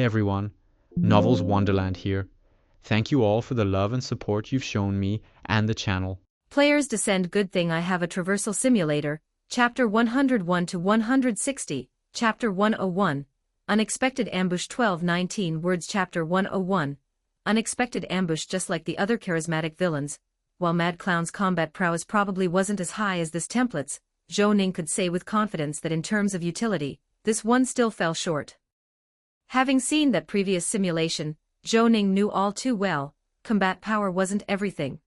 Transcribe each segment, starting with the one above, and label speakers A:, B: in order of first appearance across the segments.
A: everyone, Novels Wonderland here. Thank you all for the love and support you've shown me and the channel.
B: Players descend. Good thing I have a traversal simulator. Chapter 101 to 160, Chapter 101, Unexpected Ambush. 12-19 words. Chapter 101, Unexpected Ambush. Just like the other charismatic villains, while Mad Clown's combat prowess probably wasn't as high as this template's, Zhou Ning could say with confidence that in terms of utility, this one still fell short. Having seen that previous simulation, Zhou Ning knew all too well, combat power wasn't everything.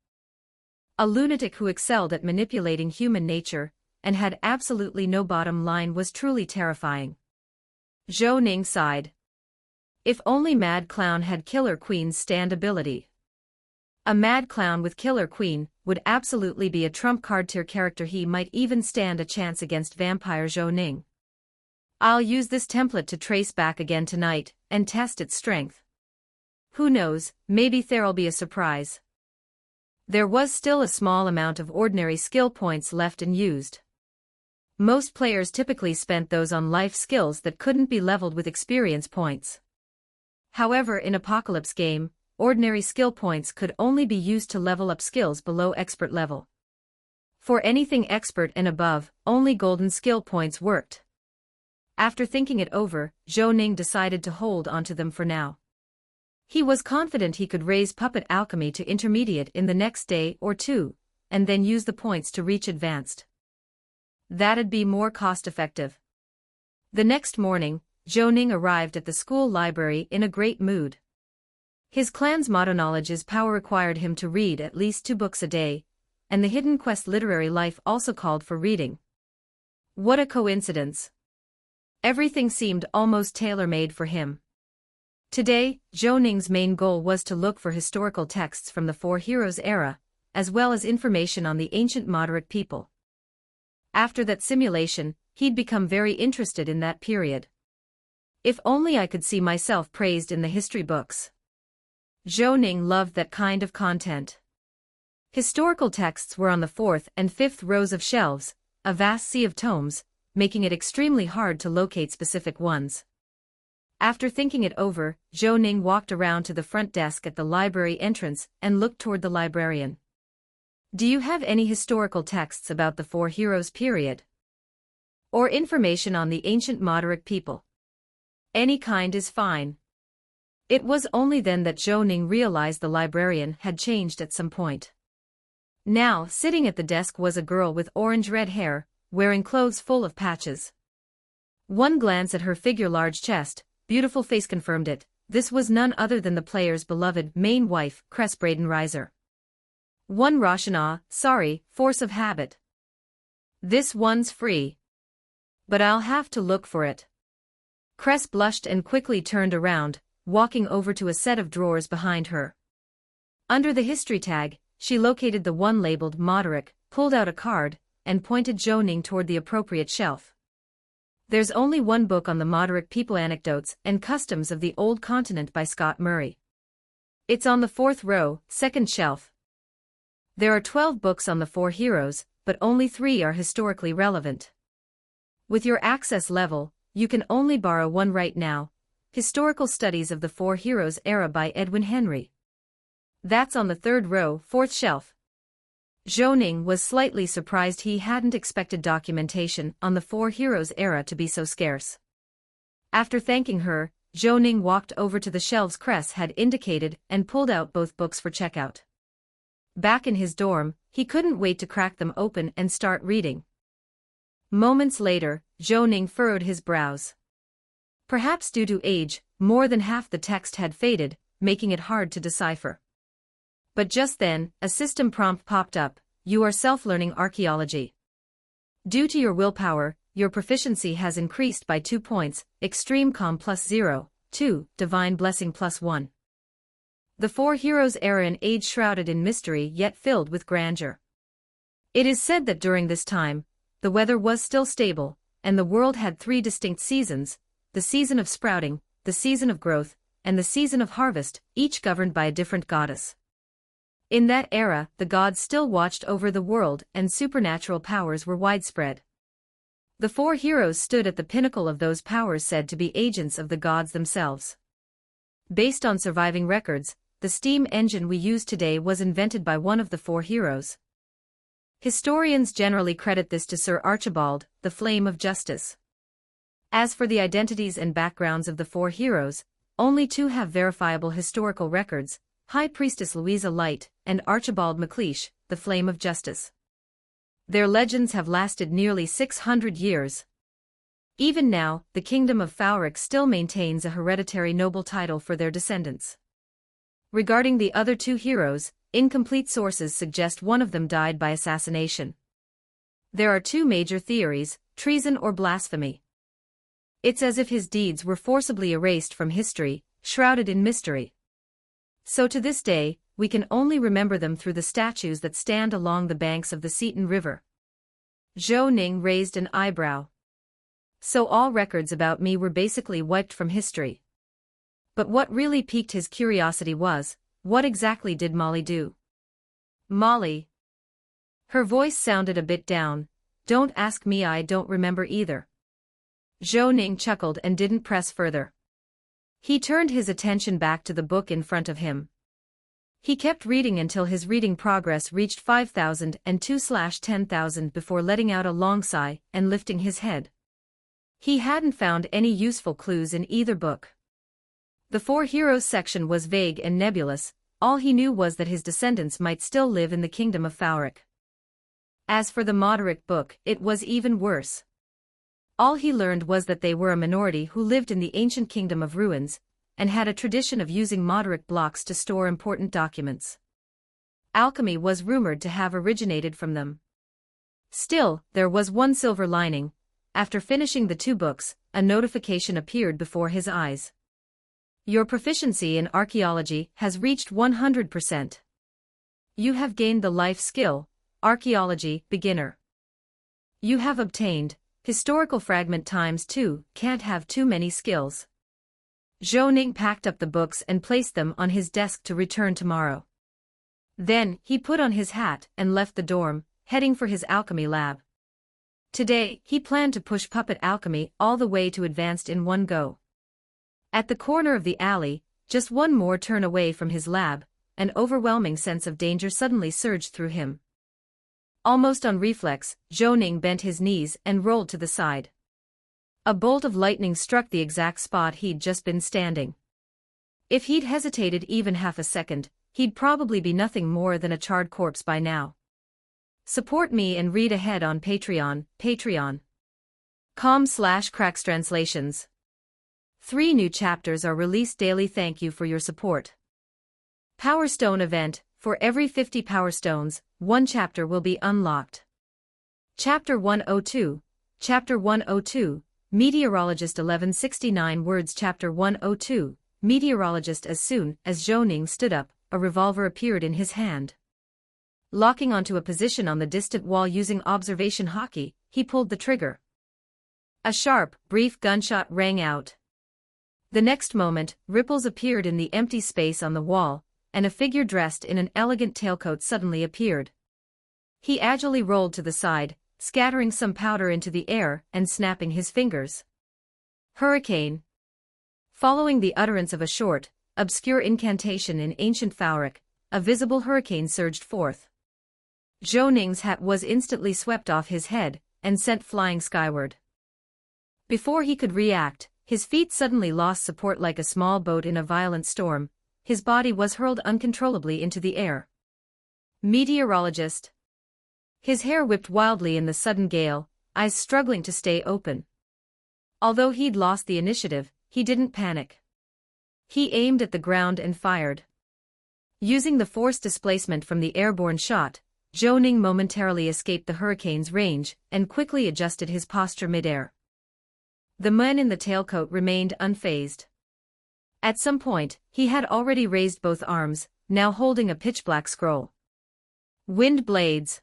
B: A lunatic who excelled at manipulating human nature, and had absolutely no bottom line, was truly terrifying. Zhou Ning sighed. If only Mad Clown had Killer Queen's stand ability. A Mad Clown with Killer Queen would absolutely be a trump card tier character. He might even stand a chance against Vampire Zhou Ning. I'll use this template to trace back again tonight, and test its strength. Who knows, maybe there'll be a surprise. There was still a small amount of ordinary skill points left unused. Most players typically spent those on life skills that couldn't be leveled with experience points. However, in Apocalypse game, ordinary skill points could only be used to level up skills below expert level. For anything expert and above, only golden skill points worked. After thinking it over, Zhou Ning decided to hold onto them for now. He was confident he could raise Puppet Alchemy to intermediate in the next day or two, and then use the points to reach advanced. That'd be more cost-effective. The next morning, Zhou Ning arrived at the school library in a great mood. His clan's motto, knowledge is power, required him to read at least 2 books a day, and the Hidden Quest literary life also called for reading. What a coincidence. Everything seemed almost tailor-made for him. Today, Zhou Ning's main goal was to look for historical texts from the Four Heroes era, as well as information on the ancient moderate people. After that simulation, he'd become very interested in that period. If only I could see myself praised in the history books. Zhou Ning loved that kind of content. Historical texts were on the 4th and 5th rows of shelves, a vast sea of tomes, making it extremely hard to locate specific ones. After thinking it over, Zhou Ning walked around to the front desk at the library entrance and looked toward the librarian. Do you have any historical texts about the Four Heroes period? Or information on the ancient moderate people? Any kind is fine. It was only then that Zhou Ning realized the librarian had changed at some point. Now, sitting at the desk was a girl with orange-red hair, wearing clothes full of patches. One glance at her figure, large chest, beautiful face confirmed it. This was none other than the player's beloved main wife, Cress Bradenreiser. One Rashana, sorry, force of habit. This one's free. But I'll have to look for it. Cress blushed and quickly turned around, walking over to a set of drawers behind her. Under the history tag, she located the one labeled Moderic, pulled out a card, and pointed Zhou Ning toward the appropriate shelf. There's only one book on the Moderic people, Anecdotes and Customs of the Old Continent by Scott Murray. It's on the 4th row, 2nd shelf. There are 12 books on the Four Heroes, but only 3 are historically relevant. With your access level, you can only borrow one right now. Historical Studies of the Four Heroes era by Edwin Henry. That's on the 3rd row, 4th shelf. Zhou Ning was slightly surprised. He hadn't expected documentation on the Four Heroes era to be so scarce. After thanking her, Zhou Ning walked over to the shelves Cress had indicated and pulled out both books for checkout. Back in his dorm, he couldn't wait to crack them open and start reading. Moments later, Zhou Ning furrowed his brows. Perhaps due to age, more than half the text had faded, making it hard to decipher. But just then, a system prompt popped up. You are self-learning archaeology. Due to your willpower, your proficiency has increased by 2 points, Extreme Com +0, 2, Divine Blessing +1. The Four Heroes era, an age shrouded in mystery yet filled with grandeur. It is said that during this time, the weather was still stable, and the world had 3 distinct seasons, the season of sprouting, the season of growth, and the season of harvest, each governed by a different goddess. In that era, the gods still watched over the world and supernatural powers were widespread. The Four Heroes stood at the pinnacle of those powers, said to be agents of the gods themselves. Based on surviving records, the steam engine we use today was invented by one of the four heroes. Historians generally credit this to Sir Archibald, the Flame of Justice. As for the identities and backgrounds of the four heroes, only two have verifiable historical records: High Priestess Louisa Light and Archibald MacLeish, the Flame of Justice. Their legends have lasted nearly 600 years. Even now, the Kingdom of Fauric still maintains a hereditary noble title for their descendants. Regarding the other two heroes, incomplete sources suggest one of them died by assassination. There are two major theories: treason or blasphemy. It's as if his deeds were forcibly erased from history, shrouded in mystery. So to this day, we can only remember them through the statues that stand along the banks of the Seton River. Zhou Ning raised an eyebrow. So all records about me were basically wiped from history. But what really piqued his curiosity was, what exactly did Molly do? Molly. Her voice sounded a bit down. Don't ask me, I don't remember either. Zhou Ning chuckled and didn't press further. He turned his attention back to the book in front of him. He kept reading until his reading progress reached 5,002/10,000 before letting out a long sigh and lifting his head. He hadn't found any useful clues in either book. The Four Heroes section was vague and nebulous. All he knew was that his descendants might still live in the Kingdom of Fauric. As for the Moderic book, it was even worse. All he learned was that they were a minority who lived in the ancient Kingdom of Ruins, and had a tradition of using Moderic blocks to store important documents. Alchemy was rumored to have originated from them. Still, there was one silver lining. After finishing the two books, a notification appeared before his eyes. Your proficiency in archaeology has reached 100%. You have gained the life skill, Archaeology Beginner. You have obtained Historical Fragment ×2, can't have too many skills. Zhou Ning packed up the books and placed them on his desk to return tomorrow. Then, he put on his hat and left the dorm, heading for his alchemy lab. Today, he planned to push puppet alchemy all the way to advanced in one go. At the corner of the alley, just one more turn away from his lab, an overwhelming sense of danger suddenly surged through him. Almost on reflex, Zhou Ning bent his knees and rolled to the side. A bolt of lightning struck the exact spot he'd just been standing. If he'd hesitated even half a second, he'd probably be nothing more than a charred corpse by now. Support me and read ahead on Patreon, patreon.com/crackstranslations. 3 new chapters are released daily. Thank you for your support. Power Stone event: for every 50 Power Stones, 1 chapter will be unlocked. Chapter 102, Chapter 102, Meteorologist 1169 words. Chapter 102, Meteorologist. As soon as Zhou Ning stood up, a revolver appeared in his hand. Locking onto a position on the distant wall using observation hotkey, he pulled the trigger. A sharp, brief gunshot rang out. The next moment, ripples appeared in the empty space on the wall, and a figure dressed in an elegant tailcoat suddenly appeared. He agilely rolled to the side, scattering some powder into the air and snapping his fingers. Hurricane. Following the utterance of a short, obscure incantation in ancient Fauric, a visible hurricane surged forth. Zhou Ning's hat was instantly swept off his head and sent flying skyward. Before he could react, his feet suddenly lost support like a small boat in a violent storm. His body was hurled uncontrollably into the air. Meteorologist. His hair whipped wildly in the sudden gale, eyes struggling to stay open. Although he'd lost the initiative, he didn't panic. He aimed at the ground and fired. Using the force displacement from the airborne shot, Zhou Ning momentarily escaped the hurricane's range and quickly adjusted his posture midair. The man in the tailcoat remained unfazed. At some point, he had already raised both arms, now holding a pitch-black scroll. Wind blades.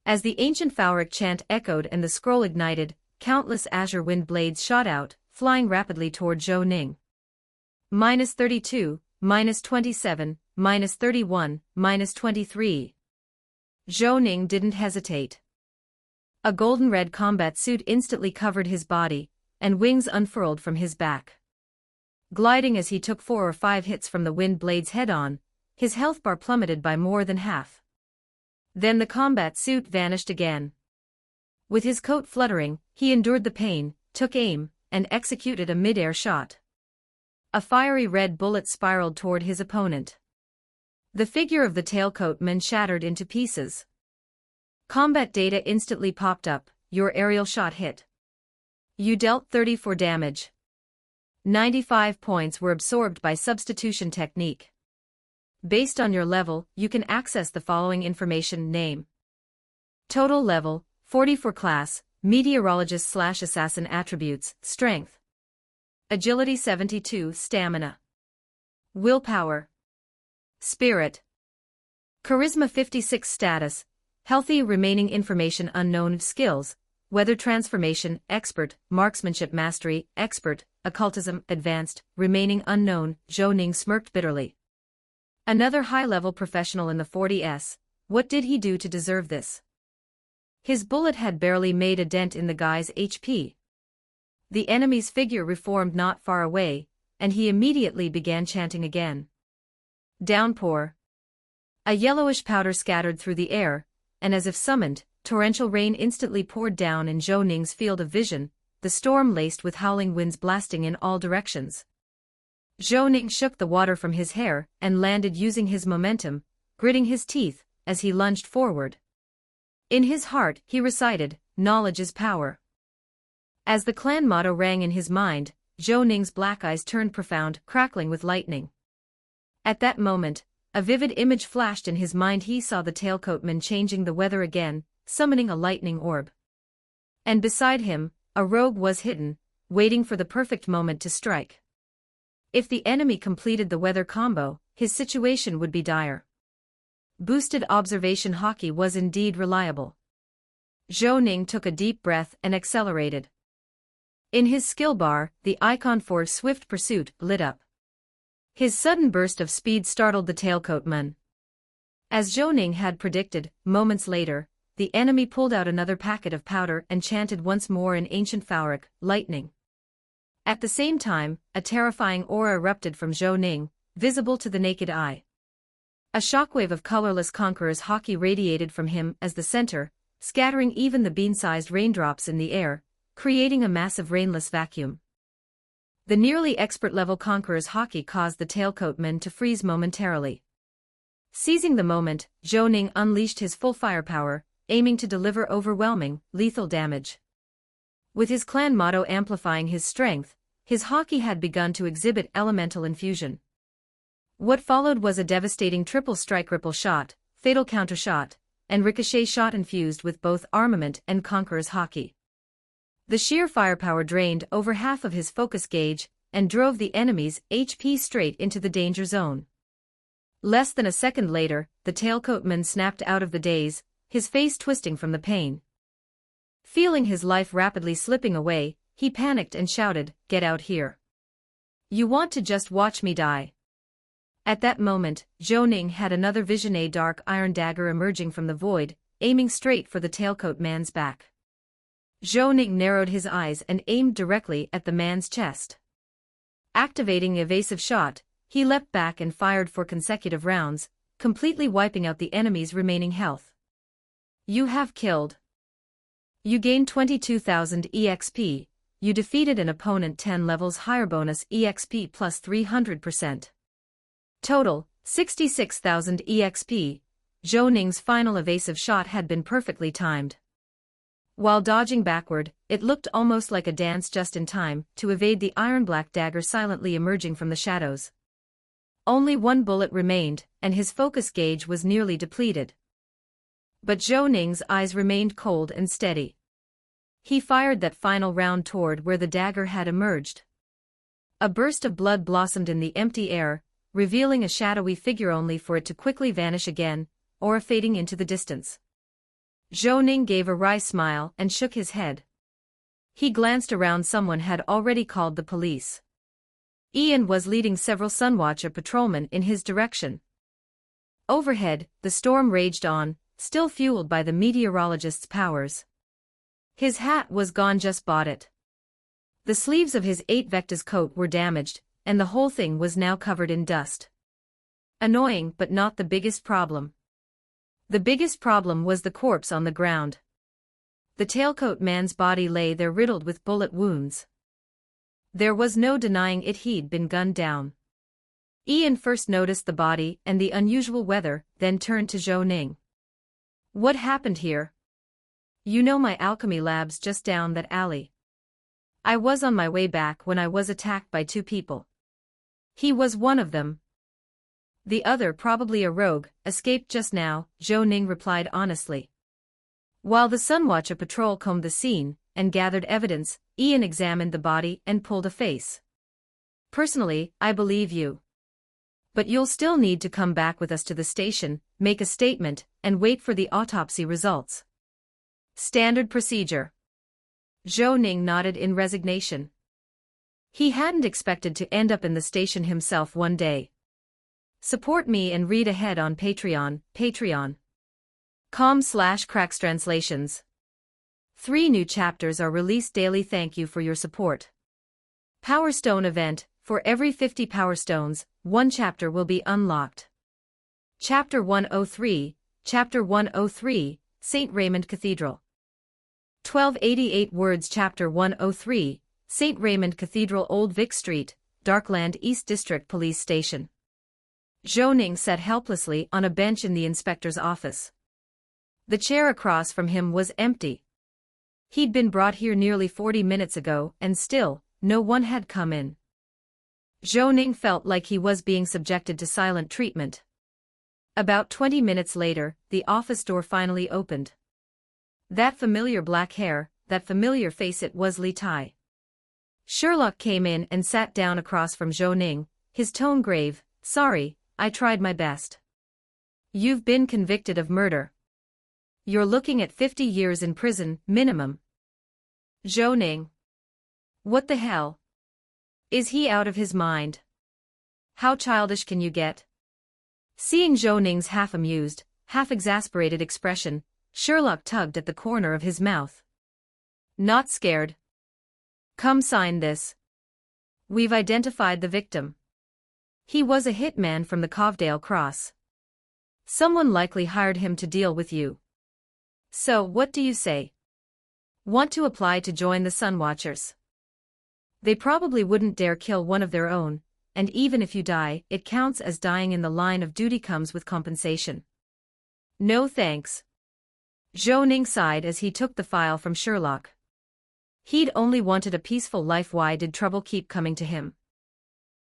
B: As the ancient Fauric chant echoed and the scroll ignited, countless azure wind blades shot out, flying rapidly toward Zhou Ning. -32, -27, -31, -23. Zhou Ning didn't hesitate. A golden-red combat suit instantly covered his body, and wings unfurled from his back. gliding as he took 4 or 5 hits from the wind blades head-on, his health bar plummeted by more than half. Then the combat suit vanished again. With his coat fluttering, he endured the pain, took aim, and executed a mid-air shot. A fiery red bullet spiraled toward his opponent. The figure of the tailcoat man shattered into pieces. Combat data instantly popped up. Your aerial shot hit. You dealt 34 damage. 95 points were absorbed by substitution technique. Based on your level, you can access the following information: name. Total level, 44 class, meteorologist/assassin attributes, strength. Agility 72, stamina. Willpower. Spirit. Charisma 56, status. Healthy, remaining information unknown. Skills: weather transformation, expert, marksmanship mastery, expert, occultism, advanced, remaining unknown. Zhou Ning smirked bitterly. Another high-level professional in the 40s. What did he do to deserve this? His bullet had barely made a dent in the guy's HP. The enemy's figure reformed not far away, and he immediately began chanting again. Downpour. A yellowish powder scattered through the air, and as if summoned, torrential rain instantly poured down in Zhou Ning's field of vision, the storm laced with howling winds blasting in all directions. Zhou Ning shook the water from his hair and landed using his momentum, gritting his teeth, as he lunged forward. In his heart, he recited, "Knowledge is power." As the clan motto rang in his mind, Zhou Ning's black eyes turned profound, crackling with lightning. At that moment, a vivid image flashed in his mind. He saw the tailcoatman changing the weather again, summoning a lightning orb. And beside him, a rogue was hidden, waiting for the perfect moment to strike. If the enemy completed the weather combo, his situation would be dire. Boosted observation hockey was indeed reliable. Zhou Ning took a deep breath and accelerated. In his skill bar, the icon for swift pursuit lit up. His sudden burst of speed startled the tailcoatman. As Zhou Ning had predicted, moments later, the enemy pulled out another packet of powder and chanted once more in ancient Phauric, lightning. At the same time, a terrifying aura erupted from Zhou Ning, visible to the naked eye. A shockwave of colorless conqueror's hockey radiated from him as the center, scattering even the bean-sized raindrops in the air, creating a massive rainless vacuum. The nearly expert-level conqueror's hockey caused the tailcoatman to freeze momentarily. Seizing the moment, Zhou Ning unleashed his full firepower, aiming to deliver overwhelming, lethal damage. With his clan motto amplifying his strength, his hockey had begun to exhibit elemental infusion. What followed was a devastating triple strike ripple shot, fatal counter shot, and ricochet shot infused with both armament and conqueror's hockey. The sheer firepower drained over half of his focus gauge and drove the enemy's HP straight into the danger zone. Less than a second later, the tailcoatman snapped out of the daze, his face twisting from the pain. Feeling his life rapidly slipping away, he panicked and shouted, "Get out here. You want to just watch me die." At that moment, Zhou Ning had another vision, a dark iron dagger emerging from the void, aiming straight for the tailcoatman's back. Zhou Ning narrowed his eyes and aimed directly at the man's chest. Activating the evasive shot, he leapt back and fired 4 consecutive rounds, completely wiping out the enemy's remaining health. You have killed. You gained 22,000 EXP, you defeated an opponent 10 levels higher, bonus EXP plus 300%. Total, 66,000 EXP. Zhou Ning's final evasive shot had been perfectly timed. While dodging backward, it looked almost like a dance, just in time to evade the iron-black dagger silently emerging from the shadows. Only 1 bullet remained, and his focus gauge was nearly depleted. But Zhou Ning's eyes remained cold and steady. He fired that final round toward where the dagger had emerged. A burst of blood blossomed in the empty air, revealing a shadowy figure only for it to quickly vanish again, or fading into the distance. Zhou Ning gave a wry smile and shook his head. He glanced around. Someone had already called the police. Ian was leading several Sunwatcher patrolmen in his direction. Overhead, the storm raged on, still fueled by the meteorologist's powers. His hat was gone, just bought it. The sleeves of his 8 Vecta's coat were damaged, and the whole thing was now covered in dust. Annoying, but not the biggest problem. The biggest problem was the corpse on the ground. The tailcoat man's body lay there riddled with bullet wounds. There was no denying it, he'd been gunned down. Ian first noticed the body and the unusual weather, then turned to Zhou Ning. What happened here? You know my alchemy lab's just down that alley. I was on my way back when I was attacked by two people. He was one of them. The other, probably a rogue, escaped just now, Zhou Ning replied honestly. While the Sunwatcher patrol combed the scene and gathered evidence, Ian examined the body and pulled a face. Personally, I believe you. But you'll still need to come back with us to the station, make a statement, and wait for the autopsy results. Standard procedure. Zhou Ning nodded in resignation. He hadn't expected to end up in the station himself one day. Support me and read ahead on Patreon, patreon.com/crackstranslations. 3 new chapters are released daily. Thank you for your support. Power Stone event. For every 50 Power Stones, 1 chapter will be unlocked. Chapter 103, Chapter 103, St. Raymond Cathedral. 1288 words. Chapter 103, St. Raymond Cathedral, Old Vic Street, Darkland East District Police Station. Zhou Ning sat helplessly on a bench in the inspector's office. The chair across from him was empty. He'd been brought here nearly 40 minutes ago, and still, no one had come in. Zhou Ning felt like he was being subjected to silent treatment. About 20 minutes later, the office door finally opened. That familiar black hair, that familiar face, it was Li Tai. Sherlock came in and sat down across from Zhou Ning, his tone grave. Sorry, I tried my best. You've been convicted of murder. You're looking at 50 years in prison, minimum. Zhou Ning. What the hell? Is he out of his mind? How childish can you get? Seeing Zhou Ning's half-amused, half-exasperated expression, Sherlock tugged at the corner of his mouth. Not scared. Come sign this. We've identified the victim. He was a hitman from the Covdale Cross. Someone likely hired him to deal with you. So, what do you say? Want to apply to join the Sunwatchers? They probably wouldn't dare kill one of their own, and even if you die, it counts as dying in the line of duty, comes with compensation. No thanks. Zhou Ning sighed as he took the file from Sherlock. He'd only wanted a peaceful life. Why did trouble keep coming to him?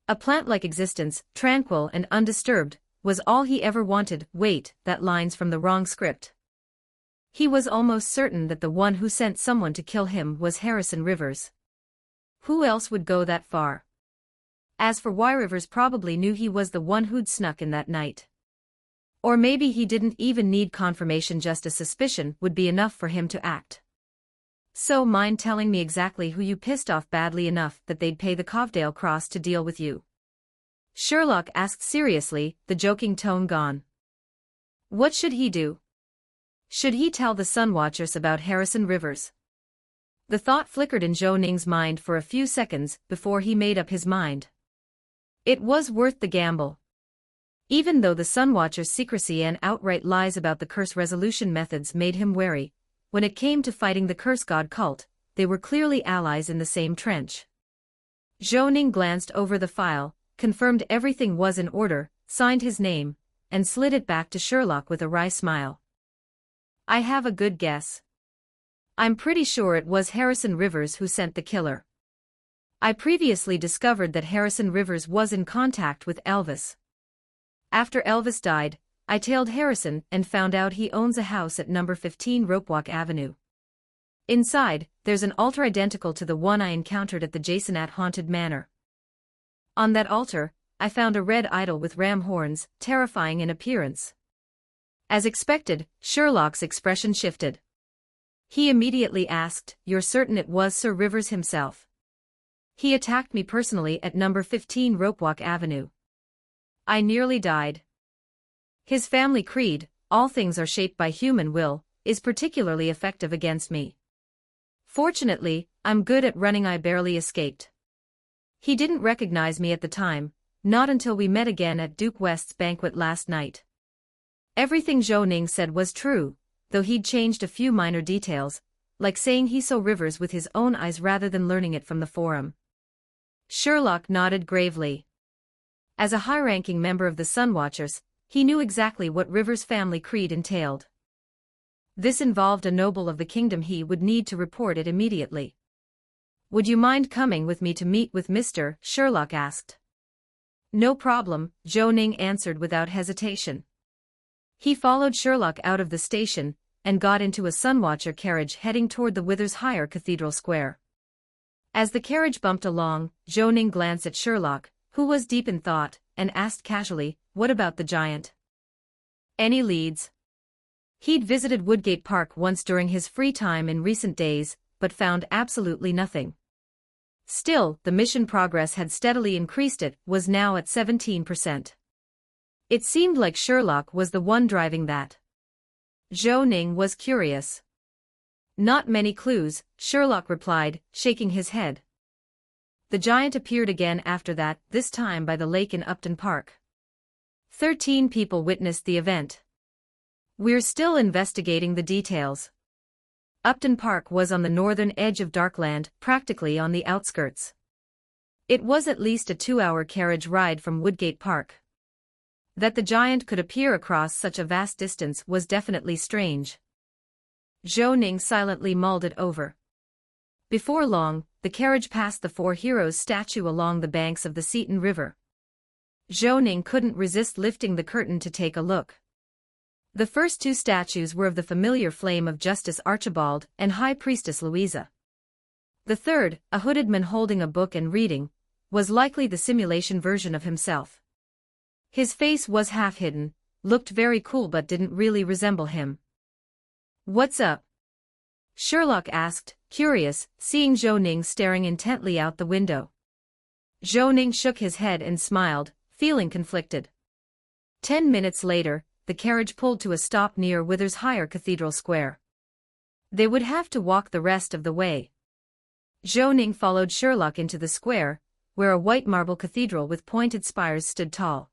B: A plant-like existence, tranquil and undisturbed, was all he ever wanted. Wait, that line's from the wrong script. He was almost certain that the one who sent someone to kill him was Harrison Rivers. Who else would go that far? As for why, Rivers probably knew he was the one who'd snuck in that night. Or maybe he didn't even need confirmation, just a suspicion would be enough for him to act. So, mind telling me exactly who you pissed off badly enough that they'd pay the Covdale Cross to deal with you? Sherlock asked seriously, the joking tone gone. What should he do? Should he tell the Sunwatchers about Harrison Rivers? The thought flickered in Zhou Ning's mind for a few seconds before he made up his mind. It was worth the gamble. Even though the Sunwatcher's secrecy and outright lies about the curse resolution methods made him wary, when it came to fighting the curse god cult, they were clearly allies in the same trench. Zhou Ning glanced over the file, confirmed everything was in order, signed his name, and slid it back to Sherlock with a wry smile. I have a good guess. I'm pretty sure it was Harrison Rivers who sent the killer. I previously discovered that Harrison Rivers was in contact with Elvis. After Elvis died, I tailed Harrison and found out he owns a house at number 15 Ropewalk Avenue. Inside, there's an altar identical to the one I encountered at the Jasonat Haunted Manor. On that altar, I found a red idol with ram horns, terrifying in appearance. As expected, Sherlock's expression shifted. He immediately asked, "You're certain it was Sir Rivers himself? He attacked me personally at number 15 Ropewalk Avenue. I nearly died. His family creed, all things are shaped by human will, is particularly effective against me. Fortunately, I'm good at running. I barely escaped." He didn't recognize me at the time, not until we met again at Duke West's banquet last night. Everything Zhou Ning said was true, though he'd changed a few minor details, like saying he saw rivers with his own eyes rather than learning it from the forum. Sherlock nodded gravely. As a high-ranking member of the Sunwatchers, he knew exactly what River's family creed entailed. This involved a noble of the kingdom. He would need to report it immediately. "Would you mind coming with me to meet with Mr. Sherlock?" asked. "No problem," Zhou Ning answered without hesitation. He followed Sherlock out of the station, and got into a Sunwatcher carriage heading toward the Withers Higher Cathedral Square. As the carriage bumped along, Zhou Ning glanced at Sherlock, who was deep in thought, and asked casually, "What about the giant? Any leads?" He'd visited Woodgate Park once during his free time in recent days, but found absolutely nothing. Still, the mission progress had steadily increased. It was now at 17%. It seemed like Sherlock was the one driving that. Zhou Ning was curious. "Not many clues," Sherlock replied, shaking his head. The giant appeared again after that, this time by the lake in Upton Park. 13 people witnessed the event. "We're still investigating the details." Upton Park was on the northern edge of Darkland, practically on the outskirts. It was at least a 2-hour carriage ride from Woodgate Park. That the giant could appear across such a vast distance was definitely strange. Zhou Ning silently mulled it over. Before long, the carriage passed the Four Heroes statue along the banks of the Seton River. Zhou Ning couldn't resist lifting the curtain to take a look. The first two statues were of the familiar Flame of Justice Archibald and High Priestess Louisa. The third, a hooded man holding a book and reading, was likely the simulation version of himself. His face was half hidden, looked very cool but didn't really resemble him. "What's up?" Sherlock asked, curious, seeing Zhou Ning staring intently out the window. Zhou Ning shook his head and smiled, feeling conflicted. 10 minutes later, the carriage pulled to a stop near Withers Higher Cathedral Square. They would have to walk the rest of the way. Zhou Ning followed Sherlock into the square, where a white marble cathedral with pointed spires stood tall.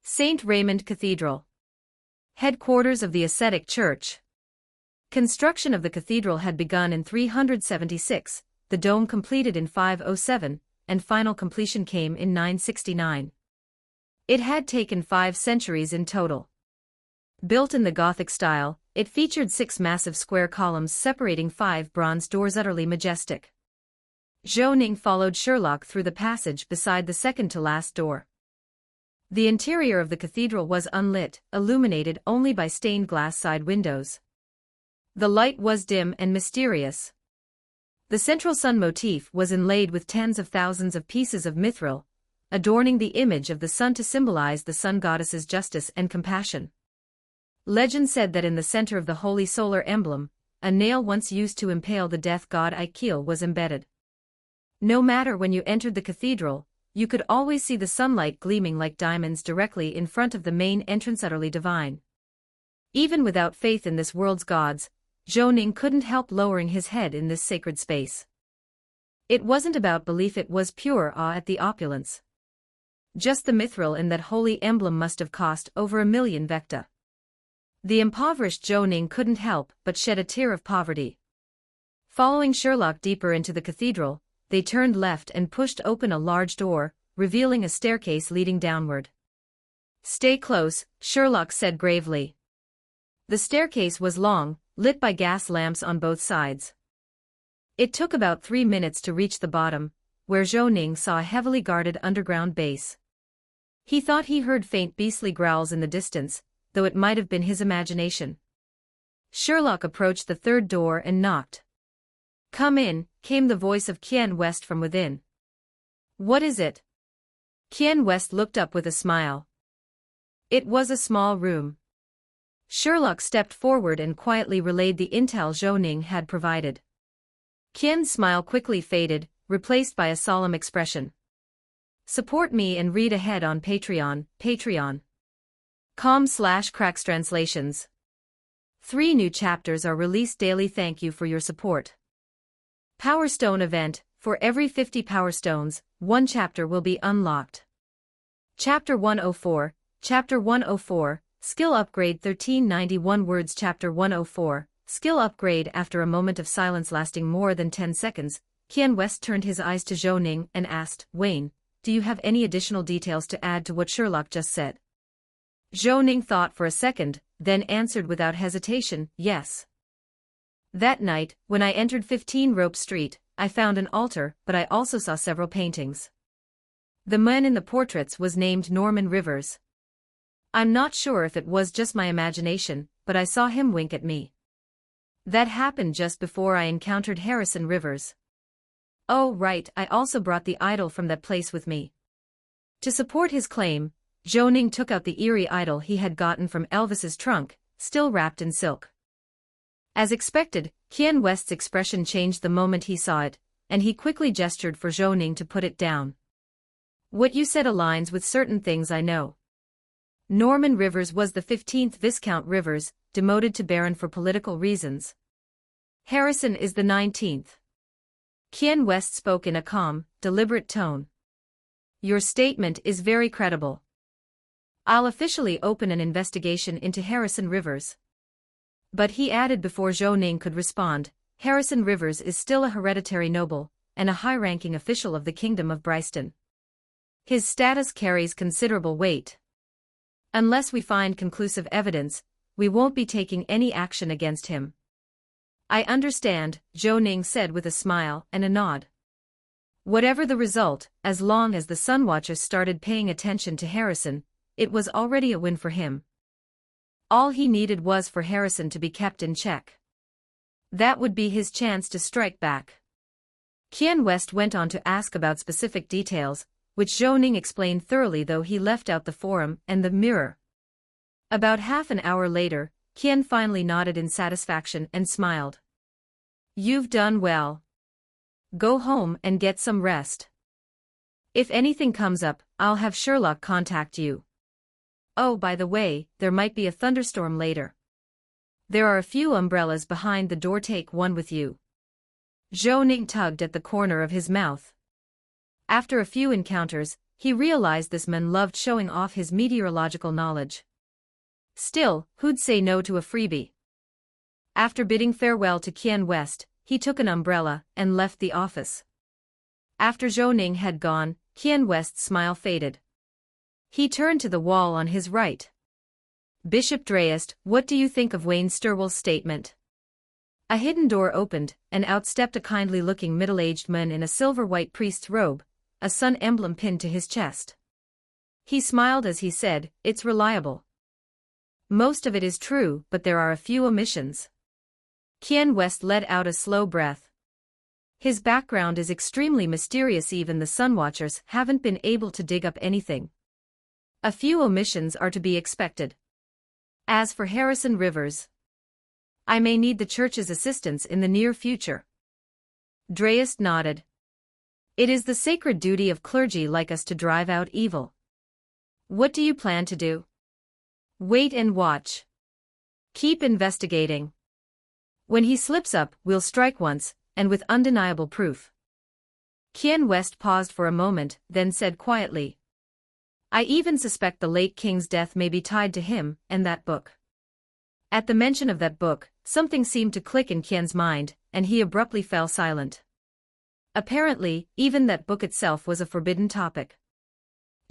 B: St. Raymond Cathedral. Headquarters of the ascetic church. Construction of the cathedral had begun in 376, the dome completed in 507, and final completion came in 969. It had taken 5 centuries in total. Built in the Gothic style, it featured 6 massive square columns separating 5 bronze doors utterly majestic. Zhou Ning followed Sherlock through the passage beside the second-to-last door. The interior of the cathedral was unlit, illuminated only by stained glass side windows. The light was dim and mysterious. The central sun motif was inlaid with tens of thousands of pieces of mithril, adorning the image of the sun to symbolize the sun goddess's justice and compassion. Legend said that in the center of the holy solar emblem, a nail once used to impale the death god Aikil was embedded. No matter when you entered the cathedral, you could always see the sunlight gleaming like diamonds directly in front of the main entrance, utterly divine. Even without faith in this world's gods, Zhou Ning couldn't help lowering his head in this sacred space. It wasn't about belief, it was pure awe at the opulence. Just the mithril in that holy emblem must have cost over 1,000,000 vecta. The impoverished Zhou Ning couldn't help but shed a tear of poverty. Following Sherlock deeper into the cathedral, they turned left and pushed open a large door, revealing a staircase leading downward. "Stay close," Sherlock said gravely. The staircase was long, lit by gas lamps on both sides. It took about 3 minutes to reach the bottom, where Zhou Ning saw a heavily guarded underground base. He thought he heard faint beastly growls in the distance, though it might have been his imagination. Sherlock approached the third door and knocked. "Come in," came the voice of Qian West from within. "What is it?" Qian West looked up with a smile. It was a small room. Sherlock stepped forward and quietly relayed the intel Zhou Ning had provided. Qian's smile quickly faded, replaced by a solemn expression. "Support me and read ahead on Patreon, patreon.com/crackstranslations. 3 new chapters are released daily. Thank you for your support. Power Stone event, For every 50 power stones, one chapter will be unlocked. Chapter 104, Chapter 104, Skill Upgrade 1391 words. Chapter 104, Skill Upgrade. After a moment of silence lasting more than 10 seconds, Qian West turned his eyes to Zhou Ning and asked, Wayne, do you have any additional details to add to what Sherlock just said? Zhou Ning thought for a second, then answered without hesitation, yes. That night, when I entered 15 Rope Street, I found an altar, but I also saw several paintings. The man in the portraits was named Norman Rivers. I'm not sure if it was just my imagination, but I saw him wink at me. That happened just before I encountered Harrison Rivers. Oh right, I also brought the idol from that place with me. To support his claim, Zhou Ning took out the eerie idol he had gotten from Elvis's trunk, still wrapped in silk. As expected, Qian West's expression changed the moment he saw it, and he quickly gestured for Zhou Ning to put it down. What you said aligns with certain things I know. Norman Rivers was the 15th Viscount Rivers, demoted to Baron for political reasons. Harrison is the 19th. Qian West spoke in a calm, deliberate tone. Your statement is very credible. I'll officially open an investigation into Harrison Rivers. But he added before Zhou Ning could respond, Harrison Rivers is still a hereditary noble, and a high-ranking official of the Kingdom of Bryston. His status carries considerable weight. Unless we find conclusive evidence, we won't be taking any action against him. I understand, Zhou Ning said with a smile and a nod. Whatever the result, as long as the Sunwatchers started paying attention to Harrison, it was already a win for him. All he needed was for Harrison to be kept in check. That would be his chance to strike back. Qian West went on to ask about specific details, which Zhou Ning explained thoroughly, though he left out the forum and the mirror. About half an hour later, Qian finally nodded in satisfaction and smiled. You've done well. Go home and get some rest. If anything comes up, I'll have Sherlock contact you. Oh, by the way, there might be a thunderstorm later. There are a few umbrellas behind the door. Take one with you. Zhou Ning tugged at the corner of his mouth. After a few encounters, he realized this man loved showing off his meteorological knowledge. Still, who'd say no to a freebie? After bidding farewell to Qian West, he took an umbrella and left the office. After Zhou Ning had gone, Qian West's smile faded. He turned to the wall on his right. Bishop Dreyest, what do you think of Wayne Stirwell's statement? A hidden door opened, and out stepped a kindly-looking middle-aged man in a silver-white priest's robe, a sun emblem pinned to his chest. He smiled as he said, It's reliable. Most of it is true, but there are a few omissions. Qian West let out a slow breath. His background is extremely mysterious. Even the Sunwatchers haven't been able to dig up anything. A few omissions are to be expected. As for Harrison Rivers, I may need the Church's assistance in the near future. Dreyest nodded. It is the sacred duty of clergy like us to drive out evil. What do you plan to do? Wait and watch. Keep investigating. When he slips up, we'll strike once, and with undeniable proof. Qian West paused for a moment, then said quietly, I even suspect the late king's death may be tied to him and that book. At the mention of that book, something seemed to click in Qian's mind, and he abruptly fell silent. Apparently, even that book itself was a forbidden topic.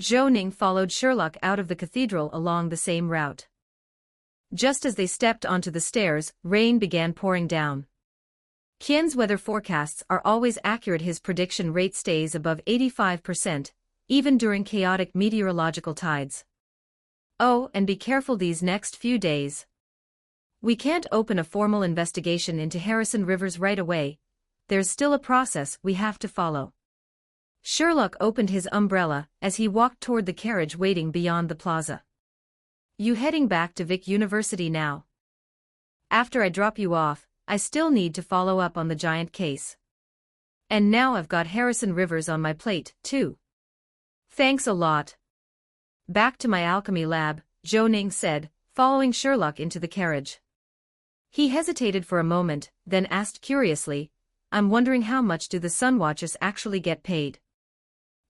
B: Zhou Ning followed Sherlock out of the cathedral along the same route. Just as they stepped onto the stairs, rain began pouring down. Qian's weather forecasts are always accurate. His prediction rate stays above 85%, even during chaotic meteorological tides. Oh, and be careful these next few days. We can't open a formal investigation into Harrison Rivers right away. There's still a process we have to follow. Sherlock opened his umbrella as he walked toward the carriage waiting beyond the plaza. You heading back to Vic University now? After I drop you off, I still need to follow up on the giant case. And now I've got Harrison Rivers on my plate, too. Thanks a lot. Back to my alchemy lab, Zhou Ning said, following Sherlock into the carriage. He hesitated for a moment, then asked curiously, I'm wondering how much do the Sunwatchers actually get paid.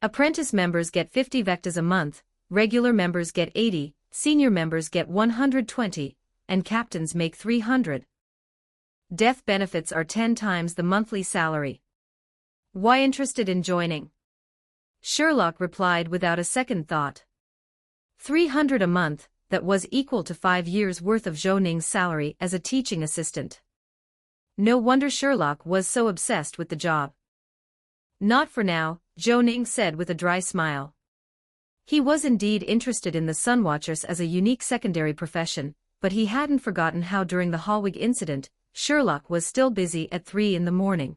B: Apprentice members get 50 vectas a month, regular members get 80, senior members get 120, and captains make 300. Death benefits are 10 times the monthly salary. Why interested in joining? Sherlock replied without a second thought. 300 a month, that was equal to 5 years' worth of Zhou Ning's salary as a teaching assistant. No wonder Sherlock was so obsessed with the job. Not for now, Zhou Ning said with a dry smile. He was indeed interested in the Sunwatchers as a unique secondary profession, but he hadn't forgotten how during the Hallwig incident, Sherlock was still busy at 3 in the morning.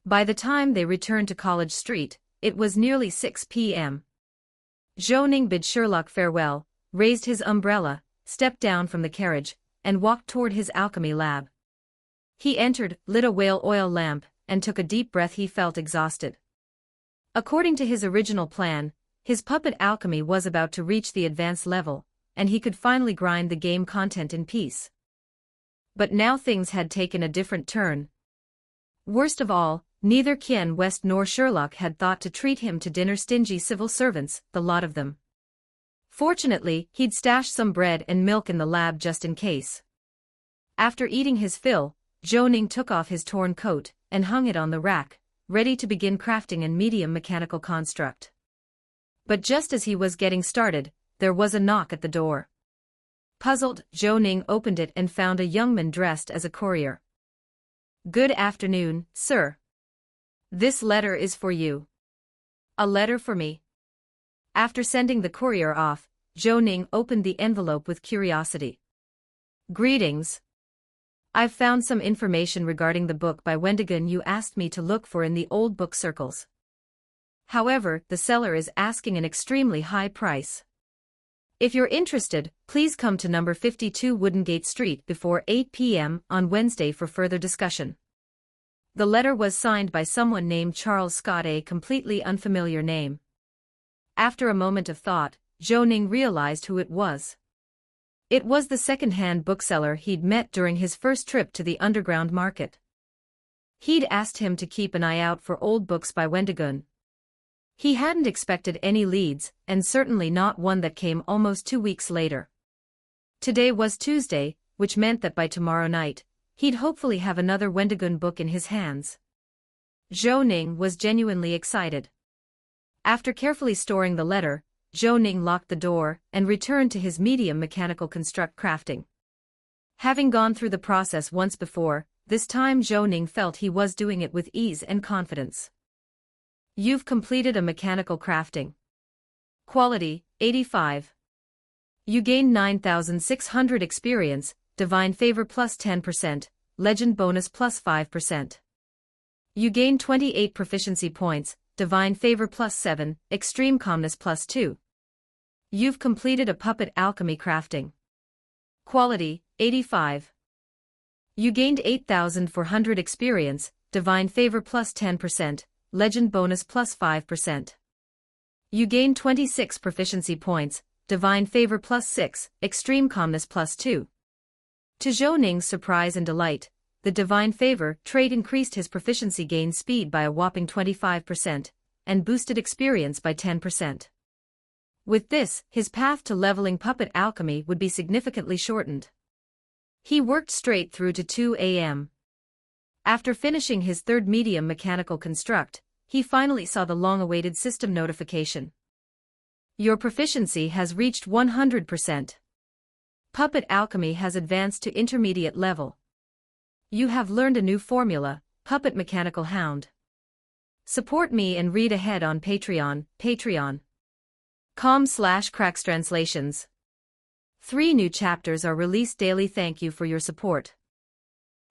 B: By the time they returned to College Street, it was nearly 6 p.m. Zhou Ning bid Sherlock farewell, raised his umbrella, stepped down from the carriage, and walked toward his alchemy lab. He entered, lit a whale oil lamp, and took a deep breath. He felt exhausted. According to his original plan, his puppet alchemy was about to reach the advanced level, and he could finally grind the game content in peace. But now things had taken a different turn. Worst of all, neither Qian West nor Sherlock had thought to treat him to dinner. Stingy civil servants, the lot of them. Fortunately, he'd stashed some bread and milk in the lab just in case. After eating his fill, Zhou Ning took off his torn coat and hung it on the rack, ready to begin crafting a medium mechanical construct. But just as he was getting started, there was a knock at the door. Puzzled, Zhou Ning opened it and found a young man dressed as a courier. "Good afternoon, sir. This letter is for you." "A letter for me?" After sending the courier off, Zhou Ning opened the envelope with curiosity. "Greetings. I've found some information regarding the book by Wendigon you asked me to look for in the old book circles. However, the seller is asking an extremely high price. If you're interested, please come to number 52 Woodengate Street before 8 p.m. on Wednesday for further discussion." The letter was signed by someone named Charles Scott, a completely unfamiliar name. After a moment of thought, Zhou Ning realized who it was. It was the second-hand bookseller he'd met during his first trip to the underground market. He'd asked him to keep an eye out for old books by Wendigon. He hadn't expected any leads, and certainly not one that came almost 2 weeks later. Today was Tuesday, which meant that by tomorrow night, he'd hopefully have another Wendigon book in his hands. Zhou Ning was genuinely excited. After carefully storing the letter, Zhou Ning locked the door and returned to his medium mechanical construct crafting. Having gone through the process once before, this time Zhou Ning felt he was doing it with ease and confidence. You've completed a mechanical crafting. Quality, 85. You gained 9,600 experience, divine favor plus 10%, legend bonus plus 5%. You gained 28 proficiency points, divine favor plus 7, extreme calmness plus 2. You've completed a puppet alchemy crafting. Quality, 85. You gained 8,400 experience, divine favor plus 10%, legend bonus plus 5%. You gained 26 proficiency points, divine favor plus 6, extreme calmness plus 2. To Zhou Ning's surprise and delight, the divine favor trait increased his proficiency gain speed by a whopping 25%, and boosted experience by 10%. With this, his path to leveling puppet alchemy would be significantly shortened. He worked straight through to 2 a.m. After finishing his third medium mechanical construct, he finally saw the long-awaited system notification. Your proficiency has reached 100%. Puppet alchemy has advanced to intermediate level. You have learned a new formula, Puppet Mechanical Hound. Support me and read ahead on Patreon, patreon.com/crackstranslations. 3 new chapters are released daily. Thank you for your support.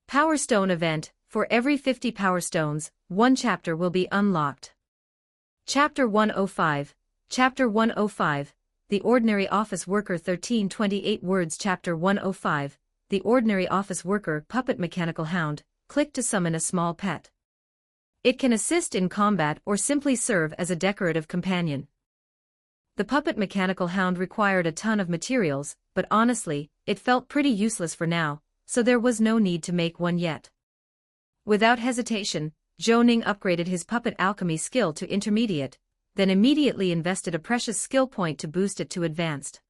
B: Power Stone event, for every 50 Power Stones, 1 chapter will be unlocked. Chapter 105, Chapter 105, The Ordinary Office Worker 1328 words. Chapter 105, The Ordinary Office Worker Puppet Mechanical Hound, click to summon a small pet. It can assist in combat or simply serve as a decorative companion. The Puppet Mechanical Hound required a ton of materials, but honestly, it felt pretty useless for now, so there was no need to make one yet. Without hesitation, Zhou Ning upgraded his puppet alchemy skill to intermediate, then immediately invested a precious skill point to boost it to advanced.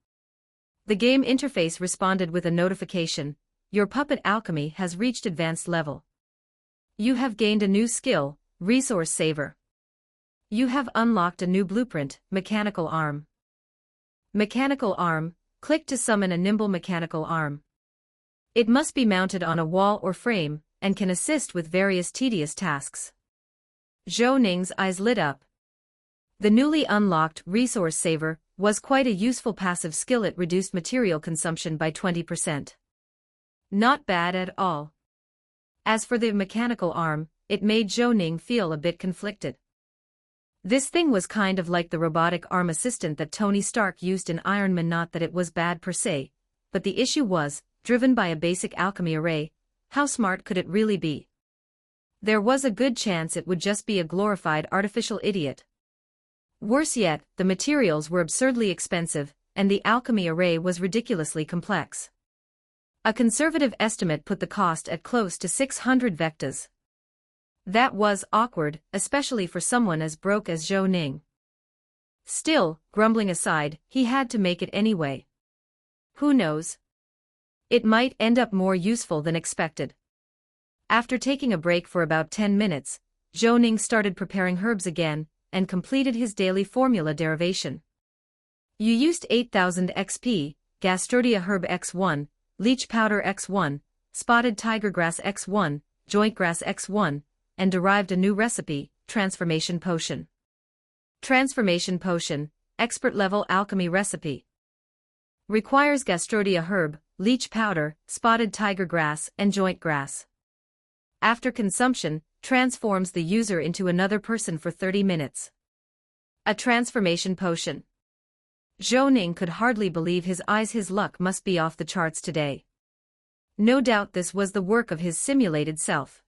B: The game interface responded with a notification: your puppet alchemy has reached advanced level. You have gained a new skill, Resource Saver. You have unlocked a new blueprint, Mechanical Arm. Mechanical Arm, click to summon a nimble mechanical arm. It must be mounted on a wall or frame, and can assist with various tedious tasks. Zhou Ning's eyes lit up. The newly unlocked Resource Saver was quite a useful passive skill. It reduced material consumption by 20%. Not bad at all. As for the mechanical arm, it made Zhou Ning feel a bit conflicted. This thing was kind of like the robotic arm assistant that Tony Stark used in Iron Man. Not that it was bad per se, but the issue was, driven by a basic alchemy array, how smart could it really be? There was a good chance it would just be a glorified artificial idiot. Worse yet, the materials were absurdly expensive, and the alchemy array was ridiculously complex. A conservative estimate put the cost at close to 600 vectas. That was awkward, especially for someone as broke as Zhou Ning. Still, grumbling aside, he had to make it anyway. Who knows? It might end up more useful than expected. After taking a break for about 10 minutes, Zhou Ning started preparing herbs again, and completed his daily formula derivation. You used 8000 XP, Gastrodia Herb X1, Leech Powder X1, Spotted Tiger Grass X1, Joint Grass X1, and derived a new recipe, Transformation Potion. Transformation Potion, Expert Level Alchemy Recipe. Requires Gastrodia Herb, Leech Powder, Spotted Tiger Grass, and Joint Grass. After consumption, transforms the user into another person for 30 minutes. A transformation potion. Zhou Ning could hardly believe his eyes. His luck must be off the charts today. No doubt this was the work of his simulated self.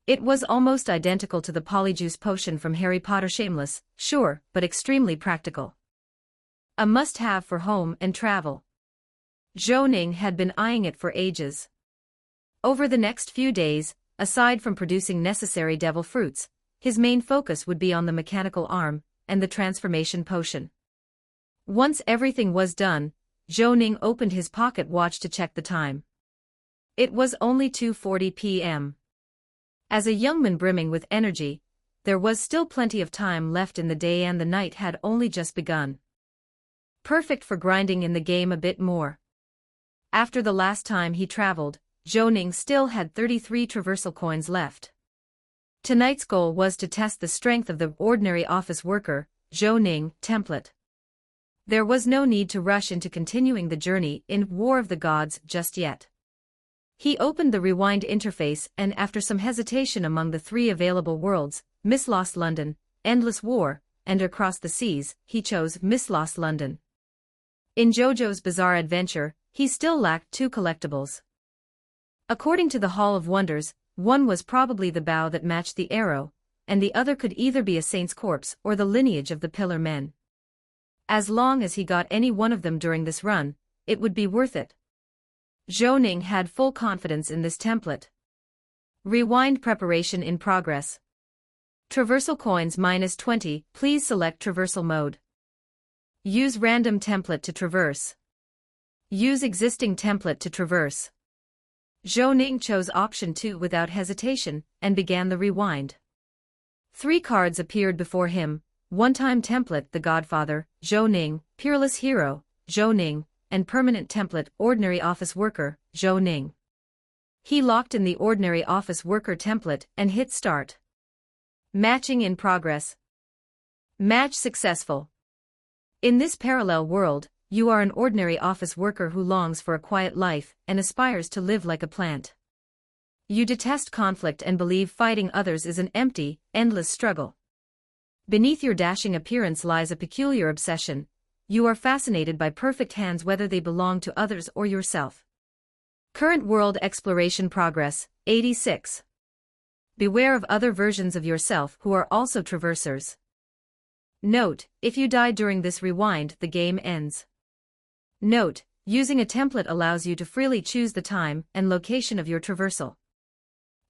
B: It was almost identical to the Polyjuice potion from Harry Potter. Shameless, sure, but extremely practical. A must-have for home and travel. Zhou Ning had been eyeing it for ages. Over the next few days, aside from producing necessary devil fruits, his main focus would be on the mechanical arm and the transformation potion. Once everything was done, Zhou Ning opened his pocket watch to check the time. It was only 2:40 p.m. As a young man brimming with energy, there was still plenty of time left in the day, and the night had only just begun. Perfect for grinding in the game a bit more. After the last time he traveled, Zhou Ning still had 33 traversal coins left. Tonight's goal was to test the strength of the ordinary office worker, Zhou Ning, template. There was no need to rush into continuing the journey in War of the Gods just yet. He opened the Rewind interface, and after some hesitation among the 3 available worlds, Miss Lost London, Endless War, and Across the Seas, he chose Miss Lost London. In JoJo's Bizarre Adventure, he still lacked 2 collectibles. According to the Hall of Wonders, one was probably the bow that matched the arrow, and the other could either be a saint's corpse or the lineage of the Pillar Men. As long as he got any one of them during this run, it would be worth it. Zhou Ning had full confidence in this template. Rewind preparation in progress. Traversal coins -20, please select traversal mode. Use random template to traverse. Use existing template to traverse. Zhou Ning chose option 2 without hesitation, and began the rewind. 3 cards appeared before him: one-time template The Godfather, Zhou Ning, Peerless Hero, Zhou Ning, and permanent template Ordinary Office Worker, Zhou Ning. He locked in the Ordinary Office Worker template and hit start. Matching in progress. Match successful. In this parallel world, you are an ordinary office worker who longs for a quiet life and aspires to live like a plant. You detest conflict and believe fighting others is an empty, endless struggle. Beneath your dashing appearance lies a peculiar obsession. You are fascinated by perfect hands, whether they belong to others or yourself. Current world exploration progress, 86. Beware of other versions of yourself who are also traversers. Note: if you die during this rewind, the game ends. Note: using a template allows you to freely choose the time and location of your traversal.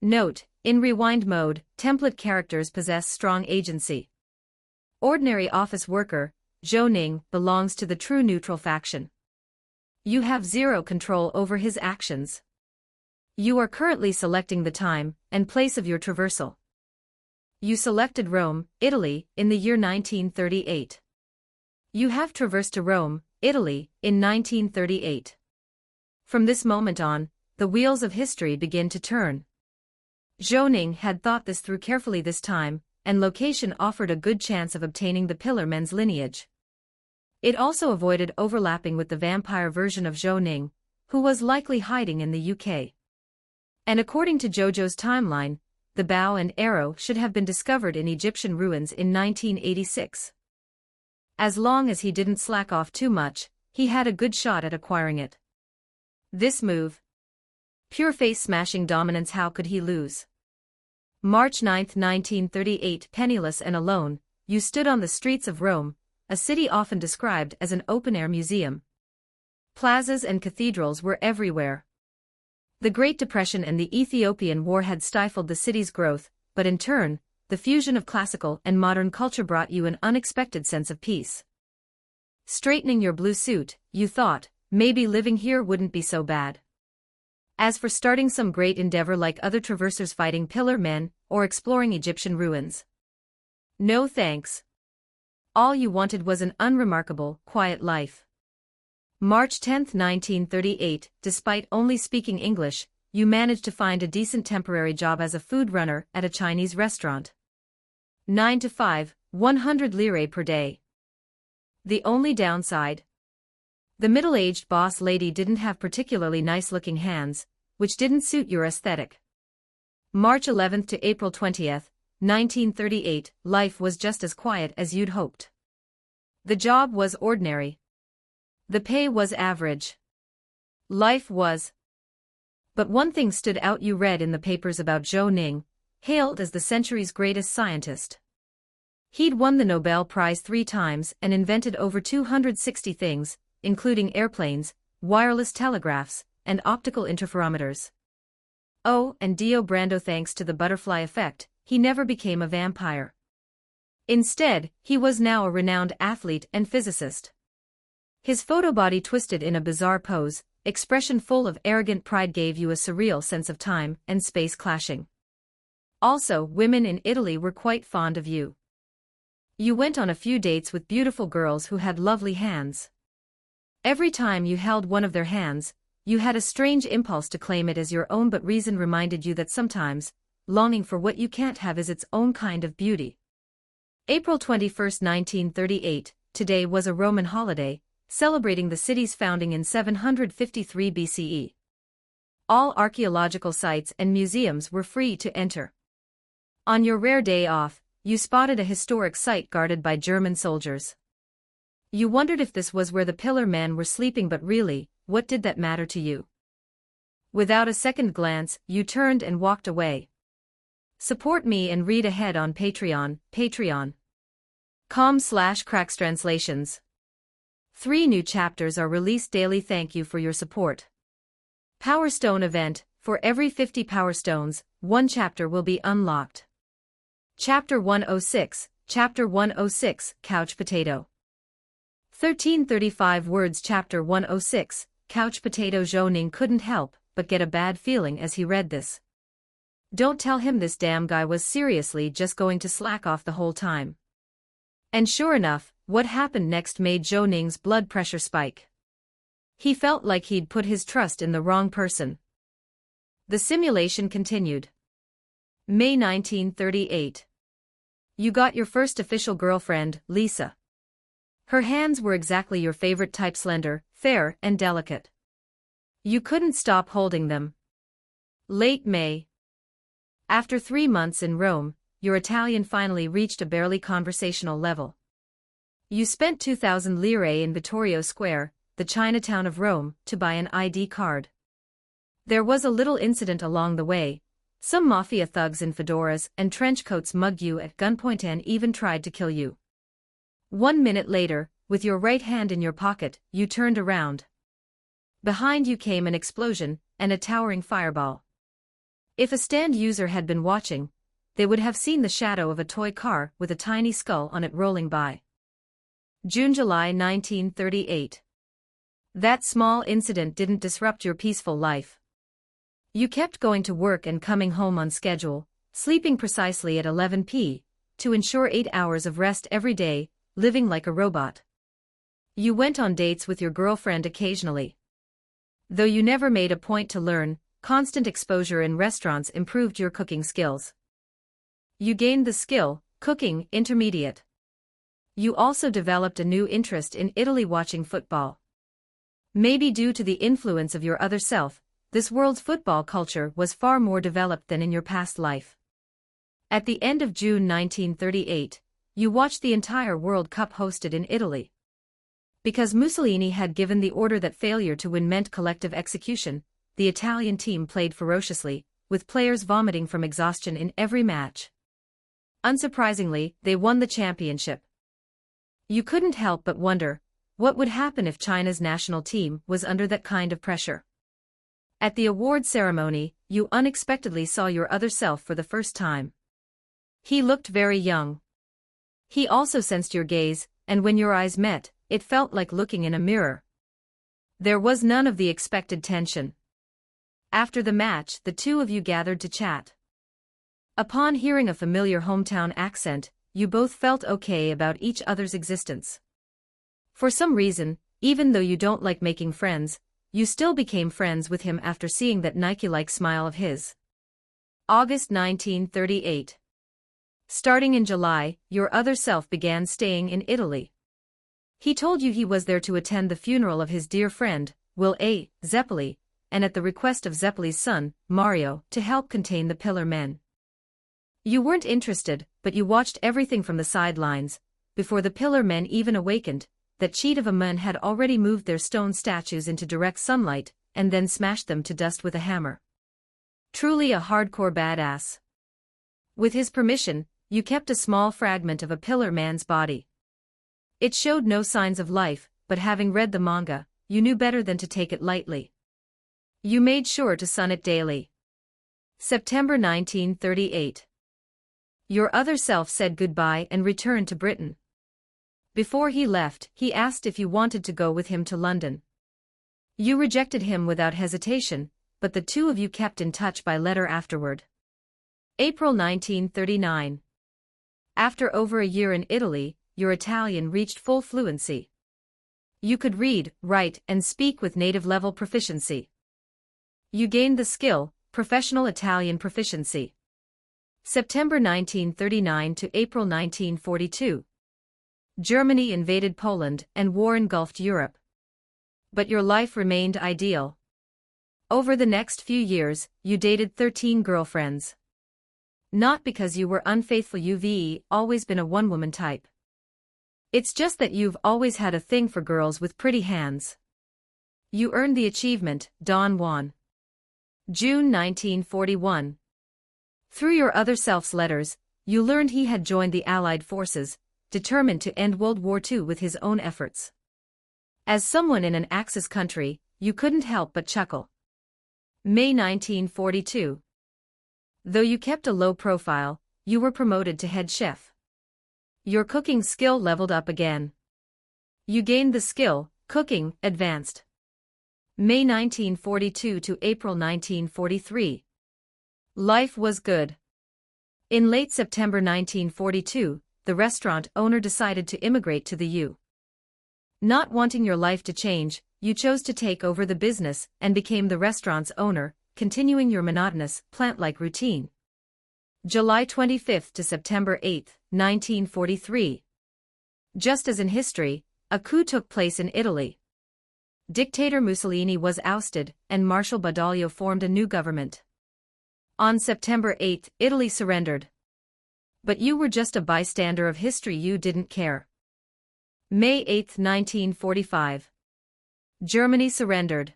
B: Note: In rewind mode, template characters possess strong agency. Ordinary office worker, Zhou Ning, belongs to the true neutral faction. You have zero control over his actions. You are currently selecting the time and place of your traversal. You selected Rome, Italy, in the year 1938. You have traversed to Rome, Italy, in 1938. From this moment on, the wheels of history begin to turn. Zhou Ning had thought this through carefully this time, and location offered a good chance of obtaining the Pillar Men's lineage. It also avoided overlapping with the vampire version of Zhou Ning, who was likely hiding in the UK. And according to Jojo's timeline, the bow and arrow should have been discovered in Egyptian ruins in 1986. As long as he didn't slack off too much, he had a good shot at acquiring it. This move. Pure face-smashing dominance, how could he lose? March 9, 1938. Penniless and alone, you stood on the streets of Rome, a city often described as an open-air museum. Plazas and cathedrals were everywhere. The Great Depression and the Ethiopian War had stifled the city's growth, but in turn, the fusion of classical and modern culture brought you an unexpected sense of peace. Straightening your blue suit, you thought, maybe living here wouldn't be so bad. As for starting some great endeavor like other traversers fighting pillar men, or exploring Egyptian ruins. No thanks. All you wanted was an unremarkable, quiet life. March 10, 1938, despite only speaking English, you managed to find a decent temporary job as a food runner at a Chinese restaurant. 9 to 5, 100 lire per day. The only downside? The middle-aged boss lady didn't have particularly nice-looking hands, which didn't suit your aesthetic. March 11 to April 20, 1938, life was just as quiet as you'd hoped. The job was ordinary. The pay was average. Life was. But one thing stood out. You read in the papers about Zhou Ning, hailed as the century's greatest scientist. He'd won the Nobel Prize 3 times and invented over 260 things, including airplanes, wireless telegraphs, and optical interferometers. Oh, and Dio Brando, thanks to the butterfly effect, he never became a vampire. Instead, he was now a renowned athlete and physicist. His photobody twisted in a bizarre pose, expression full of arrogant pride, gave you a surreal sense of time and space clashing. Also, women in Italy were quite fond of you. You went on a few dates with beautiful girls who had lovely hands. Every time you held one of their hands, you had a strange impulse to claim it as your own, but reason reminded you that sometimes, longing for what you can't have is its own kind of beauty. April 21, 1938, today was a Roman holiday, celebrating the city's founding in 753 BCE. All archaeological sites and museums were free to enter. On your rare day off, you spotted a historic site guarded by German soldiers. You wondered if this was where the Pillar Men were sleeping, but really, what did that matter to you? Without a second glance, you turned and walked away. Support me and read ahead on Patreon, patreon.com/crackstranslations. 3 new chapters are released daily. Thank you for your support. Power Stone event, for every 50 Power Stones, 1 chapter will be unlocked. Chapter 106, Chapter 106, Couch Potato. 1335 words. Chapter 106, Couch Potato. Zhou Ning couldn't help but get a bad feeling as he read this. Don't tell him this damn guy was seriously just going to slack off the whole time. And sure enough, what happened next made Zhou Ning's blood pressure spike. He felt like he'd put his trust in the wrong person. The simulation continued. May 1938. You got your first official girlfriend, Lisa. Her hands were exactly your favorite type, slender, fair, and delicate. You couldn't stop holding them. Late May. After 3 months in Rome, your Italian finally reached a barely conversational level. You spent 2,000 lire in Vittorio Square, the Chinatown of Rome, to buy an ID card. There was a little incident along the way. Some mafia thugs in fedoras and trench coats mugged you at gunpoint and even tried to kill you. 1 minute later, with your right hand in your pocket, you turned around. Behind you came an explosion and a towering fireball. If a stand user had been watching, they would have seen the shadow of a toy car with a tiny skull on it rolling by. June-July 1938. That small incident didn't disrupt your peaceful life. You kept going to work and coming home on schedule, sleeping precisely at 11 p.m. to ensure 8 hours of rest every day, living like a robot. You went on dates with your girlfriend occasionally. Though you never made a point to learn, constant exposure in restaurants improved your cooking skills. You gained the skill, cooking, intermediate. You also developed a new interest in Italy, watching football. Maybe due to the influence of your other self, this world's football culture was far more developed than in your past life. At the end of June 1938, you watched the entire World Cup hosted in Italy. Because Mussolini had given the order that failure to win meant collective execution, the Italian team played ferociously, with players vomiting from exhaustion in every match. Unsurprisingly, they won the championship. You couldn't help but wonder, what would happen if China's national team was under that kind of pressure? At the award ceremony, you unexpectedly saw your other self for the first time. He looked very young. He also sensed your gaze, and when your eyes met, it felt like looking in a mirror. There was none of the expected tension. After the match, the two of you gathered to chat. Upon hearing a familiar hometown accent, you both felt okay about each other's existence. For some reason, even though you don't like making friends, you still became friends with him after seeing that Nike-like smile of his. August 1938. Starting in July, your other self began staying in Italy. He told you he was there to attend the funeral of his dear friend, Will A. Zeppeli, and at the request of Zeppeli's son, Mario, to help contain the Pillar Men. You weren't interested, but you watched everything from the sidelines. Before the Pillar Men even awakened, that cheat of a man had already moved their stone statues into direct sunlight, and then smashed them to dust with a hammer. Truly a hardcore badass. With his permission, you kept a small fragment of a Pillar Man's body. It showed no signs of life, but having read the manga, you knew better than to take it lightly. You made sure to sun it daily. September 1938. Your other self said goodbye and returned to Britain. Before he left, he asked if you wanted to go with him to London. You rejected him without hesitation, but the two of you kept in touch by letter afterward. April 1939. After over a year in Italy, your Italian reached full fluency. You could read, write, and speak with native-level proficiency. You gained the skill, professional Italian proficiency. September 1939 to April 1942. Germany invaded Poland and war engulfed Europe. But your life remained ideal. Over the next few years, you dated 13 girlfriends. Not because you were unfaithful, you've always been a one-woman type. It's just that you've always had a thing for girls with pretty hands. You earned the achievement, Don Juan. June 1941. Through your other self's letters, you learned he had joined the Allied forces, determined to end World War II with his own efforts. As someone in an Axis country, you couldn't help but chuckle. May 1942. Though you kept a low profile, you were promoted to head chef. Your cooking skill leveled up again. You gained the skill, cooking, advanced. May 1942 to April 1943. Life was good. In late September 1942, the restaurant owner decided to immigrate to the U.S. Not wanting your life to change, you chose to take over the business and became the restaurant's owner, continuing your monotonous, plant-like routine. July 25 to September 8, 1943. Just as in history, a coup took place in Italy. Dictator Mussolini was ousted, and Marshal Badoglio formed a new government. On September 8, Italy surrendered. But you were just a bystander of history, you didn't care. May 8, 1945. Germany surrendered.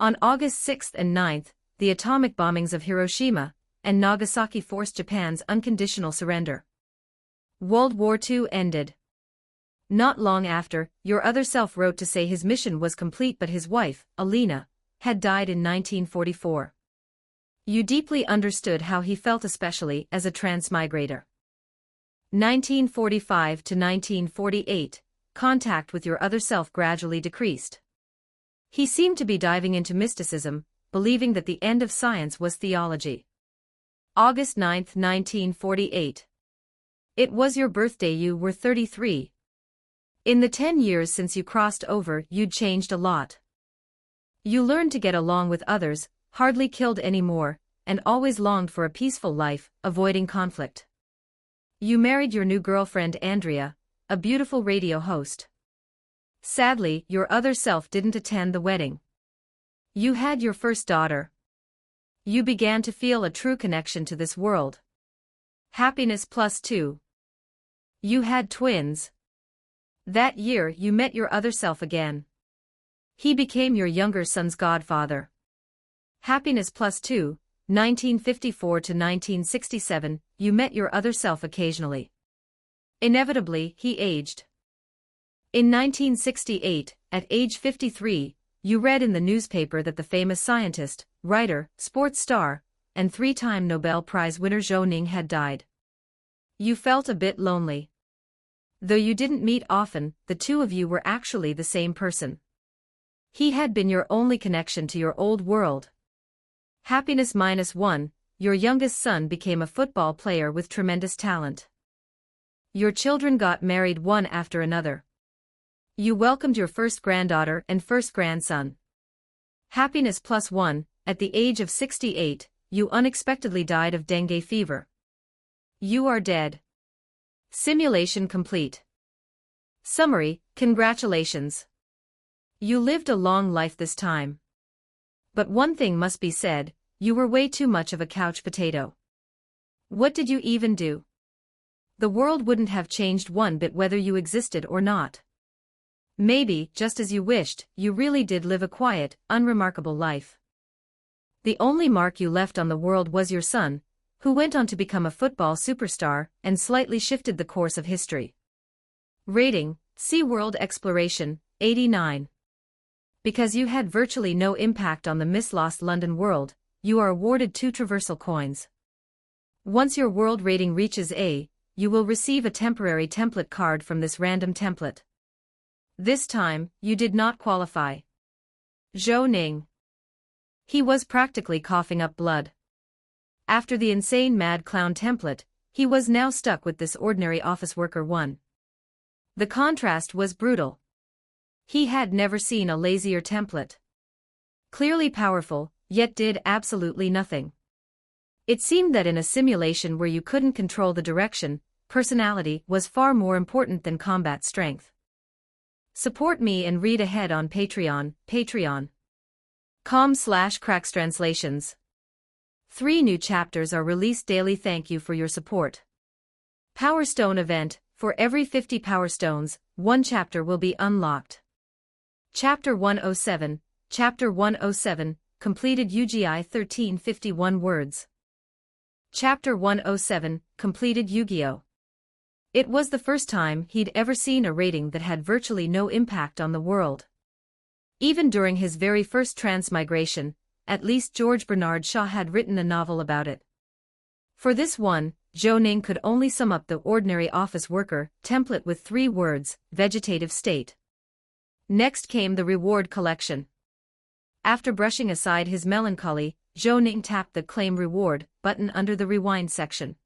B: On August 6 and 9, the atomic bombings of Hiroshima and Nagasaki forced Japan's unconditional surrender. World War II ended. Not long after, your other self wrote to say his mission was complete, but his wife, Alina, had died in 1944. You deeply understood how he felt, especially as a transmigrator. 1945 to 1948, contact with your other self gradually decreased. He seemed to be diving into mysticism, believing that the end of science was theology. August 9, 1948. It was your birthday. You were 33. In the 10 years since you crossed over, you'd changed a lot. You learned to get along with others, hardly killed anymore, and always longed for a peaceful life, avoiding conflict. You married your new girlfriend Andrea, a beautiful radio host. Sadly, your other self didn't attend the wedding. You had your first daughter. You began to feel a true connection to this world. Happiness +2. You had twins. That year you met your other self again. He became your younger son's godfather. Happiness +2, 1954 to 1967, you met your other self occasionally. Inevitably, he aged. In 1968, at age 53, you read in the newspaper that the famous scientist, writer, sports star, and three-time Nobel Prize winner Zhou Ning had died. You felt a bit lonely. Though you didn't meet often, the two of you were actually the same person. He had been your only connection to your old world. Happiness -1, your youngest son became a football player with tremendous talent. Your children got married one after another. You welcomed your first granddaughter and first grandson. Happiness +1, at the age of 68, you unexpectedly died of dengue fever. You are dead. Simulation complete. Summary: congratulations. You lived a long life this time. But one thing must be said, you were way too much of a couch potato. What did you even do? The world wouldn't have changed one bit whether you existed or not. Maybe, just as you wished, you really did live a quiet, unremarkable life. The only mark you left on the world was your son, who went on to become a football superstar and slightly shifted the course of history. Rating: SeaWorld Exploration, 89. Because you had virtually no impact on the Miss Lost London world, you are awarded 2 Traversal coins. Once your world rating reaches A, you will receive a temporary template card from this random template. This time, you did not qualify. Zhou Ning. He was practically coughing up blood. After the insane mad clown template, he was now stuck with this ordinary office worker one. The contrast was brutal. He had never seen a lazier template. Clearly powerful, yet did absolutely nothing. It seemed that in a simulation where you couldn't control the direction, personality was far more important than combat strength. Support me and read ahead on Patreon, patreon.com/crackstranslations. 3 new chapters are released daily. Thank you for your support. Power Stone event: for every 50 Power Stones, 1 chapter will be unlocked. Chapter 107, Chapter 107, completed UGI 1351 words. Chapter 107, completed Yu-Gi-Oh! It was the first time he'd ever seen a rating that had virtually no impact on the world. Even during his very first transmigration, at least George Bernard Shaw had written a novel about it. For this one, Zhou Ning could only sum up the ordinary office worker template with 3 words: vegetative state. Next came the reward collection. After brushing aside his melancholy, Zhou Ning tapped the Claim Reward button under the Rewind section.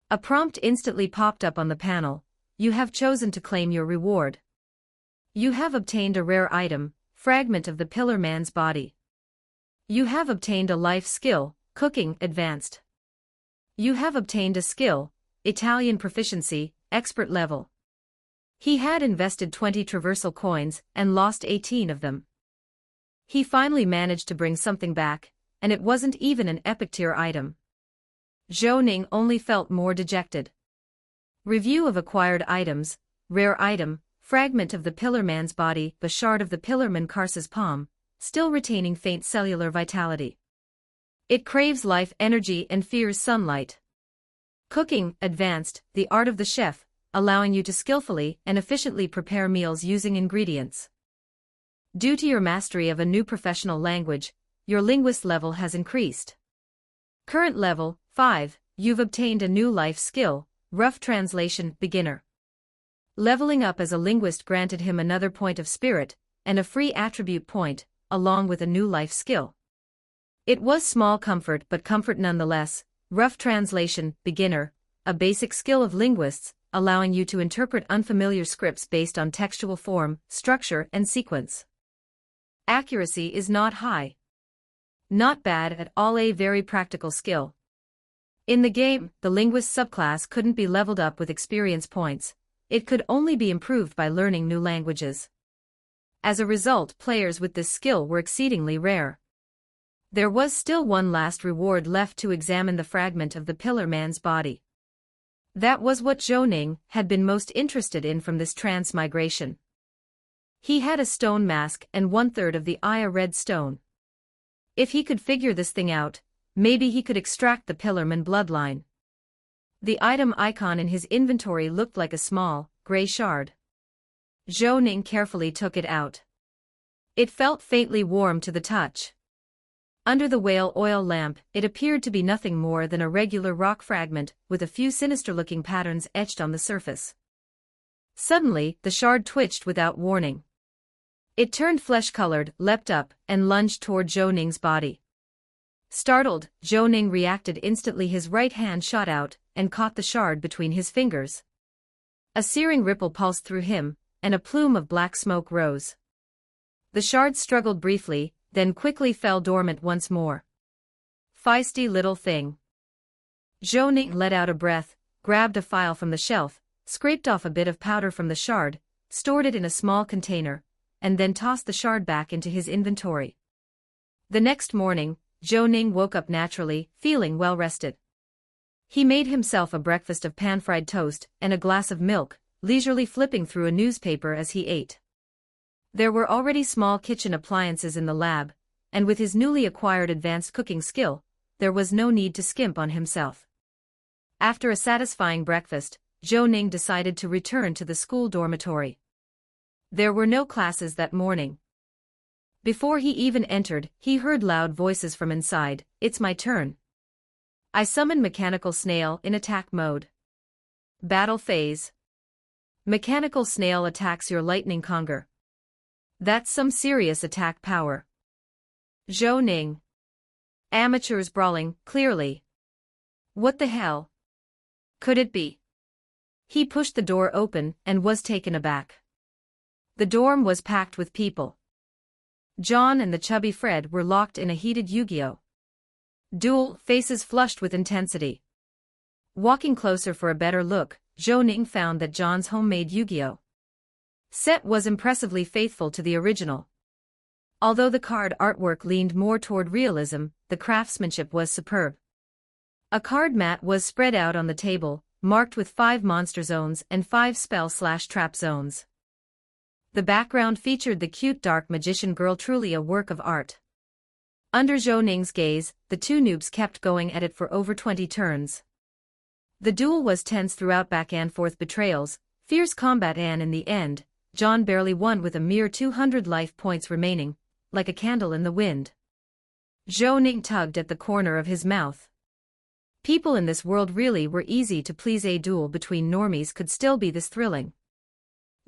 B: A prompt instantly popped up on the panel: you have chosen to claim your reward. You have obtained a rare item, fragment of the Pillar Man's body. You have obtained a life skill, Cooking Advanced. You have obtained a skill, Italian Proficiency, Expert Level. He had invested 20 Traversal coins and lost 18 of them. He finally managed to bring something back, and it wasn't even an epic tier item. Zhou Ning only felt more dejected. Review of acquired items: rare item, fragment of the Pillar Man's body, the shard of the Pillarman Karsa's palm, still retaining faint cellular vitality. It craves life energy and fears sunlight. Cooking Advanced, the art of the chef, allowing you to skillfully and efficiently prepare meals using ingredients. Due to your mastery of a new professional language, your linguist level has increased. Current level, 5, you've obtained a new life skill, Rough Translation, Beginner. Leveling up as a linguist granted him another point of spirit, and a free attribute point, along with a new life skill. It was small comfort but comfort nonetheless. Rough Translation, Beginner, a basic skill of linguists, allowing you to interpret unfamiliar scripts based on textual form, structure, and sequence. Accuracy is not high. Not bad at all, a very practical skill. In the game, the linguist subclass couldn't be leveled up with experience points. It could only be improved by learning new languages. As a result, players with this skill were exceedingly rare. There was still one last reward left: to examine the fragment of the Pillar Man's body. That was what Zhou Ning had been most interested in from this transmigration. He had a stone mask and 1/3 of the Aya red stone. If he could figure this thing out, maybe he could extract the Pillarman bloodline. The item icon in his inventory looked like a small, gray shard. Zhou Ning carefully took it out. It felt faintly warm to the touch. Under the whale oil lamp, it appeared to be nothing more than a regular rock fragment, with a few sinister-looking patterns etched on the surface. Suddenly, the shard twitched without warning. It turned flesh-colored, leapt up, and lunged toward Zhou Ning's body. Startled, Zhou Ning reacted instantly. His right hand shot out, and caught the shard between his fingers. A searing ripple pulsed through him, and a plume of black smoke rose. The shard struggled briefly, then quickly fell dormant once more. Feisty little thing. Zhou Ning let out a breath, grabbed a file from the shelf, scraped off a bit of powder from the shard, stored it in a small container, and then tossed the shard back into his inventory. The next morning, Zhou Ning woke up naturally, feeling well rested. He made himself a breakfast of pan-fried toast and a glass of milk, leisurely flipping through a newspaper as he ate. There were already small kitchen appliances in the lab, and with his newly acquired advanced cooking skill, there was no need to skimp on himself. After a satisfying breakfast, Zhou Ning decided to return to the school dormitory. There were no classes that morning. Before he even entered, he heard loud voices from inside. "It's my turn. I summon Mechanical Snail in attack mode. Battle phase. Mechanical Snail attacks your lightning conger. That's some serious attack power." Zhou Ning. Amateurs brawling, clearly. What the hell could it be? He pushed the door open and was taken aback. The dorm was packed with people. John and the chubby Fred were locked in a heated Yu-Gi-Oh! Duel, faces flushed with intensity. Walking closer for a better look, Zhou Ning found that John's homemade Yu-Gi-Oh! Set was impressively faithful to the original. Although the card artwork leaned more toward realism, the craftsmanship was superb. A card mat was spread out on the table, marked with 5 monster zones and 5 spell/trap zones. The background featured the cute dark magician girl, truly a work of art. Under Zhou Ning's gaze, the two noobs kept going at it for over 20 turns. The duel was tense throughout, back and forth betrayals, fierce combat, and in the end, John barely won with a mere 200 life points remaining, like a candle in the wind. Zhou Ning tugged at the corner of his mouth. People in this world really were easy to please. A duel between normies could still be this thrilling.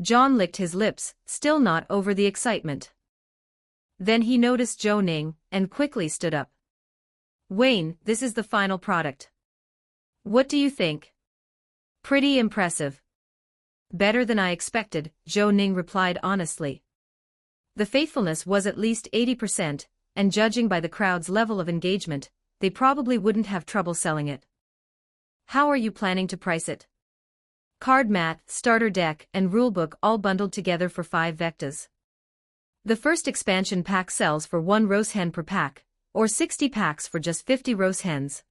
B: John licked his lips, still not over the excitement. Then he noticed Zhou Ning, and quickly stood up. "Wayne, this is the final product. What do you think?" "Pretty impressive." "Better than I expected," Zhou Ning replied honestly. The faithfulness was at least 80%, and judging by the crowd's level of engagement, they probably wouldn't have trouble selling it. "How are you planning to price it?" "Card mat, starter deck, and rulebook all bundled together for 5 vectas. The first expansion pack sells for 1 rose hen per pack, or 60 packs for just 50 rose hens.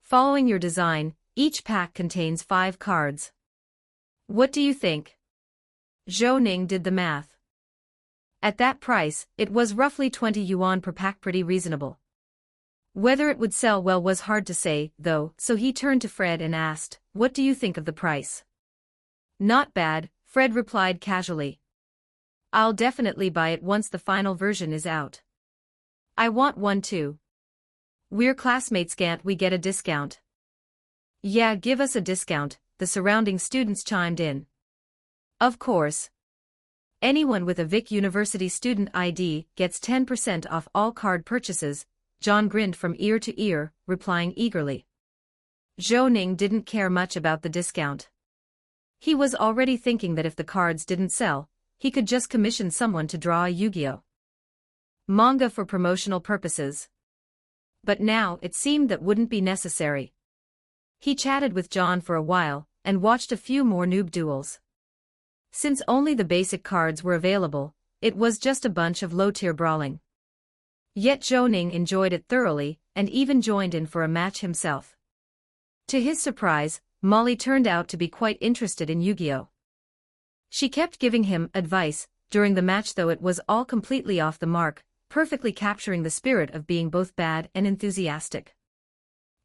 B: Following your design, each pack contains 5 cards. What do you think?" Zhou Ning did the math. At that price, it was roughly 20 yuan per pack, pretty reasonable. Whether it would sell well was hard to say, though, so he turned to Fred and asked, "What do you think of the price?" "Not bad," Fred replied casually. "I'll definitely buy it once the final version is out. I want one too." We're classmates, can't we get a discount? Yeah, give us a discount, the surrounding students chimed in. Of course. Anyone with a Vic University student ID gets 10% off all card purchases, John grinned from ear to ear, replying eagerly. Zhou Ning didn't care much about the discount. He was already thinking that if the cards didn't sell, he could just commission someone to draw a Yu-Gi-Oh! Manga for promotional purposes. But now it seemed that wouldn't be necessary. He chatted with John for a while, and watched a few more noob duels. Since only the basic cards were available, it was just a bunch of low-tier brawling. Yet Zhou Ning enjoyed it thoroughly, and even joined in for a match himself. To his surprise, Molly turned out to be quite interested in Yu-Gi-Oh! She kept giving him advice during the match, though it was all completely off the mark, perfectly capturing the spirit of being both bad and enthusiastic.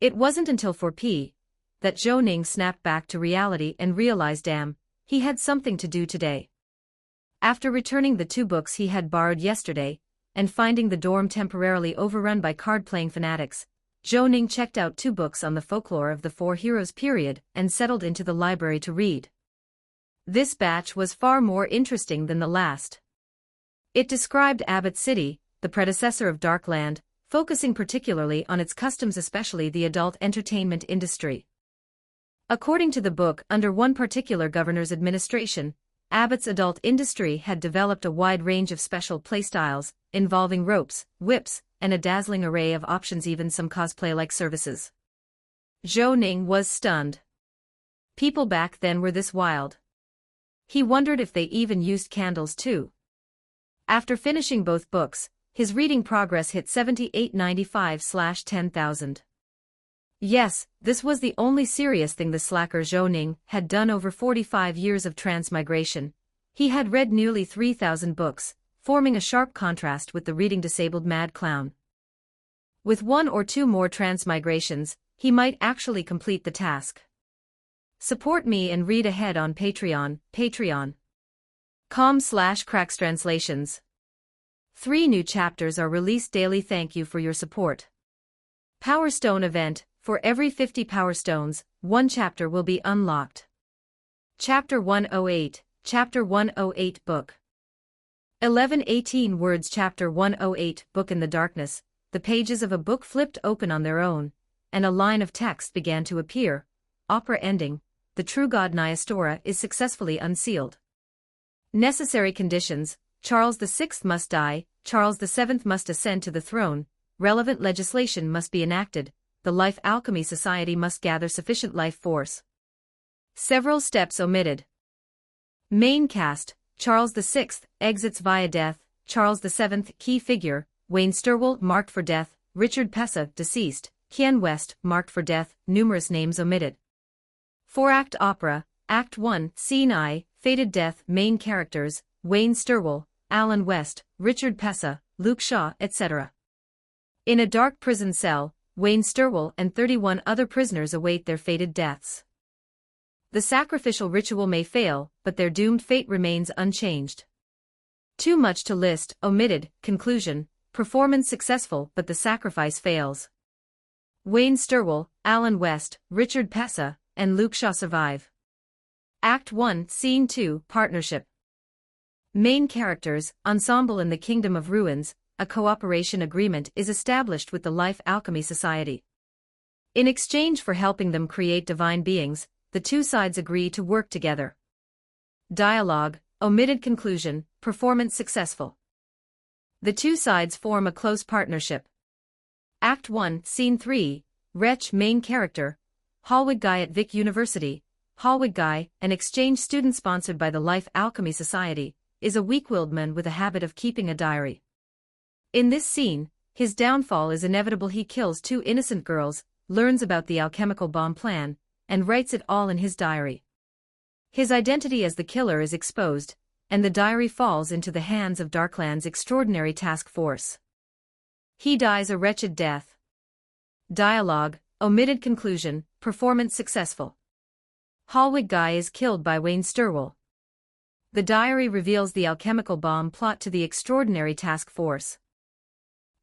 B: It wasn't until 4 p. that Zhou Ning snapped back to reality and realized, damn, he had something to do today. After returning the 2 books he had borrowed yesterday, and finding the dorm temporarily overrun by card-playing fanatics, Zhou Ning checked out 2 books on the folklore of the 4 Heroes period and settled into the library to read. This batch was far more interesting than the last. It described Abbott City, the predecessor of Darkland, focusing particularly on its customs, especially the adult entertainment industry. According to the book, under one particular governor's administration, Abbott's adult industry had developed a wide range of special playstyles, involving ropes, whips, and a dazzling array of options, even some cosplay-like services. Zhou Ning was stunned. People back then were this wild. He wondered if they even used candles too. After finishing both books, his reading progress hit 7895/10,000. Yes, this was the only serious thing the slacker Zhou Ning had done over 45 years of transmigration. He had read nearly 3,000 books, forming a sharp contrast with the reading-disabled mad clown. With 1 or 2 more transmigrations, he might actually complete the task. Support me and read ahead on Patreon, patreon.com/crackstranslations. 3 new chapters are released daily. Thank you for your support. Power Stone event. For every 50 Power Stones, 1 chapter will be unlocked. Chapter 108, Chapter 108 Book. 1118 words. Chapter 108 Book. In the darkness, the pages of a book flipped open on their own, and a line of text began to appear. Opera ending. The true god Nyastora is successfully unsealed. Necessary conditions. Charles VI must die, Charles VII must ascend to the throne, relevant legislation must be enacted, the Life Alchemy Society must gather sufficient life force. Several steps omitted. Main cast: Charles VI, exits via death, Charles VII, key figure, Wayne Sturwell, marked for death, Richard Pessa, deceased, Qian West, marked for death, numerous names omitted. 4-act opera, Act 1, Scene I, Fated Death. Main characters: Wayne Sturwell, Alan West, Richard Pessa, Luke Shaw, etc. In a dark prison cell, Wayne Sturwell and 31 other prisoners await their fated deaths. The sacrificial ritual may fail, but their doomed fate remains unchanged. Too much to list, omitted. Conclusion: performance successful, but the sacrifice fails. Wayne Sturwell, Alan West, Richard Pessa, and Luke Shaw survive. Act 1, Scene 2, Partnership. Main characters: Ensemble. In the Kingdom of Ruins, a cooperation agreement is established with the Life Alchemy Society. In exchange for helping them create divine beings, the 2 sides agree to work together. Dialogue, omitted. Conclusion: performance successful. The 2 sides form a close partnership. Act 1, Scene 3, Wretch. Main character: Hallwig Guy at Vic University. Hallwig Guy, an exchange student sponsored by the Life Alchemy Society, is a weak-willed man with a habit of keeping a diary. In this scene, his downfall is inevitable. He kills 2 innocent girls, learns about the alchemical bomb plan, and writes it all in his diary. His identity as the killer is exposed, and the diary falls into the hands of Darkland's extraordinary task force. He dies a wretched death. Dialogue, omitted. Conclusion: performance successful. Hallwig Guy is killed by Wayne Sturwell. The diary reveals the alchemical bomb plot to the extraordinary task force.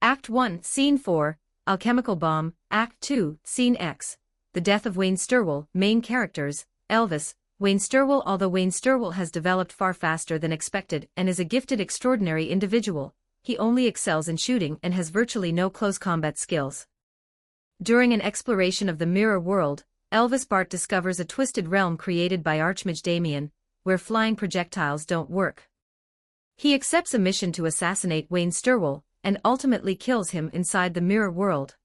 B: Act 1, Scene 4, Alchemical Bomb, Act 2, Scene X. The Death of Wayne Stirwell. Main characters, Elvis, Wayne Stirwell. Although Wayne Stirwell has developed far faster than expected and is a gifted, extraordinary individual, he only excels in shooting and has virtually no close combat skills. During an exploration of the mirror world, Elvis Bart discovers a twisted realm created by Archmage Damien, where flying projectiles don't work. He accepts a mission to assassinate Wayne Stirwell, and ultimately kills him inside the mirror world.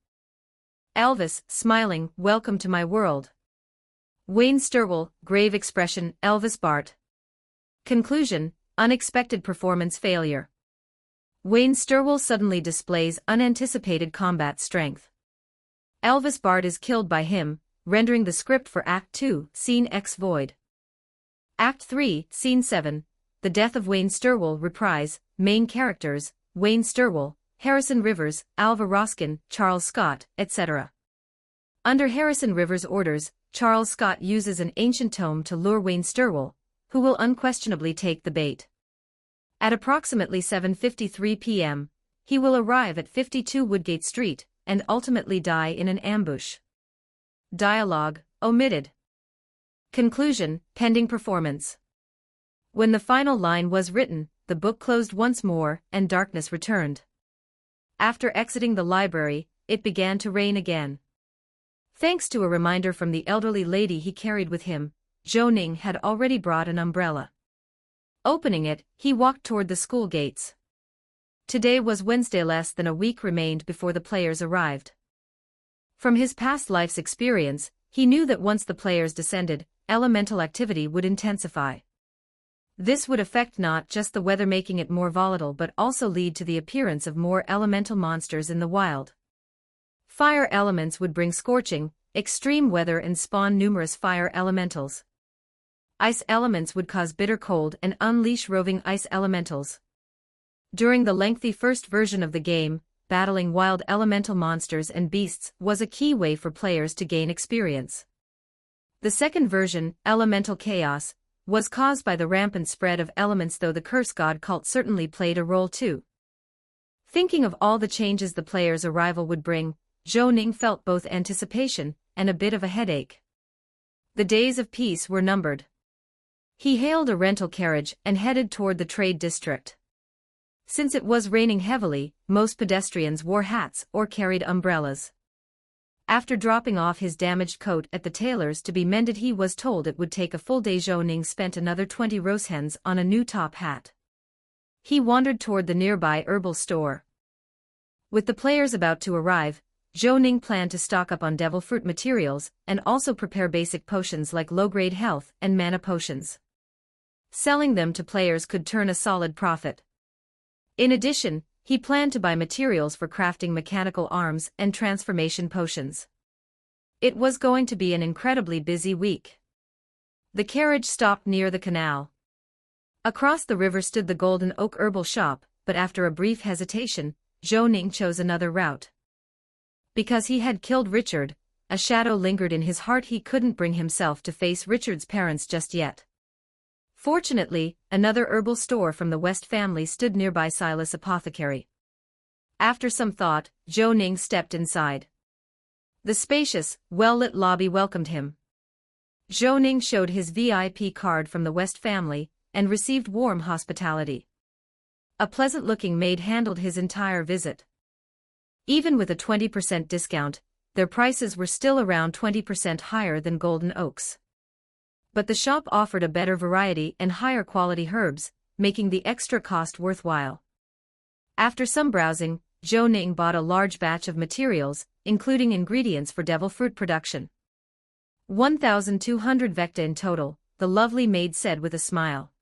B: Elvis, smiling, welcome to my world. Wayne Stirwell, grave expression, Elvis Bart. Conclusion, unexpected performance failure. Wayne Stirwell suddenly displays unanticipated combat strength. Elvis Bart is killed by him, rendering the script for Act 2, Scene X void. Act 3, Scene 7, The Death of Wayne Stirwell reprise. Main characters, Wayne Stirwell, Harrison Rivers, Alva Roskin, Charles Scott, etc. Under Harrison Rivers' orders, Charles Scott uses an ancient tome to lure Wayne Stirwell, who will unquestionably take the bait. At approximately 7:53 p.m., he will arrive at 52 Woodgate Street, and ultimately die in an ambush. Dialogue, omitted. Conclusion, pending performance. When the final line was written, the book closed once more, and darkness returned. After exiting the library, it began to rain again. Thanks to a reminder from the elderly lady he carried with him, Zhou Ning had already brought an umbrella. Opening it, he walked toward the school gates. Today was Wednesday. Less than a week remained before the players arrived. From his past life's experience, he knew that once the players descended, elemental activity would intensify. This would affect not just the weather, making it more volatile, but also lead to the appearance of more elemental monsters in the wild. Fire elements would bring scorching, extreme weather and spawn numerous fire elementals. Ice elements would cause bitter cold and unleash roving ice elementals. During the lengthy first version of the game, battling wild elemental monsters and beasts was a key way for players to gain experience. The second version, Elemental Chaos, was caused by the rampant spread of elements, though the Curse God cult certainly played a role too. Thinking of all the changes the players' arrival would bring, Zhou Ning felt both anticipation and a bit of a headache. The days of peace were numbered. He hailed a rental carriage and headed toward the trade district. Since it was raining heavily, most pedestrians wore hats or carried umbrellas. After dropping off his damaged coat at the tailor's to be mended, he was told it would take a full day. Zhou Ning spent another 20 rosehens on a new top hat. He wandered toward the nearby herbal store. With the players about to arrive, Zhou Ning planned to stock up on devil fruit materials and also prepare basic potions like low-grade health and mana potions. Selling them to players could turn a solid profit. In addition, he planned to buy materials for crafting mechanical arms and transformation potions. It was going to be an incredibly busy week. The carriage stopped near the canal. Across the river stood the Golden Oak Herbal Shop, but after a brief hesitation, Zhou Ning chose another route. Because he had killed Richard, a shadow lingered in his heart. He couldn't bring himself to face Richard's parents just yet. Fortunately, another herbal store from the West family stood nearby, Silas Apothecary. After some thought, Zhou Ning stepped inside. The spacious, well-lit lobby welcomed him. Zhou Ning showed his VIP card from the West family and received warm hospitality. A pleasant-looking maid handled his entire visit. Even with a 20% discount, their prices were still around 20% higher than Golden Oak's. But the shop offered a better variety and higher quality herbs, making the extra cost worthwhile. After some browsing, Zhou Ning bought a large batch of materials, including ingredients for devil fruit production. 1,200 vecta in total, the lovely maid said with a smile.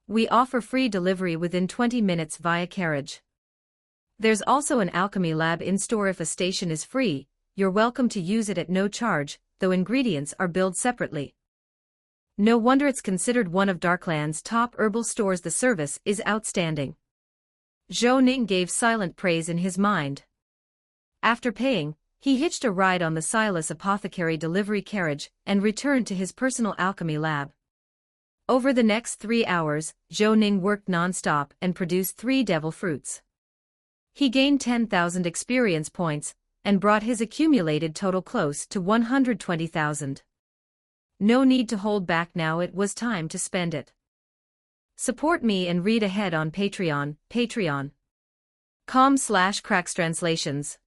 B: We offer free delivery within 20 minutes via carriage. There's also an alchemy lab in store. If a station is free, you're welcome to use it at no charge, though ingredients are billed separately. No wonder it's considered one of Darkland's top herbal stores. The service is outstanding. Zhou Ning gave silent praise in his mind. After paying, he hitched a ride on the Silas Apothecary delivery carriage and returned to his personal alchemy lab. Over the next 3 hours, Zhou Ning worked non-stop and produced 3 devil fruits. He gained 10,000 experience points, and brought his accumulated total close to 120,000. No need to hold back now, it was time to spend it. Support me and read ahead on Patreon, patreon.com/crackstranslations.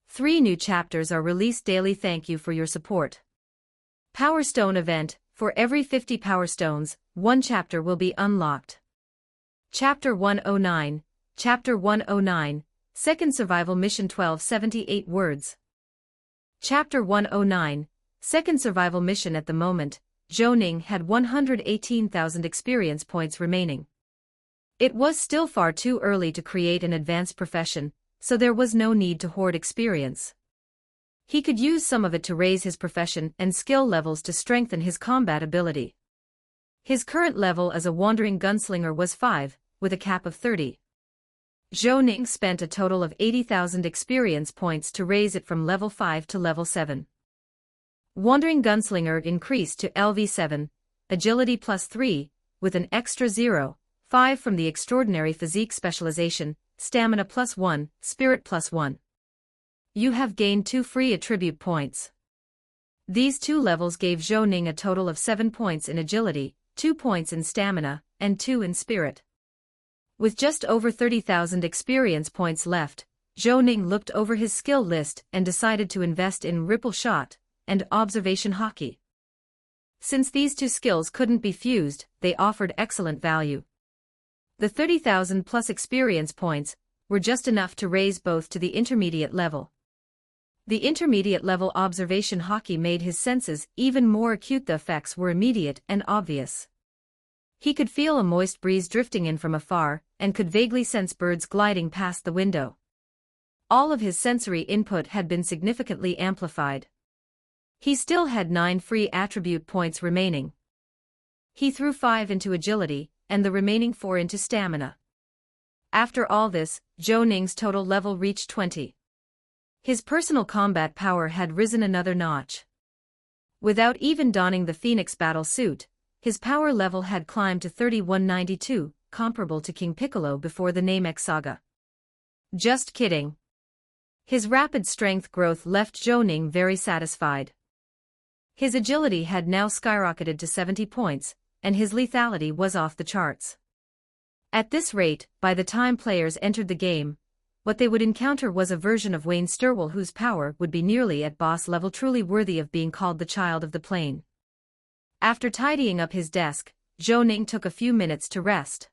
B: 3 new chapters are released daily. Thank you for your support. Power Stone event, for every 50 Power Stones, 1 chapter will be unlocked. Chapter 109, Chapter 109, Second Survival Mission 1278 words. Chapter 109, Second Survival Mission. At the moment, Zhou Ning had 118,000 experience points remaining. It was still far too early to create an advanced profession, so there was no need to hoard experience. He could use some of it to raise his profession and skill levels to strengthen his combat ability. His current level as a wandering gunslinger was 5, with a cap of 30. Zhou Ning spent a total of 80,000 experience points to raise it from level 5 to level 7. Wandering Gunslinger increased to LV7, Agility +3, with an extra 0.5 from the Extraordinary Physique Specialization, Stamina +1, Spirit +1. You have gained 2 free attribute points. These 2 levels gave Zhou Ning a total of 7 points in Agility, 2 points in Stamina, and 2 in Spirit. With just over 30,000 experience points left, Zhou Ning looked over his skill list and decided to invest in Ripple Shot and Observation Hockey. Since these 2 skills couldn't be fused, they offered excellent value. The 30,000 plus experience points were just enough to raise both to the intermediate level. The intermediate level Observation Hockey made his senses even more acute. The effects were immediate and obvious. He could feel a moist breeze drifting in from afar, and could vaguely sense birds gliding past the window. All of his sensory input had been significantly amplified. He still had 9 free attribute points remaining. He threw 5 into Agility, and the remaining 4 into Stamina. After all this, Zhou Ning's total level reached 20. His personal combat power had risen another notch. Without even donning the Phoenix battle suit, his power level had climbed to 3192, comparable to King Piccolo before the Namek saga. Just kidding. His rapid strength growth left Zhou Ning very satisfied. His agility had now skyrocketed to 70 points, and his lethality was off the charts. At this rate, by the time players entered the game, what they would encounter was a version of Wayne Sturwell whose power would be nearly at boss level, truly worthy of being called the child of the plane. After tidying up his desk, Zhou Ning took a few minutes to rest.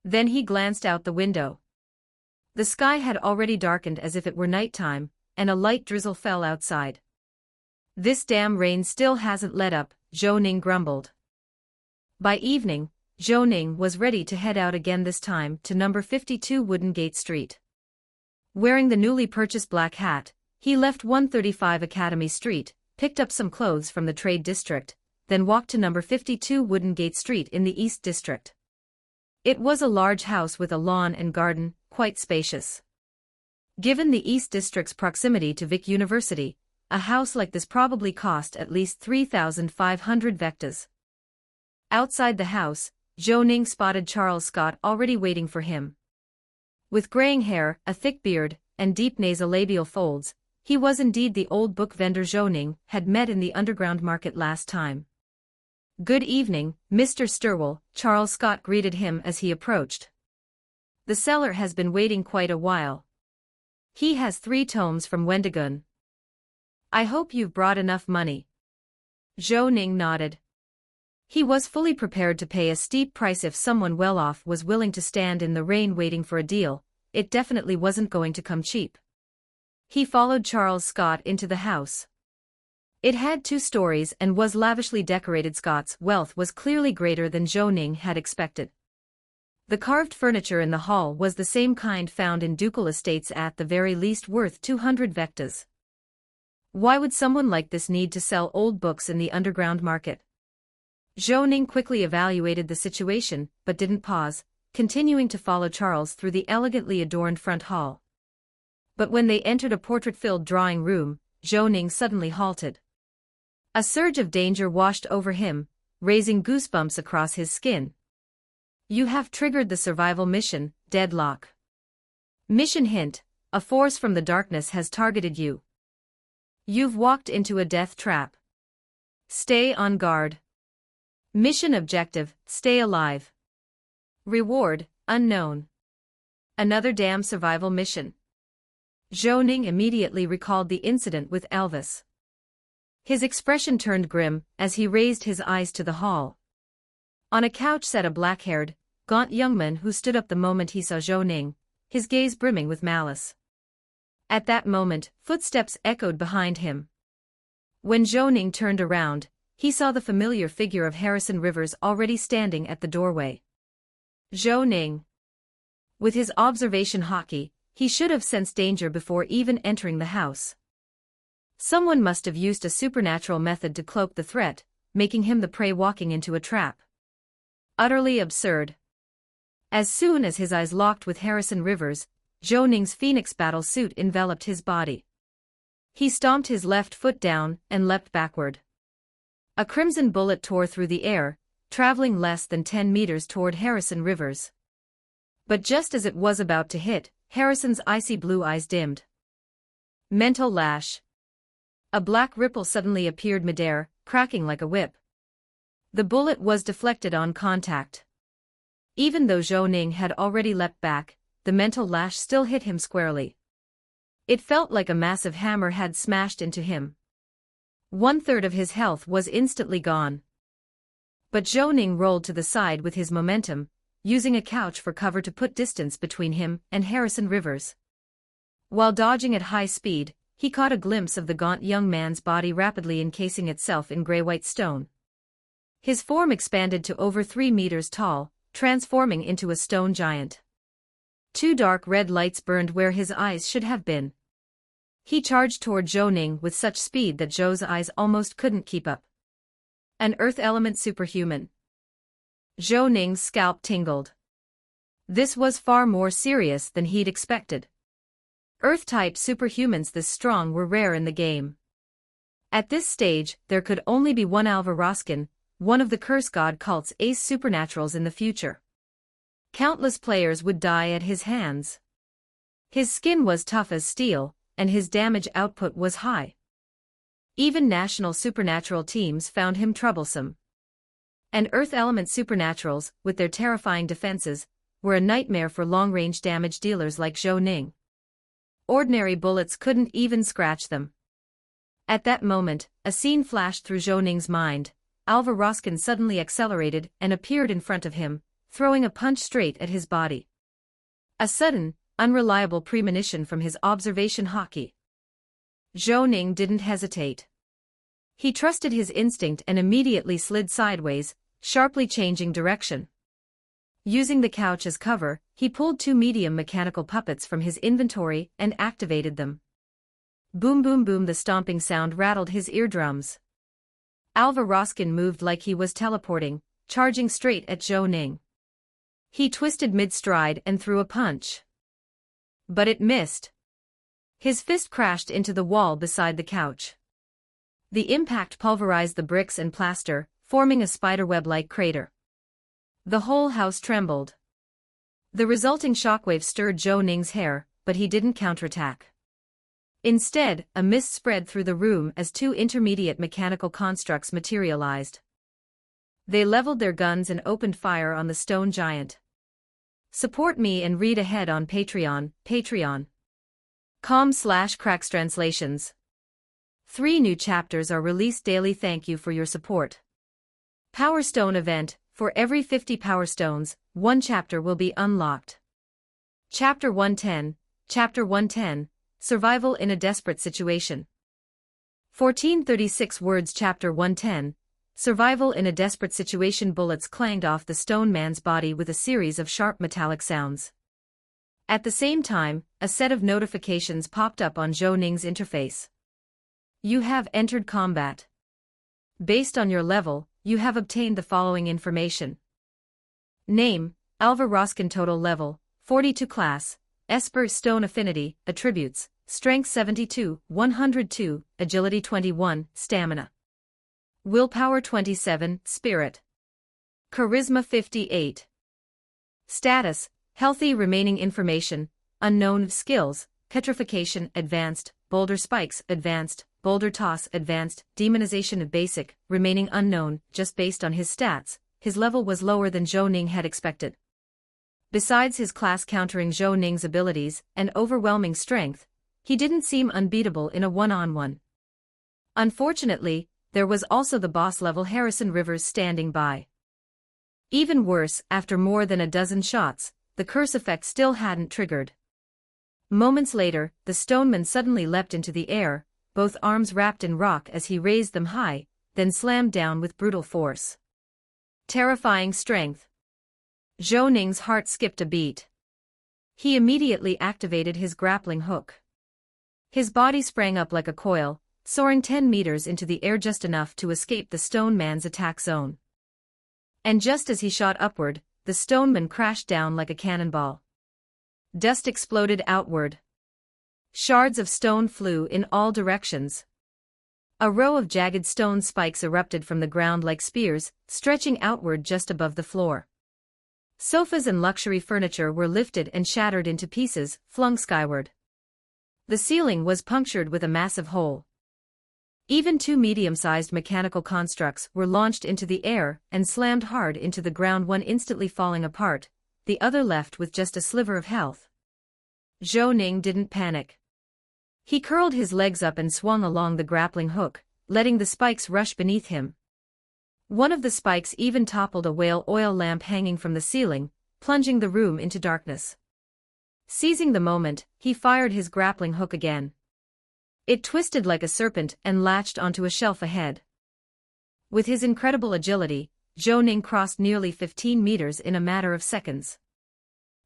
B: Then he glanced out the window. The sky had already darkened as if it were nighttime, and a light drizzle fell outside. This damn rain still hasn't let up, Zhou Ning grumbled. By evening, Zhou Ning was ready to head out again, this time to number 52 Wooden Gate Street. Wearing the newly purchased black hat, he left 135 Academy Street, picked up some clothes from the Trade District, then walked to number 52 Wooden Gate Street in the East District. It was a large house with a lawn and garden, quite spacious. Given the East District's proximity to Vic University, a house like this probably cost at least 3,500 vectas. Outside the house, Zhou Ning spotted Charles Scott already waiting for him. With graying hair, a thick beard, and deep nasolabial folds, he was indeed the old book vendor Zhou Ning had met in the underground market last time. "Good evening, Mr. Sturwell," Charles Scott greeted him as he approached. "The seller has been waiting quite a while. He has 3 tomes from Wendigon. I hope you've brought enough money." Zhou Ning nodded. He was fully prepared to pay a steep price if someone well off was willing to stand in the rain waiting for a deal. It definitely wasn't going to come cheap. He followed Charles Scott into the house. It had 2 stories and was lavishly decorated. Scott's wealth was clearly greater than Zhou Ning had expected. The carved furniture in the hall was the same kind found in ducal estates, at the very least worth 200 vectas. Why would someone like this need to sell old books in the underground market? Zhou Ning quickly evaluated the situation, but didn't pause, continuing to follow Charles through the elegantly adorned front hall. But when they entered a portrait-filled drawing room, Zhou Ning suddenly halted. A surge of danger washed over him, raising goosebumps across his skin. "You have triggered the survival mission, Deadlock. Mission hint: A force from the darkness has targeted you. You've walked into a death trap. Stay on guard. Mission objective, stay alive. Reward, unknown. Another damn survival mission. Zhou Ning immediately recalled the incident with Elvis. His expression turned grim as he raised his eyes to the hall. On a couch sat a black-haired, gaunt young man who stood up the moment he saw Zhou Ning, his gaze brimming with malice. At that moment, footsteps echoed behind him. When Zhou Ning turned around, he saw the familiar figure of Harrison Rivers already standing at the doorway. Zhou Ning. With his observation hockey, he should have sensed danger before even entering the house. Someone must have used a supernatural method to cloak the threat, making him the prey walking into a trap. Utterly absurd. As soon as his eyes locked with Harrison Rivers, Zhou Ning's phoenix battle suit enveloped his body. He stomped his left foot down and leapt backward. A crimson bullet tore through the air, traveling less than 10 meters toward Harrison Rivers. But just as it was about to hit, Harrison's icy blue eyes dimmed. Mental lash. A black ripple suddenly appeared midair, cracking like a whip. The bullet was deflected on contact. Even though Zhou Ning had already leapt back, the mental lash still hit him squarely. It felt like a massive hammer had smashed into him. 1/3 of his health was instantly gone. But Zhou Ning rolled to the side with his momentum, using a couch for cover to put distance between him and Harrison Rivers. While dodging at high speed, he caught a glimpse of the gaunt young man's body rapidly encasing itself in gray-white stone. His form expanded to over 3 meters tall, transforming into a stone giant. 2 dark red lights burned where his eyes should have been. He charged toward Zhou Ning with such speed that Zhou's eyes almost couldn't keep up. An earth element superhuman. Zhou Ning's scalp tingled. This was far more serious than he'd expected. Earth-type superhumans this strong were rare in the game. At this stage, there could only be one Alva Roskin, one of the curse god cult's ace supernaturals in the future. Countless players would die at his hands. His skin was tough as steel, and his damage output was high. Even national supernatural teams found him troublesome. And Earth element supernaturals, with their terrifying defenses, were a nightmare for long-range damage dealers like Zhou Ning. Ordinary bullets couldn't even scratch them. At that moment, a scene flashed through Zhou Ning's mind. Alva Roskin suddenly accelerated and appeared in front of him, throwing a punch straight at his body. A sudden, unreliable premonition from his observation hockey. Zhou Ning didn't hesitate. He trusted his instinct and immediately slid sideways, sharply changing direction. Using the couch as cover, he pulled 2 medium mechanical puppets from his inventory and activated them. Boom boom boom, the stomping sound rattled his eardrums. Alva Roskin moved like he was teleporting, charging straight at Zhou Ning. He twisted mid-stride and threw a punch. But it missed. His fist crashed into the wall beside the couch. The impact pulverized the bricks and plaster, forming a spiderweb-like crater. The whole house trembled. The resulting shockwave stirred Zhou Ning's hair, but he didn't counterattack. Instead, a mist spread through the room as 2 intermediate mechanical constructs materialized. They leveled their guns and opened fire on the stone giant. Support me and read ahead on Patreon, patreon.com/crackstranslations. 3 new chapters are released daily. Thank you for your support. Power Stone event. For every 50 Power Stones, 1 chapter will be unlocked. Chapter 110, Chapter 110, Survival in a Desperate Situation. 1436 words. Chapter 110, Survival in a Desperate Situation. Bullets clanged off the stone man's body with a series of sharp metallic sounds. At the same time, a set of notifications popped up on Zhou Ning's interface. You have entered combat. Based on your level, you have obtained the following information. Name, Alva Roskin. Total level, 42. Class, Esper. Stone affinity, attributes, Strength 72, 102, Agility 21, Stamina. Willpower 27, Spirit. Charisma 58. Status, healthy. Remaining information, unknown. Skills, petrification advanced, boulder spikes advanced, boulder toss advanced, demonization of basic, remaining unknown. Just based on his stats, his level was lower than Zhou Ning had expected. Besides his class countering Zhou Ning's abilities and overwhelming strength, he didn't seem unbeatable in a one-on-one. Unfortunately, there was also the boss-level Harrison Rivers standing by. Even worse, after more than a dozen shots, the curse effect still hadn't triggered. Moments later, the stoneman suddenly leapt into the air, both arms wrapped in rock as he raised them high, then slammed down with brutal force. Terrifying strength. Zhou Ning's heart skipped a beat. He immediately activated his grappling hook. His body sprang up like a coil, soaring 10 meters into the air just enough to escape the stone man's attack zone. And just as he shot upward, the stoneman crashed down like a cannonball. Dust exploded outward. Shards of stone flew in all directions. A row of jagged stone spikes erupted from the ground like spears, stretching outward just above the floor. Sofas and luxury furniture were lifted and shattered into pieces, flung skyward. The ceiling was punctured with a massive hole. Even two medium-sized mechanical constructs were launched into the air and slammed hard into the ground, one instantly falling apart, the other left with just a sliver of health. Zhou Ning didn't panic. He curled his legs up and swung along the grappling hook, letting the spikes rush beneath him. One of the spikes even toppled a whale oil lamp hanging from the ceiling, plunging the room into darkness. Seizing the moment, he fired his grappling hook again. It twisted like a serpent and latched onto a shelf ahead. With his incredible agility, Zhou Ning crossed nearly 15 meters in a matter of seconds.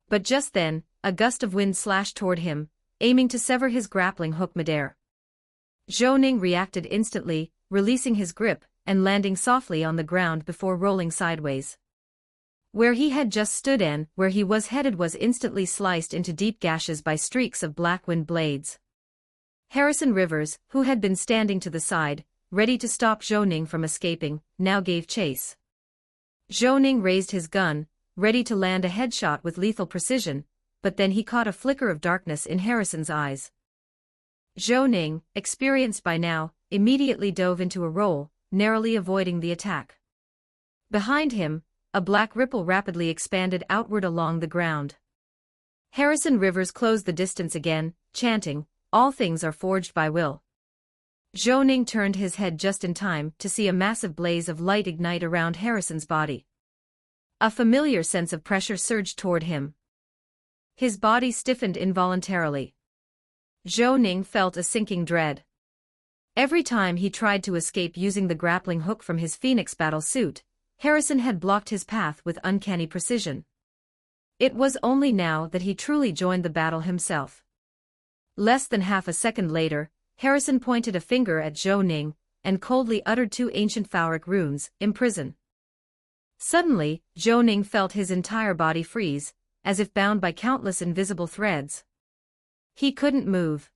B: But just then, a gust of wind slashed toward him, aiming to sever his grappling hook midair. Zhou Ning reacted instantly, releasing his grip and landing softly on the ground before rolling sideways. Where he had just stood and where he was headed was instantly sliced into deep gashes by streaks of black wind blades. Harrison Rivers, who had been standing to the side, ready to stop Zhou Ning from escaping, now gave chase. Zhou Ning raised his gun, ready to land a headshot with lethal precision, but then he caught a flicker of darkness in Harrison's eyes. Zhou Ning, experienced by now, immediately dove into a roll, narrowly avoiding the attack. Behind him, a black ripple rapidly expanded outward along the ground. Harrison Rivers closed the distance again, chanting, "All things are forged by will." Zhou Ning turned his head just in time to see a massive blaze of light ignite around Harrison's body. A familiar sense of pressure surged toward him. His body stiffened involuntarily. Zhou Ning felt a sinking dread. Every time he tried to escape using the grappling hook from his Phoenix battle suit, Harrison had blocked his path with uncanny precision. It was only now that he truly joined the battle himself. Less than half a second later, Harrison pointed a finger at Zhou Ning and coldly uttered two ancient Phauric runes, "Imprison." Suddenly, Zhou Ning felt his entire body freeze, as if bound by countless invisible threads. He couldn't move.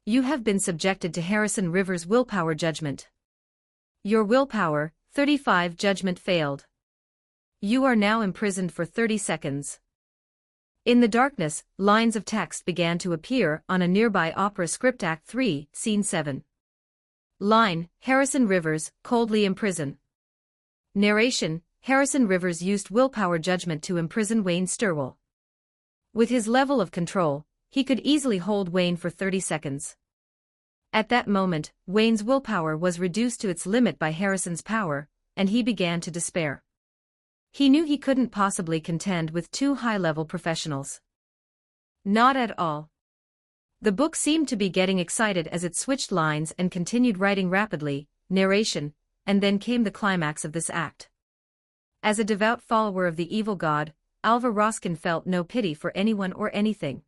B: "You have been subjected to Harrison Rivers' willpower judgment. Your willpower, 35 judgment failed. You are now imprisoned for 30 seconds. In the darkness, lines of text began to appear on a nearby opera script. Act 3, Scene 7. Line, Harrison Rivers, coldly imprison. Narration, Harrison Rivers used willpower judgment to imprison Wayne Stirwell. With his level of control, he could easily hold Wayne for 30 seconds. At that moment, Wayne's willpower was reduced to its limit by Harrison's power, and he began to despair. He knew he couldn't possibly contend with two high-level professionals. Not at all. The book seemed to be getting excited as it switched lines and continued writing rapidly, narration, and then came the climax of this act. As a devout follower of the evil god, Alva Roskin felt no pity for anyone or anything.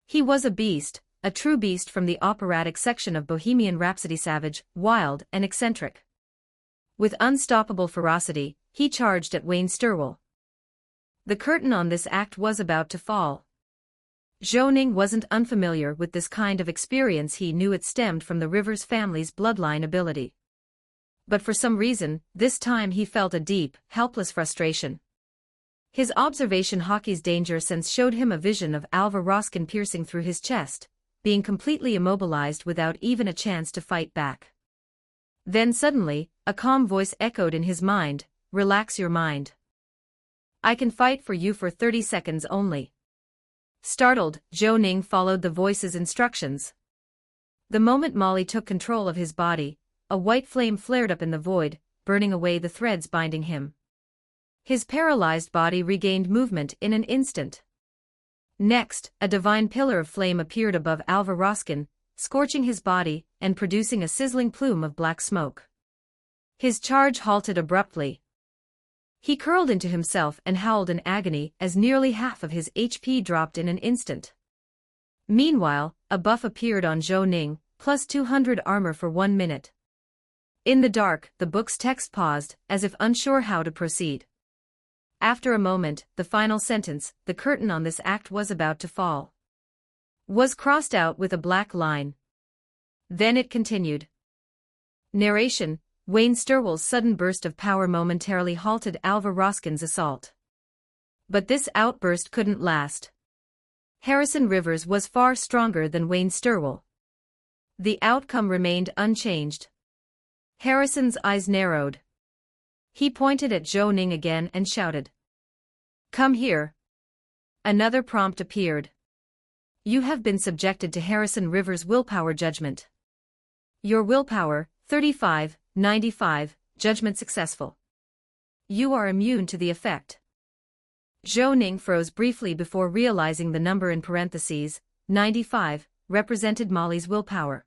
B: He was a beast, a true beast from the operatic section of Bohemian Rhapsody, savage, wild, and eccentric. With unstoppable ferocity, he charged at Wayne Stirwell. The curtain on this act was about to fall. Zhou Ning wasn't unfamiliar with this kind of experience. He knew it stemmed from the Rivers family's bloodline ability. But for some reason, this time he felt a deep, helpless frustration. His observation hockey's danger sense showed him a vision of Alva Roskin piercing through his chest, being completely immobilized without even a chance to fight back. Then suddenly, a calm voice echoed in his mind, "Relax your mind. I can fight for you for 30 seconds only." Startled, Zhou Ning followed the voice's instructions. The moment Molly took control of his body, a white flame flared up in the void, burning away the threads binding him. His paralyzed body regained movement in an instant. Next, a divine pillar of flame appeared above Alva Roskin, scorching his body and producing a sizzling plume of black smoke. His charge halted abruptly. He curled into himself and howled in agony as nearly half of his HP dropped in an instant. Meanwhile, a buff appeared on Zhou Ning, plus 200 armor for 1 minute. In the dark, the book's text paused, as if unsure how to proceed. After a moment, the final sentence, "The curtain on this act was about to fall," was crossed out with a black line. Then it continued. Narration: Wayne Sturwell's sudden burst of power momentarily halted Alva Roskin's assault. But this outburst couldn't last. Harrison Rivers was far stronger than Wayne Sturwell. The outcome remained unchanged. Harrison's eyes narrowed. He pointed at Zhou Ning again and shouted, "Come here." Another prompt appeared. "You have been subjected to Harrison Rivers' willpower judgment. Your willpower, 35/95, judgment successful. You are immune to the effect." Zhou Ning froze briefly before realizing the number in parentheses, 95, represented Molly's willpower.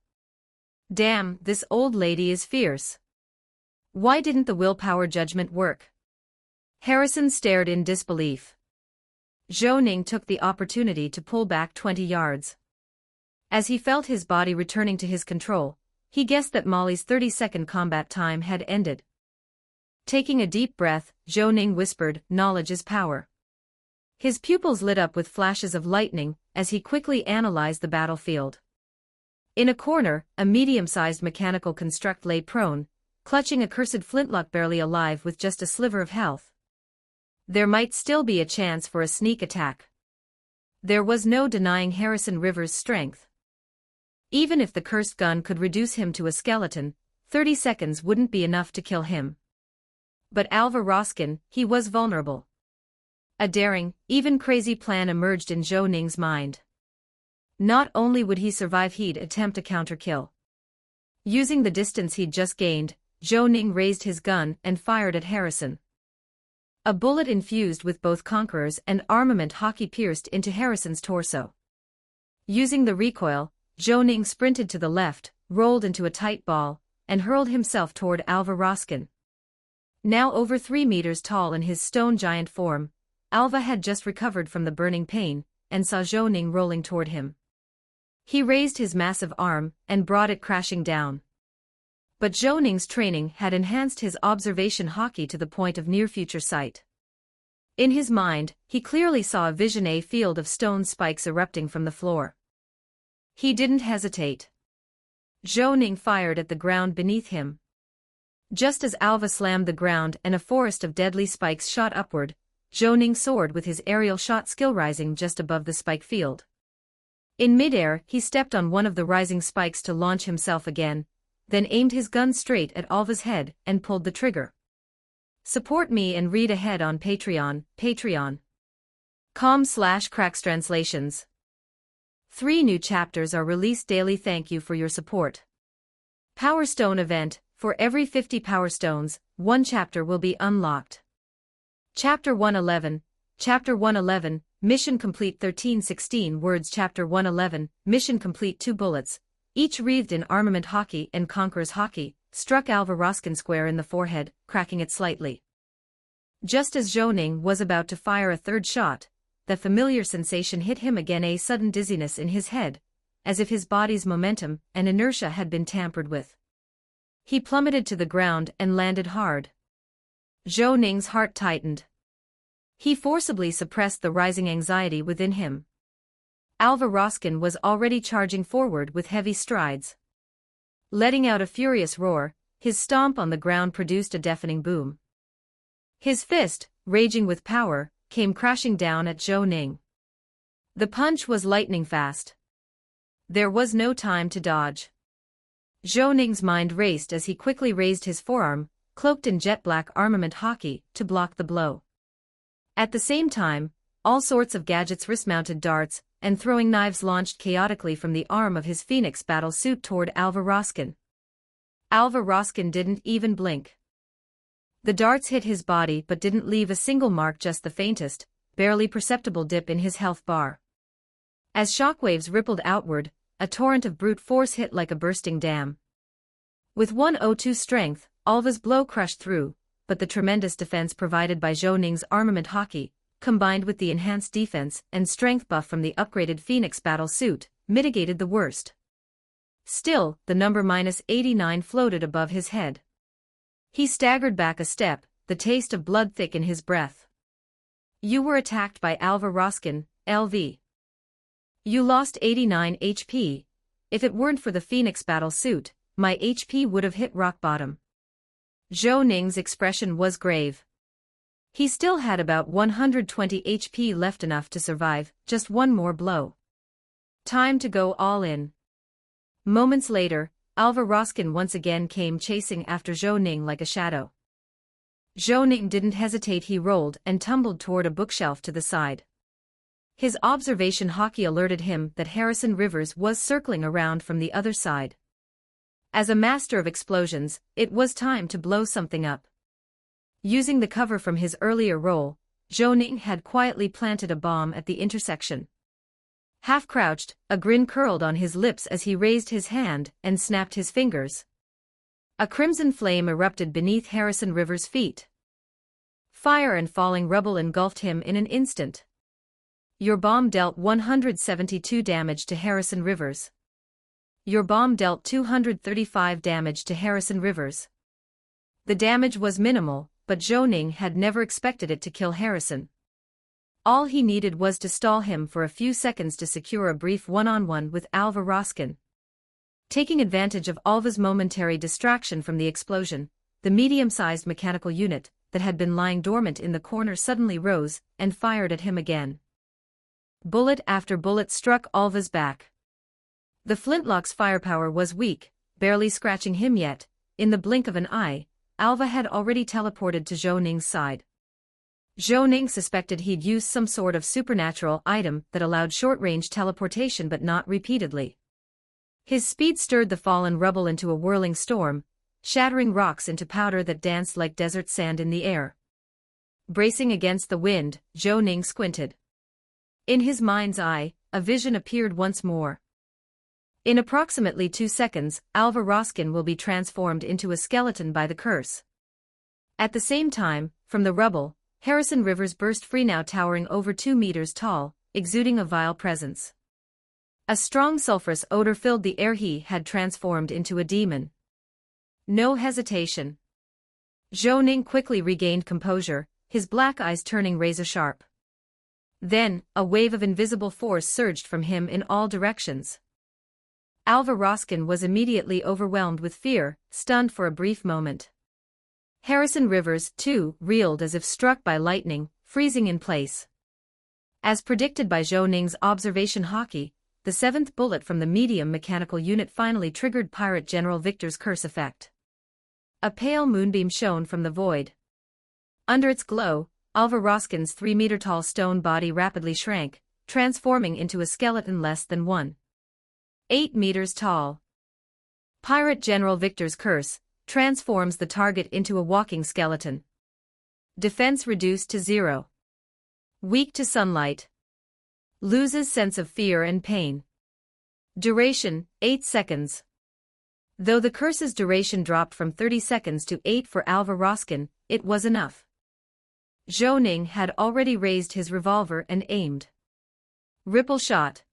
B: Damn, this old lady is fierce. Why didn't the willpower judgment work? Harrison stared in disbelief. Zhou Ning took the opportunity to pull back 20 yards. As he felt his body returning to his control, he guessed that Molly's 30-second combat time had ended. Taking a deep breath, Zhou Ning whispered, "Knowledge is power." His pupils lit up with flashes of lightning as he quickly analyzed the battlefield. In a corner, a medium-sized mechanical construct lay prone, clutching a cursed flintlock, barely alive with just a sliver of health. There might still be a chance for a sneak attack. There was no denying Harrison Rivers' strength. Even if the cursed gun could reduce him to a skeleton, 30 seconds wouldn't be enough to kill him. But Alva Roskin, he was vulnerable. A daring, even crazy plan emerged in Zhou Ning's mind. Not only would he survive, he'd attempt a counter-kill. Using the distance he'd just gained, Zhou Ning raised his gun and fired at Harrison. A bullet infused with both Conquerors and armament hockey pierced into Harrison's torso. Using the recoil, Zhou Ning sprinted to the left, rolled into a tight ball, and hurled himself toward Alva Roskin. Now over 3 meters tall in his stone giant form, Alva had just recovered from the burning pain, and saw Zhou Ning rolling toward him. He raised his massive arm and brought it crashing down. But Zhou Ning's training had enhanced his observation hockey to the point of near-future sight. In his mind, he clearly saw a vision: field of stone spikes erupting from the floor. He didn't hesitate. Zhou Ning fired at the ground beneath him. Just as Alva slammed the ground and a forest of deadly spikes shot upward, Zhou Ning soared with his aerial shot skill, rising just above the spike field. In midair, he stepped on one of the rising spikes to launch himself again, then aimed his gun straight at Alva's head and pulled the trigger. Support me and read ahead on Patreon, patreon.com/crackstranslations. 3 new chapters are released daily. Thank you for your support. Power Stone event: for every 50 Power Stones, 1 chapter will be unlocked. Chapter 111, Chapter 111, Mission complete 1316 words. Chapter 111, Mission complete. 2 bullets, each wreathed in armament hockey and Conqueror's hockey, struck Alva Roskin square in the forehead, cracking it slightly. Just as Zhou Ning was about to fire a third shot, the familiar sensation hit him again: a sudden dizziness in his head, as if his body's momentum and inertia had been tampered with. He plummeted to the ground and landed hard. Zhou Ning's heart tightened. He forcibly suppressed the rising anxiety within him. Alva Roskin was already charging forward with heavy strides. Letting out a furious roar, his stomp on the ground produced a deafening boom. His fist, raging with power, came crashing down at Zhou Ning. The punch was lightning fast. There was no time to dodge. Zhou Ning's mind raced as he quickly raised his forearm, cloaked in jet-black armament hockey, to block the blow. At the same time, all sorts of gadgets, wrist-mounted darts, and throwing knives launched chaotically from the arm of his Phoenix battle suit toward Alva Roskin. Alva Roskin didn't even blink. The darts hit his body but didn't leave a single mark, just the faintest, barely perceptible dip in his health bar. As shockwaves rippled outward, a torrent of brute force hit like a bursting dam. With 102 strength, Alva's blow crushed through, but the tremendous defense provided by Zhou Ning's armament hockey, combined with the enhanced defense and strength buff from the upgraded Phoenix battle suit, mitigated the worst. Still, the number -89 floated above his head. He staggered back a step, the taste of blood thick in his breath. You were attacked by Alva Roskin, LV. You lost 89 HP. If it weren't for the Phoenix battle suit, my HP would have hit rock bottom. Zhou Ning's expression was grave. He still had about 120 HP left, enough to survive just one more blow. Time to go all in. Moments later, Alva Roskin once again came chasing after Zhou Ning like a shadow. Zhou Ning didn't hesitate. He rolled and tumbled toward a bookshelf to the side. His observation hockey alerted him that Harrison Rivers was circling around from the other side. As a master of explosions, it was time to blow something up. Using the cover from his earlier roll, Zhou Ning had quietly planted a bomb at the intersection. Half-crouched, a grin curled on his lips as he raised his hand and snapped his fingers. A crimson flame erupted beneath Harrison Rivers' feet. Fire and falling rubble engulfed him in an instant. Your bomb dealt 172 damage to Harrison Rivers. Your bomb dealt 235 damage to Harrison Rivers. The damage was minimal, but Zhou Ning had never expected it to kill Harrison. All he needed was to stall him for a few seconds to secure a brief one-on-one with Alva Roskin. Taking advantage of Alva's momentary distraction from the explosion, the medium-sized mechanical unit that had been lying dormant in the corner suddenly rose and fired at him again. Bullet after bullet struck Alva's back. The flintlock's firepower was weak, barely scratching him yet. In the blink of an eye, Alva had already teleported to Zhou Ning's side. Zhou Ning suspected he'd used some sort of supernatural item that allowed short-range teleportation, but not repeatedly. His speed stirred the fallen rubble into a whirling storm, shattering rocks into powder that danced like desert sand in the air. Bracing against the wind, Zhou Ning squinted. In his mind's eye, a vision appeared once more. In approximately 2 seconds, Alva Roskin will be transformed into a skeleton by the curse. At the same time, from the rubble, Harrison Rivers burst free, now towering over 2 meters tall, exuding a vile presence. A strong sulfurous odor filled the air. He had transformed into a demon. No hesitation. Zhou Ning quickly regained composure, his black eyes turning razor-sharp. Then, a wave of invisible force surged from him in all directions. Alva Roskin was immediately overwhelmed with fear, stunned for a brief moment. Harrison Rivers, too, reeled as if struck by lightning, freezing in place. As predicted by Zhou Ning's observation hockey, the 7th bullet from the medium mechanical unit finally triggered Pirate General Victor's curse effect. A pale moonbeam shone from the void. Under its glow, Alva Roskin's 3-meter-tall stone body rapidly shrank, transforming into a skeleton less than 1.8 meters tall. Pirate General Victor's curse transforms the target into a walking skeleton. Defense reduced to 0. Weak to sunlight. Loses sense of fear and pain. Duration, 8 seconds. Though the curse's duration dropped from 30 seconds to 8 for Alva Roskin, it was enough. Zhou Ning had already raised his revolver and aimed. Ripple shot.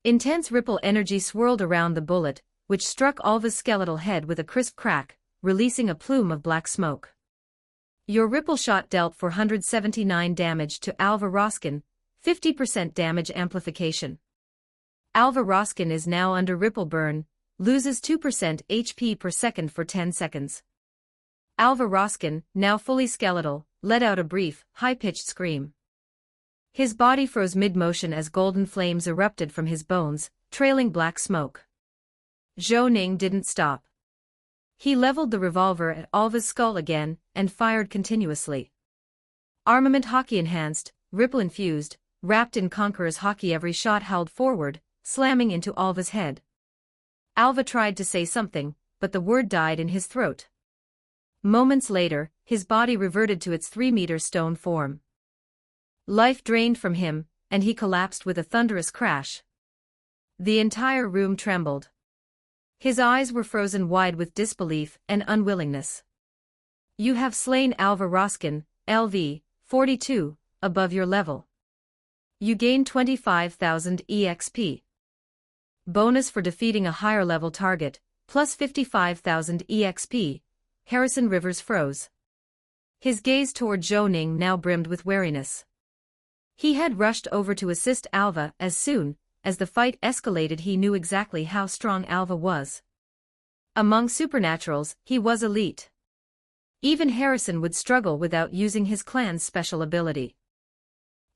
B: Intense ripple energy swirled around the bullet, which struck Alva's skeletal head with a crisp crack, releasing a plume of black smoke. Your ripple shot dealt 479 damage to Alva Roskin, 50% damage amplification. Alva Roskin is now under ripple burn, loses 2% HP per second for 10 seconds. Alva Roskin, now fully skeletal, let out a brief, high-pitched scream. His body froze mid-motion as golden flames erupted from his bones, trailing black smoke. Zhou Ning didn't stop. He leveled the revolver at Alva's skull again, and fired continuously. Armament hockey enhanced, ripple infused, wrapped in Conqueror's hockey, every shot howled forward, slamming into Alva's head. Alva tried to say something, but the word died in his throat. Moments later, his body reverted to its 3-meter stone form. Life drained from him, and he collapsed with a thunderous crash. The entire room trembled. His eyes were frozen wide with disbelief and unwillingness. You have slain Alva Roskin, LV, 42, above your level. You gain 25,000 EXP. Bonus for defeating a higher level target, plus 55,000 EXP. Harrison Rivers froze. His gaze toward Zhou Ning now brimmed with wariness. He had rushed over to assist Alva as soon as the fight escalated. He knew exactly how strong Alva was. Among supernaturals, he was elite. Even Harrison would struggle without using his clan's special ability.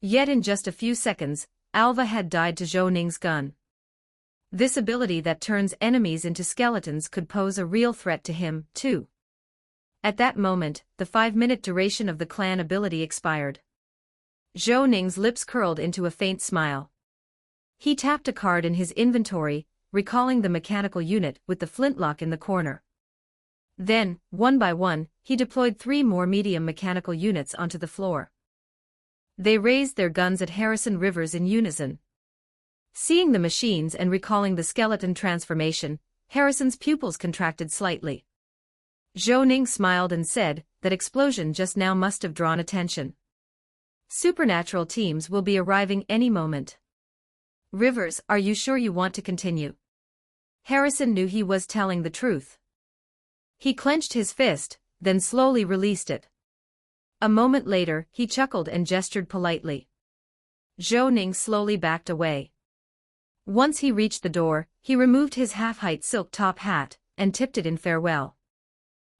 B: Yet in just a few seconds, Alva had died to Zhou Ning's gun. This ability that turns enemies into skeletons could pose a real threat to him, too. At that moment, the 5-minute duration of the clan ability expired. Zhou Ning's lips curled into a faint smile. He tapped a card in his inventory, recalling the mechanical unit with the flintlock in the corner. Then, one by one, he deployed 3 more medium mechanical units onto the floor. They raised their guns at Harrison Rivers in unison. Seeing the machines and recalling the skeleton transformation, Harrison's pupils contracted slightly. Zhou Ning smiled and said, "That explosion just now must have drawn attention. Supernatural teams will be arriving any moment. Rivers, are you sure you want to continue?" Harrison knew he was telling the truth. He clenched his fist, then slowly released it. A moment later, he chuckled and gestured politely. Zhou Ning slowly backed away. Once he reached the door, he removed his half-height silk top hat and tipped it in farewell.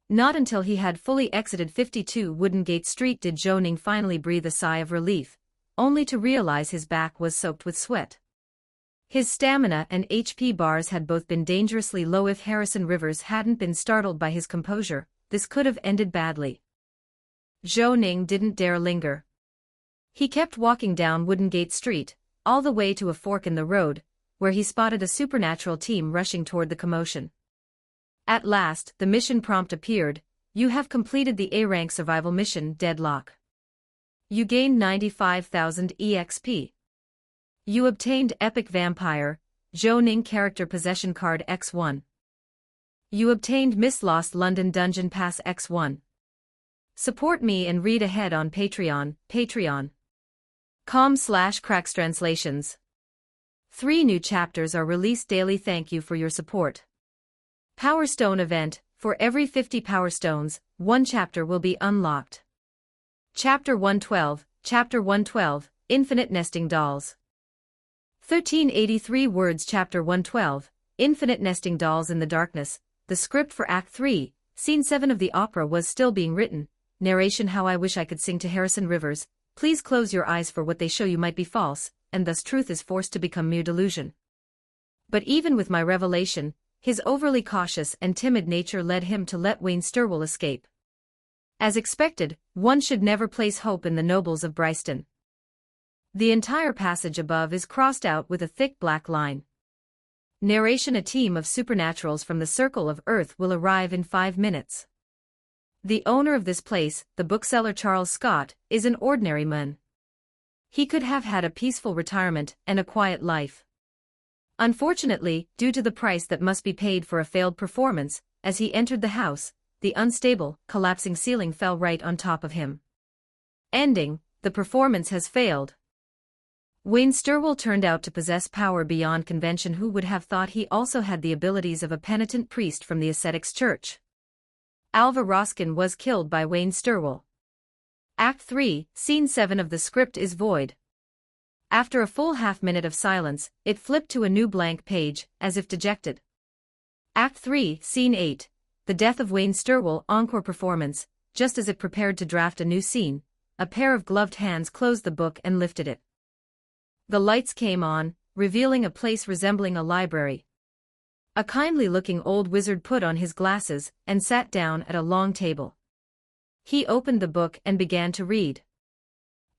B: Not until he had fully exited 52 Wooden Gate Street did Zhou Ning finally breathe a sigh of relief, only to realize his back was soaked with sweat. His stamina and HP bars had both been dangerously low. If Harrison Rivers hadn't been startled by his composure, this could have ended badly. Zhou Ning didn't dare linger. He kept walking down Wooden Gate Street, all the way to a fork in the road, where he spotted a supernatural team rushing toward the commotion. At last, the mission prompt appeared. You have completed the A-rank survival mission, Deadlock. You gained 95,000 EXP. You obtained Epic Vampire, Zhou Ning Character Possession Card X1. You obtained Miss Lost London Dungeon Pass X1. Support me and read ahead on Patreon, patreon.com/crackstranslations. 3 new chapters are released daily. Thank you for your support. Power Stone event, for every 50 Power Stones, 1 chapter will be unlocked. Chapter 112, Infinite Nesting Dolls. 1383 words. Chapter 112, Infinite Nesting Dolls. In the darkness, the script for Act 3, Scene 7 of the opera was still being written. Narration: How I wish I could sing to Harrison Rivers, please close your eyes, for what they show you might be false, and thus truth is forced to become mere delusion. But even with my revelation, his overly cautious and timid nature led him to let Wayne Stirwell escape. As expected, one should never place hope in the nobles of Bryston. The entire passage above is crossed out with a thick black line. Narration: A team of supernaturals from the Circle of Earth will arrive in 5 minutes. The owner of this place, the bookseller Charles Scott, is an ordinary man. He could have had a peaceful retirement and a quiet life. Unfortunately, due to the price that must be paid for a failed performance, as he entered the house, the unstable, collapsing ceiling fell right on top of him. Ending: The performance has failed. Wayne Stirwell turned out to possess power beyond convention. Who would have thought he also had the abilities of a penitent priest from the ascetics church? Alva Roskin was killed by Wayne Stirwell. Act 3, Scene 7 of the script is void. After a full half-minute of silence, it flipped to a new blank page, as if dejected. Act 3, Scene 8, The Death of Wayne Stirwell. Encore performance. Just as it prepared to draft a new scene, a pair of gloved hands closed the book and lifted it. The lights came on, revealing a place resembling a library. A kindly-looking old wizard put on his glasses and sat down at a long table. He opened the book and began to read.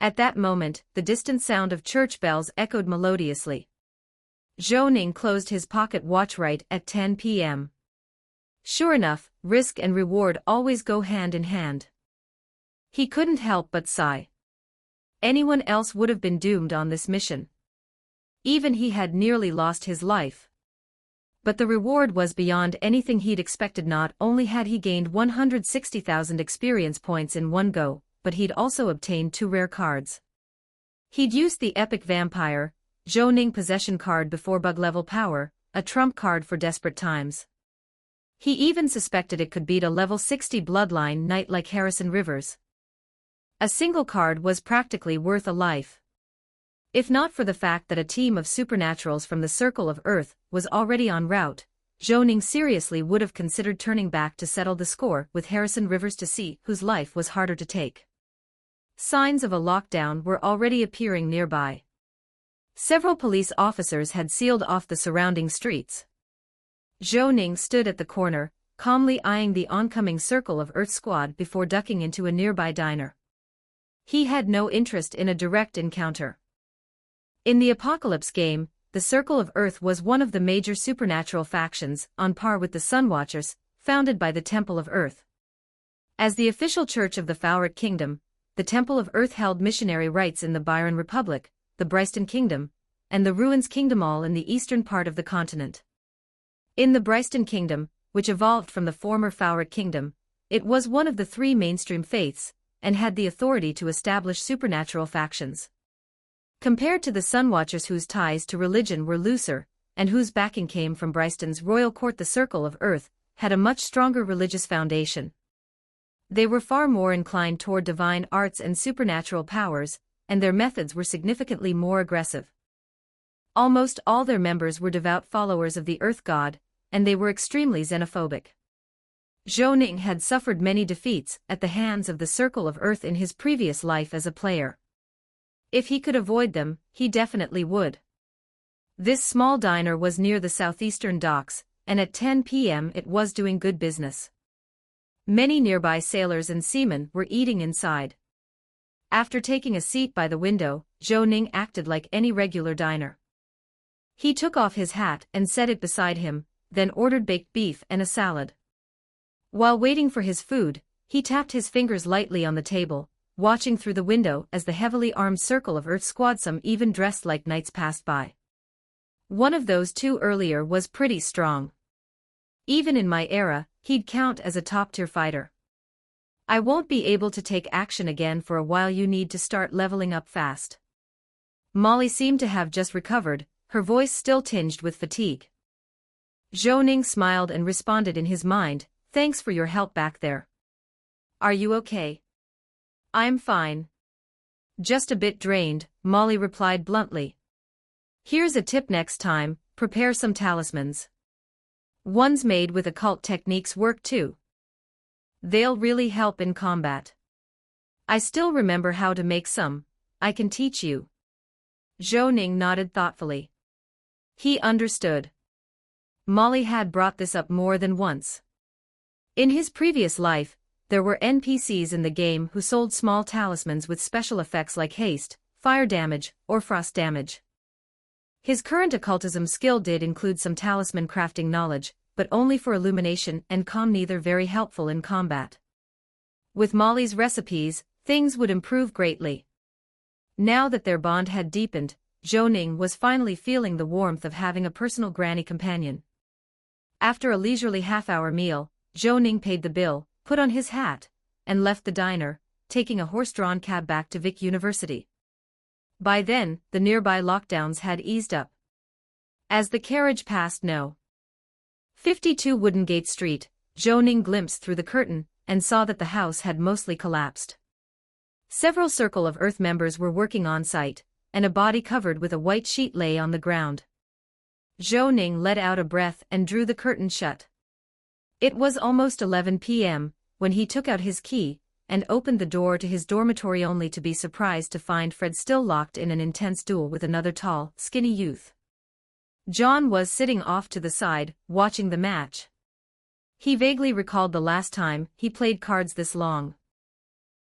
B: At that moment, the distant sound of church bells echoed melodiously. Zhou Ning closed his pocket watch right at 10 p.m. Sure enough, risk and reward always go hand in hand. He couldn't help but sigh. Anyone else would have been doomed on this mission. Even he had nearly lost his life. But the reward was beyond anything he'd expected. Not only had he gained 160,000 experience points in one go, but he'd also obtained 2 rare cards. He'd used the Epic Vampire, Zhou Ning possession card before bug level power, a trump card for desperate times. He even suspected it could beat a level 60 bloodline knight like Harrison Rivers. A single card was practically worth a life. If not for the fact that a team of supernaturals from the Circle of Earth was already en route, Zhou Ning seriously would have considered turning back to settle the score with Harrison Rivers to see whose life was harder to take. Signs of a lockdown were already appearing nearby. Several police officers had sealed off the surrounding streets. Zhou Ning stood at the corner, calmly eyeing the oncoming Circle of Earth squad before ducking into a nearby diner. He had no interest in a direct encounter. In the Apocalypse game, the Circle of Earth was one of the major supernatural factions, on par with the Sunwatchers, founded by the Temple of Earth. As the official church of the Fauric Kingdom, the Temple of Earth held missionary rights in the Byron Republic, the Bryston Kingdom, and the Ruins Kingdom, all in the eastern part of the continent. In the Bryston Kingdom, which evolved from the former Fauric Kingdom, it was one of the 3 mainstream faiths, and had the authority to establish supernatural factions. Compared to the Sunwatchers, whose ties to religion were looser, and whose backing came from Bryston's royal court, the Circle of Earth had a much stronger religious foundation. They were far more inclined toward divine arts and supernatural powers, and their methods were significantly more aggressive. Almost all their members were devout followers of the Earth God, and they were extremely xenophobic. Zhou Ning had suffered many defeats at the hands of the Circle of Earth in his previous life as a player. If he could avoid them, he definitely would. This small diner was near the southeastern docks, and at 10 p.m. it was doing good business. Many nearby sailors and seamen were eating inside. After taking a seat by the window, Zhou Ning acted like any regular diner. He took off his hat and set it beside him, then ordered baked beef and a salad. While waiting for his food, he tapped his fingers lightly on the table, watching through the window as the heavily armed Circle of Earth squad, some even dressed like knights, passed by. One of those 2 earlier was pretty strong. Even in my era, he'd count as a top-tier fighter. I won't be able to take action again for a while. You need to start leveling up fast. Molly seemed to have just recovered, her voice still tinged with fatigue. Zhou Ning smiled and responded in his mind, "Thanks for your help back there. Are you okay?" "I'm fine. Just a bit drained," Molly replied bluntly. "Here's a tip: next time, prepare some talismans. Ones made with occult techniques work too. They'll really help in combat. I still remember how to make some. I can teach you." Zhou Ning nodded thoughtfully. He understood. Molly had brought this up more than once. In his previous life, there were NPCs in the game who sold small talismans with special effects like haste, fire damage, or frost damage. His current occultism skill did include some talisman crafting knowledge, but only for illumination and calm, neither very helpful in combat. With Molly's recipes, things would improve greatly. Now that their bond had deepened, Zhou Ning was finally feeling the warmth of having a personal granny companion. After a leisurely half-hour meal, Zhou Ning paid the bill, put on his hat, and left the diner, taking a horse-drawn cab back to Vic University. By then, the nearby lockdowns had eased up. As the carriage passed No. 52 Wooden Gate Street, Zhou Ning glimpsed through the curtain and saw that the house had mostly collapsed. Several Circle of Earth members were working on site, and a body covered with a white sheet lay on the ground. Zhou Ning let out a breath and drew the curtain shut. It was almost 11 p.m. when he took out his key, and opened the door to his dormitory only to be surprised to find Fred still locked in an intense duel with another tall, skinny youth. John was sitting off to the side, watching the match. He vaguely recalled the last time he played cards this long.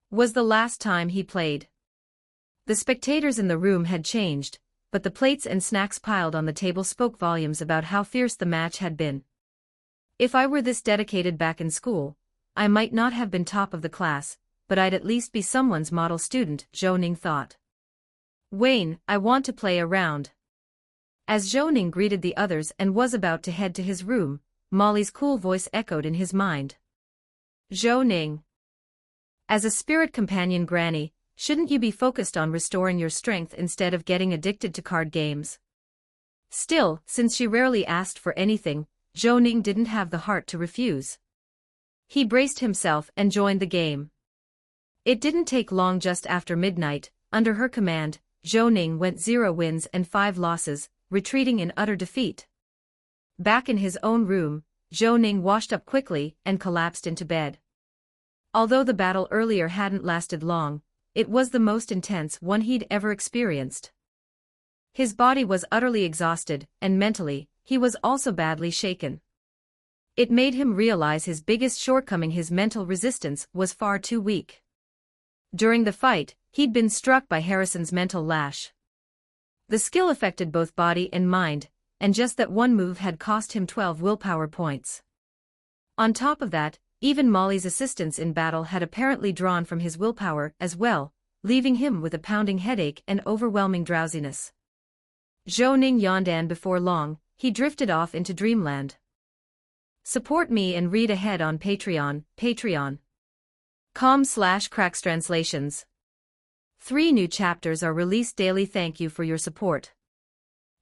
B: Was the last time he played. The spectators in the room had changed, but the plates and snacks piled on the table spoke volumes about how fierce the match had been. If I were this dedicated back in school, I might not have been top of the class, but I'd at least be someone's model student, Zhou Ning thought. Wayne, I want to play a round. As Zhou Ning greeted the others and was about to head to his room, Molly's cool voice echoed in his mind. Zhou Ning. As a spirit companion granny, shouldn't you be focused on restoring your strength instead of getting addicted to card games? Still, since she rarely asked for anything, Zhou Ning didn't have the heart to refuse. He braced himself and joined the game. It didn't take long. Just after midnight, under her command, Zhou Ning went 0 wins and 5 losses, retreating in utter defeat. Back in his own room, Zhou Ning washed up quickly and collapsed into bed. Although the battle earlier hadn't lasted long, it was the most intense one he'd ever experienced. His body was utterly exhausted, and mentally, he was also badly shaken. It made him realize his biggest shortcoming: his mental resistance was far too weak. During the fight, he'd been struck by Harrison's mental lash. The skill affected both body and mind, and just that one move had cost him 12 willpower points. On top of that, even Molly's assistance in battle had apparently drawn from his willpower as well, leaving him with a pounding headache and overwhelming drowsiness. Zhou Ning yawned, and before long, he drifted off into dreamland. Support me and read ahead on Patreon, patreon.com/crackstranslations. 3 new chapters are released daily. Thank you for your support.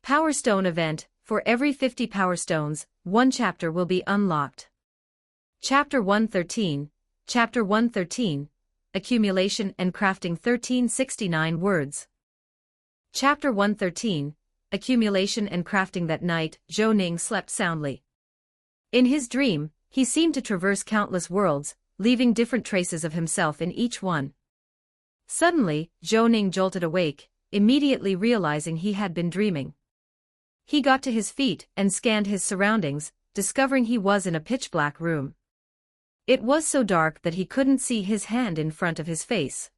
B: Power Stone event: for every 50 Power Stones, 1 chapter will be unlocked. Chapter 113, Chapter 113, Accumulation and Crafting 1369 words. Chapter 113, Accumulation and Crafting. That night, Zhou Ning slept soundly. In his dream, he seemed to traverse countless worlds, leaving different traces of himself in each one. Suddenly, Zhou Ning jolted awake, immediately realizing he had been dreaming. He got to his feet and scanned his surroundings, discovering he was in a pitch-black room. It was so dark that he couldn't see his hand in front of his face.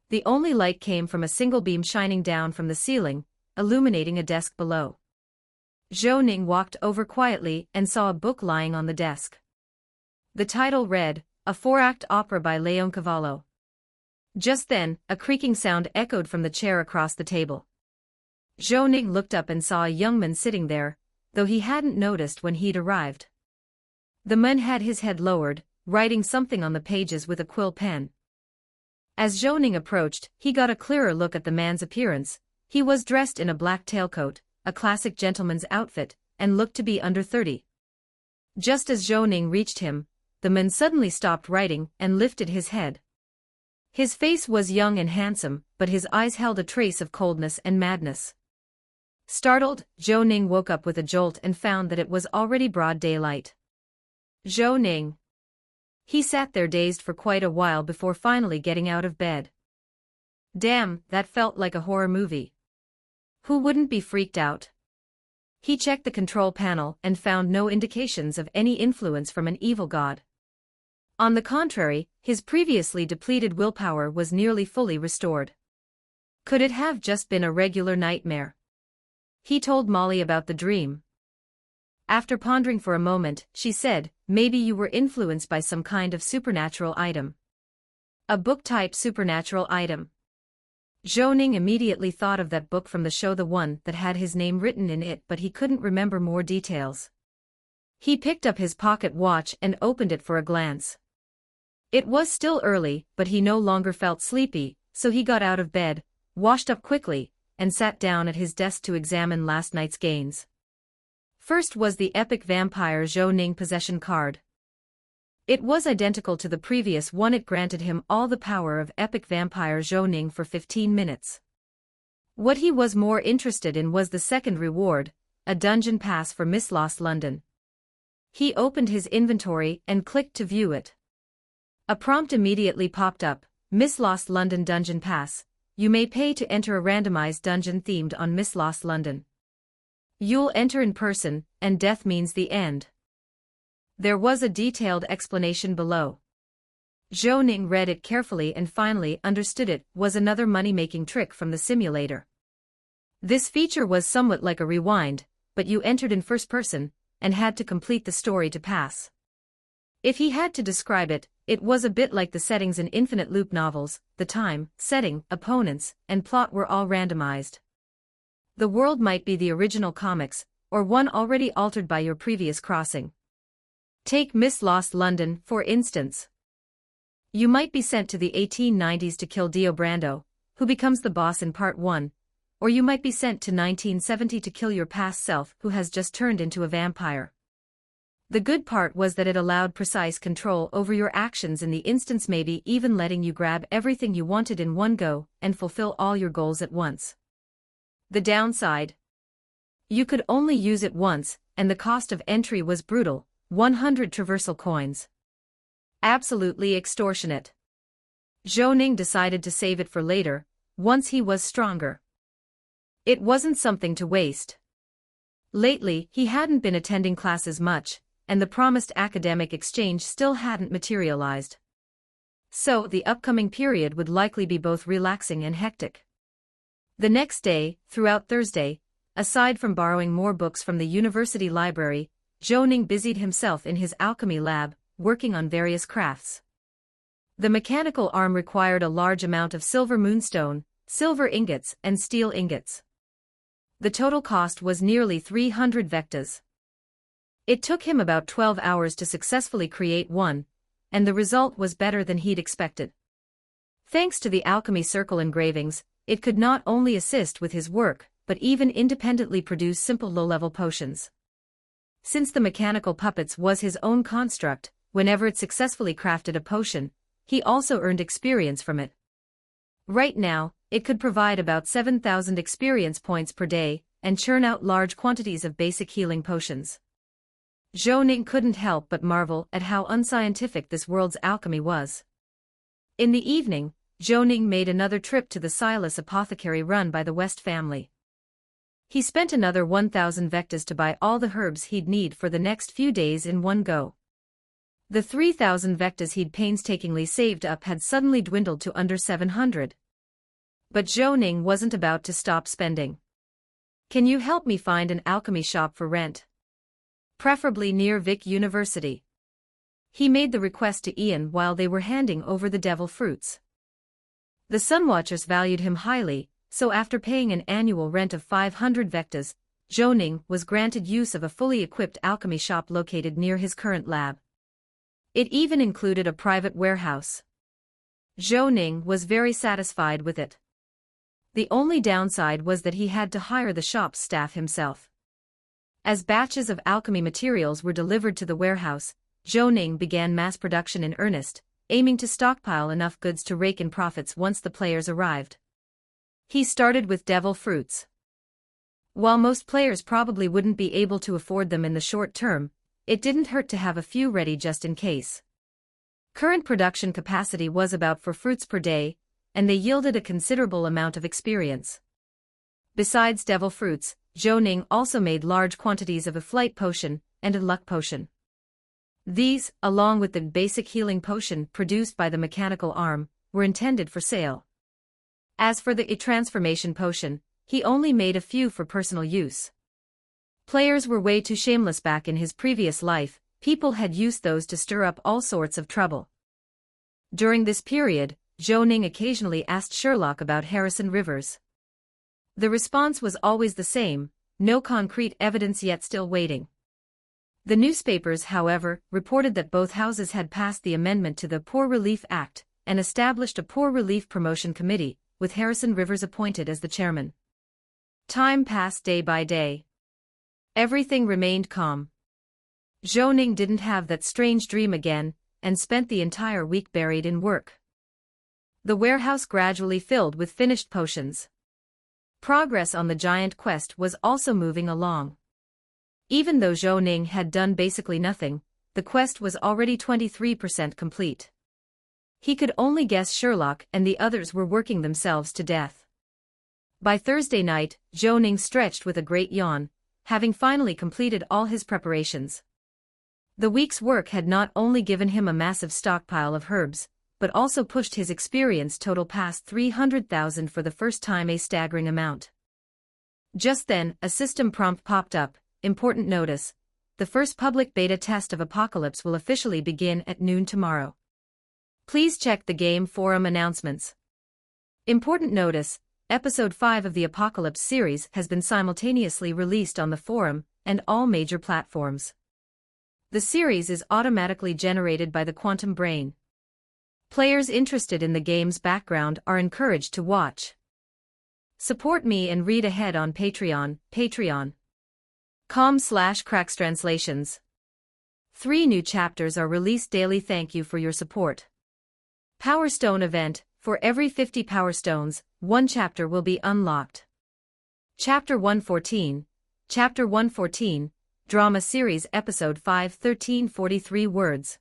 B: The only light came from a single beam shining down from the ceiling, illuminating a desk below. Zhou Ning walked over quietly and saw a book lying on the desk. The title read, A 4-Act Opera by Leoncavallo. Just then, a creaking sound echoed from the chair across the table. Zhou Ning looked up and saw a young man sitting there, though he hadn't noticed when he'd arrived. The man had his head lowered, writing something on the pages with a quill pen. As Zhou Ning approached, he got a clearer look at the man's appearance. He was dressed in a black tailcoat, a classic gentleman's outfit, and looked to be under 30. Just as Zhou Ning reached him, the man suddenly stopped writing and lifted his head. His face was young and handsome, but his eyes held a trace of coldness and madness. Startled, Zhou Ning woke up with a jolt and found that it was already broad daylight. Zhou Ning. He sat there dazed for quite a while before finally getting out of bed. Damn, that felt like a horror movie. Who wouldn't be freaked out? He checked the control panel and found no indications of any influence from an evil god. On the contrary, his previously depleted willpower was nearly fully restored. Could it have just been a regular nightmare? He told Molly about the dream. After pondering for a moment, she said, maybe you were influenced by some kind of supernatural item. A book-type supernatural item. Zhou Ning immediately thought of that book from the show, the one that had his name written in it, but he couldn't remember more details. He picked up his pocket watch and opened it for a glance. It was still early, but he no longer felt sleepy, so he got out of bed, washed up quickly, and sat down at his desk to examine last night's gains. First was the Epic Vampire Zhou Ning possession card. It was identical to the previous one. It granted him all the power of Epic Vampire Zhou Ning for 15 minutes. What he was more interested in was the second reward, a dungeon pass for Miss Lost London. He opened his inventory and clicked to view it. A prompt immediately popped up, Miss Lost London Dungeon Pass. You may pay to enter a randomized dungeon themed on Miss Lost London. You'll enter in person, and death means the end. There was a detailed explanation below. Zhou Ning read it carefully and finally understood it was another money-making trick from the simulator. This feature was somewhat like a rewind, but you entered in first person, and had to complete the story to pass. If he had to describe it, it was a bit like the settings in infinite loop novels. The time, setting, opponents, and plot were all randomized. The world might be the original comics, or one already altered by your previous crossing. Take Miss Lost London, for instance. You might be sent to the 1890s to kill Dio Brando, who becomes the boss in Part 1, or you might be sent to 1970 to kill your past self who has just turned into a vampire. The good part was that it allowed precise control over your actions in the instance, maybe even letting you grab everything you wanted in one go and fulfill all your goals at once. The downside? You could only use it once, and the cost of entry was brutal, 100 traversal coins. Absolutely extortionate. Zhou Ning decided to save it for later, once he was stronger. It wasn't something to waste. Lately, he hadn't been attending classes much, and the promised academic exchange still hadn't materialized. So, the upcoming period would likely be both relaxing and hectic. The next day, throughout Thursday, aside from borrowing more books from the university library, Zhou Ning busied himself in his alchemy lab, working on various crafts. The mechanical arm required a large amount of silver moonstone, silver ingots, and steel ingots. The total cost was nearly 300 vectas. It took him about 12 hours to successfully create one, and the result was better than he'd expected. Thanks to the alchemy circle engravings, it could not only assist with his work, but even independently produce simple low-level potions. Since the mechanical puppets was his own construct, whenever it successfully crafted a potion, he also earned experience from it. Right now, it could provide about 7,000 experience points per day, and churn out large quantities of basic healing potions. Zhou Ning couldn't help but marvel at how unscientific this world's alchemy was. In the evening, Zhou Ning made another trip to the Silas apothecary run by the West family. He spent another 1,000 vectas to buy all the herbs he'd need for the next few days in one go. The 3,000 vectas he'd painstakingly saved up had suddenly dwindled to under 700. But Zhou Ning wasn't about to stop spending. Can you help me find an alchemy shop for rent? Preferably near Vic University. He made the request to Ian while they were handing over the devil fruits. The Sunwatchers valued him highly, so after paying an annual rent of 500 vectas, Zhou Ning was granted use of a fully equipped alchemy shop located near his current lab. It even included a private warehouse. Zhou Ning was very satisfied with it. The only downside was that he had to hire the shop's staff himself. As batches of alchemy materials were delivered to the warehouse, Zhou Ning began mass production in earnest, aiming to stockpile enough goods to rake in profits once the players arrived. He started with devil fruits. While most players probably wouldn't be able to afford them in the short term, it didn't hurt to have a few ready just in case. Current production capacity was about 4 fruits per day, and they yielded a considerable amount of experience. Besides devil fruits, Zhou Ning also made large quantities of a flight potion and a luck potion. These, along with the basic healing potion produced by the mechanical arm, were intended for sale. As for the transformation potion, he only made a few for personal use. Players were way too shameless back in his previous life, people had used those to stir up all sorts of trouble. During this period, Zhou Ning occasionally asked Sherlock about Harrison Rivers. The response was always the same, no concrete evidence yet, still waiting. The newspapers, however, reported that both houses had passed the amendment to the Poor Relief Act and established a Poor Relief Promotion Committee, with Harrison Rivers appointed as the chairman. Time passed day by day. Everything remained calm. Zhou Ning didn't have that strange dream again, and spent the entire week buried in work. The warehouse gradually filled with finished potions. Progress on the giant quest was also moving along. Even though Zhou Ning had done basically nothing, the quest was already 23% complete. He could only guess Sherlock and the others were working themselves to death. By Thursday night, Zhou Ning stretched with a great yawn, having finally completed all his preparations. The week's work had not only given him a massive stockpile of herbs, but also pushed his experience total past 300,000 for the first time, a staggering amount. Just then, a system prompt popped up. Important notice. The first public beta test of Apocalypse will officially begin at noon tomorrow. Please check the game forum announcements. Important notice. Episode 5 of the Apocalypse series has been simultaneously released on the forum and all major platforms. The series is automatically generated by the Quantum Brain. Players interested in the game's background are encouraged to watch. Support me and read ahead on Patreon, patreon.com/crackstranslations. 3 new chapters are released daily. Thank you for your support. Power Stone event. For every 50 Power Stones, 1 chapter will be unlocked. Chapter 114. Chapter 114, Drama Series Episode 5 1343 words.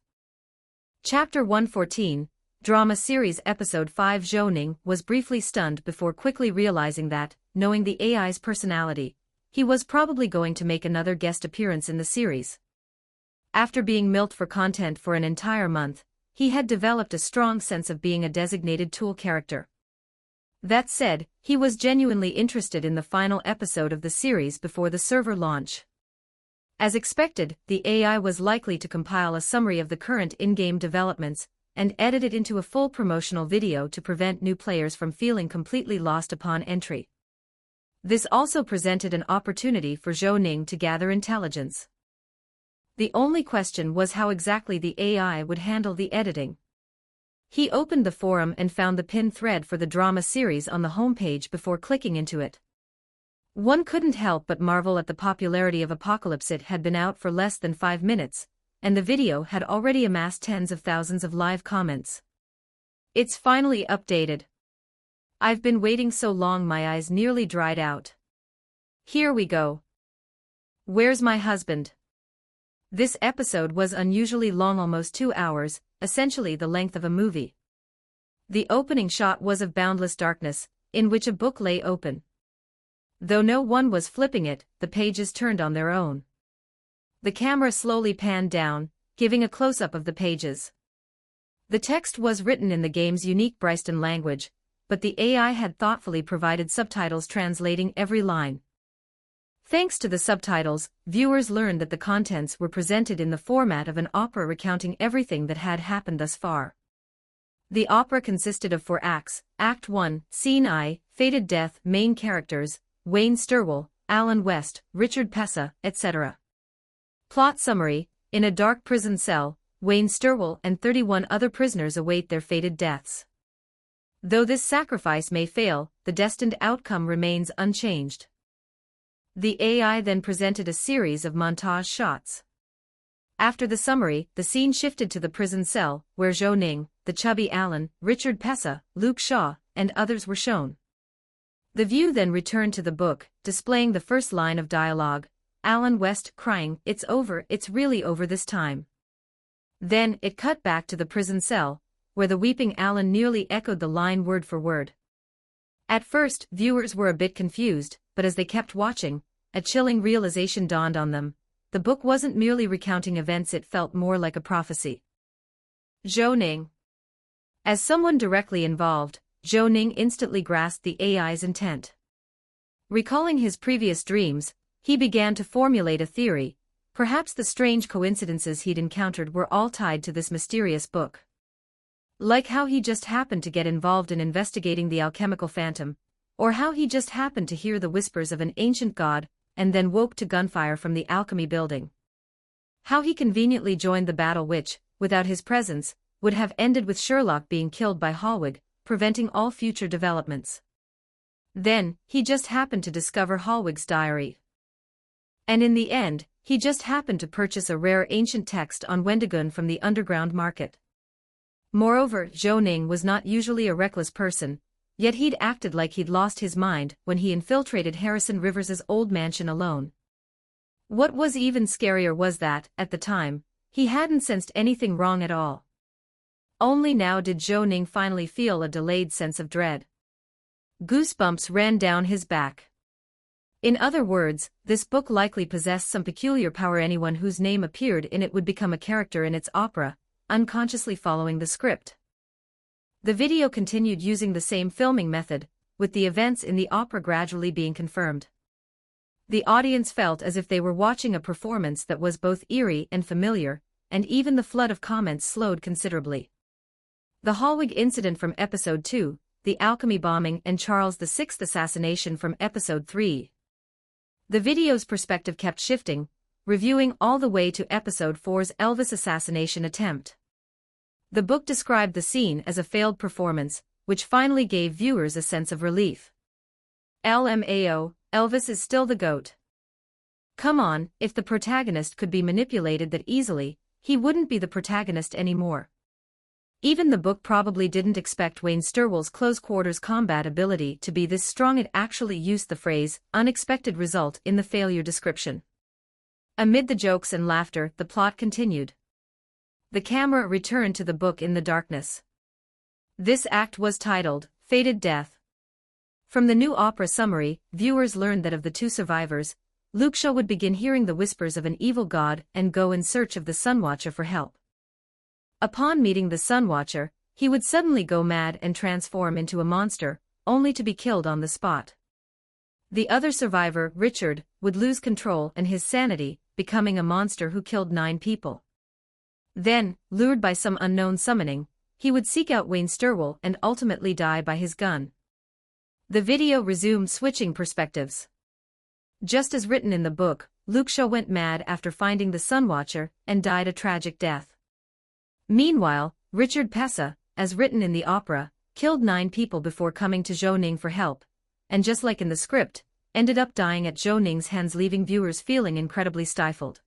B: Chapter 114, Drama Series Episode 5. Zhou Ning was briefly stunned before quickly realizing that, knowing the AI's personality, he was probably going to make another guest appearance in the series. After being milked for content for an entire month, he had developed a strong sense of being a designated tool character. That said, he was genuinely interested in the final episode of the series before the server launch. As expected, the AI was likely to compile a summary of the current in-game developments and edit it into a full promotional video to prevent new players from feeling completely lost upon entry. This also presented an opportunity for Zhou Ning to gather intelligence. The only question was how exactly the AI would handle the editing. He opened the forum and found the pinned thread for the drama series on the homepage before clicking into it. One couldn't help but marvel at the popularity of Apocalypse. It had been out for less than 5 minutes, and the video had already amassed tens of thousands of live comments. It's finally updated. I've been waiting so long my eyes nearly dried out. Here we go. Where's my husband? This episode was unusually long, almost 2 hours, essentially the length of a movie. The opening shot was of boundless darkness, in which a book lay open. Though no one was flipping it, the pages turned on their own. The camera slowly panned down, giving a close-up of the pages. The text was written in the game's unique Bryston language, but the AI had thoughtfully provided subtitles translating every line. Thanks to the subtitles, viewers learned that the contents were presented in the format of an opera recounting everything that had happened thus far. The opera consisted of 4 acts. Act 1, Scene I, Fated Death, Main Characters, Wayne Sturwell, Alan West, Richard Pessa, etc. Plot summary: in a dark prison cell, Wayne Sturwell and 31 other prisoners await their fated deaths. Though this sacrifice may fail, the destined outcome remains unchanged. The AI then presented a series of montage shots. After the summary, the scene shifted to the prison cell, where Zhou Ning, the chubby Alan, Richard Pessa, Luke Shaw, and others were shown. The view then returned to the book, displaying the first line of dialogue, Alan West crying, "It's over, it's really over this time." Then, it cut back to the prison cell, where the weeping Alan nearly echoed the line word for word. At first, viewers were a bit confused, but as they kept watching, a chilling realization dawned on them. The book wasn't merely recounting events, it felt more like a prophecy. Zhou Ning. As someone directly involved, Zhou Ning instantly grasped the AI's intent. Recalling his previous dreams, he began to formulate a theory. Perhaps the strange coincidences he'd encountered were all tied to this mysterious book. Like how he just happened to get involved in investigating the alchemical phantom, or how he just happened to hear the whispers of an ancient god, and then woke to gunfire from the alchemy building. How he conveniently joined the battle which, without his presence, would have ended with Sherlock being killed by Hallwig, preventing all future developments. Then, he just happened to discover Hallwig's diary. And in the end, he just happened to purchase a rare ancient text on Wendigon from the underground market. Moreover, Zhou Ning was not usually a reckless person, yet he'd acted like he'd lost his mind when he infiltrated Harrison Rivers's old mansion alone. What was even scarier was that, at the time, he hadn't sensed anything wrong at all. Only now did Zhou Ning finally feel a delayed sense of dread. Goosebumps ran down his back. In other words, this book likely possessed some peculiar power. Anyone whose name appeared in it would become a character in its opera, unconsciously following the script. The video continued using the same filming method, with the events in the opera gradually being confirmed. The audience felt as if they were watching a performance that was both eerie and familiar, and even the flood of comments slowed considerably. The Hallwig incident from Episode 2, the alchemy bombing, and Charles VI assassination from Episode 3. The video's perspective kept shifting, reviewing all the way to Episode 4's Elvis assassination attempt. The book described the scene as a failed performance, which finally gave viewers a sense of relief. LMAO, Elvis is still the GOAT. Come on, if the protagonist could be manipulated that easily, he wouldn't be the protagonist anymore. Even the book probably didn't expect Wayne Stirwell's close-quarters combat ability to be this strong. It actually used the phrase, unexpected result, in the failure description. Amid the jokes and laughter, the plot continued. The camera returned to the book in the darkness. This act was titled, Fated Death. From the new opera summary, viewers learned that of the two survivors, Luke Shaw would begin hearing the whispers of an evil god and go in search of the Sunwatcher for help. Upon meeting the Sunwatcher, he would suddenly go mad and transform into a monster, only to be killed on the spot. The other survivor, Richard, would lose control and his sanity, becoming a monster who killed 9 people. Then, lured by some unknown summoning, he would seek out Wayne Stirwell and ultimately die by his gun. The video resumed switching perspectives. Just as written in the book, Luke Shaw went mad after finding the Sunwatcher and died a tragic death. Meanwhile, Richard Pessa, as written in the opera, killed 9 people before coming to Zhou Ning for help, and just like in the script, ended up dying at Zhou Ning's hands, leaving viewers feeling incredibly stifled.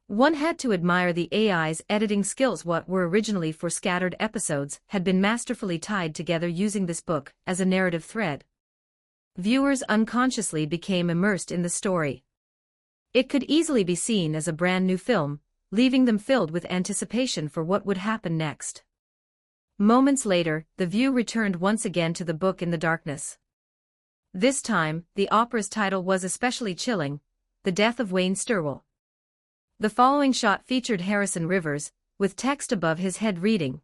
B: One had to admire the AI's editing skills. What were originally 4 scattered episodes had been masterfully tied together using this book as a narrative thread. Viewers unconsciously became immersed in the story. It could easily be seen as a brand new film, leaving them filled with anticipation for what would happen next. Moments later, the view returned once again to the book in the darkness. This time, the opera's title was especially chilling, The Death of Wayne Stirwell. The following shot featured Harrison Rivers, with text above his head reading,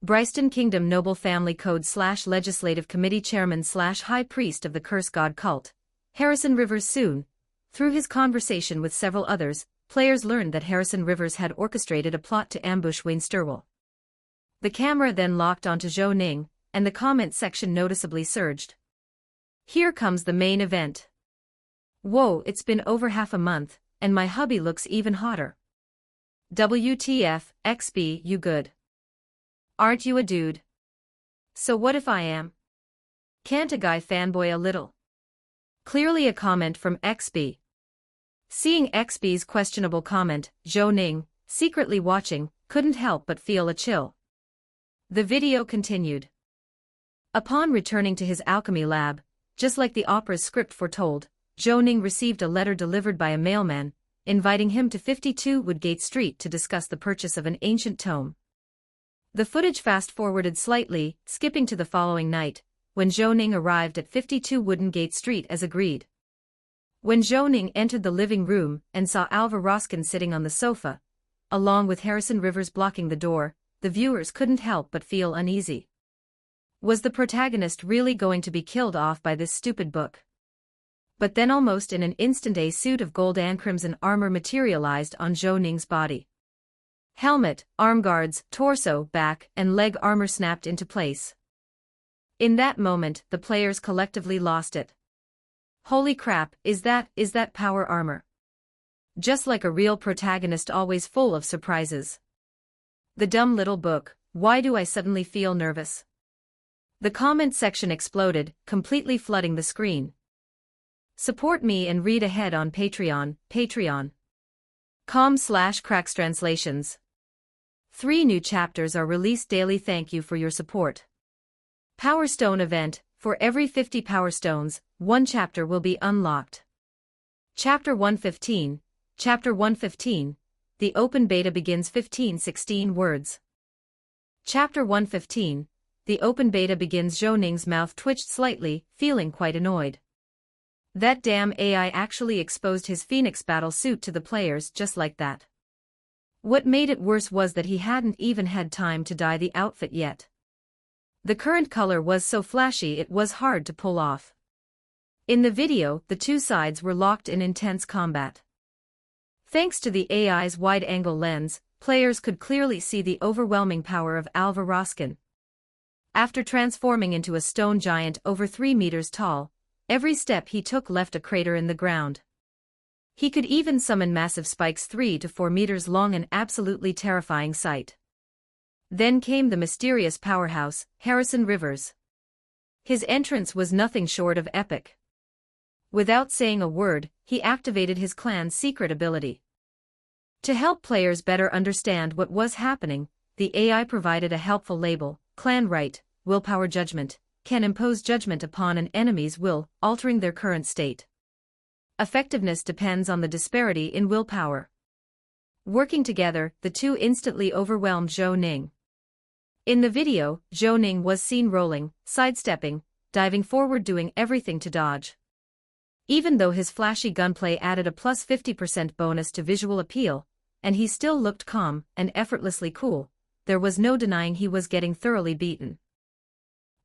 B: Bryston Kingdom Noble Family Code / Legislative Committee Chairman / High Priest of the Curse God Cult. Harrison Rivers soon, through his conversation with several others, players learned that Harrison Rivers had orchestrated a plot to ambush Wayne Stirwell. The camera then locked onto Zhou Ning, and the comment section noticeably surged. Here comes the main event. Whoa, it's been over half a month, and my hubby looks even hotter. WTF, XB, you good? Aren't you a dude? So what if I am? Can't a guy fanboy a little? Clearly a comment from XB. Seeing XB's questionable comment, Zhou Ning, secretly watching, couldn't help but feel a chill. The video continued. Upon returning to his alchemy lab, just like the opera's script foretold, Zhou Ning received a letter delivered by a mailman, inviting him to 52 Woodgate Street to discuss the purchase of an ancient tome. The footage fast-forwarded slightly, skipping to the following night, when Zhou Ning arrived at 52 Woodgate Street as agreed. When Zhou Ning entered the living room and saw Alva Roskin sitting on the sofa, along with Harrison Rivers blocking the door, the viewers couldn't help but feel uneasy. Was the protagonist really going to be killed off by this stupid book? But then almost in an instant a suit of gold and crimson armor materialized on Zhou Ning's body. Helmet, arm guards, torso, back, and leg armor snapped into place. In that moment, the players collectively lost it. Holy crap, is that power armor? Just like a real protagonist, always full of surprises. The dumb little book, why do I suddenly feel nervous? The comment section exploded, completely flooding the screen. Support me and read ahead on Patreon, patreon.com/crackstranslations. 3 new chapters are released daily. Thank you for your support. Power Stone event, for every 50 Power Stones, 1 chapter will be unlocked. Chapter 115, Chapter 115, the open beta begins 1516 words. Chapter 115. The open beta begins. Zhou Ning's mouth twitched slightly, feeling quite annoyed. That damn AI actually exposed his Phoenix battle suit to the players just like that. What made it worse was that he hadn't even had time to dye the outfit yet. The current color was so flashy it was hard to pull off. In the video, the two sides were locked in intense combat. Thanks to the AI's wide-angle lens, players could clearly see the overwhelming power of Alva Roskin. After transforming into a stone giant over 3 meters tall, every step he took left a crater in the ground. He could even summon massive spikes 3 to 4 meters long, an absolutely terrifying sight. Then came the mysterious powerhouse, Harrison Rivers. His entrance was nothing short of epic. Without saying a word, he activated his clan's secret ability. To help players better understand what was happening, the AI provided a helpful label: Clan Right, Willpower Judgment, can impose judgment upon an enemy's will, altering their current state. Effectiveness depends on the disparity in willpower. Working together, the two instantly overwhelmed Zhou Ning. In the video, Zhou Ning was seen rolling, sidestepping, diving forward, doing everything to dodge. Even though his flashy gunplay added a plus 50% bonus to visual appeal, and he still looked calm and effortlessly cool, there was no denying he was getting thoroughly beaten.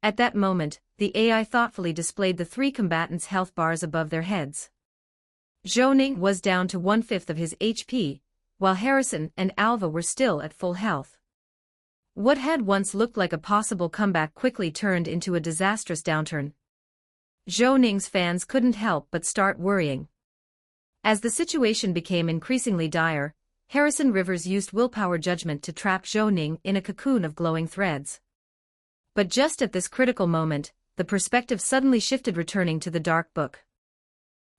B: At that moment, the AI thoughtfully displayed the 3 combatants' health bars above their heads. Zhou Ning was down to 1/5 of his HP, while Harrison and Alva were still at full health. What had once looked like a possible comeback quickly turned into a disastrous downturn. Zhou Ning's fans couldn't help but start worrying. As the situation became increasingly dire, Harrison Rivers used willpower judgment to trap Zhou Ning in a cocoon of glowing threads. But just at this critical moment, the perspective suddenly shifted, returning to the dark book.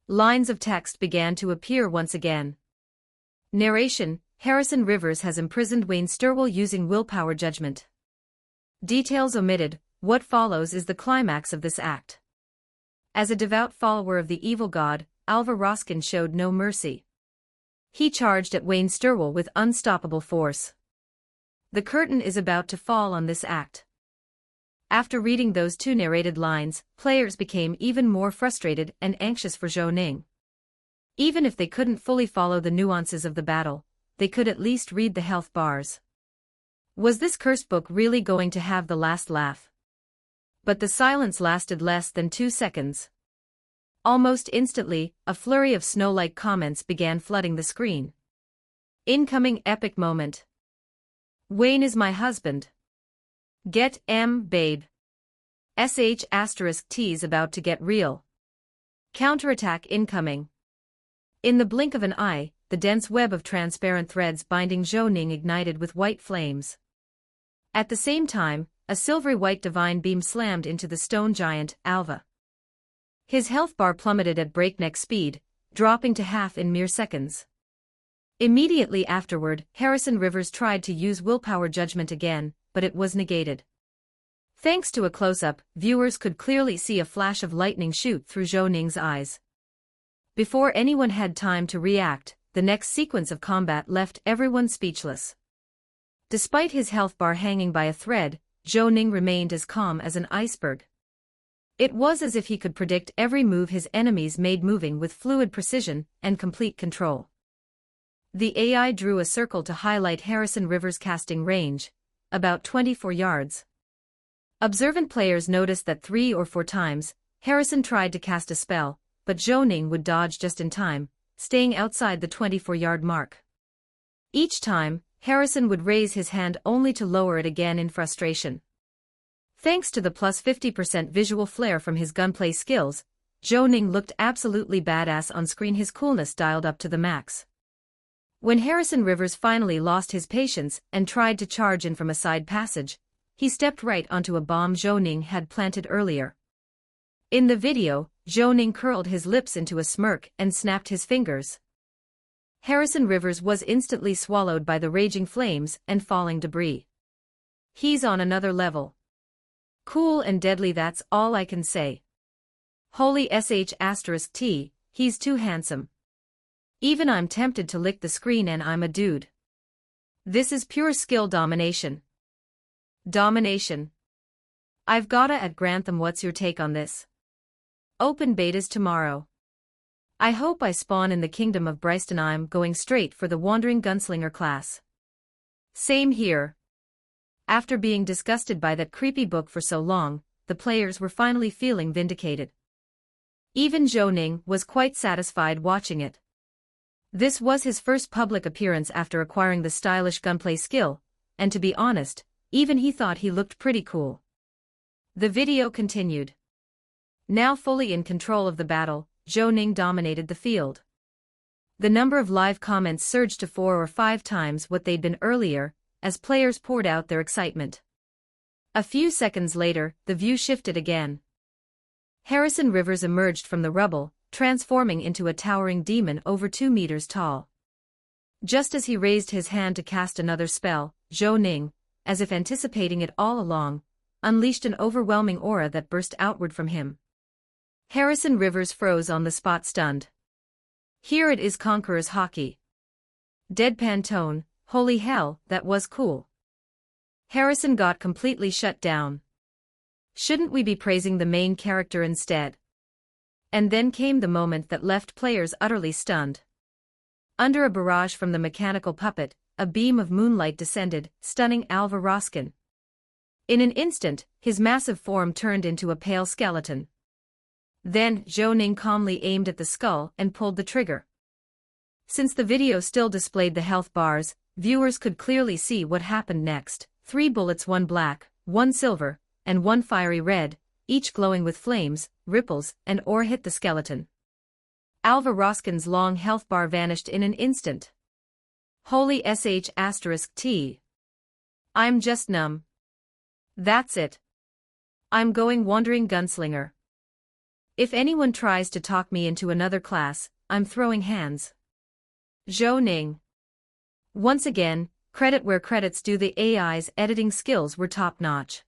B: Lines of text began to appear once again. Narration: Harrison Rivers has imprisoned Wayne Sturwell using willpower judgment. Details omitted. What follows is the climax of this act. As a devout follower of the evil god, Alva Roskin showed no mercy. He charged at Wayne Sturwell with unstoppable force. The curtain is about to fall on this act. After reading those 2 narrated lines, players became even more frustrated and anxious for Zhou Ning. Even if they couldn't fully follow the nuances of the battle, they could at least read the health bars. Was this cursed book really going to have the last laugh? But the silence lasted less than 2 seconds. Almost instantly, a flurry of snow-like comments began flooding the screen. Incoming epic moment. Wayne is my husband. Get babe. **T's about to get real. Counterattack incoming. In the blink of an eye, the dense web of transparent threads binding Zhou Ning ignited with white flames. At the same time, a silvery white divine beam slammed into the stone giant, Alva. His health bar plummeted at breakneck speed, dropping to half in mere seconds. Immediately afterward, Harrison Rivers tried to use willpower judgment again, but it was negated. Thanks to a close-up, viewers could clearly see a flash of lightning shoot through Zhou Ning's eyes. Before anyone had time to react, the next sequence of combat left everyone speechless. Despite his health bar hanging by a thread, Zhou Ning remained as calm as an iceberg. It was as if he could predict every move his enemies made, moving with fluid precision and complete control. The AI drew a circle to highlight Harrison Rivers' casting range, about 24 yards. Observant players noticed that 3 or 4 times, Harrison tried to cast a spell, but Zhou Ning would dodge just in time, staying outside the 24-yard mark. Each time, Harrison would raise his hand only to lower it again in frustration. Thanks to the plus 50% visual flair from his gunplay skills, Zhou Ning looked absolutely badass on screen, his coolness dialed up to the max. When Harrison Rivers finally lost his patience and tried to charge in from a side passage, he stepped right onto a bomb Zhou Ning had planted earlier. In the video, Zhou Ning curled his lips into a smirk and snapped his fingers. Harrison Rivers was instantly swallowed by the raging flames and falling debris. He's on another level. Cool and deadly, that's all I can say. Holy **T, he's too handsome. Even I'm tempted to lick the screen, and I'm a dude. This is pure skill domination. Domination. I've gotta at Grantham. What's your take on this? Open betas tomorrow. I hope I spawn in the kingdom of Bryston. I'm going straight for the Wandering Gunslinger class. Same here. After being disgusted by that creepy book for so long, the players were finally feeling vindicated. Even Zhou Ning was quite satisfied watching it. This was his first public appearance after acquiring the stylish gunplay skill, and to be honest, even he thought he looked pretty cool. The video continued. Now fully in control of the battle, Zhou Ning dominated the field. The number of live comments surged to 4 or 5 times what they'd been earlier, as players poured out their excitement. A few seconds later, the view shifted again. Harrison Rivers emerged from the rubble, transforming into a towering demon over 2 meters tall. Just as he raised his hand to cast another spell, Zhou Ning, as if anticipating it all along, unleashed an overwhelming aura that burst outward from him. Harrison Rivers froze on the spot, stunned. Here it is, Conqueror's hockey. Deadpan tone, holy hell, that was cool. Harrison got completely shut down. Shouldn't we be praising the main character instead? And then came the moment that left players utterly stunned. Under a barrage from the mechanical puppet, a beam of moonlight descended, stunning Alva Roskin. In an instant, his massive form turned into a pale skeleton. Then, Zhou Ning calmly aimed at the skull and pulled the trigger. Since the video still displayed the health bars, viewers could clearly see what happened next. 3 bullets, 1 black, 1 silver, and 1 fiery red, each glowing with flames, ripples, and ore hit the skeleton. Alva Roskin's long health bar vanished in an instant. Holy sh*t. I'm just numb. That's it. I'm going Wandering Gunslinger. If anyone tries to talk me into another class, I'm throwing hands. Zhou Ning. Once again, credit where credit's due. The AI's editing skills were top-notch.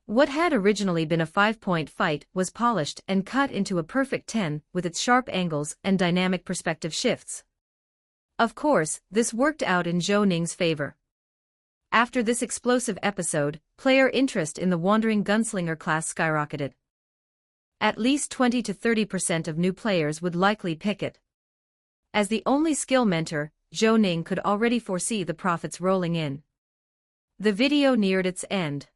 B: What had originally been a 5-point fight was polished and cut into a perfect 10 with its sharp angles and dynamic perspective shifts. Of course, this worked out in Zhou Ning's favor. After this explosive episode, player interest in the Wandering Gunslinger class skyrocketed. At least 20 to 30% of new players would likely pick it. As the only skill mentor, Zhou Ning could already foresee the profits rolling in. The video neared its end.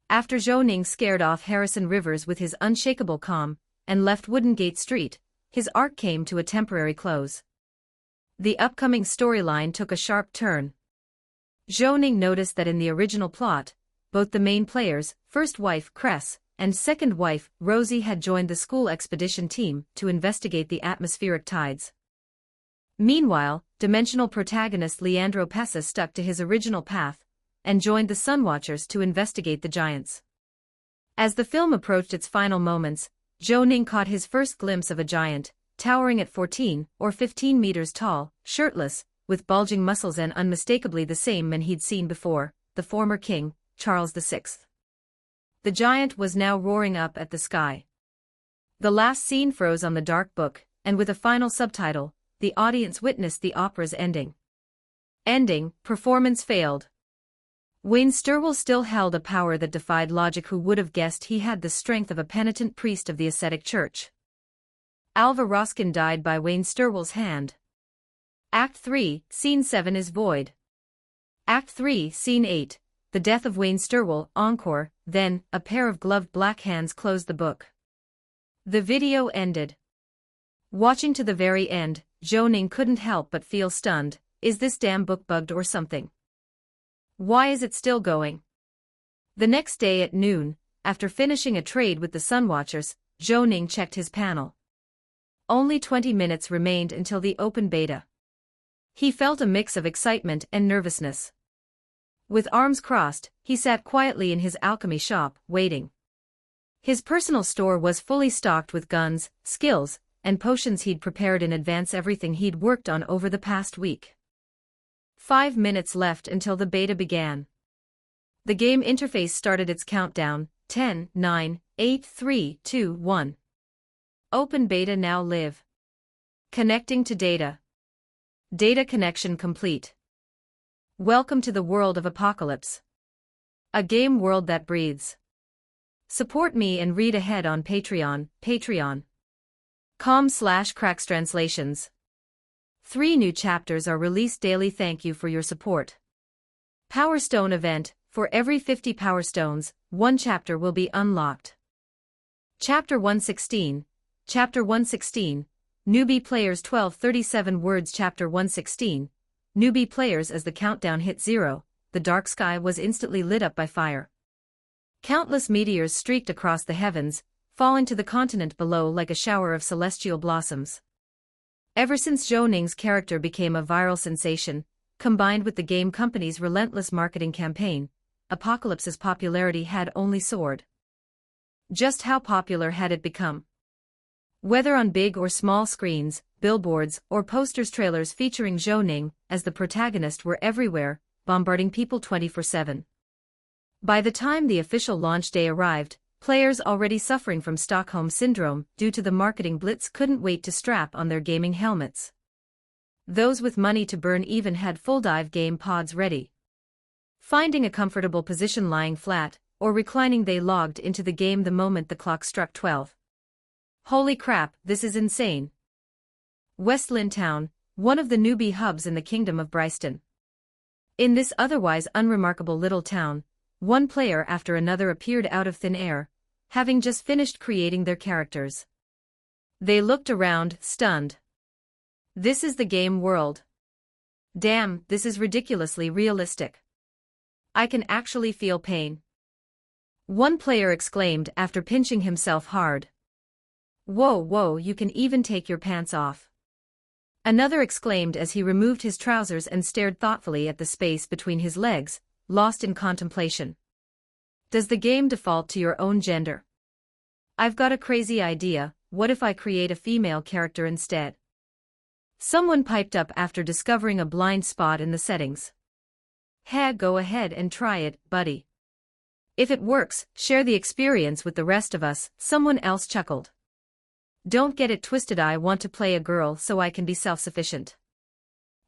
B: After Zhou Ning scared off Harrison Rivers with his unshakable calm, and left Wooden Gate Street, his arc came to a temporary close. The upcoming storyline took a sharp turn. Zhou Ning noticed that in the original plot, both the main players, first wife Cress, and second wife, Rosie, had joined the school expedition team to investigate the atmospheric tides. Meanwhile, dimensional protagonist Leandro Pessa stuck to his original path, and joined the Sunwatchers to investigate the giants. As the film approached its final moments, Zhou Ning caught his first glimpse of a giant, towering at 14 or 15 meters tall, shirtless, with bulging muscles and unmistakably the same man he'd seen before, the former king, Charles VI. The giant was now roaring up at the sky. The last scene froze on the dark book, and with a final subtitle, the audience witnessed the opera's ending. Ending, performance failed. Wayne Stirwell still held a power that defied logic. Who would have guessed he had the strength of a penitent priest of the ascetic church? Alva Roskin died by Wayne Stirwell's hand. Act 3, Scene 7 is void. Act 3, Scene 8, the death of Wayne Stirwell, encore. Then, a pair of gloved black hands closed the book. The video ended. Watching to the very end, Zhou Ning couldn't help but feel stunned. Is this damn book bugged or something? Why is it still going? The next day at noon, after finishing a trade with the Sunwatchers, Zhou Ning checked his panel. Only 20 minutes remained until the open beta. He felt a mix of excitement and nervousness. With arms crossed, he sat quietly in his alchemy shop, waiting. His personal store was fully stocked with guns, skills, and potions he'd prepared in advance, everything he'd worked on over the past week. 5 minutes left until the beta began. The game interface started its countdown, 10, 9, 8, 3, 2, 1. Open beta now live. Connecting to data. Data connection complete. Welcome to the world of Apocalypse. A game world that breathes. Support me and read ahead on Patreon, patreon.com/crackstranslations. 3 new chapters are released daily. Thank you for your support. Power Stone event. For every 50 Power Stones, 1 chapter will be unlocked. Chapter 116. Chapter 116. Newbie players 1237 words. Chapter 116. Newbie players. As the countdown hit 0, the dark sky was instantly lit up by fire. Countless meteors streaked across the heavens, falling to the continent below like a shower of celestial blossoms. Ever since Zhou Ning's character became a viral sensation, combined with the game company's relentless marketing campaign, Apocalypse's popularity had only soared. Just how popular had it become? Whether on big or small screens, billboards, or posters, trailers featuring Zhou Ning as the protagonist were everywhere, bombarding people 24/7. By the time the official launch day arrived, players already suffering from Stockholm Syndrome due to the marketing blitz couldn't wait to strap on their gaming helmets. Those with money to burn even had full dive game pods ready. Finding a comfortable position lying flat or reclining, they logged into the game the moment the clock struck 12. Holy crap, this is insane. West Lynn Town, one of the newbie hubs in the Kingdom of Bryston. In this otherwise unremarkable little town, one player after another appeared out of thin air, having just finished creating their characters. They looked around, stunned. This is the game world. Damn, this is ridiculously realistic. I can actually feel pain. One player exclaimed after pinching himself hard. Whoa, you can even take your pants off. Another exclaimed as he removed his trousers and stared thoughtfully at the space between his legs, lost in contemplation. Does the game default to your own gender? I've got a crazy idea. What if I create a female character instead? Someone piped up after discovering a blind spot in the settings. Hey, go ahead and try it, buddy. If it works, share the experience with the rest of us, someone else chuckled. Don't get it twisted, I want to play a girl so I can be self-sufficient.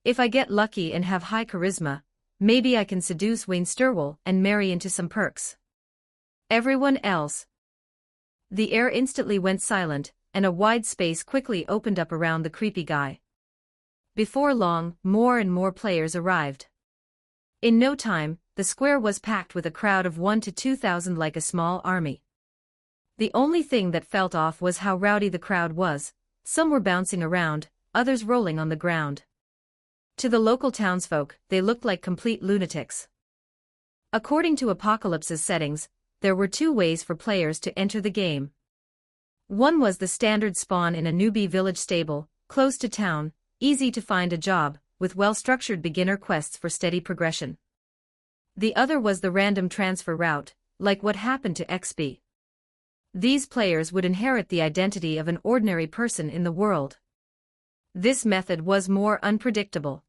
B: If I get lucky and have high charisma, maybe I can seduce Wayne Sturwell and marry into some perks. Everyone else. The air instantly went silent, and a wide space quickly opened up around the creepy guy. Before long, more and more players arrived. In no time, the square was packed with a crowd of 1,000 to 2,000 like a small army. The only thing that felt off was how rowdy the crowd was. Some were bouncing around, others rolling on the ground. To the local townsfolk, they looked like complete lunatics. According to Apocalypse's settings, there were 2 ways for players to enter the game. One was the standard spawn in a newbie village stable, close to town, easy to find a job, with well-structured beginner quests for steady progression. The other was the random transfer route, like what happened to XP. These players would inherit the identity of an ordinary person in the world. This method was more unpredictable.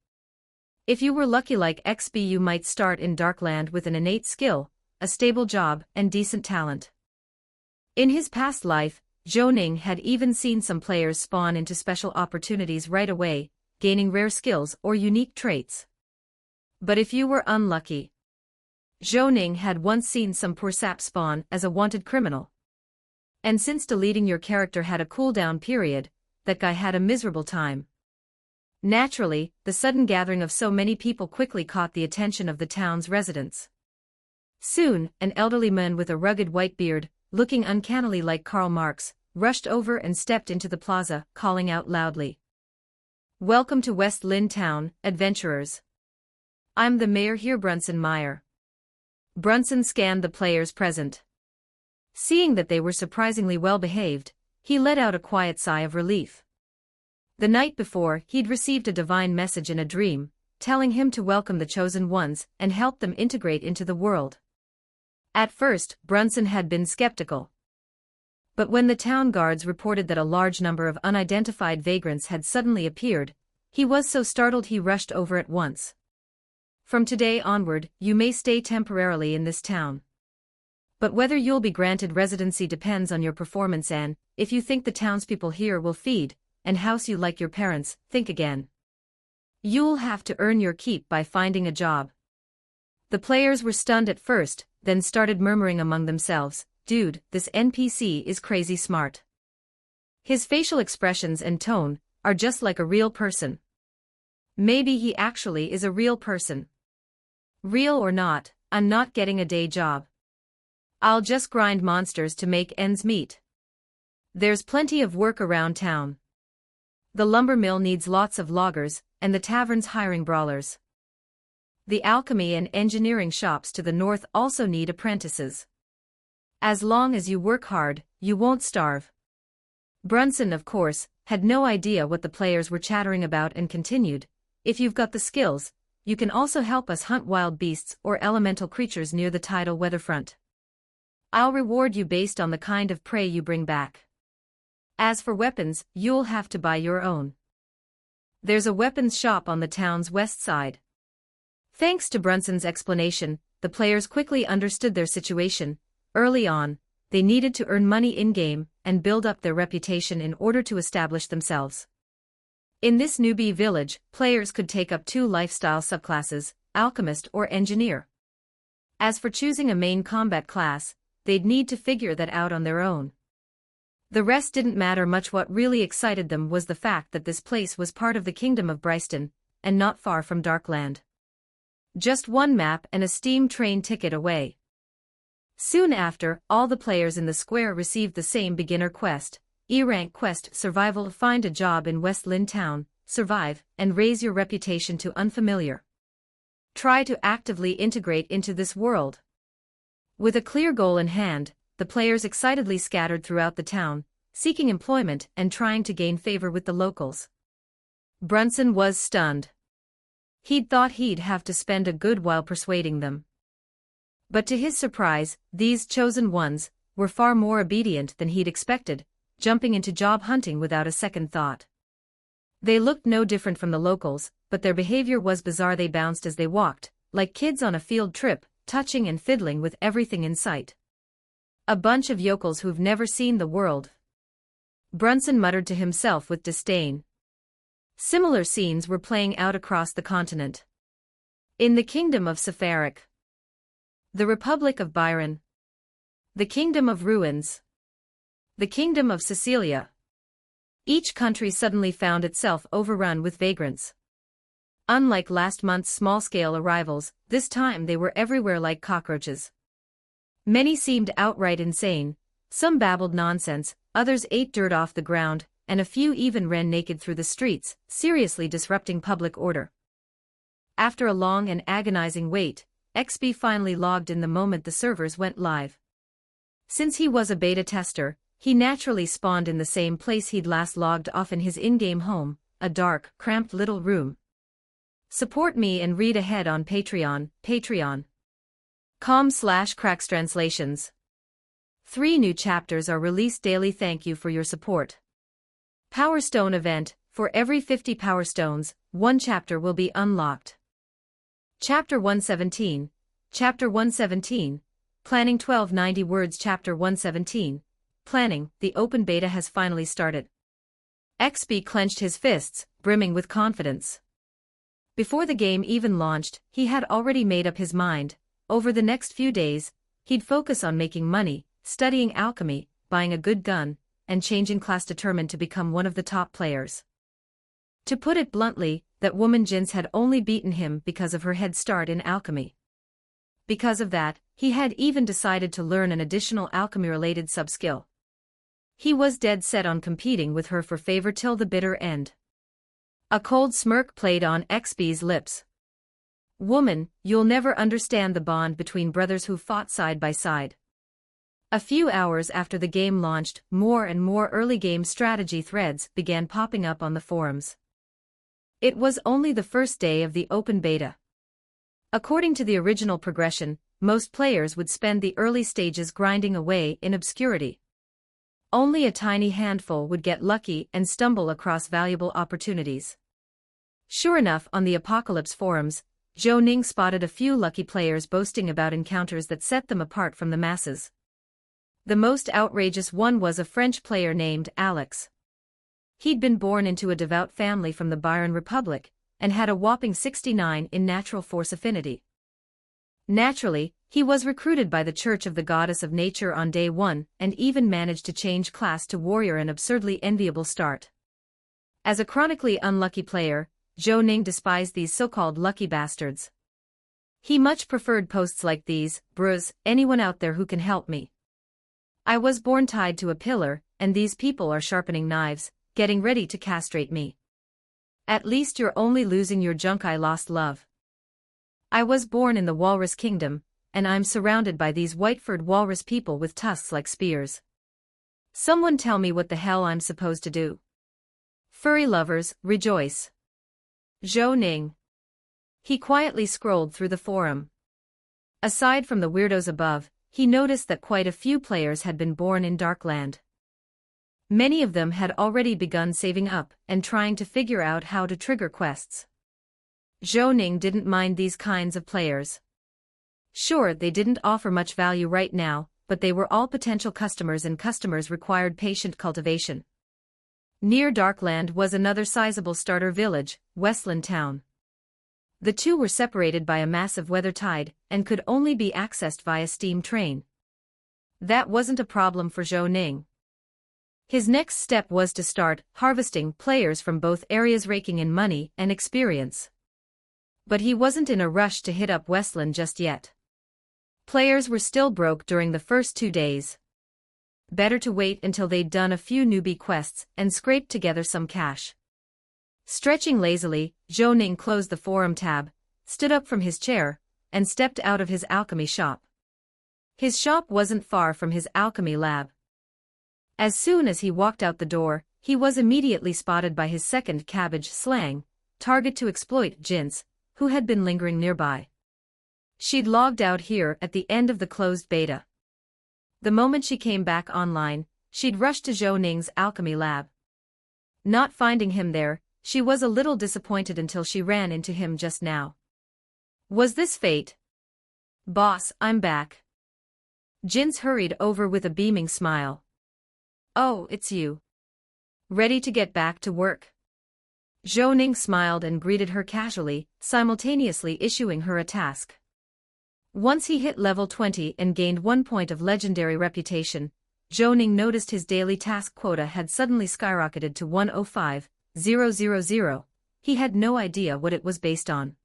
B: If you were lucky like XP, you might start in Darkland with an innate skill, a stable job, and decent talent. In his past life, Zhou Ning had even seen some players spawn into special opportunities right away, gaining rare skills or unique traits. But if you were unlucky, Zhou Ning had once seen some poor sap spawn as a wanted criminal. And since deleting your character had a cooldown period, that guy had a miserable time. Naturally, the sudden gathering of so many people quickly caught the attention of the town's residents. Soon, an elderly man with a rugged white beard, looking uncannily like Karl Marx, rushed over and stepped into the plaza, calling out loudly. Welcome to West Lynn Town, adventurers. I'm the mayor here, Brunson Meyer. Brunson scanned the players present. Seeing that they were surprisingly well behaved, he let out a quiet sigh of relief. The night before, he'd received a divine message in a dream, telling him to welcome the chosen ones and help them integrate into the world. At first, Brunson had been skeptical. But when the town guards reported that a large number of unidentified vagrants had suddenly appeared, he was so startled he rushed over at once. From today onward, you may stay temporarily in this town. But whether you'll be granted residency depends on your performance, and, if you think the townspeople here will feed and house you like your parents, think again. You'll have to earn your keep by finding a job. The players were stunned at first, then started murmuring among themselves, "Dude, this NPC is crazy smart. His facial expressions and tone are just like a real person. Maybe he actually is a real person. Real or not, I'm not getting a day job. I'll just grind monsters to make ends meet. There's plenty of work around town. The lumber mill needs lots of loggers, and the tavern's hiring brawlers. The alchemy and engineering shops to the north also need apprentices. As long as you work hard, you won't starve." Brunson, of course, had no idea what the players were chattering about and continued, "If you've got the skills, you can also help us hunt wild beasts or elemental creatures near the tidal weatherfront. I'll reward you based on the kind of prey you bring back. As for weapons, you'll have to buy your own. There's a weapons shop on the town's west side." Thanks to Brunson's explanation, the players quickly understood their situation. Early on, they needed to earn money in-game and build up their reputation in order to establish themselves. In this newbie village, players could take up 2 lifestyle subclasses, alchemist or engineer. As for choosing a main combat class, they'd need to figure that out on their own. The rest didn't matter much. What really excited them was the fact that this place was part of the Kingdom of Bryston, and not far from Darkland. Just one map and a steam train ticket away. Soon after, all the players in the square received the same beginner quest, E-rank quest: survival. Find a job in West Lynn Town, survive, and raise your reputation to unfamiliar. Try to actively integrate into this world. With a clear goal in hand, the players excitedly scattered throughout the town, seeking employment and trying to gain favor with the locals. Brunson was stunned. He'd thought he'd have to spend a good while persuading them. But to his surprise, these chosen ones were far more obedient than he'd expected, jumping into job hunting without a second thought. They looked no different from the locals, but their behavior was bizarre. They bounced as they walked, like kids on a field trip, touching and fiddling with everything in sight. A bunch of yokels who've never seen the world. Brunson muttered to himself with disdain. Similar scenes were playing out across the continent. In the Kingdom of Sepharik, the Republic of Byron, the Kingdom of Ruins, the Kingdom of Sicilia. Each country suddenly found itself overrun with vagrants. Unlike last month's small-scale arrivals, this time they were everywhere like cockroaches. Many seemed outright insane, some babbled nonsense, others ate dirt off the ground, and a few even ran naked through the streets, seriously disrupting public order. After a long and agonizing wait, XP finally logged in the moment the servers went live. Since he was a beta tester, he naturally spawned in the same place he'd last logged off, in his in-game home, a dark, cramped little room. Support me and read ahead on Patreon, patreon.com/crackstranslations. 3 new chapters are released daily. Thank you for your support. Power Stone event: for every 50 Power Stones, 1 chapter will be unlocked. Chapter 117, Chapter 117, Planning 1290 words. Chapter 117, Planning. The open beta has finally started. XP clenched his fists, brimming with confidence. Before the game even launched, he had already made up his mind. Over the next few days, he'd focus on making money, studying alchemy, buying a good gun, and changing class, determined to become one of the top players. To put it bluntly, that woman Jins had only beaten him because of her head start in alchemy. Because of that, he had even decided to learn an additional alchemy-related sub-skill. He was dead set on competing with her for favor till the bitter end. A cold smirk played on XP's lips. Woman, you'll never understand the bond between brothers who fought side by side. A few hours after the game launched, more and more early game strategy threads began popping up on the forums. It was only the first day of the open beta. According to the original progression, most players would spend the early stages grinding away in obscurity. Only a tiny handful would get lucky and stumble across valuable opportunities. Sure enough, on the Apocalypse forums, Zhou Ning spotted a few lucky players boasting about encounters that set them apart from the masses. The most outrageous one was a French player named Alex. He'd been born into a devout family from the Byron Republic, and had a whopping 69 in natural force affinity. Naturally, he was recruited by the Church of the Goddess of Nature on day 1 and even managed to change class to warrior, an absurdly enviable start. As a chronically unlucky player, Zhou Ning despised these so-called lucky bastards. He much preferred posts like these: "Bruz, anyone out there who can help me? I was born tied to a pillar, and these people are sharpening knives, getting ready to castrate me. At least you're only losing your junk, I lost love. I was born in the Walrus Kingdom, and I'm surrounded by these white-furred walrus people with tusks like spears. Someone tell me what the hell I'm supposed to do. Furry lovers, rejoice." Zhou Ning. He quietly scrolled through the forum. Aside from the weirdos above, he noticed that quite a few players had been born in Darkland. Many of them had already begun saving up and trying to figure out how to trigger quests. Zhou Ning didn't mind these kinds of players. Sure, they didn't offer much value right now, but they were all potential customers, and customers required patient cultivation. Near Darkland was another sizable starter village, Westland Town. The two were separated by a massive weather tide and could only be accessed via steam train. That wasn't a problem for Zhou Ning. His next step was to start harvesting players from both areas, raking in money and experience. But he wasn't in a rush to hit up Westland just yet. Players were still broke during the first 2 days. Better to wait until they'd done a few newbie quests and scraped together some cash. Stretching lazily, Zhou Ning closed the forum tab, stood up from his chair, and stepped out of his alchemy shop. His shop wasn't far from his alchemy lab. As soon as he walked out the door, he was immediately spotted by his second cabbage slang target to exploit, Jinx, who had been lingering nearby. She'd logged out here at the end of the closed beta. The moment she came back online, she'd rushed to Zhou Ning's alchemy lab. Not finding him there, she was a little disappointed until she ran into him just now. Was this fate? "Boss, I'm back." Jinx hurried over with a beaming smile. "Oh, it's you. Ready to get back to work?" Zhou Ning smiled and greeted her casually, simultaneously issuing her a task. Once he hit level 20 and gained 1 point of legendary reputation, Zhou Ning noticed his daily task quota had suddenly skyrocketed to 105,000. He had no idea what it was based on.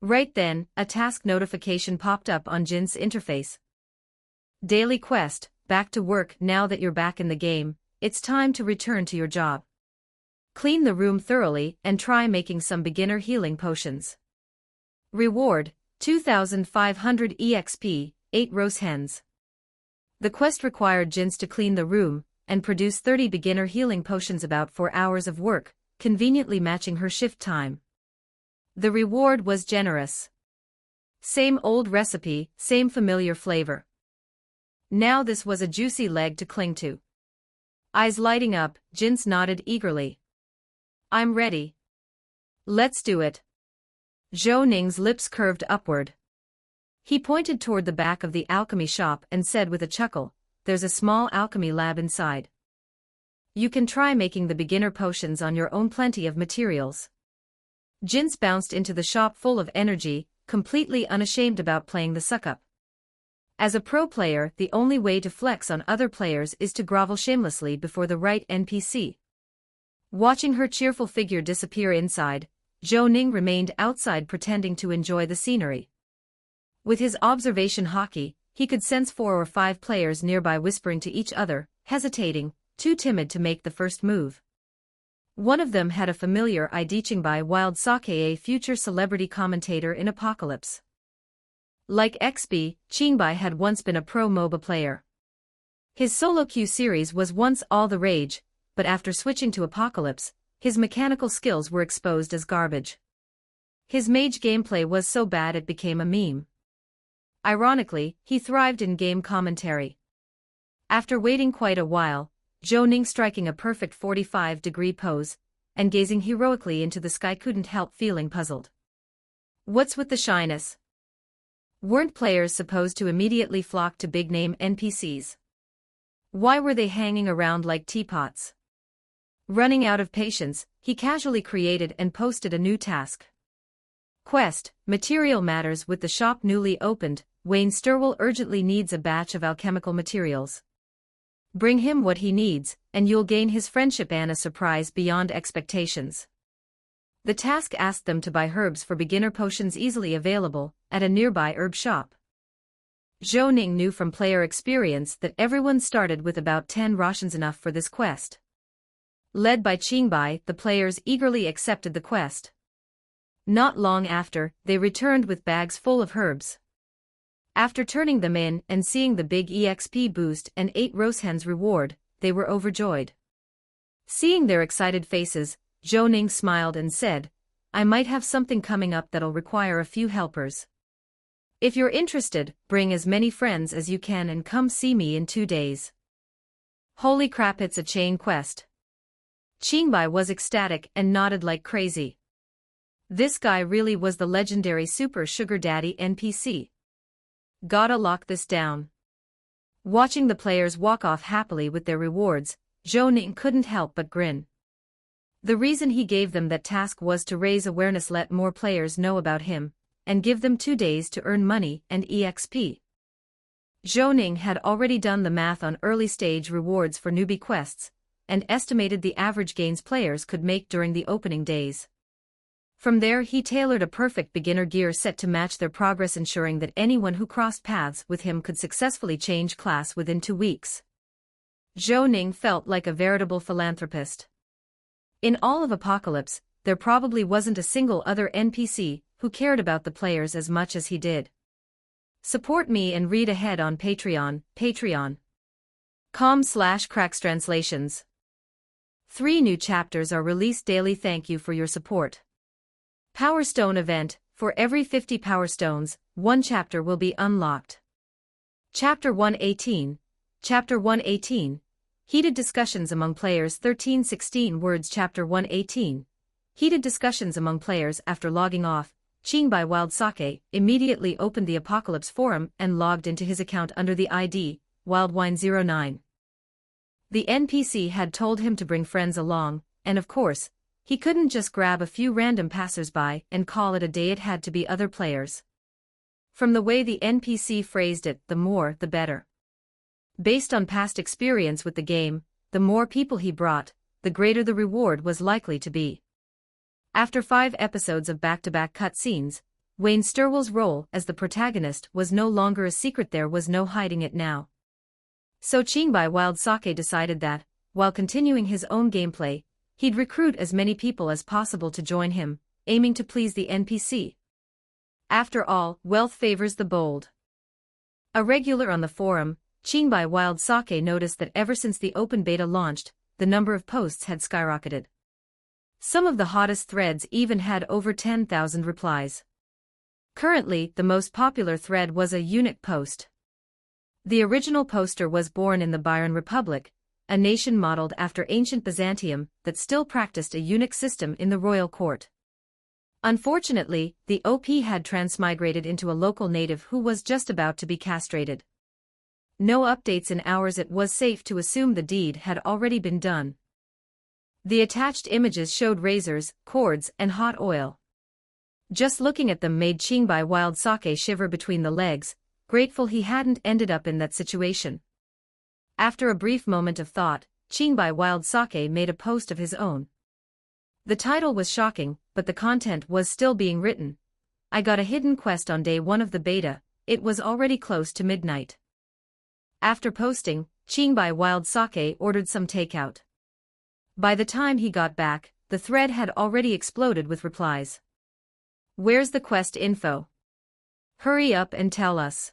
B: Right then, a task notification popped up on Jin's interface. "Daily quest, back to work. Now that you're back in the game, it's time to return to your job. Clean the room thoroughly and try making some beginner healing potions. Reward, 2,500 EXP, 8 roast hens." The quest required Jinx to clean the room and produce 30 beginner healing potions, about 4 hours of work, conveniently matching her shift time. The reward was generous. Same old recipe, same familiar flavor. Now this was a juicy leg to cling to. Eyes lighting up, Jinx nodded eagerly. "I'm ready. Let's do it." Zhou Ning's lips curved upward. He pointed toward the back of the alchemy shop and said with a chuckle, "There's a small alchemy lab inside. You can try making the beginner potions on your own, plenty of materials." Jinx bounced into the shop full of energy, completely unashamed about playing the suck-up. As a pro player, the only way to flex on other players is to grovel shamelessly before the right NPC. Watching her cheerful figure disappear inside, Zhou Ning remained outside pretending to enjoy the scenery. With his observation hockey, he could sense 4 or 5 players nearby whispering to each other, hesitating, too timid to make the first move. One of them had a familiar ID: Qingbai Wild Sake, a future celebrity commentator in Apocalypse. Like XB, Qingbai had once been a pro MOBA player. His solo queue series was once all the rage, but after switching to Apocalypse, his mechanical skills were exposed as garbage. His mage gameplay was so bad it became a meme. Ironically, he thrived in game commentary. After waiting quite a while, Zhou Ning, striking a perfect 45-degree pose and gazing heroically into the sky, couldn't help feeling puzzled. What's with the shyness? Weren't players supposed to immediately flock to big-name NPCs? Why were they hanging around like teapots? Running out of patience, he casually created and posted a new task. Quest, material matters with the shop newly opened, Wayne Sturwell urgently needs a batch of alchemical materials. Bring him what he needs, and you'll gain his friendship and a surprise beyond expectations. The task asked them to buy herbs for beginner potions easily available at a nearby herb shop. Zhou Ning knew from player experience that everyone started with about 10 rations, enough for this quest. Led by Qingbai, the players eagerly accepted the quest. Not long after, they returned with bags full of herbs. After turning them in and seeing the big EXP boost and 8 Rosehens reward, they were overjoyed. Seeing their excited faces, Zhou Ning smiled and said, "I might have something coming up that'll require a few helpers. If you're interested, bring as many friends as you can and come see me in 2 days." Holy crap, it's a chain quest. Qingbai was ecstatic and nodded like crazy. This guy really was the legendary Super Sugar Daddy NPC. Gotta lock this down. Watching the players walk off happily with their rewards, Zhou Ning couldn't help but grin. The reason he gave them that task was to raise awareness, let more players know about him, and give them 2 days to earn money and EXP. Zhou Ning had already done the math on early stage rewards for newbie quests, and estimated the average gains players could make during the opening days. From there he tailored a perfect beginner gear set to match their progress, ensuring that anyone who crossed paths with him could successfully change class within 2 weeks. Zhou Ning felt like a veritable philanthropist. In all of Apocalypse, there probably wasn't a single other NPC who cared about the players as much as he did. Support me and read ahead on Patreon, patreon.com/crackstranslations. 3 new chapters are released daily. Thank you for your support. Power Stone event, for every 50 Power Stones, 1 chapter will be unlocked. Chapter 118. Chapter 118. Heated discussions among players. 1316 words. Chapter 118. Heated discussions among players. After logging off, Qingbai Wild Sake immediately opened the Apocalypse forum and logged into his account under the ID, WildWine09. The NPC had told him to bring friends along, and of course, he couldn't just grab a few random passersby and call it a day. It had to be other players. From the way the NPC phrased it, the more the better. Based on past experience with the game, the more people he brought, the greater the reward was likely to be. After 5 episodes of back-to-back cutscenes, Wayne Sturwell's role as the protagonist was no longer a secret. There was no hiding it now. So Qingbai Wild Sake decided that, while continuing his own gameplay, he'd recruit as many people as possible to join him, aiming to please the NPC. After all, wealth favors the bold. A regular on the forum, Qingbai Wild Sake noticed that ever since the open beta launched, the number of posts had skyrocketed. Some of the hottest threads even had over 10,000 replies. Currently, the most popular thread was a eunuch post. The original poster was born in the Byron Republic, a nation modeled after ancient Byzantium that still practiced a eunuch system in the royal court. Unfortunately, the OP had transmigrated into a local native who was just about to be castrated. No updates in hours. It was safe to assume the deed had already been done. The attached images showed razors, cords, and hot oil. Just looking at them made Qingbai Wild Sake shiver between the legs, grateful he hadn't ended up in that situation. After a brief moment of thought, Qingbai Wild Sake made a post of his own. The title was shocking, but the content was still being written. I got a hidden quest on day 1 of the beta. It was already close to midnight. After posting, Qingbai Wild Sake ordered some takeout. By the time he got back, the thread had already exploded with replies. Where's the quest info? Hurry up and tell us.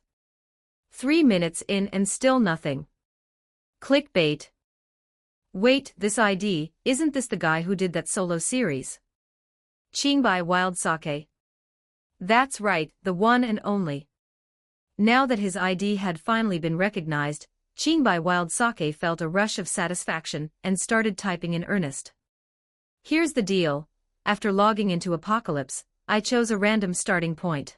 B: 3 minutes in and still nothing. Clickbait. Wait, this ID, isn't this the guy who did that solo series? Qingbai Wild Sake. That's right, the one and only. Now that his ID had finally been recognized, Qingbai Wild Sake felt a rush of satisfaction and started typing in earnest. Here's the deal, after logging into Apocalypse, I chose a random starting point.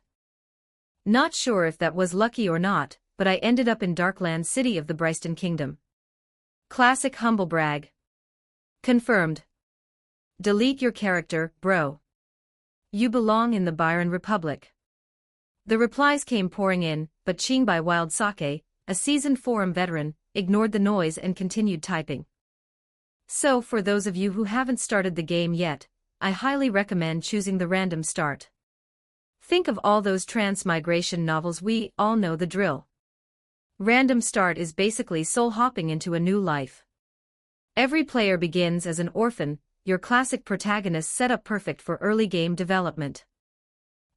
B: Not sure if that was lucky or not, but I ended up in Darkland City of the Bryston Kingdom. Classic humble brag. Confirmed. Delete your character, bro. You belong in the Byron Republic. The replies came pouring in, but Ching by Wild Sake, a seasoned forum veteran, ignored the noise and continued typing. So for those of you who haven't started the game yet, I highly recommend choosing the random start. Think of all those transmigration novels, we all know the drill. Random start is basically soul hopping into a new life. Every player begins as an orphan, your classic protagonist set up perfect for early game development.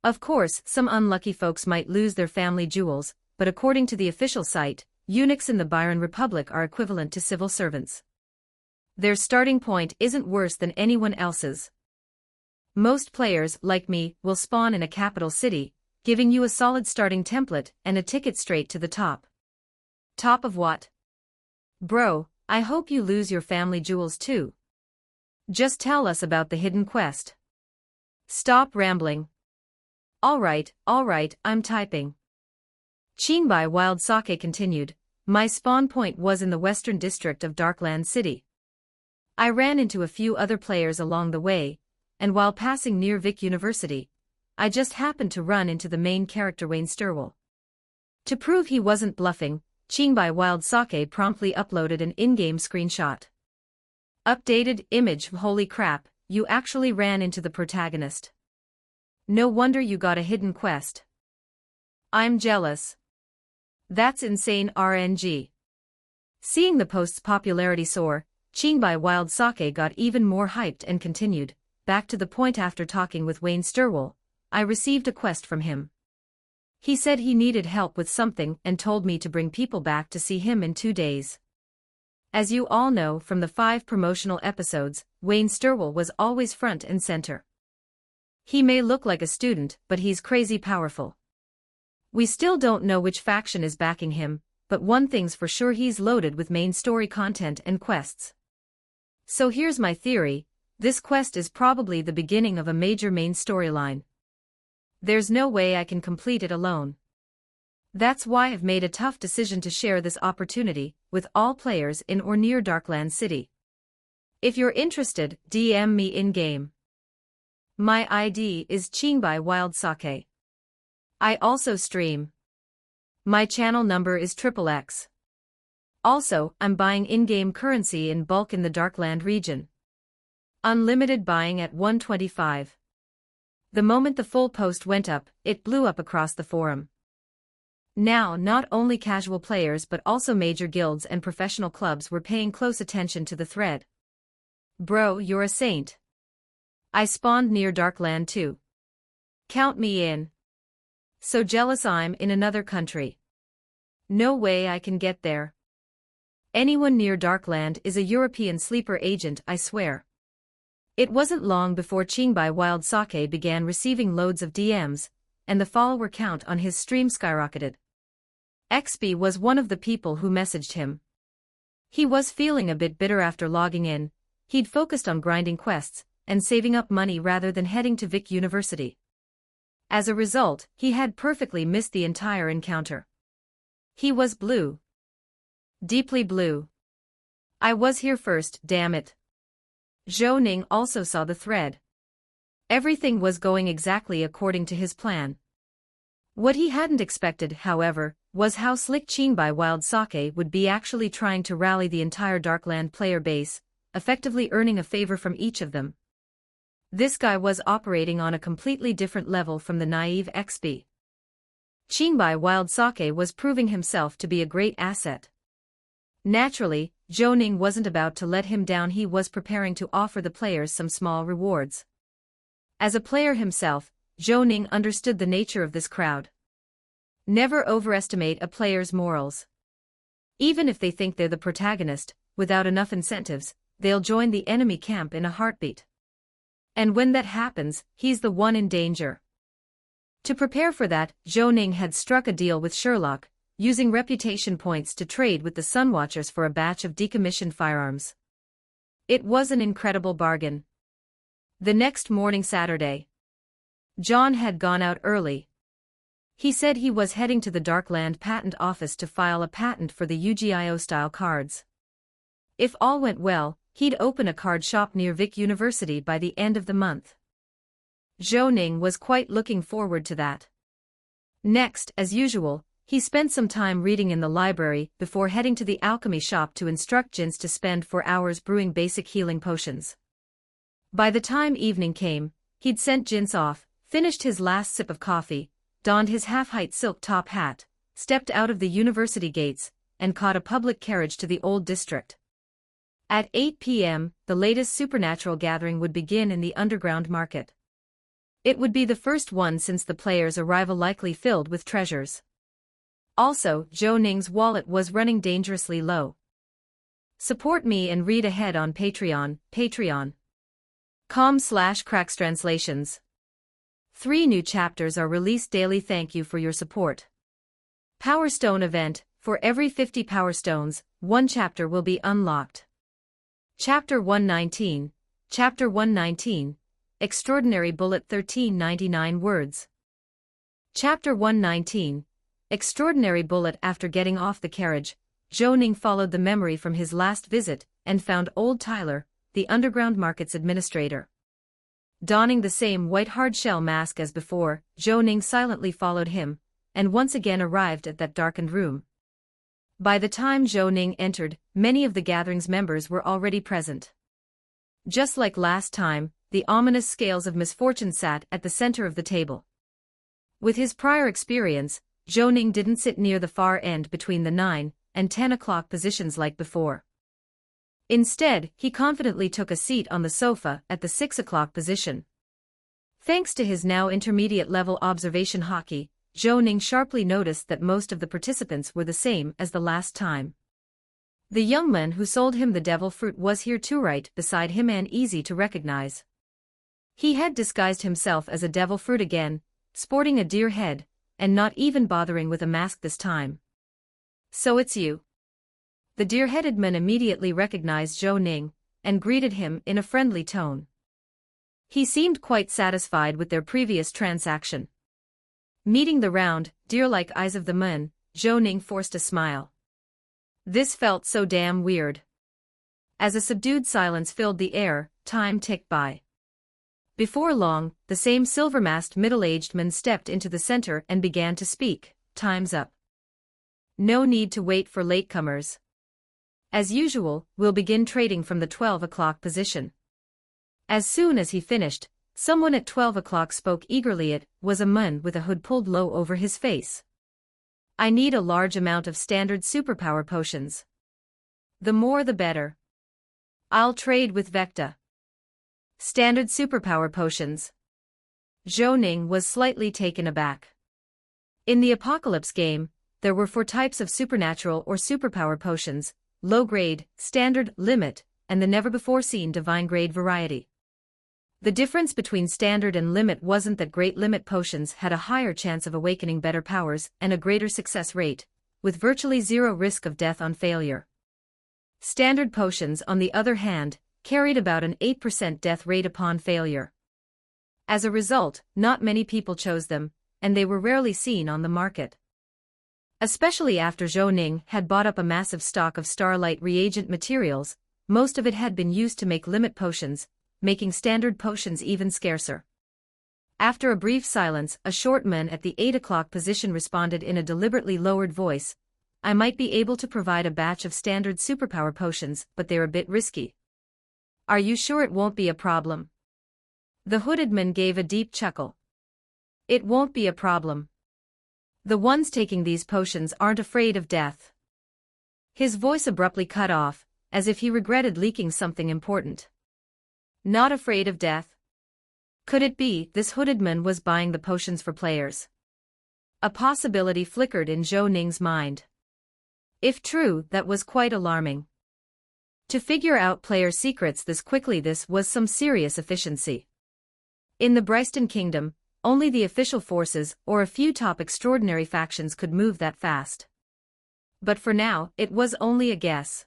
B: Of course, some unlucky folks might lose their family jewels, but according to the official site, eunuchs in the Byron Republic are equivalent to civil servants. Their starting point isn't worse than anyone else's. Most players, like me, will spawn in a capital city, giving you a solid starting template and a ticket straight to the top. Top of what? Bro, I hope you lose your family jewels too. Just tell us about the hidden quest. Stop rambling. Alright, I'm typing. Ching by Wild Sake continued, my spawn point was in the western district of Darkland City. I ran into a few other players along the way, and while passing near Vic University, I just happened to run into the main character Wayne Sturwell. To prove he wasn't bluffing, Ching by Wild Sake promptly uploaded an in-game screenshot. Updated image. Holy crap, you actually ran into the protagonist. No wonder you got a hidden quest. I'm jealous. That's insane RNG. Seeing the post's popularity soar, Ching by Wild Sake got even more hyped and continued, back to the point after talking with Wayne Sturwell, I received a quest from him. He said he needed help with something and told me to bring people back to see him in 2 days. As you all know from the 5 promotional episodes, Wayne Sturwell was always front and center. He may look like a student, but he's crazy powerful. We still don't know which faction is backing him, but one thing's for sure, he's loaded with main story content and quests. So here's my theory, this quest is probably the beginning of a major main storyline. There's no way I can complete it alone. That's why I've made a tough decision to share this opportunity with all players in or near Darkland City. If you're interested, DM me in-game. My ID is Ching by Wild Sake. I also stream. My channel number is XXX. Also, I'm buying in-game currency in bulk in the Darkland region. Unlimited buying at 125. The moment the full post went up, it blew up across the forum. Now, not only casual players but also major guilds and professional clubs were paying close attention to the thread. Bro, you're a saint. I spawned near Darkland too. Count me in. So jealous I'm in another country. No way I can get there. Anyone near Darkland is a European sleeper agent, I swear. It wasn't long before Ching by Wild Sake began receiving loads of DMs, and the follower count on his stream skyrocketed. XB was one of the people who messaged him. He was feeling a bit bitter after logging in, he'd focused on grinding quests, and saving up money rather than heading to Vic University. As a result, he had perfectly missed the entire encounter. He was blue. Deeply blue. I was here first, damn it. Zhou Ning also saw the thread. Everything was going exactly according to his plan. What he hadn't expected, however, was how slick Ching by Wild Sake would be actually trying to rally the entire Darkland player base, effectively earning a favor from each of them. This guy was operating on a completely different level from the naive XB. Ching by Wild Sake was proving himself to be a great asset. Naturally, Zhou Ning wasn't about to let him down, he was preparing to offer the players some small rewards. As a player himself, Zhou Ning understood the nature of this crowd. Never overestimate a player's morals. Even if they think they're the protagonist, without enough incentives, they'll join the enemy camp in a heartbeat. And when that happens, he's the one in danger. To prepare for that, Zhou Ning had struck a deal with Sherlock, using reputation points to trade with the Sunwatchers for a batch of decommissioned firearms. It was an incredible bargain. The next morning, Saturday, John had gone out early. He said he was heading to the Darkland Patent Office to file a patent for the UGIO-style cards. If all went well, he'd open a card shop near Vic University by the end of the month. Zhou Ning was quite looking forward to that. Next, as usual, he spent some time reading in the library before heading to the alchemy shop to instruct Jin's to spend 4 hours brewing basic healing potions. By the time evening came, he'd sent Jin's off, finished his last sip of coffee, donned his half-height silk top hat, stepped out of the university gates, and caught a public carriage to the old district. At 8 p.m., the latest supernatural gathering would begin in the underground market. It would be the first one since the players' arrival, likely filled with treasures. Also, Zhou Ning's wallet was running dangerously low. Support me and read ahead on Patreon, patreon.com/crackstranslations. 3 new chapters are released daily. Thank you for your support. Power Stone event, for every 50 Power Stones, 1 chapter will be unlocked. Chapter 119, Chapter 119, Extraordinary Bullet 1399 words. Chapter 119, Extraordinary Bullet. After getting off the carriage, Zhou Ning followed the memory from his last visit and found old Tyler, the underground market's administrator. Donning the same white hard-shell mask as before, Zhou Ning silently followed him, and once again arrived at that darkened room. By the time Zhou Ning entered, many of the gathering's members were already present. Just like last time, the ominous scales of misfortune sat at the center of the table. With his prior experience, Zhou Ning didn't sit near the far end between the 9 and 10 o'clock positions like before. Instead, he confidently took a seat on the sofa at the 6 o'clock position. Thanks to his now intermediate-level observation hockey, Zhou Ning sharply noticed that most of the participants were the same as the last time. The young man who sold him the devil fruit was here too, right beside him and easy to recognize. He had disguised himself as a devil fruit again, sporting a deer head, and not even bothering with a mask this time. So it's you. The deer-headed man immediately recognized Zhou Ning, and greeted him in a friendly tone. He seemed quite satisfied with their previous transaction. Meeting the round, deer-like eyes of the man, Zhou Ning forced a smile. This felt so damn weird. As a subdued silence filled the air, time ticked by. Before long, the same silver-masked middle-aged man stepped into the center and began to speak. Time's up. No need to wait for latecomers. As usual, we'll begin trading from the 12 o'clock position. As soon as he finished, someone at 12 o'clock spoke eagerly. It was a man with a hood pulled low over his face. I need a large amount of standard superpower potions. The more the better. I'll trade with Vecta. Standard superpower potions. Zhou Ning was slightly taken aback. In the Apocalypse game, there were 4 types of supernatural or superpower potions: low grade, standard, limit, and the never-before-seen divine grade variety. The difference between standard and limit wasn't that great limit potions had a higher chance of awakening better powers and a greater success rate, with virtually 0 risk of death on failure. Standard potions, on the other hand, carried about an 8% death rate upon failure. As a result, not many people chose them, and they were rarely seen on the market. Especially after Zhou Ning had bought up a massive stock of starlight reagent materials, most of it had been used to make limit potions, making standard potions even scarcer. After a brief silence, a short man at the 8 o'clock position responded in a deliberately lowered voice. I might be able to provide a batch of standard superpower potions, but they're a bit risky. Are you sure it won't be a problem? The hooded man gave a deep chuckle. It won't be a problem. The ones taking these potions aren't afraid of death. His voice abruptly cut off, as if he regretted leaking something important. Not afraid of death? Could it be this hooded man was buying the potions for players? A possibility flickered in Zhou Ning's mind. If true, that was quite alarming. To figure out player secrets this quickly, this was some serious efficiency. In the Bryston Kingdom, only the official forces or a few top extraordinary factions could move that fast. But for now, it was only a guess.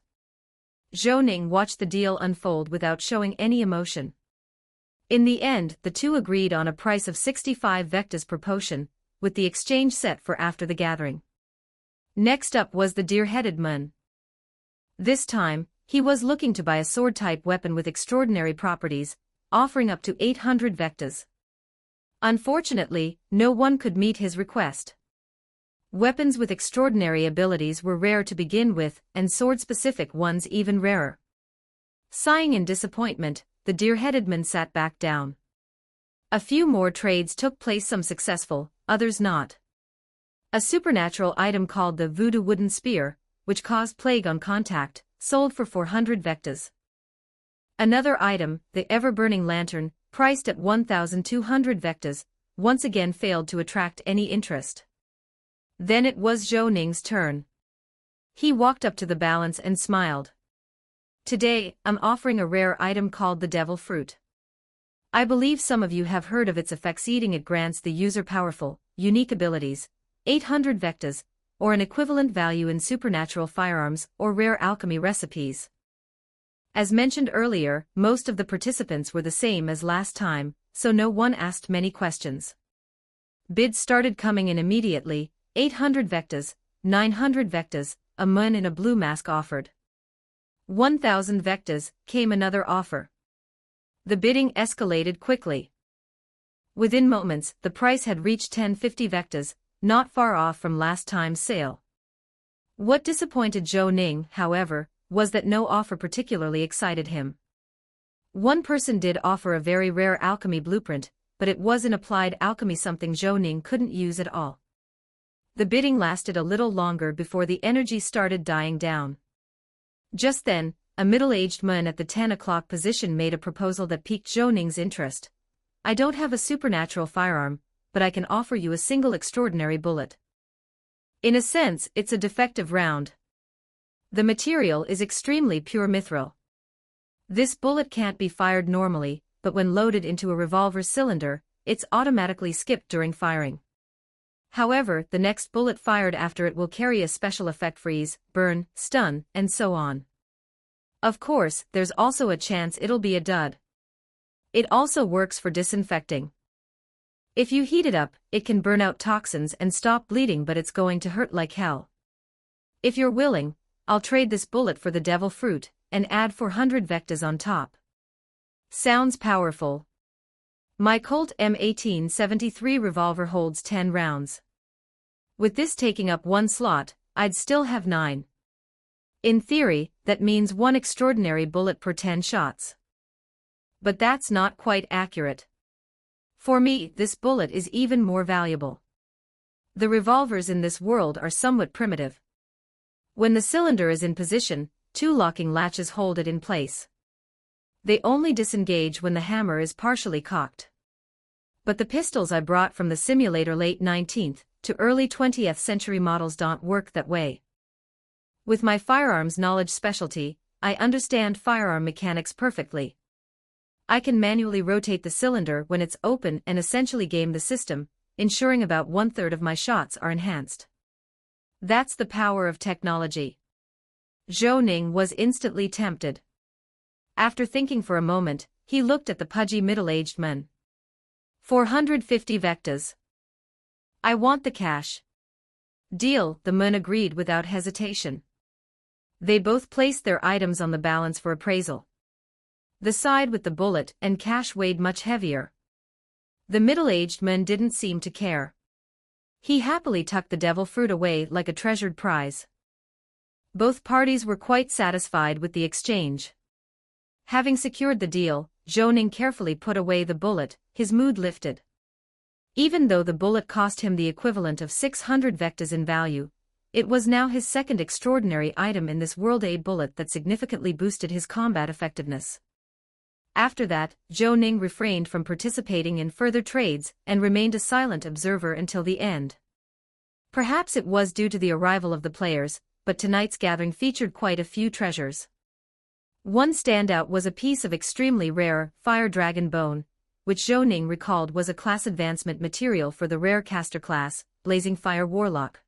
B: Zhou Ning watched the deal unfold without showing any emotion. In the end, the two agreed on a price of 65 vectas per potion, with the exchange set for after the gathering. Next up was the deer-headed man. This time, he was looking to buy a sword-type weapon with extraordinary properties, offering up to 800 vectas. Unfortunately, no one could meet his request. Weapons with extraordinary abilities were rare to begin with, and sword-specific ones even rarer. Sighing in disappointment, the deer-headed man sat back down. A few more trades took place, some successful, others not. A supernatural item called the voodoo wooden spear, which caused plague on contact, sold for 400 vectas. Another item, the ever-burning lantern, priced at 1,200 vectas, once again failed to attract any interest. Then it was Zhou Ning's turn. He walked up to the balance and smiled. Today, I'm offering a rare item called the devil fruit. I believe some of you have heard of its effects. Eating it grants the user powerful, unique abilities, 800 vectas, or an equivalent value in supernatural firearms or rare alchemy recipes. As mentioned earlier, most of the participants were the same as last time, so no one asked many questions. Bids started coming in immediately. 800 vectas, 900 vectas, a man in a blue mask offered. 1,000 vectas, came another offer. The bidding escalated quickly. Within moments, the price had reached 1050 vectas, not far off from last time's sale. What disappointed Zhou Ning, however, was that no offer particularly excited him. One person did offer a very rare alchemy blueprint, but it was an applied alchemy, something Zhou Ning couldn't use at all. The bidding lasted a little longer before the energy started dying down. Just then, a middle-aged man at the 10 o'clock position made a proposal that piqued Zhou Ning's interest. I don't have a supernatural firearm, but I can offer you a single extraordinary bullet. In a sense, it's a defective round. The material is extremely pure mithril. This bullet can't be fired normally, but when loaded into a revolver cylinder, it's automatically skipped during firing. However, the next bullet fired after it will carry a special effect: freeze, burn, stun, and so on. Of course, there's also a chance it'll be a dud. It also works for disinfecting. If you heat it up, it can burn out toxins and stop bleeding, but it's going to hurt like hell. If you're willing, I'll trade this bullet for the devil fruit, and add 400 vectas on top. Sounds powerful. My Colt M1873 revolver holds 10 rounds. With this taking up one slot, I'd still have 9. In theory, that means one extraordinary bullet per 10 shots. But that's not quite accurate. For me, this bullet is even more valuable. The revolvers in this world are somewhat primitive. When the cylinder is in position, 2 locking latches hold it in place. They only disengage when the hammer is partially cocked. But the pistols I brought from the simulator, late 19th to early 20th century models, don't work that way. With my firearms knowledge specialty, I understand firearm mechanics perfectly. I can manually rotate the cylinder when it's open and essentially game the system, ensuring about 1/3 of my shots are enhanced. That's the power of technology. Zhou Ning was instantly tempted. After thinking for a moment, he looked at the pudgy middle-aged man. 450 vectas. I want the cash. Deal, the man agreed without hesitation. They both placed their items on the balance for appraisal. The side with the bullet and cash weighed much heavier. The middle-aged man didn't seem to care. He happily tucked the devil fruit away like a treasured prize. Both parties were quite satisfied with the exchange. Having secured the deal, Zhou Ning carefully put away the bullet, his mood lifted. Even though the bullet cost him the equivalent of 600 vectas in value, it was now his second extraordinary item in this world, a bullet that significantly boosted his combat effectiveness. After that, Zhou Ning refrained from participating in further trades and remained a silent observer until the end. Perhaps it was due to the arrival of the players, but tonight's gathering featured quite a few treasures. One standout was a piece of extremely rare fire dragon bone, which Zhou Ning recalled was a class advancement material for the rare caster class, Blazing Fire Warlock.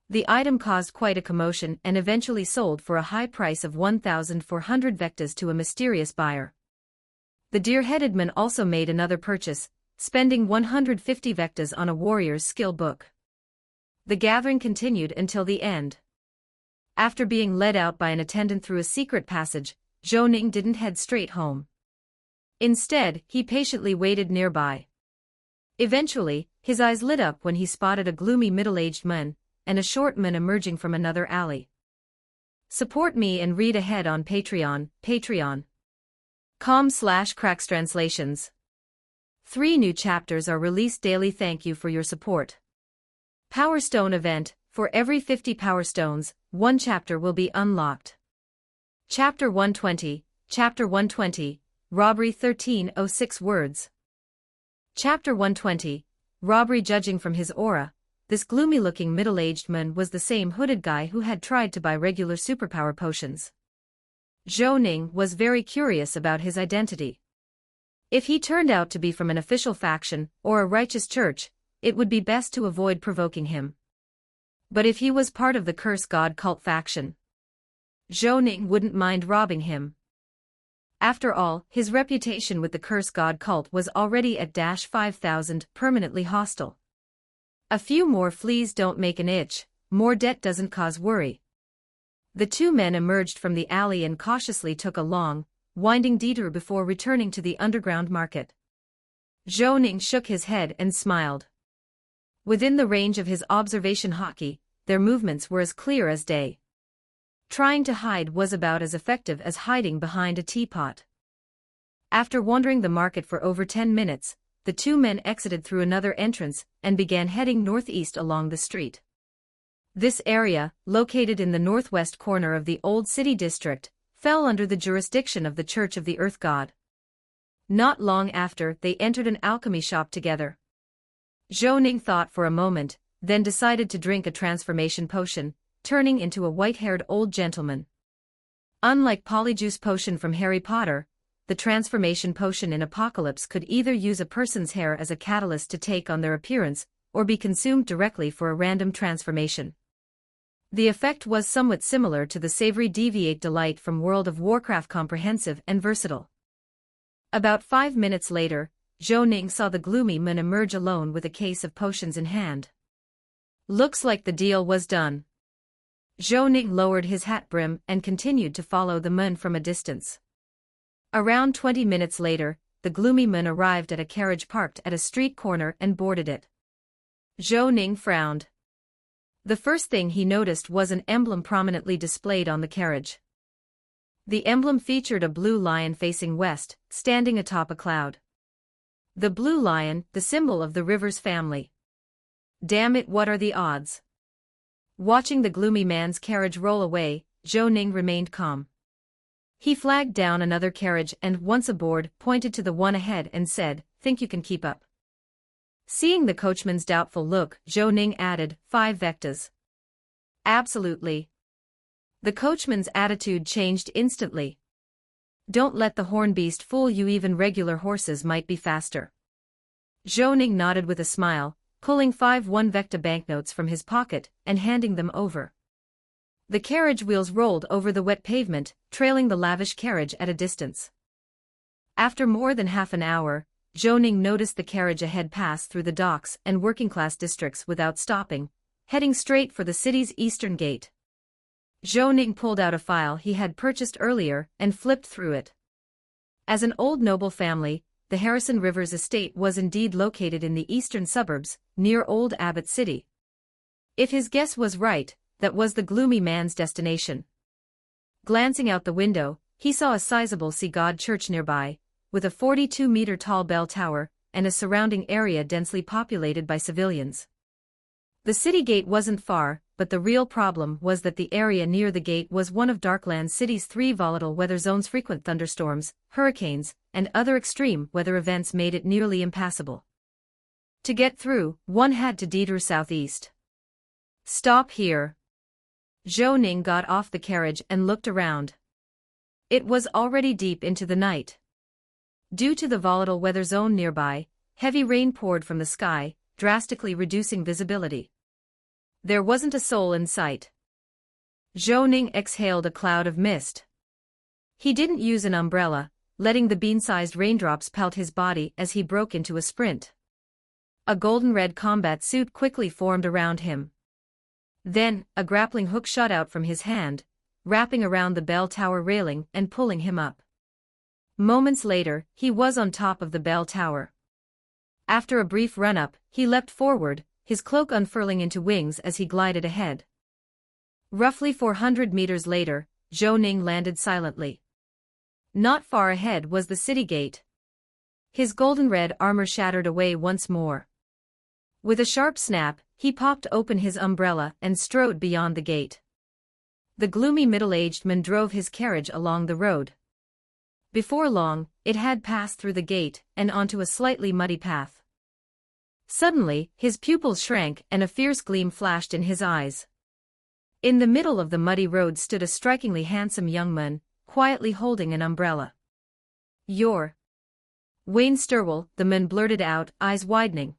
B: The item caused quite a commotion and eventually sold for a high price of 1,400 vectas to a mysterious buyer. The deer-headed man also made another purchase, spending 150 vectas on a warrior's skill book. The gathering continued until the end. After being led out by an attendant through a secret passage, Zhou Ning didn't head straight home. Instead, he patiently waited nearby. Eventually, his eyes lit up when he spotted a gloomy middle-aged man and a short man emerging from another alley. Support me and read ahead on Patreon, patreon.com/crackstranslations. 3 new chapters are released daily. Thank you for your support. Power Stone event, for every 50 Power Stones, 1 chapter will be unlocked. Chapter 120, Robbery 1306 words. Chapter 120, Robbery. Judging from his aura, this gloomy-looking middle-aged man was the same hooded guy who had tried to buy regular superpower potions. Zhou Ning was very curious about his identity. If he turned out to be from an official faction or a righteous church, it would be best to avoid provoking him. But if he was part of the Curse God cult faction, Zhou Ning wouldn't mind robbing him. After all, his reputation with the Curse God cult was already at -5,000, permanently hostile. A few more fleas don't make an itch, more debt doesn't cause worry. The 2 men emerged from the alley and cautiously took a long, winding detour before returning to the underground market. Zhou Ning shook his head and smiled. Within the range of his observation hockey, their movements were as clear as day. Trying to hide was about as effective as hiding behind a teapot. After wandering the market for over 10 minutes, the 2 men exited through another entrance and began heading northeast along the street. This area, located in the northwest corner of the Old City District, fell under the jurisdiction of the Church of the Earth God. Not long after, they entered an alchemy shop together. Zhou Ning thought for a moment, then decided to drink a transformation potion, turning into a white-haired old gentleman. Unlike Polyjuice potion from Harry Potter, the transformation potion in Apocalypse could either use a person's hair as a catalyst to take on their appearance, or be consumed directly for a random transformation. The effect was somewhat similar to the savory Deviate Delight from World of Warcraft, comprehensive and versatile. About 5 minutes later, Zhou Ning saw the gloomy man emerge alone with a case of potions in hand. Looks like the deal was done. Zhou Ning lowered his hat brim and continued to follow the man from a distance. Around 20 minutes later, the gloomy man arrived at a carriage parked at a street corner and boarded it. Zhou Ning frowned. The first thing he noticed was an emblem prominently displayed on the carriage. The emblem featured a blue lion facing west, standing atop a cloud. The blue lion, the symbol of the Rivers family. Damn it, what are the odds? Watching the gloomy man's carriage roll away, Zhou Ning remained calm. He flagged down another carriage and, once aboard, pointed to the one ahead and said, "Think you can keep up?" Seeing the coachman's doubtful look, Zhou Ning added, 5 vectas. Absolutely. The coachman's attitude changed instantly. Don't let the horn beast fool you, even regular horses might be faster. Zhou Ning nodded with a smile, pulling 5 1-vecta banknotes from his pocket and handing them over. The carriage wheels rolled over the wet pavement, trailing the lavish carriage at a distance. After more than half an hour, Zhou Ning noticed the carriage ahead pass through the docks and working-class districts without stopping, heading straight for the city's eastern gate. Zhou Ning pulled out a file he had purchased earlier and flipped through it. As an old noble family, the Harrison Rivers estate was indeed located in the eastern suburbs, near Old Abbot City. If his guess was right, that was the gloomy man's destination. Glancing out the window, he saw a sizable sea-god church nearby, with a 42-meter-tall bell tower, and a surrounding area densely populated by civilians. The city gate wasn't far, but the real problem was that the area near the gate was one of Darkland City's 3 volatile weather zones. Frequent thunderstorms, hurricanes, and other extreme weather events made it nearly impassable. To get through, one had to detour southeast. Stop here. Zhou Ning got off the carriage and looked around. It was already deep into the night. Due to the volatile weather zone nearby, heavy rain poured from the sky, drastically reducing visibility. There wasn't a soul in sight. Zhou Ning exhaled a cloud of mist. He didn't use an umbrella, letting the bean-sized raindrops pelt his body as he broke into a sprint. A golden-red combat suit quickly formed around him. Then, a grappling hook shot out from his hand, wrapping around the bell tower railing and pulling him up. Moments later, he was on top of the bell tower. After a brief run-up, he leapt forward, his cloak unfurling into wings as he glided ahead. Roughly 400 meters later, Zhou Ning landed silently. Not far ahead was the city gate. His golden-red armor shattered away once more. With a sharp snap, he popped open his umbrella and strode beyond the gate. The gloomy middle-aged man drove his carriage along the road. Before long, it had passed through the gate and onto a slightly muddy path. Suddenly, his pupils shrank and a fierce gleam flashed in his eyes. In the middle of the muddy road stood a strikingly handsome young man, quietly holding an umbrella. "You're Wayne Sturwell," the man blurted out, eyes widening.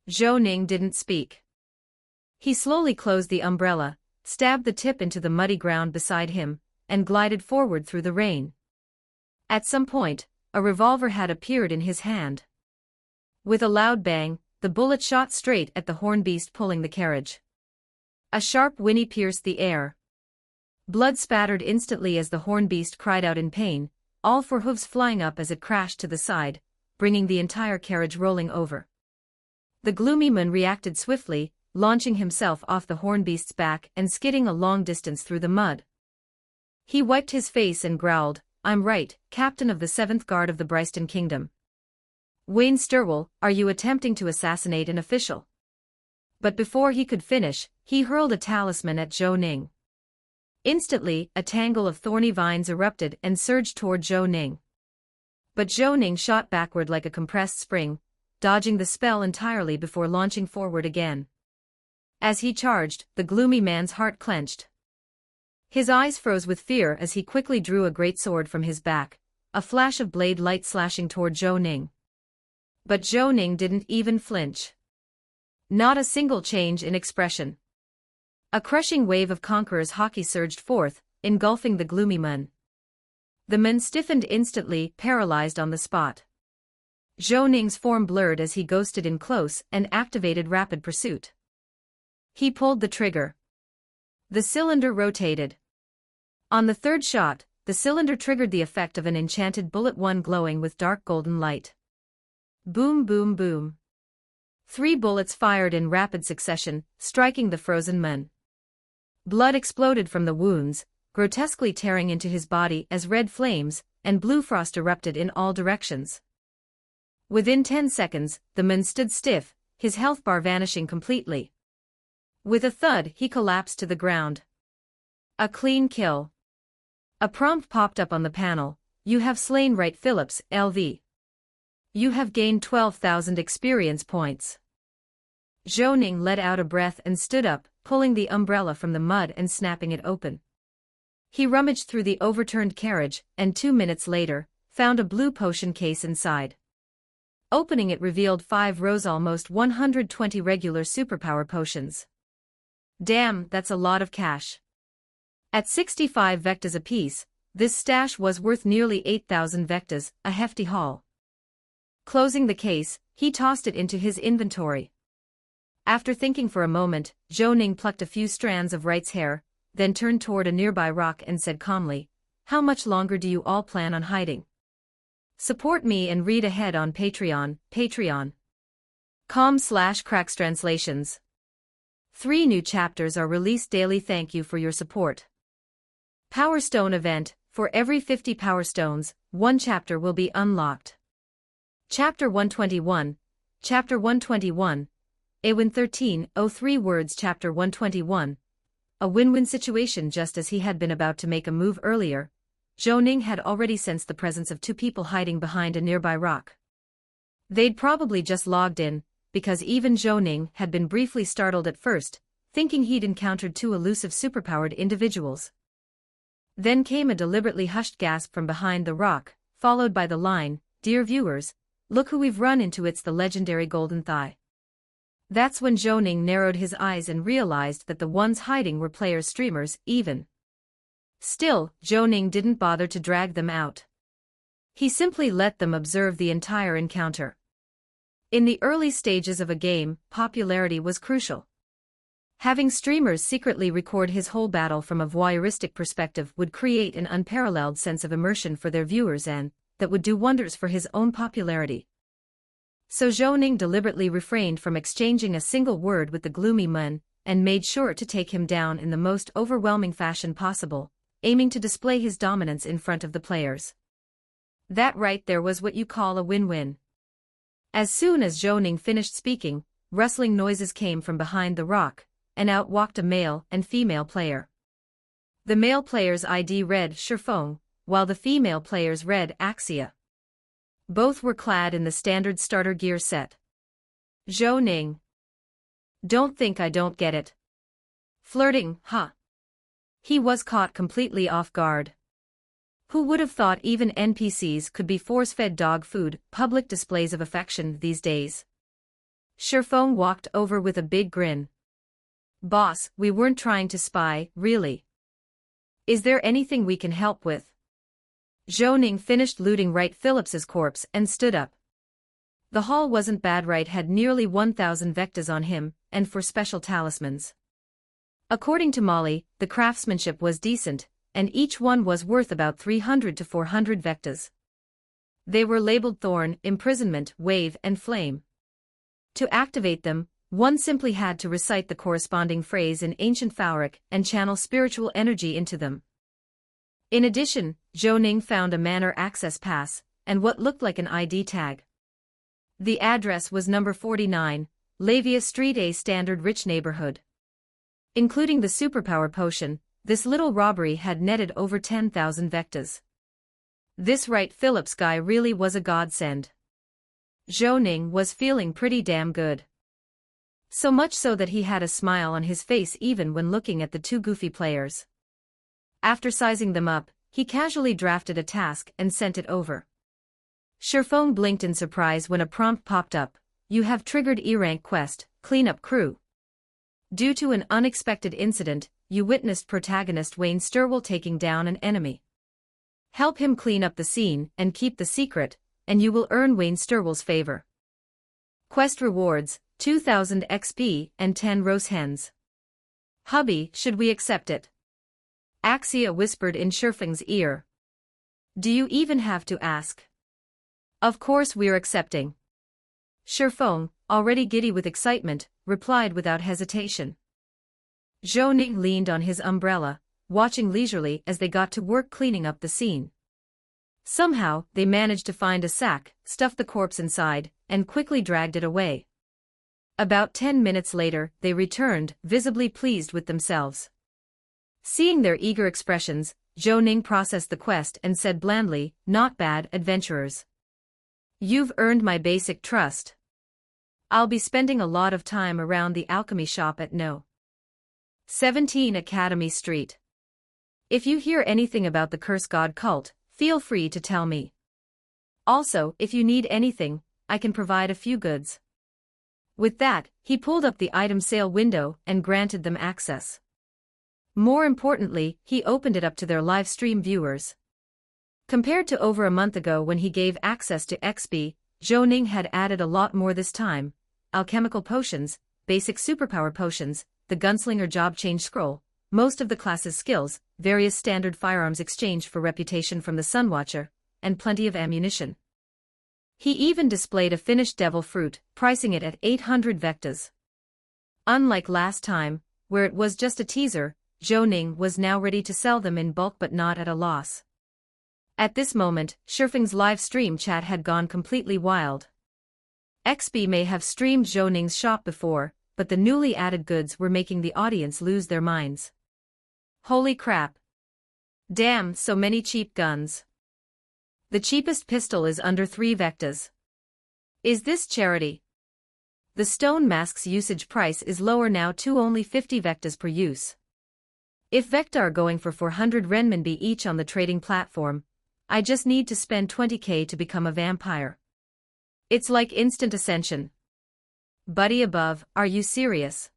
B: Zhou Ning didn't speak. He slowly closed the umbrella, stabbed the tip into the muddy ground beside him, and glided forward through the rain. At some point, a revolver had appeared in his hand. With a loud bang, the bullet shot straight at the horn beast pulling the carriage. A sharp whinny pierced the air. Blood spattered instantly as the horn beast cried out in pain, all four hooves flying up as it crashed to the side, bringing the entire carriage rolling over. The gloomy man reacted swiftly, launching himself off the horn beast's back and skidding a long distance through the mud. He wiped his face and growled, "I'm right, Captain of the 7th Guard of the Bryston Kingdom. Wayne Sturwell, are you attempting to assassinate an official?" But before he could finish, he hurled a talisman at Zhou Ning. Instantly, a tangle of thorny vines erupted and surged toward Zhou Ning. But Zhou Ning shot backward like a compressed spring, dodging the spell entirely before launching forward again. As he charged, the gloomy man's heart clenched. His eyes froze with fear as he quickly drew a great sword from his back, a flash of blade light slashing toward Zhou Ning. But Zhou Ning didn't even flinch. Not a single change in expression. A crushing wave of conqueror's hockey surged forth, engulfing the gloomy man. The man stiffened instantly, paralyzed on the spot. Zhou Ning's form blurred as he ghosted in close and activated rapid pursuit. He pulled the trigger. The cylinder rotated. On the third shot, the cylinder triggered the effect of an enchanted bullet, one glowing with dark golden light. Boom, boom, boom. 3 bullets fired in rapid succession, striking the frozen man. Blood exploded from the wounds, grotesquely tearing into his body as red flames and blue frost erupted in all directions. Within 10 seconds, the man stood stiff, his health bar vanishing completely. With a thud, he collapsed to the ground. A clean kill. A prompt popped up on the panel. "You have slain Wright Phillips, LV. You have gained 12,000 experience points." Zhou Ning let out a breath and stood up, pulling the umbrella from the mud and snapping it open. He rummaged through the overturned carriage, and 2 minutes later, found a blue potion case inside. Opening it revealed 5 rows, almost 120 regular superpower potions. Damn, that's a lot of cash. At 65 vectas apiece, this stash was worth nearly 8,000 vectas, a hefty haul. Closing the case, he tossed it into his inventory. After thinking for a moment, Zhou Ning plucked a few strands of Wright's hair, then turned toward a nearby rock and said calmly, "How much longer do you all plan on hiding? Support me and read ahead on Patreon, patreon.com/crackstranslations. 3 new chapters are released daily. Thank you for your support. Power Stone event, for every 50 Power Stones, 1 chapter will be unlocked. Chapter 121, Chapter 121, Awin 1303 words. Chapter 121, a win-win situation. Just as he had been about to make a move earlier, Zhou Ning had already sensed the presence of 2 people hiding behind a nearby rock. They'd probably just logged in, because even Zhou Ning had been briefly startled at first, thinking he'd encountered 2 elusive superpowered individuals. Then came a deliberately hushed gasp from behind the rock, followed by the line, "Dear viewers, look who we've run into, it's the legendary Golden Thigh." That's when Zhou Ning narrowed his eyes and realized that the ones hiding were player streamers, even. Still, Zhou Ning didn't bother to drag them out. He simply let them observe the entire encounter. In the early stages of a game, popularity was crucial. Having streamers secretly record his whole battle from a voyeuristic perspective would create an unparalleled sense of immersion for their viewers, and that would do wonders for his own popularity. So Zhou Ning deliberately refrained from exchanging a single word with the gloomy man, and made sure to take him down in the most overwhelming fashion possible, aiming to display his dominance in front of the players. That right there was what you call a win-win. As soon as Zhou Ning finished speaking, rustling noises came from behind the rock, and out walked a male and female player. The male player's ID read Shifeng, while the female player's read Axia. Both were clad in the standard starter gear set. Zhou Ning. Don't think I don't get it. Flirting, huh? He was caught completely off guard. Who would have thought even NPCs could be force-fed dog food, public displays of affection these days? Shifeng walked over with a big grin. Boss, we weren't trying to spy, really. Is there anything we can help with? Zhou Ning finished looting Wright Phillips's corpse and stood up. The haul wasn't bad. Wright had nearly 1,000 vectas on him, and for special talismans. According to Molly, the craftsmanship was decent, and each one was worth about 300 to 400 vectas. They were labeled Thorn, Imprisonment, Wave, and Flame. To activate them, one simply had to recite the corresponding phrase in ancient Phalric and channel spiritual energy into them. In addition, Zhou Ning found a manor access pass, and what looked like an ID tag. The address was number 49, Lavia Street, a standard rich neighborhood. Including the superpower potion, this little robbery had netted over 10,000 vectas. This Wright Phillips guy really was a godsend. Zhou Ning was feeling pretty damn good. So much so that he had a smile on his face even when looking at the two goofy players. After sizing them up, he casually drafted a task and sent it over. Shifeng blinked in surprise when a prompt popped up. You have triggered E-rank quest, cleanup crew. Due to an unexpected incident, you witnessed protagonist Wayne Sturwell taking down an enemy. Help him clean up the scene and keep the secret, and you will earn Wayne Sturwell's favor. Quest rewards, 2,000 XP and 10 roast hens. Hubby, should we accept it? Axia whispered in Shifeng's ear. Do you even have to ask? Of course we're accepting. Shifeng, already giddy with excitement, replied without hesitation. Zhou Ning leaned on his umbrella, watching leisurely as they got to work cleaning up the scene. Somehow, they managed to find a sack, stuffed the corpse inside, and quickly dragged it away. About 10 minutes later, they returned, visibly pleased with themselves. Seeing their eager expressions, Zhou Ning processed the quest and said blandly, "Not bad, adventurers. You've earned my basic trust. I'll be spending a lot of time around the alchemy shop at No. 17 Academy Street. If you hear anything about the Curse God cult, feel free to tell me. Also, if you need anything, I can provide a few goods." With that, he pulled up the item sale window and granted them access. More importantly, he opened it up to their live stream viewers. Compared to over a month ago when he gave access to XP, Zhou Ning had added a lot more this time: alchemical potions, basic superpower potions, the gunslinger job change scroll, most of the class's skills, various standard firearms exchanged for reputation from the Sunwatcher, and plenty of ammunition. He even displayed a finished devil fruit, pricing it at 800 vectas. Unlike last time, where it was just a teaser, Zhou Ning was now ready to sell them in bulk but not at a loss. At this moment, Shifeng's live stream chat had gone completely wild. XP may have streamed Zhou Ning's shop before, but the newly added goods were making the audience lose their minds. Holy crap. Damn, so many cheap guns. The cheapest pistol is under 3 vectas. Is this charity? The stone mask's usage price is lower now to only 50 vectas per use. If vecta are going for 400 renminbi each on the trading platform, I just need to spend 20k to become a vampire. It's like instant ascension. Buddy above, are you serious?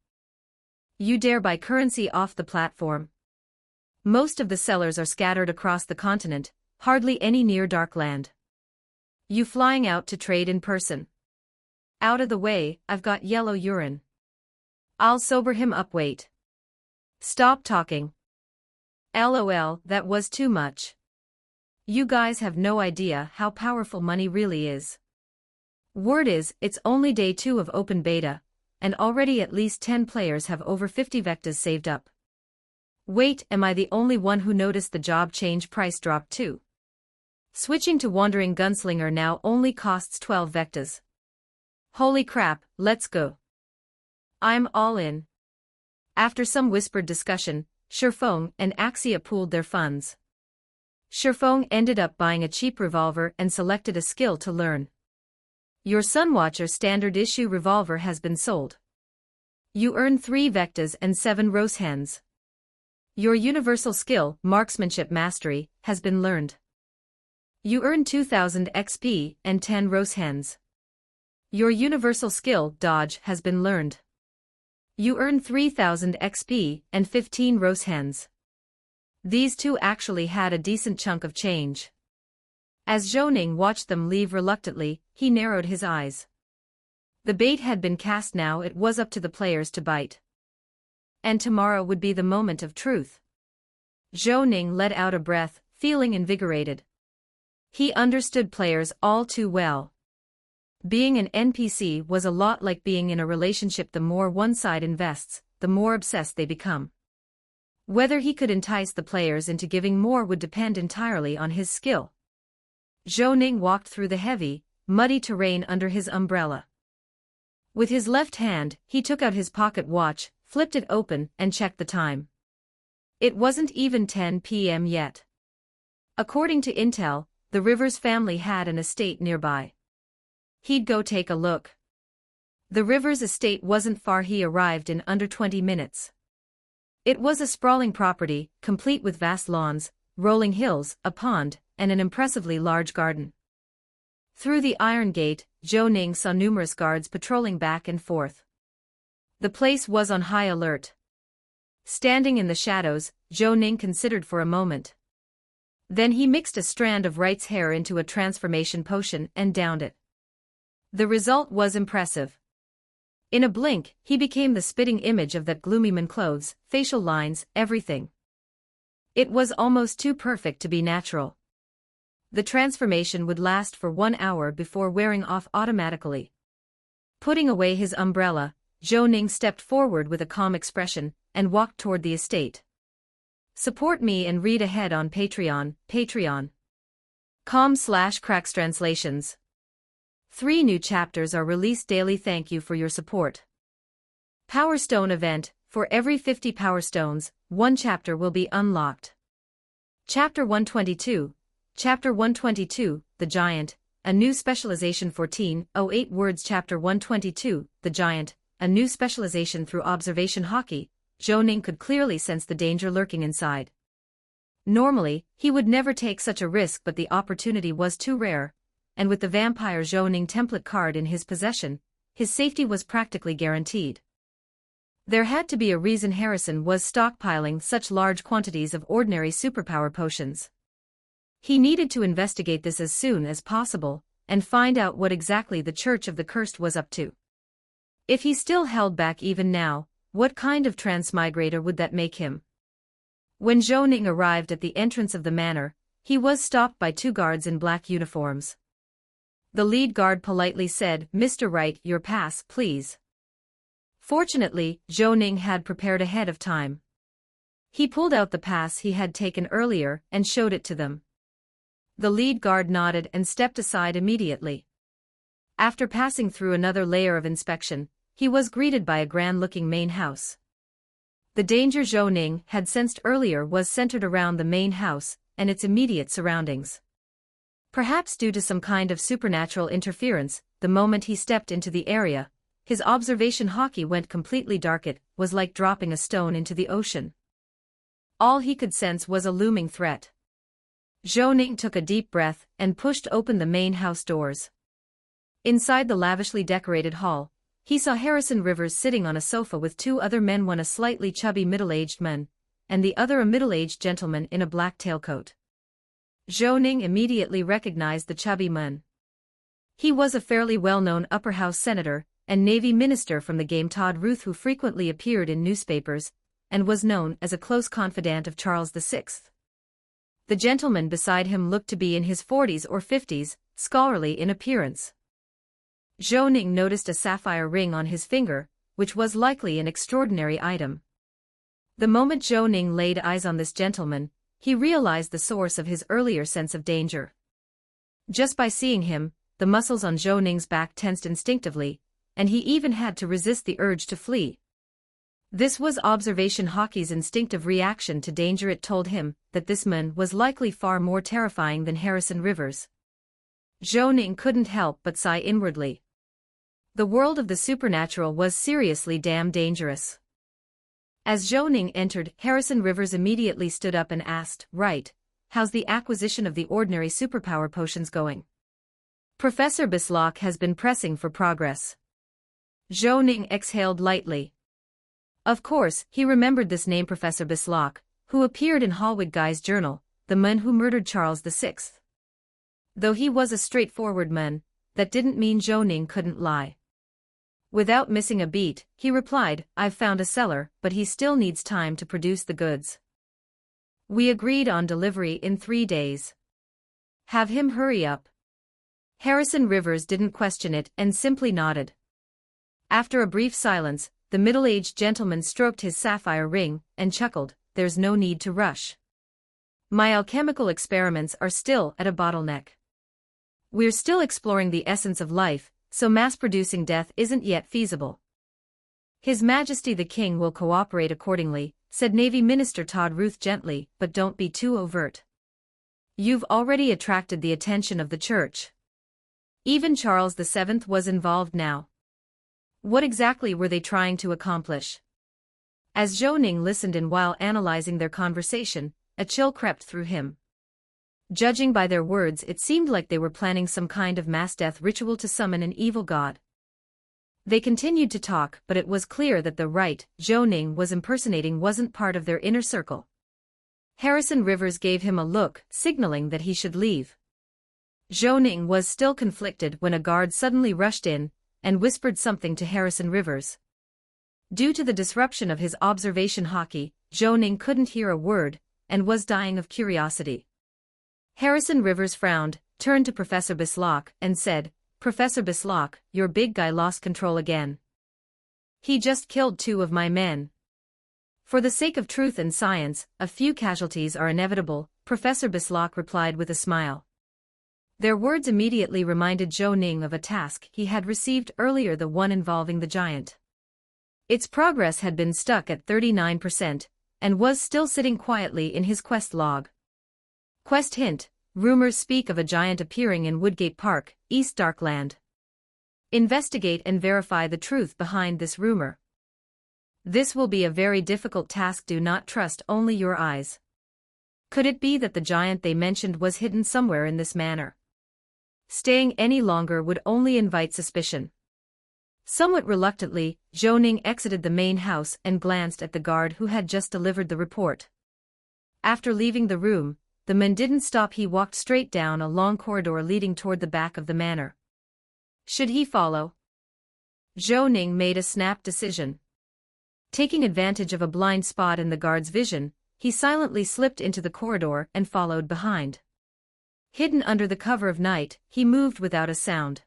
B: You dare buy currency off the platform? Most of the sellers are scattered across the continent, hardly any near Darkland. You flying out to trade in person? Out of the way, I've got yellow urine. I'll sober him up. Wait. Stop talking. LOL, that was too much. You guys have no idea how powerful money really is. Word is, it's only day 2 of open beta, and already at least 10 players have over 50 vectas saved up. Wait, am I the only one who noticed the job change price drop too? Switching to Wandering Gunslinger now only costs 12 vectas. Holy crap, let's go. I'm all in. After some whispered discussion, Shifeng and Axia pooled their funds. Shifeng ended up buying a cheap revolver and selected a skill to learn. Your Sunwatcher standard issue revolver has been sold. You earn 3 vectas and 7 rose hens. Your universal skill, Marksmanship Mastery, has been learned. You earn 2000 XP and 10 rose hens. Your universal skill, Dodge, has been learned. You earn 3000 XP and 15 rose hens. These two actually had a decent chunk of change. As Zhou Ning watched them leave reluctantly, he narrowed his eyes. The bait had been cast, now it was up to the players to bite. And tomorrow would be the moment of truth. Zhou Ning let out a breath, feeling invigorated. He understood players all too well. Being an NPC was a lot like being in a relationship. The more one side invests, the more obsessed they become. Whether he could entice the players into giving more would depend entirely on his skill. Zhou Ning walked through the heavy, muddy terrain under his umbrella. With his left hand, he took out his pocket watch, flipped it open, and checked the time. It wasn't even 10 p.m. yet. According to intel, the Rivers family had an estate nearby. He'd go take a look. The Rivers estate wasn't far. He arrived in under 20 minutes. It was a sprawling property, complete with vast lawns, rolling hills, a pond, and an impressively large garden. Through the iron gate, Zhou Ning saw numerous guards patrolling back and forth. The place was on high alert. Standing in the shadows, Zhou Ning considered for a moment. Then he mixed a strand of Wright's hair into a transformation potion and downed it. The result was impressive. In a blink, he became the spitting image of that gloomy man. Clothes, facial lines, everything. It was almost too perfect to be natural. The transformation would last for 1 hour before wearing off automatically. Putting away his umbrella, Zhou Ning stepped forward with a calm expression and walked toward the estate. Support me and read ahead on Patreon, patreon.com/cracks translations. 3 new chapters are released daily. Thank you for your support. Power Stone event. For every 50 Power Stones, 1 chapter will be unlocked. Chapter 122. Chapter 122, The Giant, a new specialization. 1408 words. Chapter 122, The Giant, a new specialization. Through observation hockey, Zhou Ning could clearly sense the danger lurking inside. Normally, he would never take such a risk, but the opportunity was too rare, and with the Vampire Zhou Ning template card in his possession, his safety was practically guaranteed. There had to be a reason Harrison was stockpiling such large quantities of ordinary superpower potions. He needed to investigate this as soon as possible, and find out what exactly the Church of the Cursed was up to. If he still held back even now, what kind of transmigrator would that make him? When Zhou Ning arrived at the entrance of the manor, he was stopped by 2 guards in black uniforms. The lead guard politely said, "Mr. Wright, your pass, please." Fortunately, Zhou Ning had prepared ahead of time. He pulled out the pass he had taken earlier and showed it to them. The lead guard nodded and stepped aside immediately. After passing through another layer of inspection, he was greeted by a grand-looking main house. The danger Zhou Ning had sensed earlier was centered around the main house and its immediate surroundings. Perhaps due to some kind of supernatural interference, the moment he stepped into the area, his observation hockey went completely dark. It was like dropping a stone into the ocean. All he could sense was a looming threat. Zhou Ning took a deep breath and pushed open the main house doors. Inside the lavishly decorated hall, he saw Harrison Rivers sitting on a sofa with 2 other men, one a slightly chubby middle-aged man, and the other a middle-aged gentleman in a black tailcoat. Zhou Ning immediately recognized the chubby man. He was a fairly well-known upper house senator and Navy minister from the game, Todd Ruth, who frequently appeared in newspapers and was known as a close confidant of Charles VI. The gentleman beside him looked to be in his 40s or 50s, scholarly in appearance. Zhou Ning noticed a sapphire ring on his finger, which was likely an extraordinary item. The moment Zhou Ning laid eyes on this gentleman, he realized the source of his earlier sense of danger. Just by seeing him, the muscles on Zhou Ning's back tensed instinctively, and he even had to resist the urge to flee. This was Observation Hockey's instinctive reaction to danger. It told him that this man was likely far more terrifying than Harrison Rivers. Zhou Ning couldn't help but sigh inwardly. The world of the supernatural was seriously damn dangerous. As Zhou Ning entered, Harrison Rivers immediately stood up and asked, "Right, how's the acquisition of the ordinary superpower potions going?" Professor Bislok has been pressing for progress. Zhou Ning exhaled lightly. Of course, he remembered this name, Professor Bislok, who appeared in Hallwig Guy's journal, the man who murdered Charles VI. Though he was a straightforward man, that didn't mean Zhou Ning couldn't lie. Without missing a beat, he replied, "I've found a seller, but he still needs time to produce the goods. We agreed on delivery in 3 days. Have him hurry up." Harrison Rivers didn't question it and simply nodded. After a brief silence, the middle-aged gentleman stroked his sapphire ring and chuckled, "There's no need to rush. My alchemical experiments are still at a bottleneck. We're still exploring the essence of life, so mass-producing death isn't yet feasible." "His Majesty the King will cooperate accordingly," said Navy Minister Todd Ruth gently, "but don't be too overt. You've already attracted the attention of the Church. Even Charles VII was involved now. What exactly were they trying to accomplish?" As Zhou Ning listened in while analyzing their conversation, a chill crept through him. Judging by their words, it seemed like they were planning some kind of mass death ritual to summon an evil god. They continued to talk, but it was clear that the right Zhou Ning was impersonating wasn't part of their inner circle. Harrison Rivers gave him a look, signaling that he should leave. Zhou Ning was still conflicted when a guard suddenly rushed in and whispered something to Harrison Rivers. Due to the disruption of his observation hockey, Zhou Ning couldn't hear a word and was dying of curiosity. Harrison Rivers frowned, turned to Professor Bislok, and said, "Professor Bislok, your big guy lost control again. He just killed 2 of my men." "For the sake of truth and science, a few casualties are inevitable," Professor Bislok replied with a smile. Their words immediately reminded Zhou Ning of a task he had received earlier, the one involving the giant. Its progress had been stuck at 39%, and was still sitting quietly in his quest log. Quest hint: rumors speak of a giant appearing in Woodgate Park, East Darkland. Investigate and verify the truth behind this rumor. This will be a very difficult task. Do not trust only your eyes. Could it be that the giant they mentioned was hidden somewhere in this manor? Staying any longer would only invite suspicion. Somewhat reluctantly, Zhou Ning exited the main house and glanced at the guard who had just delivered the report. After leaving the room, the man didn't stop. He walked straight down a long corridor leading toward the back of the manor. Should he follow? Zhou Ning made a snap decision. Taking advantage of a blind spot in the guard's vision, he silently slipped into the corridor and followed behind. Hidden under the cover of night, he moved without a sound.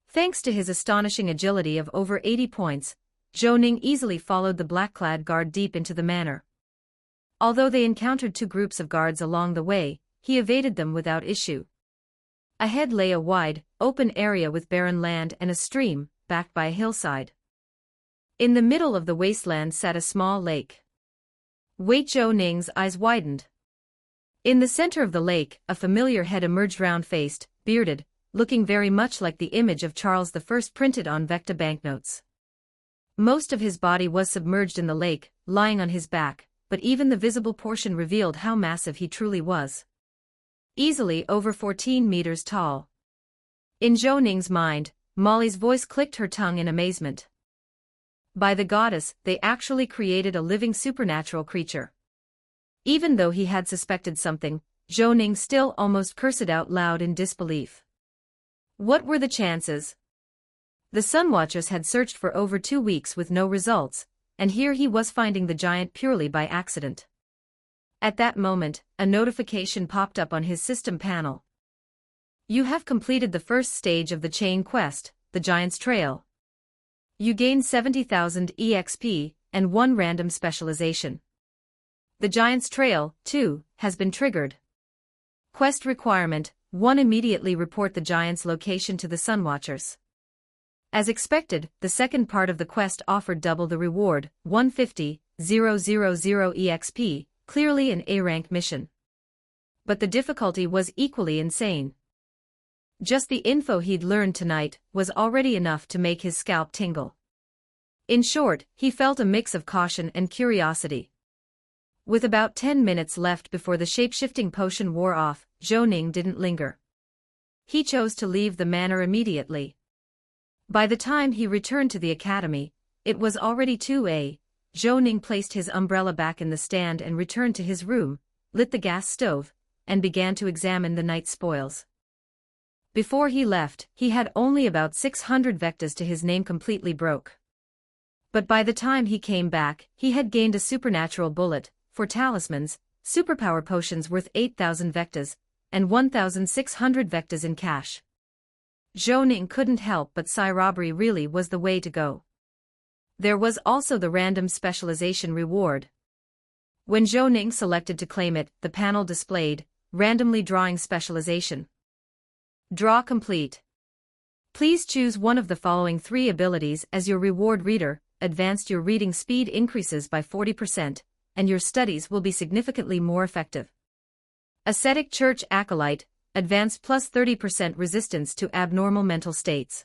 B: Thanks to his astonishing agility of over 80 points, Zhou Ning easily followed the black-clad guard deep into the manor. Although they encountered 2 groups of guards along the way, he evaded them without issue. Ahead lay a wide, open area with barren land and a stream, backed by a hillside. In the middle of the wasteland sat a small lake. Wait! Zhou Ning's eyes widened. In the center of the lake, a familiar head emerged, round-faced, bearded, looking very much like the image of Charles I printed on Vecta banknotes. Most of his body was submerged in the lake, lying on his back, but even the visible portion revealed how massive he truly was. Easily over 14 meters tall. In Zhou Ning's mind, Molly's voice clicked, her tongue in amazement. By the goddess, they actually created a living supernatural creature. Even though he had suspected something, Zhou Ning still almost cursed out loud in disbelief. What were the chances? The Sunwatchers had searched for over 2 weeks with no results, and here he was finding the giant purely by accident. At that moment, a notification popped up on his system panel. You have completed the first stage of the chain quest, The Giant's Trail. You gain 70,000 EXP and 1 random specialization. The Giant's Trail, 2, has been triggered. Quest requirement: 1. Immediately report the Giant's location to the Sunwatchers. As expected, the second part of the quest offered double the reward, 150,000 EXP, clearly an A-rank mission. But the difficulty was equally insane. Just the info he'd learned tonight was already enough to make his scalp tingle. In short, he felt a mix of caution and curiosity. With about 10 minutes left before the shape-shifting potion wore off, Zhou Ning didn't linger. He chose to leave the manor immediately. By the time he returned to the academy, it was already 2 a.m. Zhou Ning placed his umbrella back in the stand and returned to his room, lit the gas stove, and began to examine the night's spoils. Before he left, he had only about 600 vectas to his name, completely broke. But by the time he came back, he had gained a supernatural bullet, 4 talismans, superpower potions worth 8,000 vectas, and 1,600 vectas in cash. Zhou Ning couldn't help but sigh. Robbery really was the way to go. There was also the random specialization reward. When Zhou Ning selected to claim it, the panel displayed, randomly drawing specialization. Draw complete. Please choose one of the following 3 abilities as your reward. Reader, advanced. Your reading speed increases by 40%, and your studies will be significantly more effective. Ascetic Church Acolyte, advanced, plus 30% resistance to abnormal mental states.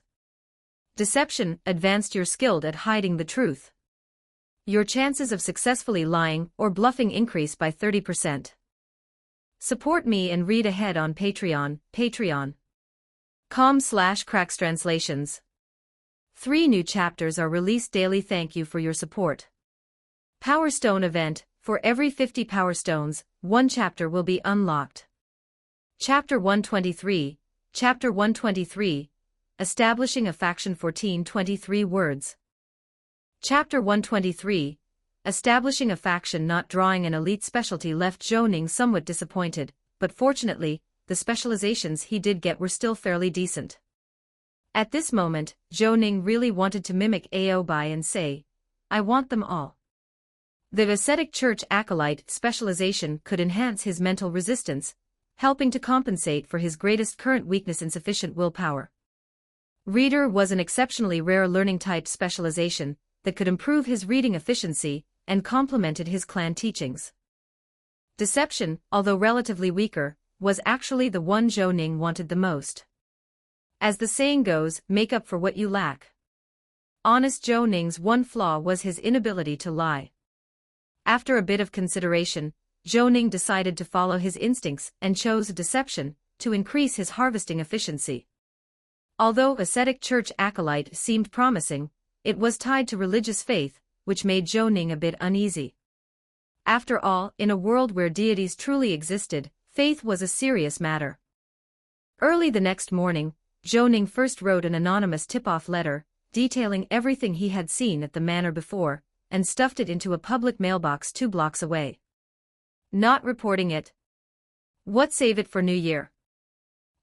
B: Deception, advanced. You're skilled at hiding the truth. Your chances of successfully lying or bluffing increase by 30%. Support me and read ahead on Patreon, patreon.com/crackstranslations. 3 new chapters are released daily. Thank you for your support. Power Stone event: for every 50 Power Stones, 1 chapter will be unlocked. Chapter 123, Chapter 123, Establishing a Faction. 1423 words. Chapter 123, Establishing a Faction. Not drawing an elite specialty left Zhou Ning somewhat disappointed, but fortunately, the specializations he did get were still fairly decent. At this moment, Zhou Ning really wanted to mimic Aobai and say, "I want them all." The Ascetic Church Acolyte specialization could enhance his mental resistance, helping to compensate for his greatest current weakness, insufficient willpower. Reader was an exceptionally rare learning type specialization that could improve his reading efficiency and complemented his clan teachings. Deception, although relatively weaker, was actually the one Zhou Ning wanted the most. As the saying goes, make up for what you lack. Honest Zhou Ning's one flaw was his inability to lie. After a bit of consideration, Zhou Ning decided to follow his instincts and chose deception to increase his harvesting efficiency. Although Ascetic Church Acolyte seemed promising, it was tied to religious faith, which made Zhou Ning a bit uneasy. After all, in a world where deities truly existed, faith was a serious matter. Early the next morning, Zhou Ning first wrote an anonymous tip-off letter, detailing everything he had seen at the manor before, and stuffed it into a public mailbox 2 blocks away. Not reporting it. What, save it for New Year?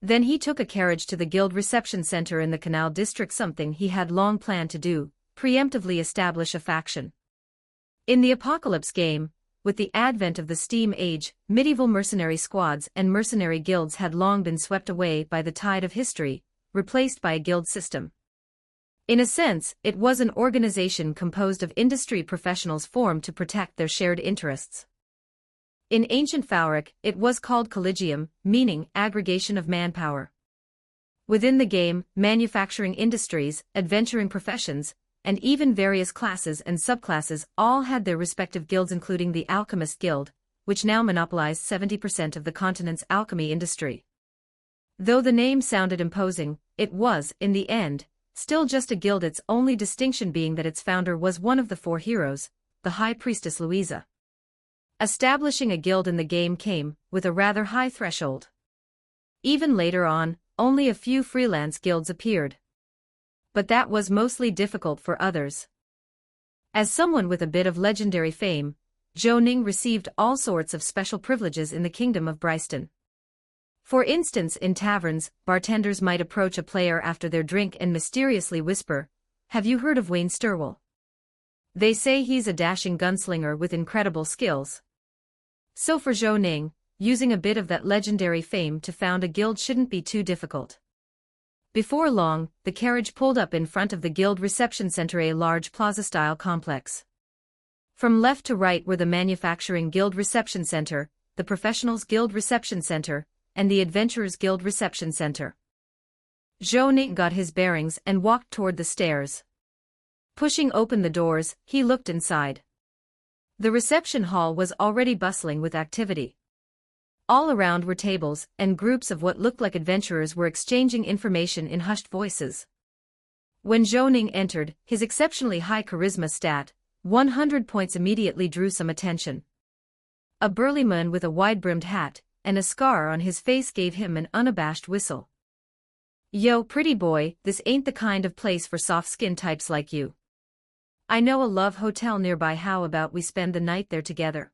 B: Then he took a carriage to the guild reception center in the Canal District, something he had long planned to do, preemptively establish a faction. In the Apocalypse game, with the advent of the Steam Age, medieval mercenary squads and mercenary guilds had long been swept away by the tide of history, replaced by a guild system. In a sense, it was an organization composed of industry professionals formed to protect their shared interests. In ancient Fauric, it was called collegium, meaning aggregation of manpower. Within the game, manufacturing industries, adventuring professions, and even various classes and subclasses all had their respective guilds, including the Alchemist Guild, which now monopolized 70% of the continent's alchemy industry. Though the name sounded imposing, it was, in the end, still just a guild, its only distinction being that its founder was one of the 4 heroes, the High Priestess Louisa. Establishing a guild in the game came with a rather high threshold. Even later on, only a few freelance guilds appeared. But that was mostly difficult for others. As someone with a bit of legendary fame, Zhou Ning received all sorts of special privileges in the Kingdom of Bryston. For instance, in taverns, bartenders might approach a player after their drink and mysteriously whisper, "Have you heard of Wayne Sturwell? They say he's a dashing gunslinger with incredible skills." So for Zhou Ning, using a bit of that legendary fame to found a guild shouldn't be too difficult. Before long, the carriage pulled up in front of the guild reception center, a large plaza-style complex. From left to right were the Manufacturing Guild Reception Center, the Professionals Guild Reception Center, and the Adventurers Guild Reception Center. Zhou Ning got his bearings and walked toward the stairs. Pushing open the doors, he looked inside. The reception hall was already bustling with activity. All around were tables, and groups of what looked like adventurers were exchanging information in hushed voices. When Zhou Ning entered, his exceptionally high charisma stat, 100 points, immediately drew some attention. A burly man with a wide-brimmed hat and a scar on his face gave him an unabashed whistle. "Yo, pretty boy, this ain't the kind of place for soft-skinned types like you. I know a love hotel nearby, how about we spend the night there together?"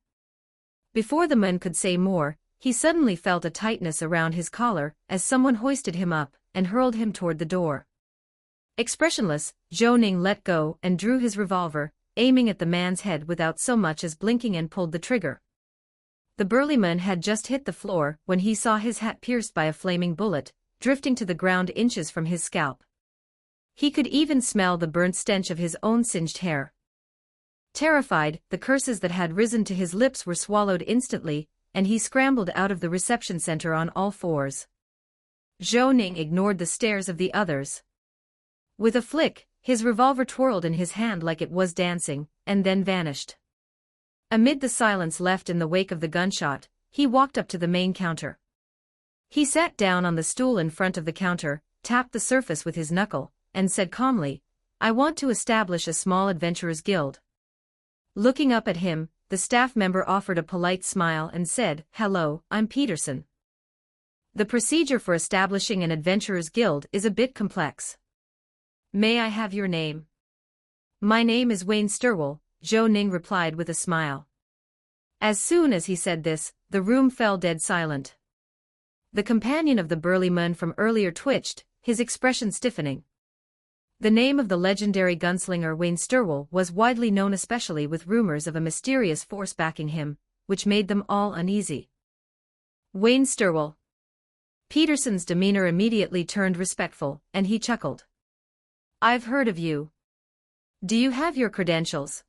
B: Before the man could say more, he suddenly felt a tightness around his collar as someone hoisted him up and hurled him toward the door. Expressionless, Zhou Ning let go and drew his revolver, aiming at the man's head without so much as blinking, and pulled the trigger. The burly man had just hit the floor when he saw his hat pierced by a flaming bullet, drifting to the ground inches from his scalp. He could even smell the burnt stench of his own singed hair. Terrified, the curses that had risen to his lips were swallowed instantly, and he scrambled out of the reception center on all fours. Zhou Ning ignored the stares of the others. With a flick, his revolver twirled in his hand like it was dancing, and then vanished. Amid the silence left in the wake of the gunshot, he walked up to the main counter. He sat down on the stool in front of the counter, tapped the surface with his knuckle, and said calmly, "I want to establish a small adventurers guild." Looking up at him, the staff member offered a polite smile and said, "Hello, I'm Peterson. The procedure for establishing an adventurers guild is a bit complex. May I have your name?" "My name is Wayne Sturwell," Zhou Ning replied with a smile. As soon as he said this, the room fell dead silent. The companion of the burly man from earlier twitched, his expression stiffening. The name of the legendary gunslinger Wayne Sturwell was widely known, especially with rumors of a mysterious force backing him, which made them all uneasy. Wayne Sturwell. Peterson's demeanor immediately turned respectful, and he chuckled. "I've heard of you. Do you have your credentials?"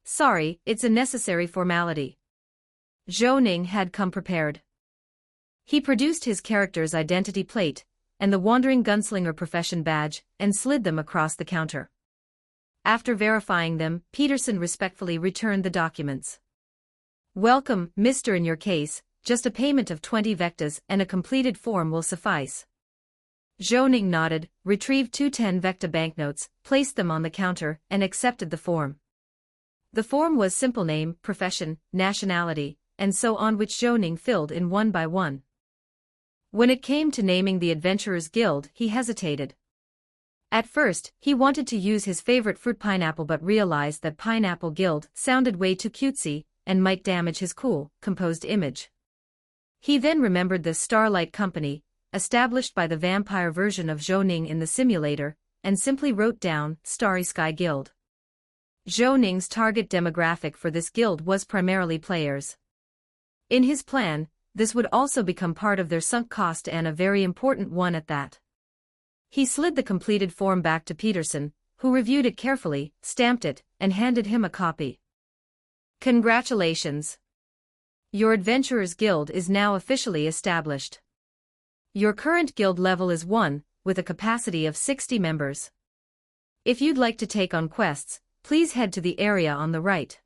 B: "Sorry, it's a necessary formality." Zhou Ning had come prepared. He produced his character's identity plate and the Wandering Gunslinger profession badge, and slid them across the counter. After verifying them, Peterson respectfully returned the documents. "Welcome, Mr. In your case, just a payment of 20 vectas and a completed form will suffice." Zhou Ning nodded, retrieved 2 10-vecta banknotes, placed them on the counter, and accepted the form. The form was simple: name, profession, nationality, and so on, which Zhou Ning filled in one by one. When it came to naming the Adventurers Guild, he hesitated. At first, he wanted to use his favorite fruit, pineapple, but realized that Pineapple Guild sounded way too cutesy and might damage his cool, composed image. He then remembered the Starlight Company, established by the vampire version of Zhou Ning in the simulator, and simply wrote down Starry Sky Guild. Zhou Ning's target demographic for this guild was primarily players. In his plan, this would also become part of their sunk cost, and a very important one at that. He slid the completed form back to Peterson, who reviewed it carefully, stamped it, and handed him a copy. "Congratulations. Your Adventurers Guild is now officially established. Your current guild level is 1, with a capacity of 60 members. If you'd like to take on quests, please head to the area on the right."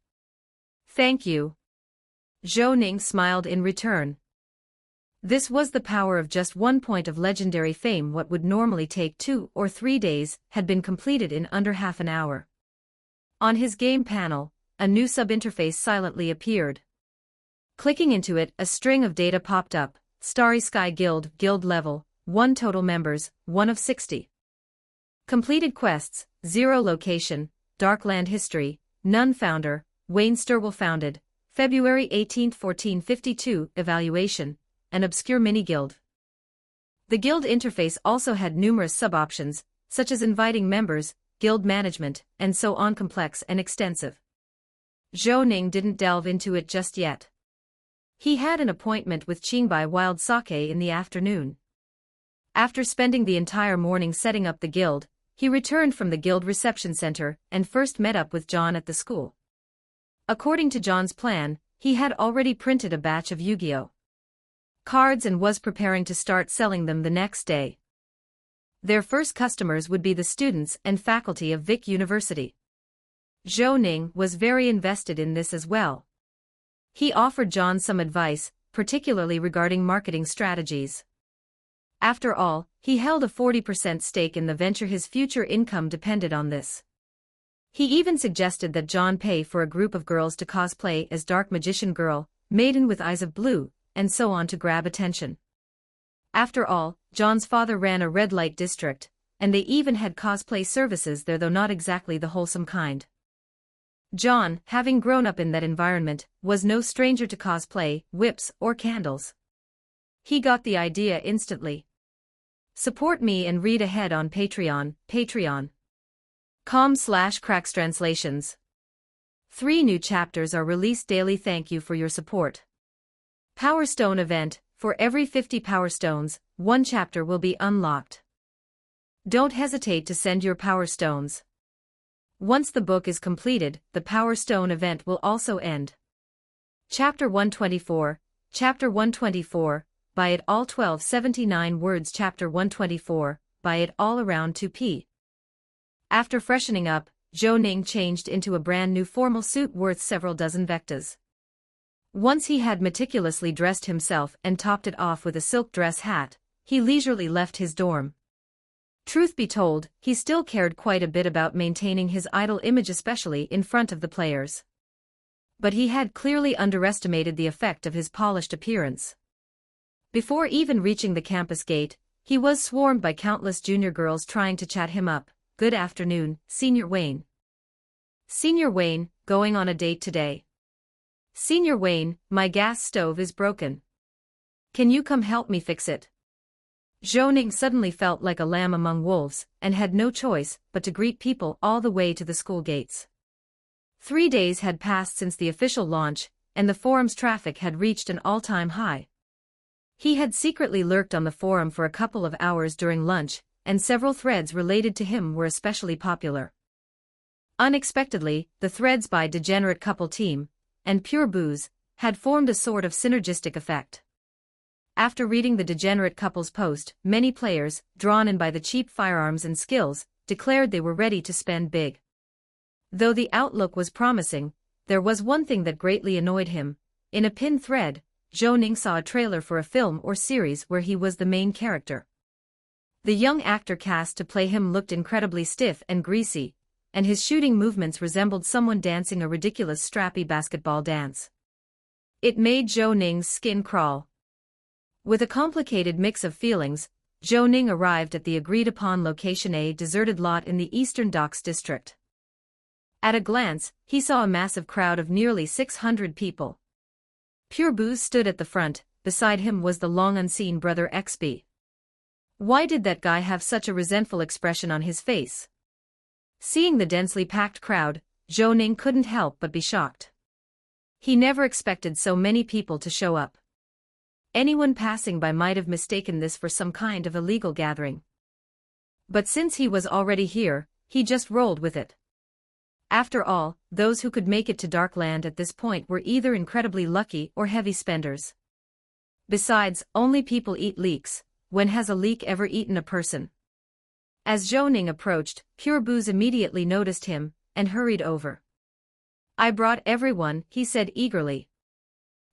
B: "Thank you." Zhou Ning smiled in return. This was the power of just 1 point of legendary fame. What would normally take 2 or 3 days had been completed in under half an hour. On his game panel, a new sub-interface silently appeared. Clicking into it, a string of data popped up: Starry Sky Guild, guild level, 1, total members, 1 of 60. Completed quests, 0, location, Darkland history, none, founder, Wayne Sturwell, founded, February 18, 1452, evaluation, an obscure mini-guild. The guild interface also had numerous sub-options, such as inviting members, guild management, and so on, complex and extensive. Zhou Ning didn't delve into it just yet. He had an appointment with Qingbai Wild Sake in the afternoon. After spending the entire morning setting up the guild, he returned from the guild reception center and first met up with John at the school. According to John's plan, he had already printed a batch of Yu-Gi-Oh! Cards and was preparing to start selling them the next day. Their first customers would be the students and faculty of Vic University. Zhou Ning was very invested in this as well. He offered John some advice, particularly regarding marketing strategies. After all, he held a 40% stake in the venture. His future income depended on this. He even suggested that John pay for a group of girls to cosplay as Dark Magician Girl, Maiden with Eyes of Blue, and so on to grab attention. After all, John's father ran a red light district, and they even had cosplay services there, though not exactly the wholesome kind. John, having grown up in that environment, was no stranger to cosplay, whips, or candles. He got the idea instantly. Support me and read ahead on Patreon, patreon.com/crackstranslations. 3 new chapters are released daily. Thank you for your support. Power Stone event. For every 50 Power Stones, 1 chapter will be unlocked. Don't hesitate to send your Power Stones. Once the book is completed, the Power Stone event will also end. Chapter 124, Chapter 124, by it all 1279 words. Chapter 124, by it all around 2p. After freshening up, Zhou Ning changed into a brand new formal suit worth several dozen vectas. Once he had meticulously dressed himself and topped it off with a silk dress hat, he leisurely left his dorm. Truth be told, he still cared quite a bit about maintaining his idol image, especially in front of the players. But he had clearly underestimated the effect of his polished appearance. Before even reaching the campus gate, he was swarmed by countless junior girls trying to chat him up. Good afternoon, Senior Wayne. Senior Wayne, going on a date today. Senior Wayne, my gas stove is broken. Can you come help me fix it? Zhou Ning suddenly felt like a lamb among wolves, and had no choice but to greet people all the way to the school gates. 3 days had passed since the official launch, and the forum's traffic had reached an all-time high. He had secretly lurked on the forum for a couple of hours during lunch, and several threads related to him were especially popular. Unexpectedly, the threads by Degenerate Couple Team and Pure Booze had formed a sort of synergistic effect. After reading the Degenerate Couple's post, many players, drawn in by the cheap firearms and skills, declared they were ready to spend big. Though the outlook was promising, there was one thing that greatly annoyed him. In a pinned thread, Zhou Ning saw a trailer for a film or series where he was the main character. The young actor cast to play him looked incredibly stiff and greasy, and his shooting movements resembled someone dancing a ridiculous strappy basketball dance. It made Zhou Ning's skin crawl. With a complicated mix of feelings, Zhou Ning arrived at the agreed-upon location, a deserted lot in the Eastern Docks district. At a glance, he saw a massive crowd of nearly 600 people. Pure Booze stood at the front, beside him was the long-unseen Brother XB. Why did that guy have such a resentful expression on his face? Seeing the densely packed crowd, Zhou Ning couldn't help but be shocked. He never expected so many people to show up. Anyone passing by might have mistaken this for some kind of illegal gathering. But since he was already here, he just rolled with it. After all, those who could make it to Darkland at this point were either incredibly lucky or heavy spenders. Besides, only people eat leeks. When has a leek ever eaten a person? As Zhou Ning approached, Pure Booze immediately noticed him, and hurried over. I brought everyone, he said eagerly.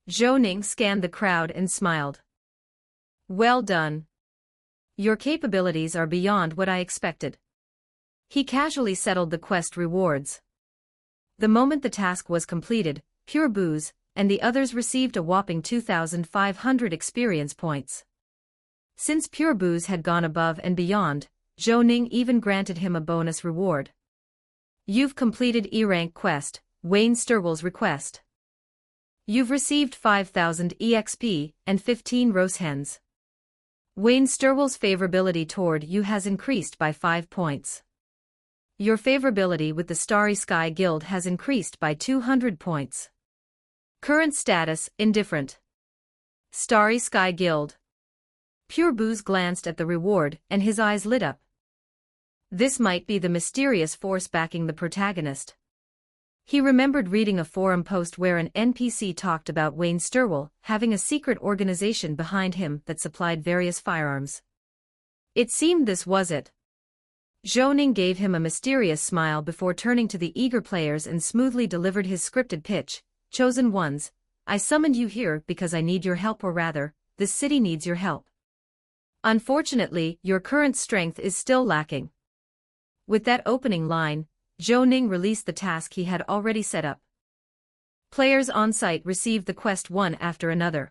B: Zhou Ning scanned the crowd and smiled. Well done. Your capabilities are beyond what I expected. He casually settled the quest rewards. The moment the task was completed, Pure Booze and the others received a whopping 2,500 experience points. Since Pure Booze had gone above and beyond, Zhou Ning even granted him a bonus reward. You've completed E-rank quest, Wayne Sturwell's request. You've received 5,000 EXP and 15 rose hens. Wayne Sturwell's favorability toward you has increased by 5 points. Your favorability with the Starry Sky Guild has increased by 200 points. Current status, indifferent. Starry Sky Guild. Pure Booze glanced at the reward and his eyes lit up. This might be the mysterious force backing the protagonist. He remembered reading a forum post where an NPC talked about Wayne Sturwell having a secret organization behind him that supplied various firearms. It seemed this was it. Zhou Ning gave him a mysterious smile before turning to the eager players and smoothly delivered his scripted pitch. Chosen ones, I summoned you here because I need your help, or rather, this city needs your help. Unfortunately, your current strength is still lacking. With that opening line, Zhou Ning released the task he had already set up. Players on site received the quest one after another.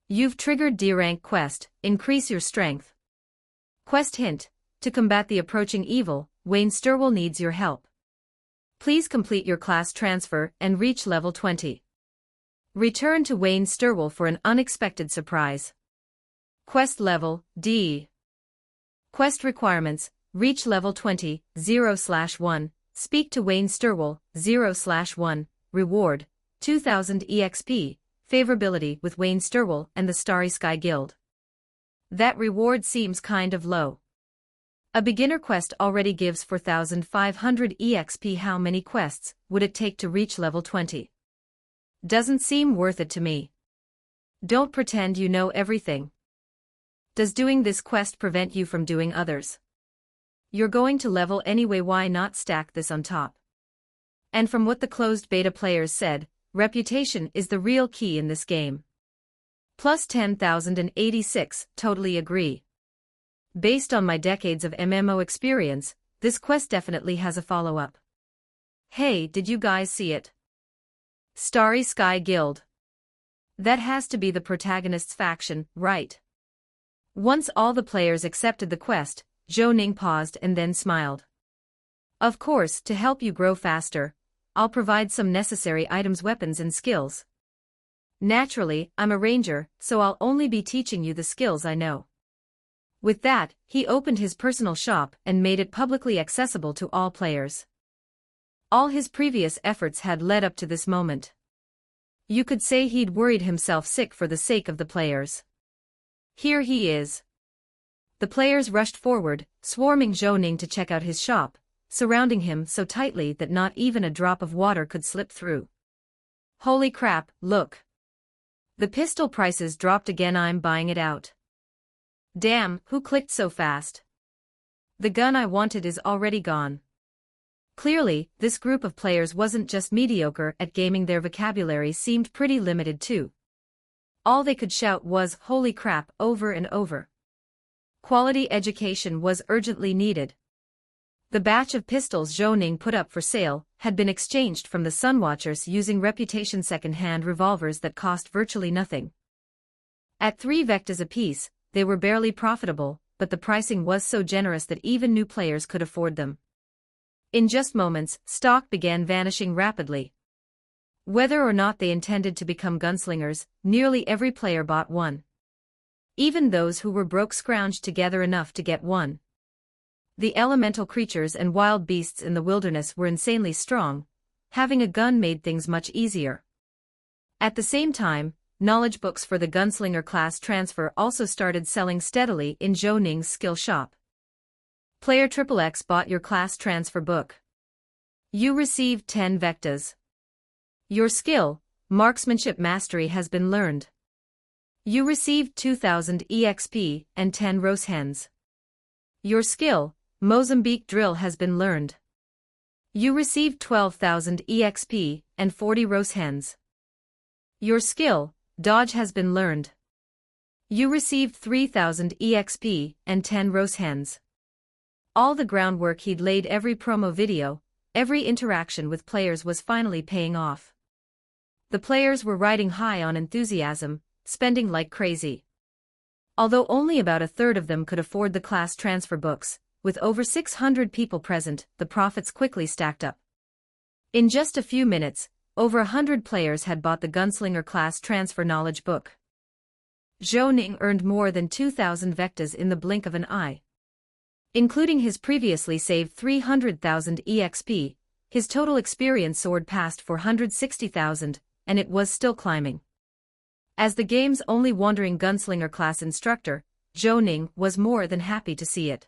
B: You've triggered D-rank quest, increase your strength. Quest hint, to combat the approaching evil, Wayne Sturwell needs your help. Please complete your class transfer and reach level 20. Return to Wayne Sturwell for an unexpected surprise. Quest level, D. Quest requirements, reach level 20, 0/1, speak to Wayne Sturwell, 0/1, reward, 2,000 EXP, favorability with Wayne Sturwell and the Starry Sky Guild. That reward seems kind of low. A beginner quest already gives 4,500 EXP. How many quests would it take to reach level 20? Doesn't seem worth it to me. Don't pretend you know everything. Does doing this quest prevent you from doing others? You're going to level anyway, why not stack this on top? And from what the closed beta players said, reputation is the real key in this game. Plus 10,086, totally agree. Based on my decades of MMO experience, this quest definitely has a follow-up. Hey, did you guys see it? Starry Sky Guild. That has to be the protagonist's faction, right? Once all the players accepted the quest, Zhou Ning paused and then smiled. Of course, to help you grow faster, I'll provide some necessary items, weapons and skills. Naturally, I'm a ranger, so I'll only be teaching you the skills I know. With that, he opened his personal shop and made it publicly accessible to all players. All his previous efforts had led up to this moment. You could say he'd worried himself sick for the sake of the players. Here he is. The players rushed forward, swarming Zhou Ning to check out his shop, surrounding him so tightly that not even a drop of water could slip through. Holy crap, look. The pistol prices dropped again, I'm buying it out. Damn, who clicked so fast? The gun I wanted is already gone. Clearly, this group of players wasn't just mediocre at gaming, their vocabulary seemed pretty limited too. All they could shout was, holy crap, over and over. Quality education was urgently needed. The batch of pistols Zhou Ning put up for sale had been exchanged from the Sunwatchers using reputation second-hand revolvers that cost virtually nothing. At 3 vectas apiece, they were barely profitable, but the pricing was so generous that even new players could afford them. In just moments, stock began vanishing rapidly. Whether or not they intended to become gunslingers, nearly every player bought one. Even those who were broke scrounged together enough to get one. The elemental creatures and wild beasts in the wilderness were insanely strong. Having a gun made things much easier. At the same time, knowledge books for the gunslinger class transfer also started selling steadily in Zhou Ning's skill shop. Player XXX bought your class transfer book. You received 10 vectas. Your skill, marksmanship mastery, has been learned. You received 2,000 EXP and 10 rose hens. Your skill, Mozambique drill, has been learned. You received 12,000 EXP and 40 rose hens. Your skill, dodge, has been learned. You received 3,000 EXP and 10 rose hens. All the groundwork he'd laid, every promo video, every interaction with players was finally paying off. The players were riding high on enthusiasm, spending like crazy. Although only about a third of them could afford the class transfer books, with over 600 people present, the profits quickly stacked up. In just a few minutes, Over 100 players had bought the Gunslinger class transfer knowledge book. Zhou Ning earned more than 2,000 vectas in the blink of an eye. Including his previously saved 300,000 EXP, his total experience soared past 460,000, and it was still climbing. As the game's only wandering gunslinger class instructor, Zhou Ning was more than happy to see it.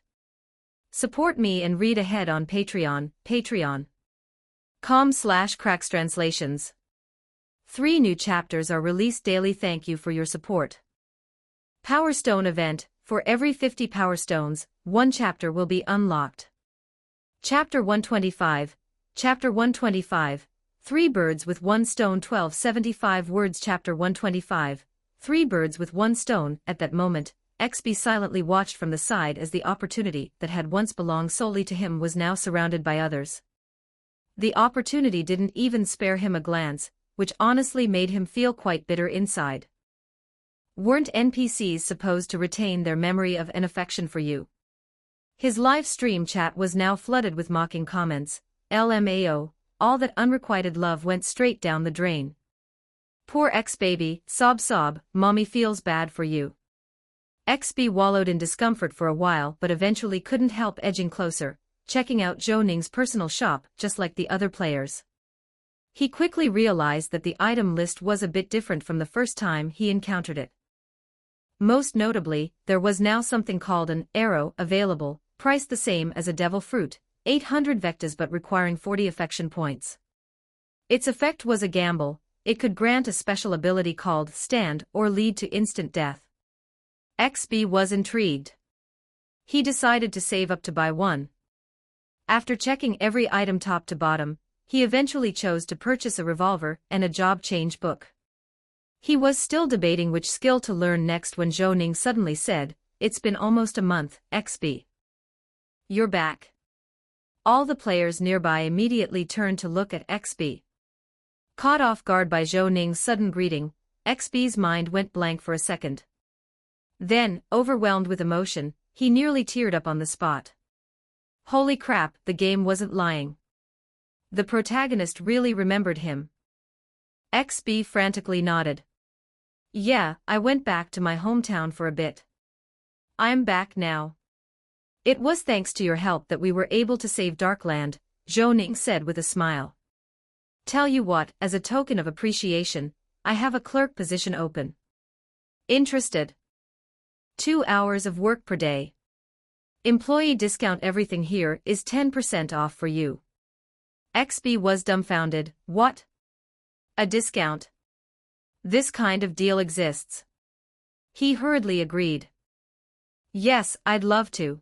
B: Support me and read ahead on Patreon, patreon.com/crackstranslations. 3 new chapters are released daily. Thank you for your support. Power Stone event. For every 50 Power Stones, 1 chapter will be unlocked. Chapter 125. Chapter 125. 3 birds with 1 stone. 1275 words. Chapter 125. 3 birds with 1 stone. At that moment, XB silently watched from the side as the opportunity that had once belonged solely to him was now surrounded by others. The opportunity didn't even spare him a glance, which honestly made him feel quite bitter inside. Weren't NPCs supposed to retain their memory of and affection for you? His live stream chat was now flooded with mocking comments. LMAO, all that unrequited love went straight down the drain. Poor ex-baby, sob, mommy feels bad for you. XB wallowed in discomfort for a while but eventually couldn't help edging closer, checking out Zhou Ning's personal shop just like the other players. He quickly realized that the item list was a bit different from the first time he encountered it. Most notably, there was now something called an arrow available, priced the same as a devil fruit, 800 vectas but requiring 40 affection points. Its effect was a gamble. It could grant a special ability called stand or lead to instant death. XB was intrigued. He decided to save up to buy one. After checking every item top to bottom, he eventually chose to purchase a revolver and a job change book. He was still debating which skill to learn next when Zhou Ning suddenly said, "It's been almost a month, XB. You're back." All the players nearby immediately turned to look at XB. Caught off guard by Zhou Ning's sudden greeting, XB's mind went blank for a second. Then, overwhelmed with emotion, he nearly teared up on the spot. Holy crap, the game wasn't lying. The protagonist really remembered him. XB frantically nodded. "Yeah, I went back to my hometown for a bit. I'm back now. It was thanks to your help that we were able to save Darkland," Zhou Ning said with a smile. "Tell you what, as a token of appreciation, I have a clerk position open. Interested? 2 hours of work per day. Employee discount. Everything here is 10% off for you." XB was dumbfounded. What? A discount? This kind of deal exists. He hurriedly agreed. "Yes, I'd love to."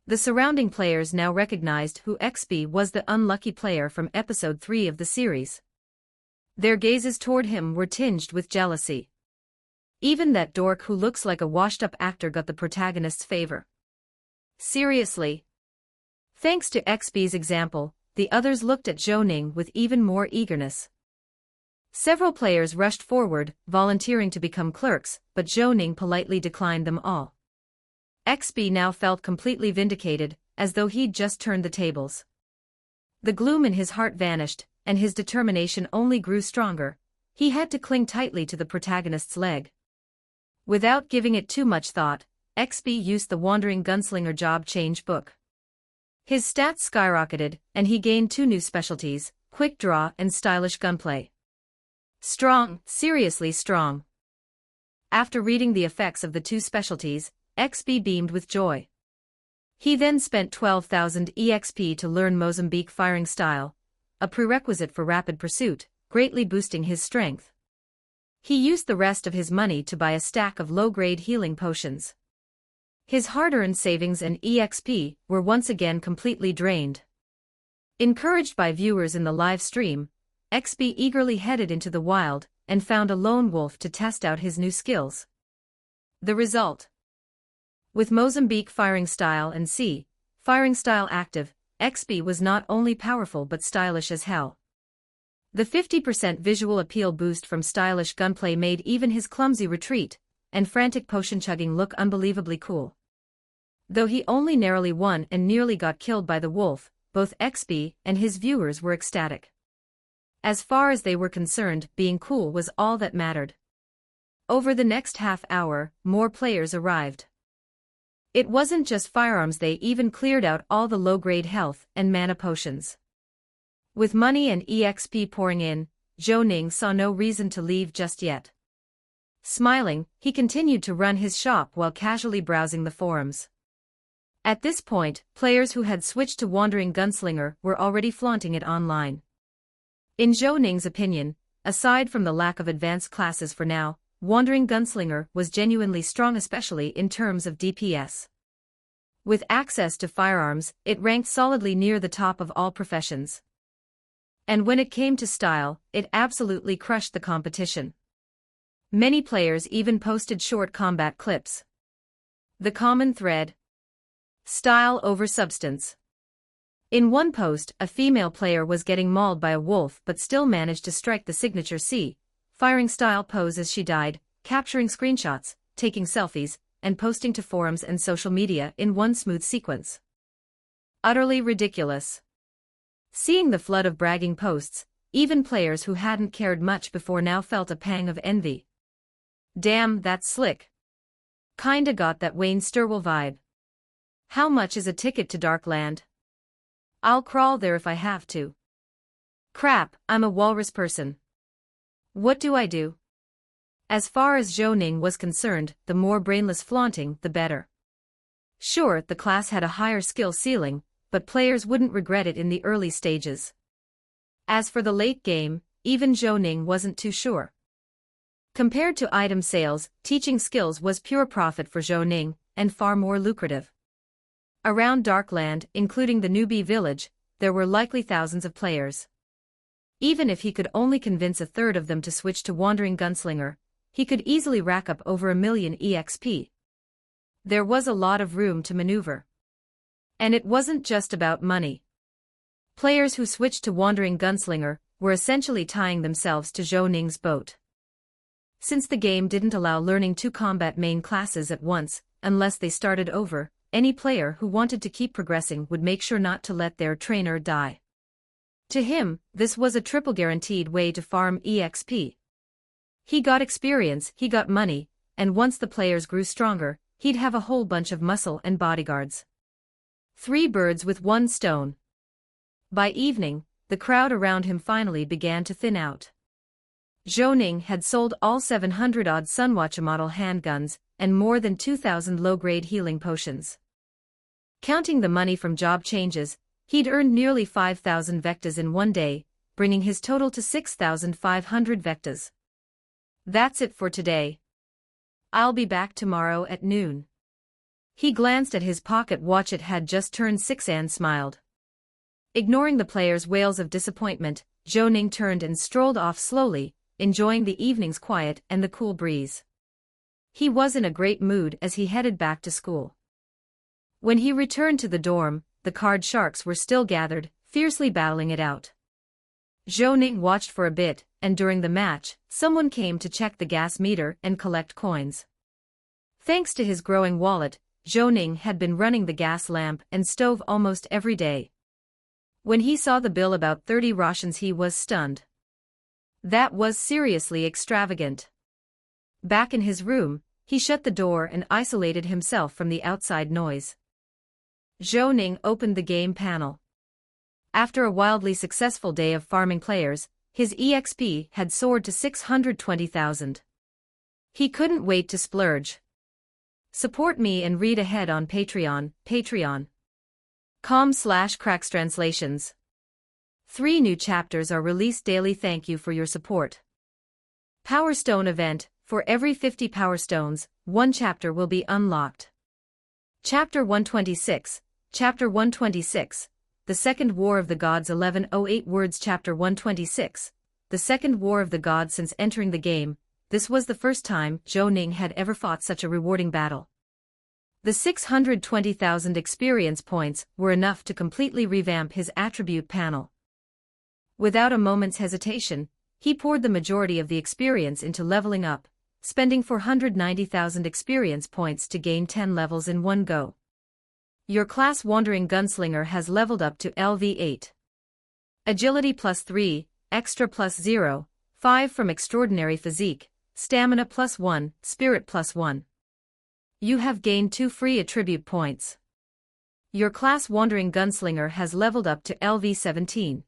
B: The surrounding players now recognized who XB was, the unlucky player from episode 3 of the series. Their gazes toward him were tinged with jealousy. Even that dork who looks like a washed-up actor got the protagonist's favor. Seriously? Thanks to XB's example, the others looked at Zhou Ning with even more eagerness. Several players rushed forward, volunteering to become clerks, but Zhou Ning politely declined them all. XB now felt completely vindicated, as though he'd just turned the tables. The gloom in his heart vanished, and his determination only grew stronger. He had to cling tightly to the protagonist's leg. Without giving it too much thought, XB used the Wandering Gunslinger job change book. His stats skyrocketed, and he gained 2 new specialties, Quick Draw and Stylish Gunplay. Strong, seriously strong. After reading the effects of the 2 specialties, XB beamed with joy. He then spent 12,000 EXP to learn Mozambique firing style, a prerequisite for rapid pursuit, greatly boosting his strength. He used the rest of his money to buy a stack of low-grade healing potions. His hard-earned savings and EXP were once again completely drained. Encouraged by viewers in the live stream, XB eagerly headed into the wild and found a lone wolf to test out his new skills. The result? With Mozambique firing style and C firing style active, XB was not only powerful but stylish as hell. The 50% visual appeal boost from stylish gunplay made even his clumsy retreat and frantic potion chugging look unbelievably cool. Though he only narrowly won and nearly got killed by the wolf, both XB and his viewers were ecstatic. As far as they were concerned, being cool was all that mattered. Over the next half hour, more players arrived. It wasn't just firearms, they even cleared out all the low-grade health and mana potions. With money and EXP pouring in, Zhou Ning saw no reason to leave just yet. Smiling, he continued to run his shop while casually browsing the forums. At this point, players who had switched to Wandering Gunslinger were already flaunting it online. In Zhou Ning's opinion, aside from the lack of advanced classes for now, Wandering Gunslinger was genuinely strong, especially in terms of DPS. With access to firearms, it ranked solidly near the top of all professions. And when it came to style, it absolutely crushed the competition. Many players even posted short combat clips. The common thread: style over substance. In one post, a female player was getting mauled by a wolf but still managed to strike the signature C firing style pose as she died, capturing screenshots, taking selfies, and posting to forums and social media in one smooth sequence. Utterly ridiculous. Seeing the flood of bragging posts, even players who hadn't cared much before now felt a pang of envy. Damn, that's slick. Kinda got that Wayne Sturwell vibe. How much is a ticket to Darkland? I'll crawl there if I have to. Crap, I'm a walrus person. What do I do? As far as Zhou Ning was concerned, the more brainless flaunting, the better. Sure, the class had a higher skill ceiling, but players wouldn't regret it in the early stages. As for the late game, even Zhou Ning wasn't too sure. Compared to item sales, teaching skills was pure profit for Zhou Ning, and far more lucrative. Around Darkland, including the newbie village, there were likely thousands of players. Even if he could only convince a third of them to switch to Wandering Gunslinger, he could easily rack up over 1 million EXP. There was a lot of room to maneuver. And it wasn't just about money. Players who switched to Wandering Gunslinger were essentially tying themselves to Zhou Ning's boat. Since the game didn't allow learning 2 combat main classes at once, unless they started over, any player who wanted to keep progressing would make sure not to let their trainer die. To him, this was a triple guaranteed way to farm EXP. He got experience, he got money, and once the players grew stronger, he'd have a whole bunch of muscle and bodyguards. 3 birds with 1 stone. By evening, the crowd around him finally began to thin out. Zhou Ning had sold all 700-odd Sunwatcher model handguns, and more than 2,000 low-grade healing potions. Counting the money from job changes, he'd earned nearly 5,000 vectas in one day, bringing his total to 6,500 vectas. That's it for today. I'll be back tomorrow at noon. He glanced at his pocket watch. It had just turned 6 and smiled. Ignoring the players' wails of disappointment, Zhou Ning turned and strolled off slowly, enjoying the evening's quiet and the cool breeze. He was in a great mood as he headed back to school. When he returned to the dorm, the card sharks were still gathered, fiercely battling it out. Zhou Ning watched for a bit, and during the match, someone came to check the gas meter and collect coins. Thanks to his growing wallet, Zhou Ning had been running the gas lamp and stove almost every day. When he saw the bill, about 30 Russians, he was stunned. That was seriously extravagant. Back in his room, he shut the door and isolated himself from the outside noise. Zhou Ning opened the game panel. After a wildly successful day of farming players, his EXP had soared to 620,000. He couldn't wait to splurge. Support me and read ahead on Patreon, patreon.com/crackstranslations. 3 new chapters are released daily. Thank you for your support. Power Stone event: for every 50 Power Stones, 1 chapter will be unlocked. Chapter 126, Chapter 126, The Second War of the Gods. 1108 words. Chapter 126, The Second War of the Gods. Since entering the game, this was the first time Zhou Ning had ever fought such a rewarding battle. The 620,000 experience points were enough to completely revamp his attribute panel. Without a moment's hesitation, he poured the majority of the experience into leveling up, spending 490,000 experience points to gain 10 levels in one go. Your class Wandering Gunslinger has leveled up to LV8. Agility +3, extra +0, 5 from extraordinary physique, stamina +1, spirit +1. You have gained 2 free attribute points. Your class Wandering Gunslinger has leveled up to LV17.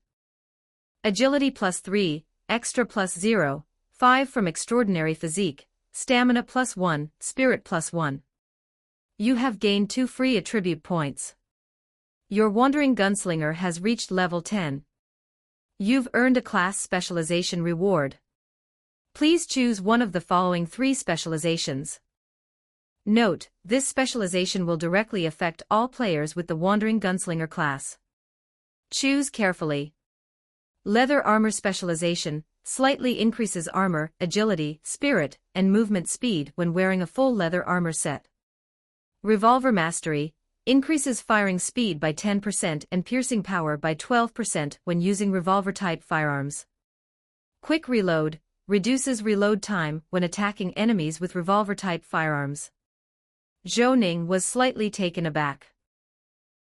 B: Agility +3, extra +0, 5 from extraordinary physique, stamina +1, spirit +1. You have gained 2 free attribute points. Your Wandering Gunslinger has reached level 10. You've earned a class specialization reward. Please choose one of the following 3 specializations. Note, this specialization will directly affect all players with the Wandering Gunslinger class. Choose carefully. Leather Armor Specialization slightly increases armor, agility, spirit, and movement speed when wearing a full leather armor set. Revolver Mastery increases firing speed by 10% and piercing power by 12% when using revolver-type firearms. Quick Reload reduces reload time when attacking enemies with revolver-type firearms. Zhou Ning was slightly taken aback.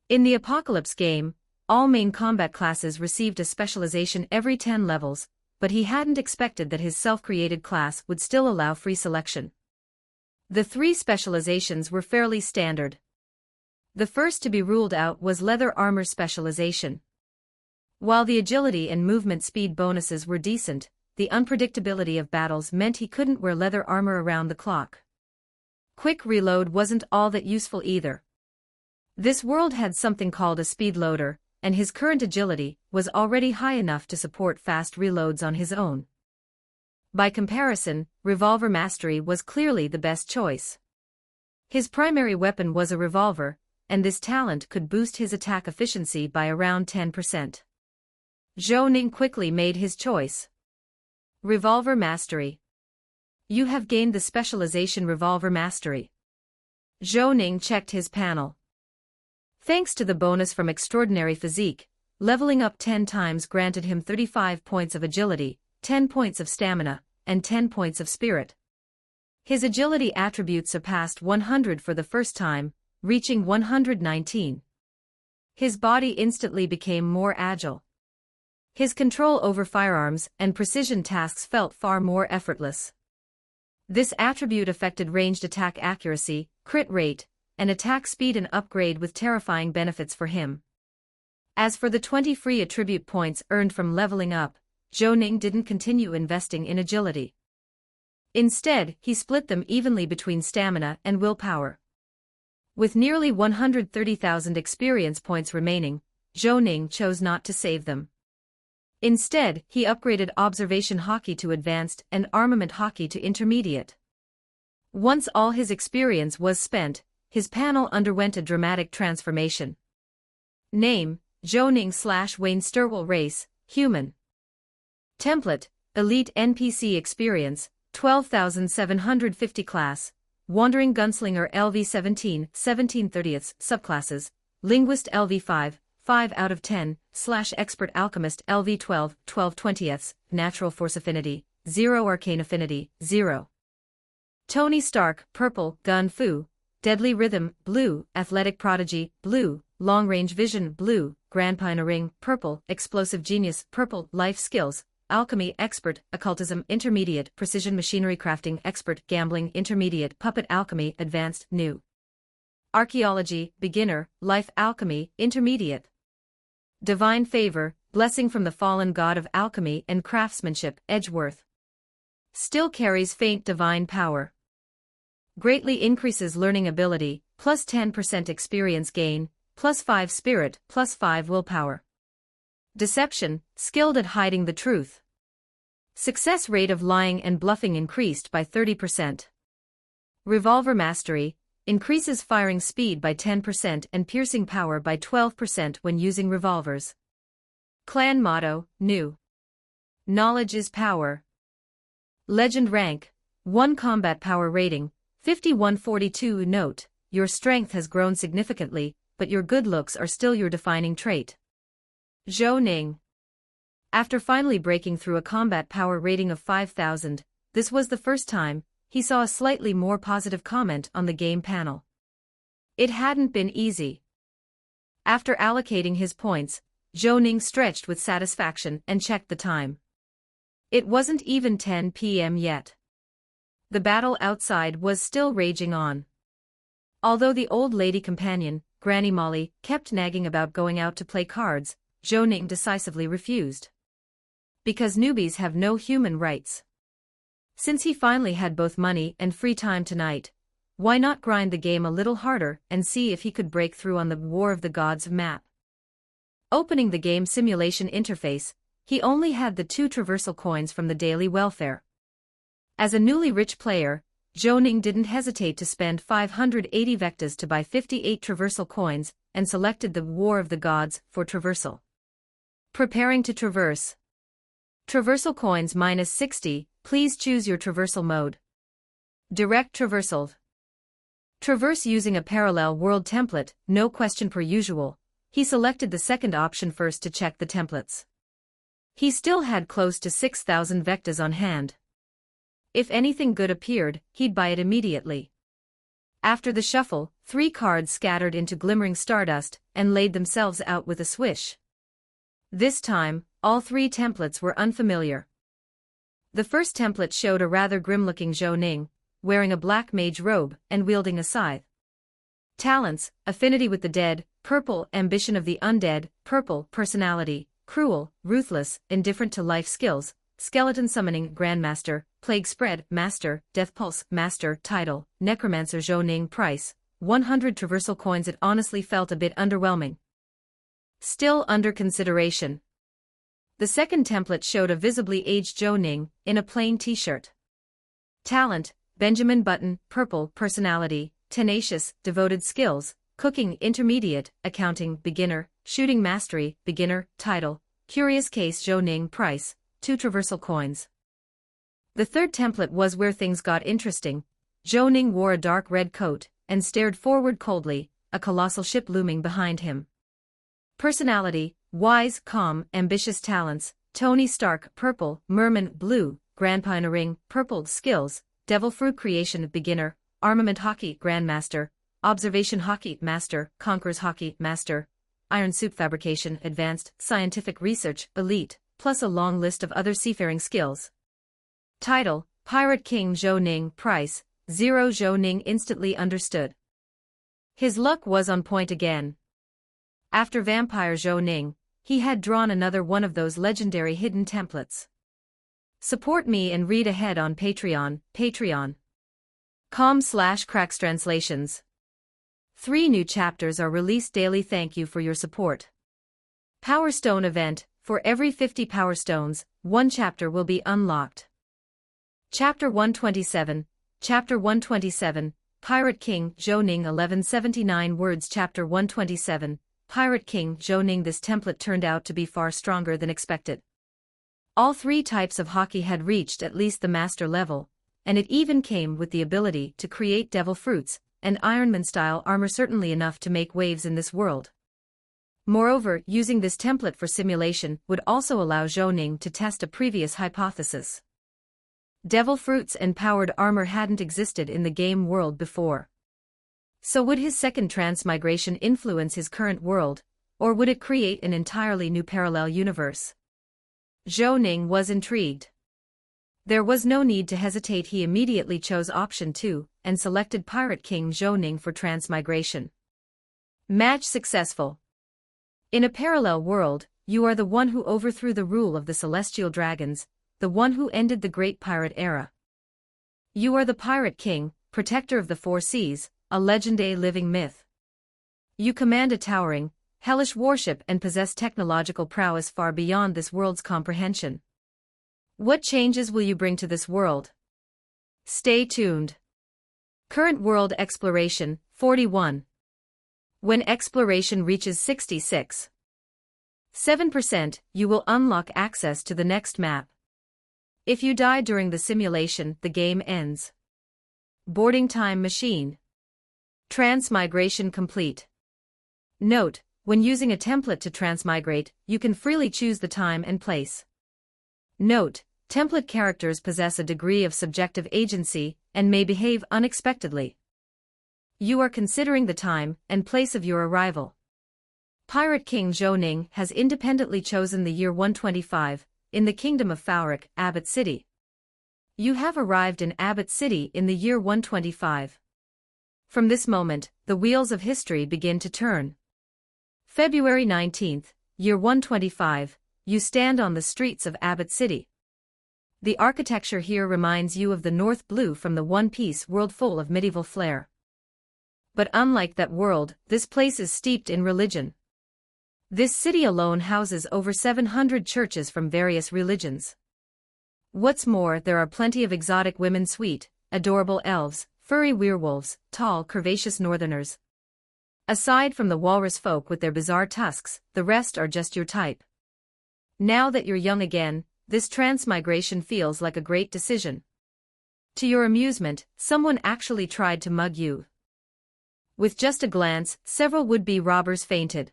B: In the Apocalypse game, all main combat classes received a specialization every 10 levels, but he hadn't expected that his self-created class would still allow free selection. The 3 specializations were fairly standard. The first to be ruled out was Leather Armor Specialization. While the agility and movement speed bonuses were decent, the unpredictability of battles meant he couldn't wear leather armor around the clock. Quick Reload wasn't all that useful either. This world had something called a speed loader, and his current agility was already high enough to support fast reloads on his own. By comparison, Revolver Mastery was clearly the best choice. His primary weapon was a revolver, and this talent could boost his attack efficiency by around 10%. Zhou Ning quickly made his choice. Revolver Mastery. You have gained the specialization Revolver Mastery. Zhou Ning checked his panel. Thanks to the bonus from Extraordinary Physique, leveling up 10 times granted him 35 points of agility, 10 points of stamina, and 10 points of spirit. His agility attribute surpassed 100 for the first time, reaching 119. His body instantly became more agile. His control over firearms and precision tasks felt far more effortless. This attribute affected ranged attack accuracy, crit rate, and attack speed, an upgrade with terrifying benefits for him. As for the 20 free attribute points earned from leveling up, Zhou Ning didn't continue investing in agility. Instead, he split them evenly between stamina and willpower. With nearly 130,000 experience points remaining, Zhou Ning chose not to save them. Instead, he upgraded Observation Hockey to Advanced and Armament Hockey to Intermediate. Once all his experience was spent, his panel underwent a dramatic transformation. Name: Zhou Ning/Wayne Sturwell. Race: Human. Template: Elite NPC Experience, 12,750. Class: Wandering Gunslinger LV17, 17/30. Subclasses: Linguist LV5, 5 out of 10, /Expert Alchemist LV12, 12/20. Natural Force Affinity, 0. Arcane Affinity, 0. Tony Stark, purple. Gun Fu, Deadly Rhythm, blue. Athletic Prodigy, blue. Long Range Vision, blue. Grandpina Ring, purple. Explosive Genius, purple. Life Skills: Alchemy Expert, Occultism Intermediate, Precision Machinery Crafting Expert, Gambling Intermediate, Puppet Alchemy Advanced, New. Archaeology Beginner, Life Alchemy Intermediate. Divine Favor, Blessing from the Fallen God of Alchemy and Craftsmanship, Edgeworth. Still carries faint divine power. Greatly increases learning ability, plus 10% experience gain, plus 5 spirit, plus 5 willpower. Deception, skilled at hiding the truth. Success rate of lying and bluffing increased by 30%. Revolver Mastery, increases firing speed by 10% and piercing power by 12% when using revolvers. Clan Motto, New. Knowledge is Power. Legend Rank, 1. Combat Power Rating, 5142. Note: your strength has grown significantly, but your good looks are still your defining trait. Zhou Ning. After finally breaking through a combat power rating of 5,000, this was the first time he saw a slightly more positive comment on the game panel. It hadn't been easy. After allocating his points, Zhou Ning stretched with satisfaction and checked the time. It wasn't even 10 p.m. yet. The battle outside was still raging on. Although the old lady companion, Granny Molly, kept nagging about going out to play cards, Zhou Ning decisively refused. Because newbies have no human rights. Since he finally had both money and free time tonight, why not grind the game a little harder and see if he could break through on the War of the Gods map? Opening the game simulation interface, he only had the 2 traversal coins from the daily welfare. As a newly rich player, Zhou Ning didn't hesitate to spend 580 vectas to buy 58 traversal coins and selected the War of the Gods for traversal. Preparing to traverse. Traversal coins -60, please choose your traversal mode. Direct traversal. Traverse using a parallel world template, no question per usual. He selected the second option first to check the templates. He still had close to 6,000 vectas on hand. If anything good appeared, he'd buy it immediately. After the shuffle, 3 cards scattered into glimmering stardust and laid themselves out with a swish. This time, all 3 templates were unfamiliar. The first template showed a rather grim-looking Zhou Ning, wearing a black mage robe and wielding a scythe. Talents: affinity with the dead, purple; ambition of the undead, purple; personality: cruel, ruthless, indifferent to life; skills: skeleton summoning, grandmaster; plague spread, master; death pulse, master; title: necromancer. Zhou Ning. Price: 100 traversal coins. It honestly felt a bit underwhelming. Still under consideration. The second template showed a visibly aged Zhou Ning, in a plain t-shirt. Talent: Benjamin Button, purple; personality: tenacious, devoted; skills: cooking, intermediate; accounting, beginner; shooting, mastery, beginner; title: curious case. Zhou Ning. Price: 2 traversal coins. The third template was where things got interesting. Zhou Ning wore a dark red coat and stared forward coldly, a colossal ship looming behind him. Personality: wise, calm, ambitious. Talents: Tony Stark, purple; Merman, blue; grandpioneering, purple; skills: devil fruit creation, beginner; armament hockey, grandmaster; observation hockey, master; conquerors hockey, master; iron suit fabrication, advanced; scientific research, elite, plus a long list of other seafaring skills. Title: Pirate King. Zhou Ning. Price: 0. Zhou Ning instantly understood. His luck was on point again. After Vampire Zhou Ning, he had drawn another one of those legendary hidden templates. Support me and read ahead on Patreon, patreon.com/crackstranslations. 3 new chapters are released daily. Thank you for your support. Power Stone event: for every 50 Power Stones, 1 chapter will be unlocked. Chapter 127, Chapter 127, Pirate King. Zhou Ning. 1179 words. Chapter 127, Pirate King. Zhou Ning. This template turned out to be far stronger than expected. All 3 types of hockey had reached at least the master level, and it even came with the ability to create devil fruits and Ironman-style armor, certainly enough to make waves in this world. Moreover, using this template for simulation would also allow Zhou Ning to test a previous hypothesis. Devil fruits and powered armor hadn't existed in the game world before. So would his second transmigration influence his current world, or would it create an entirely new parallel universe? Zhou Ning was intrigued. There was no need to hesitate. He immediately chose option 2 and selected Pirate King Zhou Ning for transmigration. Match successful. In a parallel world, you are the one who overthrew the rule of the celestial dragons, the one who ended the Great Pirate Era. You are the Pirate King, protector of the 4 seas, a legendary living myth. You command a towering, hellish warship and possess technological prowess far beyond this world's comprehension. What changes will you bring to this world? Stay tuned. Current world exploration, 41. When exploration reaches 66.7%, you will unlock access to the next map. If you die during the simulation, the game ends. Boarding time machine. Transmigration complete. Note: when using a template to transmigrate, you can freely choose the time and place. Note: template characters possess a degree of subjective agency and may behave unexpectedly. You are considering the time and place of your arrival. Pirate King Zhou has independently chosen the year 125, in the Kingdom of Fauric, Abbot City. You have arrived in Abbot City in the year 125. From this moment, the wheels of history begin to turn. February 19th, year 125, you stand on the streets of Abbot City. The architecture here reminds you of the North Blue from the One Piece world, full of medieval flair. But unlike that world, this place is steeped in religion. This city alone houses over 700 churches from various religions. What's more, there are plenty of exotic women, sweet, adorable elves, furry werewolves, tall, curvaceous northerners. Aside from the walrus folk with their bizarre tusks, the rest are just your type. Now that you're young again, this transmigration feels like a great decision. To your amusement, someone actually tried to mug you. With just a glance, several would-be robbers fainted.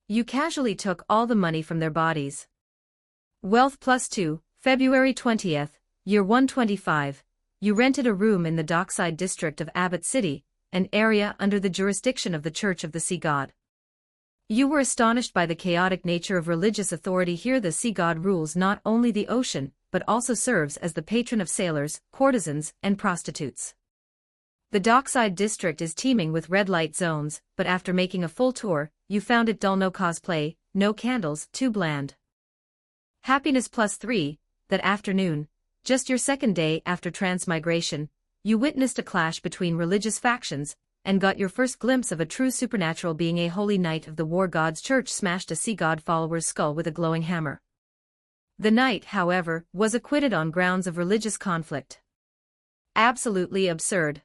B: You casually took all the money from their bodies. Wealth +2, February 20th, year 125, you rented a room in the dockside district of Abbot City, an area under the jurisdiction of the Church of the Sea God. You were astonished by the chaotic nature of religious authority here. The Sea God rules not only the ocean, but also serves as the patron of sailors, courtesans, and prostitutes. The dockside district is teeming with red light zones, but after making a full tour, you found it dull. No cosplay, no candles, too bland. Happiness +3, that afternoon, just your second day after transmigration, you witnessed a clash between religious factions, and got your first glimpse of a true supernatural being. A holy knight of the war god's church smashed a sea god follower's skull with a glowing hammer. The knight, however, was acquitted on grounds of religious conflict. Absolutely absurd.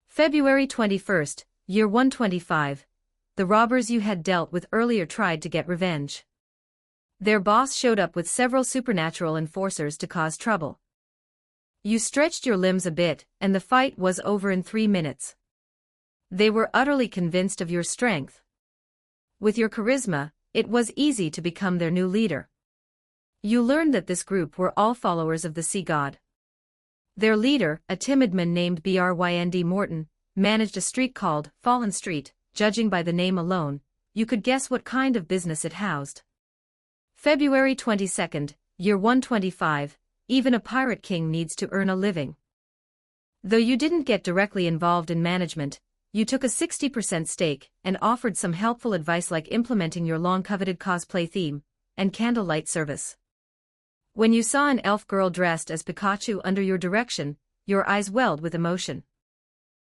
B: February 21st, year 125, the robbers you had dealt with earlier tried to get revenge. Their boss showed up with several supernatural enforcers to cause trouble. You stretched your limbs a bit, and the fight was over in 3 minutes. They were utterly convinced of your strength. With your charisma, it was easy to become their new leader. You learned that this group were all followers of the Sea God. Their leader, a timid man named Brynd Morton, managed a street called Fallen Street. Judging by the name alone, you could guess what kind of business it housed. February 22nd, year 125, even a pirate king needs to earn a living. Though you didn't get directly involved in management, you took a 60% stake and offered some helpful advice, like implementing your long-coveted cosplay theme and candlelight service. When you saw an elf girl dressed as Pikachu under your direction, your eyes welled with emotion.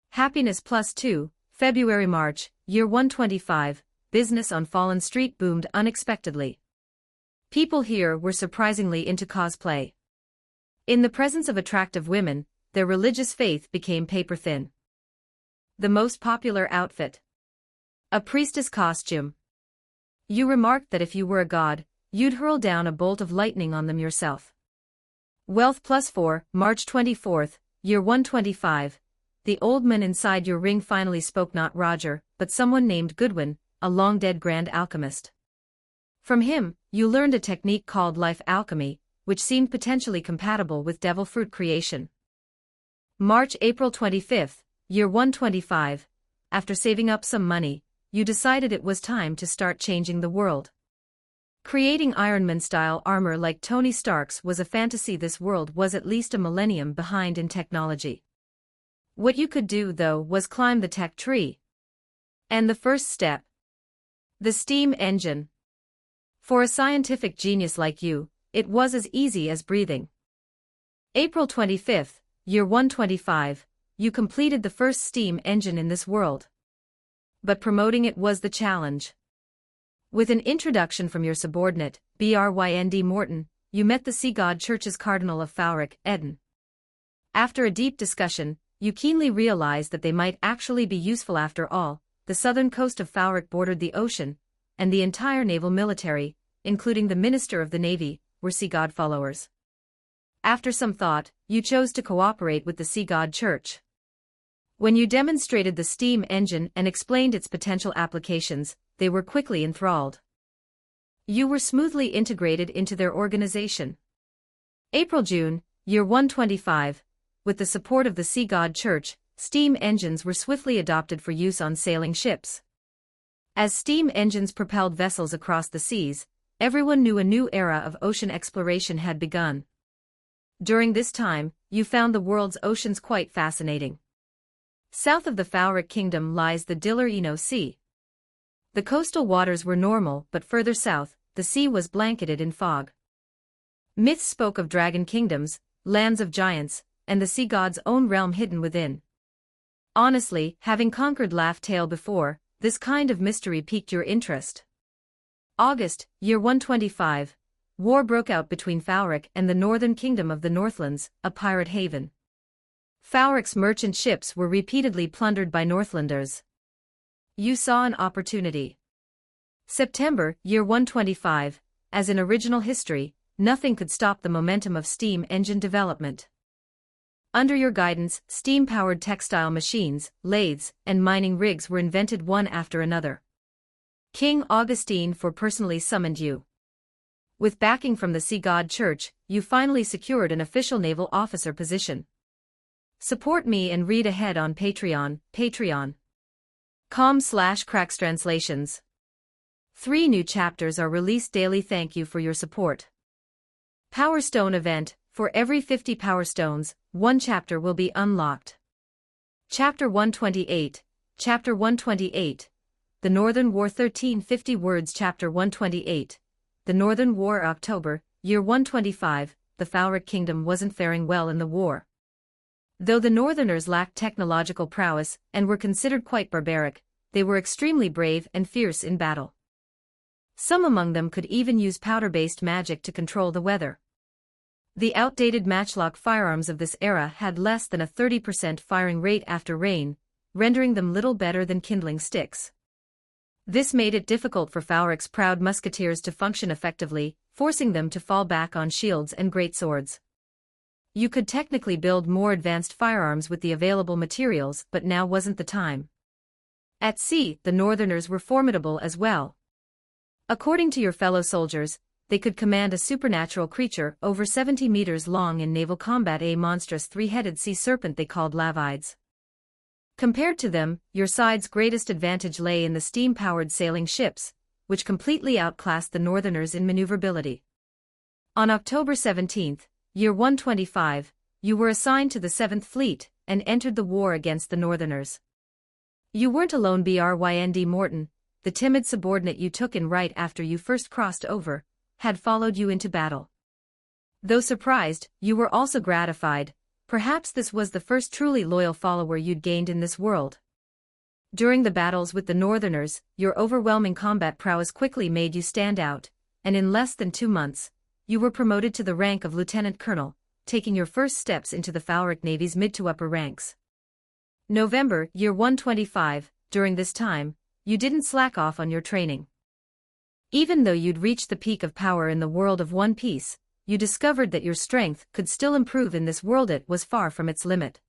B: Happiness +2, February-March, year 125, business on Fallen Street boomed unexpectedly. People here were surprisingly into cosplay. In the presence of attractive women, their religious faith became paper-thin. The most popular outfit: a priestess costume. You remarked that if you were a god, you'd hurl down a bolt of lightning on them yourself. Wealth +4, March 24th, year 125. The old man inside your ring finally spoke, not Roger, but someone named Goodwin, a long-dead grand alchemist. From him, you learned a technique called life alchemy, which seemed potentially compatible with devil fruit creation. April 25th, year 125. After saving up some money, you decided it was time to start changing the world. Creating Iron Man-style armor like Tony Stark's was a fantasy. This world was at least a millennium behind in technology. What you could do, though, was climb the tech tree. And the first step: the steam engine. For a scientific genius like you, it was as easy as breathing. April 25th, year 125, you completed the first steam engine in this world. But promoting it was the challenge. With an introduction from your subordinate, Brynd Morton, you met the Sea God Church's Cardinal of Fauric, Eden. After a deep discussion, you keenly realized that they might actually be useful. After all, the southern coast of Fauric bordered the ocean, and the entire naval military, including the Minister of the Navy, were Sea God followers. After some thought, you chose to cooperate with the Sea God Church. When you demonstrated the steam engine and explained its potential applications, they were quickly enthralled. You were smoothly integrated into their organization. April-June, year 125, with the support of the Sea God Church, steam engines were swiftly adopted for use on sailing ships. As steam engines propelled vessels across the seas, everyone knew a new era of ocean exploration had begun. During this time, you found the world's oceans quite fascinating. South of the Fauric Kingdom lies the Diller-Eno Sea. The coastal waters were normal, but further south, the sea was blanketed in fog. Myths spoke of dragon kingdoms, lands of giants, and the sea god's own realm hidden within. Honestly, having conquered Laugh Tale before, this kind of mystery piqued your interest. August, year 125. War broke out between Fauric and the northern kingdom of the Northlands, a pirate haven. Fauric's merchant ships were repeatedly plundered by Northlanders. You saw an opportunity. September, year 125. As in original history, nothing could stop the momentum of steam engine development. Under your guidance, steam-powered textile machines, lathes, and mining rigs were invented one after another. King Augustine IV personally summoned you. With backing from the Sea God Church, you finally secured an official naval officer position. Support me and read ahead on Patreon, patreon.com/crackstranslations. 3 new chapters are released daily. Thank you for your support. Power Stone event. For every 50 Power Stones, 1 chapter will be unlocked. Chapter 128. Chapter 128. The Northern War 1350 words. Chapter 128. The Northern War. October, year 125. The Fauric Kingdom wasn't faring well in the war. Though the Northerners lacked technological prowess and were considered quite barbaric, they were extremely brave and fierce in battle. Some among them could even use powder-based magic to control the weather. The outdated matchlock firearms of this era had less than a 30% firing rate after rain, rendering them little better than kindling sticks. This made it difficult for Fauric's proud musketeers to function effectively, forcing them to fall back on shields and greatswords. You could technically build more advanced firearms with the available materials, but now wasn't the time. At sea, the Northerners were formidable as well. According to your fellow soldiers, they could command a supernatural creature over 70 meters long in naval combat, a monstrous 3-headed sea serpent they called Lavides. Compared to them, your side's greatest advantage lay in the steam-powered sailing ships, which completely outclassed the Northerners in maneuverability. On October 17, year 125, you were assigned to the 7th Fleet and entered the war against the Northerners. You weren't alone. Brynd Morton, the timid subordinate you took in right after you first crossed over, had followed you into battle. Though surprised, you were also gratified. Perhaps this was the first truly loyal follower you'd gained in this world. During the battles with the Northerners, your overwhelming combat prowess quickly made you stand out, and in less than 2 months, you were promoted to the rank of Lieutenant Colonel, taking your first steps into the Fauric Navy's mid to upper ranks. November, year 125, during this time, you didn't slack off on your training. Even though you'd reached the peak of power in the world of One Piece, you discovered that your strength could still improve in this world. It was far from its limit.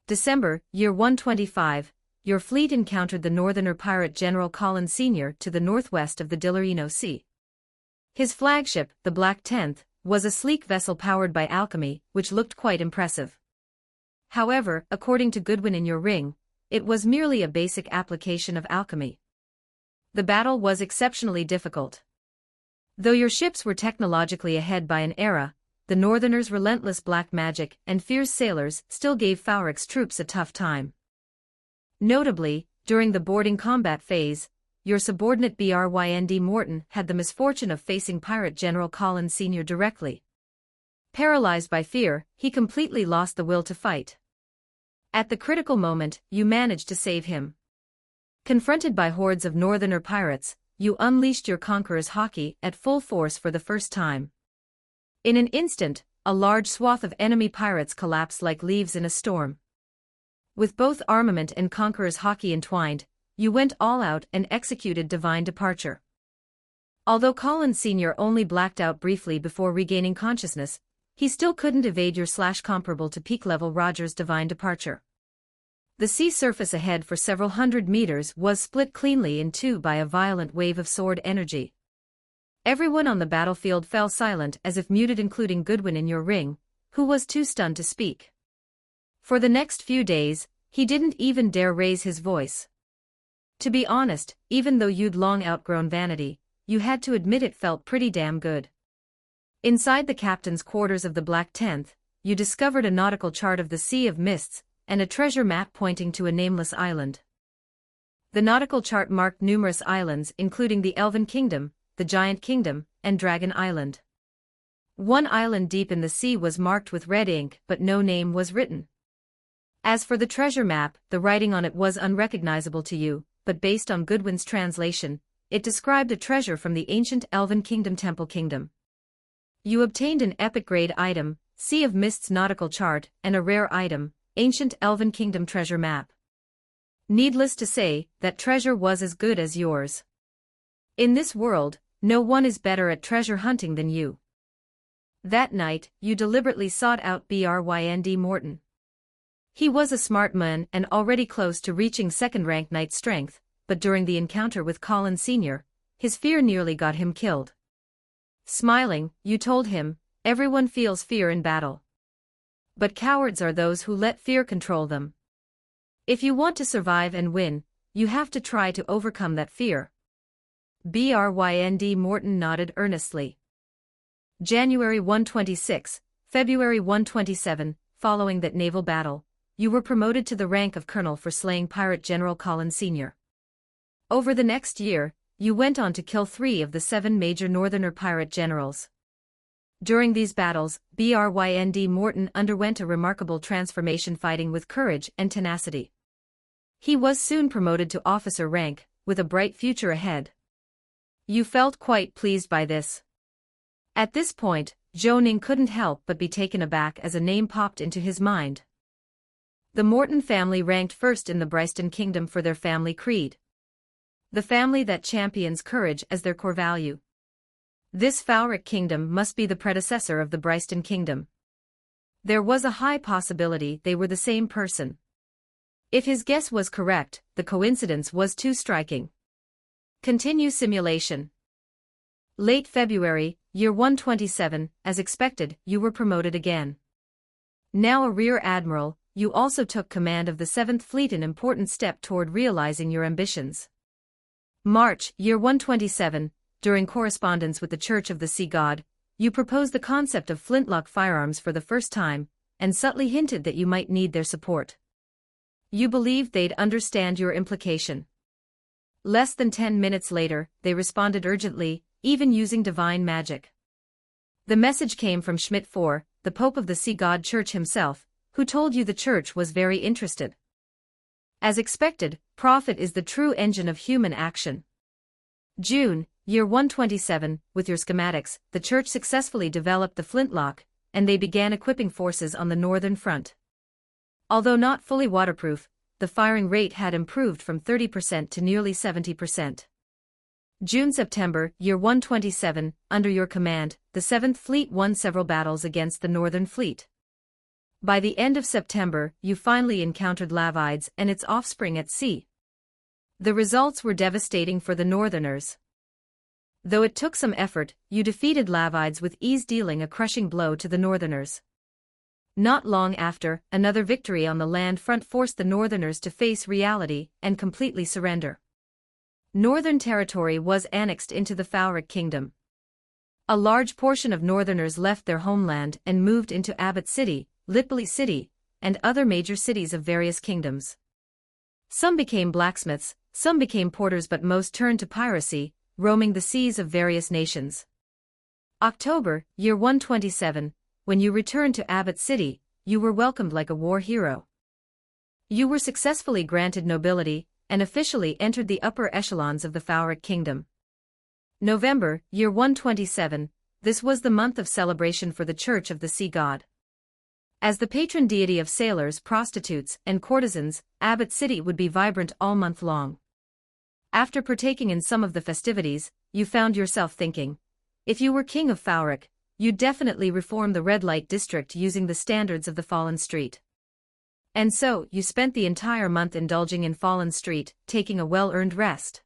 B: December, year 125, your fleet encountered the Northerner pirate General Colin Sr. to the northwest of the Diller-Eno Sea. His flagship, the Black Tenth, was a sleek vessel powered by alchemy, which looked quite impressive. However, according to Goodwin in your ring, it was merely a basic application of alchemy. The battle was exceptionally difficult. Though your ships were technologically ahead by an era, the Northerners' relentless black magic and fierce sailors still gave Fauric's troops a tough time. Notably, during the boarding combat phase, your subordinate Brynd Morton had the misfortune of facing pirate General Colin Sr. directly. Paralyzed by fear, he completely lost the will to fight. At the critical moment, you managed to save him. Confronted by hordes of Northerner pirates, you unleashed your conqueror's haki at full force for the first time. In an instant, a large swath of enemy pirates collapsed like leaves in a storm. With both armament and conqueror's haki entwined, you went all out and executed divine departure. Although Colin Sr. only blacked out briefly before regaining consciousness, he still couldn't evade your comparable to peak level Roger's divine departure. The sea surface ahead for several hundred meters was split cleanly in two by a violent wave of sword energy. Everyone on the battlefield fell silent as if muted, including Goodwin in your ring, who was too stunned to speak. For the next few days, he didn't even dare raise his voice. To be honest, even though you'd long outgrown vanity, you had to admit it felt pretty damn good. Inside the captain's quarters of the Black Tenth, you discovered a nautical chart of the Sea of Mists, and a treasure map pointing to a nameless island. The nautical chart marked numerous islands including the Elven Kingdom, the Giant Kingdom, and Dragon Island. One island deep in the sea was marked with red ink but no name was written. As for the treasure map, the writing on it was unrecognizable to you, but based on Goodwin's translation, it described a treasure from the ancient Elven Kingdom Temple Kingdom. You obtained an epic grade item, Sea of Mists nautical chart, and a rare item, Ancient Elven Kingdom treasure map. Needless to say, that treasure was as good as yours. In this world, no one is better at treasure hunting than you. That night, you deliberately sought out Brynd Morton. He was a smart man and already close to reaching second-rank knight strength, but during the encounter with Colin Sr., his fear nearly got him killed. Smiling, you told him, everyone feels fear in battle. But cowards are those who let fear control them. If you want to survive and win, you have to try to overcome that fear. Brynd Morton nodded earnestly. January 126, February 127, following that naval battle, you were promoted to the rank of colonel for slaying Pirate General Colin Sr. Over the next year, you went on to kill 3 of the 7 major northerner pirate generals. During these battles, Brynd Morton underwent a remarkable transformation, fighting with courage and tenacity. He was soon promoted to officer rank, with a bright future ahead. You felt quite pleased by this. At this point, Zhou Ning couldn't help but be taken aback as a name popped into his mind. The Morton family ranked first in the Bryston Kingdom for their family creed. The family that champions courage as their core value. This Fauric Kingdom must be the predecessor of the Bryston Kingdom. There was a high possibility they were the same person. If his guess was correct, the coincidence was too striking. Continue simulation. Late February, year 127, as expected, you were promoted again. Now a rear admiral, you also took command of the 7th Fleet, an important step toward realizing your ambitions. March, year 127, during correspondence with the Church of the Sea God, you proposed the concept of flintlock firearms for the first time, and subtly hinted that you might need their support. You believed they'd understand your implication. Less than 10 minutes later, they responded urgently, even using divine magic. The message came from Schmidt IV, the Pope of the Sea God Church himself, who told you the Church was very interested. As expected, profit is the true engine of human action. June, year 127, with your schematics, the Church successfully developed the flintlock, and they began equipping forces on the northern front. Although not fully waterproof, the firing rate had improved from 30% to nearly 70%. June-September, year 127, under your command, the 7th Fleet won several battles against the Northern Fleet. By the end of September, you finally encountered Lavides and its offspring at sea. The results were devastating for the Northerners. Though it took some effort, you defeated Lavides with ease, dealing a crushing blow to the Northerners. Not long after, another victory on the land front forced the Northerners to face reality and completely surrender. Northern territory was annexed into the Fauric Kingdom. A large portion of Northerners left their homeland and moved into Abbot City, Litbally City, and other major cities of various kingdoms. Some became blacksmiths, some became porters, but most turned to piracy, roaming the seas of various nations. October, year 127, when you returned to Abbot City, you were welcomed like a war hero. You were successfully granted nobility, and officially entered the upper echelons of the Fauric Kingdom. November, year 127, this was the month of celebration for the Church of the Sea God. As the patron deity of sailors, prostitutes, and courtesans, Abbot City would be vibrant all month long. After partaking in some of the festivities, you found yourself thinking, if you were king of Fauric, you'd definitely reform the red light district using the standards of the Fallen Street. And so, you spent the entire month indulging in Fallen Street, taking a well-earned rest.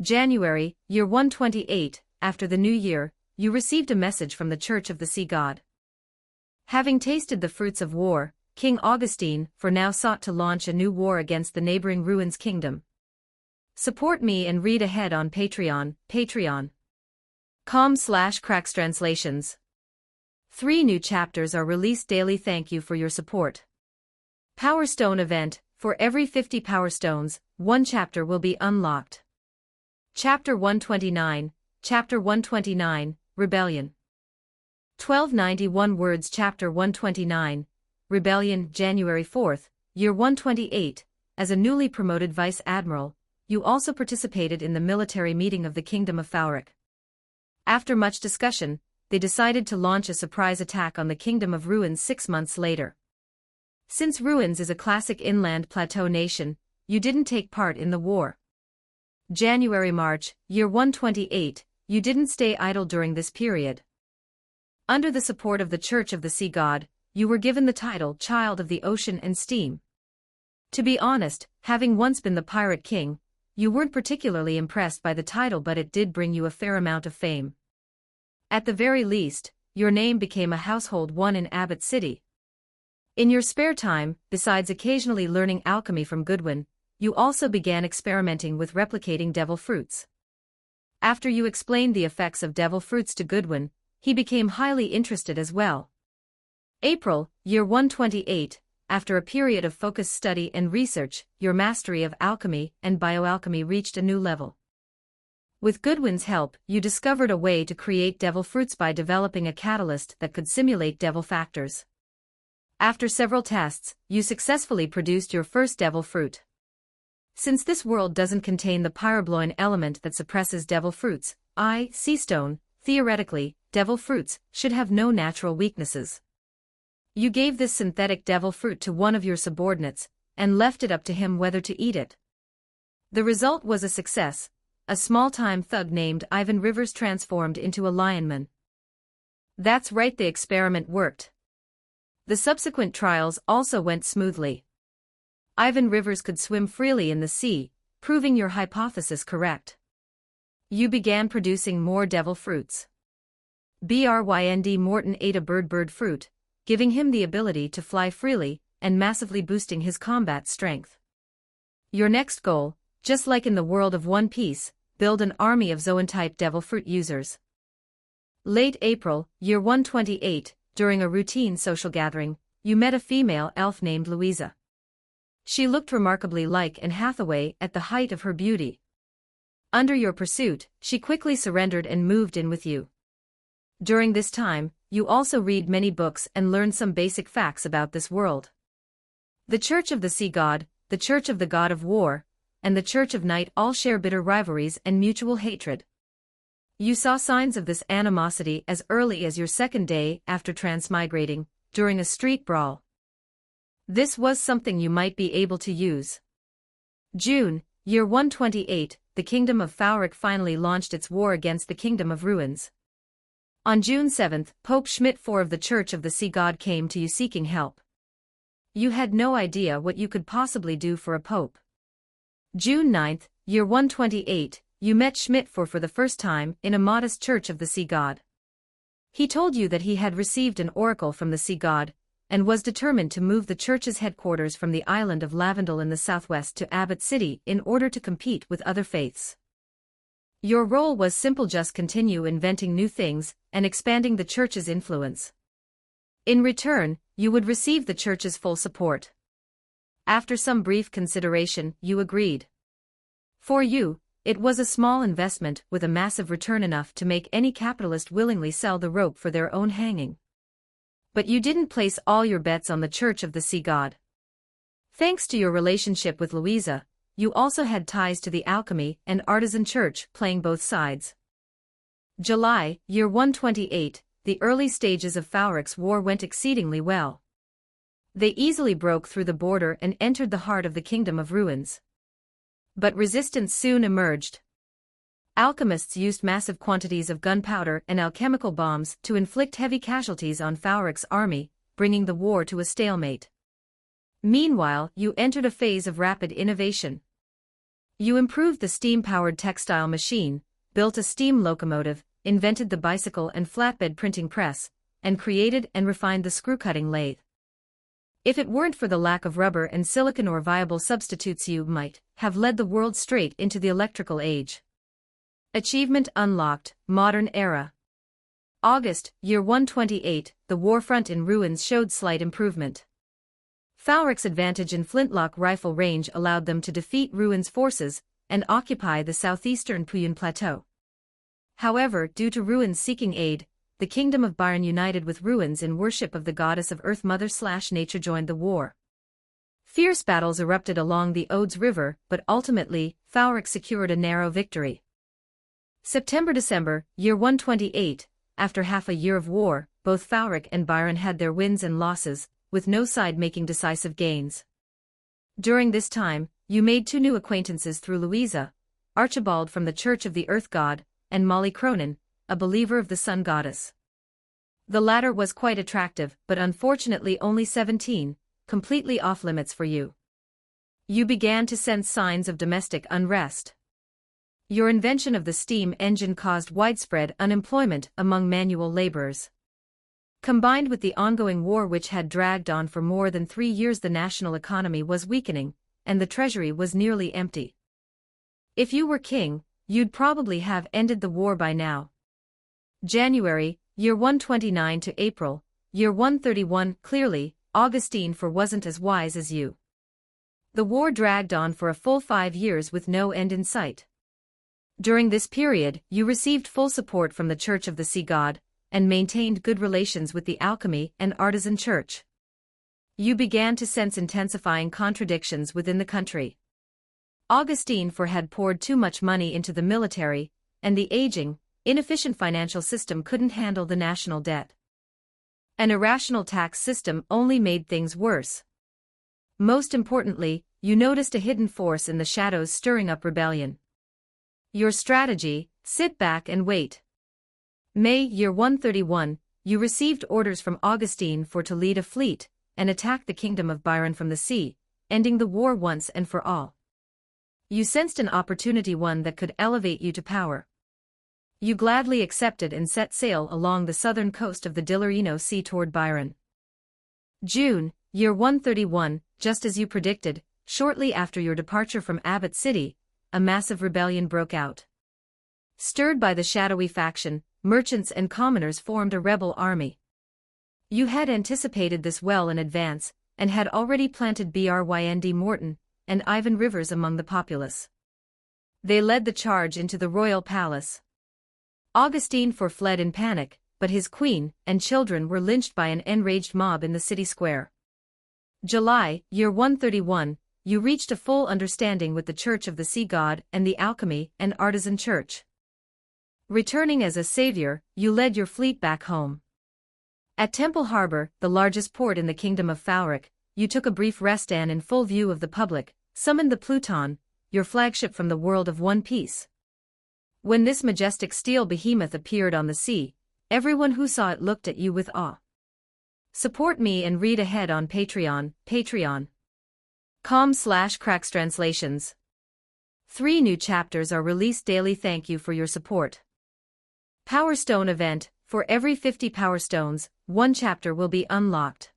B: January, year 128, after the new year, you received a message from the Church of the Sea God. Having tasted the fruits of war, King Augustine for now sought to launch a new war against the neighboring Ruins Kingdom. Support me and read ahead on Patreon, patreon.com/crackstranslations. 3 new chapters are released daily. Thank you for your support. Power Stone event, for every 50 Power Stones, 1 chapter will be unlocked. Chapter 129, Chapter 129, Rebellion. 1291 words. Chapter 129, Rebellion. January 4th, year 128, as a newly promoted Vice Admiral, you also participated in the military meeting of the Kingdom of Fauric. After much discussion, they decided to launch a surprise attack on the Kingdom of Ruins 6 months later. Since Ruins is a classic inland plateau nation, you didn't take part in the war. January-March, year 128, you didn't stay idle during this period. Under the support of the Church of the Sea God, you were given the title Child of the Ocean and Steam. To be honest, having once been the Pirate King, you weren't particularly impressed by the title, but it did bring you a fair amount of fame. At the very least, your name became a household one in Abbott City. In your spare time, besides occasionally learning alchemy from Goodwin, you also began experimenting with replicating devil fruits. After you explained the effects of devil fruits to Goodwin, he became highly interested as well. April, year 128, after a period of focused study and research, your mastery of alchemy and bioalchemy reached a new level. With Goodwin's help, you discovered a way to create devil fruits by developing a catalyst that could simulate devil factors. After several tests, you successfully produced your first devil fruit. Since this world doesn't contain the pyrobloin element that suppresses devil fruits, sea stone, theoretically, devil fruits should have no natural weaknesses. You gave this synthetic devil fruit to one of your subordinates, and left it up to him whether to eat it. The result was a success. A small-time thug named Ivan Rivers transformed into a lionman. That's right, the experiment worked. The subsequent trials also went smoothly. Ivan Rivers could swim freely in the sea, proving your hypothesis correct. You began producing more devil fruits. Brynd Morton ate a bird fruit, giving him the ability to fly freely, and massively boosting his combat strength. Your next goal, just like in the world of One Piece, build an army of Zoan-type devil fruit users. Late April, year 128, during a routine social gathering, you met a female elf named Louisa. She looked remarkably like Anne Hathaway at the height of her beauty. Under your pursuit, she quickly surrendered and moved in with you. During this time, you also read many books and learn some basic facts about this world. The Church of the Sea God, the Church of the God of War, and the Church of Night all share bitter rivalries and mutual hatred. You saw signs of this animosity as early as your second day after transmigrating, during a street brawl. This was something you might be able to use. June, year 128, the Kingdom of Fauric finally launched its war against the Kingdom of Ruins. On June 7, Pope Schmidt IV of the Church of the Sea God came to you seeking help. You had no idea what you could possibly do for a pope. June 9, year 128, you met Schmidt IV for the first time in a modest Church of the Sea God. He told you that he had received an oracle from the Sea God, and was determined to move the church's headquarters from the island of Lavendel in the southwest to Abbott City in order to compete with other faiths. Your role was simple: just continue inventing new things and expanding the church's influence. In return, you would receive the church's full support. After some brief consideration, you agreed. For you, it was a small investment with a massive return, enough to make any capitalist willingly sell the rope for their own hanging. But you didn't place all your bets on the Church of the Sea God. Thanks to your relationship with Louisa, you also had ties to the alchemy and artisan church, playing both sides. July, year 128, the early stages of Fauric's war went exceedingly well. They easily broke through the border and entered the heart of the Kingdom of Ruins. But resistance soon emerged. Alchemists used massive quantities of gunpowder and alchemical bombs to inflict heavy casualties on Fauric's army, bringing the war to a stalemate. Meanwhile, you entered a phase of rapid innovation. You improved the steam-powered textile machine, built a steam locomotive, invented the bicycle and flatbed printing press, and created and refined the screw-cutting lathe. If it weren't for the lack of rubber and silicon or viable substitutes, you might have led the world straight into the electrical age. Achievement unlocked, modern era. August, year 128, the war front in ruins showed slight improvement. Falrick's advantage in flintlock rifle range allowed them to defeat Ruin's forces and occupy the southeastern Puyun Plateau. However, due to Ruins seeking aid, the Kingdom of Byron united with Ruins in worship of the goddess of Earth Mother/Nature joined the war. Fierce battles erupted along the Odes River, but ultimately, Falrick secured a narrow victory. September-December, year 128, after half a year of war, both Falrick and Byron had their wins and losses, with no side making decisive gains. During this time, you made two new acquaintances through Louisa, Archibald from the Church of the Earth God, and Molly Cronin, a believer of the Sun Goddess. The latter was quite attractive, but unfortunately only 17, completely off-limits for you. You began to sense signs of domestic unrest. Your invention of the steam engine caused widespread unemployment among manual laborers. Combined with the ongoing war which had dragged on for more than 3 years, the national economy was weakening, and the treasury was nearly empty. If you were king, you'd probably have ended the war by now. January, year 129 to April, year 131, clearly, Augustine IV wasn't as wise as you. The war dragged on for a full 5 years with no end in sight. During this period, you received full support from the Church of the Sea God, and maintained good relations with the alchemy and artisan church. You began to sense intensifying contradictions within the country. Augustine IV had poured too much money into the military, and the aging, inefficient financial system couldn't handle the national debt. An irrational tax system only made things worse. Most importantly, you noticed a hidden force in the shadows stirring up rebellion. Your strategy: sit back and wait. May, year 131, you received orders from Augustine IV to lead a fleet and attack the Kingdom of Byron from the sea, ending the war once and for all. You sensed an opportunity, one that could elevate you to power. You gladly accepted and set sail along the southern coast of the Dillerino Sea toward Byron. June, year 131, just as you predicted, shortly after your departure from Abbott City, a massive rebellion broke out. Stirred by the shadowy faction, merchants and commoners formed a rebel army. You had anticipated this well in advance, and had already planted Brynd Morton and Ivan Rivers among the populace. They led the charge into the royal palace. Augustine IV fled in panic, but his queen and children were lynched by an enraged mob in the city square. July, year 131, you reached a full understanding with the Church of the Sea God and the alchemy and artisan church. Returning as a savior, you led your fleet back home. At Temple Harbor, the largest port in the Kingdom of Falrick, you took a brief rest and in full view of the public, summoned the Pluton, your flagship from the world of One Piece. When this majestic steel behemoth appeared on the sea, everyone who saw it looked at you with awe. Support me and read ahead on Patreon, patreon.com/crackstranslations. 3 new chapters are released daily. Thank you for your support. Power Stone event: for every 50 Power Stones, 1 chapter will be unlocked.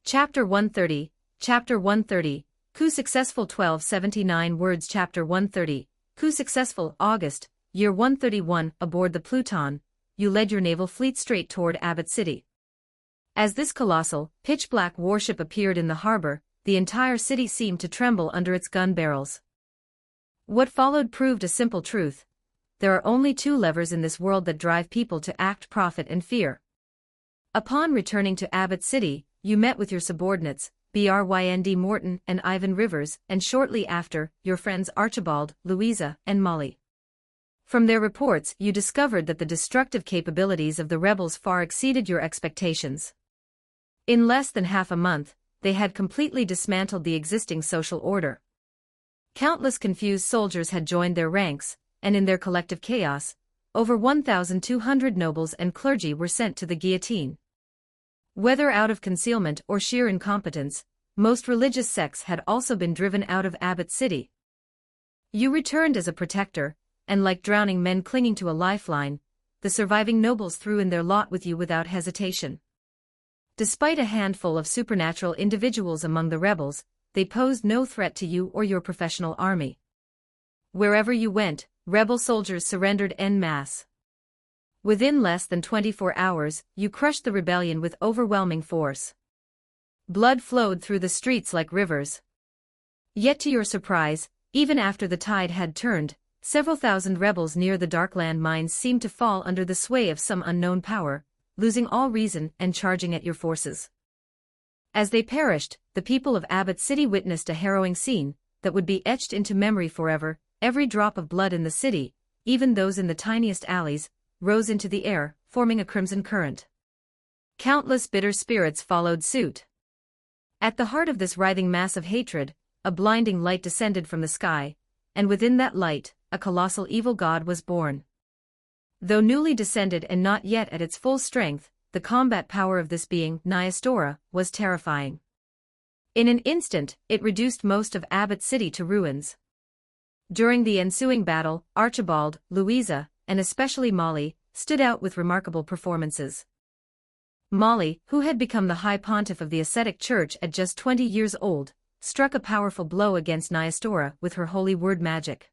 B: Chapter 130, Chapter 130, Coup Successful 1279 words. Chapter 130, Coup Successful. August, year 131, aboard the Pluton, you led your naval fleet straight toward Abbott City. As this colossal, pitch-black warship appeared in the harbor, the entire city seemed to tremble under its gun barrels. What followed proved a simple truth: there are only 2 levers in this world that drive people to act: profit and fear. Upon returning to Abbott City, you met with your subordinates, Brynd Morton and Ivan Rivers, and shortly after, your friends Archibald, Louisa, and Molly. From their reports, you discovered that the destructive capabilities of the rebels far exceeded your expectations. In less than half a month, they had completely dismantled the existing social order. Countless confused soldiers had joined their ranks, and in their collective chaos, over 1,200 nobles and clergy were sent to the guillotine. Whether out of concealment or sheer incompetence, most religious sects had also been driven out of Abbott City. You returned as a protector, and like drowning men clinging to a lifeline, the surviving nobles threw in their lot with you without hesitation. Despite a handful of supernatural individuals among the rebels, they posed no threat to you or your professional army. Wherever you went, rebel soldiers surrendered en masse. Within less than 24 hours, you crushed the rebellion with overwhelming force. Blood flowed through the streets like rivers. Yet to your surprise, even after the tide had turned, several thousand rebels near the Darkland mines seemed to fall under the sway of some unknown power, losing all reason and charging at your forces. As they perished, the people of Abbott City witnessed a harrowing scene that would be etched into memory forever. Every drop of blood in the city, even those in the tiniest alleys, rose into the air, forming a crimson current. Countless bitter spirits followed suit. At the heart of this writhing mass of hatred, a blinding light descended from the sky, and within that light, a colossal evil god was born. Though newly descended and not yet at its full strength, the combat power of this being, Nyastora, was terrifying. In an instant, it reduced most of Abbott City to ruins. During the ensuing battle, Archibald, Louisa, and especially Molly, stood out with remarkable performances. Molly, who had become the High Pontiff of the ascetic church at just 20 years old, struck a powerful blow against Nyastora with her holy word magic.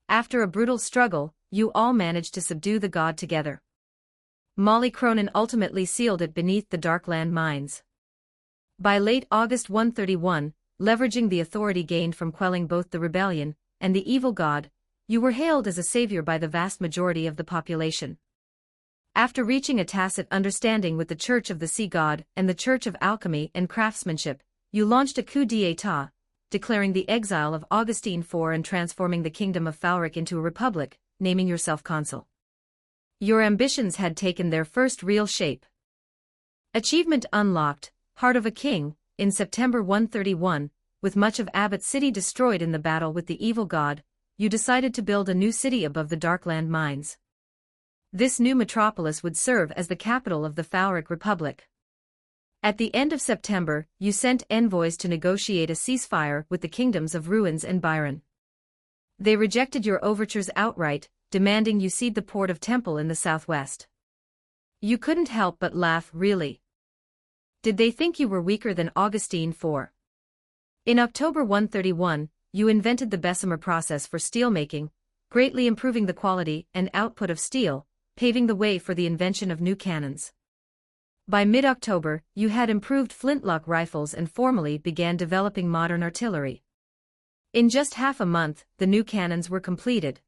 B: After a brutal struggle, you all managed to subdue the god together. Molly Cronin ultimately sealed it beneath the Darkland mines. By late August 131, leveraging the authority gained from quelling both the rebellion and the evil god, you were hailed as a savior by the vast majority of the population. After reaching a tacit understanding with the Church of the Sea God and the Church of Alchemy and Craftsmanship, you launched a coup d'état, declaring the exile of Augustine IV and transforming the kingdom of Falric into a republic, naming yourself consul. Your ambitions had taken their first real shape. Achievement unlocked, Heart of a King, in September 131, with much of Abbott City destroyed in the battle with the evil god, you decided to build a new city above the Darkland mines. This new metropolis would serve as the capital of the Falric Republic. At the end of September, you sent envoys to negotiate a ceasefire with the kingdoms of Ruins and Byron. They rejected your overtures outright, demanding you cede the port of Temple in the southwest. You couldn't help but laugh, really. Did they think you were weaker than Augustine IV? In October 131, you invented the Bessemer process for steelmaking, greatly improving the quality and output of steel, paving the way for the invention of new cannons. By mid-October, you had improved flintlock rifles and formally began developing modern artillery. In just half a month, the new cannons were completed.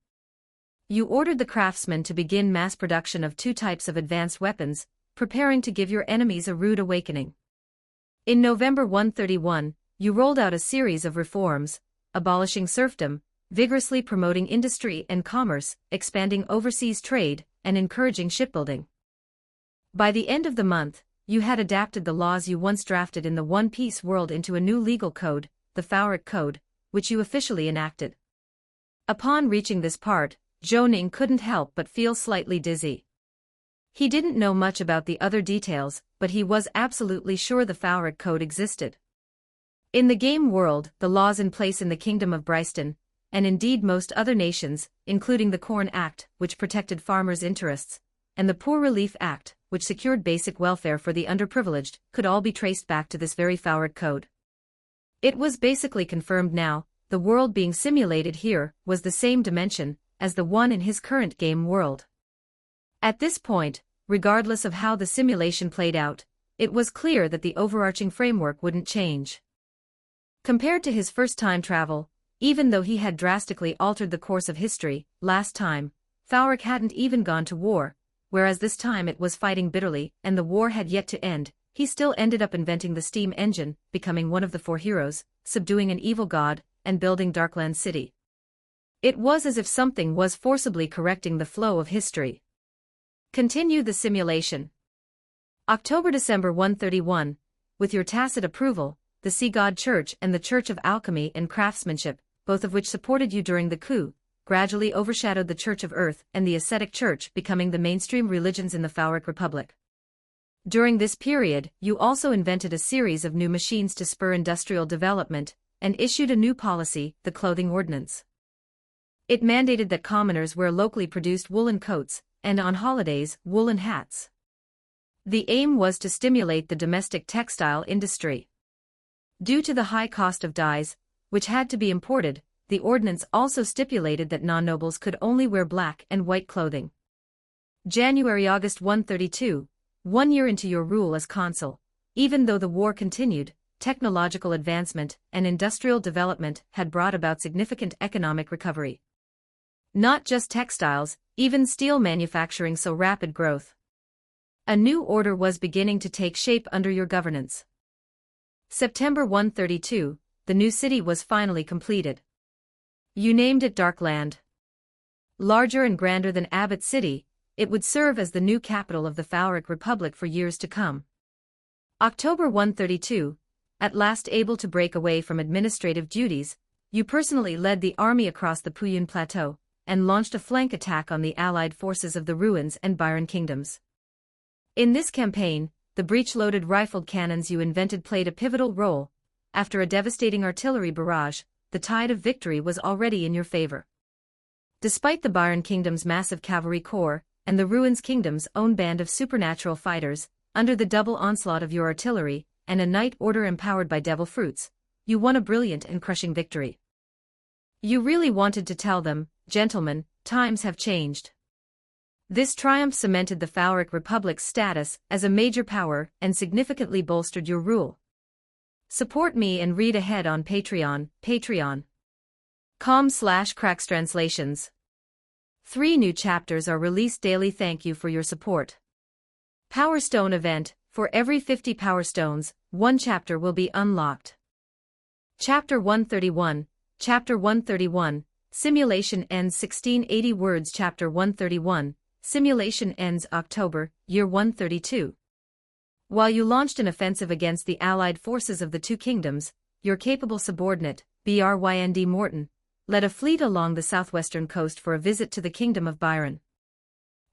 B: You ordered the craftsmen to begin mass production of 2 types of advanced weapons, preparing to give your enemies a rude awakening. In November 131, you rolled out a series of reforms, abolishing serfdom, vigorously promoting industry and commerce, expanding overseas trade, and encouraging shipbuilding. By the end of the month, you had adapted the laws you once drafted in the One Piece world into a new legal code, the Falric Code, which you officially enacted. Upon reaching this part, Zhou Ning couldn't help but feel slightly dizzy. He didn't know much about the other details, but he was absolutely sure the Falric Code existed. In the game world, the laws in place in the Kingdom of Bryston, and indeed most other nations, including the Corn Act, which protected farmers' interests, and the Poor Relief Act, which secured basic welfare for the underprivileged, could all be traced back to this very Falric Code. It was basically confirmed now, the world being simulated here was the same dimension as the one in his current game world. At this point, regardless of how the simulation played out, it was clear that the overarching framework wouldn't change. Compared to his first time travel, even though he had drastically altered the course of history, last time, Falric hadn't even gone to war, whereas this time it was fighting bitterly and the war had yet to end, he still ended up inventing the steam engine, becoming one of the 4 heroes, subduing an evil god, and building Darkland City. It was as if something was forcibly correcting the flow of history. Continue the simulation. October-December 131, with your tacit approval, the Sea God Church and the Church of Alchemy and Craftsmanship, both of which supported you during the coup, gradually overshadowed the Church of Earth and the ascetic church, becoming the mainstream religions in the Falric Republic. During this period, you also invented a series of new machines to spur industrial development, and issued a new policy, the Clothing Ordinance. It mandated that commoners wear locally produced woolen coats, and on holidays, woolen hats. The aim was to stimulate the domestic textile industry. Due to the high cost of dyes, which had to be imported, the ordinance also stipulated that non-nobles could only wear black and white clothing. January-August 132, 1 year into your rule as consul, even though the war continued, technological advancement and industrial development had brought about significant economic recovery. Not just textiles, even steel manufacturing saw rapid growth. A new order was beginning to take shape under your governance. September 132, the new city was finally completed. You named it Darkland. Larger and grander than Abbott City, it would serve as the new capital of the Phalric Republic for years to come. October 132, at last able to break away from administrative duties, you personally led the army across the Puyun Plateau, and launched a flank attack on the allied forces of the Ruins and Byron kingdoms. In this campaign, the breech-loaded rifled cannons you invented played a pivotal role. After a devastating artillery barrage, the tide of victory was already in your favor. Despite the Byron kingdom's massive cavalry corps, and the Ruins kingdom's own band of supernatural fighters, under the double onslaught of your artillery, and a knight order empowered by devil fruits, you won a brilliant and crushing victory. You really wanted to tell them, gentlemen, times have changed. This triumph cemented the Phalric Republic's status as a major power and significantly bolstered your rule. Support me and read ahead on Patreon, patreon.com/crackstranslations. 3 new chapters are released daily. Thank you for your support. Power Stone event, for every 50 Power Stones, 1 chapter will be unlocked. Chapter 131, Chapter 131, Simulation ends 1680 words. Chapter 131, Simulation ends October, year 132. While you launched an offensive against the allied forces of the two kingdoms, your capable subordinate, Brynd Morton, led a fleet along the southwestern coast for a visit to the kingdom of Byron.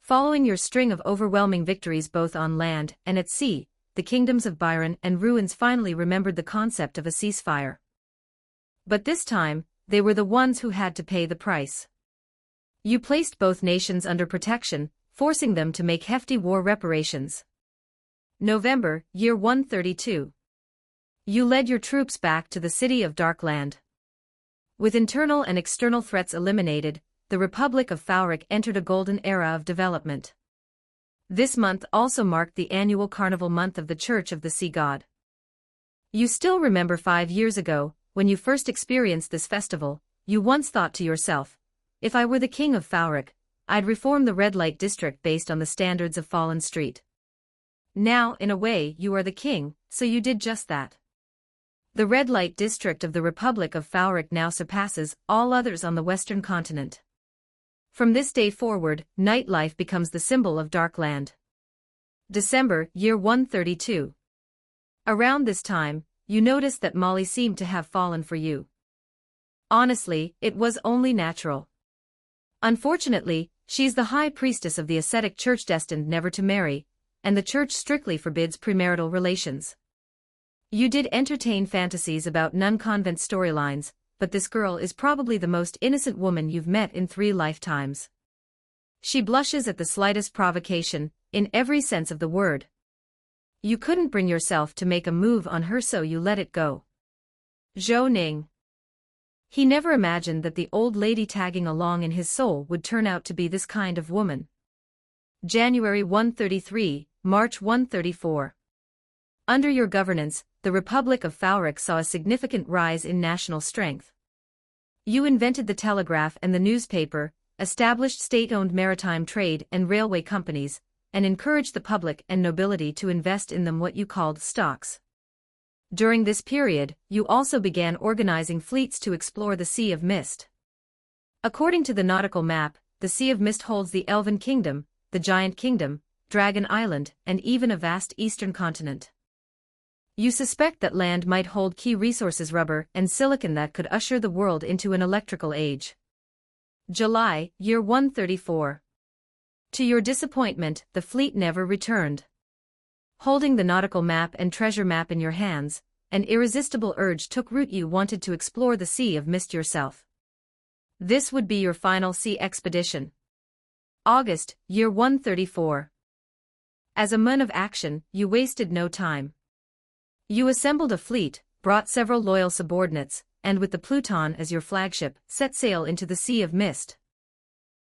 B: Following your string of overwhelming victories both on land and at sea, the kingdoms of Byron and Ruins finally remembered the concept of a ceasefire. But this time, they were the ones who had to pay the price. You placed both nations under protection, forcing them to make hefty war reparations. November, year 132. You led your troops back to the city of Darkland. With internal and external threats eliminated, the Republic of Phalric entered a golden era of development. This month also marked the annual carnival month of the Church of the Sea God. You still remember 5 years ago, when you first experienced this festival, you once thought to yourself, if I were the king of Phalric, I'd reform the red light district based on the standards of Fallen Street. Now, in a way, you are the king, so you did just that. The red light district of the Republic of Phalric now surpasses all others on the western continent. From this day forward, nightlife becomes the symbol of Darkland. December, year 132. Around this time, you noticed that Molly seemed to have fallen for you. Honestly, it was only natural. Unfortunately, she's the high priestess of the ascetic church destined never to marry, and the church strictly forbids premarital relations. You did entertain fantasies about nun-convent storylines, but this girl is probably the most innocent woman you've met in 3 lifetimes. She blushes at the slightest provocation, in every sense of the word. You couldn't bring yourself to make a move on her, so you let it go. Zhou Ning. He never imagined that the old lady tagging along in his soul would turn out to be this kind of woman. January 133, March 134. Under your governance, the Republic of Phalric saw a significant rise in national strength. You invented the telegraph and the newspaper, established state-owned maritime trade and railway companies, and encouraged the public and nobility to invest in them, what you called stocks. During this period, you also began organizing fleets to explore the Sea of Mist. According to the nautical map, the Sea of Mist holds the Elven Kingdom, the Giant Kingdom, Dragon Island, and even a vast eastern continent. You suspect that land might hold key resources, rubber and silicon, that could usher the world into an electrical age. July, year 134. To your disappointment, the fleet never returned. Holding the nautical map and treasure map in your hands, an irresistible urge took root. You wanted to explore the Sea of Mist yourself. This would be your final sea expedition. August, year 134. As a man of action, you wasted no time. You assembled a fleet, brought several loyal subordinates, and with the Pluton as your flagship, set sail into the Sea of Mist.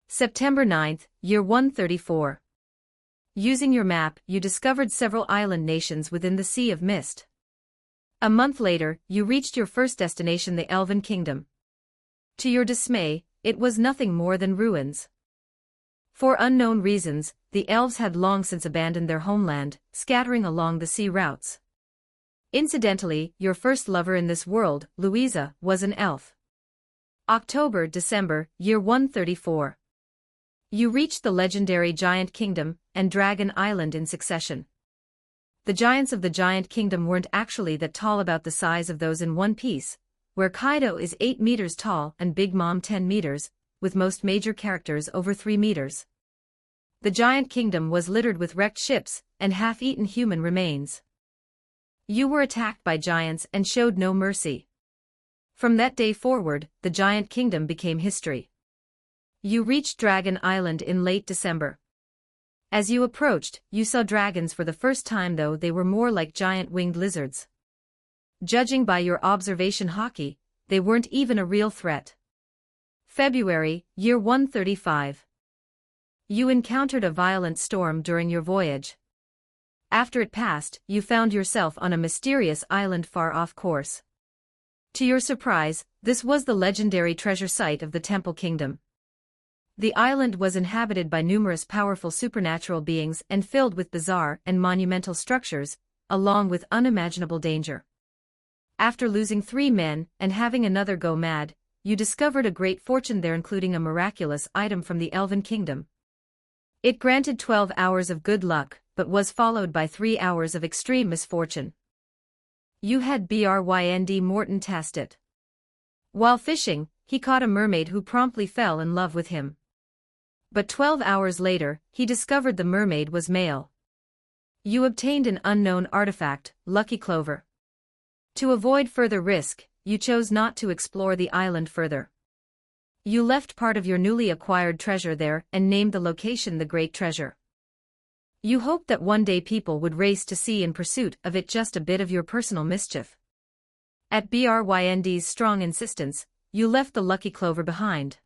B: September 9, year 134. Using your map, you discovered several island nations within the Sea of Mist. A month later, you reached your first destination, the Elven Kingdom. To your dismay, it was nothing more than ruins. For unknown reasons, the elves had long since abandoned their homeland, scattering along the sea routes. Incidentally, your first lover in this world, Louisa, was an elf. October-December, year 134. You reached the legendary Giant Kingdom and Dragon Island in succession. The giants of the Giant Kingdom weren't actually that tall, about the size of those in One Piece, where Kaido is 8 meters tall and Big Mom 10 meters, with most major characters over 3 meters. The Giant Kingdom was littered with wrecked ships and half-eaten human remains. You were attacked by giants and showed no mercy. From that day forward, the Giant Kingdom became history. You reached Dragon Island in late December. As you approached, you saw dragons for the first time, though they were more like giant winged lizards. Judging by your observation hockey, they weren't even a real threat. February, year 135. You encountered a violent storm during your voyage. After it passed, you found yourself on a mysterious island far off course. To your surprise, this was the legendary treasure site of the Temple Kingdom. The island was inhabited by numerous powerful supernatural beings and filled with bizarre and monumental structures, along with unimaginable danger. After losing 3 men and having another go mad, you discovered a great fortune there, including a miraculous item from the Elven Kingdom. It granted 12 hours of good luck, but was followed by 3 hours of extreme misfortune. You had Brynd Morton test it. While fishing, he caught a mermaid who promptly fell in love with him. But 12 hours later, he discovered the mermaid was male. You obtained an unknown artifact, Lucky Clover. To avoid further risk, you chose not to explore the island further. You left part of your newly acquired treasure there and named the location the Great Treasure. You hoped that one day people would race to sea in pursuit of it, just a bit of your personal mischief. At Brynd's strong insistence, you left the Lucky Clover behind.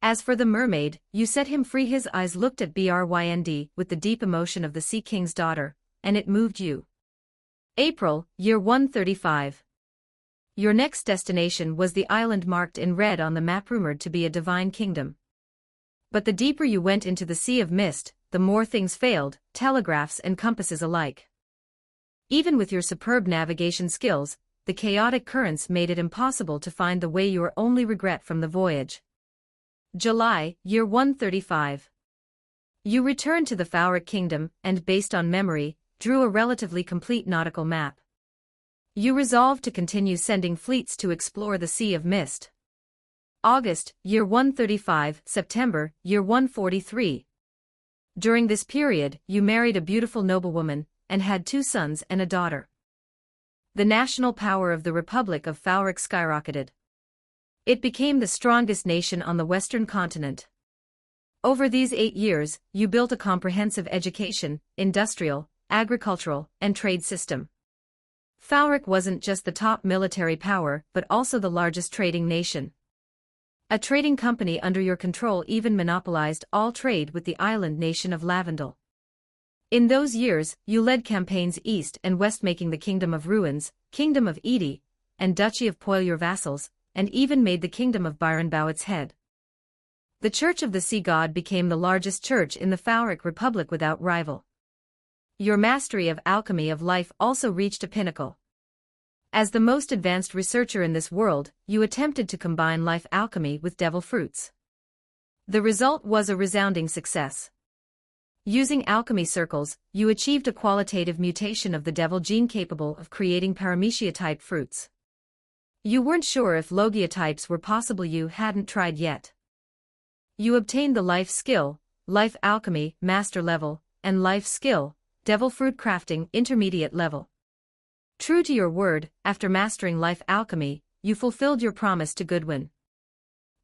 B: As for the mermaid, you set him free. His eyes looked at Brynd with the deep emotion of the Sea King's daughter, and it moved you. April, year 135. Your next destination was the island marked in red on the map, rumored to be a divine kingdom. But the deeper you went into the Sea of Mist, the more things failed, telegraphs and compasses alike. Even with your superb navigation skills, the chaotic currents made it impossible to find the way. Your only regret from the voyage. July, year 135. You returned to the Fauric Kingdom and, based on memory, drew a relatively complete nautical map. You resolved to continue sending fleets to explore the Sea of Mist. August, year 135, September, year 143. During this period, you married a beautiful noblewoman and had 2 sons and a daughter. The national power of the Republic of Fauric skyrocketed. It became the strongest nation on the Western continent. Over these 8 years, you built a comprehensive education, industrial, agricultural, and trade system. Fauric wasn't just the top military power but also the largest trading nation. A trading company under your control even monopolized all trade with the island nation of Lavendel. In those years, you led campaigns east and west, making the Kingdom of Ruins, Kingdom of Edi, and Duchy of Poil your vassals, and even made the Kingdom of Byron bow its head. The Church of the Sea God became the largest church in the Fauric Republic without rival. Your mastery of alchemy of life also reached a pinnacle. As the most advanced researcher in this world, you attempted to combine life alchemy with devil fruits. The result was a resounding success. Using alchemy circles, you achieved a qualitative mutation of the devil gene capable of creating paramecia-type fruits. You weren't sure if logia types were possible. You hadn't tried yet. You obtained the life skill, life alchemy, master level, and life skill, devil fruit crafting, intermediate level. True to your word, after mastering life alchemy, you fulfilled your promise to Goodwin.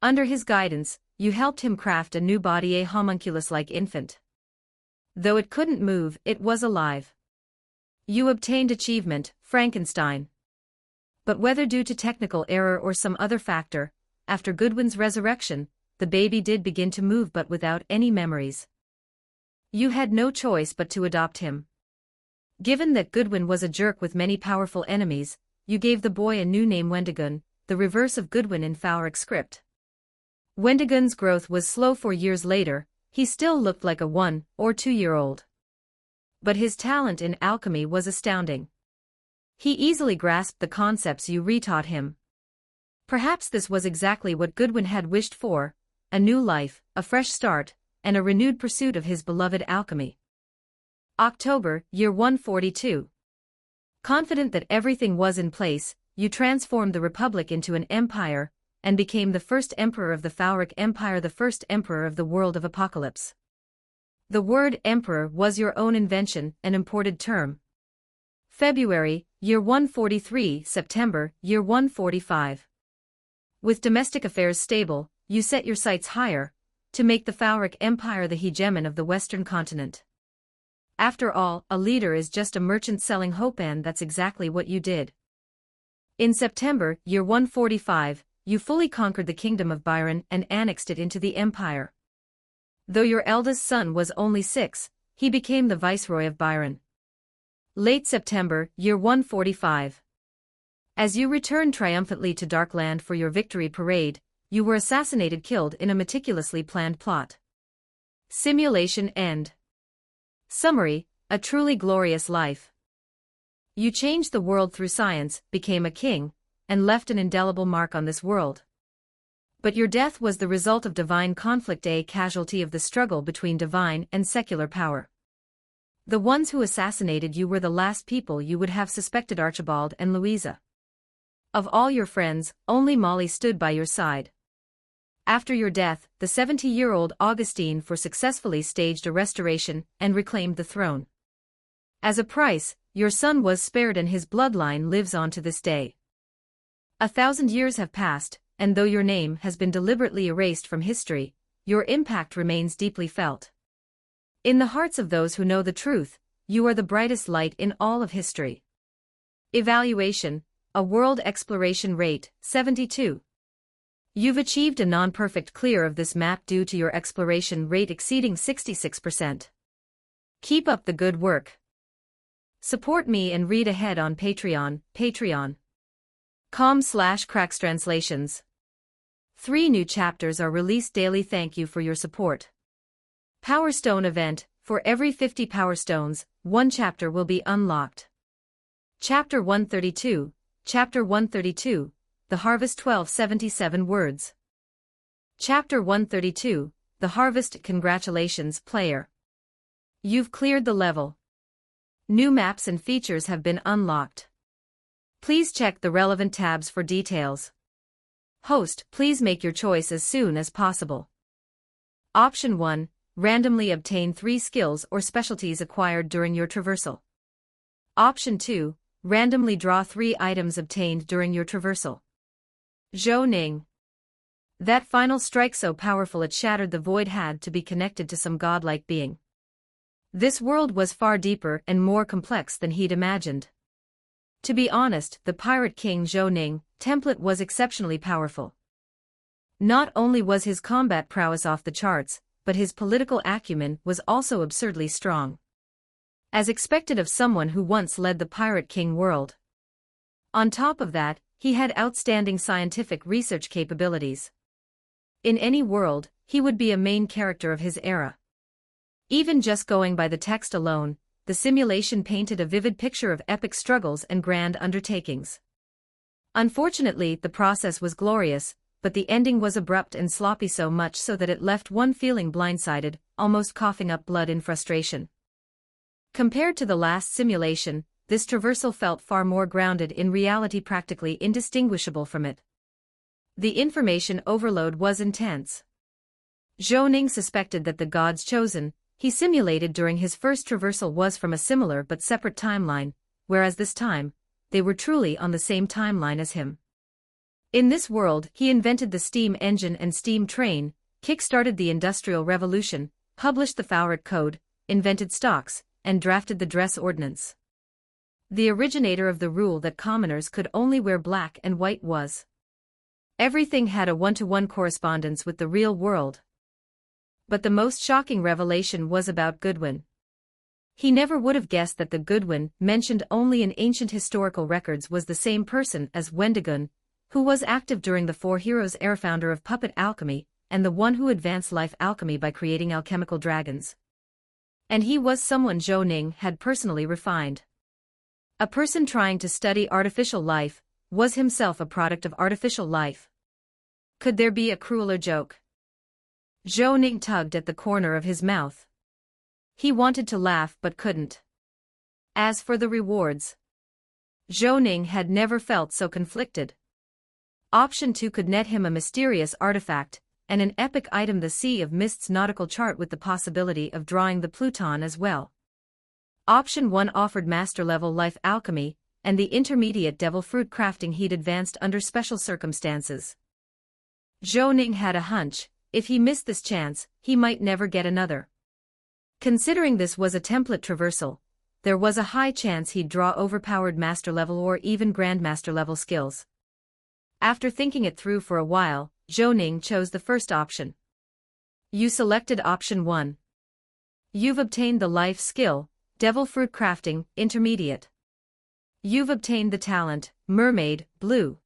B: Under his guidance, you helped him craft a new body, a homunculus-like infant. Though it couldn't move, it was alive. You obtained achievement, Frankenstein. But whether due to technical error or some other factor, after Goodwin's resurrection, the baby did begin to move but without any memories. You had no choice but to adopt him. Given that Goodwin was a jerk with many powerful enemies, you gave the boy a new name, Wendigon, the reverse of Goodwin in Fowric script. Wendigon's growth was slow. 4 years later, he still looked like a 1 or 2-year-old. But his talent in alchemy was astounding. He easily grasped the concepts you retaught him. Perhaps this was exactly what Goodwin had wished for, a new life, a fresh start, and a renewed pursuit of his beloved alchemy. October, year 142. Confident that everything was in place, you transformed the Republic into an empire, and became the first emperor of the Fowric Empire, the first emperor of the world of Apocalypse. The word emperor was your own invention, an imported term. February, year 143, September, year 145. With domestic affairs stable, you set your sights higher, to make the Fowric Empire the hegemon of the Western continent. After all, a leader is just a merchant selling hope, and that's exactly what you did. In September, year 145, you fully conquered the kingdom of Byron and annexed it into the empire. Though your eldest son was only 6, he became the viceroy of Byron. Late September, year 145. As you returned triumphantly to Darkland for your victory parade, you were assassinated, killed in a meticulously planned plot. Simulation end. Summary: a truly glorious life. You changed the world through science, became a king, and left an indelible mark on this world. But your death was the result of divine conflict, a casualty of the struggle between divine and secular power. The ones who assassinated you were the last people you would have suspected, Archibald and Louisa. Of all your friends, only Molly stood by your side. After your death, the 70-year-old Augustine IV successfully staged a restoration and reclaimed the throne. As a price, your son was spared, and his bloodline lives on to this day. 1,000 years have passed, and though your name has been deliberately erased from history, your impact remains deeply felt. In the hearts of those who know the truth, you are the brightest light in all of history. Evaluation: a world exploration rate, 72. You've achieved a non-perfect clear of this map due to your exploration rate exceeding 66%. Keep up the good work. Support me and read ahead on Patreon, patreon.com/crackstranslations. 3 new chapters are released daily. Thank you for your support. Power Stone event: for every 50 Power Stones, 1 chapter will be unlocked. Chapter 132, Chapter 132, The Harvest, 1277 words. Chapter 132, The Harvest. Congratulations, player. You've cleared the level. New maps and features have been unlocked. Please check the relevant tabs for details. Host: please make your choice as soon as possible. Option 1, randomly obtain 3 skills or specialties acquired during your traversal. Option 2, randomly draw 3 items obtained during your traversal. Zhou Ning. That final strike, so powerful it shattered the void, had to be connected to some godlike being. This world was far deeper and more complex than he'd imagined. To be honest, the Pirate King Zhou Ning template was exceptionally powerful. Not only was his combat prowess off the charts, but his political acumen was also absurdly strong. As expected of someone who once led the Pirate King world. On top of that, he had outstanding scientific research capabilities. In any world, he would be a main character of his era. Even just going by the text alone, the simulation painted a vivid picture of epic struggles and grand undertakings. Unfortunately, the process was glorious, but the ending was abrupt and sloppy, so much so that it left one feeling blindsided, almost coughing up blood in frustration. Compared to the last simulation, this traversal felt far more grounded in reality, practically indistinguishable from it. The information overload was intense. Zhou Ning suspected that the gods chosen he simulated during his first traversal was from a similar but separate timeline, whereas this time, they were truly on the same timeline as him. In this world, he invented the steam engine and steam train, kick-started the Industrial Revolution, published the Fowric Code, invented stocks, and drafted the dress ordinance. The originator of the rule that commoners could only wear black and white was. Everything had a one-to-one correspondence with the real world. But the most shocking revelation was about Goodwin. He never would have guessed that the Goodwin mentioned only in ancient historical records was the same person as Wendigon, who was active during the Four Heroes era, founder of puppet alchemy, and the one who advanced life alchemy by creating alchemical dragons. And he was someone Zhou Ning had personally refined. A person trying to study artificial life, was himself a product of artificial life. Could there be a crueler joke? Zhou Ning tugged at the corner of his mouth. He wanted to laugh but couldn't. As for the rewards, Zhou Ning had never felt so conflicted. Option 2 could net him a mysterious artifact, and an epic item, the Sea of Mist's nautical chart with the possibility of drawing the Pluton as well. Option 1 offered master-level life alchemy, and the intermediate devil fruit crafting he'd advanced under special circumstances. Zhou Ning had a hunch, if he missed this chance, he might never get another. Considering this was a template traversal, there was a high chance he'd draw overpowered master-level or even grandmaster-level skills. After thinking it through for a while, Zhou Ning chose the first option. You selected option 1. You've obtained the life skill, Devil Fruit Crafting, Intermediate. You've obtained the talent, Mermaid, Blue.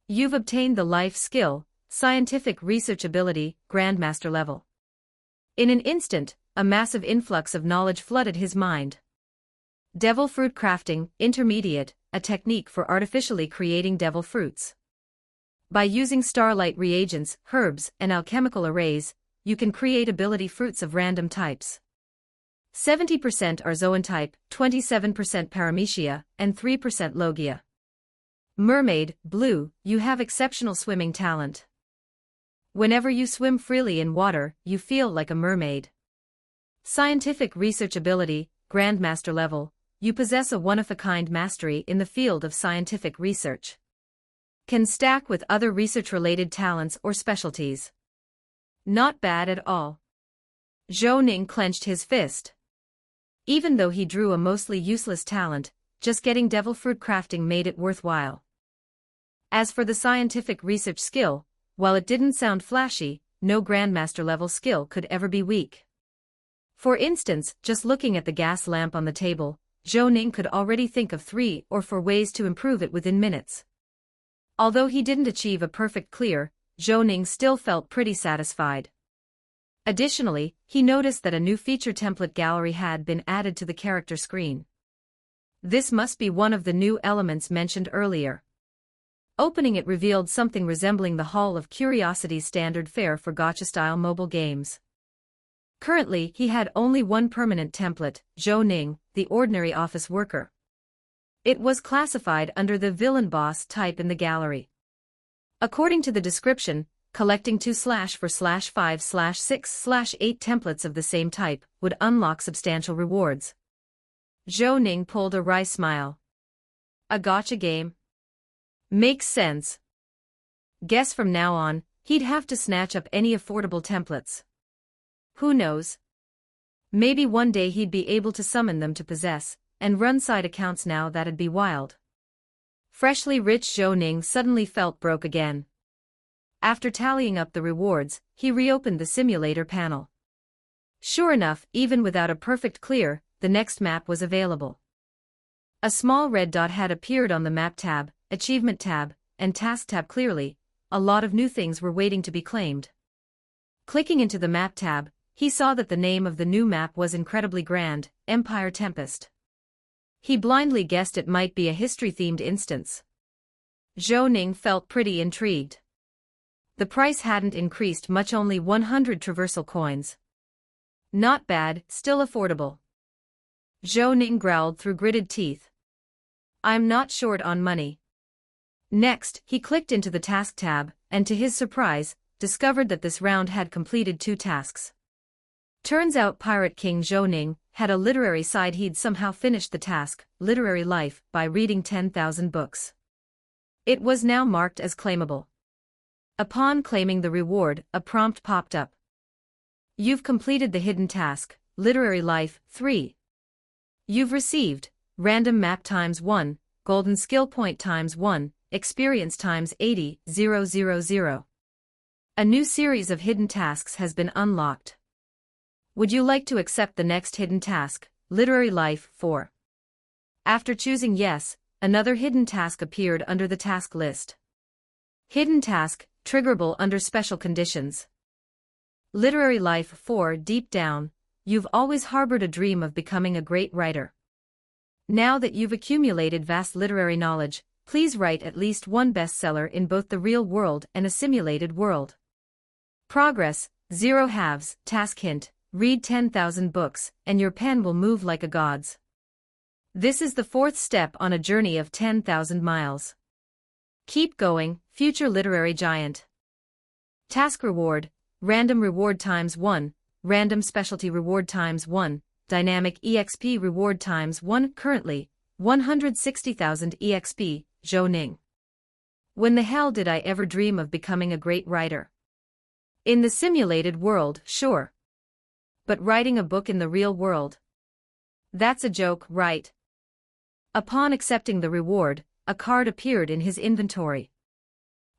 B: You've obtained the life skill, Scientific Research Ability, Grandmaster Level. In an instant, a massive influx of knowledge flooded his mind. Devil Fruit Crafting, Intermediate, a technique for artificially creating devil fruits. By using starlight reagents, herbs, and alchemical arrays, you can create ability fruits of random types. 70% are Zoan type, 27% Paramecia, and 3% Logia. Mermaid, Blue, you have exceptional swimming talent. Whenever you swim freely in water, you feel like a mermaid. Scientific Research Ability, Grandmaster Level, you possess a one-of-a-kind mastery in the field of scientific research. Can stack with other research-related talents or specialties. Not bad at all. Zhou Ning clenched his fist. Even though he drew a mostly useless talent, just getting devil fruit crafting made it worthwhile. As for the scientific research skill, while it didn't sound flashy, no grandmaster level skill could ever be weak. For instance, just looking at the gas lamp on the table, Zhou Ning could already think of 3 or 4 ways to improve it within minutes. Although he didn't achieve a perfect clear, Zhou Ning still felt pretty satisfied. Additionally, he noticed that a new feature template gallery had been added to the character screen. This must be one of the new elements mentioned earlier. Opening it revealed something resembling the Hall of Curiosities standard fare for gacha-style mobile games. Currently, he had only one permanent template, Zhou Ning, the ordinary office worker. It was classified under the villain boss type in the gallery. According to the description, collecting 2/4/5/6/8 templates of the same type would unlock substantial rewards. Zhou Ning pulled a wry smile. A gacha game? Makes sense. Guess from now on, he'd have to snatch up any affordable templates. Who knows? Maybe one day he'd be able to summon them to possess, and run side accounts. Now that'd be wild. Freshly rich Zhou Ning suddenly felt broke again. After tallying up the rewards, he reopened the simulator panel. Sure enough, even without a perfect clear, the next map was available. A small red dot had appeared on the map tab, achievement tab, and task tab. Clearly, a lot of new things were waiting to be claimed. Clicking into the map tab, he saw that the name of the new map was incredibly grand, Empire Tempest. He blindly guessed it might be a history-themed instance. Zhou Ning felt pretty intrigued. The price hadn't increased much, only 100 traversal coins. Not bad, still affordable. Zhou Ning growled through gritted teeth. I'm not short on money. Next, he clicked into the task tab, and to his surprise, discovered that this round had completed 2 tasks. Turns out Pirate King Zhou Ning had a literary side. He'd somehow finished the task, Literary Life, by reading 10,000 books. It was now marked as claimable. Upon claiming the reward, a prompt popped up. You've completed the hidden task, Literary Life, 3. You've received Random Map ×1, Golden Skill Point ×1, Experience ×80,000. A new series of hidden tasks has been unlocked. Would you like to accept the next hidden task, Literary Life, 4? After choosing yes, another hidden task appeared under the task list. Hidden task, triggerable under special conditions. Literary Life, 4. Deep down, you've always harbored a dream of becoming a great writer. Now that you've accumulated vast literary knowledge, please write at least one bestseller in both the real world and a simulated world. Progress, 0 halves. Task hint, read 10,000 books, and your pen will move like a god's. This is the 4th step on a journey of 10,000 miles. Keep going, future literary giant. Task reward, random reward ×1, random specialty reward ×1, dynamic EXP reward ×1. Currently, 160,000 EXP, Zhou Ning. When the hell did I ever dream of becoming a great writer? In the simulated world, sure. But writing a book in the real world? That's a joke, right? Upon accepting the reward, a card appeared in his inventory.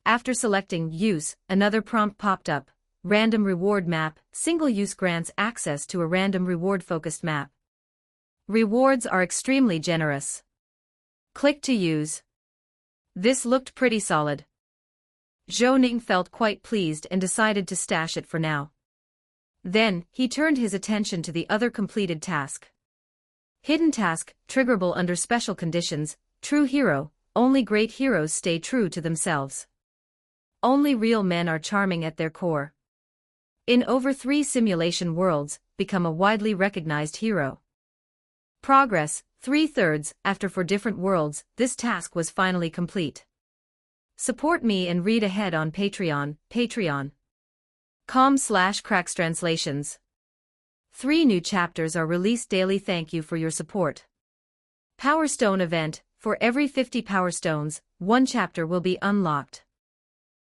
B: After selecting Use, another prompt popped up. Random Reward Map, single use grants access to a random reward-focused map. Rewards are extremely generous. Click to use. This looked pretty solid. Zhou Ning felt quite pleased and decided to stash it for now. Then, he turned his attention to the other completed task. Hidden task, triggerable under special conditions, true hero, only great heroes stay true to themselves. Only real men are charming at their core. In over 3 simulation worlds, become a widely recognized hero. Progress, 3/3. After 4 different worlds, this task was finally complete. Support me and read ahead on Patreon, patreon.com/crackstranslations. 3 new chapters are released daily. Thank you for your support. Power Stone event, for every 50 Power Stones, 1 chapter will be unlocked.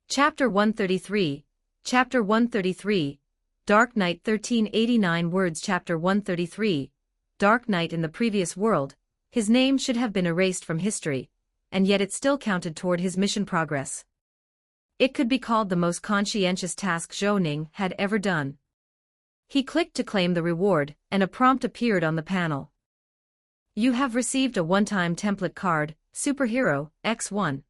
B: Chapter 133, Chapter 133, Dark Knight 1389 words. Chapter 133, Dark Knight. In the previous world, his name should have been erased from history, and yet it still counted toward his mission progress. It could be called the most conscientious task Zhou Ning had ever done. He clicked to claim the reward, and a prompt appeared on the panel. You have received a one-time template card, Superhero, X1.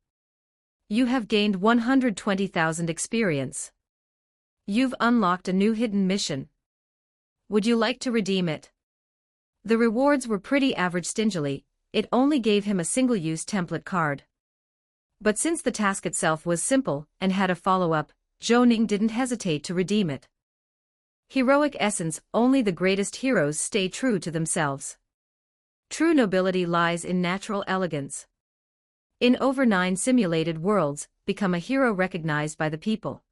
B: You have gained 120,000 experience. You've unlocked a new hidden mission. Would you like to redeem it? The rewards were pretty average. Stingily, it only gave him a single-use template card. But since the task itself was simple and had a follow-up, Zhou Ning didn't hesitate to redeem it. Heroic essence, only the greatest heroes stay true to themselves. True nobility lies in natural elegance. In over 9 simulated worlds, become a hero recognized by the people.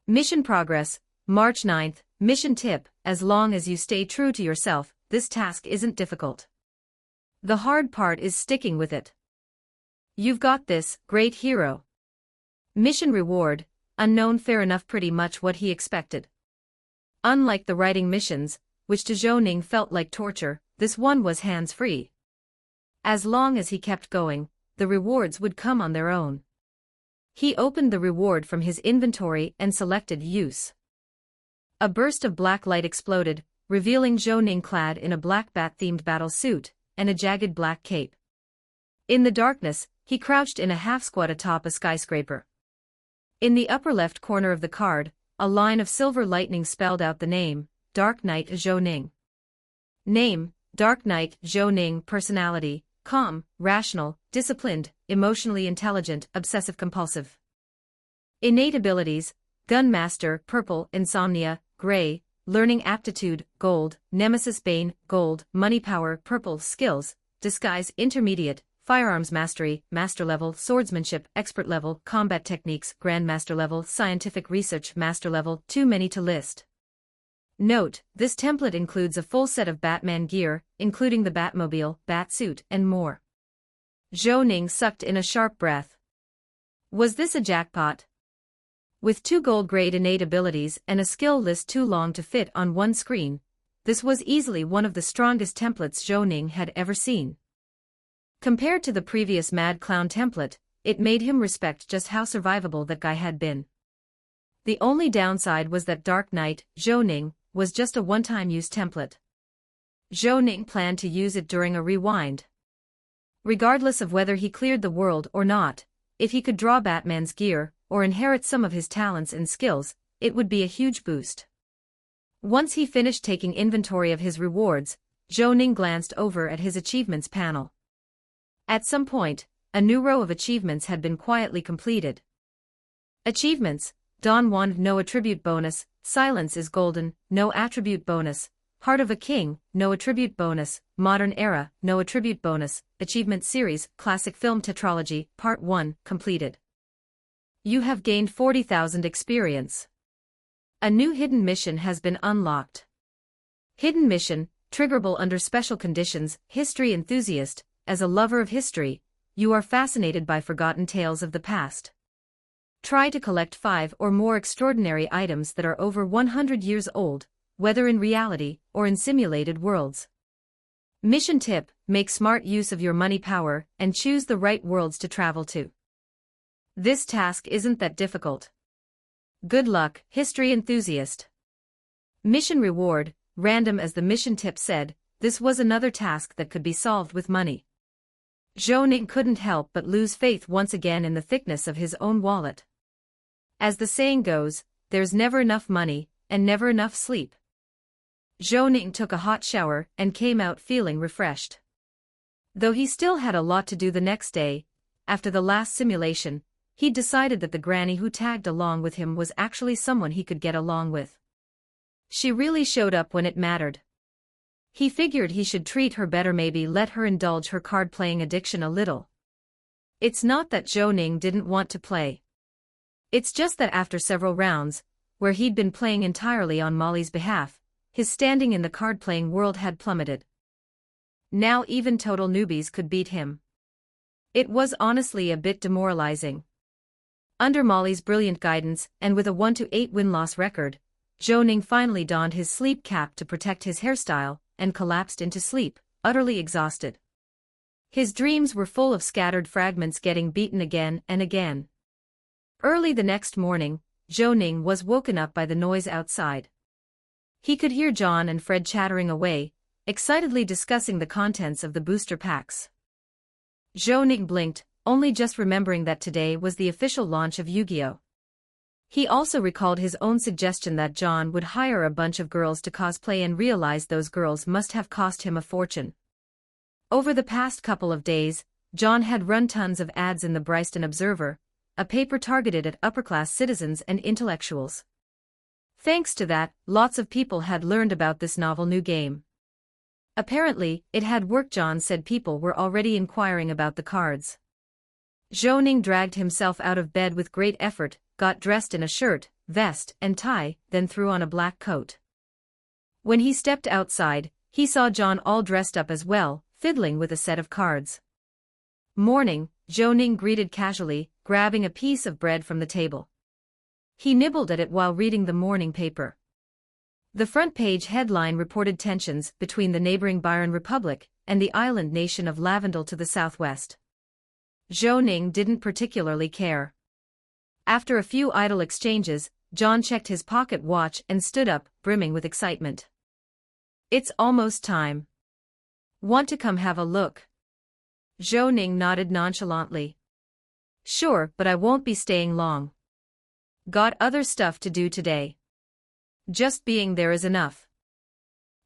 B: Mission progress, March 9th, mission tip, as long as you stay true to yourself, this task isn't difficult. The hard part is sticking with it. You've got this, great hero. Mission reward, unknown. Fair enough, pretty much what he expected. Unlike the writing missions, which to Zhou Ning felt like torture, this one was hands-free. As long as he kept going, the rewards would come on their own. He opened the reward from his inventory and selected Use. A burst of black light exploded, revealing Zhou Ning clad in a black bat-themed battle suit and a jagged black cape. In the darkness, he crouched in a half-squat atop a skyscraper. In the upper left corner of the card, a line of silver lightning spelled out the name, Dark Knight Zhou Ning. Name, Dark Knight Zhou Ning. Personality, calm, rational, disciplined, emotionally intelligent, obsessive-compulsive. Innate abilities, Gun Master, purple, insomnia, gray, learning aptitude, gold, nemesis bane, gold, money power, purple, skills, disguise, intermediate, firearms mastery, master level, swordsmanship, expert level, combat techniques, grandmaster level, scientific research, master level, too many to list. Note, this template includes a full set of Batman gear, including the Batmobile, Batsuit, and more. Zhou Ning sucked in a sharp breath. Was this a jackpot? With 2 gold-grade innate abilities and a skill list too long to fit on one screen, This was easily one of the strongest templates Zhou Ning had ever seen. Compared to the previous Mad Clown template, it made him respect just how survivable that guy had been. The only downside was that Dark Knight, Zhou Ning, was just a one-time use template. Zhou Ning planned to use it during a rewind. Regardless of whether he cleared the world or not, if he could draw Batman's gear, or inherit some of his talents and skills, it would be a huge boost. Once he finished taking inventory of his rewards, Zhou Ning glanced over at his achievements panel. At some point, a new row of achievements had been quietly completed. Achievements: Dawn Wand no attribute bonus, Silence is Golden, no attribute bonus, Heart of a King, no attribute bonus, Modern Era, no attribute bonus, Achievement Series, Classic Film Tetralogy, Part 1, completed. You have gained 40,000 experience. A new hidden mission has been unlocked. Hidden mission, triggerable under special conditions. History enthusiast, as a lover of history, you are fascinated by forgotten tales of the past. Try to collect 5 or more extraordinary items that are over 100 years old, whether in reality or in simulated worlds. Mission tip: make smart use of your money power and choose the right worlds to travel to. This task isn't that difficult. Good luck, history enthusiast. Mission reward: random. As the mission tip said, this was another task that could be solved with money. Zhou Ning couldn't help but lose faith once again in the thickness of his own wallet. As the saying goes, there's never enough money, and never enough sleep. Zhou Ning took a hot shower and came out feeling refreshed. Though he still had a lot to do the next day, after the last simulation, he decided that the granny who tagged along with him was actually someone he could get along with. She really showed up when it mattered. He figured he should treat her better, maybe let her indulge her card-playing addiction a little. It's not that Zhou Ning didn't want to play. It's just that after several rounds, where he'd been playing entirely on Molly's behalf, his standing in the card-playing world had plummeted. Now even total newbies could beat him. It was honestly a bit demoralizing. Under Molly's brilliant guidance, and with a 1-8 win-loss record, Zhou Ning finally donned his sleep cap to protect his hairstyle, and collapsed into sleep, utterly exhausted. His dreams were full of scattered fragments, getting beaten again and again. Early the next morning, Zhou Ning was woken up by the noise outside. He could hear John and Fred chattering away, excitedly discussing the contents of the booster packs. Zhou Ning blinked, only just remembering that today was the official launch of Yu-Gi-Oh! He also recalled his own suggestion that John would hire a bunch of girls to cosplay and realized those girls must have cost him a fortune. Over the past couple of days, John had run tons of ads in the Bryston Observer, a paper targeted at upper-class citizens and intellectuals. Thanks to that, lots of people had learned about this novel new game. Apparently, it had worked. John said people were already inquiring about the cards. Zhou Ning dragged himself out of bed with great effort, got dressed in a shirt, vest, and tie, then threw on a black coat. When he stepped outside, he saw John all dressed up as well, fiddling with a set of cards. Morning, Zhou Ning greeted casually, grabbing a piece of bread from the table. He nibbled at it while reading the morning paper. The front page headline reported tensions between the neighboring Byron Republic and the island nation of Lavendel to the southwest. Zhou Ning didn't particularly care. After a few idle exchanges, John checked his pocket watch and stood up, brimming with excitement. It's almost time. Want to come have a look? Zhou Ning nodded nonchalantly. Sure, but I won't be staying long. Got other stuff to do today. Just being there is enough.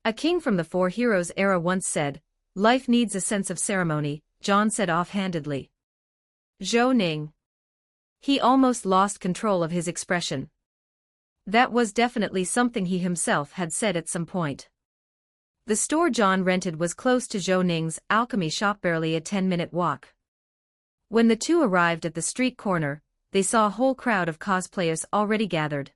B: A king from the Four Heroes era once said, "Life needs a sense of ceremony," John said offhandedly. Zhou Ning. He almost lost control of his expression. That was definitely something he himself had said at some point. The store John rented was close to Zhou Ning's alchemy shop, barely a 10-minute walk. When the two arrived at the street corner, they saw a whole crowd of cosplayers already gathered.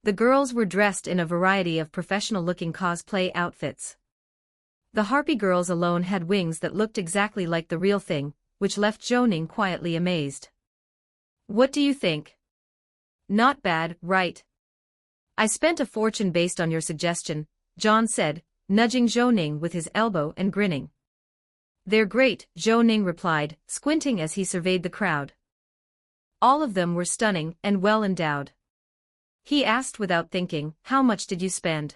B: The girls were dressed in a variety of professional-looking cosplay outfits. The Harpy girls alone had wings that looked exactly like the real thing, which left Zhou Ning quietly amazed. What do you think? Not bad, right? I spent a fortune based on your suggestion, John said, nudging Zhou Ning with his elbow and grinning. They're great, Zhou Ning replied, squinting as he surveyed the crowd. All of them were stunning and well endowed. He asked without thinking, how much did you spend?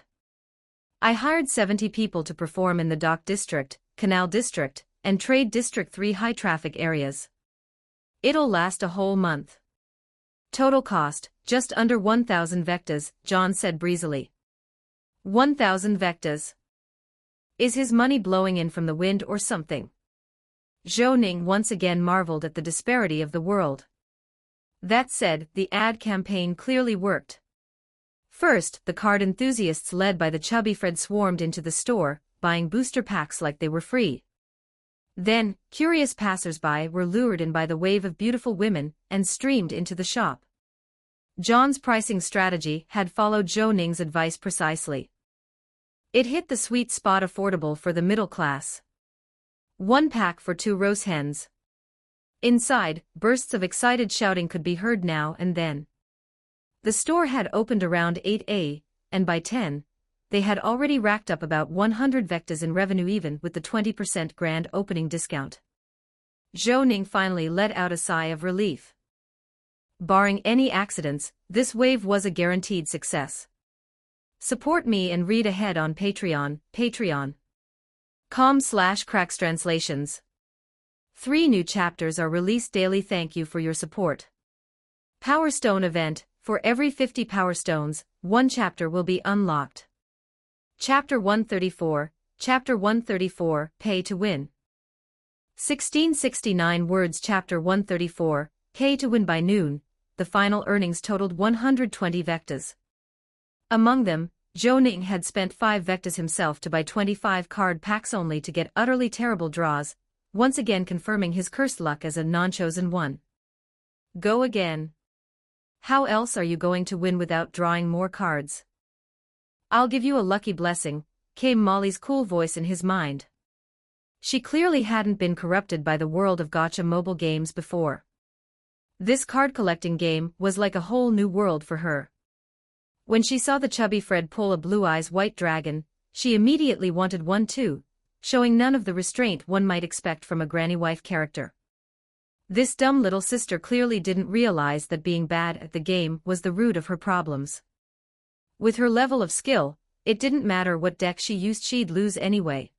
B: I hired 70 people to perform in the Dock District, Canal District, and Trade District 3 high-traffic areas. It'll last a whole month. Total cost, just under 1,000 vectas, John said breezily. 1,000 vectas. Is his money blowing in from the wind or something? Zhou Ning once again marveled at the disparity of the world. That said, the ad campaign clearly worked. First, the card enthusiasts led by the chubby Fred swarmed into the store, buying booster packs like they were free. Then, curious passers-by were lured in by the wave of beautiful women and streamed into the shop. John's pricing strategy had followed Zhou Ning's advice precisely. It hit the sweet spot, affordable for the middle class. 1 pack for 2 roast hens. Inside, bursts of excited shouting could be heard now and then. The store had opened around 8 and by 10, they had already racked up about 100 vectas in revenue even with the 20% grand opening discount. Zhou Ning finally let out a sigh of relief. Barring any accidents, this wave was a guaranteed success. Support me and read ahead on Patreon, patreon.com/crackstranslations. 3 new chapters are released daily. Thank you for your support. Power Stone event, for every 50 Power Stones, 1 chapter will be unlocked. Chapter 134, Chapter 134, Pay to Win. 1669 words. Chapter 134, Pay to Win. By noon, the final earnings totaled 120 vectas. Among them, Zhou Ning had spent 5 vectas himself to buy 25 card packs only to get utterly terrible draws, once again confirming his cursed luck as a non-chosen one. Go again. How else are you going to win without drawing more cards? I'll give you a lucky blessing, came Molly's cool voice in his mind. She clearly hadn't been corrupted by the world of gacha mobile games before. This card collecting game was like a whole new world for her. When she saw the chubby Fred pull a Blue Eyes White Dragon, she immediately wanted one too, showing none of the restraint one might expect from a granny wife character. This dumb little sister clearly didn't realize that being bad at the game was the root of her problems. With her level of skill, it didn't matter what deck she used, she'd lose anyway.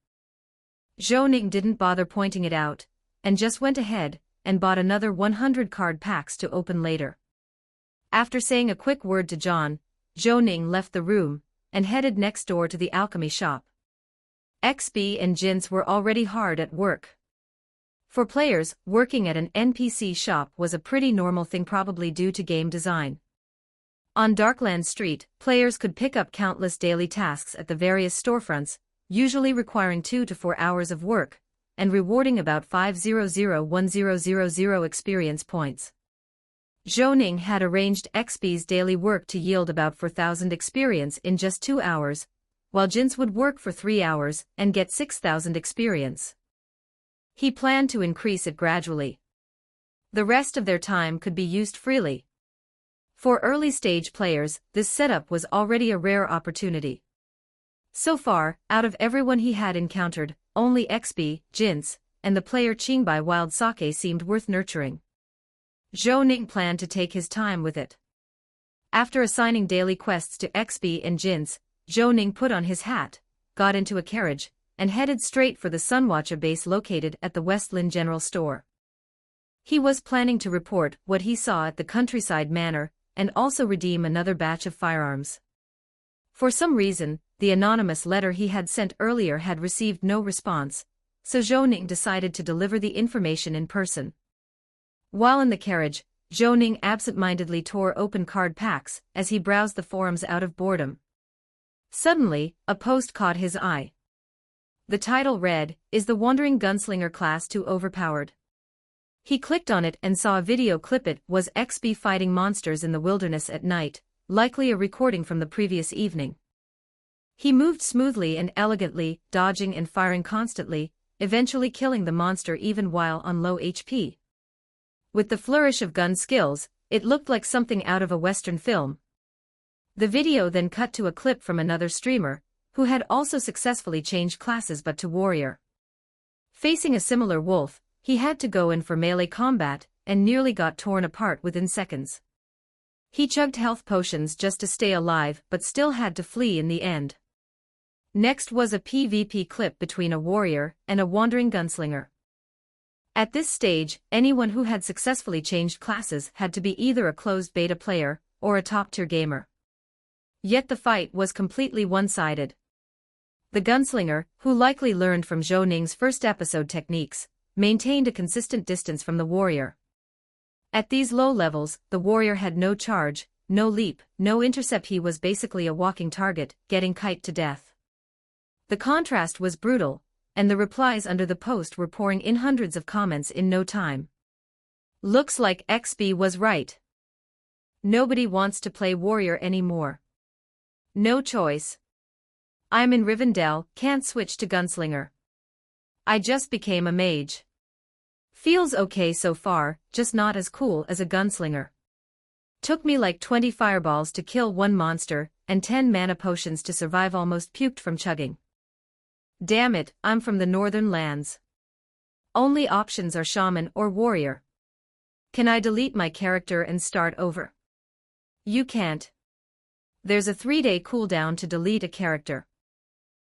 B: Zhou Ning didn't bother pointing it out, and just went ahead and bought another 100 card packs to open later. After saying a quick word to John, Zhou Ning left the room and headed next door to the alchemy shop. XB and Jin's were already hard at work. For players, working at an NPC shop was a pretty normal thing, probably due to game design. On Darkland Street, players could pick up countless daily tasks at the various storefronts, usually requiring 2 to 4 hours of work, and rewarding about 500,1000 experience points. Zhou Ning had arranged XB's daily work to yield about 4,000 experience in just 2 hours, while Jin's would work for 3 hours and get 6,000 experience. He planned to increase it gradually. The rest of their time could be used freely. For early-stage players, this setup was already a rare opportunity. So far, out of everyone he had encountered, only XB, Jin's, and the player Qingbai Wild Sake seemed worth nurturing. Zhou Ning planned to take his time with it. After assigning daily quests to XB and Jin's, Zhou Ning put on his hat, got into a carriage, and headed straight for the Sunwatcher base located at the Westland General Store. He was planning to report what he saw at the Countryside Manor, and also redeem another batch of firearms. For some reason, the anonymous letter he had sent earlier had received no response, so Zhou Ning decided to deliver the information in person. While in the carriage, Zhou Ning absent-mindedly tore open card packs as he browsed the forums out of boredom. Suddenly, a post caught his eye. The title read, "Is the Wandering Gunslinger class too overpowered?" He clicked on it and saw a video clip. It was XB fighting monsters in the wilderness at night, likely a recording from the previous evening. He moved smoothly and elegantly, dodging and firing constantly, eventually killing the monster even while on low HP. With the flourish of gun skills, it looked like something out of a Western film. The video then cut to a clip from another streamer, who had also successfully changed classes but to warrior. Facing a similar wolf, he had to go in for melee combat, and nearly got torn apart within seconds. He chugged health potions just to stay alive but still had to flee in the end. Next was a PvP clip between a warrior and a wandering gunslinger. At this stage, anyone who had successfully changed classes had to be either a closed beta player or a top-tier gamer. Yet the fight was completely one-sided. The gunslinger, who likely learned from Zhou Ning's first episode techniques, maintained a consistent distance from the warrior. At these low levels, the warrior had no charge, no leap, no intercept. He was basically a walking target, getting kited to death. The contrast was brutal, and the replies under the post were pouring in hundreds of comments in no time. Looks like XB was right. Nobody wants to play warrior anymore. No choice. I'm in Rivendell, can't switch to gunslinger. I just became a mage. Feels okay so far, just not as cool as a gunslinger. Took me like 20 fireballs to kill one monster, and 10 mana potions to survive. Almost puked from chugging. Damn it, I'm from the northern lands. Only options are shaman or warrior. Can I delete my character and start over? You can't. There's a 3-day cooldown to delete a character.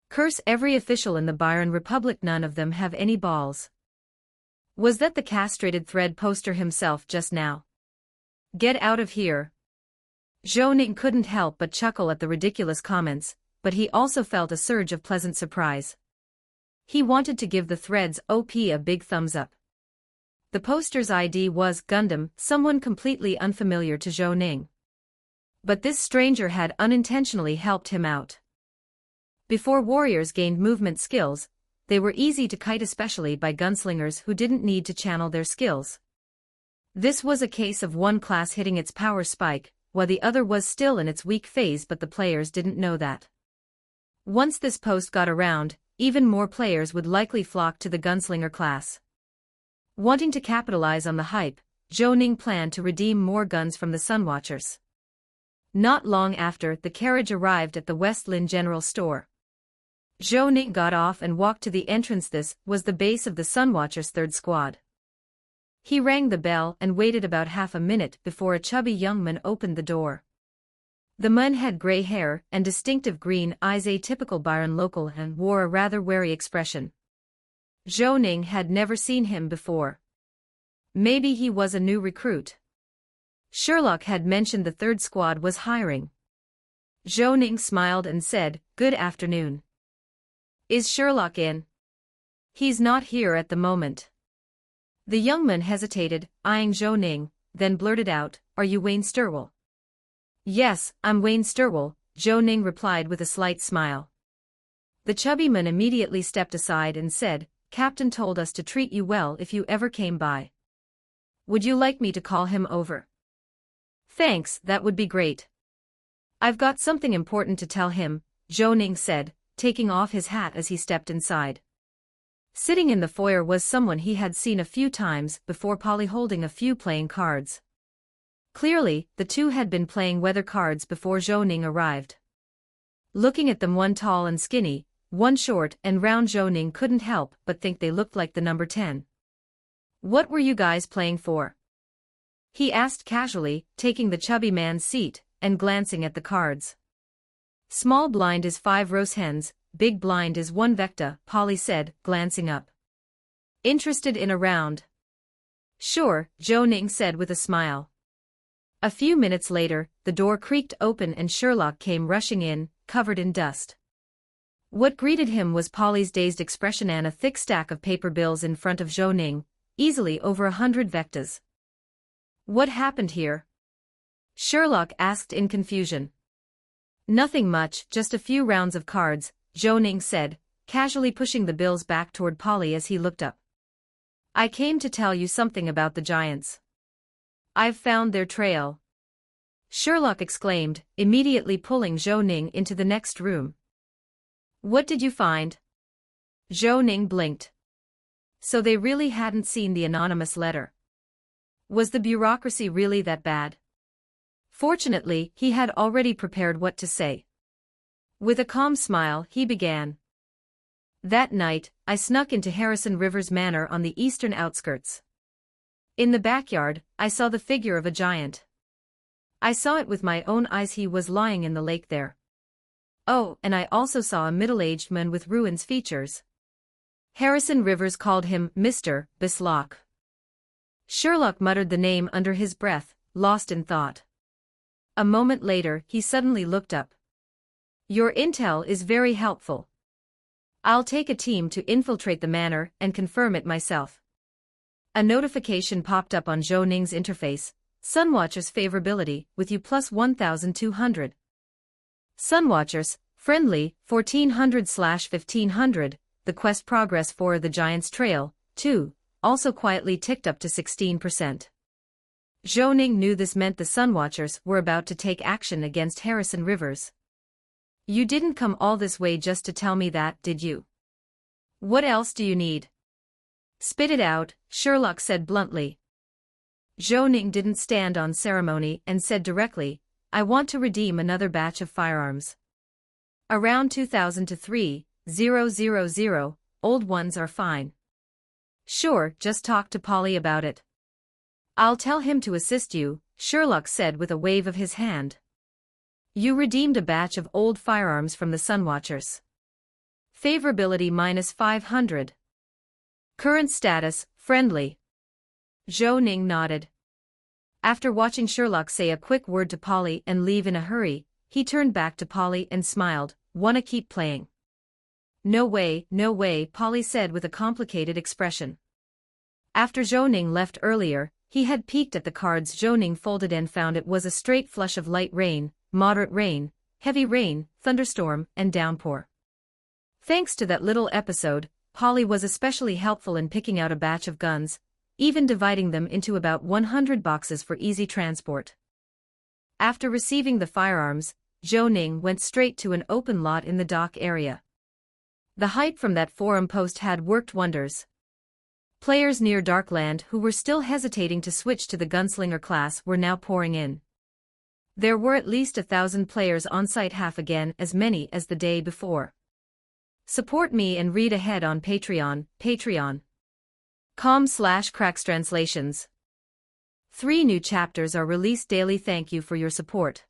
B: Curse every official in the Byron Republic, none of them have any balls. Was that the castrated thread poster himself just now? Get out of here. Zhou Ning couldn't help but chuckle at the ridiculous comments, but he also felt a surge of pleasant surprise. He wanted to give the threads OP a big thumbs up. The poster's ID was Gundam, someone completely unfamiliar to Zhou Ning. But this stranger had unintentionally helped him out. Before warriors gained movement skills, they were easy to kite, especially by gunslingers who didn't need to channel their skills. This was a case of one class hitting its power spike, while the other was still in its weak phase, but the players didn't know that. Once this post got around, even more players would likely flock to the gunslinger class. Wanting to capitalize on the hype, Zhou Ning planned to redeem more guns from the Sunwatchers. Not long after, the carriage arrived at the West Lin General Store. Zhou Ning got off and walked to the entrance. This was the base of the Sunwatchers' 3rd Squad. He rang the bell and waited about half a minute before a chubby young man opened the door. The man had grey hair and distinctive green eyes, a typical Byron local, and wore a rather wary expression. Zhou Ning had never seen him before. Maybe he was a new recruit. Sherlock had mentioned the 3rd Squad was hiring. Zhou Ning smiled and said, "Good afternoon. Is Sherlock in?" "He's not here at the moment." The young man hesitated, eyeing Zhou Ning, then blurted out, "Are you Wayne Stirwell?" "Yes, I'm Wayne Stirwell," Zhou Ning replied with a slight smile. The chubby man immediately stepped aside and said, "Captain told us to treat you well if you ever came by. Would you like me to call him over?" "Thanks, that would be great. I've got something important to tell him," Zhou Ning said, taking off his hat as he stepped inside. Sitting in the foyer was someone he had seen a few times before, Polly, holding a few playing cards. Clearly, the two had been playing weather cards before Zhou Ning arrived. Looking at them, one tall and skinny, one short and round, Zhou Ning couldn't help but think they looked like the number 10. "What were you guys playing for?" he asked casually, taking the chubby man's seat and glancing at the cards. "Small blind is 5 rose hens, big blind is 1 vecta," Polly said, glancing up. "Interested in a round?" "Sure," Zhou Ning said with a smile. A few minutes later, the door creaked open and Sherlock came rushing in, covered in dust. What greeted him was Polly's dazed expression and a thick stack of paper bills in front of Zhou Ning, easily over 100 vectas. "What happened here?" Sherlock asked in confusion. "Nothing much, just a few rounds of cards," Zhou Ning said, casually pushing the bills back toward Polly as he looked up. "I came to tell you something about the giants. I've found their trail," Sherlock exclaimed, immediately pulling Zhou Ning into the next room. "What did you find?" Zhou Ning blinked. So they really hadn't seen the anonymous letter. Was the bureaucracy really that bad? Fortunately, he had already prepared what to say. With a calm smile, he began. That night, I snuck into Harrison Rivers Manor on the eastern outskirts. In the backyard, I saw the figure of a giant. I saw it with my own eyes. He was lying in the lake there. Oh, and I also saw a middle-aged man with ruin's features. Harrison Rivers called him Mr. Bislock. Sherlock muttered the name under his breath, lost in thought. A moment later, he suddenly looked up. Your intel is very helpful. I'll take a team to infiltrate the manor and confirm it myself. A notification popped up on Zhou Ning's interface. Sunwatchers favorability, with you plus 1,200. Sunwatchers, friendly, 1400/1500, the quest progress for the Giant's Trail, 2, also quietly ticked up to 16%. Zhou Ning knew this meant the Sunwatchers were about to take action against Harrison Rivers. You didn't come all this way just to tell me that, did you? What else do you need? Spit it out, Sherlock said bluntly. Zhou Ning didn't stand on ceremony and said directly, I want to redeem another batch of firearms. Around 2000 to 3000, old ones are fine. Sure, just talk to Polly about it. I'll tell him to assist you, Sherlock said with a wave of his hand. You redeemed a batch of old firearms from the Sunwatchers. Favorability minus 500. Current status, friendly. Zhou Ning nodded. After watching Sherlock say a quick word to Polly and leave in a hurry, he turned back to Polly and smiled, wanna keep playing? No way, Polly said with a complicated expression. After Zhou Ning left earlier, he had peeked at the cards Zhou Ning folded and found it was a straight flush of light rain, moderate rain, heavy rain, thunderstorm, and downpour. Thanks to that little episode, Polly was especially helpful in picking out a batch of guns, even dividing them into about 100 boxes for easy transport. After receiving the firearms, Zhou Ning went straight to an open lot in the dock area. The hype from that forum post had worked wonders. Players near Darkland who were still hesitating to switch to the gunslinger class were now pouring in. There were at least 1,000 players on site, half again as many as the day before. Support me and read ahead on Patreon, patreon.com/crackstranslations. 3 new chapters are released daily. Thank you for your support.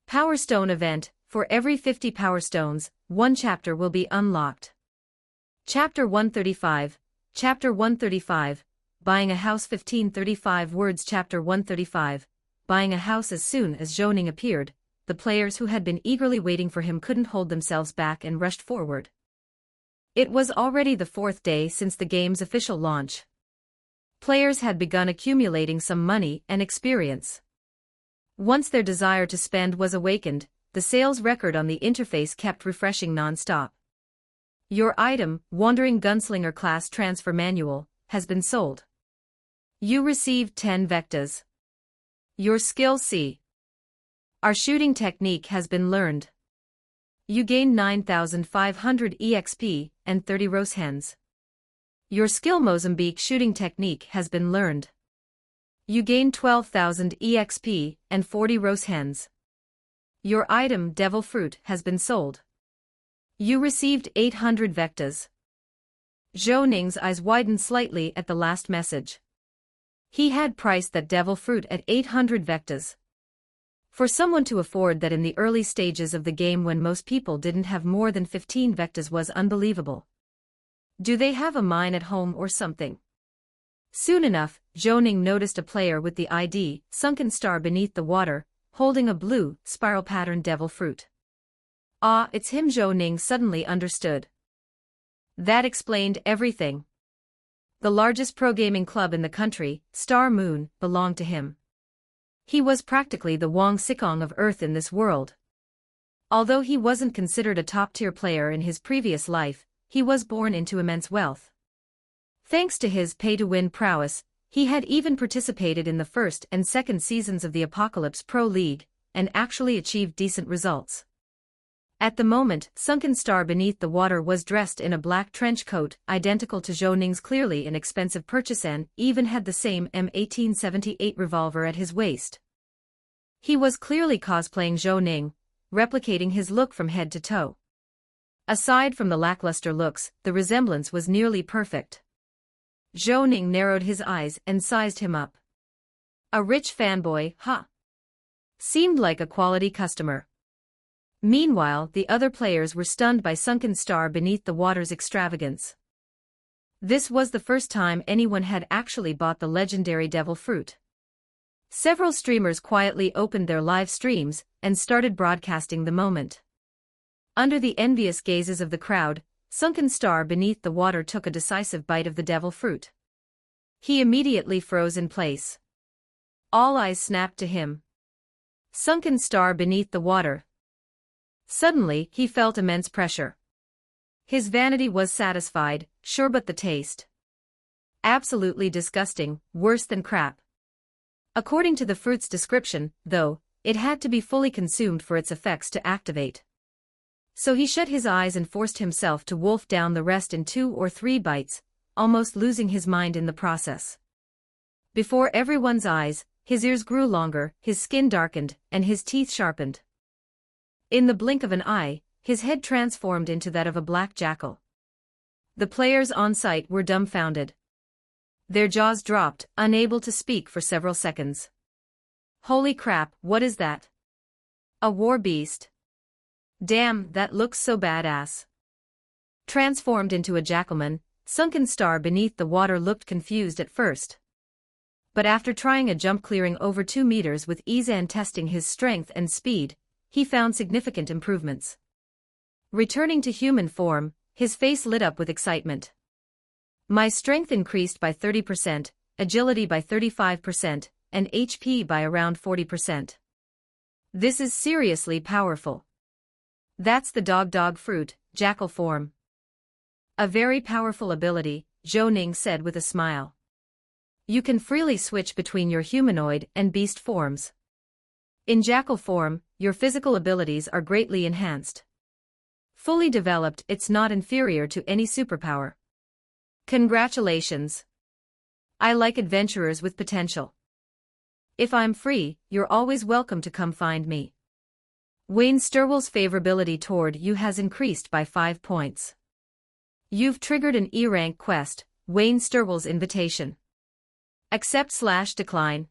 B: Power Stone event, for every 50 Power Stones, 1 chapter will be unlocked. Chapter 135, Buying a House 1535 words. Chapter 135, Buying a House. As soon as Zhou Ning appeared, the players who had been eagerly waiting for him couldn't hold themselves back and rushed forward. It was already the 4th day since the game's official launch. Players had begun accumulating some money and experience. Once their desire to spend was awakened, the sales record on the interface kept refreshing non-stop. Your item, Wandering Gunslinger Class Transfer Manual, has been sold. You received 10 vectas. Your skill C. Our shooting technique has been learned. You gain 9,500 EXP and 30 rose hens. Your skill Mozambique shooting technique has been learned. You gain 12,000 EXP and 40 rose hens. Your item Devil Fruit has been sold. You received 800 vectas. Zhou Ning's eyes widened slightly at the last message. He had priced that Devil Fruit at 800 vectas. For someone to afford that in the early stages of the game when most people didn't have more than 15 vectas was unbelievable. Do they have a mine at home or something? Soon enough, Zhou Ning noticed a player with the ID, Sunken Star beneath the water, holding a blue, spiral-patterned devil fruit. Ah, it's him. Zhou Ning suddenly understood. That explained everything. The largest pro-gaming club in the country, Star Moon, belonged to him. He was practically the Wang Xikong of Earth in this world. Although he wasn't considered a top-tier player in his previous life, he was born into immense wealth. Thanks to his pay-to-win prowess, he had even participated in the first and second seasons of the Apocalypse Pro League, and actually achieved decent results. At the moment, Sunken Star beneath the water was dressed in a black trench coat, identical to Zhou Ning's clearly inexpensive purchase, and even had the same M1878 revolver at his waist. He was clearly cosplaying Zhou Ning, replicating his look from head to toe. Aside from the lackluster looks, the resemblance was nearly perfect. Zhou Ning narrowed his eyes and sized him up. A rich fanboy, huh? Seemed like a quality customer. Meanwhile, the other players were stunned by Sunken Star Beneath the Water's extravagance. This was the first time anyone had actually bought the legendary devil fruit. Several streamers quietly opened their live streams and started broadcasting the moment. Under the envious gazes of the crowd, Sunken Star Beneath the Water took a decisive bite of the devil fruit. He immediately froze in place. All eyes snapped to him. Sunken Star Beneath the Water. Suddenly, he felt immense pressure. His vanity was satisfied, sure, but the taste. Absolutely disgusting, worse than crap. According to the fruit's description, though, it had to be fully consumed for its effects to activate. So he shut his eyes and forced himself to wolf down the rest in 2 or 3 bites, almost losing his mind in the process. Before everyone's eyes, his ears grew longer, his skin darkened, and his teeth sharpened. In the blink of an eye, his head transformed into that of a black jackal. The players on site were dumbfounded. Their jaws dropped, unable to speak for several seconds. Holy crap, what is that? A war beast. Damn, that looks so badass. Transformed into a jackalman, Sunken Star Beneath the Water looked confused at first. But after trying a jump clearing over 2 meters with ease and testing his strength and speed, he found significant improvements. Returning to human form, his face lit up with excitement. My strength increased by 30%, agility by 35%, and HP by around 40%. This is seriously powerful. That's the dog fruit, jackal form. A very powerful ability, Zhou Ning said with a smile. You can freely switch between your humanoid and beast forms. In jackal form, your physical abilities are greatly enhanced. Fully developed, it's not inferior to any superpower. Congratulations. I like adventurers with potential. If I'm free, you're always welcome to come find me. Wayne Sturwell's favorability toward you has increased by 5 points. You've triggered an E-rank quest, Wayne Sturwell's invitation. Accept/decline.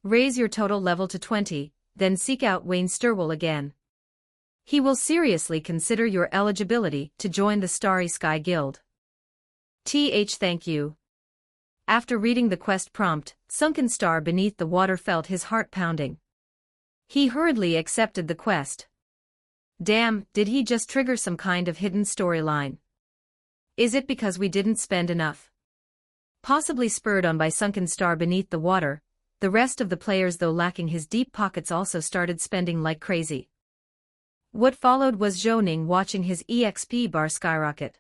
B: Raise your total level to 20, then seek out Wayne Sturwell again. He will seriously consider your eligibility to join the Starry Sky Guild. Thank you. After reading the quest prompt, Sunken Star Beneath the Water felt his heart pounding. He hurriedly accepted the quest. Damn, did he just trigger some kind of hidden storyline? Is it because we didn't spend enough? Possibly spurred on by Sunken Star Beneath the Water, the rest of the players, though lacking his deep pockets, also started spending like crazy. What followed was Zhou Ning watching his EXP bar skyrocket.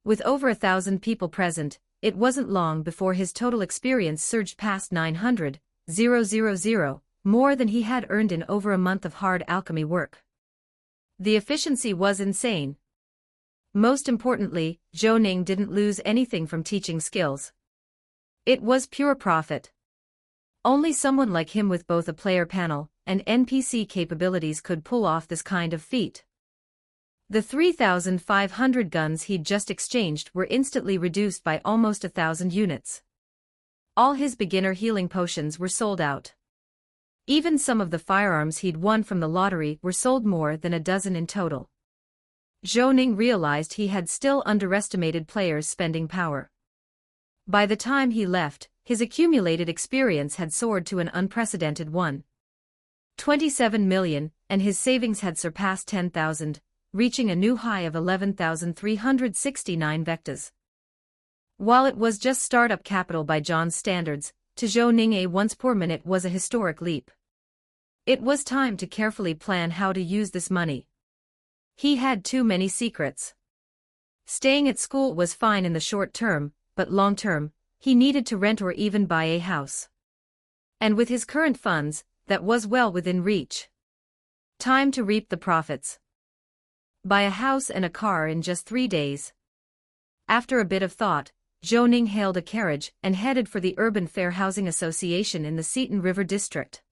B: With over 1,000 people present, it wasn't long before his total experience surged past 900,000, more than he had earned in over a month of hard alchemy work. The efficiency was insane. Most importantly, Zhou Ning didn't lose anything from teaching skills. It was pure profit. Only someone like him with both a player panel and NPC capabilities could pull off this kind of feat. The 3,500 guns he'd just exchanged were instantly reduced by almost 1,000 units. All his beginner healing potions were sold out. Even some of the firearms he'd won from the lottery were sold, more than a dozen in total. Zhou Ning realized he had still underestimated players' spending power. By the time he left, his accumulated experience had soared to an unprecedented 1.27 million, and his savings had surpassed 10,000, reaching a new high of 11,369 vectas. While it was just startup capital by John's standards, to Zhou Ning a once poor minute was a historic leap. It was time to carefully plan how to use this money. He had too many secrets. Staying at school was fine in the short term, but long term, he needed to rent or even buy a house. And with his current funds, that was well within reach. Time to reap the profits. Buy a house and a car in just 3 days. After a bit of thought, Zhou Ning hailed a carriage and headed for the Urban Fair Housing Association in the Seton River District.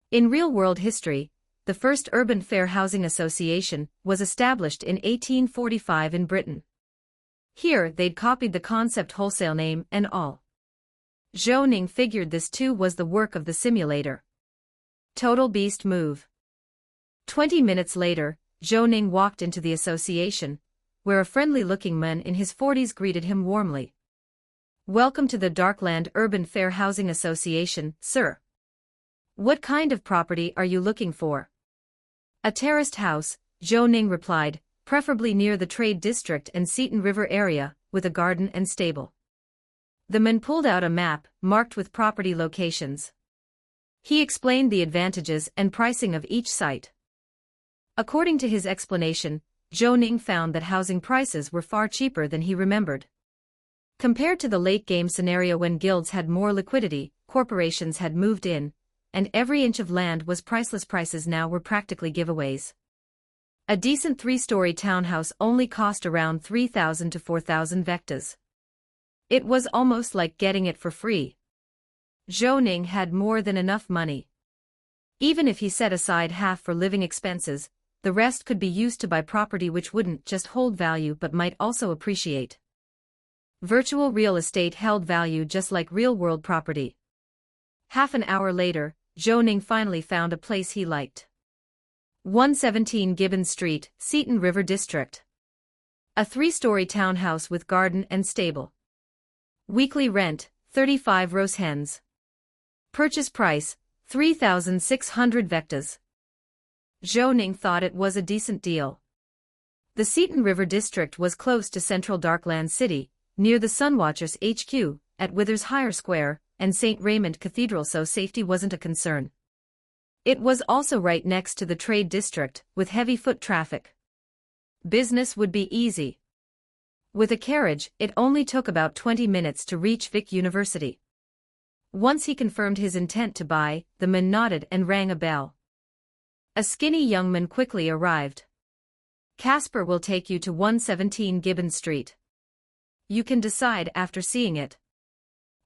B: In real-world history, the first urban fair housing association, was established in 1845 in Britain. Here they'd copied the concept wholesale name and all. Zhou Ning figured this too was the work of the simulator. Total beast move. 20 minutes later, Zhou Ning walked into the association, where a friendly-looking man in his 40s greeted him warmly. "Welcome to the Darkland Urban Fair Housing Association, sir. What kind of property are you looking for?" "A terraced house," Zhou Ning replied, "preferably near the trade district and Seton River area, with a garden and stable." The man pulled out a map, marked with property locations. He explained the advantages and pricing of each site. According to his explanation, Zhou Ning found that housing prices were far cheaper than he remembered. Compared to the late-game scenario when guilds had more liquidity, corporations had moved in, and every inch of land was priceless, prices now were practically giveaways. A decent 3-story townhouse only cost around 3,000 to 4,000 vectas. It was almost like getting it for free. Zhou Ning had more than enough money. Even if he set aside half for living expenses, the rest could be used to buy property which wouldn't just hold value but might also appreciate. Virtual real estate held value just like real-world property. Half an hour later, Zhou Ning finally found a place he liked. 117 Gibbon Street, Seton River District. A 3-story townhouse with garden and stable. Weekly rent, 35 roast hens. Purchase price, 3,600 vectas. Zhou Ning thought it was a decent deal. The Seton River District was close to central Darkland City, near the Sunwatchers HQ, at Withers Higher Square, and St. Raymond Cathedral, so safety wasn't a concern. It was also right next to the trade district, with heavy foot traffic. Business would be easy. With a carriage, it only took about 20 minutes to reach Vic University. Once he confirmed his intent to buy, the man nodded and rang a bell. A skinny young man quickly arrived. "Casper will take you to 117 Gibbon Street. You can decide after seeing it."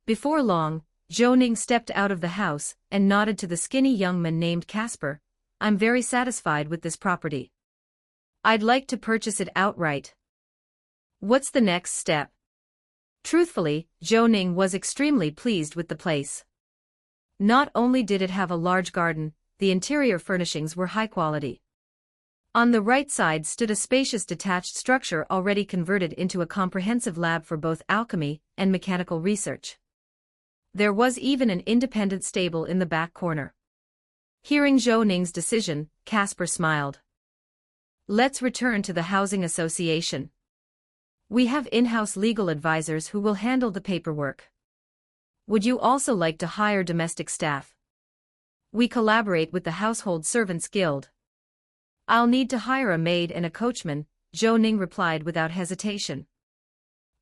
B: Before long, Zhou Ning stepped out of the house and nodded to the skinny young man named Casper. "I'm very satisfied with this property. I'd like to purchase it outright. What's the next step?" Truthfully, Zhou Ning was extremely pleased with the place. Not only did it have a large garden, the interior furnishings were high quality. On the right side stood a spacious detached structure already converted into a comprehensive lab for both alchemy and mechanical research. There was even an independent stable in the back corner. Hearing Zhou Ning's decision, Casper smiled. "Let's return to the housing association. We have in-house legal advisors who will handle the paperwork. Would you also like to hire domestic staff? We collaborate with the Household Servants Guild." "I'll need to hire a maid and a coachman," Zhou Ning replied without hesitation.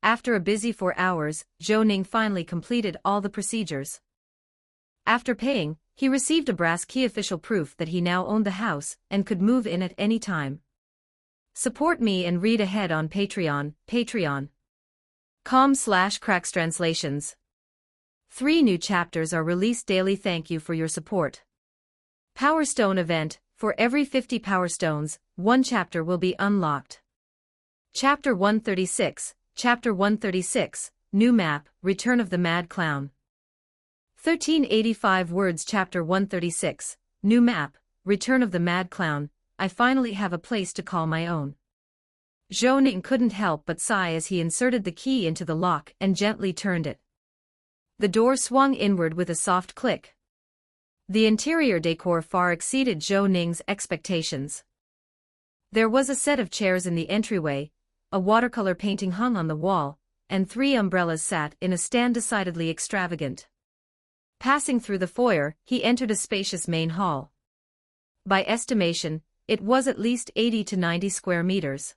B: After a busy 4 hours, Zhou Ning finally completed all the procedures. After paying, he received a brass key, official proof that he now owned the house and could move in at any time. Support me and read ahead on Patreon, patreon.com/crackstranslations. 3 new chapters are released daily. Thank you for your support. Power Stone event. For every 50 Power Stones, 1 chapter will be unlocked. Chapter 136, Chapter 136, New Map, Return of the Mad Clown. 1385 words. Chapter 136, New Map, Return of the Mad Clown. I finally have a place to call my own. Zhou Ning couldn't help but sigh as he inserted the key into the lock and gently turned it. The door swung inward with a soft click. The interior decor far exceeded Zhou Ning's expectations. There was a set of chairs in the entryway, a watercolor painting hung on the wall, and 3 umbrellas sat in a stand decidedly extravagant. Passing through the foyer, he entered a spacious main hall. By estimation, it was at least 80 to 90 square meters.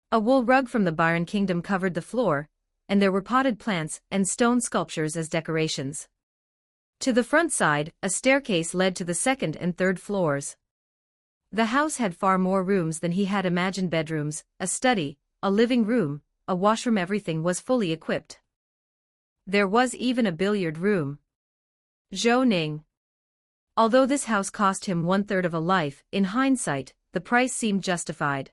B: A wool rug from the Byron Kingdom covered the floor, and there were potted plants and stone sculptures as decorations. To the front side, a staircase led to the 2nd and 3rd floors. The house had far more rooms than he had imagined: bedrooms, a study, a living room, a washroom. Everything was fully equipped. There was even a billiard room. Zhou Ning. Although this house cost him 1/3 of a life, in hindsight, the price seemed justified.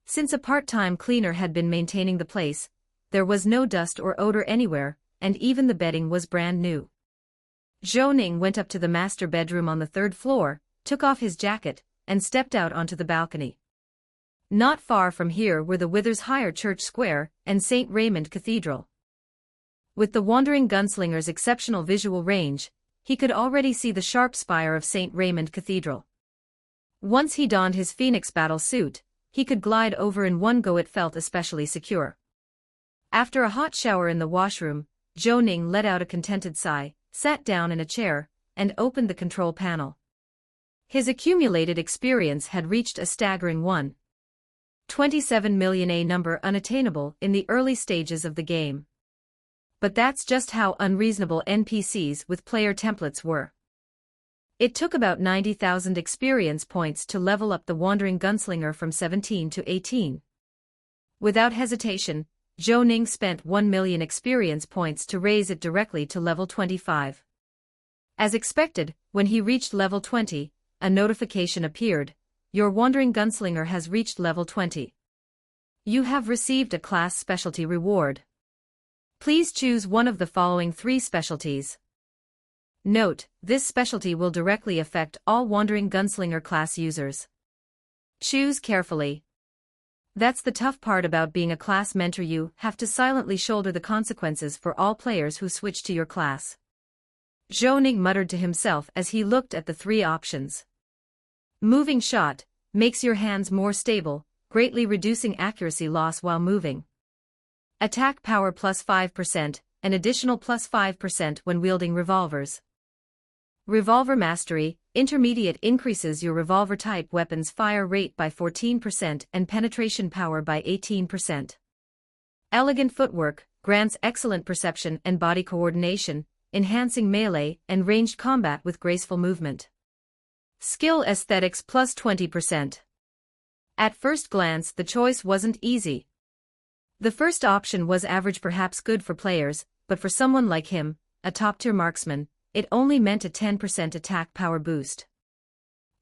B: Since a part-time cleaner had been maintaining the place, there was no dust or odor anywhere, and even the bedding was brand new. Zhou Ning went up to the master bedroom on the 3rd floor, took off his jacket, and stepped out onto the balcony. Not far from here were the Withers Higher Church Square and St. Raymond Cathedral. With the wandering gunslinger's exceptional visual range, he could already see the sharp spire of St. Raymond Cathedral. Once he donned his Phoenix battle suit, he could glide over in one go. It felt especially secure. After a hot shower in the washroom, Zhou Ning let out a contented sigh, sat down in a chair, and opened the control panel. His accumulated experience had reached a staggering 1.27 million, a number unattainable in the early stages of the game. But that's just how unreasonable NPCs with player templates were. It took about 90,000 experience points to level up the wandering gunslinger from 17 to 18. Without hesitation, Zhou Ning spent 1 million experience points to raise it directly to level 25. As expected, when he reached level 20, a notification appeared: your wandering gunslinger has reached level 20. You have received a class specialty reward. Please choose one of the following 3 specialties. Note, this specialty will directly affect all wandering gunslinger class users. Choose carefully. That's the tough part about being a class mentor. You have to silently shoulder the consequences for all players who switch to your class. Zhou Ning muttered to himself as he looked at the 3 options. Moving shot makes your hands more stable, greatly reducing accuracy loss while moving. Attack power plus 5%, an additional plus 5% when wielding revolvers. Revolver mastery, intermediate, increases your revolver type weapon's fire rate by 14% and penetration power by 18%. Elegant footwork, grants excellent perception and body coordination, enhancing melee and ranged combat with graceful movement. Skill aesthetics plus 20%. At first glance, the choice wasn't easy. The first option was average, perhaps good for players, but for someone like him, a top-tier marksman, it only meant a 10% attack power boost.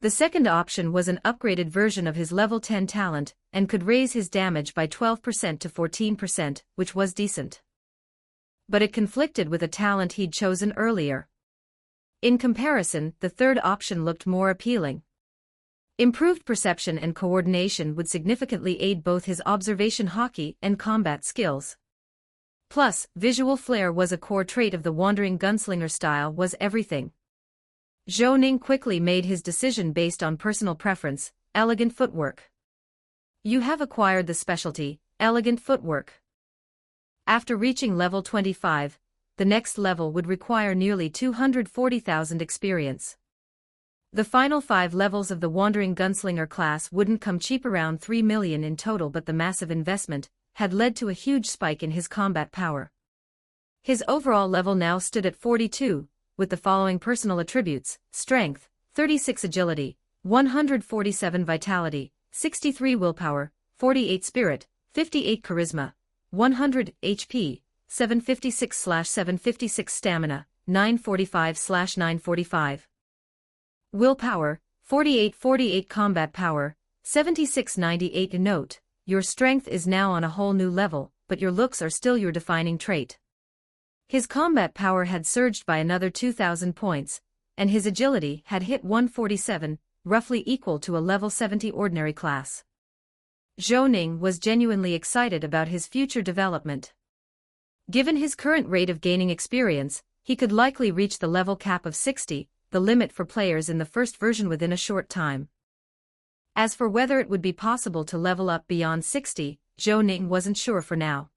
B: The second option was an upgraded version of his level 10 talent, and could raise his damage by 12% to 14%, which was decent. But it conflicted with a talent he'd chosen earlier. In comparison, the third option looked more appealing. Improved perception and coordination would significantly aid both his observation hockey and combat skills. Plus, visual flair was a core trait of the wandering gunslinger style. Was everything. Zhou Ning quickly made his decision based on personal preference: elegant footwork. You have acquired the specialty, elegant footwork. After reaching level 25, the next level would require nearly 240,000 experience. The final 5 levels of the wandering gunslinger class wouldn't come cheap, around 3 million in total, but the massive investment had led to a huge spike in his combat power. His overall level now stood at 42, with the following personal attributes: strength, 36 agility, 147 vitality, 63 willpower, 48 spirit, 58 charisma, 100 HP, 756/756 stamina, 945/945. Willpower, 48 combat power, 7698. Note, your strength is now on a whole new level, but your looks are still your defining trait. His combat power had surged by another 2,000 points, and his agility had hit 147, roughly equal to a level 70 ordinary class. Zhou Ning was genuinely excited about his future development. Given his current rate of gaining experience, he could likely reach the level cap of 60, the limit for players in the first version, within a short time. As for whether it would be possible to level up beyond 60, Zhou Ning wasn't sure for now.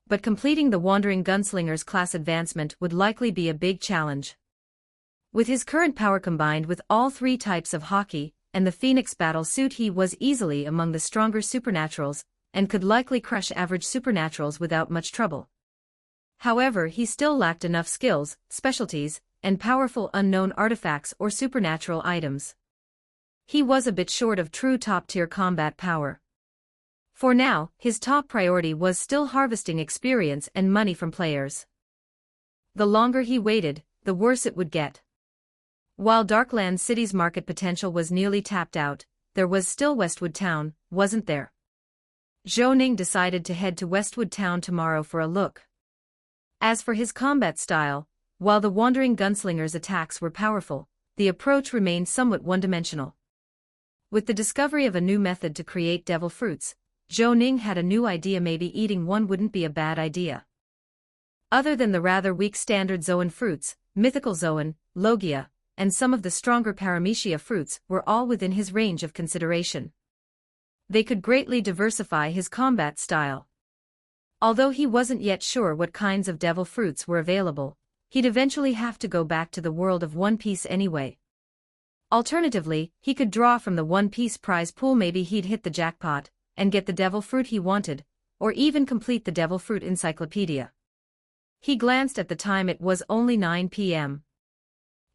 B: But completing the Wandering Gunslinger's class advancement would likely be a big challenge. With his current power combined with all 3 types of hockey and the Phoenix battle suit, he was easily among the stronger supernaturals, and could likely crush average supernaturals without much trouble. However, he still lacked enough skills, specialties, and powerful unknown artifacts or supernatural items. He was a bit short of true top-tier combat power. For now, his top priority was still harvesting experience and money from players. The longer he waited, the worse it would get. While Darkland City's market potential was nearly tapped out, there was still Westwood Town, wasn't there? Zhou Ning decided to head to Westwood Town tomorrow for a look. As for his combat style, while the wandering gunslinger's attacks were powerful, the approach remained somewhat one-dimensional. With the discovery of a new method to create devil fruits, Zhou Ning had a new idea. Maybe eating one wouldn't be a bad idea. Other than the rather weak standard Zoan fruits, mythical Zoan, Logia, and some of the stronger Paramecia fruits were all within his range of consideration. They could greatly diversify his combat style. Although he wasn't yet sure what kinds of devil fruits were available, he'd eventually have to go back to the world of One Piece anyway. Alternatively, he could draw from the One Piece prize pool. Maybe he'd hit the jackpot and get the devil fruit he wanted, or even complete the devil fruit encyclopedia. He glanced at the time. It was only 9 p.m.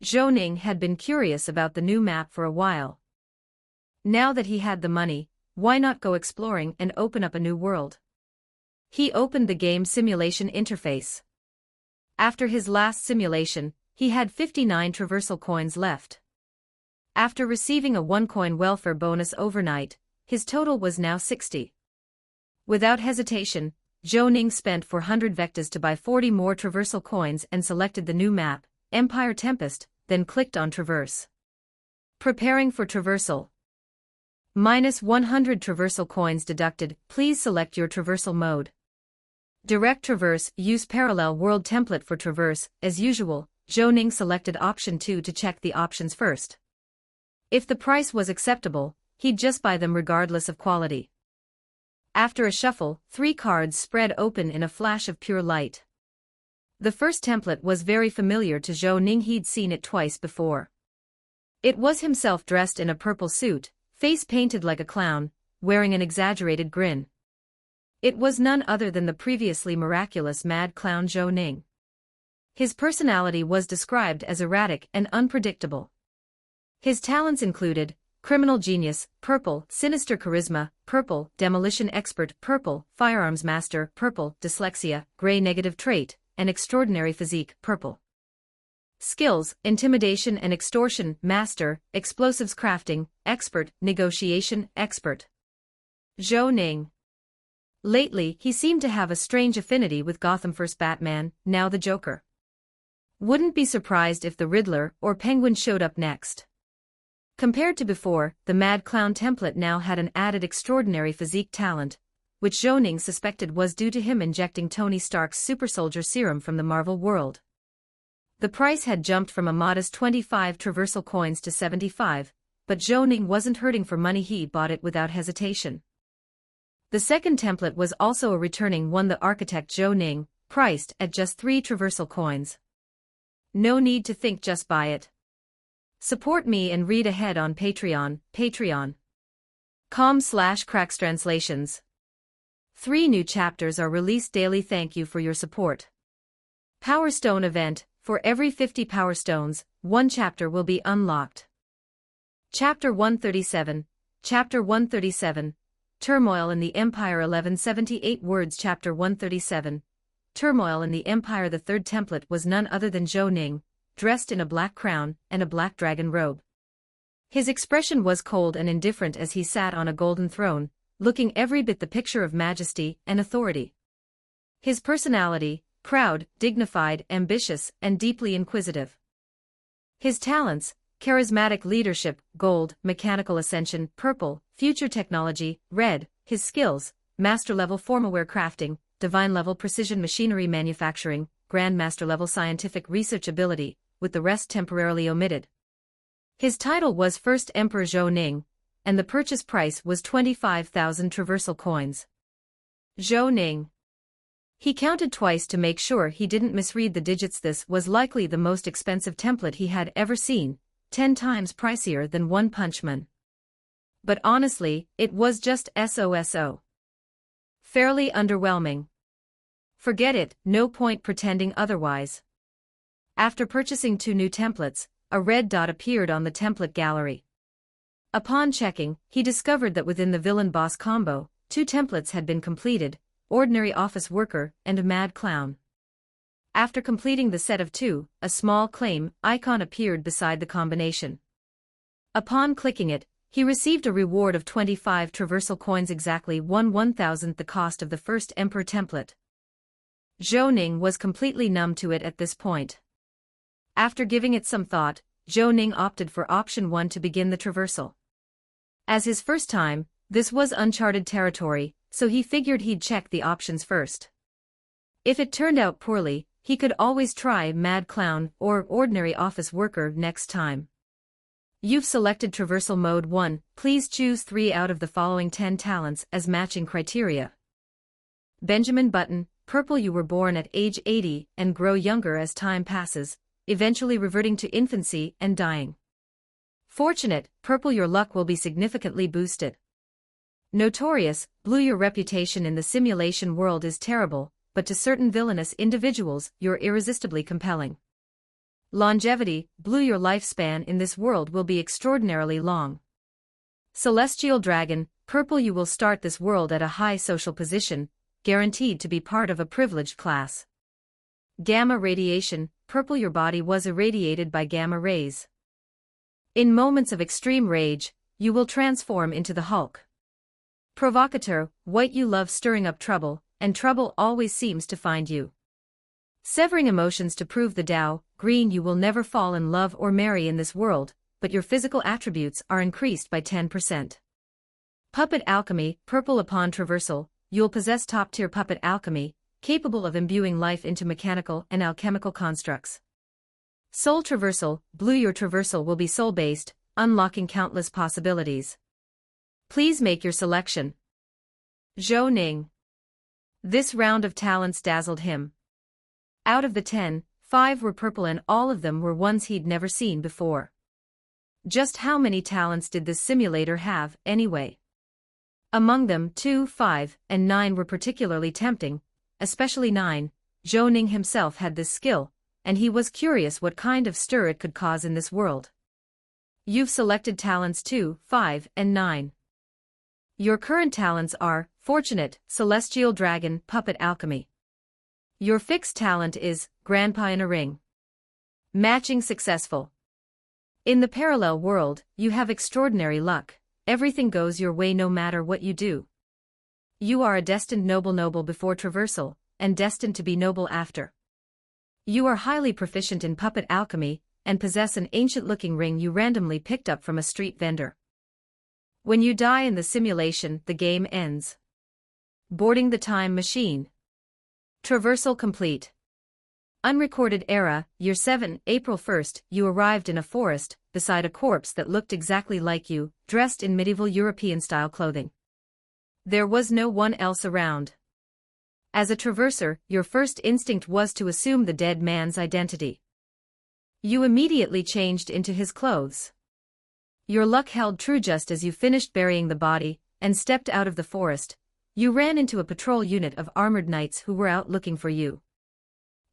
B: Zhou Ning had been curious about the new map for a while. Now that he had the money, why not go exploring and open up a new world? He opened the game simulation interface. After his last simulation, he had 59 traversal coins left. After receiving a 1-coin welfare bonus overnight, his total was now 60. Without hesitation, Zhou Ning spent 400 vectas to buy 40 more traversal coins and selected the new map, Empire Tempest, then clicked on Traverse. Preparing for traversal. -100 traversal coins deducted. Please select your traversal mode. Direct traverse. Use parallel world template for traverse. As usual, Zhou Ning selected option 2 to check the options first. If the price was acceptable, he'd just buy them regardless of quality. After a shuffle, 3 cards spread open in a flash of pure light. The first template was very familiar to Zhou Ning. He'd seen it twice before. It was himself dressed in a purple suit, face painted like a clown, wearing an exaggerated grin. It was none other than the previously miraculous mad clown Zhou Ning. His personality was described as erratic and unpredictable. His talents included criminal genius, purple, sinister charisma, purple, demolition expert, purple, firearms master, purple, dyslexia, gray negative trait, and extraordinary physique, purple. Skills, intimidation and extortion, master, explosives crafting, expert, negotiation, expert. Zhou Ning. Lately, he seemed to have a strange affinity with Gotham. First Batman, now the Joker. Wouldn't be surprised if the Riddler or Penguin showed up next. Compared to before, the Mad Clown template now had an added extraordinary physique talent, which Zhou Ning suspected was due to him injecting Tony Stark's super soldier serum from the Marvel world. The price had jumped from a modest 25 traversal coins to 75, but Zhou Ning wasn't hurting for money. He bought it without hesitation. The second template was also a returning one, the Architect Zhou Ning, priced at just 3 traversal coins. No need to think, just buy it. Support me and read ahead on Patreon, patreon.com/crackstranslations. 3 new chapters are released daily. Thank you for your support. Power Stone event. For every 50 Power Stones, 1 chapter will be unlocked. Chapter 137, Chapter 137, Turmoil in the Empire. 1178 words. Chapter 137, Turmoil in the Empire. The third template was none other than Zhou Ning, dressed in a black crown and a black dragon robe. His expression was cold and indifferent as he sat on a golden throne, looking every bit the picture of majesty and authority. His personality, proud, dignified, ambitious, and deeply inquisitive. His talents, charismatic leadership, gold, mechanical ascension, purple, future technology, red. His skills, master-level formalware crafting, divine-level precision machinery manufacturing, grandmaster-level scientific research ability, with the rest temporarily omitted. His title was First Emperor Zhou Ning, and the purchase price was 25,000 traversal coins. Zhou Ning. He counted twice to make sure he didn't misread the digits. This was likely the most expensive template he had ever seen, 10 times pricier than One Punch Man. But honestly, it was just SOSO. Fairly underwhelming. Forget it, no point pretending otherwise. After purchasing 2 new templates, a red dot appeared on the template gallery. Upon checking, he discovered that within the villain boss combo, 2 templates had been completed, Ordinary Office Worker and Mad Clown. After completing the set of 2, a small claim icon appeared beside the combination. Upon clicking it, he received a reward of 25 traversal coins, exactly 1/1000th the cost of the first Emperor template. Zhou Ning was completely numb to it at this point. After giving it some thought, Zhou Ning opted for option 1 to begin the traversal. As his first time, this was uncharted territory, so he figured he'd check the options first. If it turned out poorly, he could always try Mad Clown or Ordinary Office Worker next time. You've selected Traversal Mode 1, please choose 3 out of the following 10 talents as matching criteria. Benjamin Button, purple. You were born at age 80 and grow younger as time passes, eventually reverting to infancy and dying. Fortunate, purple. Your luck will be significantly boosted. Notorious, blue. Your reputation in the simulation world is terrible, but to certain villainous individuals, you're irresistibly compelling. Longevity, blue. Your lifespan in this world will be extraordinarily long. Celestial Dragon, purple. You will start this world at a high social position, guaranteed to be part of a privileged class. Gamma Radiation, purple. Your body was irradiated by gamma rays. In moments of extreme rage, you will transform into the Hulk. Provocateur, white. You love stirring up trouble, and trouble always seems to find you. Severing emotions to prove the Tao, green. You will never fall in love or marry in this world, but your physical attributes are increased by 10%. Puppet Alchemy, purple. Upon traversal, you'll possess top-tier puppet alchemy, capable of imbuing life into mechanical and alchemical constructs. Soul Traversal, blue. Your traversal will be soul-based, unlocking countless possibilities. Please make your selection. Zhou Ning. This round of talents dazzled him. Out of the 10, 5 were purple and all of them were ones he'd never seen before. Just how many talents did this simulator have, anyway? Among them, 2, 5, and 9 were particularly tempting, especially 9. Zhou Ning himself had this skill, and he was curious what kind of stir it could cause in this world. You've selected talents 2, 5, and 9. Your current talents are Fortunate, Celestial Dragon, Puppet Alchemy. Your fixed talent is Grandpa in a Ring. Matching successful. In the parallel world, you have extraordinary luck. Everything goes your way no matter what you do. You are a destined noble before traversal, and destined to be noble after. You are highly proficient in puppet alchemy, and possess an ancient-looking ring you randomly picked up from a street vendor. When you die in the simulation, the game ends. Boarding the time machine. Traversal complete. Unrecorded era, Year 7, April 1st, you arrived in a forest, beside a corpse that looked exactly like you, dressed in medieval European-style clothing. There was no one else around. As a traverser, your first instinct was to assume the dead man's identity. You immediately changed into his clothes. Your luck held true just as you finished burying the body, and stepped out of the forest. You ran into a patrol unit of armored knights who were out looking for you.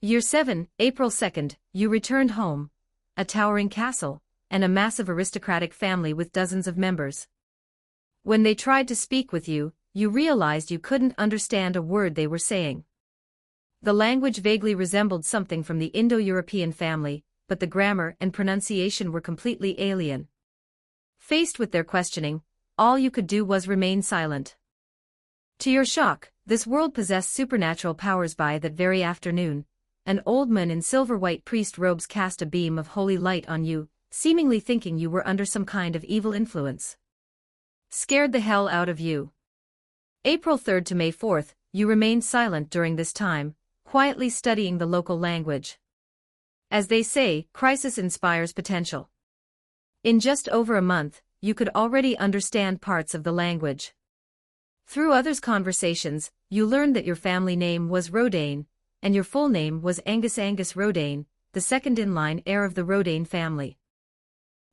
B: Year 7, April 2nd, you returned home. A towering castle, and a massive aristocratic family with dozens of members. When they tried to speak with you, you realized you couldn't understand a word they were saying. The language vaguely resembled something from the Indo-European family, but the grammar and pronunciation were completely alien. Faced with their questioning, all you could do was remain silent. To your shock, this world possessed supernatural powers. By that very afternoon, an old man in silver-white priest robes cast a beam of holy light on you, seemingly thinking you were under some kind of evil influence. Scared the hell out of you. April 3rd to May 4th, you remained silent during this time, quietly studying the local language. As they say, crisis inspires potential. In just over a month, you could already understand parts of the language. Through others' conversations, you learned that your family name was Rodane, and your full name was Angus Rodane, the second-in-line heir of the Rodane family.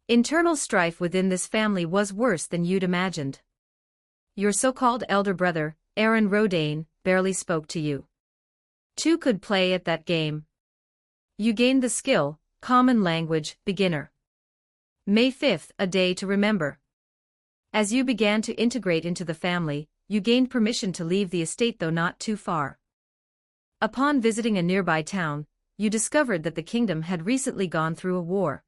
B: Internal strife within this family was worse than you'd imagined. Your so-called elder brother, Aaron Rodane, barely spoke to you. Two could play at that game. You gained the skill, Common Language, Beginner. May 5th, a day to remember. As you began to integrate into the family, you gained permission to leave the estate, though not too far. Upon visiting a nearby town, you discovered that the kingdom had recently gone through a war.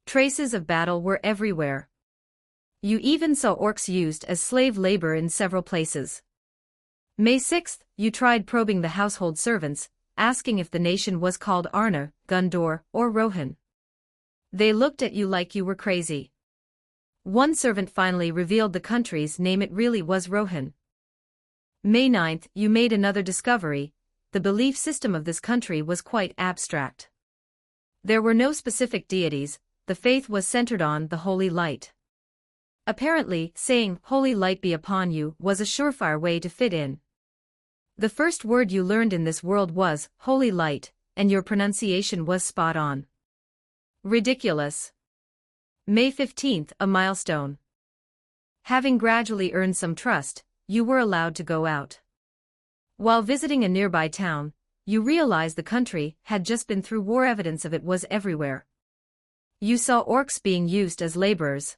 B: Traces of battle were everywhere. You even saw orcs used as slave labor in several places. May 6th, you tried probing the household servants, asking if the nation was called Arna, Gundor, or Rohan. They looked at you like you were crazy. One servant finally revealed the country's name. It really was Rohan. May 9th, you made another discovery. The belief system of this country was quite abstract. There were no specific deities, the faith was centered on the holy light. Apparently, saying, "Holy light be upon you," was a surefire way to fit in. The first word you learned in this world was, "holy light," and your pronunciation was spot on. Ridiculous. May 15th, a milestone. Having gradually earned some trust, you were allowed to go out. While visiting a nearby town, you realized the country had just been through war. Evidence of it was everywhere. You saw orcs being used as laborers.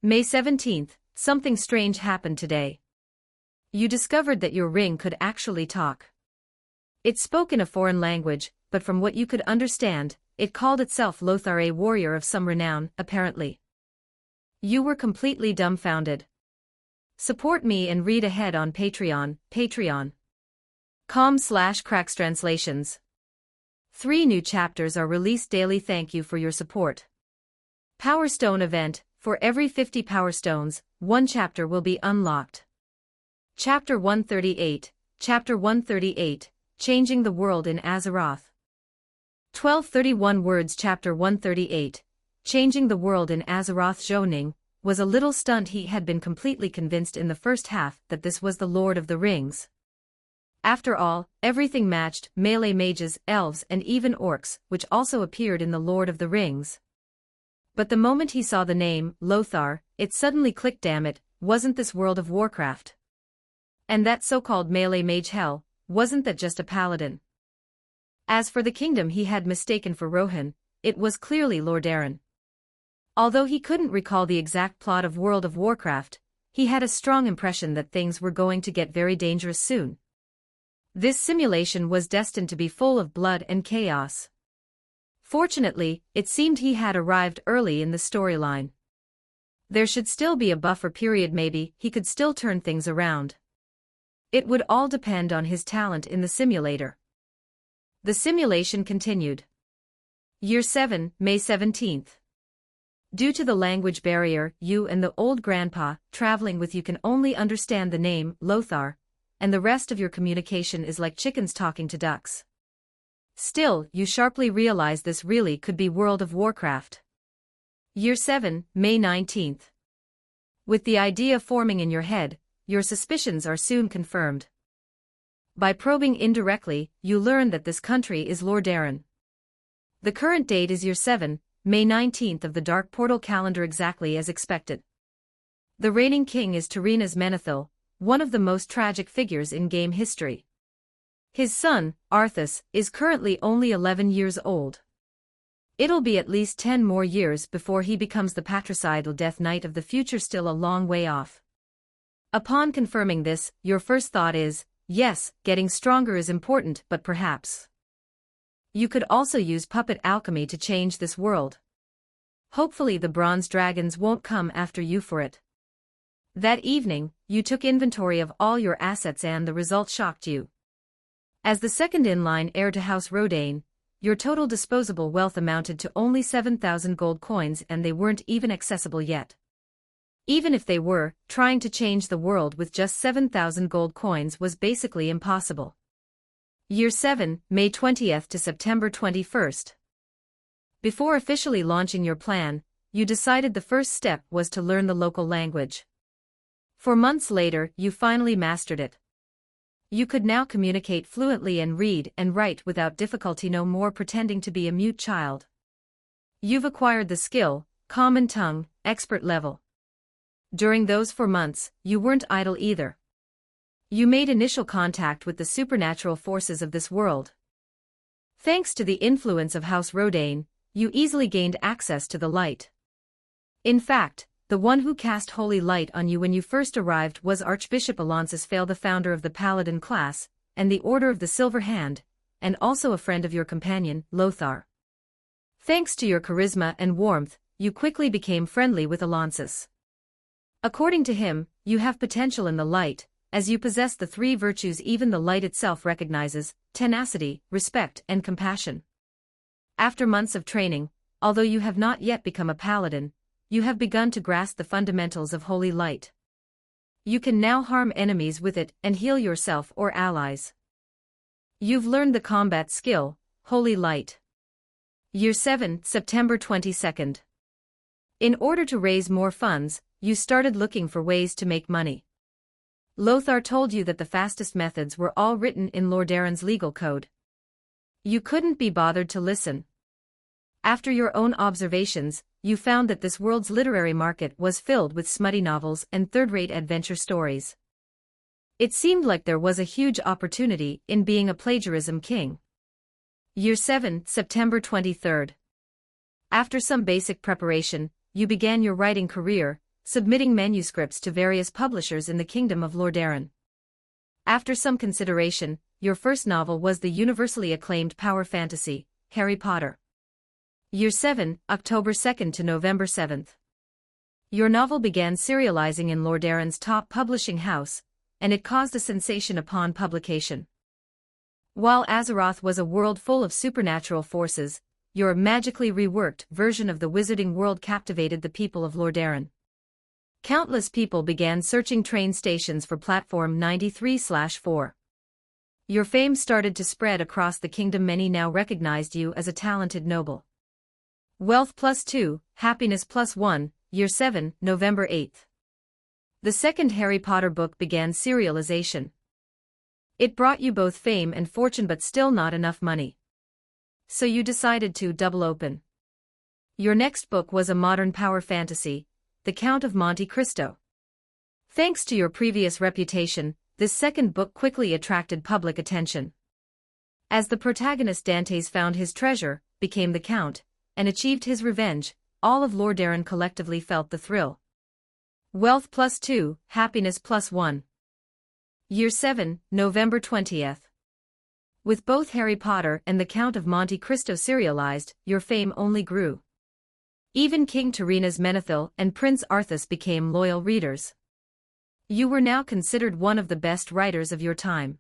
B: May 17th, something strange happened today. You discovered that your ring could actually talk. It spoke in a foreign language, but from what you could understand, it called itself Lothar, a warrior of some renown, apparently. You were completely dumbfounded. Support me and read ahead on Patreon, patreon.com/crackstranslations. 3 new chapters are released daily. Thank you for your support. Power Stone event. For every 50 Power Stones, 1 chapter will be unlocked. Chapter 138, Chapter 138, Changing the World in Azeroth. 1231 words. Chapter 138, Changing the World in Azeroth. Zhou was a little stunned. He had been completely convinced in the first half that this was the Lord of the Rings. After all, everything matched: melee mages, elves, and even orcs, which also appeared in the Lord of the Rings. But the moment he saw the name, Lothar, it suddenly clicked. Damn it, wasn't this World of Warcraft? And that so-called melee mage, hell, wasn't that just a paladin? As for the kingdom he had mistaken for Rohan, it was clearly Lordaeron. Although he couldn't recall the exact plot of World of Warcraft, he had a strong impression that things were going to get very dangerous soon. This simulation was destined to be full of blood and chaos. Fortunately, it seemed he had arrived early in the storyline. There should still be a buffer period. Maybe he could still turn things around. It would all depend on his talent in the simulator. The simulation continued. Year 7, May 17th. Due to the language barrier, you and the old grandpa traveling with you can only understand the name, Lothar, and the rest of your communication is like chickens talking to ducks. Still, you sharply realize this really could be World of Warcraft. Year 7, May 19th. With the idea forming in your head, your suspicions are soon confirmed. By probing indirectly, you learn that this country is Lordaeron. The current date is Year 7, May 19th of the Dark Portal calendar, exactly as expected. The reigning king is Terenas Menethil, one of the most tragic figures in game history. His son, Arthas, is currently only 11 years old. It'll be at least 10 more years before he becomes the patricidal Death Knight of the future, still a long way off. Upon confirming this, your first thought is, yes, getting stronger is important, but perhaps you could also use puppet alchemy to change this world. Hopefully the bronze dragons won't come after you for it. That evening, you took inventory of all your assets and the result shocked you. As the second-in-line heir to House Rodain, your total disposable wealth amounted to only 7,000 gold coins, and they weren't even accessible yet. Even if they were, trying to change the world with just 7,000 gold coins was basically impossible. Year 7, May 20th to September 21st. Before officially launching your plan, you decided the first step was to learn the local language. 4 months later, you finally mastered it. You could now communicate fluently and read and write without difficulty, no more pretending to be a mute child. You've acquired the skill, Common Tongue, expert level. During those 4 months, you weren't idle either. You made initial contact with the supernatural forces of this world. Thanks to the influence of House Rodain, you easily gained access to the light. In fact, the one who cast holy light on you when you first arrived was Archbishop Alonsis Fail, the founder of the Paladin class, and the Order of the Silver Hand, and also a friend of your companion, Lothar. Thanks to your charisma and warmth, you quickly became friendly with Alonsus. According to him, you have potential in the light, as you possess the three virtues even the light itself recognizes: tenacity, respect, and compassion. After months of training, although you have not yet become a paladin, you have begun to grasp the fundamentals of holy light. You can now harm enemies with it and heal yourself or allies. You've learned the combat skill, Holy Light. Year 7, September 22nd. In order to raise more funds, you started looking for ways to make money. Lothar told you that the fastest methods were all written in Lordaeron's legal code. You couldn't be bothered to listen. After your own observations, you found that this world's literary market was filled with smutty novels and third-rate adventure stories. It seemed like there was a huge opportunity in being a plagiarism king. Year 7, September 23rd. After some basic preparation, you began your writing career, submitting manuscripts to various publishers in the Kingdom of Lordaeron. After some consideration, your first novel was the universally acclaimed power fantasy, Harry Potter. Year 7, October 2nd to November 7th. Your novel began serializing in Lordaeron's top publishing house, and it caused a sensation upon publication. While Azeroth was a world full of supernatural forces, your magically reworked version of the wizarding world captivated the people of Lordaeron. Countless people began searching train stations for Platform 93/4. Your fame started to spread across the kingdom. Many now recognized you as a talented noble. Wealth +2, happiness +1, Year 7, November 8th. The second Harry Potter book began serialization. It brought you both fame and fortune, but still not enough money. So you decided to double open. Your next book was a modern power fantasy, The Count of Monte Cristo. Thanks to your previous reputation, this second book quickly attracted public attention. As the protagonist Dantes found his treasure, became the Count, and achieved his revenge, all of Lordaeron collectively felt the thrill. Wealth +2, happiness +1. Year 7, November 20th. With both Harry Potter and The Count of Monte Cristo serialized, your fame only grew. Even King Tarina's Menethil and Prince Arthas became loyal readers. You were now considered one of the best writers of your time.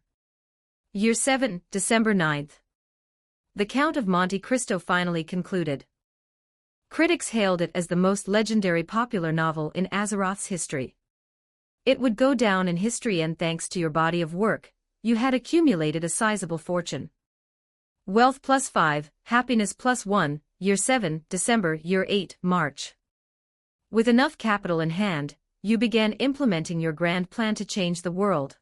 B: Year 7, December 9th. The Count of Monte Cristo finally concluded. Critics hailed it as the most legendary popular novel in Azeroth's history. It would go down in history, and thanks to your body of work, you had accumulated a sizable fortune. Wealth +5, happiness +1, Year 7, December, Year 8, March. With enough capital in hand, you began implementing your grand plan to change the world.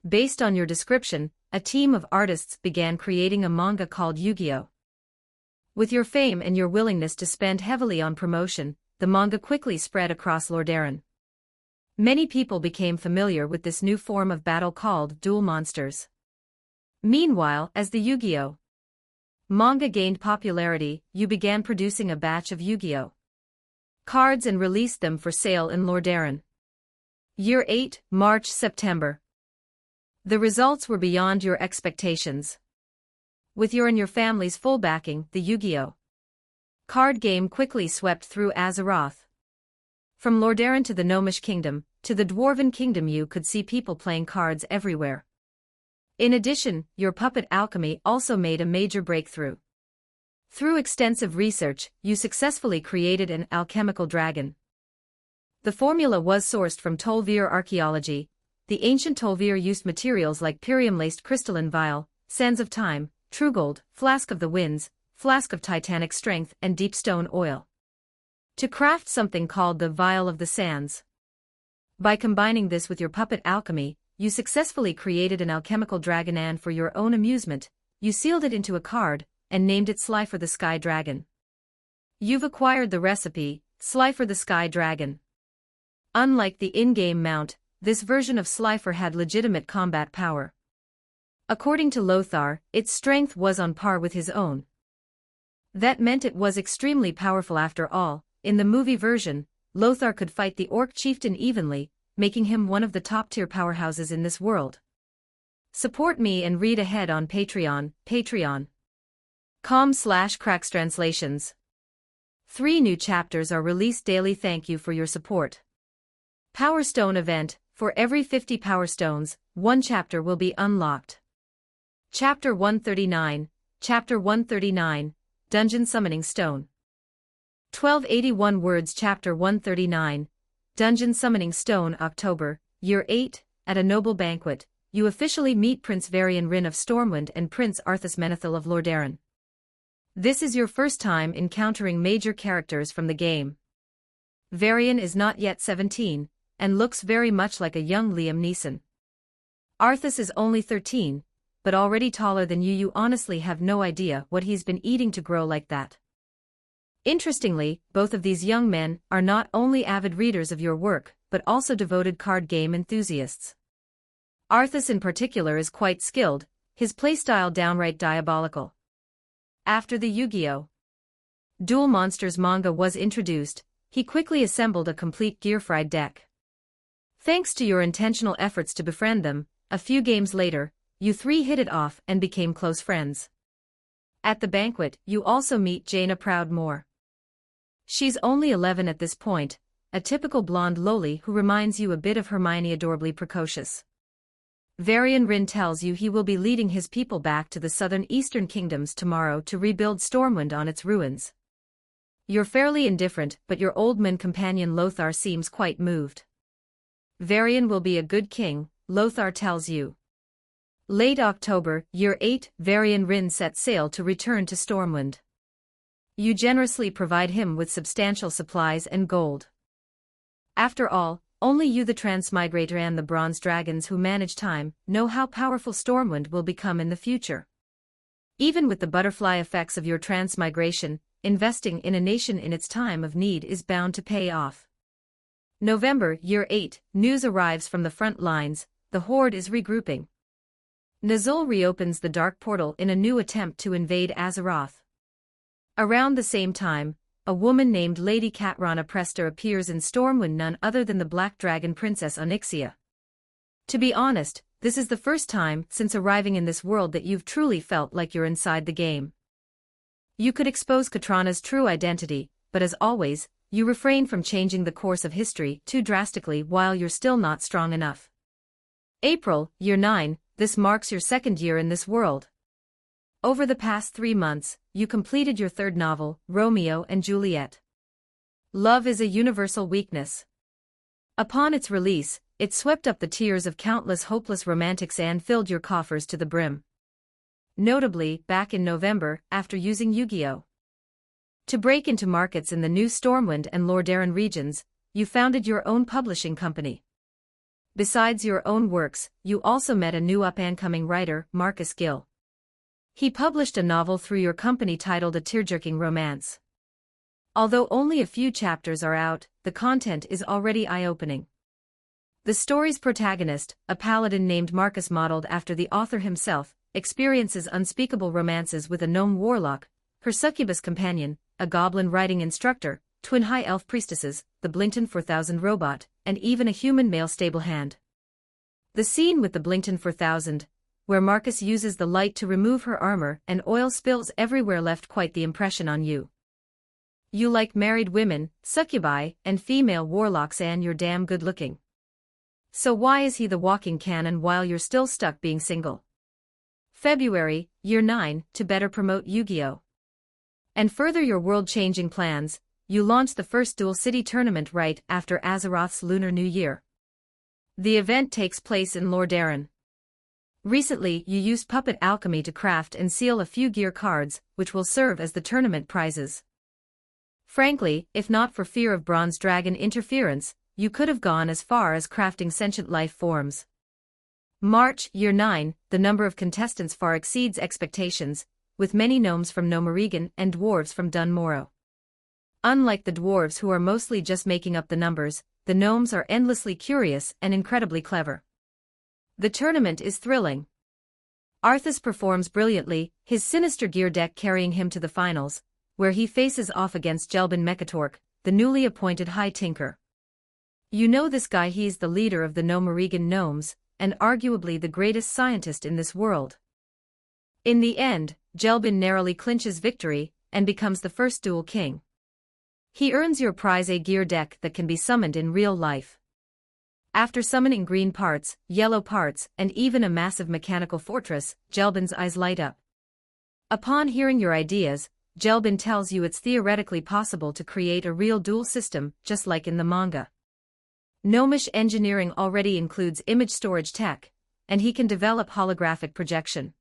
B: Based on your description, a team of artists began creating a manga called Yu-Gi-Oh! With your fame and your willingness to spend heavily on promotion, the manga quickly spread across Lordaeron. Many people became familiar with this new form of battle called Duel Monsters. Meanwhile, as the Yu-Gi-Oh! Manga gained popularity, you began producing a batch of Yu-Gi-Oh! Cards and released them for sale in Lordaeron. Year 8, March-September. The results were beyond your expectations. With your and your family's full backing, the Yu-Gi-Oh! Card game quickly swept through Azeroth. From Lordaeron to the Gnomish Kingdom, to the Dwarven Kingdom, you could see people playing cards everywhere. In addition, your puppet alchemy also made a major breakthrough. Through extensive research, you successfully created an alchemical dragon. The formula was sourced from Tolvir archaeology. The ancient Tolvir used materials like pyrium-laced crystalline vial, sands of time, true gold, flask of the winds, flask of titanic strength, and deep stone oil, to craft something called the Vial of the Sands. By combining this with your puppet alchemy, you successfully created an alchemical dragon, and for your own amusement, you sealed it into a card, and named it Slifer the Sky Dragon. You've acquired the recipe, Slifer the Sky Dragon. Unlike the in-game mount, this version of Slifer had legitimate combat power. According to Lothar, its strength was on par with his own. That meant it was extremely powerful after all. In the movie version, Lothar could fight the Orc chieftain evenly, making him one of the top-tier powerhouses in this world. Support me and read ahead on Patreon, patreon.com/crackstranslations. 3 new chapters are released daily. Thank you for your support. Power Stone event, for every 50 Power Stones, 1 chapter will be unlocked. Chapter 139, Chapter 139, Dungeon Summoning Stone. 1281 words. Chapter 139, Dungeon Summoning Stone. October, Year 8, at a noble banquet, you officially meet Prince Varian Rin of Stormwind and Prince Arthas Menethil of Lordaeron. This is your first time encountering major characters from the game. Varian is not yet 17, and looks very much like a young Liam Neeson. Arthas is only 13, but already taller than you. You honestly have no idea what he's been eating to grow like that. Interestingly, both of these young men are not only avid readers of your work, but also devoted card game enthusiasts. Arthas in particular is quite skilled, his playstyle downright diabolical. After the Yu-Gi-Oh! Duel Monsters manga was introduced, he quickly assembled a complete Gearfried deck. Thanks to your intentional efforts to befriend them, a few games later, you 3 hit it off and became close friends. At the banquet, you also meet Jaina Proudmoore. She's only 11 at this point, a typical blonde loli who reminds you a bit of Hermione, adorably precocious. Varian Rin tells you he will be leading his people back to the southern eastern kingdoms tomorrow to rebuild Stormwind on its ruins. You're fairly indifferent, but your old man companion Lothar seems quite moved. Varian will be a good king, Lothar tells you. Late October, Year 8, Varian Rin sets sail to return to Stormwind. You generously provide him with substantial supplies and gold. After all, only you, the Transmigrator and the Bronze Dragons who manage time, know how powerful Stormwind will become in the future. Even with the butterfly effects of your transmigration, investing in a nation in its time of need is bound to pay off. November, Year 8, news arrives from the front lines, the Horde is regrouping. Nazul reopens the Dark Portal in a new attempt to invade Azeroth. Around the same time, a woman named Lady Katrana Prester appears in Stormwind, none other than the Black Dragon Princess Onyxia. To be honest, this is the first time since arriving in this world that you've truly felt like you're inside the game. You could expose Katrana's true identity, but as always, you refrain from changing the course of history too drastically while you're still not strong enough. April, Year 9, this marks your 2nd year in this world. Over the past 3 months, you completed your 3rd novel, Romeo and Juliet. Love is a universal weakness. Upon its release, it swept up the tears of countless hopeless romantics and filled your coffers to the brim. Notably, back in November, after using Yu-Gi-Oh! To break into markets in the new Stormwind and Lordaeron regions, you founded your own publishing company. Besides your own works, you also met a new up-and-coming writer, Marcus Gill. He published a novel through your company titled A Tear-Jerking Romance. Although only a few chapters are out, the content is already eye-opening. The story's protagonist, a paladin named Marcus modeled after the author himself, experiences unspeakable romances with a gnome warlock, her succubus companion, a goblin writing instructor, twin high elf priestesses, the Blinkton 4000 robot, and even a human male stable hand. The scene with the Blinkton 4000, where Marcus uses the light to remove her armor and oil spills everywhere, left quite the impression on you. You like married women, succubi, and female warlocks, and you're damn good looking. So why is he the walking canon while you're still stuck being single? February, Year 9, to better promote Yu-Gi-Oh! And further your world-changing plans, you launched the first Dual City tournament right after Azeroth's Lunar New Year. The event takes place in Lordaeron. Recently, you used puppet alchemy to craft and seal a few gear cards, which will serve as the tournament prizes. Frankly, if not for fear of Bronze Dragon interference, you could have gone as far as crafting sentient life forms. March, Year 9, the number of contestants far exceeds expectations, with many gnomes from Gnomerigan and dwarves from Dunmorrow. Unlike the dwarves, who are mostly just making up the numbers, the gnomes are endlessly curious and incredibly clever. The tournament is thrilling. Arthas performs brilliantly, his sinister gear deck carrying him to the finals, where he faces off against Jelbin Mechatork, the newly appointed High Tinker. You know this guy, he's the leader of the Gnomerigan gnomes, and arguably the greatest scientist in this world. In the end, Jelbin narrowly clinches victory and becomes the first dual king. He earns your prize, a gear deck that can be summoned in real life. After summoning green parts, yellow parts, and even a massive mechanical fortress, Jelbin's eyes light up. Upon hearing your ideas, Jelbin tells you it's theoretically possible to create a real dual system, just like in the manga. Gnomish engineering already includes image storage tech, and he can develop holographic projection.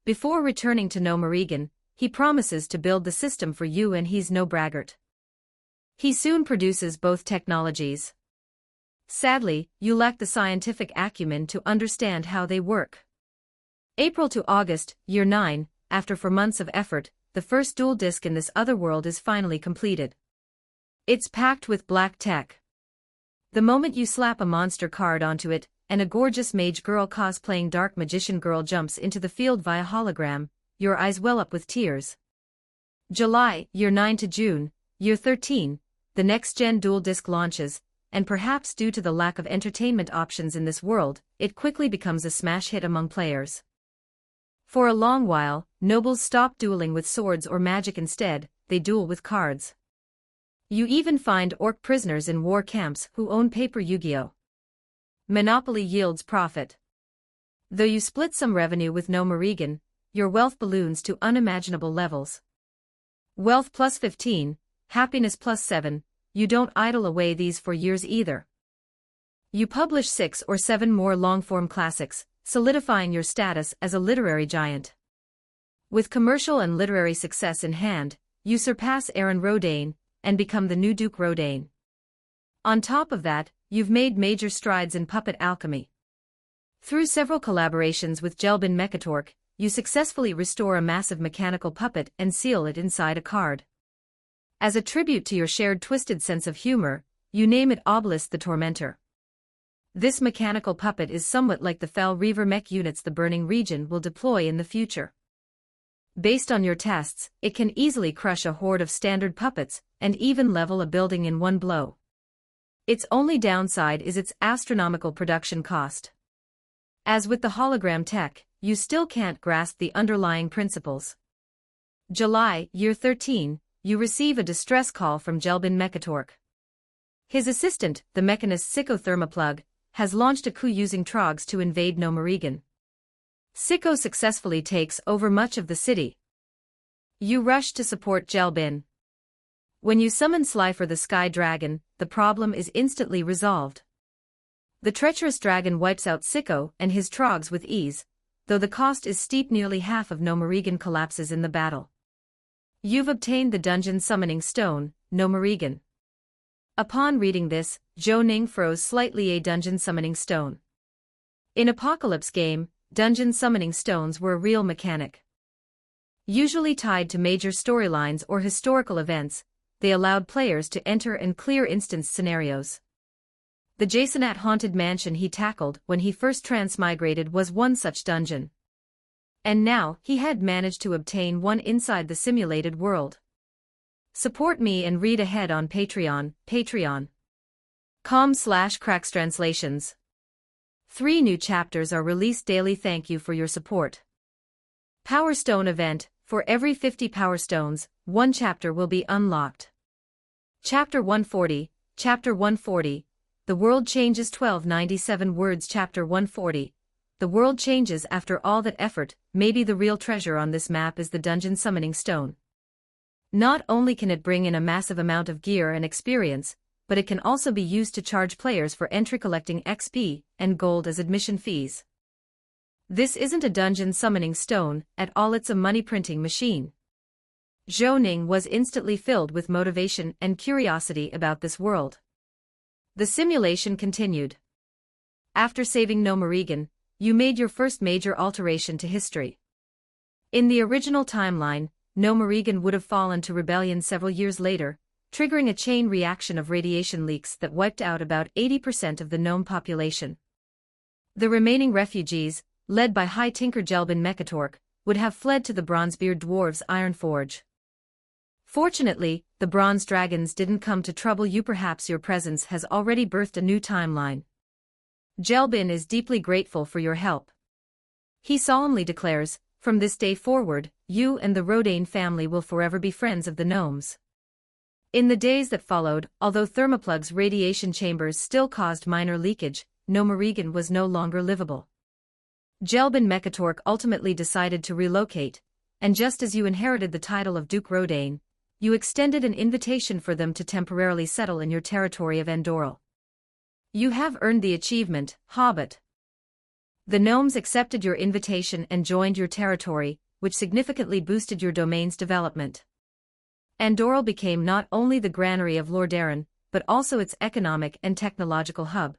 B: Before returning to Gnomerigan, he promises to build the system for you, and he's no braggart. He soon produces both technologies. Sadly, you lack the scientific acumen to understand how they work. April to August, Year 9, after 4 months of effort, the first dual disc in this other world is finally completed. It's packed with black tech. The moment you slap a monster card onto it, and a gorgeous mage girl cosplaying dark magician girl jumps into the field via hologram, your eyes well up with tears. July, Year 9 to June, Year 13, the next-gen dual disc launches, and perhaps due to the lack of entertainment options in this world, it quickly becomes a smash hit among players. For a long while, nobles stop dueling with swords or magic. Instead, they duel with cards. You even find orc prisoners in war camps who own paper Yu-Gi-Oh! Monopoly yields profit. Though you split some revenue with Gnomerigan, your wealth balloons to unimaginable levels. Wealth plus 15, happiness plus 7, you don't idle away these for years either. You publish 6 or 7 more long-form classics, solidifying your status as a literary giant. With commercial and literary success in hand, you surpass Aaron Rodane, and become the new Duke Rodane. On top of that, you've made major strides in puppet alchemy. Through several collaborations with Jelbin Mechatork, you successfully restore a massive mechanical puppet and seal it inside a card. As a tribute to your shared twisted sense of humor, you name it Obelisk the Tormentor. This mechanical puppet is somewhat like the Fel Reaver mech units the Burning Region will deploy in the future. Based on your tests, it can easily crush a horde of standard puppets, and even level a building in one blow. Its only downside is its astronomical production cost. As with the hologram tech, you still can't grasp the underlying principles. July, Year 13, you receive a distress call from Jelbin Mechatork. His assistant, the mechanist Sicko Thermoplug, has launched a coup using Trogs to invade Gnomerigan. Sicko successfully takes over much of the city. You rush to support Jelbin. When you summon Slifer the Sky Dragon, the problem is instantly resolved. The treacherous dragon wipes out Sicko and his Trogs with ease, though the cost is steep. Nearly half of Gnomerigan collapses in the battle. You've obtained the dungeon summoning stone, Gnomerigan. Upon reading this, Zhou Ning froze slightly. A dungeon summoning stone. In Apocalypse game, dungeon summoning stones were a real mechanic. Usually tied to major storylines or historical events, they allowed players to enter and clear instance scenarios. The Jasonat haunted mansion he tackled when he first transmigrated was one such dungeon. And now, he had managed to obtain one inside the simulated world. Support me and read ahead on Patreon, patreon.com/crackstranslations. 3 new chapters are released daily. Thank you for your support. Power Stone event, for every 50 Power Stones, 1 chapter will be unlocked. Chapter 140, The World Changes 1297 words. Chapter 140, The world changes after all that effort. Maybe the real treasure on this map is the dungeon summoning stone. Not only can it bring in a massive amount of gear and experience, but it can also be used to charge players for entry, collecting XP and gold as admission fees. This isn't a dungeon summoning stone at all, it's a money printing machine. Zhou Ning was instantly filled with motivation and curiosity about this world. The simulation continued. After saving Gnomerigan, you made your first major alteration to history. In the original timeline, Gnomerigan would have fallen to rebellion several years later, triggering a chain reaction of radiation leaks that wiped out about 80% of the gnome population. The remaining refugees, led by High Tinker Jelbin Mechatork, would have fled to the Bronzebeard Dwarves' Iron Forge. Fortunately, the Bronze Dragons didn't come to trouble you. Perhaps your presence has already birthed a new timeline. Jelbin is deeply grateful for your help. He solemnly declares, from this day forward, you and the Rodane family will forever be friends of the gnomes. In the days that followed, although Thermoplug's radiation chambers still caused minor leakage, Gnomerigan was no longer livable. Jelbin Mekatork ultimately decided to relocate, and just as you inherited the title of Duke Rodane, you extended an invitation for them to temporarily settle in your territory of Andoril. You have earned the achievement, Hobbit. The gnomes accepted your invitation and joined your territory, which significantly boosted your domain's development. Andoril became not only the granary of Lordaeron, but also its economic and technological hub.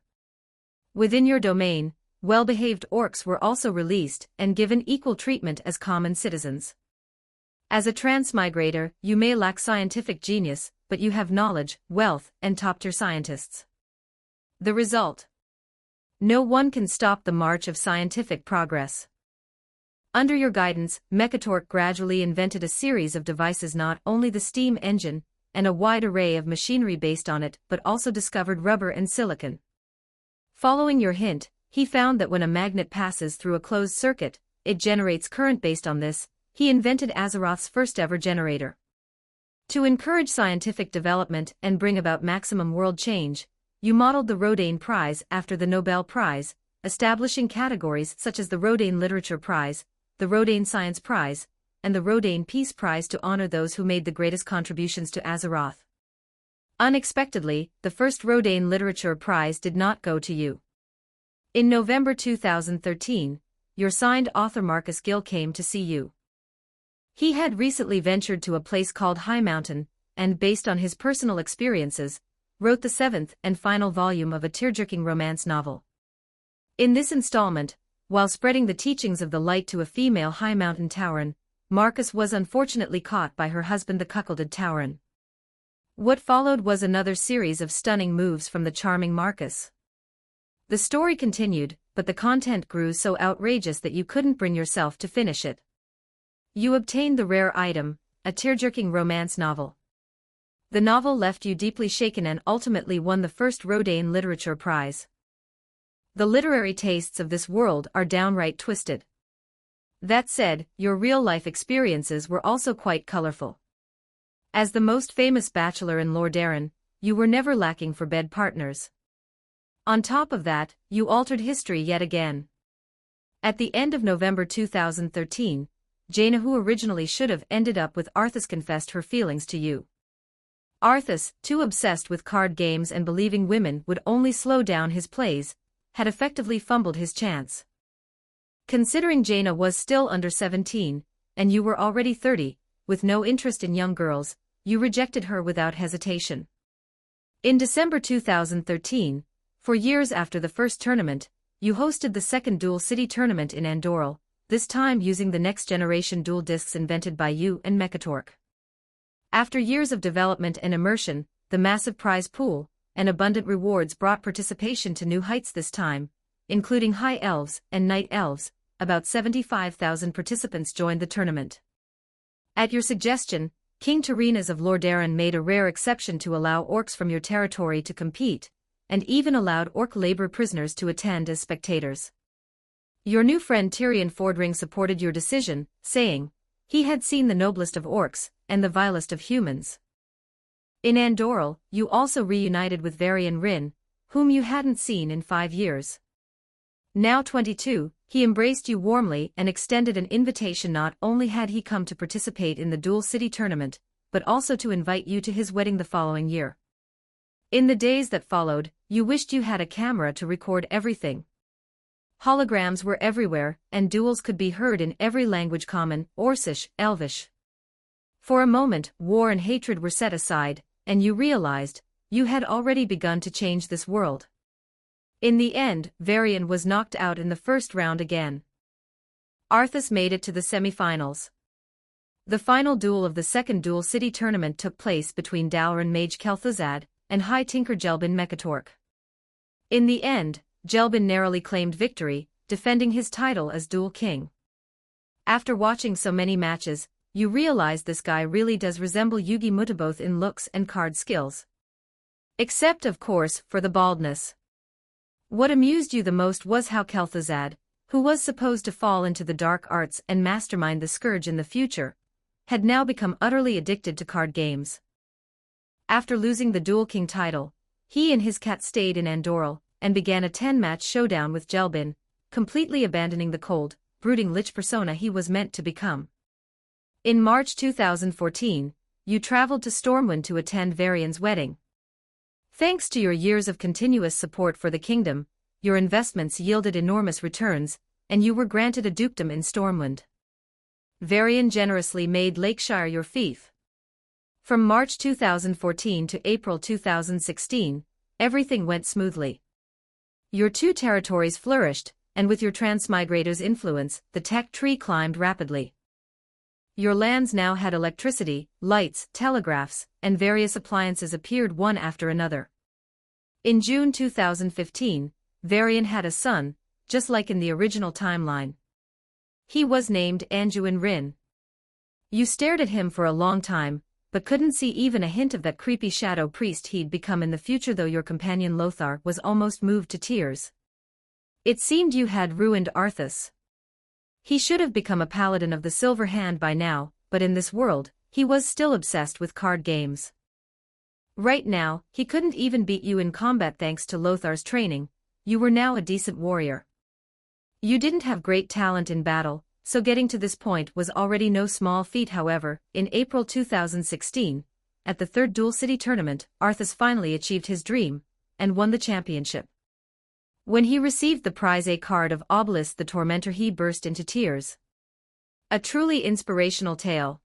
B: Within your domain, well-behaved orcs were also released and given equal treatment as common citizens. As a transmigrator, you may lack scientific genius, but you have knowledge, wealth, and top-tier scientists. The result: no one can stop the march of scientific progress. Under your guidance, Mekatork gradually invented a series of devices, not only the steam engine and a wide array of machinery based on it, but also discovered rubber and silicon. Following your hint, he found that when a magnet passes through a closed circuit, it generates current. Based on this, he invented Azeroth's first-ever generator. To encourage scientific development and bring about maximum world change, you modeled the Rodane Prize after the Nobel Prize, establishing categories such as the Rodane Literature Prize, the Rodane Science Prize, and the Rodane Peace Prize to honor those who made the greatest contributions to Azeroth. Unexpectedly, the first Rodane Literature Prize did not go to you. In November 2013, your signed author Marcus Gill came to see you. He had recently ventured to a place called High Mountain, and based on his personal experiences, wrote the 7th and final volume of a tear-jerking romance novel. In this installment, while spreading the teachings of the light to a female High Mountain Tauren, Marcus was unfortunately caught by her husband, the cuckolded Tauren. What followed was another series of stunning moves from the charming Marcus. The story continued, but the content grew so outrageous that you couldn't bring yourself to finish it. You obtained the rare item, a tear-jerking romance novel. The novel left you deeply shaken and ultimately won the first Rodane Literature Prize. The literary tastes of this world are downright twisted. That said, your real-life experiences were also quite colorful. As the most famous bachelor in Lordaeron, you were never lacking for bed partners. On top of that, you altered history yet again. At the end of November 2013, Jaina, who originally should have ended up with Arthas, confessed her feelings to you. Arthas, too obsessed with card games and believing women would only slow down his plays, had effectively fumbled his chance. Considering Jaina was still under 17, and you were already 30, with no interest in young girls, you rejected her without hesitation. In December 2013, 4 years after the first tournament, you hosted the second Dual City tournament in Andoril, this time using the next-generation dual discs invented by you and Mekatork. After years of development and immersion, the massive prize pool and abundant rewards brought participation to new heights this time, including High Elves and Night Elves. About 75,000 participants joined the tournament. At your suggestion, King Tyreenas of Lordaeron made a rare exception to allow orcs from your territory to compete, and even allowed orc labor prisoners to attend as spectators. Your new friend Tyrion Fordring supported your decision, saying, he had seen the noblest of orcs, and the vilest of humans. In Andoril, you also reunited with Varian Rin, whom you hadn't seen in 5 years. Now 22, he embraced you warmly and extended an invitation. Not only had he come to participate in the Dual City tournament, but also to invite you to his wedding the following year. In the days that followed, you wished you had a camera to record everything. Holograms were everywhere, and duels could be heard in every language: Common, Orcish, Elvish. For a moment, war and hatred were set aside, and you realized, you had already begun to change this world. In the end, Varian was knocked out in the first round again. Arthas made it to the semi-finals. The final duel of the second Dual City tournament took place between Dalaran Mage Kel'Thuzad and High Tinker Jelbin Mekatork. In the end, Jelbin narrowly claimed victory, defending his title as Dual King. After watching so many matches, you realize this guy really does resemble Yugi Muta both in looks and card skills. Except, of course, for the baldness. What amused you the most was how Kel'Thuzad, who was supposed to fall into the dark arts and mastermind the Scourge in the future, had now become utterly addicted to card games. After losing the Duel King title, he and his cat stayed in Andoril, and began a 10-match showdown with Jelbin, completely abandoning the cold, brooding lich persona he was meant to become. In March 2014, you traveled to Stormwind to attend Varian's wedding. Thanks to your years of continuous support for the kingdom, your investments yielded enormous returns, and you were granted a dukedom in Stormwind. Varian generously made Lakeshire your fief. From March 2014 to April 2016, everything went smoothly. Your two territories flourished, and with your transmigrator's influence, the tech tree climbed rapidly. Your lands now had electricity, lights, telegraphs, and various appliances appeared one after another. In June 2015, Varian had a son, just like in the original timeline. He was named Anduin Rin. You stared at him for a long time, but couldn't see even a hint of that creepy shadow priest he'd become in the future, though your companion Lothar was almost moved to tears. It seemed you had ruined Arthas. He should have become a paladin of the Silver Hand by now, but in this world, he was still obsessed with card games. Right now, he couldn't even beat you in combat thanks to Lothar's training. You were now a decent warrior. You didn't have great talent in battle, so getting to this point was already no small feat. However, in April 2016, at the third Duel City tournament, Arthas finally achieved his dream, and won the championship. When he received the prize A card of Obelisk the Tormentor, he burst into tears. A truly inspirational tale.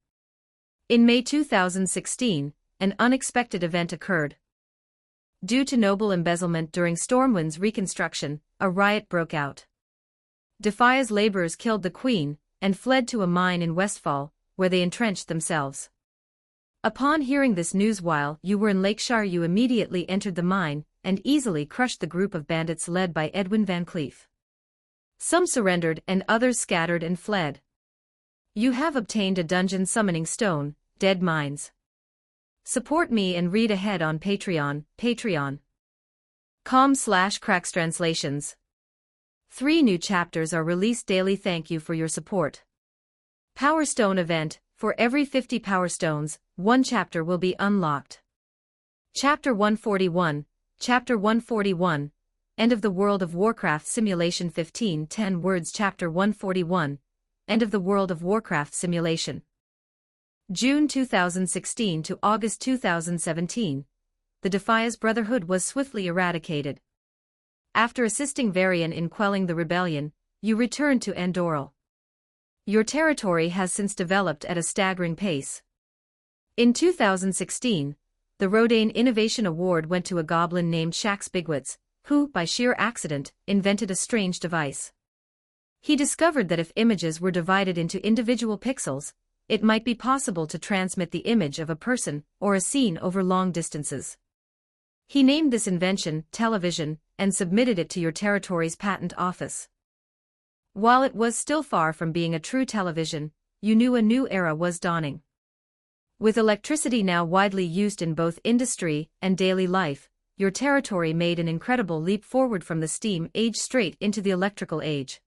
B: In May 2016, an unexpected event occurred. Due to noble embezzlement during Stormwind's reconstruction, a riot broke out. Defia's laborers killed the queen, and fled to a mine in Westfall, where they entrenched themselves. Upon hearing this news while you were in Lakeshire, you immediately entered the mine, and easily crushed the group of bandits led by Edwin Van Cleef. Some surrendered and others scattered and fled. You have obtained a dungeon summoning stone, Dead Mines. Support me and read ahead on Patreon, patreon.com/crackstranslations. 3 new chapters are released daily. Thank you for your support. Power Stone event, for every 50 Power Stones, 1 chapter will be unlocked. Chapter 141, Chapter 141, End of the World of Warcraft Simulation 15 10 words. Chapter 141, End of the World of Warcraft Simulation. June 2016 to August 2017, the Defias Brotherhood was swiftly eradicated. After assisting Varian in quelling the rebellion, you returned to Andoril. Your territory has since developed at a staggering pace. In 2016, the Rodain Innovation Award went to a goblin named Shax Bigwitz, who, by sheer accident, invented a strange device. He discovered that if images were divided into individual pixels, it might be possible to transmit the image of a person or a scene over long distances. He named this invention television and submitted it to your territory's patent office. While it was still far from being a true television, you knew a new era was dawning. With electricity now widely used in both industry and daily life, your territory made an incredible leap forward from the steam age straight into the electrical age.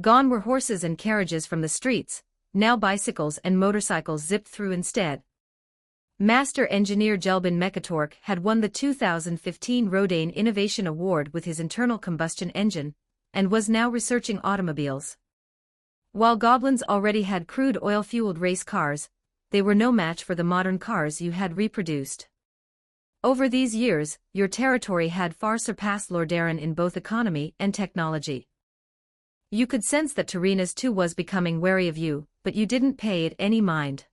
B: Gone were horses and carriages from the streets, now bicycles and motorcycles zipped through instead. Master engineer Jelbin Mekatork had won the 2015 Rodain Innovation Award with his internal combustion engine, and was now researching automobiles. While goblins already had crude oil-fueled race cars, they were no match for the modern cars you had reproduced. Over these years, your territory had far surpassed Lordaeron in both economy and technology. You could sense that Tyrannus too was becoming wary of you, but you didn't pay it any mind.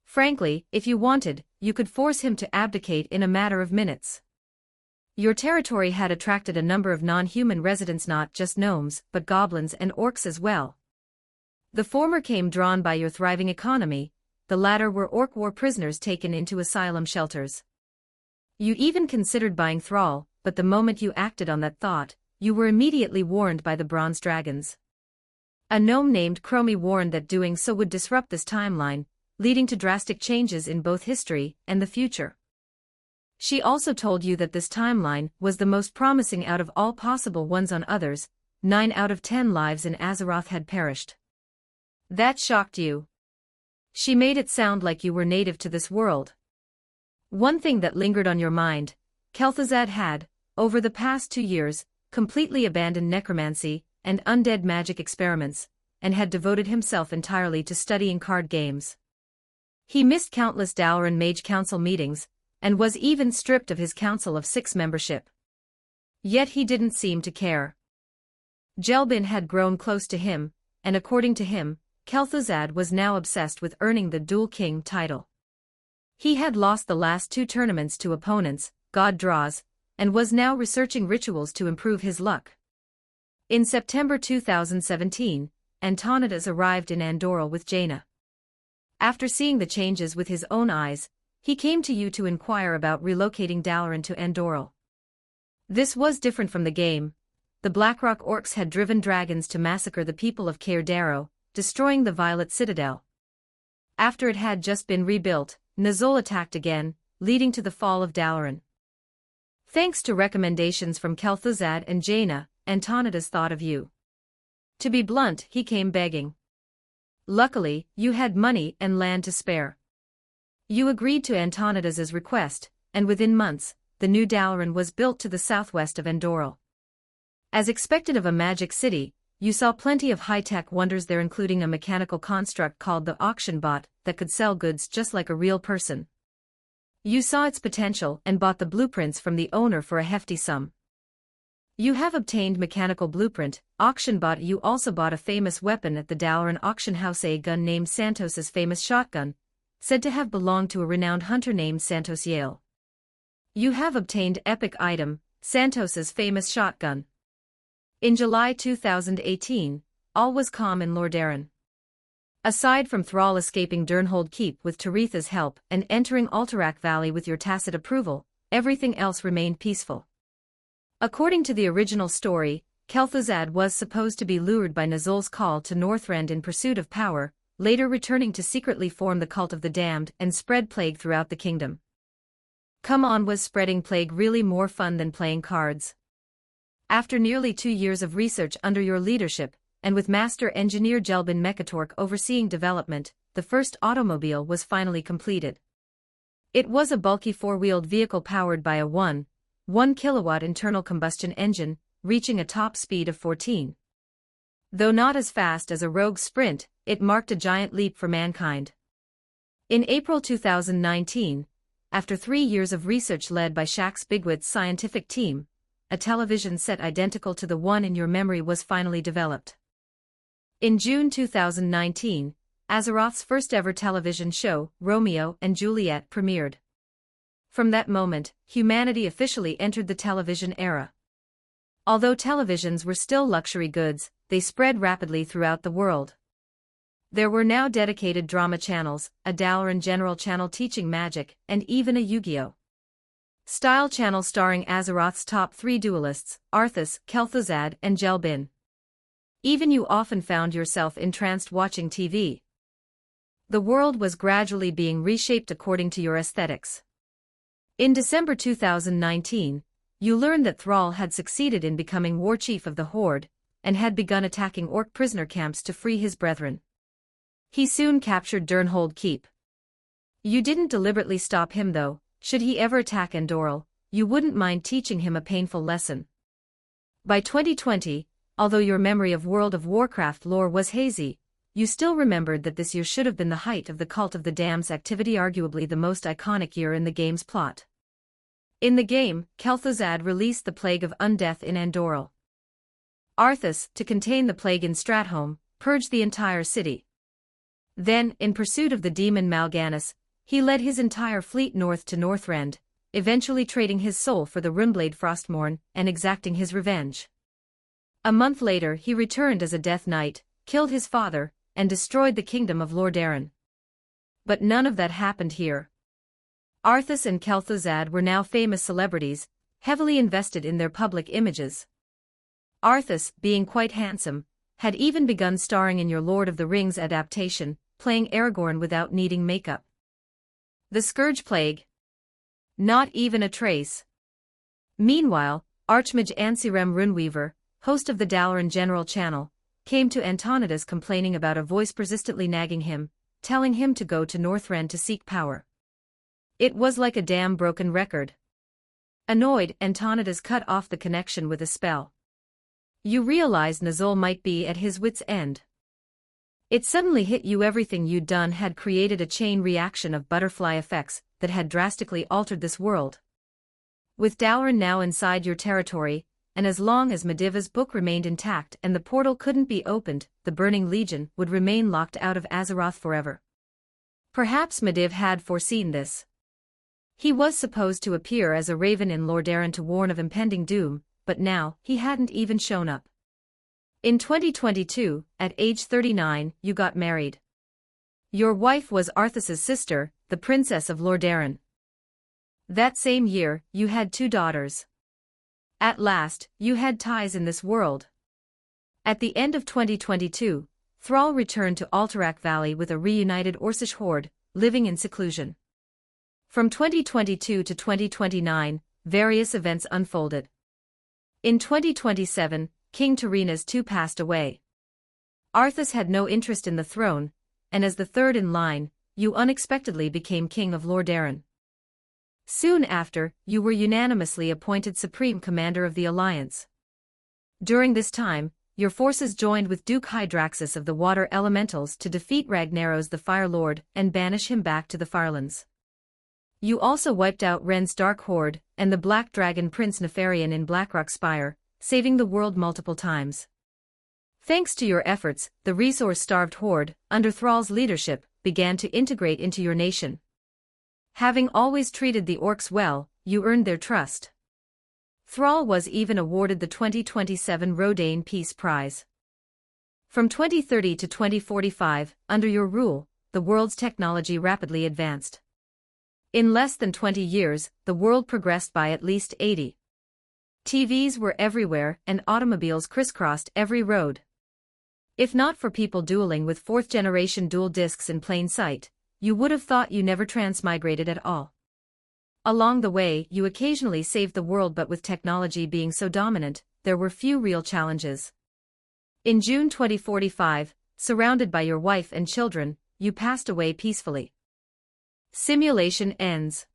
B: Frankly, if you wanted, you could force him to abdicate in a matter of minutes. Your territory had attracted a number of non-human residents, not just gnomes, but goblins and orcs as well. The former came drawn by your thriving economy, the latter were orc war prisoners taken into asylum shelters. You even considered buying Thrall, but the moment you acted on that thought, you were immediately warned by the bronze dragons. A gnome named Chromie warned that doing so would disrupt this timeline, leading to drastic changes in both history and the future. She also told you that this timeline was the most promising out of all possible ones on others. 9 out of 10 lives in Azeroth had perished. That shocked you. She made it sound like you were native to this world. One thing that lingered on your mind, Kel'Thuzad had, over the past 2 years, completely abandoned necromancy and undead magic experiments, and had devoted himself entirely to studying card games. He missed countless Dalaran Mage Council meetings, and was even stripped of his Council of 6 membership. Yet he didn't seem to care. Jelbin had grown close to him, and according to him, Kel'Thuzad was now obsessed with earning the Dual King title. He had lost the last 2 tournaments to opponents, God Draws, and was now researching rituals to improve his luck. In September 2017, Antonidas arrived in Andorral with Jaina. After seeing the changes with his own eyes, he came to you to inquire about relocating Dalaran to Andorral. This was different from the game. The Blackrock orcs had driven dragons to massacre the people of Caer Darrow, destroying the Violet Citadel. After it had just been rebuilt, Nazul attacked again, leading to the fall of Dalaran. Thanks to recommendations from Kel'Thuzad and Jaina, Antonidas thought of you. To be blunt, he came begging. Luckily, you had money and land to spare. You agreed to Antonidas's request, and within months, the new Dalaran was built to the southwest of Andorral. As expected of a magic city, you saw plenty of high-tech wonders there, including a mechanical construct called the auction bot that could sell goods just like a real person. You saw its potential and bought the blueprints from the owner for a hefty sum. You have obtained mechanical blueprint, auction bot. You also bought a famous weapon at the Dalaran auction house, a gun named Santos's famous shotgun, said to have belonged to a renowned hunter named Santos Yale. You have obtained epic item, Santos's famous shotgun. In July 2018, all was calm in Lordaeron. Aside from Thrall escaping Durnhold Keep with Taretha's help and entering Alterac Valley with your tacit approval, everything else remained peaceful. According to the original story, Kel'Thuzad was supposed to be lured by Nazul's call to Northrend in pursuit of power, later returning to secretly form the Cult of the Damned and spread plague throughout the kingdom. Come on, was spreading plague really more fun than playing cards? After nearly 2 years of research under your leadership, and with Master Engineer Jelbin Mekatork overseeing development, the first automobile was finally completed. It was a bulky 4-wheeled vehicle powered by a 1 kilowatt internal combustion engine, reaching a top speed of 14. Though not as fast as a Rogue Sprint, it marked a giant leap for mankind. In April 2019, after 3 years of research led by Shax Bigwit's scientific team, a television set identical to the one in your memory was finally developed. In June 2019, Azeroth's first-ever television show, Romeo and Juliet, premiered. From that moment, humanity officially entered the television era. Although televisions were still luxury goods, they spread rapidly throughout the world. There were now dedicated drama channels, a Dalaran General channel teaching magic, and even a Yu-Gi-Oh! Style channel starring Azeroth's top 3 duelists, Arthas, Kel'Thuzad, and Jelbin. Even you often found yourself entranced watching TV. The world was gradually being reshaped according to your aesthetics. In December 2019, you learned that Thrall had succeeded in becoming war chief of the Horde, and had begun attacking orc prisoner camps to free his brethren. He soon captured Durnhold Keep. You didn't deliberately stop him though. Should he ever attack Andorral, you wouldn't mind teaching him a painful lesson. By 2020, although your memory of World of Warcraft lore was hazy, you still remembered that this year should have been the height of the Cult of the Damned's activity, arguably the most iconic year in the game's plot. In the game, Kel'Thuzad released the Plague of Undeath in Andorral. Arthas, to contain the plague in Stratholme, purged the entire city. Then, in pursuit of the demon Mal'Ganis, he led his entire fleet north to Northrend, eventually trading his soul for the Runeblade Frostmourne and exacting his revenge. A month later he returned as a Death Knight, killed his father, and destroyed the kingdom of Lordaeron. But none of that happened here. Arthas and Kel'Thuzad were now famous celebrities, heavily invested in their public images. Arthas, being quite handsome, had even begun starring in your Lord of the Rings adaptation, playing Aragorn without needing makeup. The Scourge Plague. Not even a trace. Meanwhile, Archmage Ansirem Runeweaver, host of the Dalaran General Channel, came to Antonidas complaining about a voice persistently nagging him, telling him to go to Northrend to seek power. It was like a damn broken record. Annoyed, Antonidas cut off the connection with a spell. You realized Nazul might be at his wit's end. It suddenly hit you everything you'd done had created a chain reaction of butterfly effects that had drastically altered this world. With Dalaran now inside your territory, and as long as Mediva's book remained intact and the portal couldn't be opened, the Burning Legion would remain locked out of Azeroth forever. Perhaps Mediv had foreseen this. He was supposed to appear as a raven in Lordaeron to warn of impending doom, but now he hadn't even shown up. In 2022, at age 39, you got married. Your wife was Arthas's sister, the Princess of Lordaeron. That same year, you had 2 daughters. At last, you had ties in this world. At the end of 2022, Thrall returned to Alterac Valley with a reunited Orcish horde, living in seclusion. From 2022 to 2029, various events unfolded. In 2027, King Terenas II passed away. Arthas had no interest in the throne, and as the third in line, you unexpectedly became King of Lordaeron. Soon after, you were unanimously appointed Supreme Commander of the Alliance. During this time, your forces joined with Duke Hydraxus of the Water Elementals to defeat Ragnaros the Fire Lord and banish him back to the Firelands. You also wiped out Ren's Dark Horde and the Black Dragon Prince Nefarian in Blackrock Spire, saving the world multiple times. Thanks to your efforts, the resource-starved horde, under Thrall's leadership, began to integrate into your nation. Having always treated the orcs well, you earned their trust. Thrall was even awarded the 2027 Rodain Peace Prize. From 2030 to 2045, under your rule, the world's technology rapidly advanced. In less than 20 years, the world progressed by at least 80. TVs were everywhere and automobiles crisscrossed every road. If not for people dueling with 4th-generation dual discs in plain sight, you would have thought you never transmigrated at all. Along the way, you occasionally saved the world, but with technology being so dominant, there were few real challenges. In June 2045, surrounded by your wife and children, you passed away peacefully. Simulation ends.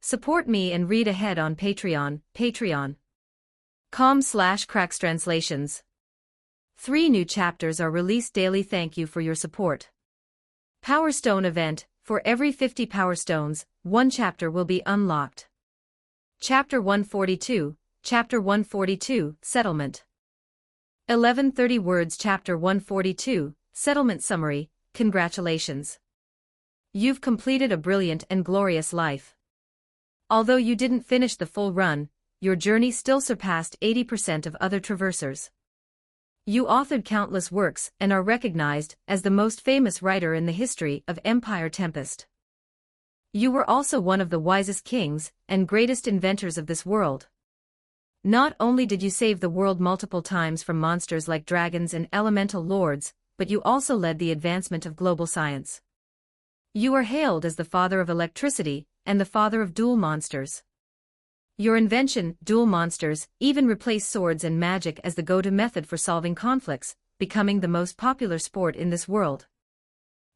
B: Support me and read ahead on Patreon, patreon.com/crackstranslations. 3 new chapters are released daily. Thank you for your support. Power Stone event. For every 50 Power Stones, 1 chapter will be unlocked. Chapter 142, Chapter 142, Settlement. 1130 words. Chapter 142, Settlement Summary. Congratulations. You've completed a brilliant and glorious life. Although you didn't finish the full run, your journey still surpassed 80% of other traversers. You authored countless works and are recognized as the most famous writer in the history of Empire Tempest. You were also one of the wisest kings and greatest inventors of this world. Not only did you save the world multiple times from monsters like dragons and elemental lords, but you also led the advancement of global science. You are hailed as the father of electricity and the father of duel monsters. Your invention, duel monsters, even replaced swords and magic as the go-to method for solving conflicts, becoming the most popular sport in this world.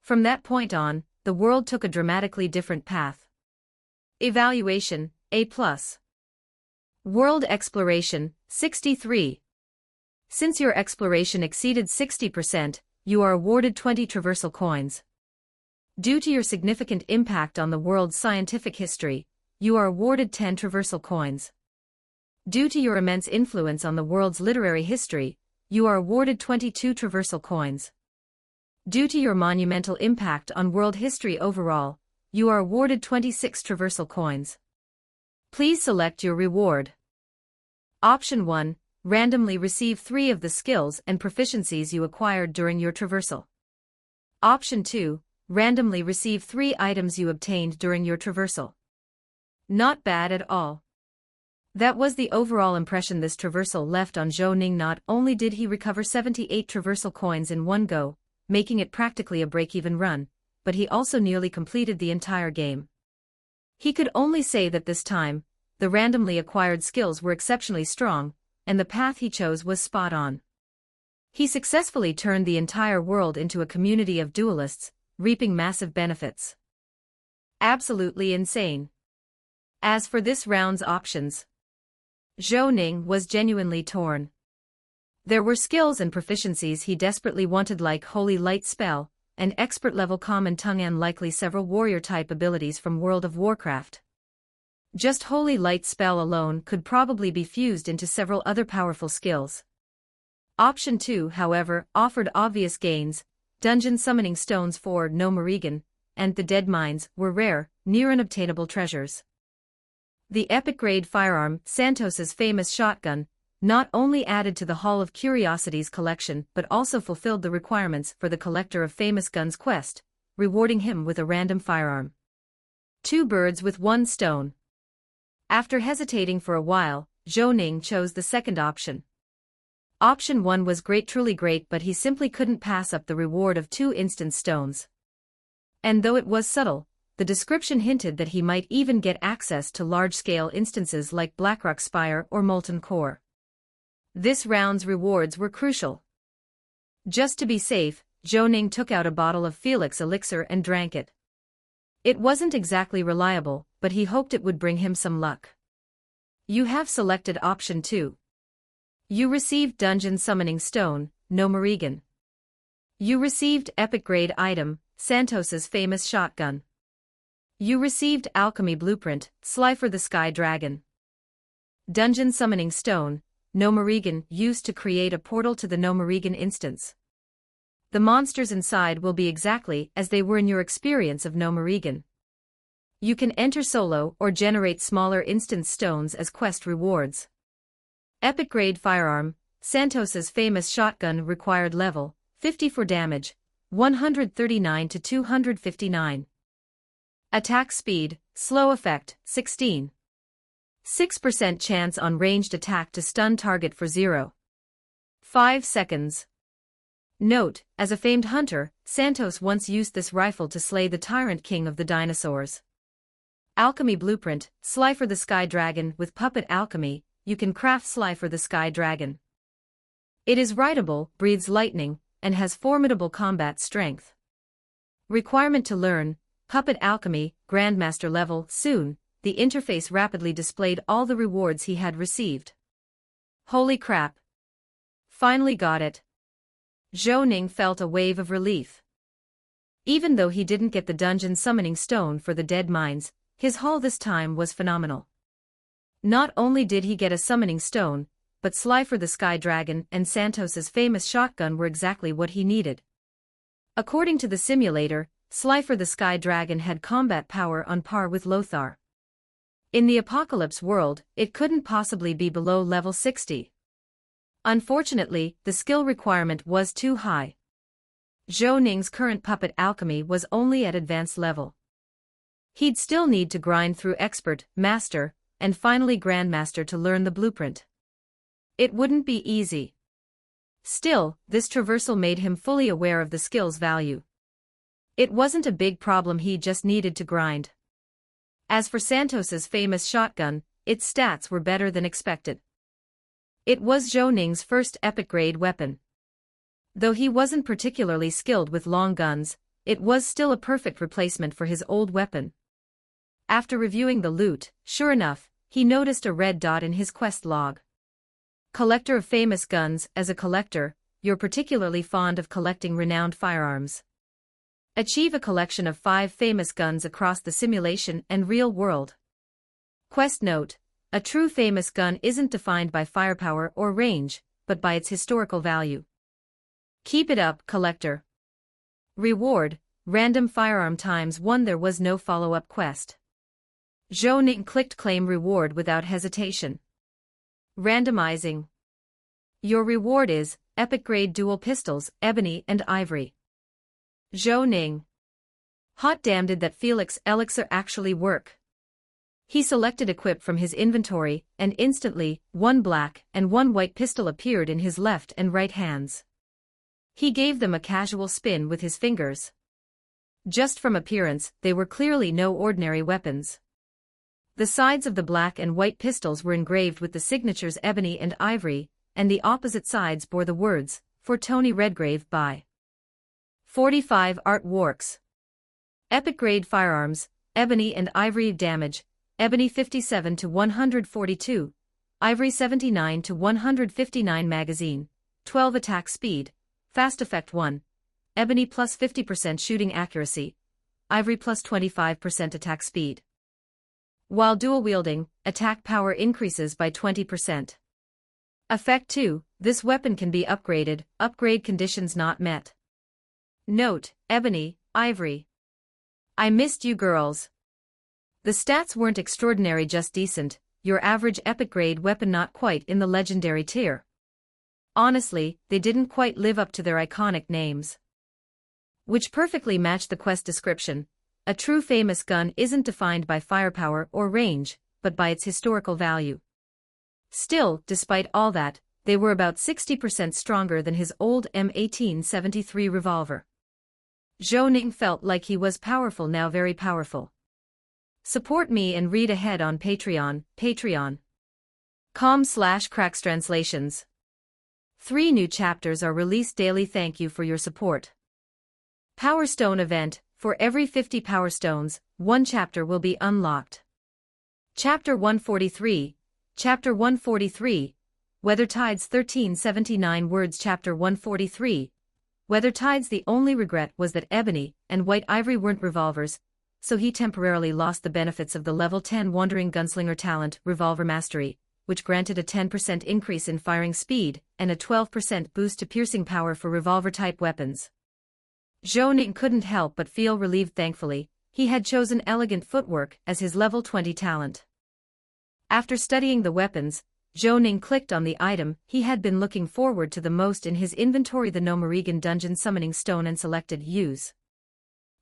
B: From that point on, the world took a dramatically different path. Evaluation, A+. World Exploration, 63. Since your exploration exceeded 60%, you are awarded 20 Traversal coins. Due to your significant impact on the world's scientific history, you are awarded 10 Traversal coins. Due to your immense influence on the world's literary history, you are awarded 22 Traversal coins. Due to your monumental impact on world history overall, you are awarded 26 Traversal coins. Please select your reward. Option 1, randomly receive 3 of the skills and proficiencies you acquired during your traversal. Option 2, randomly receive 3 items you obtained during your traversal. Not bad at all. That was the overall impression this traversal left on Zhou Ning. Not only did he recover 78 traversal coins in one go, making it practically a break-even run, but he also nearly completed the entire game. He could only say that this time, the randomly acquired skills were exceptionally strong, and the path he chose was spot on. He successfully turned the entire world into a community of duelists, reaping massive benefits. Absolutely insane. As for this round's options, Zhou Ning was genuinely torn. There were skills and proficiencies he desperately wanted, like Holy Light Spell, an expert-level Common Tongue, and likely several warrior-type abilities from World of Warcraft. Just Holy Light Spell alone could probably be fused into several other powerful skills. Option 2, however, offered obvious gains. Dungeon Summoning Stones for No Morrigan and the Dead Mines were rare, near-unobtainable treasures. The epic-grade firearm, Santos's famous shotgun, not only added to the Hall of Curiosities collection but also fulfilled the requirements for the Collector of Famous Guns quest, rewarding him with a random firearm. Two birds with one stone. After hesitating for a while, Zhou Ning chose the second option. Option 1 was great, truly great, but he simply couldn't pass up the reward of 2 instant stones. And though it was subtle, the description hinted that he might even get access to large-scale instances like Blackrock Spire or Molten Core. This round's rewards were crucial. Just to be safe, Zhou Ning took out a bottle of Felix elixir and drank it. It wasn't exactly reliable, but he hoped it would bring him some luck. You have selected option 2. You received Dungeon Summoning Stone, No Morrigan. You received Epic Grade Item, Santos's famous shotgun. You received Alchemy Blueprint, Slifer the Sky Dragon. Dungeon Summoning Stone, No Morrigan, used to create a portal to the No Morrigan instance. The monsters inside will be exactly as they were in your experience of No Morrigan. You can enter solo or generate smaller instance stones as quest rewards. Epic Grade Firearm, Santos's famous shotgun, required level 50 for damage, 139 to 259. Attack speed, slow effect, 16. 6% chance on ranged attack to stun target for 0.5 seconds. Note, as a famed hunter, Santos once used this rifle to slay the Tyrant King of the dinosaurs. Alchemy Blueprint, Slifer the Sky Dragon. With Puppet Alchemy, you can craft Slifer the Sky Dragon. It is rideable, breathes lightning, and has formidable combat strength. Requirement to learn, Puppet Alchemy, Grandmaster level. Soon, the interface rapidly displayed all the rewards he had received. Holy crap! Finally got it. Zhou Ning felt a wave of relief. Even though he didn't get the Dungeon Summoning Stone for the Dead Mines, his haul this time was phenomenal. Not only did he get a Summoning Stone, but Slifer the Sky Dragon and Santos's famous shotgun were exactly what he needed. According to the simulator, Slifer the Sky Dragon had combat power on par with Lothar. In the Apocalypse world, it couldn't possibly be below level 60. Unfortunately, the skill requirement was too high. Zhou Ning's current Puppet Alchemy was only at advanced level. He'd still need to grind through Expert, Master, and finally Grandmaster to learn the blueprint. It wouldn't be easy. Still, this traversal made him fully aware of the skill's value. It wasn't a big problem, he just needed to grind. As for Santos's famous shotgun, its stats were better than expected. It was Zhou Ning's first epic-grade weapon. Though he wasn't particularly skilled with long guns, it was still a perfect replacement for his old weapon. After reviewing the loot, sure enough, he noticed a red dot in his quest log. Collector of Famous Guns. As a collector, you're particularly fond of collecting renowned firearms. Achieve a collection of 5 famous guns across the simulation and real world. Quest note: a true famous gun isn't defined by firepower or range, but by its historical value. Keep it up, collector. Reward: random firearm ×1. There was no follow-up quest. Zhou Ning clicked claim reward without hesitation. Randomizing. Your reward is epic grade dual pistols, ebony and ivory. Zhou Ning. Hot damn, did that Felix elixir actually work? He selected equip from his inventory, and instantly, 1 black and 1 white pistol appeared in his left and right hands. He gave them a casual spin with his fingers. Just from appearance, they were clearly no ordinary weapons. The sides of the black and white pistols were engraved with the signatures ebony and ivory, and the opposite sides bore the words, "For Tony Redgrave by 45 Art Works." Epic grade firearms, ebony and ivory damage, ebony 57 to 142, ivory 79 to 159 magazine, 12 attack speed, fast effect 1, ebony plus 50% shooting accuracy, ivory plus 25% attack speed. While dual wielding, attack power increases by 20%. Effect 2, this weapon can be upgraded, upgrade conditions not met. Note, ebony, ivory. I missed you girls. The stats weren't extraordinary, just decent, your average epic grade weapon, not quite in the legendary tier. Honestly, they didn't quite live up to their iconic names. Which perfectly matched the quest description. A true famous gun isn't defined by firepower or range, but by its historical value. Still, despite all that, they were about 60% stronger than his old M1873 revolver. Zhou Ning felt like he was powerful now, very powerful. Support me and read ahead on Patreon, patreon.com/crackstranslations. 3 new chapters are released daily. Thank you for your support. Power Stone event. For every 50 Power Stones, 1 chapter will be unlocked. Chapter 143. Chapter 143. Weather Tides 1379 words. Chapter 143. Weather Tides. The only regret was that ebony and white ivory weren't revolvers, so he temporarily lost the benefits of the level 10 Wandering Gunslinger talent, Revolver Mastery, which granted a 10% increase in firing speed and a 12% boost to piercing power for revolver-type weapons. Zhou Ning couldn't help but feel relieved. Thankfully, he had chosen elegant footwork as his level 20 talent. After studying the weapons, Zhou Ning clicked on the item he had been looking forward to the most in his inventory, the Nomorigan Dungeon Summoning Stone, and selected Use.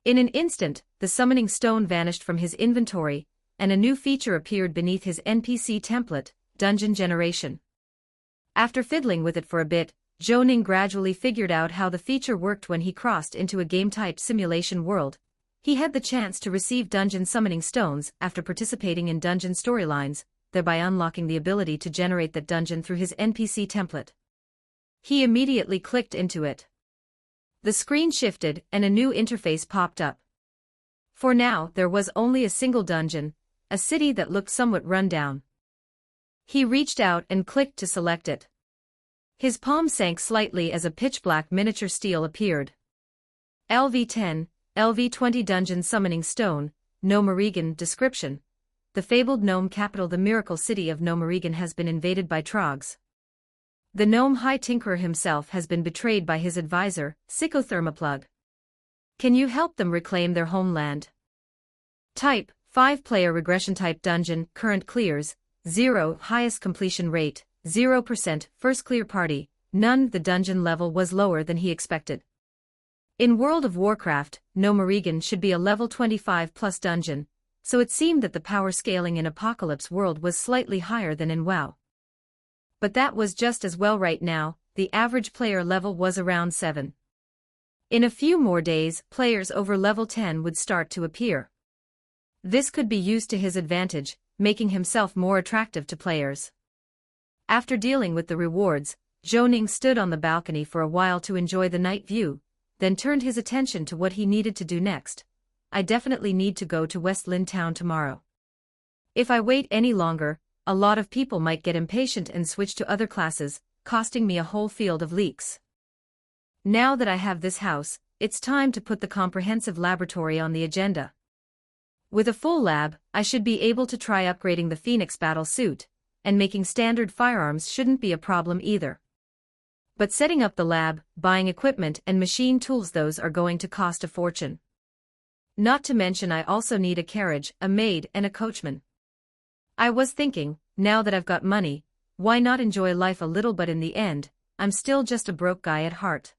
B: In an instant, the summoning stone vanished from his inventory, and a new feature appeared beneath his NPC template, Dungeon Generation. After fiddling with it for a bit, Zhou Ning gradually figured out how the feature worked. When he crossed into a game-type simulation world, he had the chance to receive dungeon summoning stones after participating in dungeon storylines, thereby unlocking the ability to generate that dungeon through his NPC template. He immediately clicked into it. The screen shifted and a new interface popped up. For now, there was only a single dungeon, a city that looked somewhat run down. He reached out and clicked to select it. His palm sank slightly as a pitch-black miniature stele appeared. LV-10, LV-20 Dungeon Summoning Stone, Nomorigan. Description: the fabled gnome capital, the miracle city of Nomorigan, has been invaded by Trogs. The gnome High Tinkerer himself has been betrayed by his advisor, Psychothermoplug. Can you help them reclaim their homeland? Type: 5-player regression type dungeon. Current clears 0, highest completion rate 0%, first clear party none. The dungeon level was lower than he expected. In World of Warcraft, Nomorigan should be a level 25 plus dungeon, so it seemed that the power scaling in Apocalypse World was slightly higher than in WoW. But that was just as well. Right now, the average player level was around 7. In a few more days, players over level 10 would start to appear. This could be used to his advantage, making himself more attractive to players. After dealing with the rewards, Zhou Ning stood on the balcony for a while to enjoy the night view, then turned his attention to what he needed to do next. I definitely need to go to West Lin Town tomorrow. If I wait any longer, a lot of people might get impatient and switch to other classes, costing me a whole field of leaks. Now that I have this house, it's time to put the comprehensive laboratory on the agenda. With a full lab, I should be able to try upgrading the Phoenix battle suit, and making standard firearms shouldn't be a problem either. But setting up the lab, buying equipment and machine tools, those are going to cost a fortune. Not to mention I also need a carriage, a maid and a coachman. I was thinking, now that I've got money, why not enjoy life a little? But in the end, I'm still just a broke guy at heart.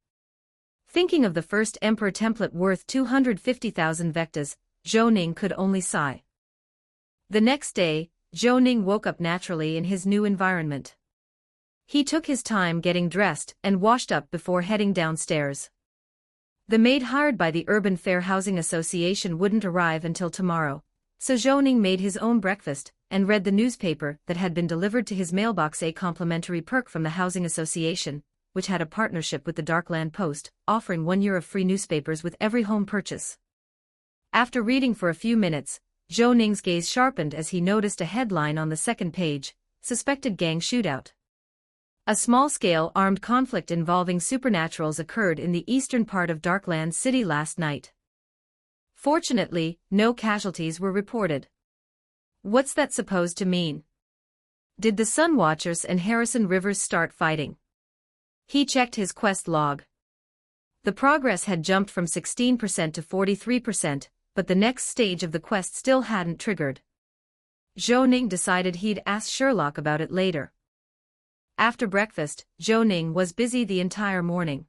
B: Thinking of the first Emperor template worth 250,000 vectas, Zhou Ning could only sigh. The next day, Zhou Ning woke up naturally in his new environment. He took his time getting dressed and washed up before heading downstairs. The maid hired by the Urban Fair Housing Association wouldn't arrive until tomorrow, So Zhou Ning made his own breakfast and read the newspaper that had been delivered to his mailbox, a complimentary perk from the Housing Association, which had a partnership with the Darkland Post, offering 1 year of free newspapers with every home purchase. After reading for a few minutes, Zhou Ning's gaze sharpened as he noticed a headline on the second page: Suspected Gang Shootout. A small-scale armed conflict involving supernaturals occurred in the eastern part of Darkland City last night. Fortunately, no casualties were reported. What's that supposed to mean? Did the Sun Watchers and Harrison Rivers start fighting? He checked his quest log. The progress had jumped from 16% to 43%, but the next stage of the quest still hadn't triggered. Zhou Ning decided he'd ask Sherlock about it later. After breakfast, Zhou Ning was busy the entire morning.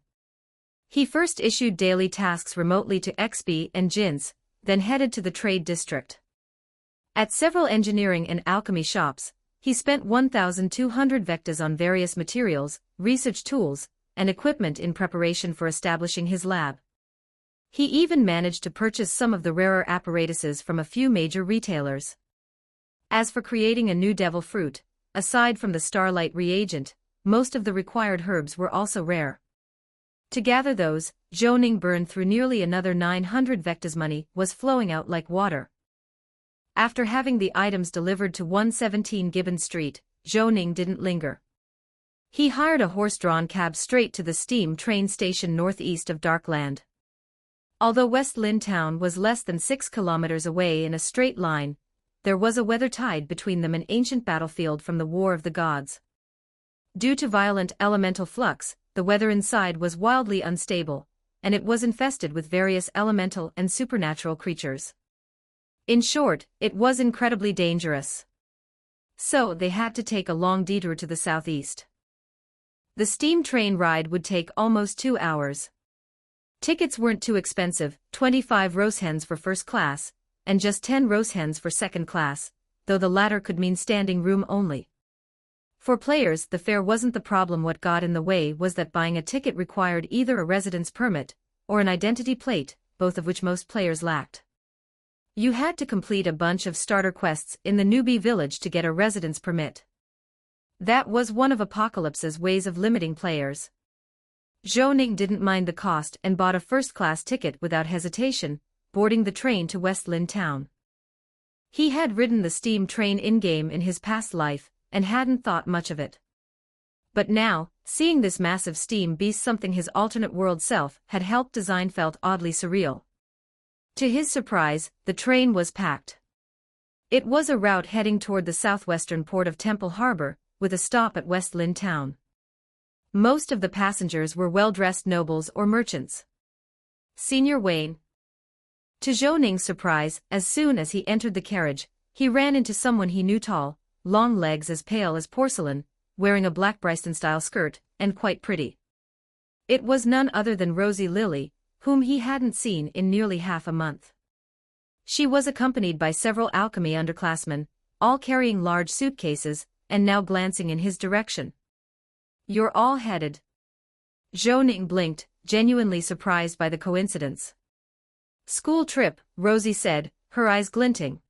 B: He first issued daily tasks remotely to XB and Jins, then headed to the trade district. At several engineering and alchemy shops, he spent 1,200 vectas on various materials, research tools, and equipment in preparation for establishing his lab. He even managed to purchase some of the rarer apparatuses from a few major retailers. As for creating a new devil fruit, aside from the starlight reagent, most of the required herbs were also rare. To gather those, Zhou Ning burned through nearly another 900 vectas. Money was flowing out like water. After having the items delivered to 117 Gibbon Street, Zhou Ning didn't linger. He hired a horse-drawn cab straight to the steam train station northeast of Darkland. Although West Lin Town was less than 6 kilometers away in a straight line, there was a weather tide between them, an ancient battlefield from the War of the Gods. Due to violent elemental flux, the weather inside was wildly unstable, and it was infested with various elemental and supernatural creatures. In short, it was incredibly dangerous. So they had to take a long detour to the southeast. The steam train ride would take almost 2 hours. Tickets weren't too expensive, 25 roshens for first class, and just 10 roshens for second class, though the latter could mean standing room only. For players, the fare wasn't the problem. What got in the way was that buying a ticket required either a residence permit or an identity plate, both of which most players lacked. You had to complete a bunch of starter quests in the newbie village to get a residence permit. That was one of Apocalypse's ways of limiting players. Zhou Ning didn't mind the cost and bought a first-class ticket without hesitation, boarding the train to West Lin Town. He had ridden the steam train in-game in his past life, and hadn't thought much of it. But now, seeing this massive steam beast, something his alternate world self had helped design, felt oddly surreal. To his surprise, the train was packed. It was a route heading toward the southwestern port of Temple Harbor, with a stop at West Lin Town. Most of the passengers were well-dressed nobles or merchants. Senior Wayne. To Zhou Ning's surprise, as soon as he entered the carriage, he ran into someone he knew, tall, long legs as pale as porcelain, wearing a black Bryston-style skirt, and quite pretty. It was none other than Rosie Lilly, whom he hadn't seen in nearly half a month. She was accompanied by several alchemy underclassmen, all carrying large suitcases, and now glancing in his direction. "You're all headed." Zhou Ning blinked, genuinely surprised by the coincidence. "School trip," Rosie said, her eyes glinting.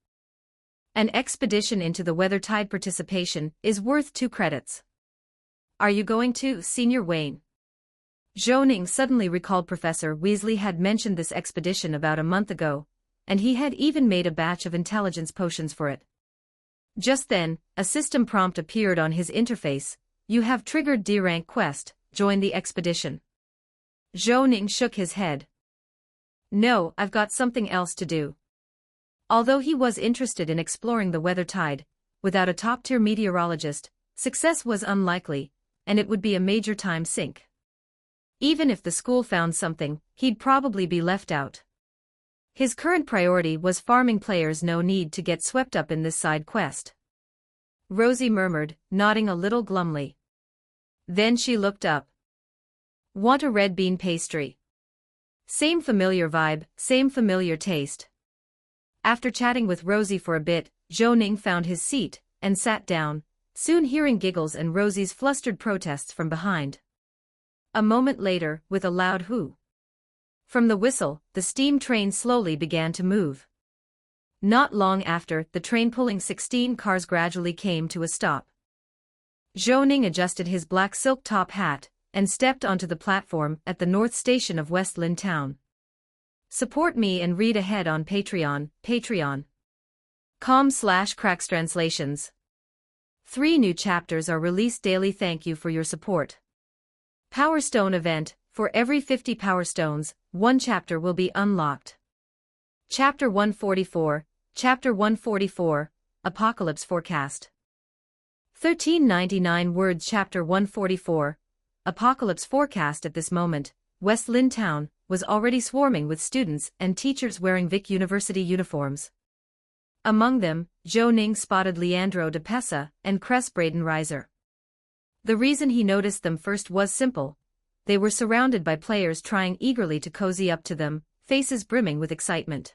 B: "An expedition into the weather tide. Participation is worth 2 credits. Are you going to, Senior Wayne?" Zhou Ning suddenly recalled Professor Weasley had mentioned this expedition about a month ago, and he had even made a batch of intelligence potions for it. Just then, a system prompt appeared on his interface: "You have triggered D-rank quest, join the expedition." Zhou Ning shook his head. "No, I've got something else to do." Although he was interested in exploring the weather tide, without a top-tier meteorologist, success was unlikely, and it would be a major time sink. Even if the school found something, he'd probably be left out. His current priority was farming players. No need to get swept up in this side quest. Rosie murmured, nodding a little glumly. Then she looked up. "Want a red bean pastry?" Same familiar vibe, same familiar taste. After chatting with Rosie for a bit, Zhou Ning found his seat and sat down, soon hearing giggles and Rosie's flustered protests from behind. A moment later, with a loud hoo from the whistle, the steam train slowly began to move. Not long after, the train pulling 16 cars gradually came to a stop. Zhou Ning adjusted his black silk top hat and stepped onto the platform at the north station of West Lin Town. Support me and read ahead on Patreon, patreon.com/crackstranslations. 3 new chapters are released daily. Thank you for your support. Power Stone event, for every 50 Power Stones, 1 chapter will be unlocked. Chapter 144, Chapter 144, Apocalypse Forecast. 1399 words. Chapter 144, Apocalypse Forecast. At this moment, West Lin Town was already swarming with students and teachers wearing Vic University uniforms. Among them, Zhou Ning spotted Leandro de Pesa and Cress Braden-Reiser. The reason he noticed them first was simple. They were surrounded by players trying eagerly to cozy up to them, faces brimming with excitement.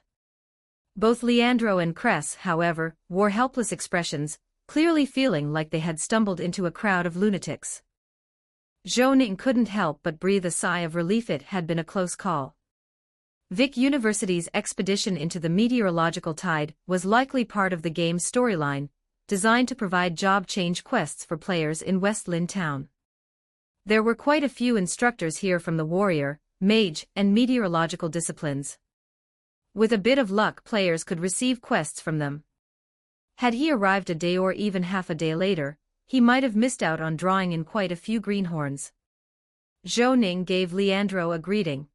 B: Both Leandro and Cress, however, wore helpless expressions, clearly feeling like they had stumbled into a crowd of lunatics. Zhou Ning couldn't help but breathe a sigh of relief. It had been a close call. Vic University's expedition into the meteorological tide was likely part of the game's storyline, designed to provide job change quests for players in West Lin Town. There were quite a few instructors here from the warrior, mage, and meteorological disciplines. With a bit of luck, players could receive quests from them. Had he arrived a day or even half a day later, he might have missed out on drawing in quite a few greenhorns. Zhou Ning gave Leandro a greeting.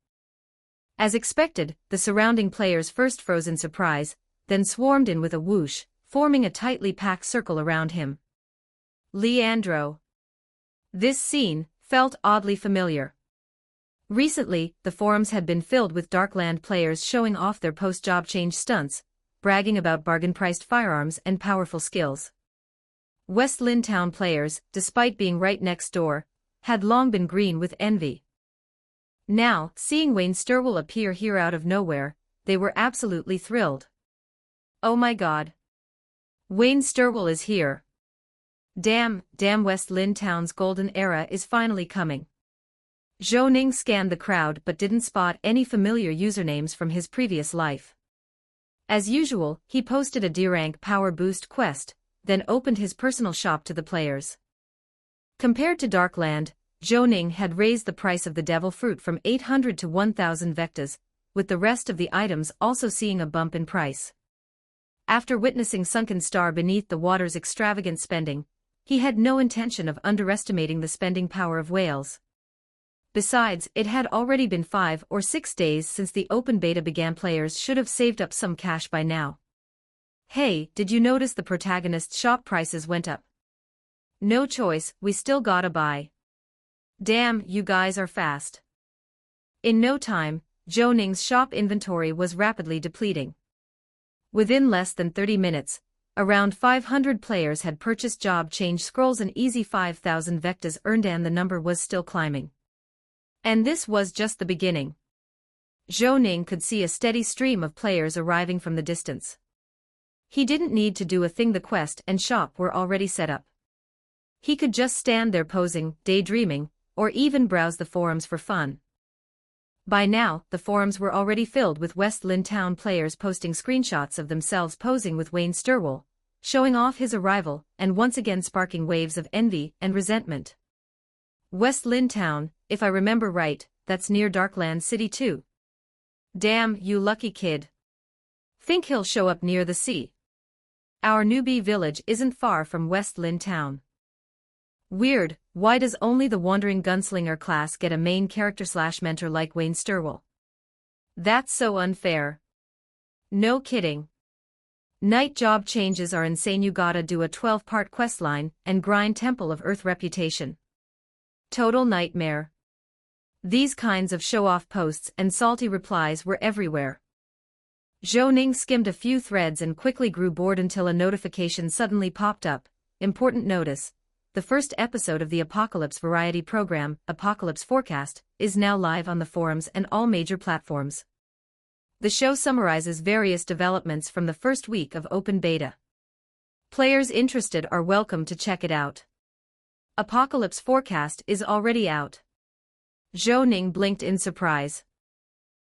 B: As expected, the surrounding players first froze in surprise, then swarmed in with a whoosh, forming a tightly packed circle around him. Leandro. This scene felt oddly familiar. Recently, the forums had been filled with Darkland players showing off their post-job change stunts, bragging about bargain-priced firearms and powerful skills. West Lin Town players, despite being right next door, had long been green with envy. Now, seeing Wayne Sturwell appear here out of nowhere, they were absolutely thrilled. Oh my god. Wayne Sturwell is here. Damn, West Lin Town's golden era is finally coming. Zhou Ning scanned the crowd but didn't spot any familiar usernames from his previous life. As usual, he posted a D-rank power boost quest, then opened his personal shop to the players. Compared to Darkland, Zhou Ning had raised the price of the devil fruit from 800 to 1,000 vectas, with the rest of the items also seeing a bump in price. After witnessing Sunken Star beneath the water's extravagant spending, he had no intention of underestimating the spending power of whales. Besides, it had already been 5 or 6 days since the open beta began. Players should have saved up some cash by now. Hey, did you notice the protagonist's shop prices went up? No choice, we still gotta buy. Damn, you guys are fast. In no time, Zhou Ning's shop inventory was rapidly depleting. Within less than 30 minutes, around 500 players had purchased job change scrolls, an easy 5,000 vectas earned, and the number was still climbing. And this was just the beginning. Zhou Ning could see a steady stream of players arriving from the distance. He didn't need to do a thing. The quest and shop were already set up. He could just stand there posing, daydreaming, or even browse the forums for fun. By now, the forums were already filled with West Lin Town players posting screenshots of themselves posing with Wayne Sturwell, showing off his arrival, and once again sparking waves of envy and resentment. West Lin Town, if I remember right, that's near Darkland City too. Damn, you lucky kid. Think he'll show up near the sea? Our newbie village isn't far from West Lin Town. Weird, why does only the Wandering Gunslinger class get a main character/mentor like Wayne Sturwell? That's so unfair. No kidding. Night job changes are insane. You gotta do a 12-part questline and grind Temple of Earth reputation. Total nightmare. These kinds of show-off posts and salty replies were everywhere. Zhou Ning skimmed a few threads and quickly grew bored until a notification suddenly popped up. Important notice. The first episode of the Apocalypse variety program, Apocalypse Forecast, is now live on the forums and all major platforms. The show summarizes various developments from the first week of open beta. Players interested are welcome to check it out. Apocalypse Forecast is already out. Zhou Ning blinked in surprise.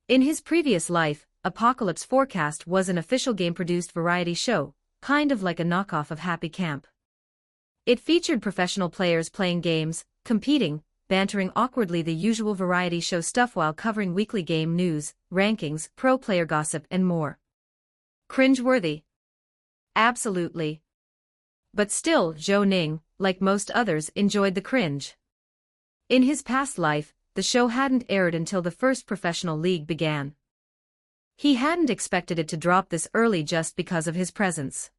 B: In his previous life, Apocalypse Forecast was an official game-produced variety show, kind of like a knockoff of Happy Camp. It featured professional players playing games, competing, bantering awkwardly the usual variety show stuff while covering weekly game news, rankings, pro player gossip and more. Cringeworthy? Absolutely. But still, Zhou Ning, like most others, enjoyed the cringe. In his past life, the show hadn't aired until the first professional league began. He hadn't expected it to drop this early just because of his presence.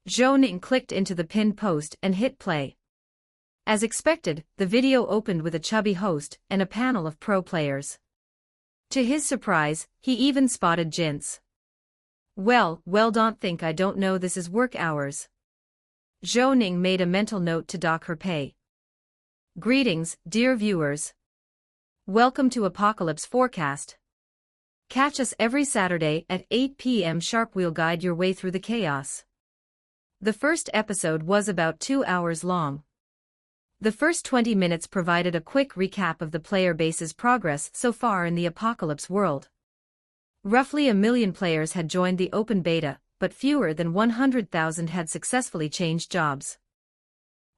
B: Zhou Ning clicked into the pinned post and hit play. As expected, the video opened with a chubby host and a panel of pro players. To his surprise, he even spotted Jinx. Well, don't think I don't know this is work hours. Zhou Ning made a mental note to dock her pay. Greetings, dear viewers. Welcome to Apocalypse Forecast. Catch us every Saturday at 8 p.m. sharp. We'll guide your way through the chaos. The first episode was about 2 hours long. The first 20 minutes provided a quick recap of the player base's progress so far in the Apocalypse world. Roughly 1 million players had joined the open beta, but fewer than 100,000 had successfully changed jobs.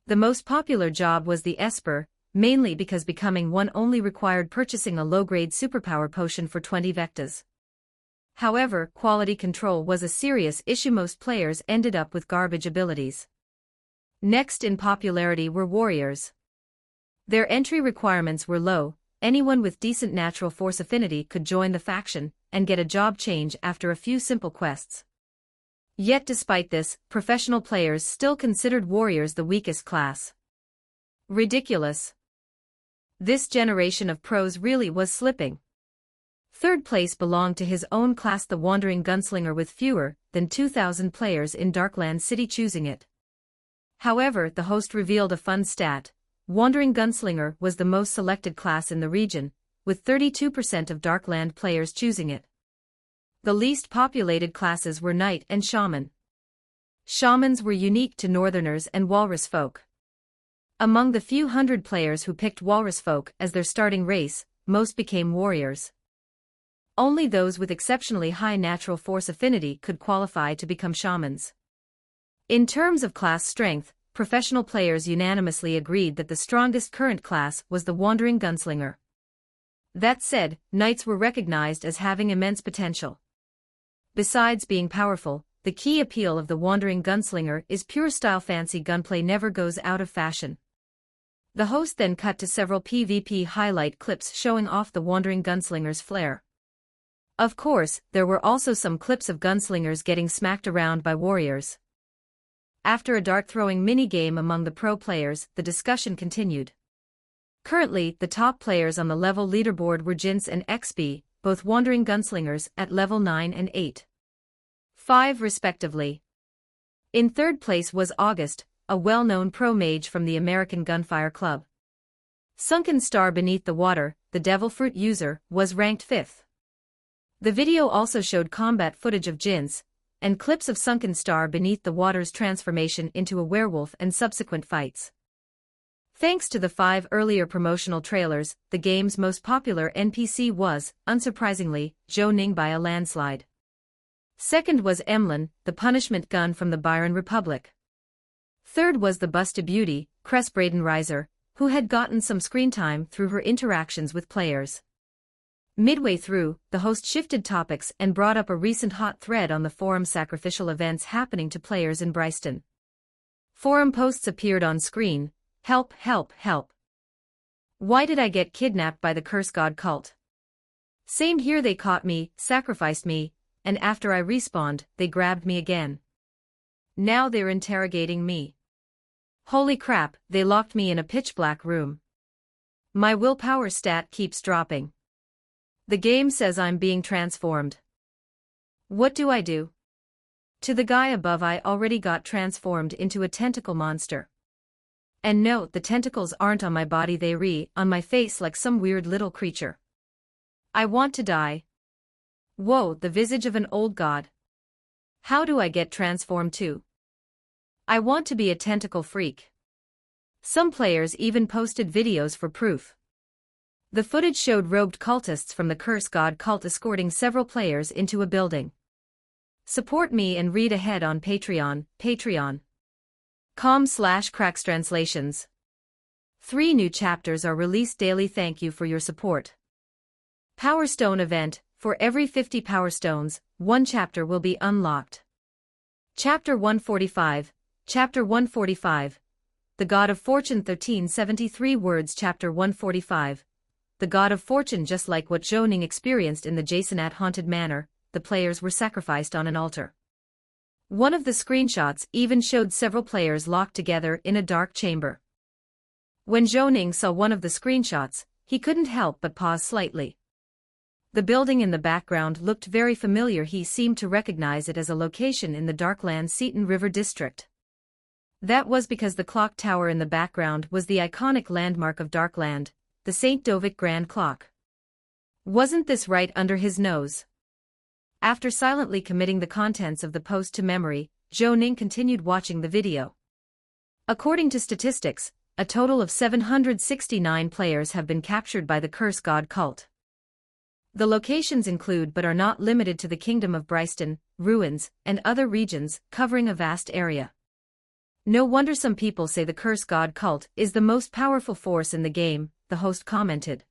B: The most popular job was the Esper, mainly because becoming one only required purchasing a low-grade superpower potion for 20 vectas. However, quality control was a serious issue. Most players ended up with garbage abilities. Next in popularity were warriors. Their entry requirements were low, anyone with decent natural force affinity could join the faction and get a job change after a few simple quests. Yet despite this, professional players still considered warriors the weakest class. Ridiculous. This generation of pros really was slipping. Third place belonged to his own class, the Wandering Gunslinger, with fewer than 2,000 players in Darkland City choosing it. However, the host revealed a fun stat. Wandering Gunslinger was the most selected class in the region, with 32% of Darkland players choosing it. The least populated classes were Knight and Shaman. Shamans were unique to Northerners and Walrus folk. Among the few hundred players who picked Walrus folk as their starting race, most became warriors. Only those with exceptionally high natural force affinity could qualify to become shamans. In terms of class strength, professional players unanimously agreed that the strongest current class was the Wandering Gunslinger. That said, Knights were recognized as having immense potential. Besides being powerful, the key appeal of the Wandering Gunslinger is pure style. Fancy gunplay never goes out of fashion. The host then cut to several PvP highlight clips showing off the Wandering Gunslinger's flair. Of course, there were also some clips of gunslingers getting smacked around by warriors. After a dart-throwing mini-game among the pro players, the discussion continued. Currently, the top players on the level leaderboard were Jinx and XB, both Wandering Gunslingers at level 9 and 8. 5 respectively. In third place was August, a well-known pro mage from the American Gunfire Club. Sunken Star Beneath the Water, the Devil Fruit user, was ranked 5th. The video also showed combat footage of Jinx, and clips of Sunken Star Beneath the Water's transformation into a werewolf and subsequent fights. Thanks to the 5 earlier promotional trailers, the game's most popular NPC was, unsurprisingly, Zhou Ning by a landslide. Second was Emlyn, the punishment gun from the Byron Republic. Third was the Busta Beauty, Cress Braden-Reiser, who had gotten some screen time through her interactions with players. Midway through, the host shifted topics and brought up a recent hot thread on the forum: sacrificial events happening to players in Bryston. Forum posts appeared on screen: help, help, help. Why did I get kidnapped by the curse god cult? Same here, they caught me, sacrificed me, and after I respawned, they grabbed me again. Now they're interrogating me. Holy crap, they locked me in a pitch-black room. My willpower stat keeps dropping. The game says I'm being transformed. What do I do? To the guy above, I already got transformed into a tentacle monster. And note, the tentacles aren't on my body, they on my face like some weird little creature. I want to die. Whoa, the visage of an old god. How do I get transformed too? I want to be a tentacle freak. Some players even posted videos for proof. The footage showed robed cultists from the Curse God cult escorting several players into a building. Support me and read ahead on Patreon, patreon.com/crackstranslations. 3 new chapters are released daily. Thank you for your support. Power Stone event. For every 50 Power Stones, 1 chapter will be unlocked. Chapter 145. Chapter 145. The God of Fortune. 1373 words. Chapter 145. The God of Fortune. Just like what Zhou Ning experienced in the Jasonat haunted manor, the players were sacrificed on an altar. One of the screenshots even showed several players locked together in a dark chamber. When Zhou Ning saw one of the screenshots, he couldn't help but pause slightly. The building in the background looked very familiar. He seemed to recognize it as a location in the Darkland Seton River district. That was because the clock tower in the background was the iconic landmark of Darkland, the St. Dovik Grand Clock. Wasn't this right under his nose? After silently committing the contents of the post to memory, Zhou Ning continued watching the video. According to statistics, a total of 769 players have been captured by the Curse God cult. The locations include but are not limited to the Kingdom of Bryston, ruins, and other regions, covering a vast area. No wonder some people say the Curse God cult is the most powerful force in the game, the host commented.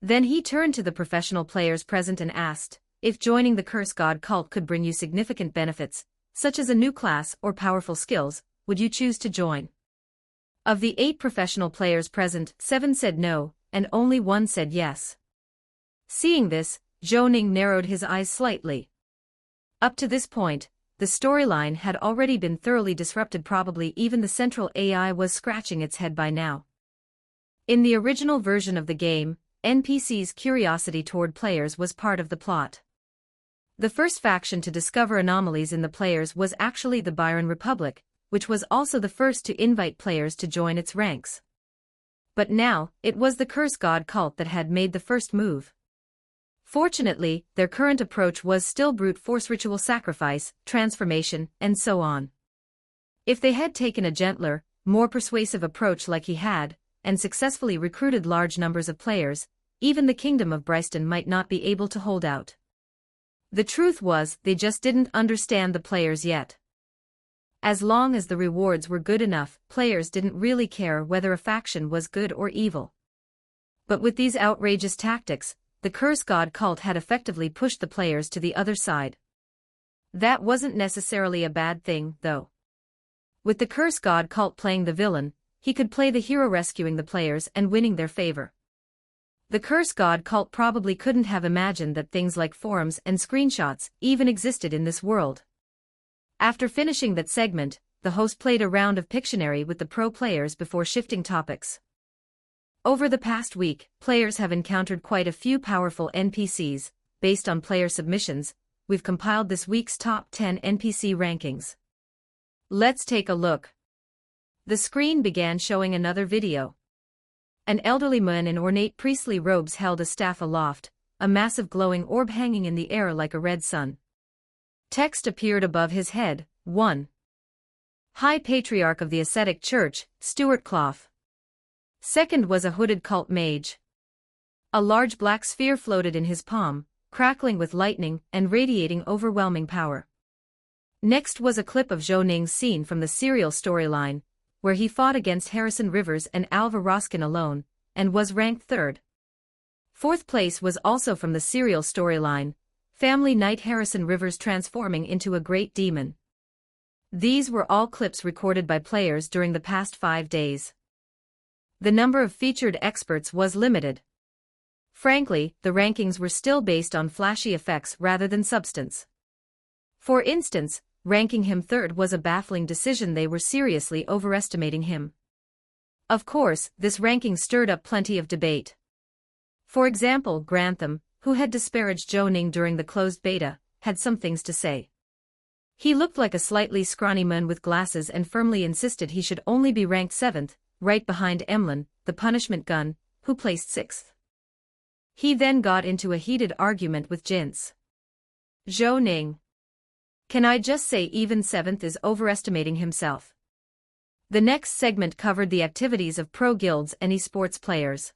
B: Then he turned to the professional players present and asked, if joining the Curse God cult could bring you significant benefits, such as a new class or powerful skills, would you choose to join? Of the 8 professional players present, 7 said no, and only 1 said yes. Seeing this, Zhou Ning narrowed his eyes slightly. Up to this point, the storyline had already been thoroughly disrupted. Probably even the central AI was scratching its head by now. In the original version of the game, NPCs' curiosity toward players was part of the plot. The first faction to discover anomalies in the players was actually the Byron Republic, which was also the first to invite players to join its ranks. But now, it was the Curse God cult that had made the first move. Fortunately, their current approach was still brute force, ritual sacrifice, transformation, and so on. If they had taken a gentler, more persuasive approach like he had, and successfully recruited large numbers of players, even the Kingdom of Bryston might not be able to hold out. The truth was, they just didn't understand the players yet. As long as the rewards were good enough, players didn't really care whether a faction was good or evil. But with these outrageous tactics, the Curse God cult had effectively pushed the players to the other side. That wasn't necessarily a bad thing, though. With the Curse God cult playing the villain, he could play the hero, rescuing the players and winning their favor. The Curse God cult probably couldn't have imagined that things like forums and screenshots even existed in this world. After finishing that segment, the host played a round of Pictionary with the pro players before shifting topics. Over the past week, players have encountered quite a few powerful NPCs. Based on player submissions, we've compiled this week's top 10 NPC rankings. Let's take a look. The screen began showing another video. An elderly man in ornate priestly robes held a staff aloft, a massive glowing orb hanging in the air like a red sun. Text appeared above his head, 1. High Patriarch of the Ascetic Church, Stuart Clough. Second was a hooded cult mage. A large black sphere floated in his palm, crackling with lightning and radiating overwhelming power. Next was a clip of Zhou Ning's scene from the serial storyline, where he fought against Harrison Rivers and Alva Roskin alone, and was ranked 3rd. 4th place was also from the serial storyline, Family Knight, Harrison Rivers transforming into a great demon. These were all clips recorded by players during the past 5 days. The number of featured experts was limited. Frankly, the rankings were still based on flashy effects rather than substance. For instance, ranking him 3rd was a baffling decision. They were seriously overestimating him. Of course, this ranking stirred up plenty of debate. For example, Grantham, who had disparaged Zhou Ning during the closed beta, had some things to say. He looked like a slightly scrawny man with glasses and firmly insisted he should only be ranked 7th, right behind Emlyn, the punishment gun, who placed 6th. He then got into a heated argument with Jinx. Zhou Ning. Can I just say even 7th is overestimating himself? The next segment covered the activities of pro guilds and esports players.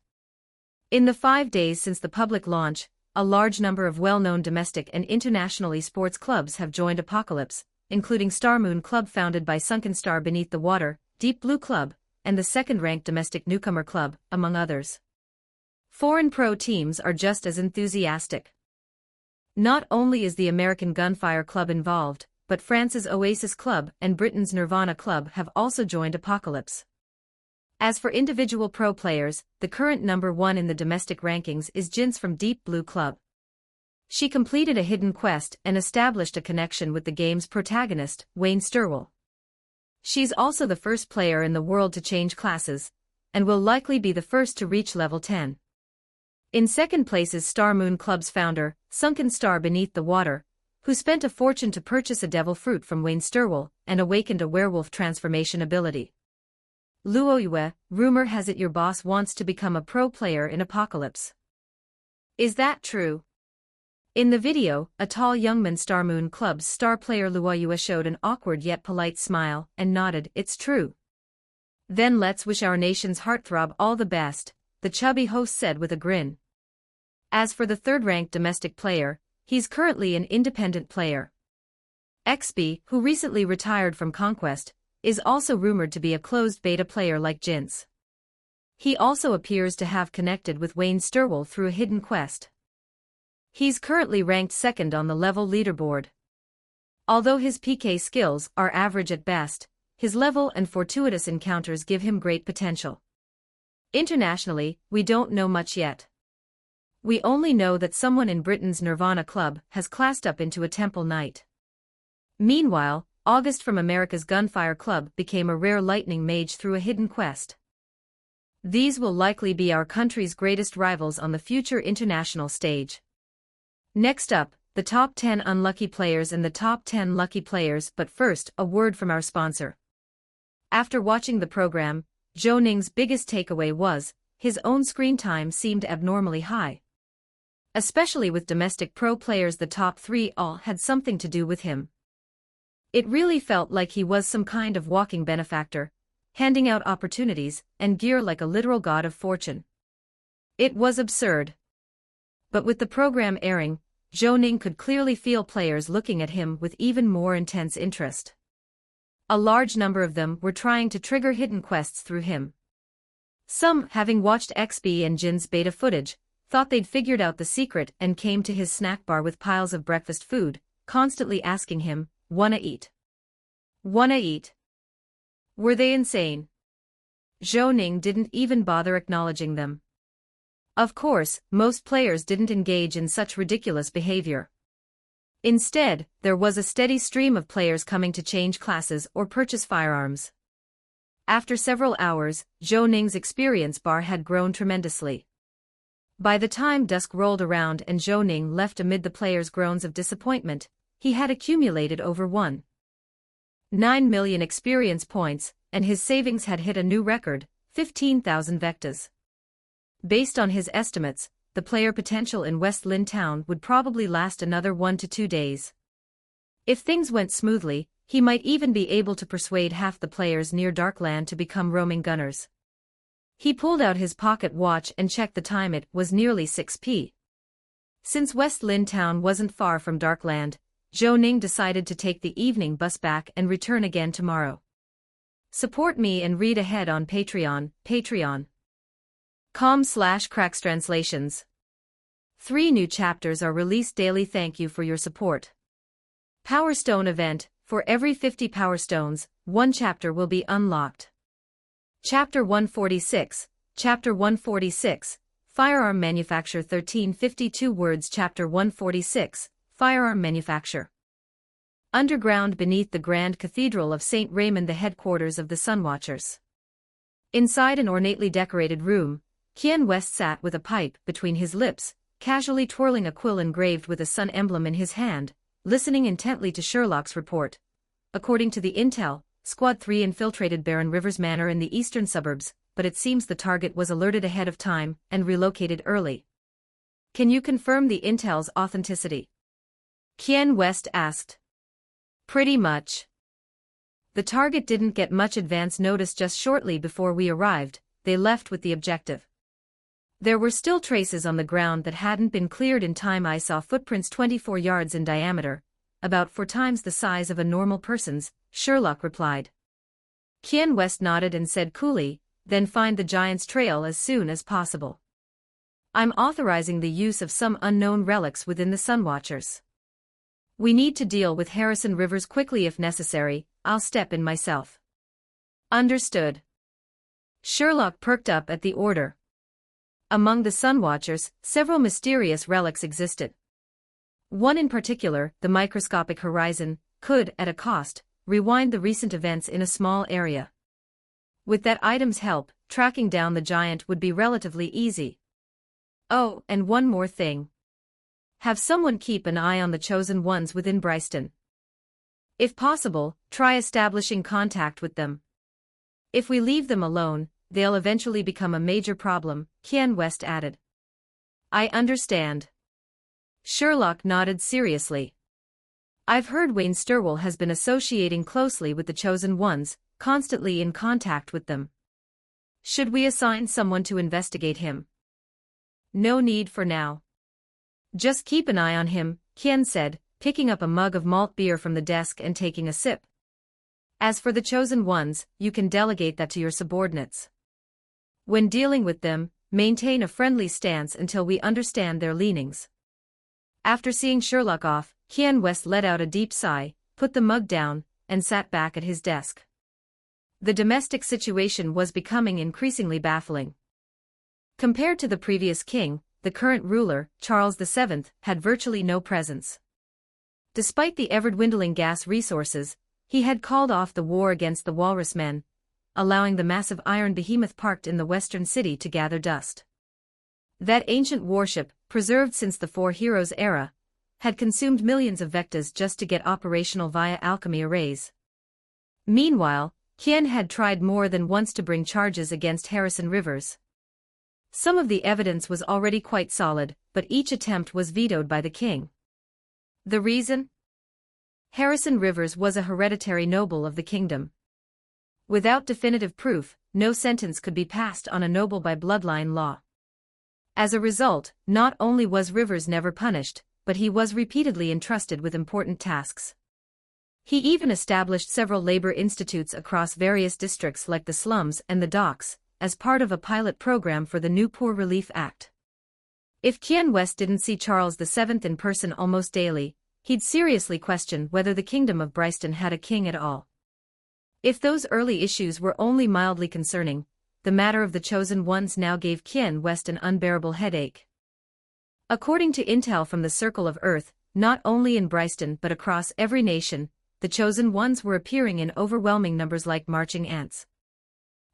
B: In the 5 days since the public launch, a large number of well-known domestic and international esports clubs have joined Apocalypse, including Star Moon Club founded by Sunken Star Beneath the Water, Deep Blue Club, and the second-ranked domestic newcomer club, among others. Foreign pro teams are just as enthusiastic. Not only is the American Gunfire Club involved, but France's Oasis Club and Britain's Nirvana Club have also joined Apocalypse. As for individual pro players, the current number 1 in the domestic rankings is Jins from Deep Blue Club. She completed a hidden quest and established a connection with the game's protagonist, Wayne Sturwell. She's also the first player in the world to change classes, and will likely be the first to reach level 10. In second place is Star Moon Club's founder, Sunken Star Beneath the Water, who spent a fortune to purchase a devil fruit from Wayne Sturwell and awakened a werewolf transformation ability. Luoyue, rumor has it your boss wants to become a pro player in Apocalypse. Is that true? In the video, a tall young man Star Moon Club's star player Luoyue showed an awkward yet polite smile and nodded, "It's true." "Then let's wish our nation's heartthrob all the best," the chubby host said with a grin. As for the third-ranked domestic player, he's currently an independent player. XB, who recently retired from Conquest, is also rumored to be a closed beta player like Jins. He also appears to have connected with Wayne Sturwell through a hidden quest. He's currently ranked second on the level leaderboard. Although his PK skills are average at best, his level and fortuitous encounters give him great potential. Internationally, we don't know much yet. We only know that someone in Britain's Nirvana Club has classed up into a Temple Knight. Meanwhile, August from America's Gunfire Club became a rare lightning mage through a hidden quest. These will likely be our country's greatest rivals on the future international stage. Next up, the top 10 unlucky players and the top 10 lucky players, but first, a word from our sponsor. After watching the program, Zhou Ning's biggest takeaway was, his own screen time seemed abnormally high. Especially with domestic pro players, the top 3 all had something to do with him. It really felt like he was some kind of walking benefactor, handing out opportunities and gear like a literal god of fortune. It was absurd. But with the program airing, Zhou Ning could clearly feel players looking at him with even more intense interest. A large number of them were trying to trigger hidden quests through him. Some, having watched XB and Jin's beta footage, thought they'd figured out the secret and came to his snack bar with piles of breakfast food, constantly asking him, "Wanna eat? Wanna eat?" Were they insane? Zhou Ning didn't even bother acknowledging them. Of course, most players didn't engage in such ridiculous behavior. Instead, there was a steady stream of players coming to change classes or purchase firearms. After several hours, Zhou Ning's experience bar had grown tremendously. By the time dusk rolled around and Zhou Ning left amid the players' groans of disappointment, he had accumulated over 1.9 million experience points, and his savings had hit a new record, 15,000 vectas. Based on his estimates, the player potential in West Lin Town would probably last another 1 to 2 days. If things went smoothly, he might even be able to persuade half the players near Darkland to become roaming gunners. He pulled out his pocket watch and checked the time. It was nearly 6 p.m. Since West Lin Town wasn't far from Darkland, Zhou Ning decided to take the evening bus back and return again tomorrow. Support me and read ahead on Patreon, patreon.com/crackstranslations. 3 new chapters are released daily. Thank you for your support. Power Stone event, for every 50 Power Stones, 1 chapter will be unlocked. Chapter 146, Chapter 146, Firearm Manufacture 1352 words. Chapter 146, Firearm Manufacture. Underground beneath the Grand Cathedral of St. Raymond, the headquarters of the Sunwatchers. Inside an ornately decorated room, Qian West sat with a pipe between his lips, casually twirling a quill engraved with a sun emblem in his hand, listening intently to Sherlock's report. According to the intel, Squad 3 infiltrated Baron Rivers Manor in the eastern suburbs, but it seems the target was alerted ahead of time and relocated early. Can you confirm the intel's authenticity? Qian West asked. Pretty much. The target didn't get much advance notice. Just shortly before we arrived, they left with the objective. There were still traces on the ground that hadn't been cleared in time. I saw footprints 24 yards in diameter, about 4 times the size of a normal person's, Sherlock replied. Ken West nodded and said coolly, then find the giant's trail as soon as possible. I'm authorizing the use of some unknown relics within the Sunwatchers. We need to deal with Harrison Rivers quickly if necessary. I'll step in myself. Understood. Sherlock perked up at the order. Among the Sunwatchers, several mysterious relics existed. One in particular, the microscopic horizon, could, at a cost, rewind the recent events in a small area. With that item's help, tracking down the giant would be relatively easy. Oh, and one more thing. Have someone keep an eye on the chosen ones within Bryston. If possible, try establishing contact with them. If we leave them alone, they'll eventually become a major problem, Ken West added. I understand. Sherlock nodded seriously. I've heard Wayne Stirwell has been associating closely with the chosen ones, constantly in contact with them. Should we assign someone to investigate him? No need for now. Just keep an eye on him, Ken said, picking up a mug of malt beer from the desk and taking a sip. As for the chosen ones, you can delegate that to your subordinates. When dealing with them, maintain a friendly stance until we understand their leanings. After seeing Sherlock off, Ken West let out a deep sigh, put the mug down, and sat back at his desk. The domestic situation was becoming increasingly baffling. Compared to the previous king, the current ruler, Charles VII, had virtually no presence. Despite the ever-dwindling gas resources, he had called off the war against the Walrus Men, allowing the massive iron behemoth parked in the western city to gather dust. That ancient warship, preserved since the Four Heroes era, had consumed millions of vectas just to get operational via alchemy arrays. Meanwhile, Ken had tried more than once to bring charges against Harrison Rivers. Some of the evidence was already quite solid, but each attempt was vetoed by the king. The reason? Harrison Rivers was a hereditary noble of the kingdom. Without definitive proof, no sentence could be passed on a noble by bloodline law. As a result, not only was Rivers never punished, but he was repeatedly entrusted with important tasks. He even established several labor institutes across various districts like the slums and the docks, as part of a pilot program for the new Poor Relief Act. If Ken West didn't see Charles VII in person almost daily, he'd seriously question whether the kingdom of Bryston had a king at all. If those early issues were only mildly concerning, the matter of the chosen ones now gave Ken West an unbearable headache. According to intel from the Circle of Earth, not only in Bryston but across every nation, the chosen ones were appearing in overwhelming numbers like marching ants.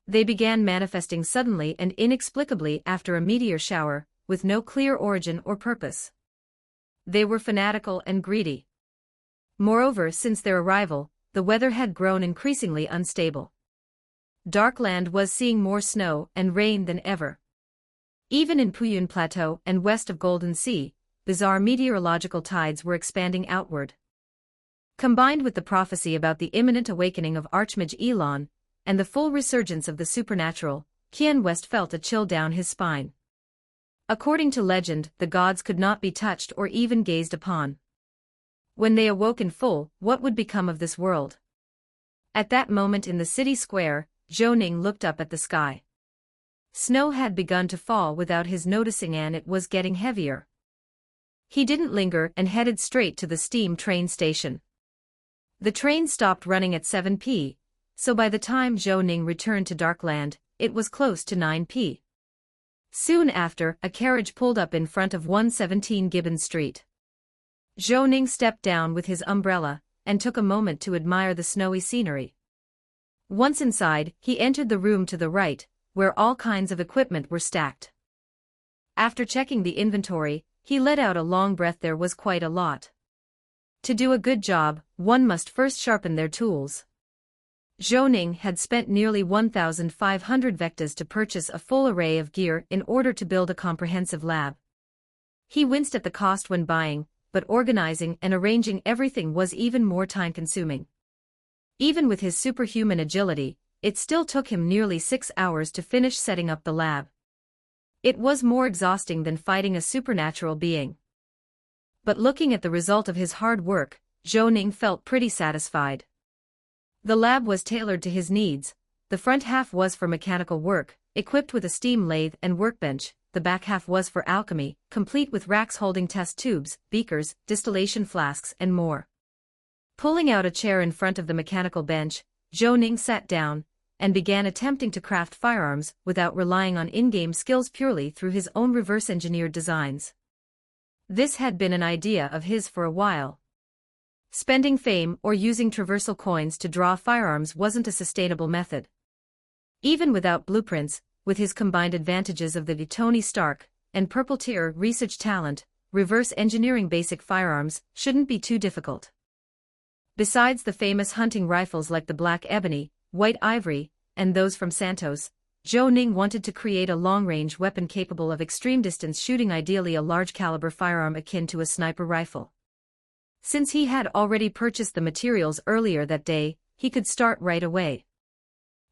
B: They began manifesting suddenly and inexplicably after a meteor shower, with no clear origin or purpose. They were fanatical and greedy. Moreover, since their arrival, the weather had grown increasingly unstable. Darkland was seeing more snow and rain than ever. Even in Puyun Plateau and west of Golden Sea, bizarre meteorological tides were expanding outward. Combined with the prophecy about the imminent awakening of Archmage Elon, and the full resurgence of the supernatural, Ken West felt a chill down his spine. According to legend, the gods could not be touched or even gazed upon. When they awoke in full, what would become of this world? At that moment in the city square, Zhou Ning looked up at the sky. Snow had begun to fall without his noticing, and it was getting heavier. He didn't linger and headed straight to the steam train station. The train stopped running at 7 p., so by the time Zhou Ning returned to Darkland, it was close to 9 p. Soon after, a carriage pulled up in front of 117 Gibbon Street. Zhou Ning stepped down with his umbrella, and took a moment to admire the snowy scenery. Once inside, he entered the room to the right, where all kinds of equipment were stacked. After checking the inventory, he let out a long breath. There was quite a lot. To do a good job, one must first sharpen their tools. Zhou Ning had spent nearly 1,500 vectas to purchase a full array of gear in order to build a comprehensive lab. He winced at the cost when buying, but organizing and arranging everything was even more time-consuming. Even with his superhuman agility, it still took him nearly 6 hours to finish setting up the lab. It was more exhausting than fighting a supernatural being. But looking at the result of his hard work, Zhou Ning felt pretty satisfied. The lab was tailored to his needs. The front half was for mechanical work, equipped with a steam lathe and workbench. The back half was for alchemy, complete with racks holding test tubes, beakers, distillation flasks and more. Pulling out a chair in front of the mechanical bench, Zhou Ning sat down and began attempting to craft firearms without relying on in-game skills purely through his own reverse-engineered designs. This had been an idea of his for a while. Spending fame or using traversal coins to draw firearms wasn't a sustainable method. Even without blueprints, with his combined advantages of the Tony Stark and purple-tier research talent, reverse engineering basic firearms shouldn't be too difficult. Besides the famous hunting rifles like the Black Ebony, White Ivory, and those from Santos, Zhou Ning wanted to create a long-range weapon capable of extreme distance shooting, ideally a large-caliber firearm akin to a sniper rifle. Since he had already purchased the materials earlier that day, he could start right away.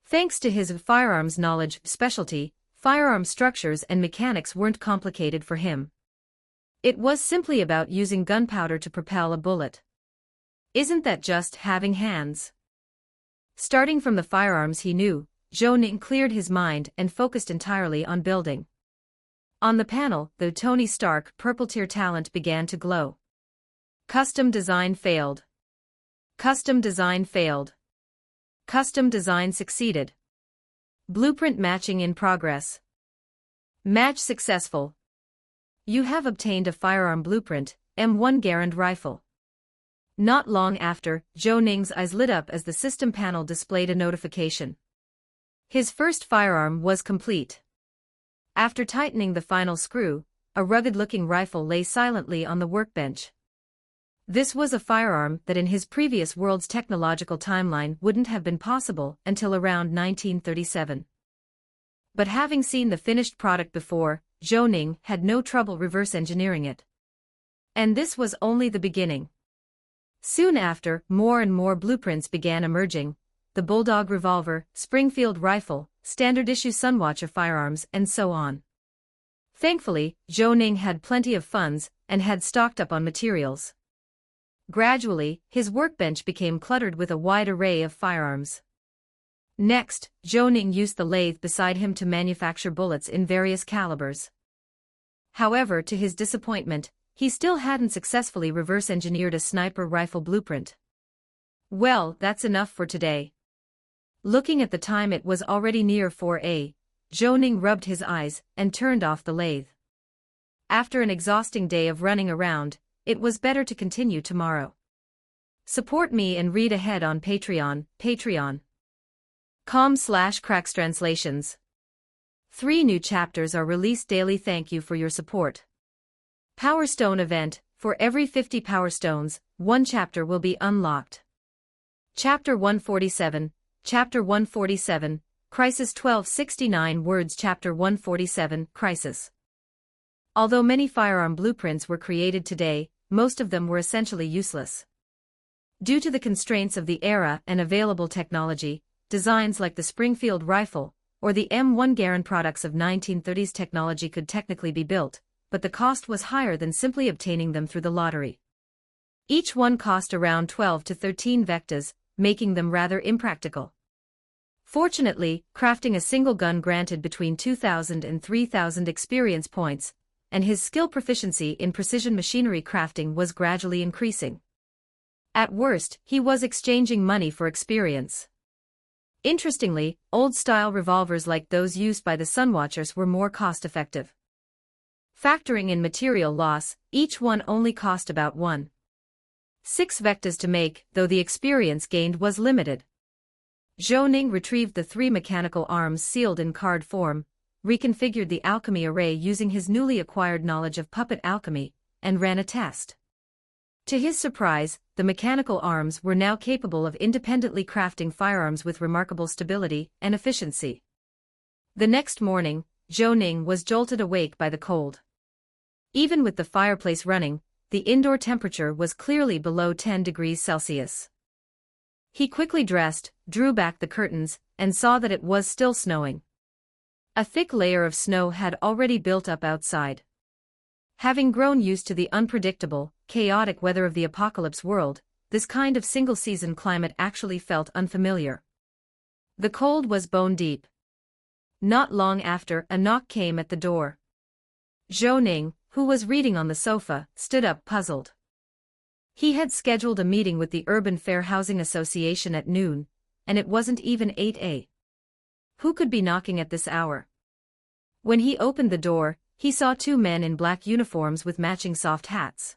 B: Thanks to his firearms knowledge specialty, firearm structures and mechanics weren't complicated for him. It was simply about using gunpowder to propel a bullet. Isn't that just having hands? Starting from the firearms he knew, Zhou Ning cleared his mind and focused entirely on building. On the panel, the Tony Stark purple-tier talent began to glow. Custom design failed. Custom design failed. Custom design succeeded. Blueprint matching in progress. Match successful. You have obtained a firearm blueprint, M1 Garand rifle. Not long after, Zhou Ning's eyes lit up as the system panel displayed a notification. His first firearm was complete. After tightening the final screw, a rugged-looking rifle lay silently on the workbench. This was a firearm that in his previous world's technological timeline wouldn't have been possible until around 1937. But having seen the finished product before, Zhou Ning had no trouble reverse engineering it. And this was only the beginning. Soon after, more and more blueprints began emerging: the Bulldog revolver, Springfield rifle, standard-issue Sunwatcher firearms, and so on. Thankfully, Zhou Ning had plenty of funds and had stocked up on materials. Gradually, his workbench became cluttered with a wide array of firearms. Next, Zhou Ning used the lathe beside him to manufacture bullets in various calibers. However, to his disappointment, he still hadn't successfully reverse-engineered a sniper rifle blueprint. Well, that's enough for today. Looking at the time, it was already near 4 a.m. Zhou Ning rubbed his eyes and turned off the lathe. After an exhausting day of running around, it was better to continue tomorrow. Support me and read ahead on Patreon, patreon.com/crackstranslations. 3 new chapters are released daily. Thank you for your support. Power Stone event: for every 50 Power Stones, 1 chapter will be unlocked. Chapter 147, Chapter 147, Crisis 1269 words. Chapter 147, Crisis. Although many firearm blueprints were created today, most of them were essentially useless. Due to the constraints of the era and available technology, designs like the Springfield rifle or the M1 Garand products of 1930s technology could technically be built, but the cost was higher than simply obtaining them through the lottery. Each one cost around 12 to 13 vectas, making them rather impractical. Fortunately, crafting a single gun granted between 2,000 and 3,000 experience points, and his skill proficiency in precision machinery crafting was gradually increasing. At worst, he was exchanging money for experience. Interestingly, old-style revolvers like those used by the Sunwatchers were more cost-effective. Factoring in material loss, each one only cost about 1.6 vectas to make, though the experience gained was limited. Zhou Ning retrieved the 3 mechanical arms sealed in card form, reconfigured the alchemy array using his newly acquired knowledge of puppet alchemy, and ran a test. To his surprise, the mechanical arms were now capable of independently crafting firearms with remarkable stability and efficiency. The next morning, Zhou Ning was jolted awake by the cold. Even with the fireplace running, the indoor temperature was clearly below 10 degrees Celsius. He quickly dressed, drew back the curtains, and saw that it was still snowing. A thick layer of snow had already built up outside. Having grown used to the unpredictable, chaotic weather of the apocalypse world, this kind of single-season climate actually felt unfamiliar. The cold was bone-deep. Not long after, a knock came at the door. Zhou Ning, who was reading on the sofa, stood up puzzled. He had scheduled a meeting with the Urban Fair Housing Association at noon, and it wasn't even 8 a.m. Who could be knocking at this hour? When he opened the door, he saw two men in black uniforms with matching soft hats.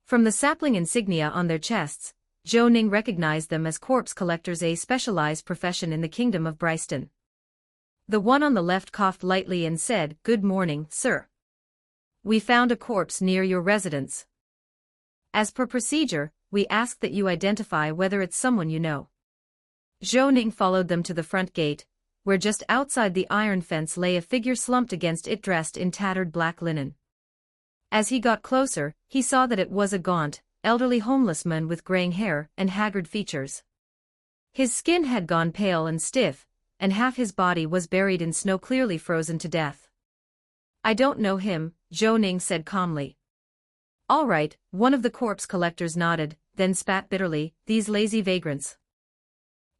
B: From the sapling insignia on their chests, Zhou Ning recognized them as corpse collectors, a specialized profession in the kingdom of Bryston. The one on the left coughed lightly and said, "Good morning, sir. We found a corpse near your residence. As per procedure, we ask that you identify whether it's someone you know." Zhou Ning followed them to the front gate, where just outside the iron fence lay a figure slumped against it dressed in tattered black linen. As he got closer, he saw that it was a gaunt, elderly homeless man with graying hair and haggard features. His skin had gone pale and stiff, and half his body was buried in snow, clearly frozen to death. "I don't know him," Zhou Ning said calmly. "All right," one of the corpse collectors nodded, then spat bitterly, "These lazy vagrants.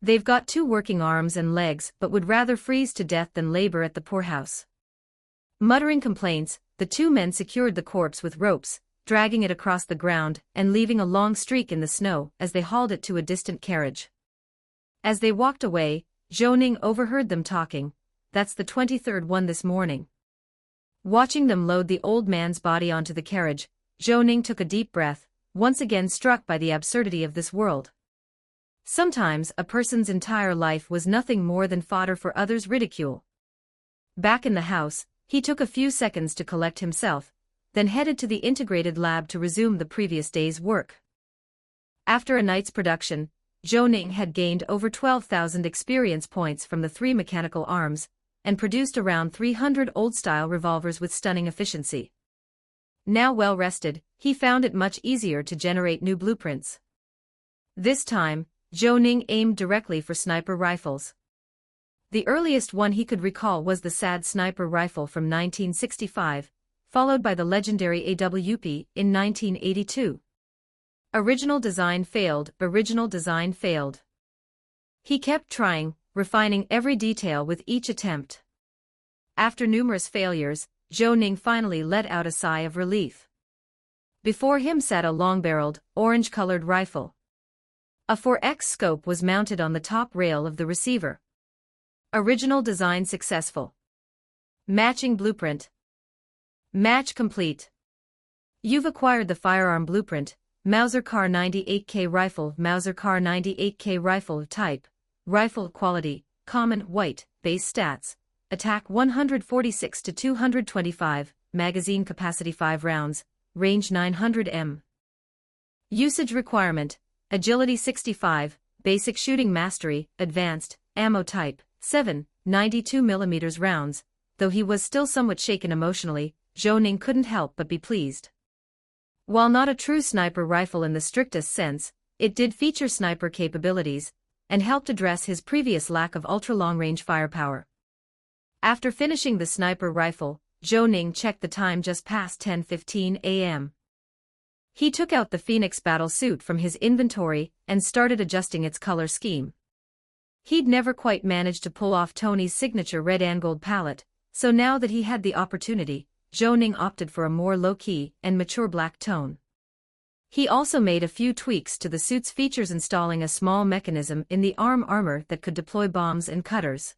B: They've got 2 working arms and legs but would rather freeze to death than labor at the poorhouse." Muttering complaints, the 2 men secured the corpse with ropes, dragging it across the ground and leaving a long streak in the snow as they hauled it to a distant carriage. As they walked away, Zhou Ning overheard them talking. "That's the 23rd one this morning." Watching them load the old man's body onto the carriage, Zhou Ning took a deep breath, once again struck by the absurdity of this world. Sometimes a person's entire life was nothing more than fodder for others' ridicule. Back in the house, he took a few seconds to collect himself, then headed to the integrated lab to resume the previous day's work. After a night's production, Zhou Ning had gained over 12,000 experience points from the 3 mechanical arms, and produced around 300 old-style revolvers with stunning efficiency. Now well rested, he found it much easier to generate new blueprints. This time, Zhou Ning aimed directly for sniper rifles. The earliest one he could recall was the SAD sniper rifle from 1965, followed by the legendary AWP in 1982. Original design failed. He kept trying, refining every detail with each attempt. After numerous failures, Zhou Ning finally let out a sigh of relief. Before him sat a long-barreled, orange-colored rifle. A 4x scope was mounted on the top rail of the receiver. Original design successful. Matching blueprint. Match complete. You've acquired the firearm blueprint, Mauser Kar 98K rifle. Mauser Kar 98K rifle type, rifle quality, common, white, base stats, attack 146 to 225, magazine capacity 5 rounds, range 900 m. Usage requirement, agility 65, basic shooting mastery, advanced, ammo type, 7, 92mm rounds. Though he was still somewhat shaken emotionally, Zhou Ning couldn't help but be pleased. While not a true sniper rifle in the strictest sense, it did feature sniper capabilities, and helped address his previous lack of ultra-long-range firepower. After finishing the sniper rifle, Zhou Ning checked the time just past 10:15 a.m. He took out the Phoenix battle suit from his inventory and started adjusting its color scheme. He'd never quite managed to pull off Tony's signature red and gold palette, so now that he had the opportunity, Zhou Ning opted for a more low-key and mature black tone. He also made a few tweaks to the suit's features, installing a small mechanism in the armor that could deploy bombs and cutters.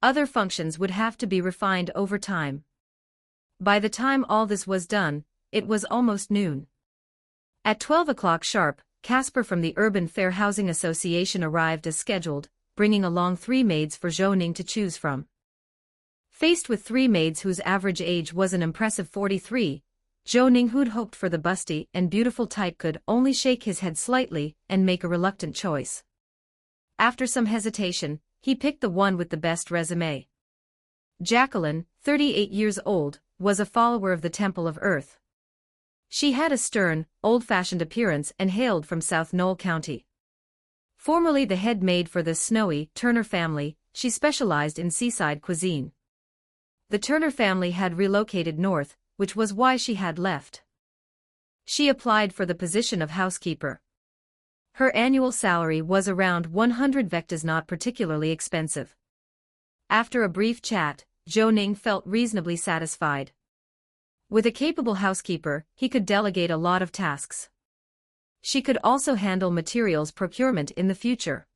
B: Other functions would have to be refined over time. By the time all this was done, it was almost noon. At 12 o'clock sharp, Casper from the Urban Fair Housing Association arrived as scheduled, bringing along 3 maids for Zhou Ning to choose from. Faced with 3 maids whose average age was an impressive 43, Zhou Ning, who'd hoped for the busty and beautiful type, could only shake his head slightly and make a reluctant choice. After some hesitation, he picked the one with the best resume. Jacqueline, 38 years old, was a follower of the Temple of Earth. She had a stern, old-fashioned appearance and hailed from South Knoll County. Formerly the head maid for the Snowy Turner family, she specialized in seaside cuisine. The Turner family had relocated north, which was why she had left. She applied for the position of housekeeper. Her annual salary was around 100 vectas, not particularly expensive. After a brief chat, Zhou Ning felt reasonably satisfied. With a capable housekeeper, he could delegate a lot of tasks. She could also handle materials procurement in the future.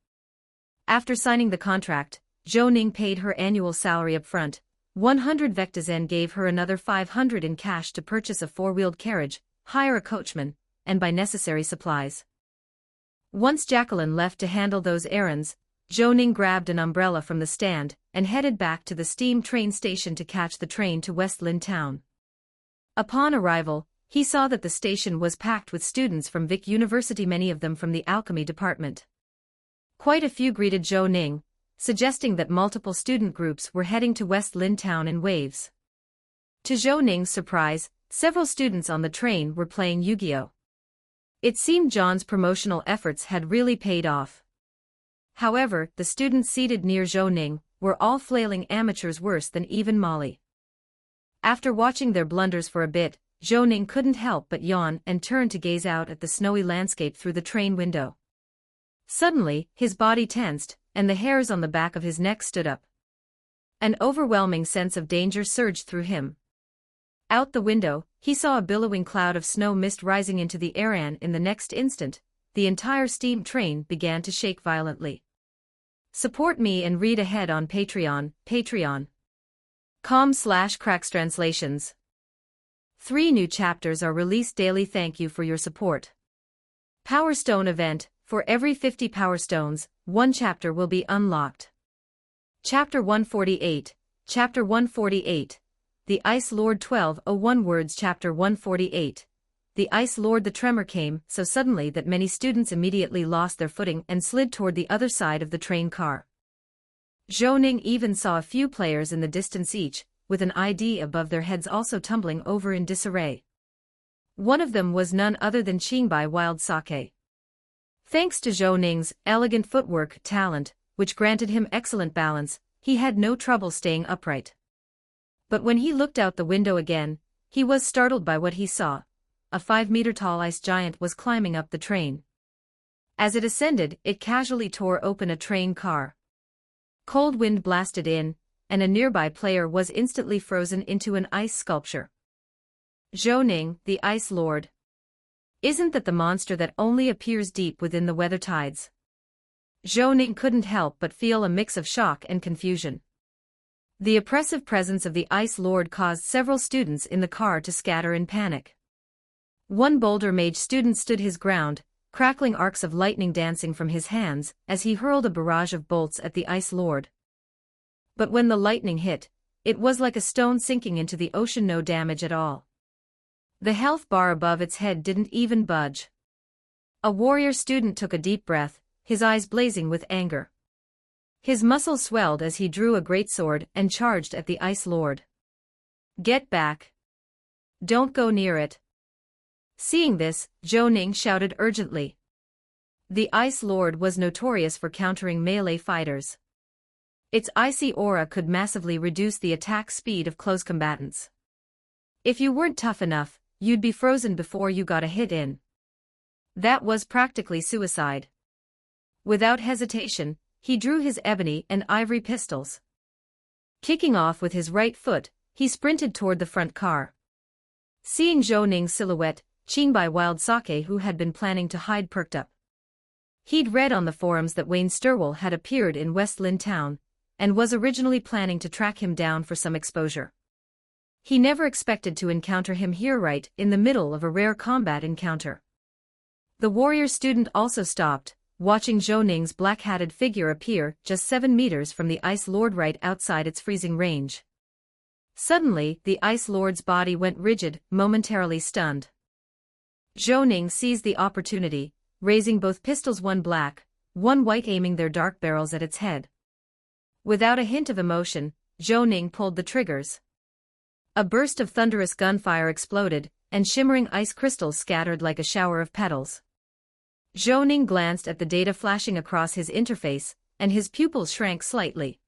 B: After signing the contract, Zhou Ning paid her annual salary upfront, 100 vectas, and gave her another 500 in cash to purchase a four-wheeled carriage, hire a coachman, and buy necessary supplies. Once Jacqueline left to handle those errands, Zhou Ning grabbed an umbrella from the stand and headed back to the steam train station to catch the train to West Lin Town. Upon arrival, he saw that the station was packed with students from Vic University, many of them from the alchemy department. Quite a few greeted Zhou Ning, suggesting that multiple student groups were heading to West Lin Town in waves. To Zhou Ning's surprise, several students on the train were playing Yu-Gi-Oh! It seemed John's promotional efforts had really paid off. However, the students seated near Zhou Ning were all flailing amateurs, worse than even Molly. After watching their blunders for a bit, Zhou Ning couldn't help but yawn and turn to gaze out at the snowy landscape through the train window. Suddenly, his body tensed, and the hairs on the back of his neck stood up. An overwhelming sense of danger surged through him. Out the window, he saw a billowing cloud of snow mist rising into the air, and in the next instant, the entire steam train began to shake violently. Support me and read ahead on Patreon, patreon.com/crackstranslations. 3 new chapters are released daily. Thank you for your support. Power Stone event: for every 50 Power Stones, 1 chapter will be unlocked. Chapter 148, Chapter 148, The Ice Lord 1201 words. Chapter 148, The Ice Lord. The tremor came so suddenly that many students immediately lost their footing and slid toward the other side of the train car. Zhou Ning even saw a few players in the distance, each with an ID above their heads, also tumbling over in disarray. One of them was none other than Qingbai Wild Sake. Thanks to Zhou Ning's elegant footwork talent, which granted him excellent balance, he had no trouble staying upright. But when he looked out the window again, he was startled by what he saw. A 5-meter-tall ice giant was climbing up the train. As it ascended, it casually tore open a train car. Cold wind blasted in, and a nearby player was instantly frozen into an ice sculpture. Zhou Ning, the Ice Lord. Isn't that the monster that only appears deep within the weather tides? Zhou Ning couldn't help but feel a mix of shock and confusion. The oppressive presence of the Ice Lord caused several students in the car to scatter in panic. One Boulder Mage student stood his ground, crackling arcs of lightning dancing from his hands as he hurled a barrage of bolts at the Ice Lord. But when the lightning hit, it was like a stone sinking into the ocean, no damage at all. The health bar above its head didn't even budge. A warrior student took a deep breath, his eyes blazing with anger. His muscles swelled as he drew a greatsword and charged at the Ice Lord. Get back! Don't go near it! Seeing this, Zhou Ning shouted urgently. The Ice Lord was notorious for countering melee fighters. Its icy aura could massively reduce the attack speed of close combatants. If you weren't tough enough, you'd be frozen before you got a hit in. That was practically suicide. Without hesitation, he drew his ebony and ivory pistols. Kicking off with his right foot, he sprinted toward the front car. Seeing Zhou Ning's silhouette, Qingbai Wild Sake, who had been planning to hide, perked up. He'd read on the forums that Wayne Sturwell had appeared in West Lin Town, and was originally planning to track him down for some exposure. He never expected to encounter him here, right in the middle of a rare combat encounter. The warrior student also stopped, watching Zhou Ning's black-hatted figure appear just 7 meters from the Ice Lord, right outside its freezing range. Suddenly, the Ice Lord's body went rigid, momentarily stunned. Zhou Ning seized the opportunity, raising both pistols, one black, one white, aiming their dark barrels at its head. Without a hint of emotion, Zhou Ning pulled the triggers. A burst of thunderous gunfire exploded, and shimmering ice crystals scattered like a shower of petals. Zhou Ning glanced at the data flashing across his interface, and his pupils shrank slightly.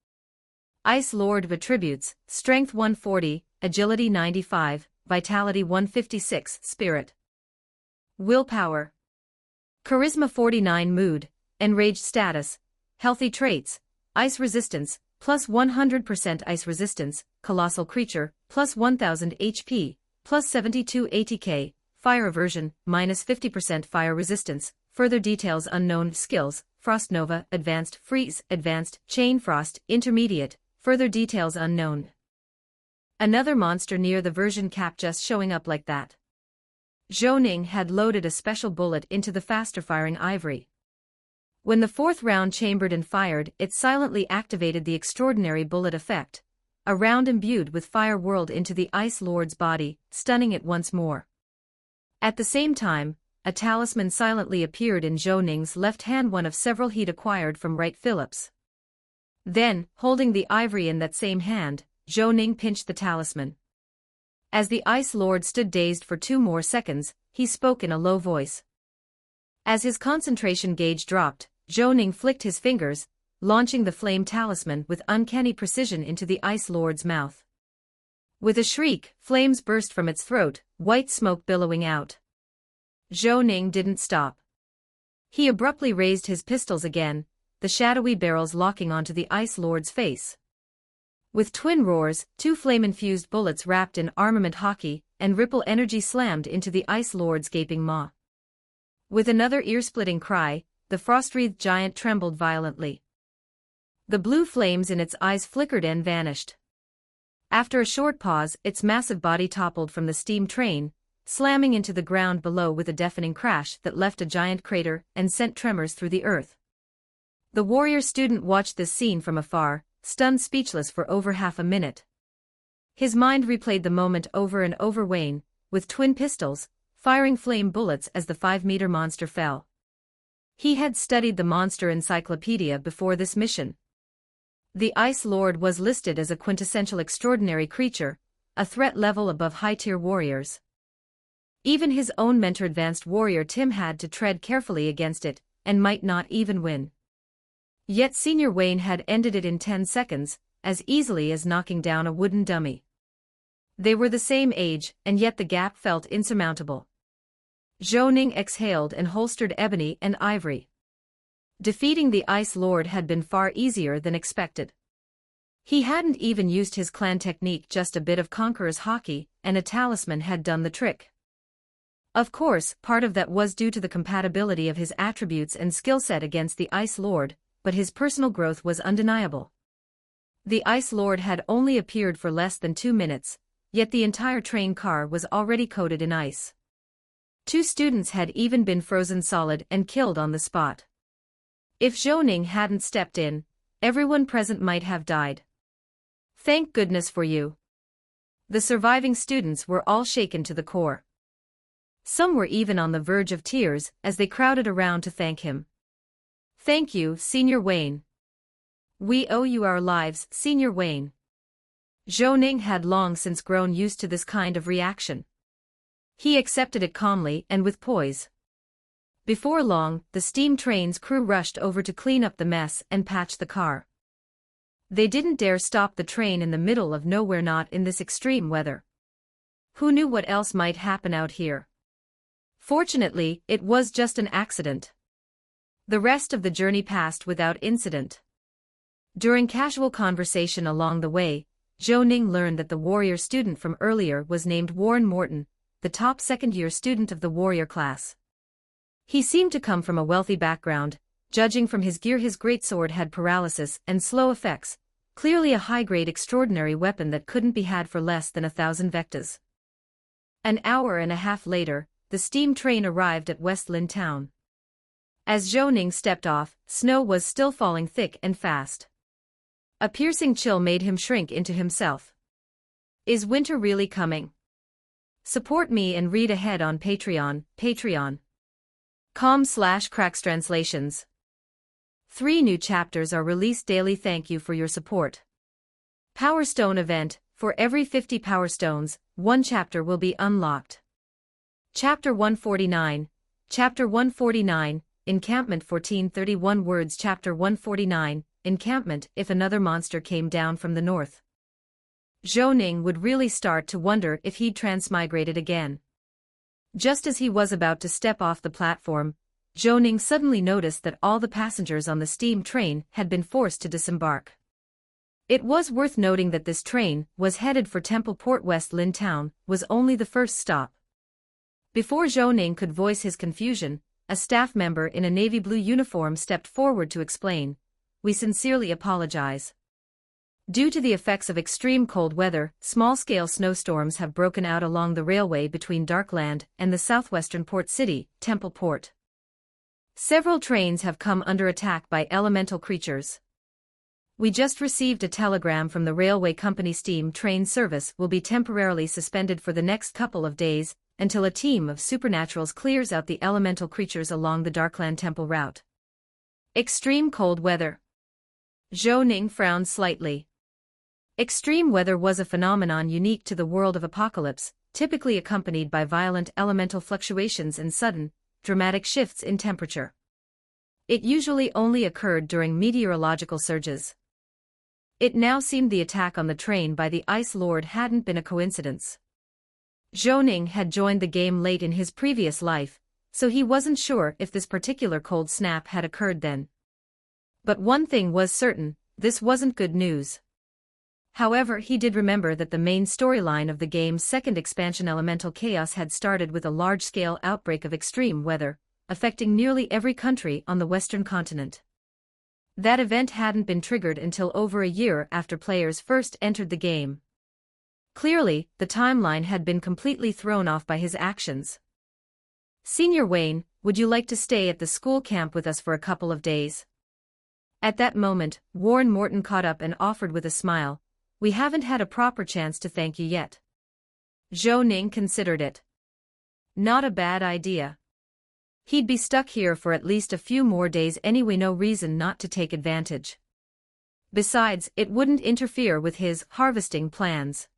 B: Ice Lord attributes: Strength 140, Agility 95, Vitality 156, Spirit. Willpower. Charisma 49, Mood, Enraged status, Healthy traits, Ice resistance, plus 100% ice resistance, Colossal creature, plus 1000 HP, plus 72 ATK, Fire aversion, minus 50% fire resistance, further details unknown. Skills: Frost Nova, Advanced, Freeze, Advanced, Chain Frost, Intermediate, further details unknown. Another monster near the version cap just showing up like that. Zhou Ning had loaded a special bullet into the faster-firing ivory. When the fourth round chambered and fired, it silently activated the extraordinary bullet effect. A round imbued with fire whirled into the Ice Lord's body, stunning it once more. At the same time, a talisman silently appeared in Zhou Ning's left hand, one of several he'd acquired from Wright Phillips. Then, holding the ivory in that same hand, Zhou Ning pinched the talisman. As the Ice Lord stood dazed for 2 more seconds, he spoke in a low voice. As his concentration gauge dropped, Zhou Ning flicked his fingers, launching the flame talisman with uncanny precision into the Ice Lord's mouth. With a shriek, flames burst from its throat, white smoke billowing out. Zhou Ning didn't stop. He abruptly raised his pistols again, the shadowy barrels locking onto the Ice Lord's face. With twin roars, 2 flame-infused bullets wrapped in armament hockey and ripple energy slammed into the Ice Lord's gaping maw. With another ear-splitting cry, the frost-wreathed giant trembled violently. The blue flames in its eyes flickered and vanished. After a short pause, its massive body toppled from the steam train, slamming into the ground below with a deafening crash that left a giant crater and sent tremors through the earth. The warrior student watched this scene from afar, stunned speechless for over half a minute. His mind replayed the moment over and over. Wayne, with twin pistols, firing flame bullets as the 5-meter monster fell. He had studied the monster encyclopedia before this mission. The Ice Lord was listed as a quintessential extraordinary creature, a threat level above high-tier warriors. Even his own mentor advanced warrior Tim had to tread carefully against it, and might not even win. Yet Senior Wayne had ended it in 10 seconds, as easily as knocking down a wooden dummy. They were the same age, and yet the gap felt insurmountable. Zhou Ning exhaled and holstered ebony and ivory. Defeating the Ice Lord had been far easier than expected. He hadn't even used his clan technique, just a bit of conqueror's hockey, and a talisman had done the trick. Of course, part of that was due to the compatibility of his attributes and skill set against the Ice Lord, but his personal growth was undeniable. The Ice Lord had only appeared for less than 2 minutes, yet the entire train car was already coated in ice. 2 students had even been frozen solid and killed on the spot. If Zhou Ning hadn't stepped in, everyone present might have died. Thank goodness for you. The surviving students were all shaken to the core. Some were even on the verge of tears as they crowded around to thank him. Thank you, Senior Wayne. We owe you our lives, Senior Wayne. Zhou Ning had long since grown used to this kind of reaction. He accepted it calmly and with poise. Before long, the steam train's crew rushed over to clean up the mess and patch the car. They didn't dare stop the train in the middle of nowhere, not in this extreme weather. Who knew what else might happen out here? Fortunately, it was just an accident. The rest of the journey passed without incident. During casual conversation along the way, Zhou Ning learned that the warrior student from earlier was named Warren Morton, the top second-year student of the warrior class. He seemed to come from a wealthy background. Judging from his gear, his greatsword had paralysis and slow effects, clearly a high-grade extraordinary weapon that couldn't be had for less than 1,000 vectas. An hour and a half later, the steam train arrived at Westland Town. As Zhou Ning stepped off, snow was still falling thick and fast. A piercing chill made him shrink into himself. Is winter really coming? Support me and read ahead on Patreon, patreon.com/crackstranslations. 3 new chapters are released daily. Thank you for your support. Power Stone event: for every 50 Power Stones, 1 chapter will be unlocked. Chapter 149, Encampment 1431 words. Chapter 149, encampment if another monster came down from the north. Zhou Ning would really start to wonder if he'd transmigrated again. Just as he was about to step off the platform, Zhou Ning suddenly noticed that all the passengers on the steam train had been forced to disembark. It was worth noting that this train was headed for Temple Port. West Lin Town was only the first stop. Before Zhou Ning could voice his confusion, a staff member in a navy blue uniform stepped forward to explain, "We sincerely apologize. Due to the effects of extreme cold weather, small-scale snowstorms have broken out along the railway between Darkland and the southwestern port city, Temple Port. Several trains have come under attack by elemental creatures. We just received a telegram from the railway company. Steam train service will be temporarily suspended for the next couple of days, until a team of supernaturals clears out the elemental creatures along the Darkland Temple route." Extreme cold weather. Zhou Ning frowned slightly. Extreme weather was a phenomenon unique to the world of Apocalypse, typically accompanied by violent elemental fluctuations and sudden, dramatic shifts in temperature. It usually only occurred during meteorological surges. It now seemed the attack on the train by the Ice Lord hadn't been a coincidence. Zhou Ning had joined the game late in his previous life, so he wasn't sure if this particular cold snap had occurred then. But one thing was certain, this wasn't good news. However, he did remember that the main storyline of the game's second expansion, Elemental Chaos, had started with a large-scale outbreak of extreme weather, affecting nearly every country on the Western continent. That event hadn't been triggered until over a year after players first entered the game. Clearly, the timeline had been completely thrown off by his actions. "Senior Wayne, would you like to stay at the school camp with us for a couple of days?" At that moment, Warren Morton caught up and offered with a smile, "We haven't had a proper chance to thank you yet." Zhou Ning considered it. Not a bad idea. He'd be stuck here for at least a few more days anyway, no reason not to take advantage. Besides, it wouldn't interfere with his harvesting plans.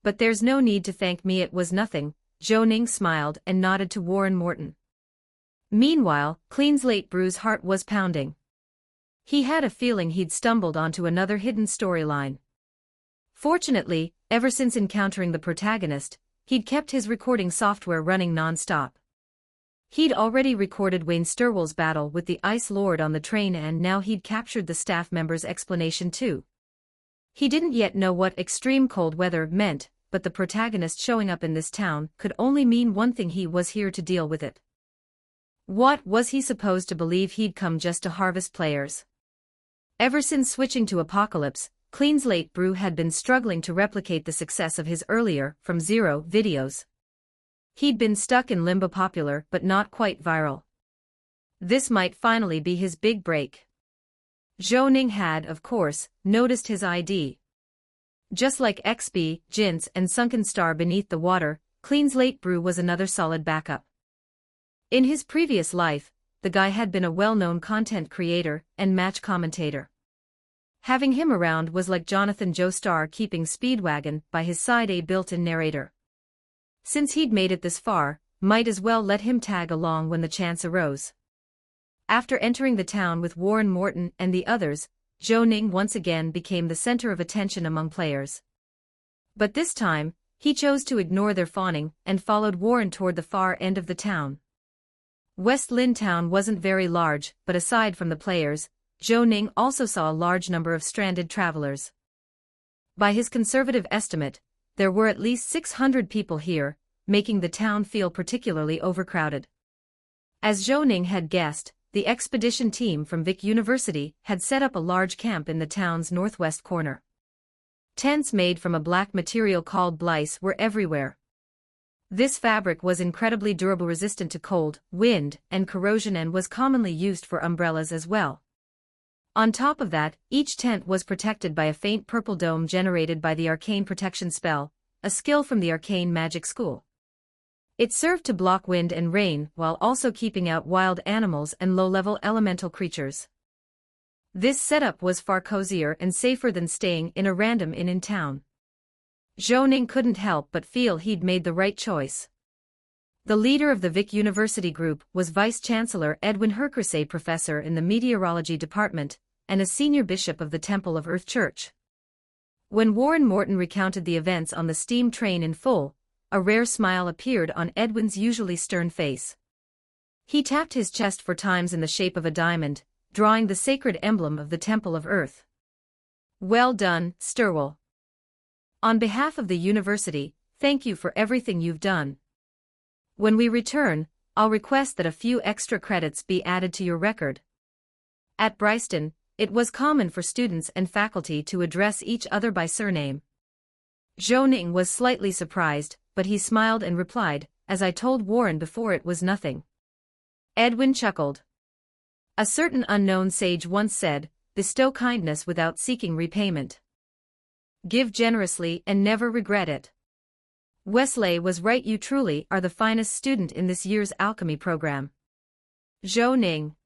B: "But there's no need to thank me, it was nothing," Zhou Ning smiled and nodded to Warren Morton. Meanwhile, Clean Slate Brew's heart was pounding. He had a feeling he'd stumbled onto another hidden storyline. Fortunately, ever since encountering the protagonist, he'd kept his recording software running non-stop. He'd already recorded Wayne Sturwell's battle with the Ice Lord on the train, and now he'd captured the staff member's explanation too. He didn't yet know what extreme cold weather meant, but the protagonist showing up in this town could only mean one thing: he was here to deal with it. What was he supposed to believe? He'd come just to harvest players? Ever since switching to Apocalypse, Clean Slate Brew had been struggling to replicate the success of his earlier From Zero videos. He'd been stuck in limbo, popular but not quite viral. This might finally be his big break. Zhou Ning had, of course, noticed his ID. Just like XB, Jints, and Sunken Star Beneath the Water, Clean Slate Brew was another solid backup. In his previous life, the guy had been a well-known content creator and match commentator. Having him around was like Jonathan Joestar keeping Speedwagon by his side, a built-in narrator. Since he'd made it this far, might as well let him tag along when the chance arose. After entering the town with Warren Morton and the others, Zhou Ning once again became the center of attention among players. But this time, he chose to ignore their fawning and followed Warren toward the far end of the town. West Lin Town wasn't very large, but aside from the players, Zhou Ning also saw a large number of stranded travelers. By his conservative estimate, there were at least 600 people here, making the town feel particularly overcrowded. As Zhou Ning had guessed, the expedition team from Vic University had set up a large camp in the town's northwest corner. Tents made from a black material called blice were everywhere. This fabric was incredibly durable, resistant to cold, wind, and corrosion, and was commonly used for umbrellas as well. On top of that, each tent was protected by a faint purple dome generated by the arcane protection spell, a skill from the arcane magic school. It served to block wind and rain while also keeping out wild animals and low-level elemental creatures. This setup was far cozier and safer than staying in a random inn in town. Zhou Ning couldn't help but feel he'd made the right choice. The leader of the Vic University group was Vice-Chancellor Edwin Hercrusay, professor in the meteorology department, and a senior bishop of the Temple of Earth Church. When Warren Morton recounted the events on the steam train in full, a rare smile appeared on Edwin's usually stern face. He tapped his chest 4 times in the shape of a diamond, drawing the sacred emblem of the Temple of Earth. "Well done, Stirwell. On behalf of the university, thank you for everything you've done. When we return, I'll request that a few extra credits be added to your record." At Bryston, it was common for students and faculty to address each other by surname. Zhou Ning was slightly surprised, but he smiled and replied, "As I told Warren before, it was nothing." Edwin chuckled. A certain unknown sage once said, "Bestow kindness without seeking repayment. Give generously and never regret it." Wesley was right, you truly are the finest student in this year's alchemy program. Zhou Ning.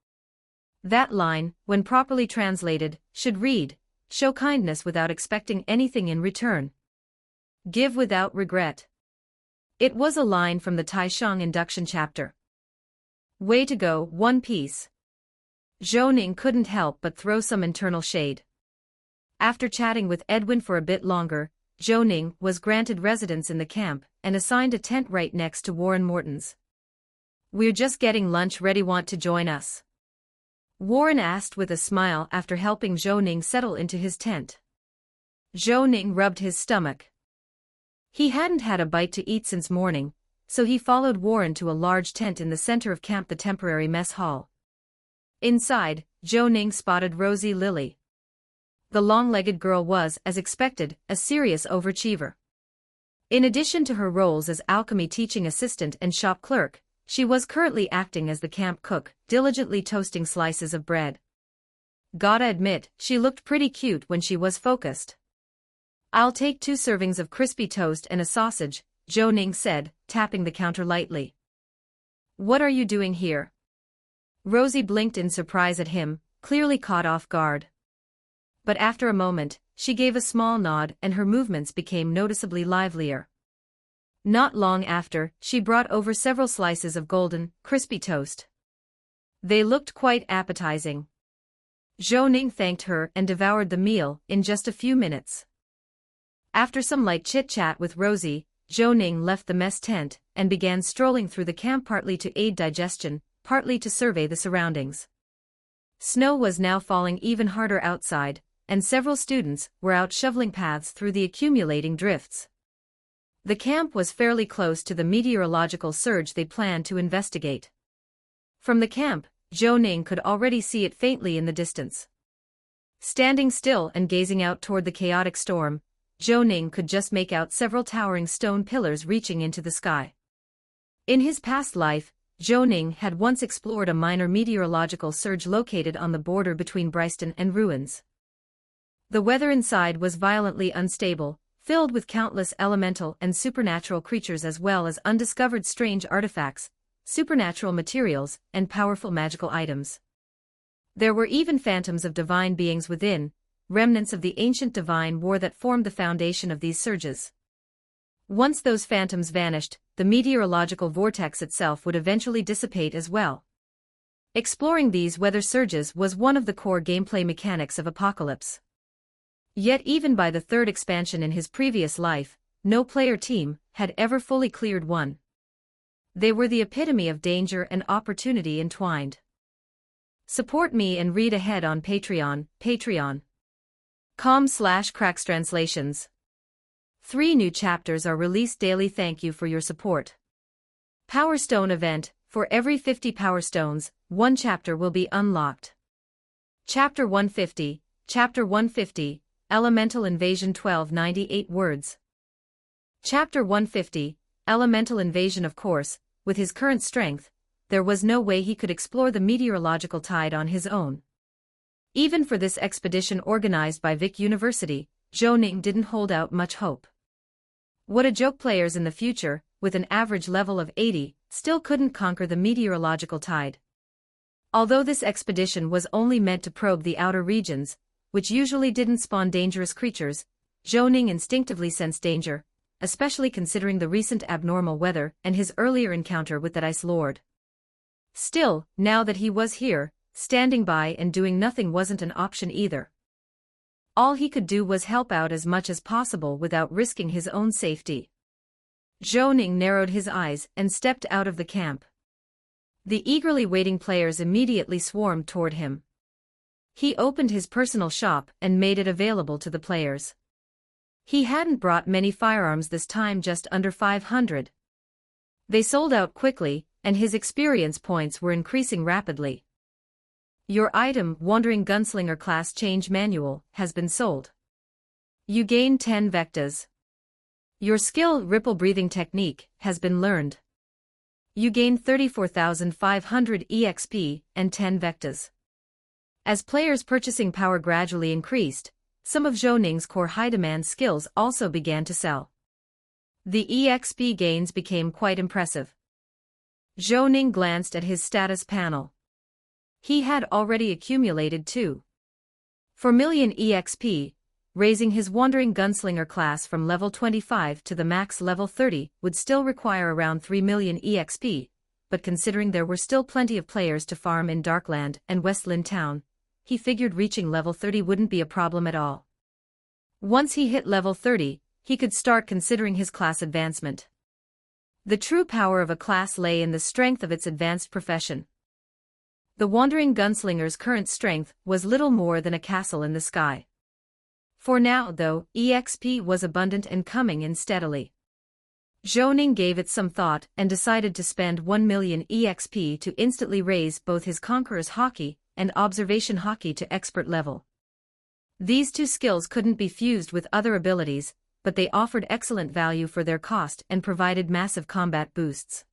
B: That line, when properly translated, should read, "Show kindness without expecting anything in return. Give without regret." It was a line from the Taishang induction chapter. Way to go, One Piece. Zhou Ning couldn't help but throw some internal shade. After chatting with Edwin for a bit longer, Zhou Ning was granted residence in the camp and assigned a tent right next to Warren Morton's. "We're just getting lunch ready. Want to join us?" Warren asked with a smile after helping Zhou Ning settle into his tent. Zhou Ning rubbed his stomach. He hadn't had a bite to eat since morning, so he followed Warren to a large tent in the center of camp, the temporary mess hall. Inside, Zhou Ning spotted Rosie Lily. The long-legged girl was, as expected, a serious overachiever. In addition to her roles as alchemy teaching assistant and shop clerk, she was currently acting as the camp cook, diligently toasting slices of bread. Gotta admit, she looked pretty cute when she was focused. "I'll take 2 servings of crispy toast and a sausage," Zhou Ning said, tapping the counter lightly. "What are you doing here?" Rosie blinked in surprise at him, clearly caught off guard. But after a moment, she gave a small nod and her movements became noticeably livelier. Not long after, she brought over several slices of golden, crispy toast. They looked quite appetizing. Zhou Ning thanked her and devoured the meal in just a few minutes. After some light chit-chat with Rosie, Zhou Ning left the mess tent and began strolling through the camp, partly to aid digestion, partly to survey the surroundings. Snow was now falling even harder outside, and several students were out shoveling paths through the accumulating drifts. The camp was fairly close to the meteorological surge they planned to investigate. From the camp, Zhou Ning could already see it faintly in the distance. Standing still and gazing out toward the chaotic storm, Zhou Ning could just make out several towering stone pillars reaching into the sky. In his past life, Zhou Ning had once explored a minor meteorological surge located on the border between Bryston and Ruins. The weather inside was violently unstable, filled with countless elemental and supernatural creatures as well as undiscovered strange artifacts, supernatural materials, and powerful magical items. There were even phantoms of divine beings within, remnants of the ancient divine war that formed the foundation of these surges. Once those phantoms vanished, the meteorological vortex itself would eventually dissipate as well. Exploring these weather surges was one of the core gameplay mechanics of Apocalypse. Yet even by the 3rd expansion in his previous life, no player team had ever fully cleared one. They were the epitome of danger and opportunity entwined. Support me and read ahead on Patreon, patreon.com/crackstranslations. 3 new chapters are released daily. Thank you for your support. Power Stone event, for every 50 Power Stones, 1 chapter will be unlocked. Chapter 150, Elemental Invasion 1298 words. Chapter 150, Elemental Invasion. Of course, with his current strength, there was no way he could explore the meteorological tide on his own. Even for this expedition organized by Vic University, Zhou Ning didn't hold out much hope. What a joke, players in the future, with an average level of 80, still couldn't conquer the meteorological tide. Although this expedition was only meant to probe the outer regions, which usually didn't spawn dangerous creatures, Zhou Ning instinctively sensed danger, especially considering the recent abnormal weather and his earlier encounter with that Ice Lord. Still, now that he was here, standing by and doing nothing wasn't an option either. All he could do was help out as much as possible without risking his own safety. Zhou Ning narrowed his eyes and stepped out of the camp. The eagerly waiting players immediately swarmed toward him. He opened his personal shop and made it available to the players. He hadn't brought many firearms this time, just under 500. They sold out quickly, and his experience points were increasing rapidly. Your item, Wandering Gunslinger Class Change Manual, has been sold. You gain 10 vectas. Your skill, Ripple Breathing Technique, has been learned. You gain 34,500 EXP and 10 vectas. As players' purchasing power gradually increased, some of Zhou Ning's core high-demand skills also began to sell. The EXP gains became quite impressive. Zhou Ning glanced at his status panel. He had already accumulated 2.4 million EXP, raising his Wandering Gunslinger class from level 25 to the max level 30 would still require around 3 million EXP, but considering there were still plenty of players to farm in Darkland and Westland Town, he figured reaching level 30 wouldn't be a problem at all. Once he hit level 30, he could start considering his class advancement. The true power of a class lay in the strength of its advanced profession. The Wandering Gunslinger's current strength was little more than a castle in the sky. For now, though, EXP was abundant and coming in steadily. Zhou Ning gave it some thought and decided to spend 1 million EXP to instantly raise both his Conqueror's Hockey and Observation Hockey to expert level. These two skills couldn't be fused with other abilities, but they offered excellent value for their cost and provided massive combat boosts.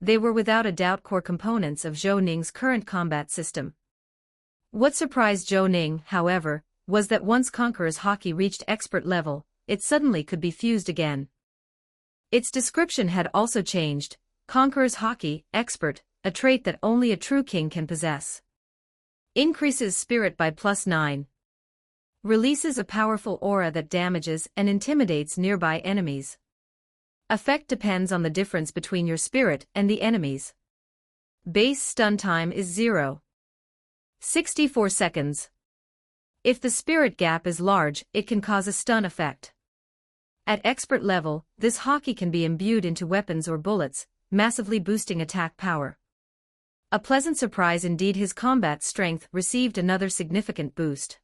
B: They were without a doubt core components of Zhou Ning's current combat system. What surprised Zhou Ning, however, was that once Conqueror's Hockey reached expert level, it suddenly could be fused again. Its description had also changed: Conqueror's Hockey, Expert, a trait that only a true king can possess. Increases spirit by +9. Releases a powerful aura that damages and intimidates nearby enemies. Effect depends on the difference between your spirit and the enemy's. Base stun time is 0.64 seconds. If the spirit gap is large, it can cause a stun effect. At expert level, this hockey can be imbued into weapons or bullets, massively boosting attack power. A pleasant surprise indeed, his combat strength received another significant boost.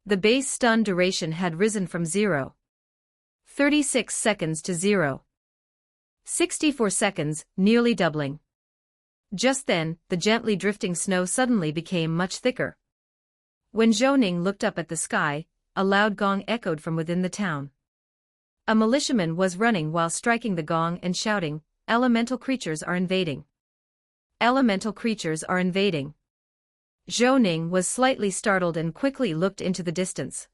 B: The base stun duration had risen from 0.36 seconds to 0.64 seconds, nearly doubling. Just then, the gently drifting snow suddenly became much thicker. When Zhou Ning looked up at the sky, a loud gong echoed from within the town. A militiaman was running while striking the gong and shouting, "Elemental creatures are invading! Elemental creatures are invading!" Zhou Ning was slightly startled and quickly looked into the distance.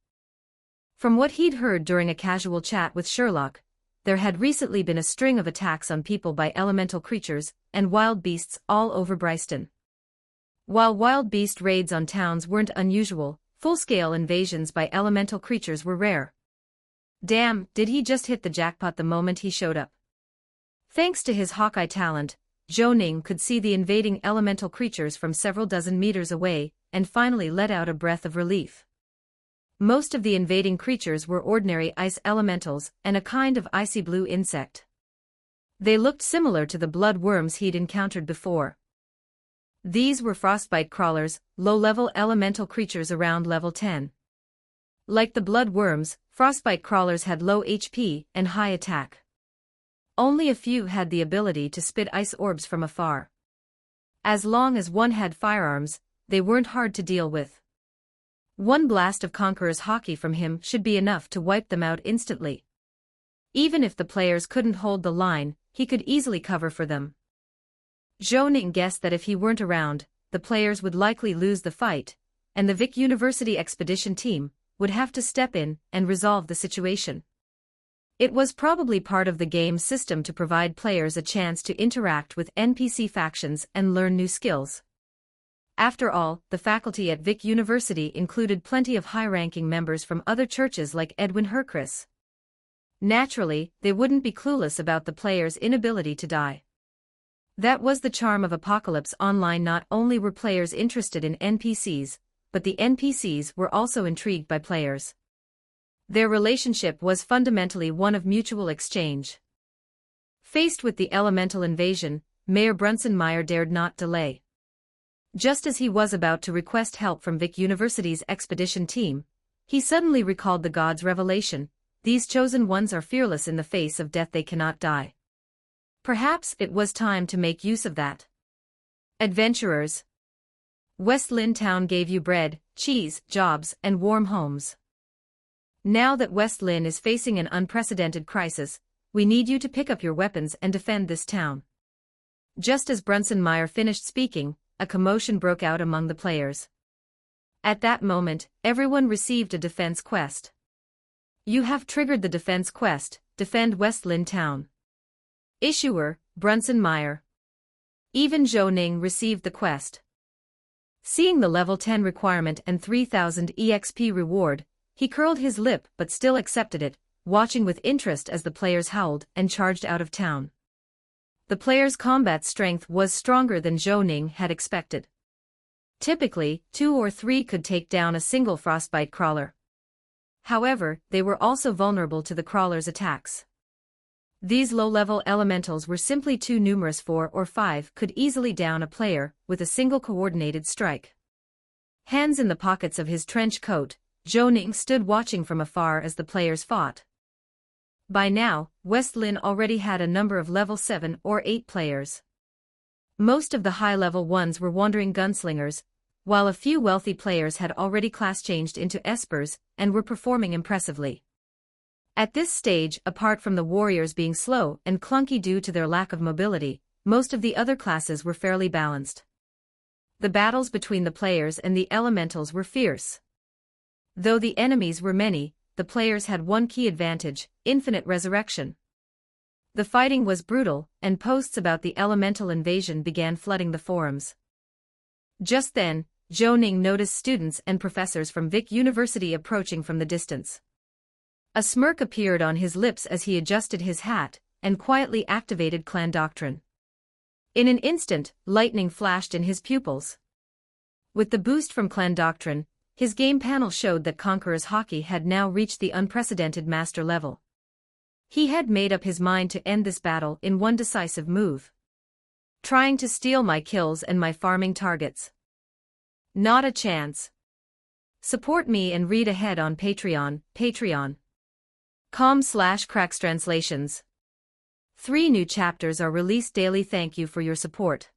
B: From what he'd heard during a casual chat with Sherlock, there had recently been a string of attacks on people by elemental creatures and wild beasts all over Bryston. While wild beast raids on towns weren't unusual, full-scale invasions by elemental creatures were rare. Damn, did he just hit the jackpot the moment he showed up? Thanks to his Hawkeye talent, Zhou Ning could see the invading elemental creatures from several dozen meters away, and finally let out a breath of relief. Most of the invading creatures were ordinary ice elementals and a kind of icy blue insect. They looked similar to the blood worms he'd encountered before. These were frostbite crawlers, low-level elemental creatures around level 10. Like the blood worms, frostbite crawlers had low HP and high attack. Only a few had the ability to spit ice orbs from afar. As long as one had firearms, they weren't hard to deal with. One blast of Conqueror's Hockey from him should be enough to wipe them out instantly. Even if the players couldn't hold the line, he could easily cover for them. Zhou Ning guessed that if he weren't around, the players would likely lose the fight, and the Vic University expedition team would have to step in and resolve the situation. It was probably part of the game's system to provide players a chance to interact with NPC factions and learn new skills. After all, the faculty at Vic University included plenty of high-ranking members from other churches like Edwin Hercris. Naturally, they wouldn't be clueless about the players' inability to die. That was the charm of Apocalypse Online. Not only were players interested in NPCs, but the NPCs were also intrigued by players. Their relationship was fundamentally one of mutual exchange. Faced with the elemental invasion, Mayor Brunson Meyer dared not delay. Just as he was about to request help from Vic University's expedition team, he suddenly recalled the god's revelation: these chosen ones are fearless in the face of death, they cannot die. Perhaps it was time to make use of that. Adventurers. West Lynn Town gave you bread, cheese, jobs, and warm homes. Now that West Lynn is facing an unprecedented crisis, we need you to pick up your weapons and defend this town. Just as Brunson Meyer finished speaking, a commotion broke out among the players. At that moment, everyone received a defense quest. You have triggered the defense quest, defend West Lynn Town. Issuer, Brunson Meyer. Even Zhou Ning received the quest. Seeing the level 10 requirement and 3000 EXP reward, he curled his lip but still accepted it, watching with interest as the players howled and charged out of town. The players' combat strength was stronger than Zhou Ning had expected. Typically, 2 or 3 could take down a single frostbite crawler. However, they were also vulnerable to the crawler's attacks. These low-level elementals were simply too numerous. 4 or 5 could easily down a player with a single coordinated strike. Hands in the pockets of his trench coat, Zhou Ning stood watching from afar as the players fought. By now, West Lynn already had a number of level 7 or 8 players. Most of the high-level ones were wandering gunslingers, while a few wealthy players had already class-changed into espers and were performing impressively. At this stage, apart from the warriors being slow and clunky due to their lack of mobility, most of the other classes were fairly balanced. The battles between the players and the elementals were fierce. Though the enemies were many, the players had one key advantage: infinite resurrection. The fighting was brutal, and posts about the elemental invasion began flooding the forums. Just then, Zhou Ning noticed students and professors from Vic University approaching from the distance. A smirk appeared on his lips as he adjusted his hat and quietly activated clan doctrine. In an instant, lightning flashed in his pupils. With the boost from clan doctrine, his game panel showed that Conqueror's Hockey had now reached the unprecedented master level. He had made up his mind to end this battle in one decisive move. Trying to steal my kills and my farming targets. Not a chance. Support me and read ahead on Patreon, patreon.com/crackstranslations. 3 new chapters are released daily. Thank you for your support.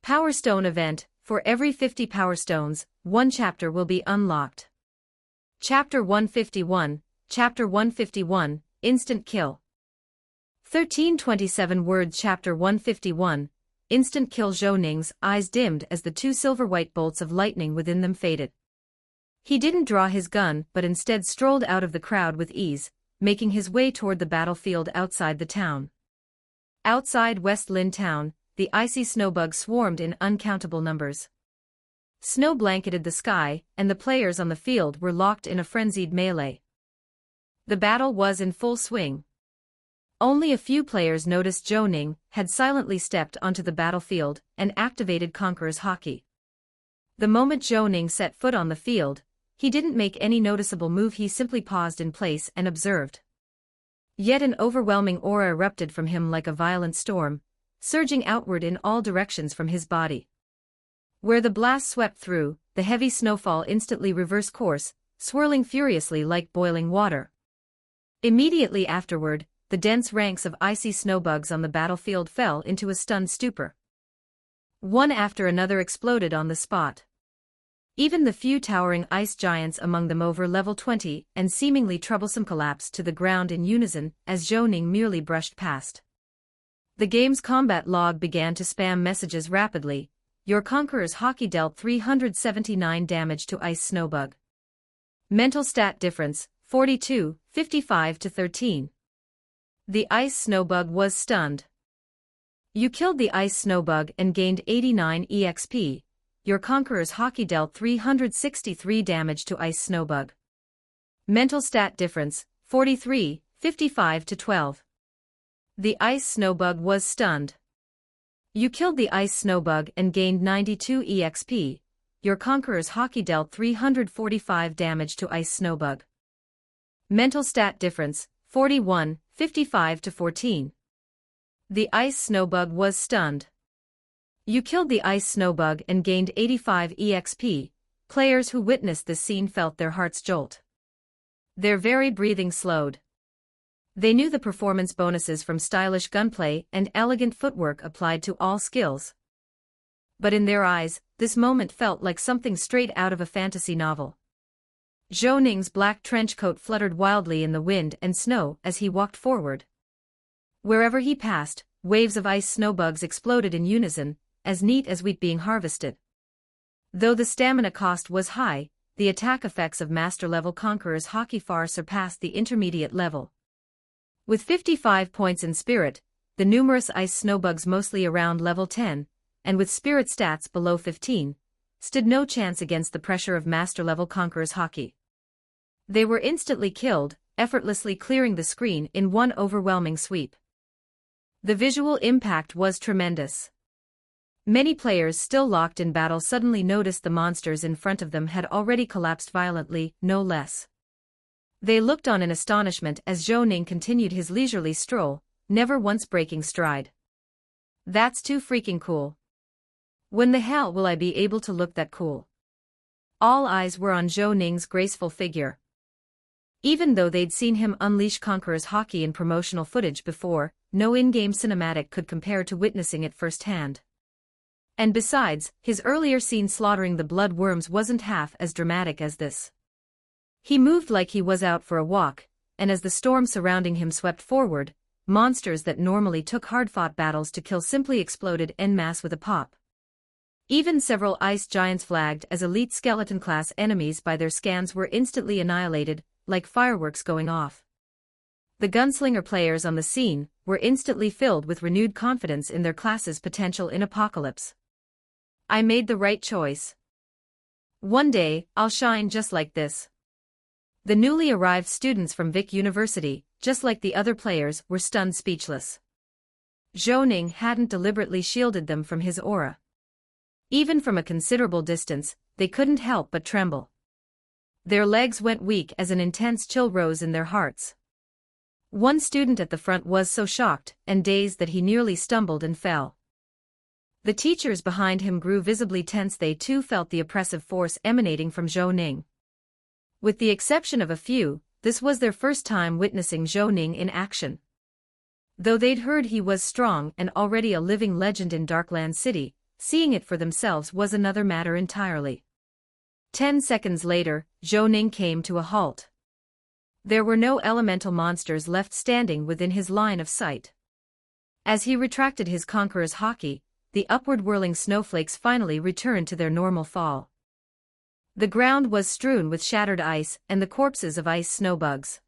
B: Power Stone event: for every 50 Power Stones, 1 chapter will be unlocked. Chapter 151, Chapter 151, Instant Kill. 1327 words. Chapter 151, Instant Kill. Zhou Ning's eyes dimmed as the 2 silver-white bolts of lightning within them faded. He didn't draw his gun but instead strolled out of the crowd with ease, making his way toward the battlefield outside the town. Outside West Lynn Town, the icy snowbugs swarmed in uncountable numbers. Snow blanketed the sky, and the players on the field were locked in a frenzied melee. The battle was in full swing. Only a few players noticed Zhou Ning had silently stepped onto the battlefield and activated Conqueror's Hockey. The moment Zhou Ning set foot on the field, he didn't make any noticeable move. He simply paused in place and observed. Yet an overwhelming aura erupted from him like a violent storm, surging outward in all directions from his body. Where the blast swept through, the heavy snowfall instantly reversed course, swirling furiously like boiling water. Immediately afterward, the dense ranks of icy snowbugs on the battlefield fell into a stunned stupor. One after another exploded on the spot. Even the few towering ice giants among them over level 20 and seemingly troublesome collapsed to the ground in unison as Zhou Ning merely brushed past. The game's combat log began to spam messages rapidly. Your Conqueror's Hockey dealt 379 damage to Ice Snowbug. Mental stat difference, 42, 55 to 13. The Ice Snowbug was stunned. You killed the Ice Snowbug and gained 89 EXP. Your Conqueror's Hockey dealt 363 damage to Ice Snowbug. Mental stat difference, 43, 55 to 12. The Ice Snowbug was stunned. You killed the ice snowbug and gained 92 EXP. Your Conqueror's Hockey dealt 345 damage to ice snowbug. Mental stat difference, 41, 55 to 14. The ice snowbug was stunned. You killed the ice snowbug and gained 85 EXP. Players who witnessed this scene felt their hearts jolt. Their very breathing slowed. They knew the performance bonuses from stylish gunplay and elegant footwork applied to all skills. But in their eyes, this moment felt like something straight out of a fantasy novel. Zhou Ning's black trench coat fluttered wildly in the wind and snow as he walked forward. Wherever he passed, waves of ice snowbugs exploded in unison, as neat as wheat being harvested. Though the stamina cost was high, the attack effects of master-level Conqueror's Hockey far surpassed the intermediate level. With 55 points in Spirit, the numerous ice snowbugs mostly around level 10, and with Spirit stats below 15, stood no chance against the pressure of master-level Conqueror's Hockey. They were instantly killed, effortlessly clearing the screen in one overwhelming sweep. The visual impact was tremendous. Many players still locked in battle suddenly noticed the monsters in front of them had already collapsed violently, no less. They looked on in astonishment as Zhou Ning continued his leisurely stroll, never once breaking stride. That's too freaking cool. When the hell will I be able to look that cool? All eyes were on Zhou Ning's graceful figure. Even though they'd seen him unleash Conqueror's Hockey in promotional footage before, no in-game cinematic could compare to witnessing it firsthand. And besides, his earlier scene slaughtering the blood worms wasn't half as dramatic as this. He moved like he was out for a walk, and as the storm surrounding him swept forward, monsters that normally took hard-fought battles to kill simply exploded en masse with a pop. Even several ice giants flagged as elite skeleton-class enemies by their scans were instantly annihilated, like fireworks going off. The gunslinger players on the scene were instantly filled with renewed confidence in their class's potential in Apocalypse. I made the right choice. One day, I'll shine just like this. The newly arrived students from Vic University, just like the other players, were stunned speechless. Zhou Ning hadn't deliberately shielded them from his aura. Even from a considerable distance, they couldn't help but tremble. Their legs went weak as an intense chill rose in their hearts. One student at the front was so shocked and dazed that he nearly stumbled and fell. The teachers behind him grew visibly tense. They too felt the oppressive force emanating from Zhou Ning. With the exception of a few, this was their first time witnessing Zhou Ning in action. Though they'd heard he was strong and already a living legend in Darkland City, seeing it for themselves was another matter entirely. 10 seconds later, Zhou Ning came to a halt. There were no elemental monsters left standing within his line of sight. As he retracted his Conqueror's Hockey, the upward whirling snowflakes finally returned to their normal fall. The ground was strewn with shattered ice and the corpses of ice snowbugs.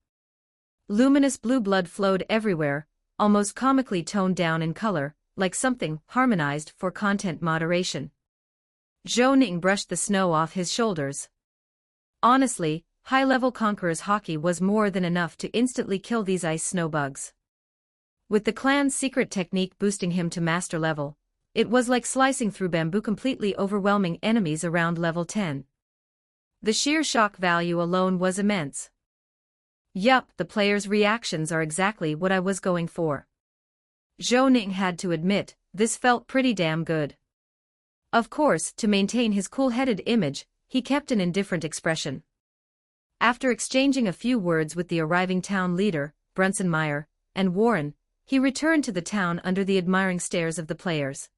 B: Luminous blue blood flowed everywhere, almost comically toned down in color, like something harmonized for content moderation. Zhou Ning brushed the snow off his shoulders. Honestly, high-level Conqueror's Hockey was more than enough to instantly kill these ice snowbugs. With the clan's secret technique boosting him to master level, it was like slicing through bamboo, completely overwhelming enemies around level 10. The sheer shock value alone was immense. Yup, the players' reactions are exactly what I was going for. Zhou Ning had to admit, this felt pretty damn good. Of course, to maintain his cool-headed image, he kept an indifferent expression. After exchanging a few words with the arriving town leader, Brunsenmeyer, and Warren, he returned to the town under the admiring stares of the players.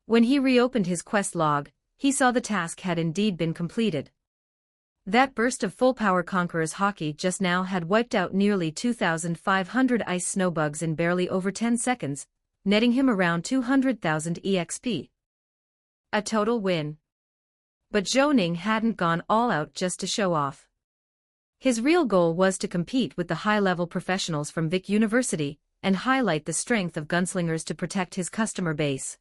B: When he reopened his quest log, he saw the task had indeed been completed. That burst of full-power Conqueror's Hockey just now had wiped out nearly 2,500 ice snowbugs in barely over 10 seconds, netting him around 200,000 EXP. A total win. But Zhou Ning hadn't gone all out just to show off. His real goal was to compete with the high-level professionals from Vic University and highlight the strength of gunslingers to protect his customer base.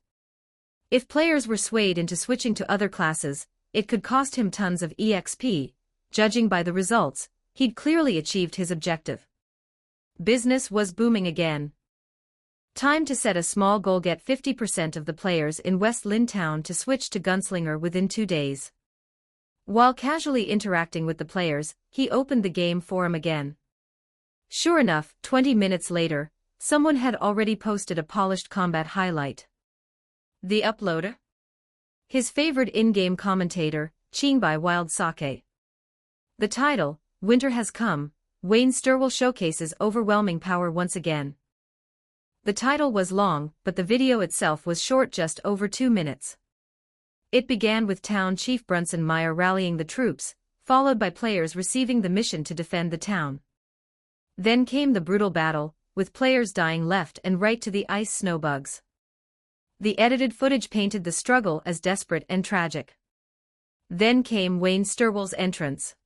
B: If players were swayed into switching to other classes, it could cost him tons of EXP. Judging by the results, he'd clearly achieved his objective. Business was booming again. Time to set a small goal: get 50% of the players in West Lynn Town to switch to Gunslinger within 2 days. While casually interacting with the players, he opened the game forum again. Sure enough, 20 minutes later, someone had already posted a polished combat highlight. The uploader? His favorite in-game commentator, Chingbai Wild Sake. The title, Winter Has Come, Wayne Sturwell showcases overwhelming power once again. The title was long, but the video itself was short, just over 2 minutes. It began with Town Chief Brunson Meyer rallying the troops, followed by players receiving the mission to defend the town. Then came the brutal battle, with players dying left and right to the ice snowbugs. The edited footage painted the struggle as desperate and tragic. Then came Wayne Sturwell's entrance.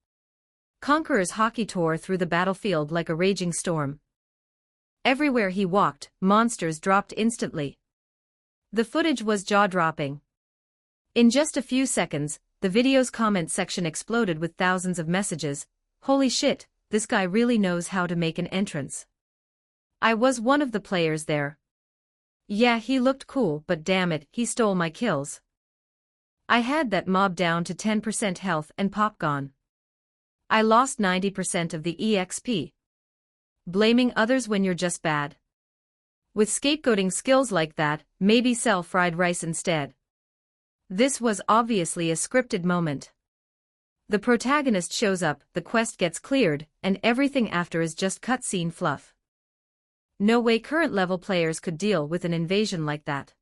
B: Conqueror's hockey tore through the battlefield like a raging storm. Everywhere he walked, monsters dropped instantly. The footage was jaw-dropping. In just a few seconds, the video's comment section exploded with thousands of messages. Holy shit, this guy really knows how to make an entrance. I was one of the players there. Yeah, he looked cool, but damn it, he stole my kills. I had that mob down to 10% health and pop gone. I lost 90% of the EXP. Blaming others when you're just bad. With scapegoating skills like that, maybe sell fried rice instead. This was obviously a scripted moment. The protagonist shows up, the quest gets cleared, and everything after is just cutscene fluff. No way current level players could deal with an invasion like that.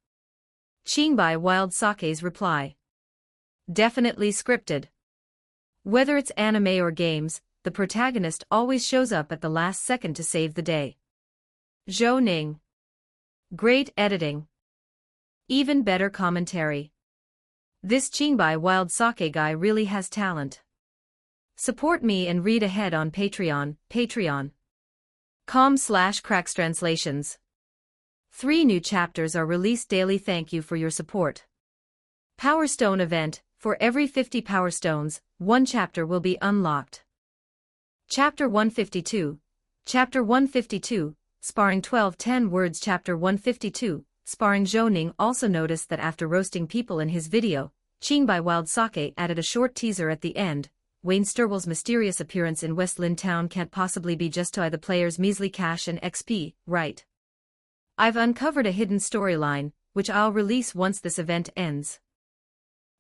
B: Chingbai Wild Sake's reply. Definitely scripted. Whether it's anime or games, the protagonist always shows up at the last second to save the day. Zhou Ning. Great editing. Even better commentary. This Chingbai Wild Sake guy really has talent. Support me and read ahead on Patreon, patreon.com/crackstranslations. 3 new chapters are released daily. Thank you for your support. Power Stone event, for every 50 Power Stones, 1 chapter will be unlocked. Chapter 152. Chapter 152, Sparring 12-10 words. Chapter 152, Sparring. Zhou Ning also noticed that after roasting people in his video, Chingbai Wild Sake added a short teaser at the end. Wayne Sturwell's mysterious appearance in West Lynn Town can't possibly be just to buy the players' measly cash and XP, right? I've uncovered a hidden storyline, which I'll release once this event ends.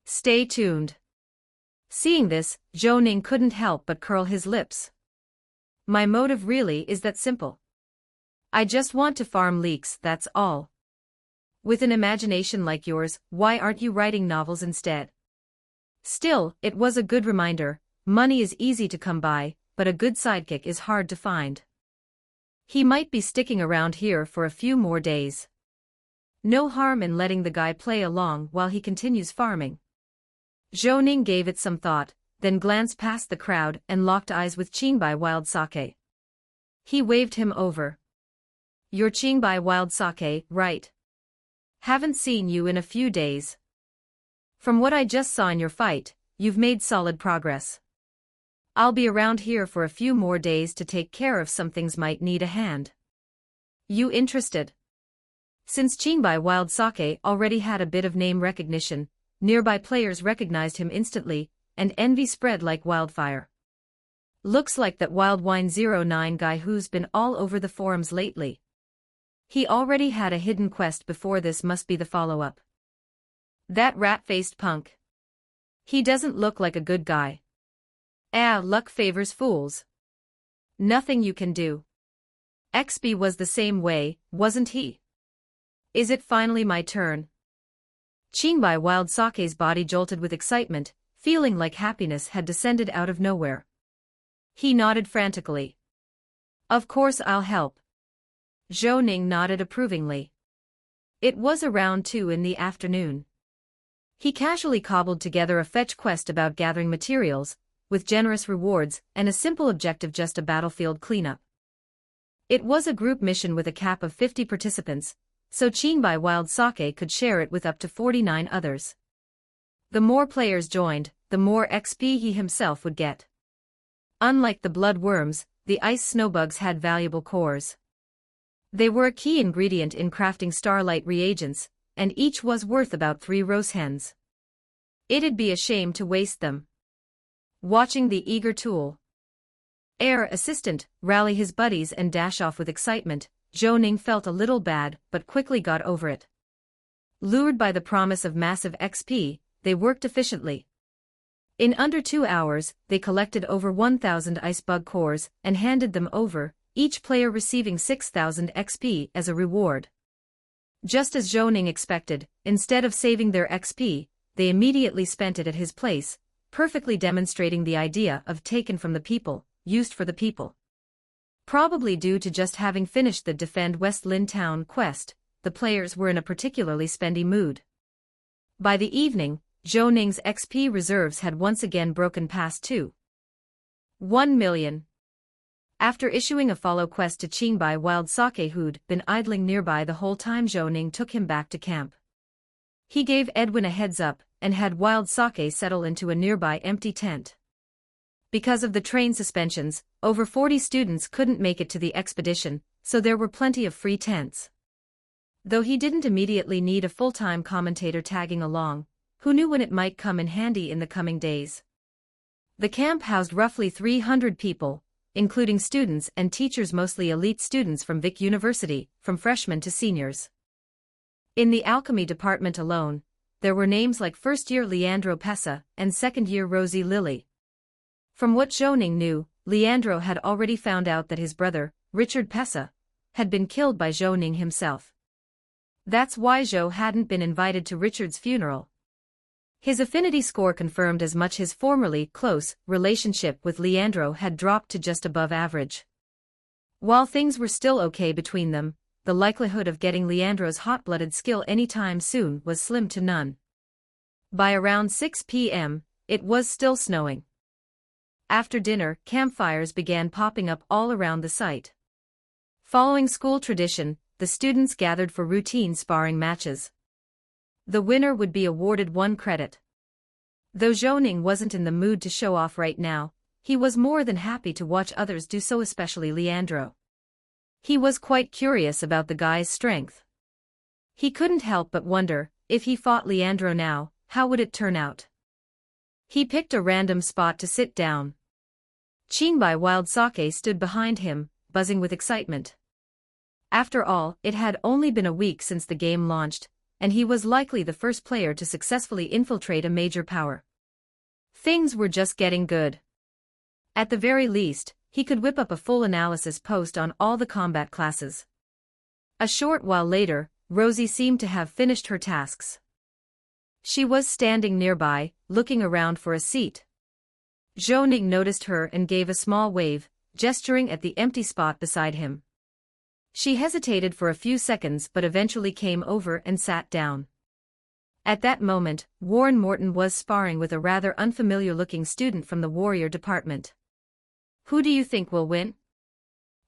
B: Stay tuned. Seeing this, Zhou Ning couldn't help but curl his lips. My motive really is that simple. I just want to farm leaks, that's all. With an imagination like yours, why aren't you writing novels instead? Still, it was a good reminder. Money is easy to come by, but a good sidekick is hard to find. He might be sticking around here for a few more days. No harm in letting the guy play along while he continues farming. Zhou Ning gave it some thought, then glanced past the crowd and locked eyes with Chingbai Wild Sake. He waved him over. You're Chingbai Wild Sake, right? Haven't seen you in a few days. From what I just saw in your fight, you've made solid progress. I'll be around here for a few more days to take care of some things. Might need a hand. You interested? Since Chingbai Wild Sake already had a bit of name recognition, nearby players recognized him instantly, and envy spread like wildfire. Looks like that Wild Wine 09 guy who's been all over the forums lately. He already had a hidden quest before this. Must be the follow-up. That rat-faced punk. He doesn't look like a good guy. Luck favors fools. Nothing you can do. XB was the same way, wasn't he? Is it finally my turn? Chingbai Wild Sake's body jolted with excitement, feeling like happiness had descended out of nowhere. He nodded frantically. Of course I'll help. Zhou Ning nodded approvingly. It was around 2 in the afternoon. He casually cobbled together a fetch quest about gathering materials, with generous rewards and a simple objective: just a battlefield cleanup. It was a group mission with a cap of 50 participants, so Chingbai Wild Sake could share it with up to 49 others. The more players joined, the more XP he himself would get. Unlike the blood worms, the ice snowbugs had valuable cores. They were a key ingredient in crafting starlight reagents, and each was worth about 3 rose hens. It'd be a shame to waste them. Watching the eager tool air assistant rally his buddies and dash off with excitement, Zhou Ning felt a little bad but quickly got over it. Lured by the promise of massive XP, they worked efficiently. In under 2 hours, they collected over 1,000 ice bug cores and handed them over, each player receiving 6,000 XP as a reward. Just as Zhou Ning expected, instead of saving their XP, they immediately spent it at his place, perfectly demonstrating the idea of taken from the people, used for the people. Probably due to just having finished the Defend West Lin Town quest, the players were in a particularly spendy mood. By the evening, Zhou Ning's XP reserves had once again broken past 1 million. After issuing a follow quest to Qingbai Wild Sake who'd been idling nearby the whole time, Zhou Ning took him back to camp. He gave Edwin a heads up and had Wild Sake settle into a nearby empty tent. Because of the train suspensions, over 40 students couldn't make it to the expedition, so there were plenty of free tents. Though he didn't immediately need a full-time commentator tagging along, who knew when it might come in handy in the coming days. The camp housed roughly 300 people, including students and teachers, mostly elite students from Vic University, from freshmen to seniors. In the alchemy department alone, there were names like first-year Leandro Pessa and second-year Rosie Lilly. From what Zhou Ning knew, Leandro had already found out that his brother, Richard Pessa, had been killed by Zhou Ning himself. That's why Zhou hadn't been invited to Richard's funeral. His affinity score confirmed as much. His formerly close relationship with Leandro had dropped to just above average. While things were still okay between them, the likelihood of getting Leandro's hot-blooded skill anytime soon was slim to none. By around 6 p.m., it was still snowing. After dinner, campfires began popping up all around the site. Following school tradition, the students gathered for routine sparring matches. The winner would be awarded 1 credit. Though Zhou Ning wasn't in the mood to show off right now, he was more than happy to watch others do so, especially Leandro. He was quite curious about the guy's strength. He couldn't help but wonder, if he fought Leandro now, how would it turn out? He picked a random spot to sit down. Qingbai Wild Sake stood behind him, buzzing with excitement. After all, it had only been a week since the game launched, and he was likely the first player to successfully infiltrate a major power. Things were just getting good. At the very least, he could whip up a full analysis post on all the combat classes. A short while later, Rosie seemed to have finished her tasks. She was standing nearby, looking around for a seat. Zhou Ning noticed her and gave a small wave, gesturing at the empty spot beside him. She hesitated for a few seconds but eventually came over and sat down. At that moment, Warren Morton was sparring with a rather unfamiliar-looking student from the warrior department. "Who do you think will win?"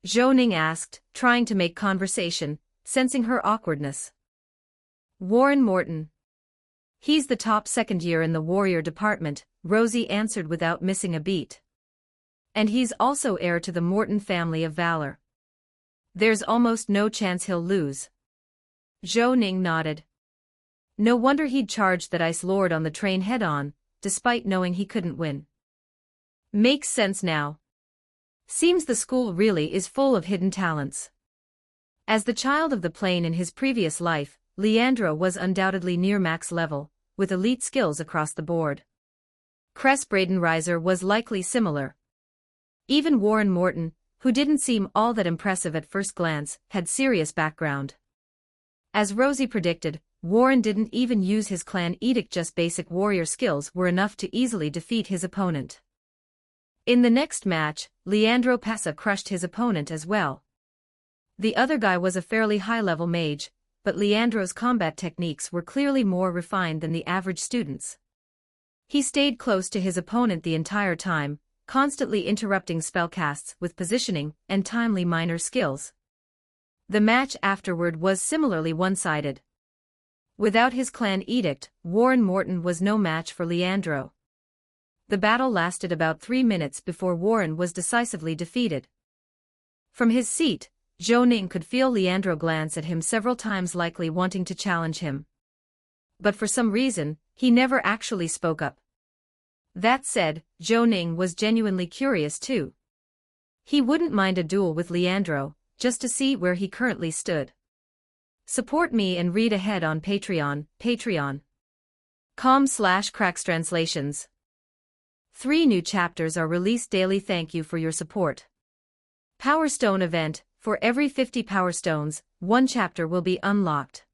B: Zhou Ning asked, trying to make conversation, sensing her awkwardness. "Warren Morton. He's the top second year in the warrior department," Rosie answered without missing a beat. "And he's also heir to the Morton family of valor. There's almost no chance he'll lose." Zhou Ning nodded. No wonder he'd charged that Ice Lord on the train head-on, despite knowing he couldn't win. Makes sense now. Seems the school really is full of hidden talents. As the child of the plane in his previous life, Leandro was undoubtedly near max level, with elite skills across the board. Cress Bradenreiser was likely similar. Even Warren Morton, who didn't seem all that impressive at first glance, had serious background. As Rosie predicted, Warren didn't even use his clan edict. Just basic warrior skills were enough to easily defeat his opponent. In the next match, Leandro Pessa crushed his opponent as well. The other guy was a fairly high-level mage, but Leandro's combat techniques were clearly more refined than the average student's. He stayed close to his opponent the entire time, constantly interrupting spellcasts with positioning and timely minor skills. The match afterward was similarly one-sided. Without his clan edict, Warren Morton was no match for Leandro. The battle lasted about 3 minutes before Warren was decisively defeated. From his seat, Zhou Ning could feel Leandro glance at him several times, likely wanting to challenge him. But for some reason, he never actually spoke up. That said, Zhou Ning was genuinely curious too. He wouldn't mind a duel with Leandro, just to see where he currently stood. Support me and read ahead on Patreon, patreon.com/crackstranslations. 3 new chapters are released daily. Thank you for your support. Power Stone event, for every 50 Power Stones, 1 chapter will be unlocked.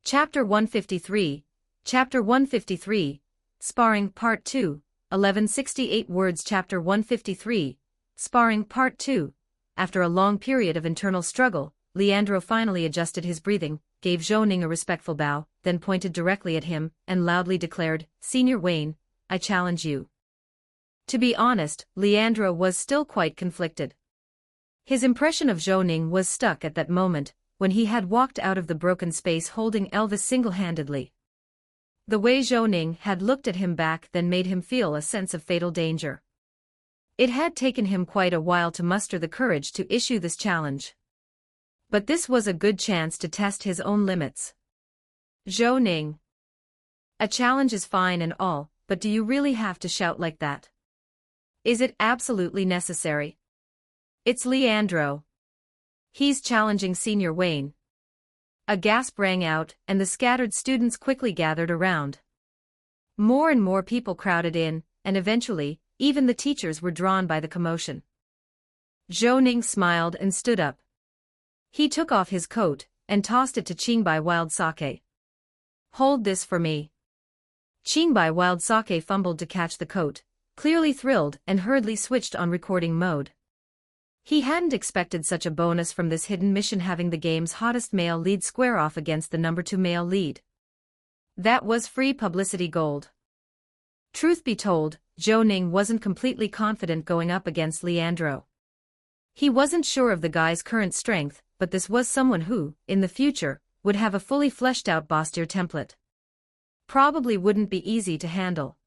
B: Chapter 153, Chapter 153, Sparring Part 2, 1168 words. Chapter 153, Sparring Part 2. After a long period of internal struggle, Leandro finally adjusted his breathing, gave Zhou Ning a respectful bow, then pointed directly at him, and loudly declared, "Senior Wayne, I challenge you." To be honest, Leandro was still quite conflicted. His impression of Zhou Ning was stuck at that moment, when he had walked out of the broken space holding Elvis single-handedly. The way Zhou Ning had looked at him back then made him feel a sense of fatal danger. It had taken him quite a while to muster the courage to issue this challenge. But this was a good chance to test his own limits. Zhou Ning. A challenge is fine and all, but do you really have to shout like that? Is it absolutely necessary? It's Leandro. He's challenging Senior Wayne. A gasp rang out, and the scattered students quickly gathered around. More and more people crowded in, and eventually, even the teachers were drawn by the commotion. Zhou Ning smiled and stood up. He took off his coat, and tossed it to Qingbai Wild Sake. "Hold this for me." Qingbai Wild Sake fumbled to catch the coat, clearly thrilled, and hurriedly switched on recording mode. He hadn't expected such a bonus from this hidden mission, having the game's hottest male lead square off against the number 2 male lead. That was free publicity gold. Truth be told, Zhou Ning wasn't completely confident going up against Leandro. He wasn't sure of the guy's current strength, but this was someone who, in the future, would have a fully fleshed out boss tier template. Probably wouldn't be easy to handle.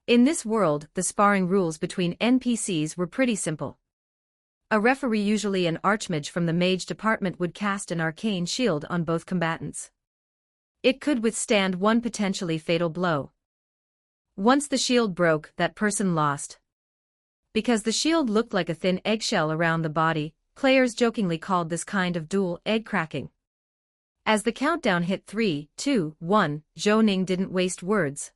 B: In this world, the sparring rules between NPCs were pretty simple. A referee, usually an archmage from the mage department, would cast an arcane shield on both combatants. It could withstand one potentially fatal blow. Once the shield broke, that person lost. Because the shield looked like a thin eggshell around the body, players jokingly called this kind of duel egg cracking. As the countdown hit 3, 2, 1, Zhou Ning didn't waste words.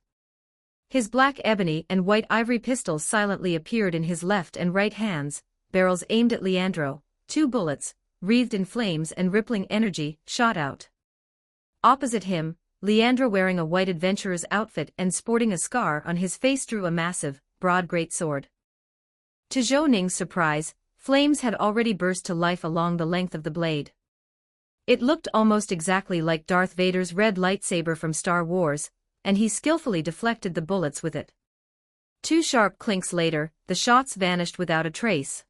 B: His black ebony and white ivory pistols silently appeared in his left and right hands, barrels aimed at Leandro. 2 bullets, wreathed in flames and rippling energy, shot out. Opposite him, Leandro, wearing a white adventurer's outfit and sporting a scar on his face, drew a massive, broad greatsword. To Zhou Ning's surprise, flames had already burst to life along the length of the blade. It looked almost exactly like Darth Vader's red lightsaber from Star Wars, and he skillfully deflected the bullets with it. 2 sharp clinks later, the shots vanished without a trace.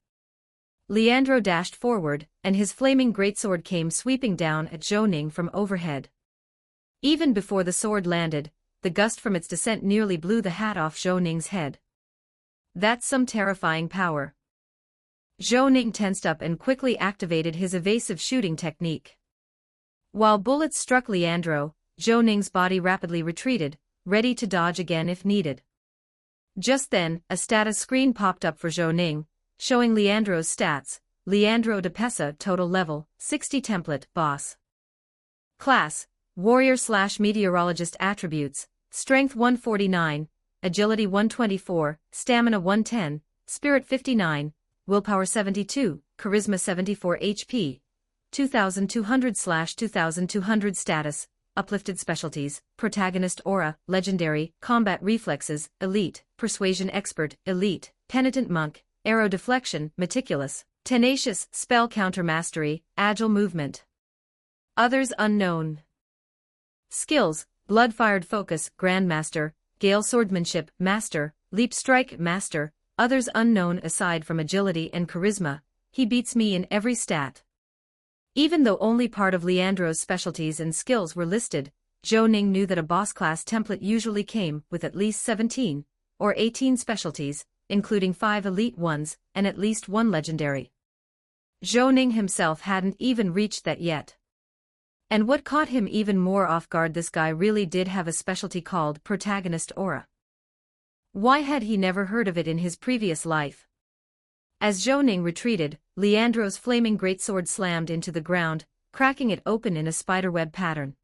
B: Leandro dashed forward, and his flaming greatsword came sweeping down at Zhou Ning from overhead. Even before the sword landed, the gust from its descent nearly blew the hat off Zhou Ning's head. That's some terrifying power. Zhou Ning tensed up and quickly activated his evasive shooting technique. While bullets struck Leandro, Zhou Ning's body rapidly retreated, ready to dodge again if needed. Just then, a status screen popped up for Zhou Ning, showing Leandro's stats. Leandro de Pesa, total level, 60 template, boss. Class, warrior/meteorologist. Attributes, strength 149, agility 124, stamina 110, spirit 59, willpower 72, charisma 74, HP, 2200/2200. Status, uplifted specialties, protagonist aura, legendary, combat reflexes, elite, persuasion expert, elite, penitent monk, arrow deflection, meticulous, tenacious, spell counter mastery, agile movement. Others unknown. Skills, blood-fired focus, grandmaster, gale swordsmanship, master, leap strike, master. Others unknown. Aside from agility and charisma, he beats me in every stat. Even though only part of Leandro's specialties and skills were listed, Zhou Ning knew that a boss class template usually came with at least 17 or 18 specialties, including 5 elite ones, and at least 1 legendary. Zhou Ning himself hadn't even reached that yet. And what caught him even more off guard, this guy really did have a specialty called protagonist aura. Why had he never heard of it in his previous life? As Zhou Ning retreated, Leandro's flaming greatsword slammed into the ground, cracking it open in a spiderweb pattern.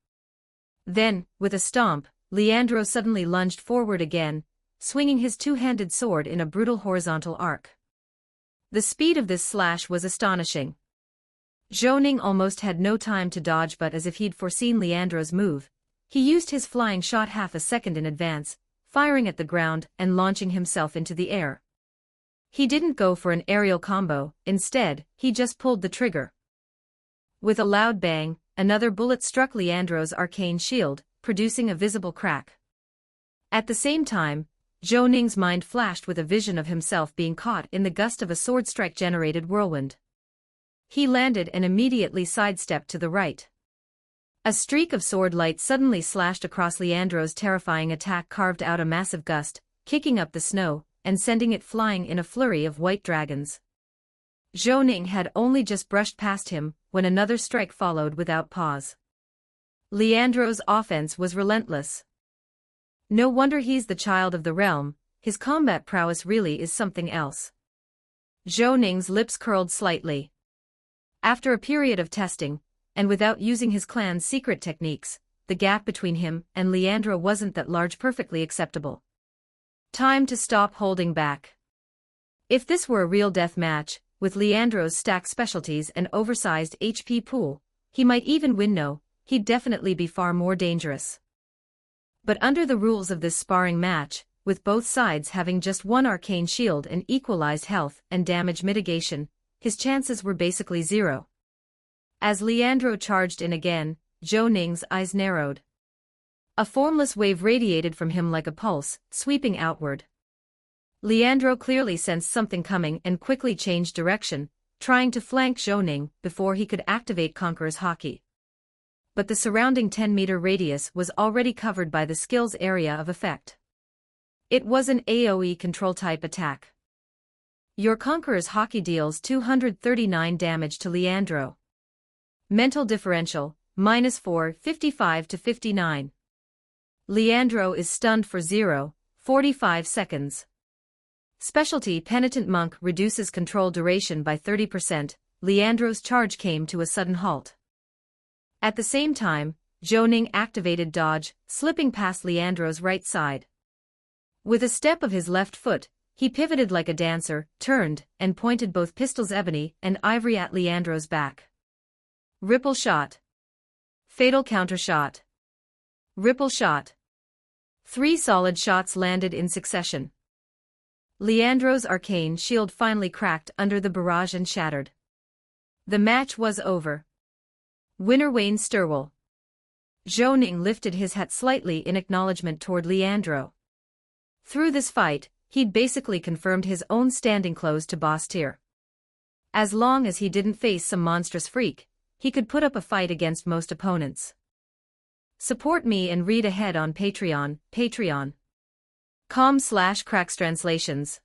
B: Then, with a stomp, Leandro suddenly lunged forward again, swinging his two-handed sword in a brutal horizontal arc. The speed of this slash was astonishing. Zhou Ning almost had no time to dodge, but as if he'd foreseen Leandro's move, he used his flying shot half a second in advance, firing at the ground and launching himself into the air. He didn't go for an aerial combo, instead, he just pulled the trigger. With a loud bang, another bullet struck Leandro's arcane shield, producing a visible crack. At the same time, Zhou Ning's mind flashed with a vision of himself being caught in the gust of a sword strike-generated whirlwind. He landed and immediately sidestepped to the right. A streak of sword light suddenly slashed across Leandro's terrifying attack, carved out a massive gust, kicking up the snow, and sending it flying in a flurry of white dragons. Zhou Ning had only just brushed past him, when another strike followed without pause. Leandro's offense was relentless. No wonder he's the child of the realm, his combat prowess really is something else. Zhou Ning's lips curled slightly. After a period of testing, and without using his clan's secret techniques, the gap between him and Leandro wasn't that large, perfectly acceptable. Time to stop holding back. If this were a real death match, with Leandro's stacked specialties and oversized HP pool, he might even win. No, he'd definitely be far more dangerous. But under the rules of this sparring match, with both sides having just one arcane shield and equalized health and damage mitigation, his chances were basically zero. As Leandro charged in again, Zhou Ning's eyes narrowed. A formless wave radiated from him like a pulse, sweeping outward. Leandro clearly sensed something coming and quickly changed direction, trying to flank Zhou Ning before he could activate Conqueror's Haki. But the surrounding 10-meter radius was already covered by the skill's area of effect. It was an AoE control-type attack. Your Conqueror's Haki deals 239 damage to Leandro. Mental differential, -4, 55 to 59. Leandro is stunned for 0.45 seconds. Specialty Penitent Monk reduces control duration by 30%, Leandro's charge came to a sudden halt. At the same time, Zhou Ning activated dodge, slipping past Leandro's right side. With a step of his left foot, he pivoted like a dancer, turned, and pointed both pistols ebony and ivory at Leandro's back. Ripple shot. Fatal counter shot. Ripple shot. 3 solid shots landed in succession. Leandro's arcane shield finally cracked under the barrage and shattered. The match was over. Winner Wayne Sturwell. Zhou Ning lifted his hat slightly in acknowledgement toward Leandro. Through this fight, he'd basically confirmed his own standing close to boss tier. As long as he didn't face some monstrous freak, he could put up a fight against most opponents. Support me and read ahead on Patreon, patreon.com/crackstranslations.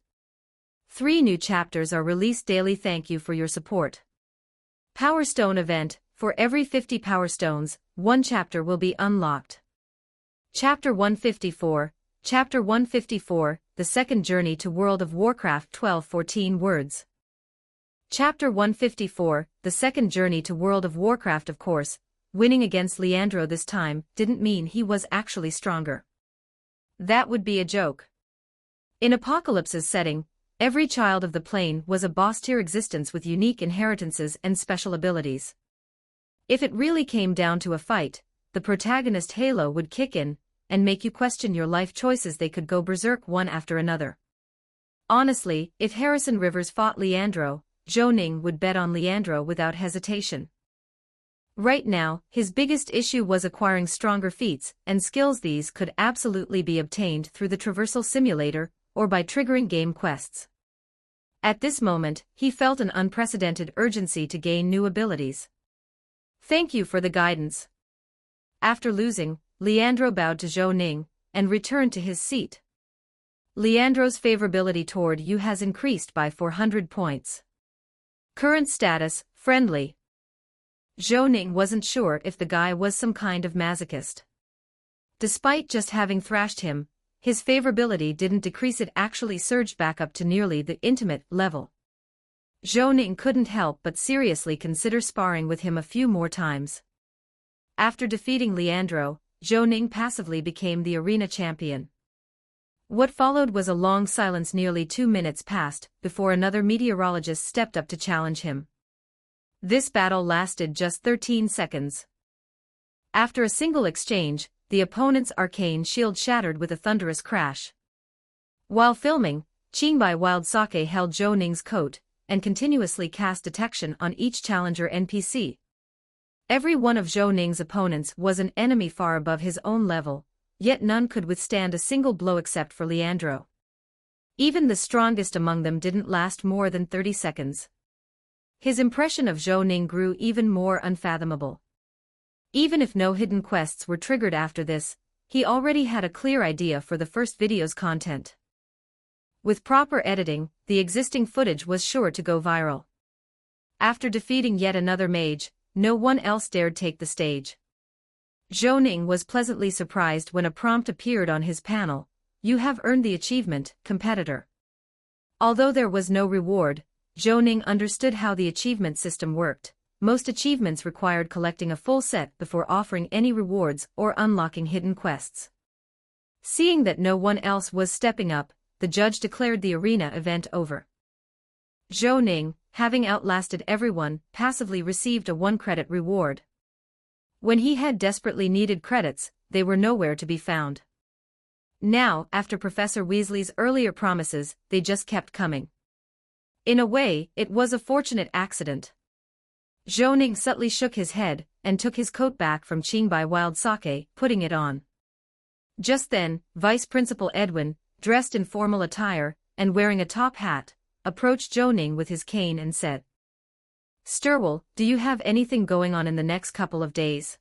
B: 3 new chapters are released daily. Thank you for your support. Power Stone event. For every 50 Power Stones, 1 chapter will be unlocked. Chapter 154, Chapter 154, The Second Journey to World of Warcraft. 12-14 words. Chapter 154, The Second Journey to World of Warcraft. Of course, winning against Leandro this time didn't mean he was actually stronger. That would be a joke. In Apocalypse's setting, every child of the plane was a boss-tier existence with unique inheritances and special abilities. If it really came down to a fight, the protagonist Halo would kick in and make you question your life choices. They could go berserk one after another. Honestly, if Harrison Rivers fought Leandro, Zhou Ning would bet on Leandro without hesitation. Right now, his biggest issue was acquiring stronger feats and skills. These could absolutely be obtained through the Traversal simulator or by triggering game quests. At this moment, he felt an unprecedented urgency to gain new abilities. Thank you for the guidance. After losing, Leandro bowed to Zhou Ning and returned to his seat. Leandro's favorability toward you has increased by 400 points. Current status, friendly. Zhou Ning wasn't sure if the guy was some kind of masochist. Despite just having thrashed him, his favorability didn't decrease, it actually surged back up to nearly the intimate level. Zhou Ning couldn't help but seriously consider sparring with him a few more times. After defeating Leandro, Zhou Ning passively became the arena champion. What followed was a long silence. Nearly 2 minutes passed before another meteorologist stepped up to challenge him. This battle lasted just 13 seconds. After a single exchange, the opponent's arcane shield shattered with a thunderous crash. While filming, Qingbai Wild Sake held Zhou Ning's coat and continuously cast detection on each challenger NPC. Every one of Zhou Ning's opponents was an enemy far above his own level, yet none could withstand a single blow except for Leandro. Even the strongest among them didn't last more than 30 seconds. His impression of Zhou Ning grew even more unfathomable. Even if no hidden quests were triggered after this, he already had a clear idea for the first video's content. With proper editing, the existing footage was sure to go viral. After defeating yet another mage, no one else dared take the stage. Zhou Ning was pleasantly surprised when a prompt appeared on his panel: "You have earned the achievement, competitor." Although there was no reward, Zhou Ning understood how the achievement system worked. Most achievements required collecting a full set before offering any rewards or unlocking hidden quests. Seeing that no one else was stepping up, the judge declared the arena event over. Zhou Ning, having outlasted everyone, passively received a 1-credit reward. When he had desperately needed credits, they were nowhere to be found. Now, after Professor Weasley's earlier promises, they just kept coming. In a way, it was a fortunate accident. Zhou Ning subtly shook his head and took his coat back from Qingbai Wild Sake, putting it on. Just then, Vice Principal Edwin, dressed in formal attire and wearing a top hat, approached Zhou Ning with his cane and said, "Sturwell, do you have anything going on in the next couple of days?"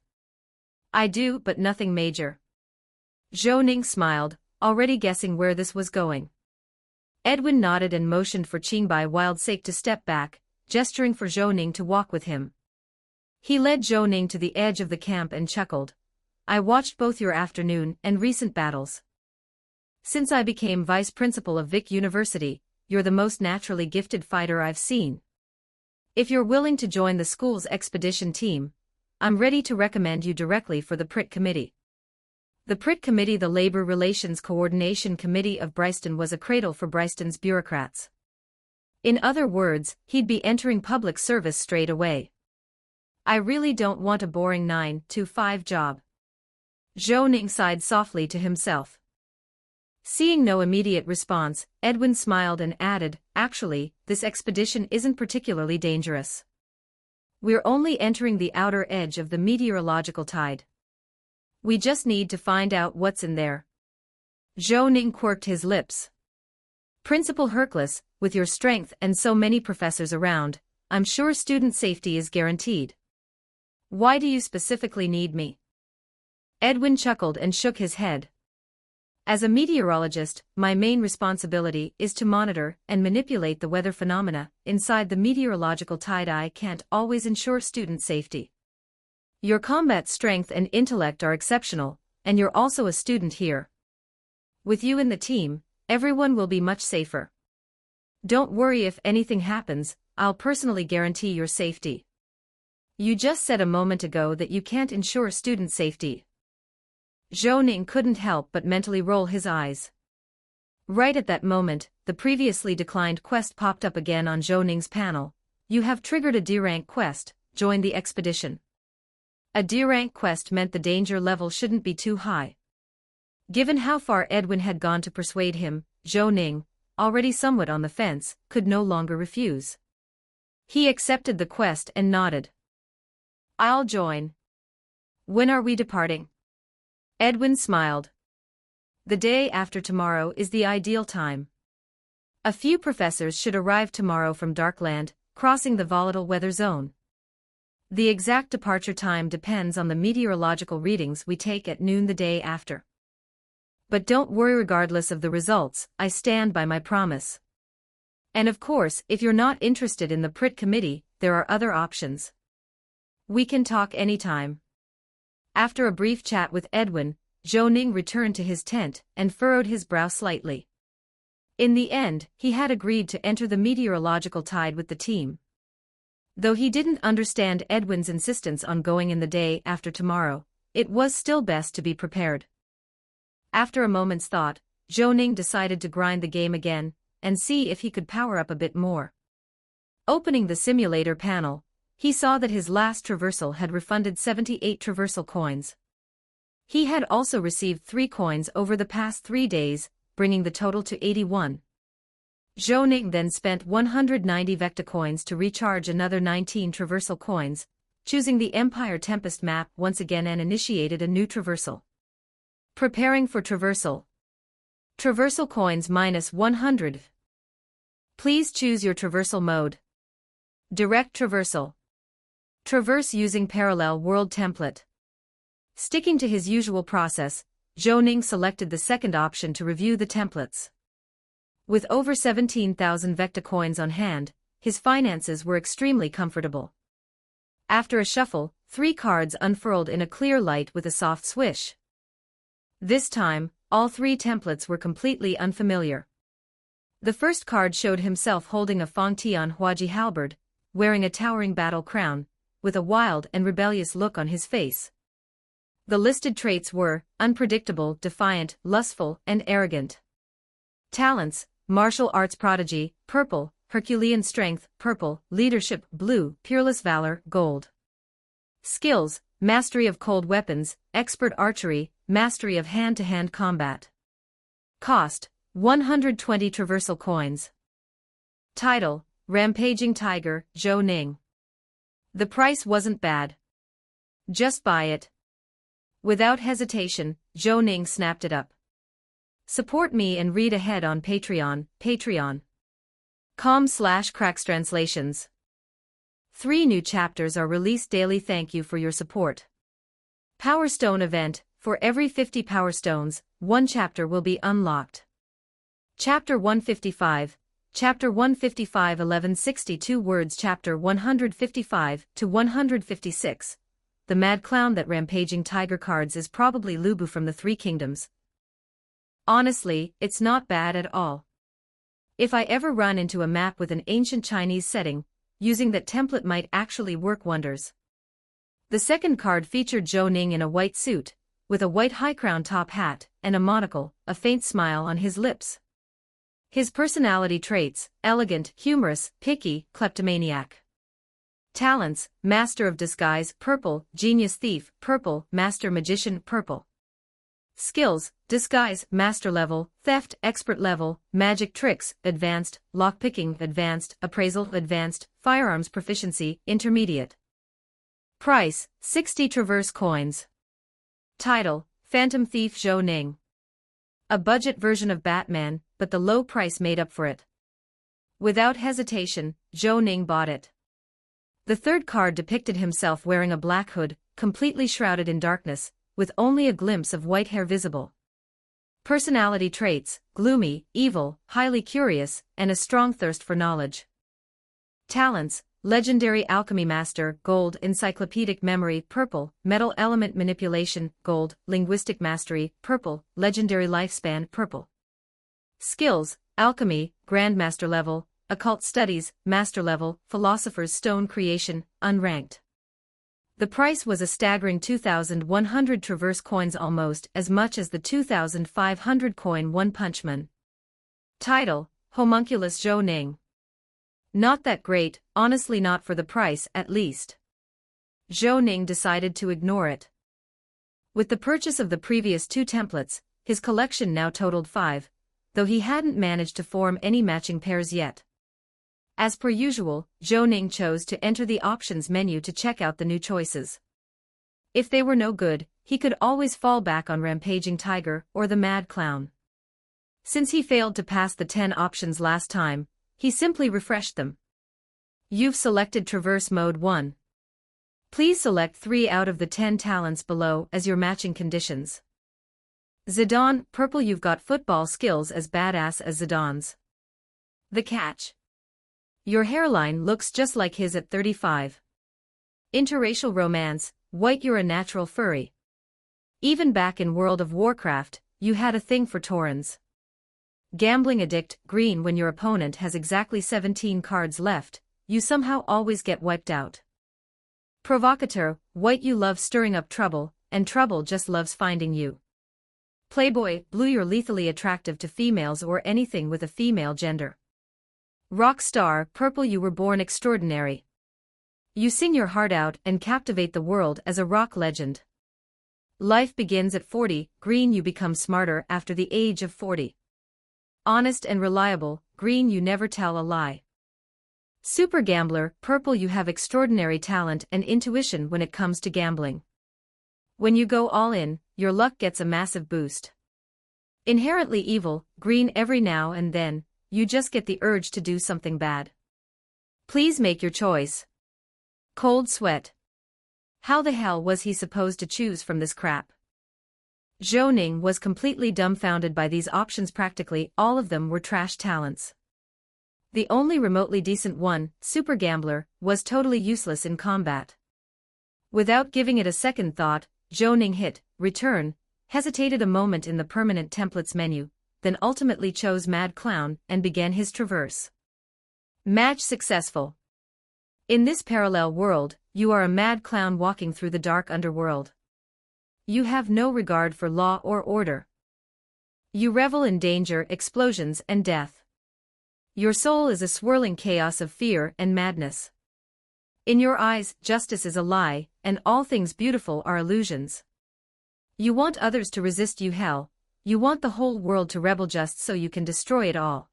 B: "I do, but nothing major." Zhou Ning smiled, already guessing where this was going. Edwin nodded and motioned for Qingbai Wild Sake to step back, gesturing for Zhou Ning to walk with him. He led Zhou Ning to the edge of the camp and chuckled. "I watched both your afternoon and recent battles. Since I became vice principal of Vic University, you're the most naturally gifted fighter I've seen. If you're willing to join the school's expedition team, I'm ready to recommend you directly for the PRIT Committee." The PRIT Committee, the Labor Relations Coordination Committee of Bryston, was a cradle for Bryston's bureaucrats. In other words, he'd be entering public service straight away. "I really don't want a boring 9-to-5 job." Zhou Ning sighed softly to himself. Seeing no immediate response, Edwin smiled and added, "Actually, this expedition isn't particularly dangerous. We're only entering the outer edge of the meteorological tide. We just need to find out what's in there." Zhou Ning quirked his lips. "Principal Hercules, with your strength and so many professors around, I'm sure student safety is guaranteed. Why do you specifically need me?" Edwin chuckled and shook his head. "As a meteorologist, my main responsibility is to monitor and manipulate the weather phenomena inside the meteorological tide. I can't always ensure student safety. Your combat strength and intellect are exceptional, and you're also a student here. With you in the team, everyone will be much safer. Don't worry if anything happens, I'll personally guarantee your safety." "You just said a moment ago that you can't ensure student safety." Zhou Ning couldn't help but mentally roll his eyes. Right at that moment, the previously declined quest popped up again on Zhou Ning's panel. "You have triggered a D-rank quest, join the expedition." A D-rank quest meant the danger level shouldn't be too high. Given how far Edwin had gone to persuade him, Zhou Ning, already somewhat on the fence, could no longer refuse. He accepted the quest and nodded. "I'll join. When are we departing?" Edwin smiled. "The day after tomorrow is the ideal time. A few professors should arrive tomorrow from Darkland, crossing the volatile weather zone. The exact departure time depends on the meteorological readings we take at noon the day after. But don't worry, regardless of the results, I stand by my promise." And of course, if you're not interested in the PRIT committee, there are other options. We can talk anytime. After a brief chat with Edwin, Zhou Ning returned to his tent and furrowed his brow slightly. In the end, he had agreed to enter the meteorological tide with the team. Though he didn't understand Edwin's insistence on going in the day after tomorrow, it was still best to be prepared. After a moment's thought, Zhou Ning decided to grind the game again and see if he could power up a bit more. Opening the simulator panel, he saw that his last traversal had refunded 78 traversal coins. He had also received 3 coins over the past 3 days, bringing the total to 81. Zhou Ning then spent 190 Vecta coins to recharge another 19 traversal coins, choosing the Empire Tempest map once again and initiated a new traversal. Preparing for traversal. Traversal coins minus 100. Please choose your traversal mode. Direct traversal. Traverse using parallel world template. Sticking to his usual process, Zhou Ning selected the second option to review the templates. With over 17,000 Vecta coins on hand, his finances were extremely comfortable. After a shuffle, 3 cards unfurled in a clear light with a soft swish. This time, all 3 templates were completely unfamiliar. The first card showed himself holding a Fangtian Huaji halberd, wearing a towering battle crown, with a wild and rebellious look on his face. The listed traits were unpredictable, defiant, lustful, and arrogant. Talents: martial arts prodigy, purple; Herculean strength, purple; leadership, blue; peerless valor, gold. Skills: mastery of cold weapons, expert archery, mastery of hand-to-hand combat. Cost: 120 traversal coins. Title: Rampaging Tiger, Zhou Ning. The price wasn't bad. Just buy it. Without hesitation, Zhou Ning snapped it up. Support me and read ahead on Patreon, patreon.com/crackstranslations. 3 new chapters are released daily. Thank you for your support. Power Stone event: for every 50 Power Stones, 1 chapter will be unlocked. Chapter 155, Chapter 155 1162 words Chapter 155 to 156. The mad clown that rampaging tiger cards is probably Lubu from the 3 kingdoms. Honestly, it's not bad at all. If I ever run into a map with an ancient Chinese setting, using that template might actually work wonders. The second card featured Zhou Ning in a white suit, with a white high-crown top hat and a monocle, a faint smile on his lips. His personality traits: elegant, humorous, picky, kleptomaniac. Talents: Master of Disguise, purple; Genius Thief, purple; Master Magician, purple. Skills: Disguise, Master level; Theft, Expert level; Magic Tricks, Advanced; Lockpicking, Advanced; Appraisal, Advanced; Firearms Proficiency, Intermediate. Price: 60 Traverse coins. Title: Phantom Thief Zhou Ning. A budget version of Batman, but the low price made up for it. Without hesitation, Zhou Ning bought it. The third card depicted himself wearing a black hood, completely shrouded in darkness, with only a glimpse of white hair visible. Personality traits: gloomy, evil, highly curious, and a strong thirst for knowledge. Talents: legendary alchemy master, gold; encyclopedic memory, purple; metal element manipulation, gold; linguistic mastery, purple; legendary lifespan, purple. Skills: alchemy, grandmaster level; occult studies, master level; philosopher's stone creation, unranked. The price was a staggering 2,100 traverse coins, almost as much as the 2,500 coin One Punch Man. Title: Homunculus Zhou Ning. Not that great, honestly, not for the price at least. Zhou Ning decided to ignore it. With the purchase of the previous 2 templates, his collection now totaled 5, though he hadn't managed to form any matching pairs yet. As per usual, Zhou Ning chose to enter the options menu to check out the new choices. If they were no good, he could always fall back on Rampaging Tiger or the Mad Clown. Since he failed to pass the 10 options last time, he simply refreshed them. You've selected Traverse Mode 1. Please select 3 out of the 10 talents below as your matching conditions. Zidane, purple. You've got football skills as badass as Zidane's. The catch: Your hairline looks just like his at 35. Interracial romance, white you're a natural furry. Even back in World of Warcraft, you had a thing for Taurens. Gambling addict, green when your opponent has exactly 17 cards left, you somehow always get wiped out. Provocateur, white you love stirring up trouble, and trouble just loves finding you. Playboy, blue you're lethally attractive to females or anything with a female gender. Rock star, purple you were born extraordinary. You sing your heart out and captivate the world as a rock legend. Life begins at 40, green you become smarter after the age of 40. Honest and reliable, green you never tell a lie. Super gambler, purple you have extraordinary talent and intuition when it comes to gambling. When you go all in, your luck gets a massive boost. Inherently evil, green every now and then, you just get the urge to do something bad. Please make your choice. Cold sweat. How the hell was he supposed to choose from this crap? Zhou Ning was completely dumbfounded by these options. Practically all of them were trash talents. The only remotely decent one, Super Gambler, was totally useless in combat. Without giving it a second thought, Zhou Ning hit return, hesitated a moment in the permanent templates menu, then ultimately chose Mad Clown and began his traverse. Match successful. In this parallel world, you are a mad clown walking through the dark underworld. You have no regard for law or order. You revel in danger, explosions, and death. Your soul is a swirling chaos of fear and madness. In your eyes, justice is a lie, and all things beautiful are illusions. You want others to resist you, hell. You want the whole world to rebel just so you can destroy it all.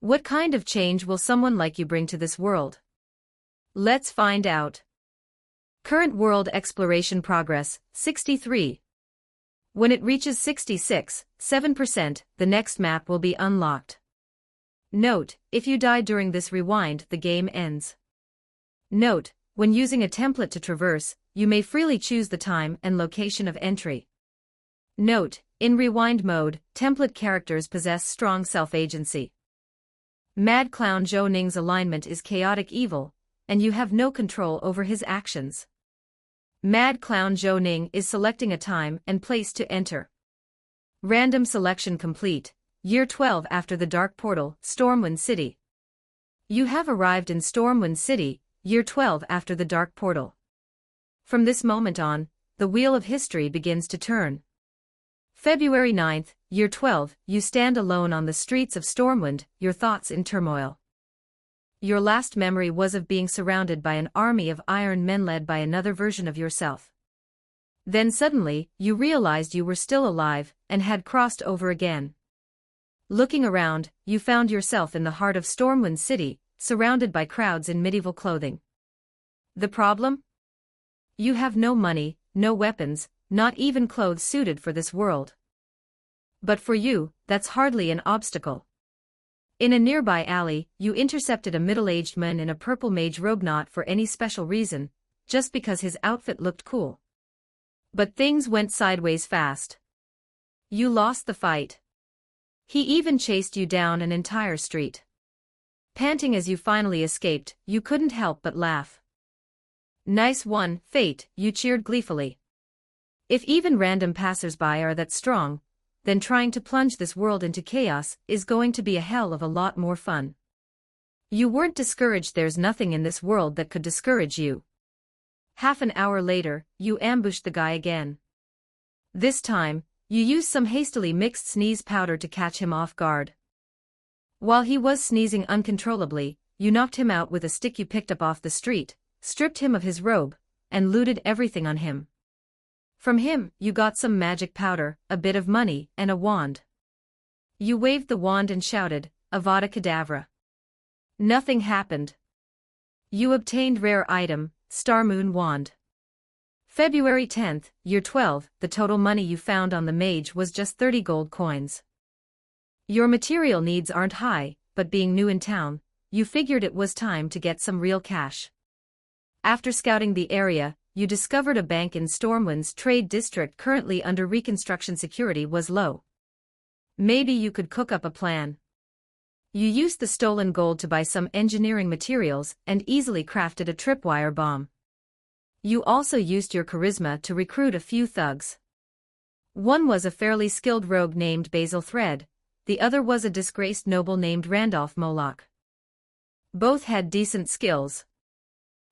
B: What kind of change will someone like you bring to this world? Let's find out. Current world exploration progress, 63. When it reaches 66.7%, the next map will be unlocked. Note, if you die during this rewind, the game ends. Note, when using a template to traverse, you may freely choose the time and location of entry. Note, in rewind mode, template characters possess strong self-agency. Mad Clown Zhou Ning's alignment is chaotic evil, and you have no control over his actions. Mad Clown Zhou Ning is selecting a time and place to enter. Random selection complete. Year 12 after the Dark Portal, Stormwind City. You have arrived in Stormwind City, Year 12 after the Dark Portal. From this moment on, the wheel of history begins to turn. February 9th, Year 12, you stand alone on the streets of Stormwind, your thoughts in turmoil. Your last memory was of being surrounded by an army of iron men led by another version of yourself. Then suddenly, you realized you were still alive and had crossed over again. Looking around, you found yourself in the heart of Stormwind City, surrounded by crowds in medieval clothing. The problem? You have no money, no weapons, not even clothes suited for this world. But for you, that's hardly an obstacle. In a nearby alley, you intercepted a middle-aged man in a purple mage robe, not for any special reason, just because his outfit looked cool. But things went sideways fast. You lost the fight. He even chased you down an entire street. Panting as you finally escaped, you couldn't help but laugh. Nice one, Fate, you cheered gleefully. If even random passers-by are that strong, then trying to plunge this world into chaos is going to be a hell of a lot more fun. You weren't discouraged. There's nothing in this world that could discourage you. Half an hour later, you ambushed the guy again. This time, you used some hastily mixed sneeze powder to catch him off guard. While he was sneezing uncontrollably, you knocked him out with a stick you picked up off the street, stripped him of his robe, and looted everything on him. From him, you got some magic powder, a bit of money, and a wand. You waved the wand and shouted, Avada Kedavra. Nothing happened. You obtained rare item, Star Moon Wand. February 10th, Year 12, the total money you found on the mage was just 30 gold coins. Your material needs aren't high, but being new in town, you figured it was time to get some real cash. After scouting the area, you discovered a bank in Stormwind's trade district currently under reconstruction. Security was low. Maybe you could cook up a plan. You used the stolen gold to buy some engineering materials and easily crafted a tripwire bomb. You also used your charisma to recruit a few thugs. One was a fairly skilled rogue named Basil Thread, the other was a disgraced noble named Randolph Moloch. Both had decent skills.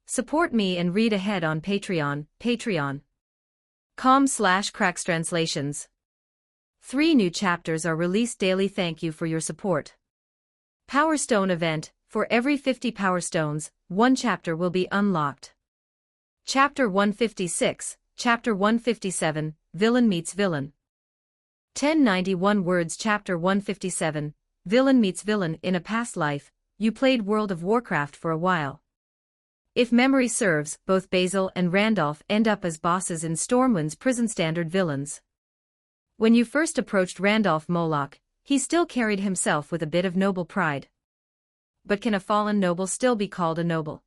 B: Support me and read ahead on Patreon, patreon.com/crackstranslations. 3 new chapters are released daily. Thank you for your support. Power Stone event, for every 50 Power Stones, 1 chapter will be unlocked. Chapter 156, Chapter 157, Villain Meets Villain. 1091 words. Chapter 157, Villain Meets Villain. In a past life, you played World of Warcraft for a while. If memory serves, both Basil and Randolph end up as bosses in Stormwind's prison. Standard villains. When you first approached Randolph Moloch, he still carried himself with a bit of noble pride. But can a fallen noble still be called a noble?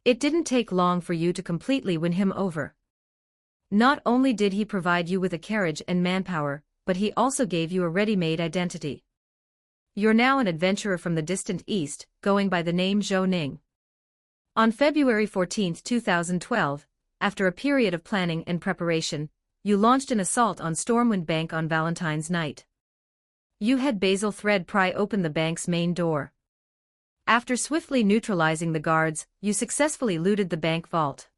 B: It didn't take long for you to completely win him over. Not only did he provide you with a carriage and manpower, but he also gave you a ready-made identity. You're now an adventurer from the distant east, going by the name Zhou Ning. On February 14, 2012, after a period of planning and preparation, you launched an assault on Stormwind Bank on Valentine's night. You had Basil Thread pry open the bank's main door. After swiftly neutralizing the guards, you successfully looted the bank vault.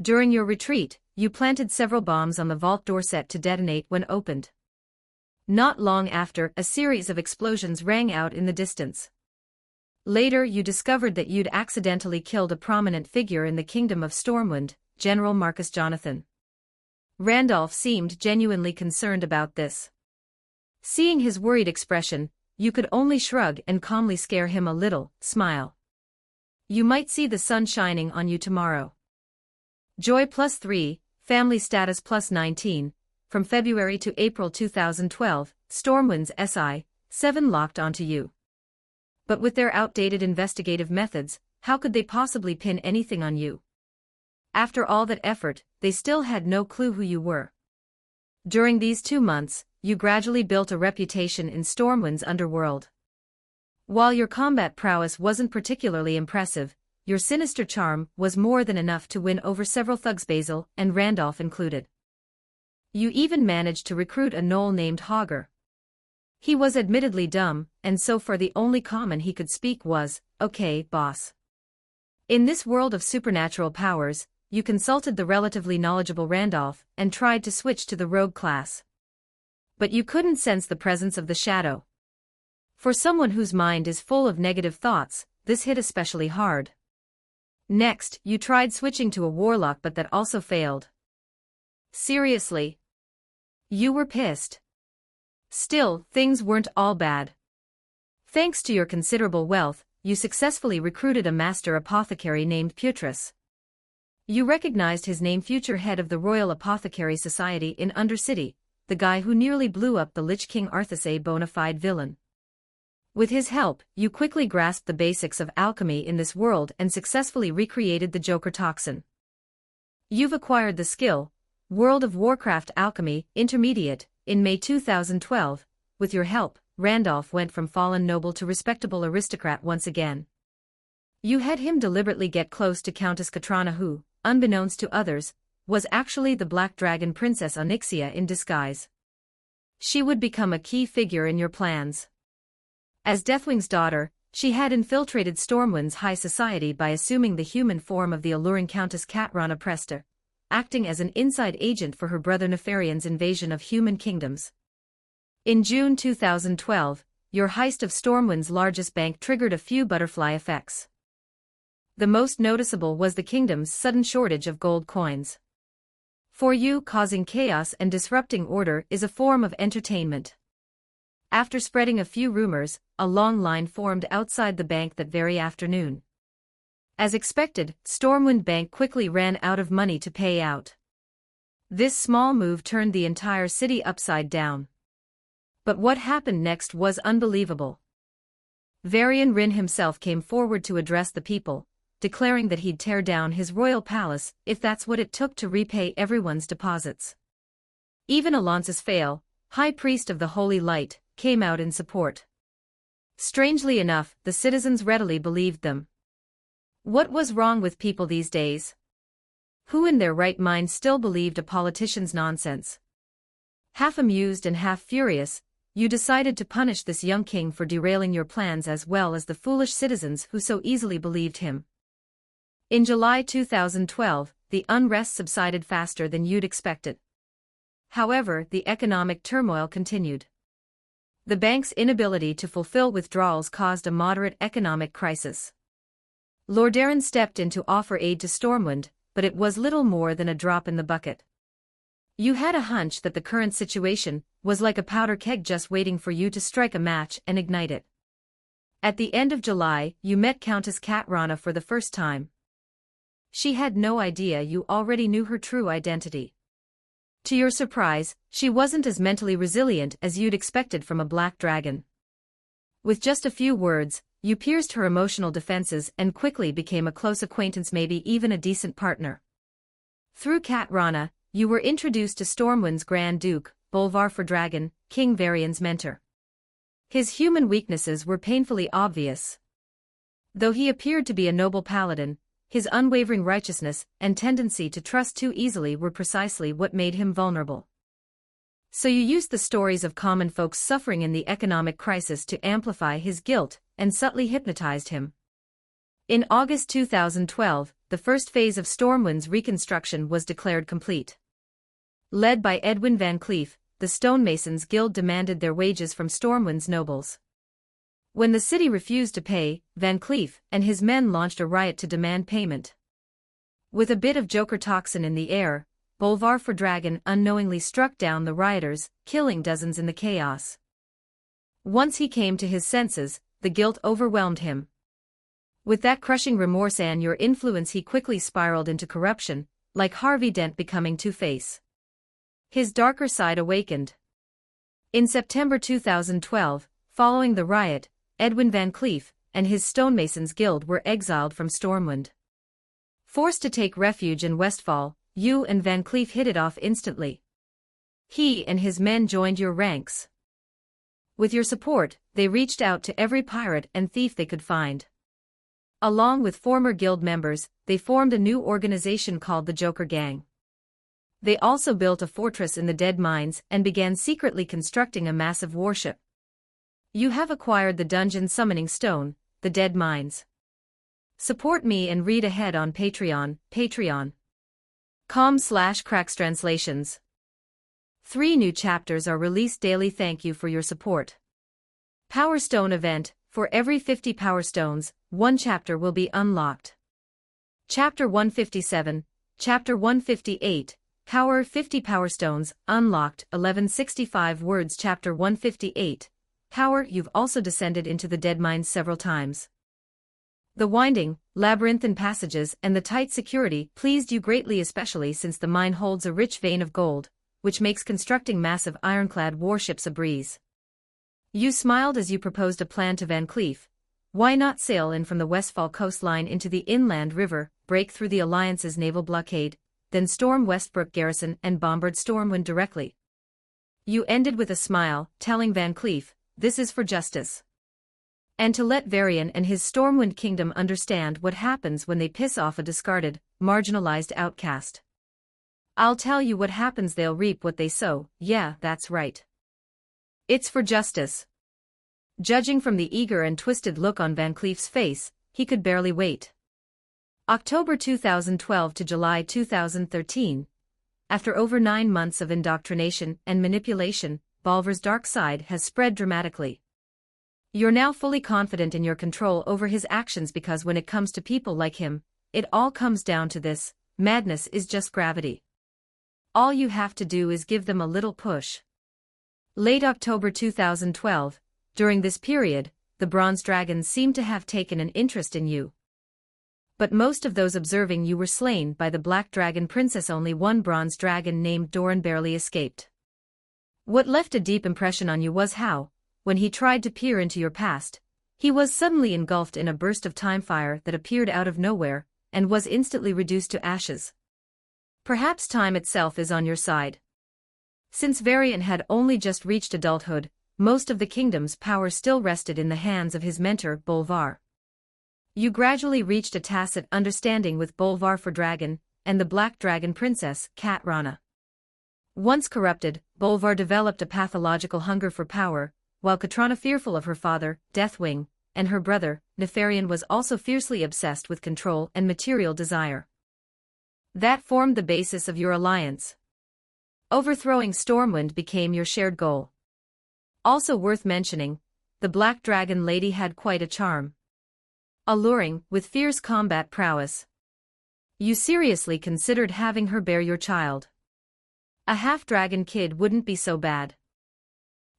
B: During your retreat, you planted several bombs on the vault door set to detonate when opened. Not long after, a series of explosions rang out in the distance. Later you discovered that you'd accidentally killed a prominent figure in the Kingdom of Stormwind, General Marcus Jonathan. Randolph seemed genuinely concerned about this. Seeing his worried expression, you could only shrug and calmly scare him a little, smile. You might see the sun shining on you tomorrow. Joy +3, Family Status +19, from February to April 2012, Stormwind's SI-7 locked onto you. But with their outdated investigative methods, how could they possibly pin anything on you? After all that effort, they still had no clue who you were. During these 2 months, you gradually built a reputation in Stormwind's underworld. While your combat prowess wasn't particularly impressive, your sinister charm was more than enough to win over several thugs, Basil and Randolph included. You even managed to recruit a gnoll named Hogger. He was admittedly dumb, and so far the only common he could speak was, "Okay, boss." In this world of supernatural powers, you consulted the relatively knowledgeable Randolph and tried to switch to the rogue class. But you couldn't sense the presence of the shadow. For someone whose mind is full of negative thoughts, this hit especially hard. Next, you tried switching to a warlock, but that also failed. Seriously. You were pissed. Still, things weren't all bad. Thanks to your considerable wealth, you successfully recruited a master apothecary named Putris. You recognized his name, future head of the Royal Apothecary Society in Undercity, the guy who nearly blew up the Lich King Arthas, a bona fide villain. With his help, you quickly grasped the basics of alchemy in this world and successfully recreated the Joker toxin. You've acquired the skill, World of Warcraft Alchemy, Intermediate, in May 2012. With your help, Randolph went from fallen noble to respectable aristocrat once again. You had him deliberately get close to Countess Katrana, who, unbeknownst to others, was actually the Black Dragon Princess Onyxia in disguise. She would become a key figure in your plans. As Deathwing's daughter, she had infiltrated Stormwind's high society by assuming the human form of the alluring Countess Katrana Presta, acting as an inside agent for her brother Nefarion's invasion of human kingdoms. In June 2012, your heist of Stormwind's largest bank triggered a few butterfly effects. The most noticeable was the kingdom's sudden shortage of gold coins. For you, causing chaos and disrupting order is a form of entertainment. After spreading a few rumors, a long line formed outside the bank that very afternoon. As expected, Stormwind Bank quickly ran out of money to pay out. This small move turned the entire city upside down. But what happened next was unbelievable. Varian Rin himself came forward to address the people, declaring that he'd tear down his royal palace if that's what it took to repay everyone's deposits. Even Alonsis Fail, High Priest of the Holy Light, came out in support. Strangely enough, the citizens readily believed them. What was wrong with people these days? Who in their right mind still believed a politician's nonsense? Half amused and half furious, you decided to punish this young king for derailing your plans as well as the foolish citizens who so easily believed him. In July 2012, the unrest subsided faster than you'd expected. However, the economic turmoil continued. The bank's inability to fulfill withdrawals caused a moderate economic crisis. Lord Arryn stepped in to offer aid to Stormwind, but it was little more than a drop in the bucket. You had a hunch that the current situation was like a powder keg just waiting for you to strike a match and ignite it. At the end of July, you met Countess Katrana for the first time. She had no idea you already knew her true identity. To your surprise, she wasn't as mentally resilient as you'd expected from a black dragon. With just a few words, you pierced her emotional defenses and quickly became a close acquaintance, maybe even a decent partner. Through Katrana, you were introduced to Stormwind's Grand Duke, Bolvar Fordragon, King Varian's mentor. His human weaknesses were painfully obvious. Though he appeared to be a noble paladin, his unwavering righteousness and tendency to trust too easily were precisely what made him vulnerable. So you used the stories of common folks suffering in the economic crisis to amplify his guilt and subtly hypnotized him. In August 2012, the first phase of Stormwind's reconstruction was declared complete. Led by Edwin Van Cleef, the stonemasons' guild demanded their wages from Stormwind's nobles. When the city refused to pay, Van Cleef and his men launched a riot to demand payment. With a bit of Joker toxin in the air, Bolvar Fordragon unknowingly struck down the rioters, killing dozens in the chaos. Once he came to his senses, the guilt overwhelmed him. With that crushing remorse and your influence, he quickly spiraled into corruption, like Harvey Dent becoming Two-Face. His darker side awakened. In September 2012, following the riot, Edwin Van Cleef and his stonemasons' guild were exiled from Stormwind. Forced to take refuge in Westfall, you and Van Cleef hit it off instantly. He and his men joined your ranks. With your support, they reached out to every pirate and thief they could find. Along with former guild members, they formed a new organization called the Joker Gang. They also built a fortress in the Dead Mines and began secretly constructing a massive warship. You have acquired the dungeon summoning stone, the Dead Mines. Support me and read ahead on Patreon, patreon.com/crackstranslations. 3 new chapters are released daily. Thank you for your support. Power Stone event, for every 50 Power Stones, 1 chapter will be unlocked. Chapter 157, Chapter 158, Power 50 Power Stones, unlocked, 1165 words. Chapter 158, Power. You've also descended into the Dead Mines several times. The winding, labyrinthine passages and the tight security pleased you greatly, especially since the mine holds a rich vein of gold, which makes constructing massive ironclad warships a breeze. You smiled as you proposed a plan to Van Cleef. Why not sail in from the Westfall coastline into the inland river, break through the Alliance's naval blockade, then storm Westbrook Garrison and bombard Stormwind directly? You ended with a smile, telling Van Cleef, "This is for justice. And to let Varian and his Stormwind kingdom understand what happens when they piss off a discarded, marginalized outcast. I'll tell you what happens, they'll reap what they sow." Yeah, that's right. It's for justice. Judging from the eager and twisted look on Van Cleef's face, he could barely wait. October 2012 to July 2013. After over 9 months of indoctrination and manipulation, Bolvar's dark side has spread dramatically. You're now fully confident in your control over his actions because when it comes to people like him, it all comes down to this: madness is just gravity. All you have to do is give them a little push. Late October 2012, during this period, the Bronze Dragons seemed to have taken an interest in you. But most of those observing you were slain by the Black Dragon Princess. Only one Bronze Dragon named Doran barely escaped. What left a deep impression on you was how, when he tried to peer into your past, he was suddenly engulfed in a burst of time fire that appeared out of nowhere, and was instantly reduced to ashes. Perhaps time itself is on your side. Since Varian had only just reached adulthood, most of the kingdom's power still rested in the hands of his mentor Bolvar. You gradually reached a tacit understanding with Bolvar for Dragon, and the Black Dragon Princess, Katrana. Once corrupted, Bolvar developed a pathological hunger for power, while Katrana, fearful of her father, Deathwing, and her brother, Nefarian, was also fiercely obsessed with control and material desire. That formed the basis of your alliance. Overthrowing Stormwind became your shared goal. Also worth mentioning, the Black Dragon Lady had quite a charm. Alluring, with fierce combat prowess. You seriously considered having her bear your child. A half-dragon kid wouldn't be so bad.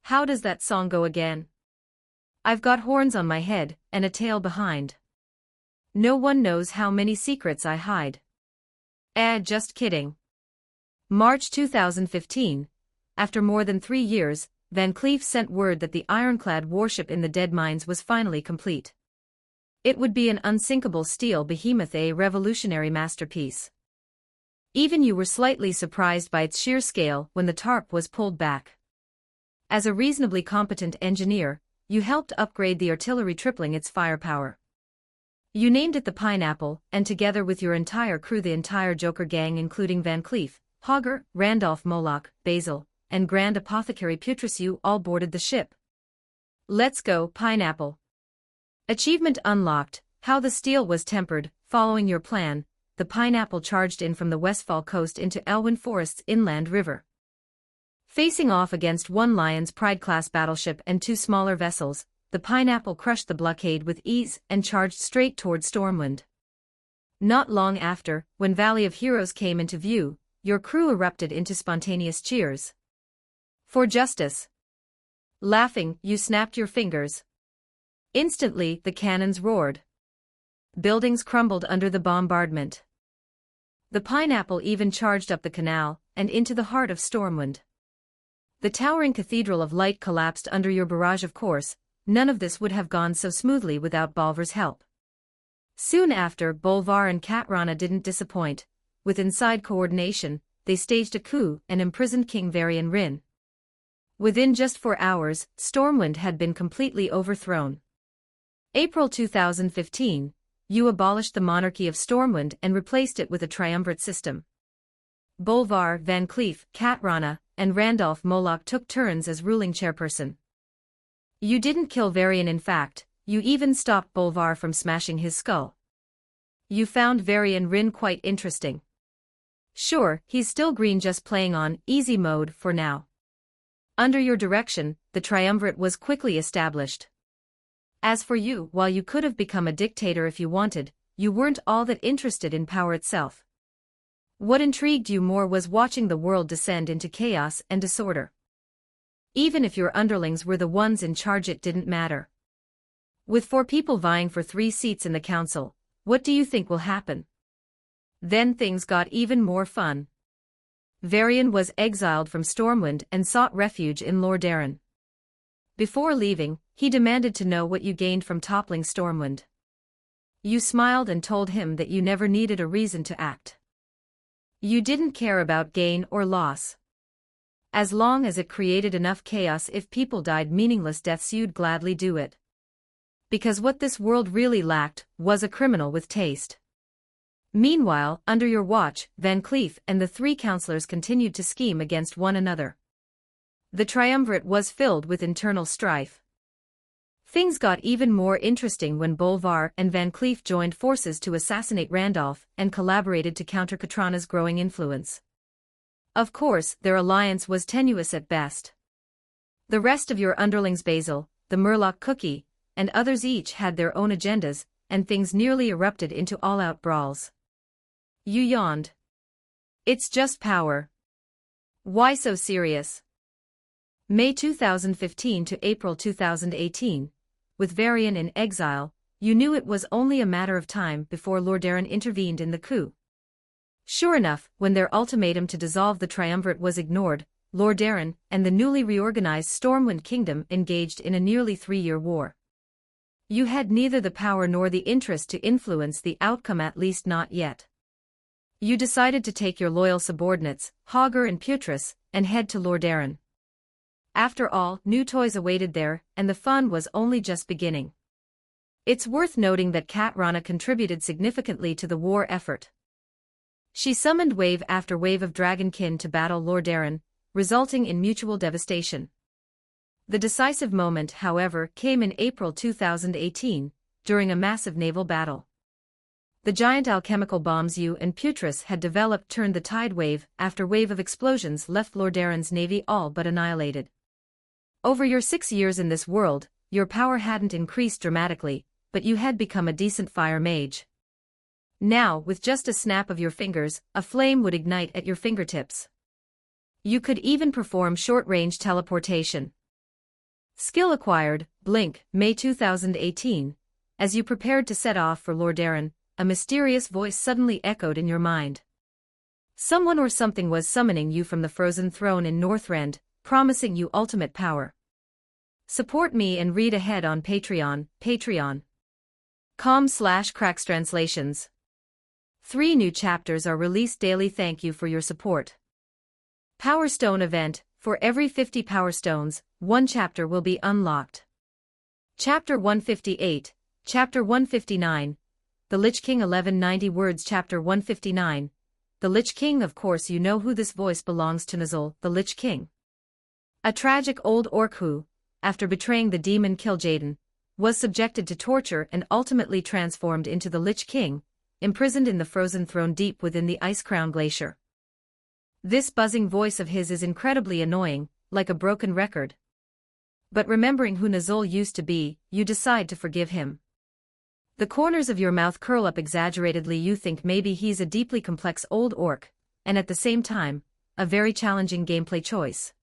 B: How does that song go again? I've got horns on my head, and a tail behind. No one knows how many secrets I hide. Just kidding. March 2015. After more than 3 years, Van Cleef sent word that the ironclad warship in the Dead Mines was finally complete. It would be an unsinkable steel behemoth, a revolutionary masterpiece. Even you were slightly surprised by its sheer scale when the tarp was pulled back. As a reasonably competent engineer, you helped upgrade the artillery, tripling its firepower. You named it the Pineapple, and together with your entire crew, the entire Joker gang including Van Cleef, Hogger, Randolph Moloch, Basil, and Grand Apothecary Putris, you all boarded the ship. Let's go, Pineapple. Achievement unlocked. How the steel was tempered. Following your plan, the Pineapple charged in from the Westfall coast into Elwyn Forest's inland river. Facing off against one Lion's Pride-class battleship and 2 smaller vessels, the Pineapple crushed the blockade with ease and charged straight toward Stormwind. Not long after, when Valley of Heroes came into view, your crew erupted into spontaneous cheers. For justice. Laughing, you snapped your fingers. Instantly, the cannons roared. Buildings crumbled under the bombardment. The Pineapple even charged up the canal, and into the heart of Stormwind. The towering Cathedral of Light collapsed under your barrage. Of course, none of this would have gone so smoothly without Bolvar's help. Soon after, Bolvar and Katrana didn't disappoint. With inside coordination, they staged a coup and imprisoned King Varian Rin. Within just 4 hours, Stormwind had been completely overthrown. April 2015, you abolished the monarchy of Stormwind and replaced it with a triumvirate system. Bolvar, Van Cleef, Katrana, and Randolph Moloch took turns as ruling chairperson. You didn't kill Varian, in fact, you even stopped Bolvar from smashing his skull. You found Varian Rin quite interesting. Sure, he's still green, just playing on easy mode for now. Under your direction, the triumvirate was quickly established. As for you, while you could have become a dictator if you wanted, you weren't all that interested in power itself. What intrigued you more was watching the world descend into chaos and disorder. Even if your underlings were the ones in charge, it didn't matter. With 4 people vying for 3 seats in the council, what do you think will happen? Then things got even more fun. Varian was exiled from Stormwind and sought refuge in Lordaeron. Before leaving, he demanded to know what you gained from toppling Stormwind. You smiled and told him that you never needed a reason to act. You didn't care about gain or loss. As long as it created enough chaos, if people died meaningless deaths, you'd gladly do it. Because what this world really lacked was a criminal with taste. Meanwhile, under your watch, Van Cleef and the 3 counselors continued to scheme against one another. The triumvirate was filled with internal strife. Things got even more interesting when Bolvar and Van Cleef joined forces to assassinate Randolph and collaborated to counter Katrana's growing influence. Of course, their alliance was tenuous at best. The rest of your underlings, Basil, the Murloc Cookie, and others, each had their own agendas, and things nearly erupted into all-out brawls. You yawned. It's just power. Why so serious? May 2015 to April 2018. With Varian in exile, you knew it was only a matter of time before Lordaeron intervened in the coup. Sure enough, when their ultimatum to dissolve the triumvirate was ignored, Lordaeron and the newly reorganized Stormwind Kingdom engaged in a nearly 3-year war. You had neither the power nor the interest to influence the outcome, at least not yet. You decided to take your loyal subordinates, Hogger and Putris, and head to Lordaeron. After all, new toys awaited there, and the fun was only just beginning. It's worth noting that Kat Rana contributed significantly to the war effort. She summoned wave after wave of dragonkin to battle Lordaeron, resulting in mutual devastation. The decisive moment, however, came in April 2018, during a massive naval battle. The giant alchemical bombs U and Putris had developed turned the tide wave after wave of explosions left Lordaeron's navy all but annihilated. Over your 6 years in this world, your power hadn't increased dramatically, but you had become a decent fire mage. Now, with just a snap of your fingers, a flame would ignite at your fingertips. You could even perform short-range teleportation. Skill acquired, Blink, May 2018. As you prepared to set off for Lordaeron, a mysterious voice suddenly echoed in your mind. Someone or something was summoning you from the frozen throne in Northrend, promising you ultimate power. Support me and read ahead on Patreon, patreon.com/crackstranslations. 3 new chapters are released daily. Thank you for your support. Power Stone Event. For every 50 Power Stones, 1 chapter will be unlocked. Chapter 158, Chapter 159, The Lich King 1190 words. Chapter 159, The Lich King. Of course you know who this voice belongs to. Nuzul, the Lich King. A tragic old orc who, after betraying the demon Kil'jaeden, was subjected to torture and ultimately transformed into the Lich King, imprisoned in the frozen throne deep within the ice-crowned glacier. This buzzing voice of his is incredibly annoying, like a broken record. But remembering who Nuzul used to be, you decide to forgive him. The corners of your mouth curl up exaggeratedly. You think maybe he's a deeply complex old orc, and at the same time, a very challenging gameplay choice.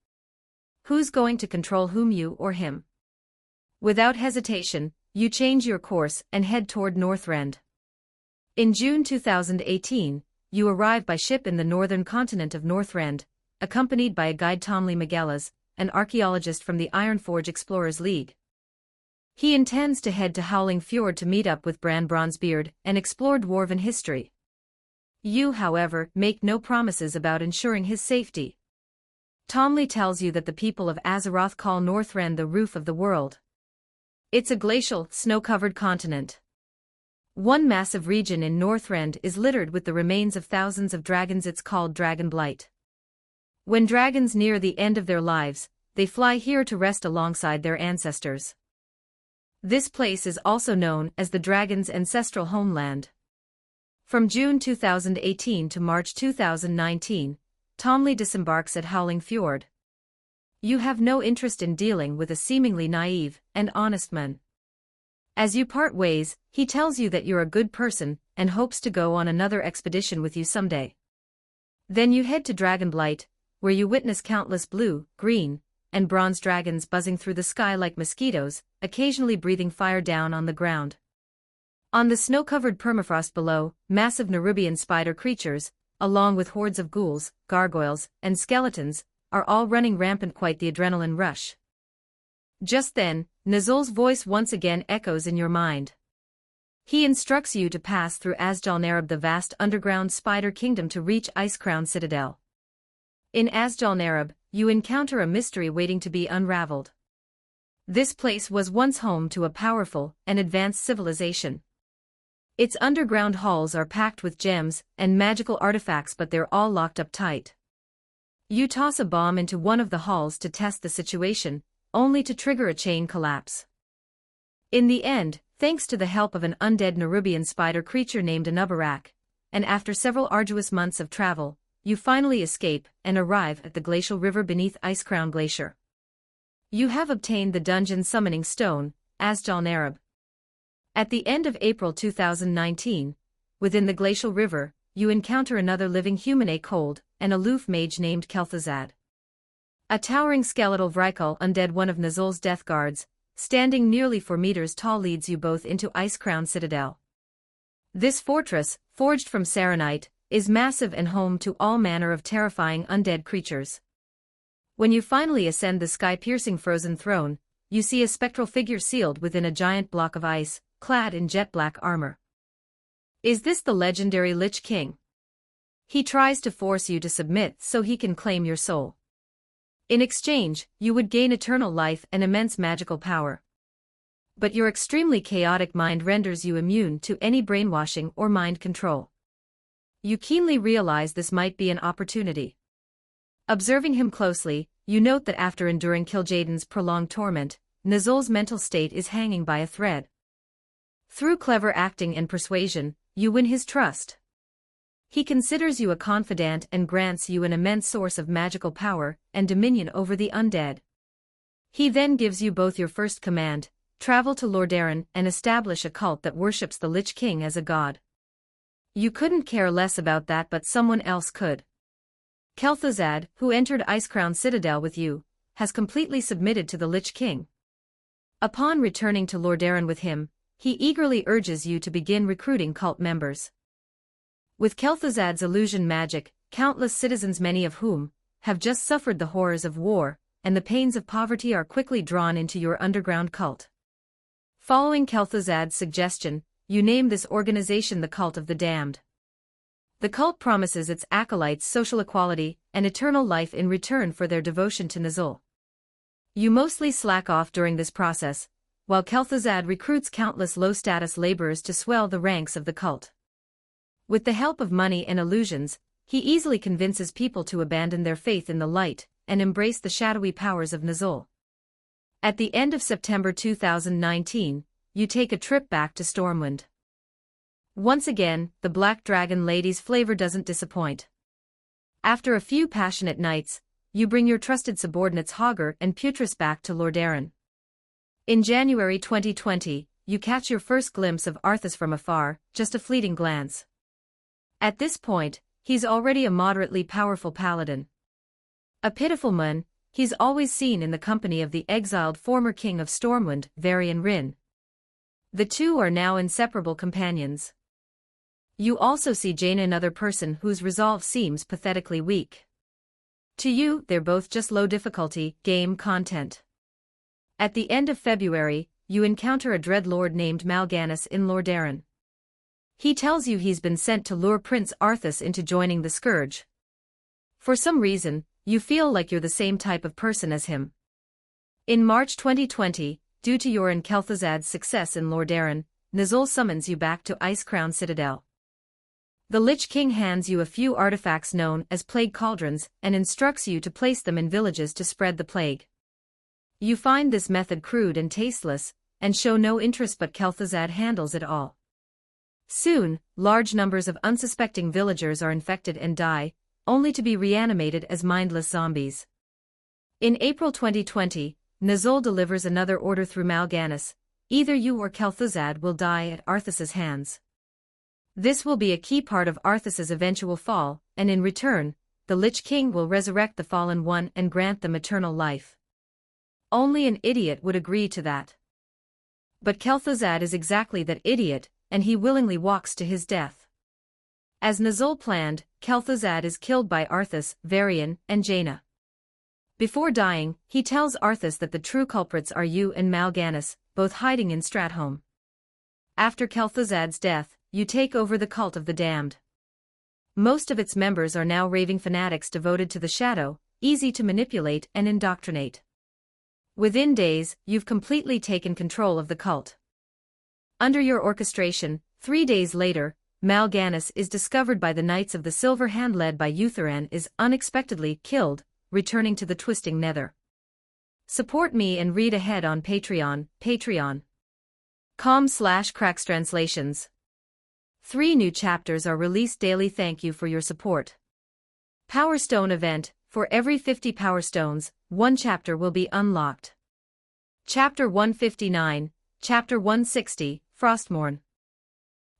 B: Who's going to control whom, you or him? Without hesitation, you change your course and head toward Northrend. In June 2018, you arrive by ship in the northern continent of Northrend, accompanied by a guide, Tomley Magellas, an archaeologist from the Ironforge Explorers League. He intends to head to Howling Fjord to meet up with Bran Bronzebeard and explore dwarven history. You, however, make no promises about ensuring his safety. Tomley tells you that the people of Azeroth call Northrend the roof of the world. It's a glacial, snow-covered continent. One massive region in Northrend is littered with the remains of thousands of dragons. It's called Dragonblight. When dragons near the end of their lives, they fly here to rest alongside their ancestors. This place is also known as the dragon's ancestral homeland. From June 2018 to March 2019, Tomley disembarks at Howling Fjord. You have no interest in dealing with a seemingly naive and honest man. As you part ways, he tells you that you're a good person and hopes to go on another expedition with you someday. Then you head to Dragonblight, where you witness countless blue, green, and bronze dragons buzzing through the sky like mosquitoes, occasionally breathing fire down on the ground. On the snow-covered permafrost below, massive Nerubian spider creatures, along with hordes of ghouls, gargoyles, and skeletons, are all running rampant. Quite the adrenaline rush. Just then, Nuzul's voice once again echoes in your mind. He instructs you to pass through Azjalnareb, the vast underground spider kingdom, to reach Icecrown Citadel. In Azjalnareb, you encounter a mystery waiting to be unraveled. This place was once home to a powerful and advanced civilization. Its underground halls are packed with gems and magical artifacts, but they're all locked up tight. You toss a bomb into one of the halls to test the situation, only to trigger a chain collapse. In the end, thanks to the help of an undead Nerubian spider creature named Anubarak, and after several arduous months of travel, you finally escape and arrive at the glacial river beneath Icecrown Glacier. You have obtained the dungeon summoning stone, Azjalnareb. At the end of April 2019, within the glacial river, you encounter another living human, a cold and aloof mage named Kel'Thuzad. A towering skeletal Vrykul undead, one of Nuzul's death guards, standing nearly 4 meters tall, leads you both into Icecrown Citadel. This fortress, forged from Saronite, is massive and home to all manner of terrifying undead creatures. When you finally ascend the sky-piercing frozen throne, you see a spectral figure sealed within a giant block of ice, clad in jet-black armor. Is this the legendary Lich King? He tries to force you to submit so he can claim your soul. In exchange, you would gain eternal life and immense magical power. But your extremely chaotic mind renders you immune to any brainwashing or mind control. You keenly realize this might be an opportunity. Observing him closely, you note that after enduring Kil'jaeden's prolonged torment, Nizul's mental state is hanging by a thread. Through clever acting and persuasion, you win his trust. He considers you a confidant and grants you an immense source of magical power and dominion over the undead. He then gives you both your first command: travel to Lordaeron and establish a cult that worships the Lich King as a god. You couldn't care less about that, but someone else could. Kel'Thuzad, who entered Icecrown Citadel with you, has completely submitted to the Lich King. Upon returning to Lordaeron with him, he eagerly urges you to begin recruiting cult members. With Kel'Thuzad's illusion magic, countless citizens, many of whom have just suffered the horrors of war and the pains of poverty, are quickly drawn into your underground cult. Following Kel'Thuzad's suggestion, you name this organization the Cult of the Damned. The cult promises its acolytes social equality and eternal life in return for their devotion to Nizul. You mostly slack off during this process, while Kel'Thuzad recruits countless low-status laborers to swell the ranks of the cult. With the help of money and illusions, he easily convinces people to abandon their faith in the light and embrace the shadowy powers of Nizul. At the end of September 2019, you take a trip back to Stormwind. Once again, the Black Dragon Lady's flavor doesn't disappoint. After a few passionate nights, you bring your trusted subordinates Hogger and Putris back to Lordaeron. In January 2020, you catch your first glimpse of Arthas from afar, just a fleeting glance. At this point, he's already a moderately powerful paladin. A pitiful man, he's always seen in the company of the exiled former king of Stormwind, Varian Rin. The two are now inseparable companions. You also see Jaina, another person whose resolve seems pathetically weak. To you, they're both just low-difficulty game content. At the end of February, you encounter a dreadlord named Mal'Ganis in Lordaeron. He tells you he's been sent to lure Prince Arthas into joining the Scourge. For some reason, you feel like you're the same type of person as him. In March 2020, due to your and Kel'Thuzad's success in Lordaeron, Nizul summons you back to Icecrown Citadel. The Lich King hands you a few artifacts known as plague cauldrons and instructs you to place them in villages to spread the plague. You find this method crude and tasteless, and show no interest, but Kel'Thuzad handles it all. Soon, large numbers of unsuspecting villagers are infected and die, only to be reanimated as mindless zombies. In April 2020, Nizul delivers another order through Mal'Ganis: either you or Kel'Thuzad will die at Arthas's hands. This will be a key part of Arthas's eventual fall, and in return, the Lich King will resurrect the fallen one and grant them eternal life. Only an idiot would agree to that. But Kel'Thuzad is exactly that idiot, and he willingly walks to his death. As Nizul planned, Kel'Thuzad is killed by Arthas, Varian, and Jaina. Before dying, he tells Arthas that the true culprits are you and Mal'Ganis, both hiding in Stratholme. After Kel'Thuzad's death, you take over the Cult of the Damned. Most of its members are now raving fanatics devoted to the shadow, easy to manipulate and indoctrinate. Within days, you've completely taken control of the cult. Under your orchestration, 3 days later, Mal'Ganis is discovered by the Knights of the Silver Hand led by Eutharan is unexpectedly killed, returning to the Twisting Nether. Support me and read ahead on Patreon, patreon.com/crackstranslations. 3 new chapters are released daily. Thank you for your support. Power Stone event: for every 50 Power Stones, 1 chapter will be unlocked. Chapter 159, Chapter 160, Frostmourne.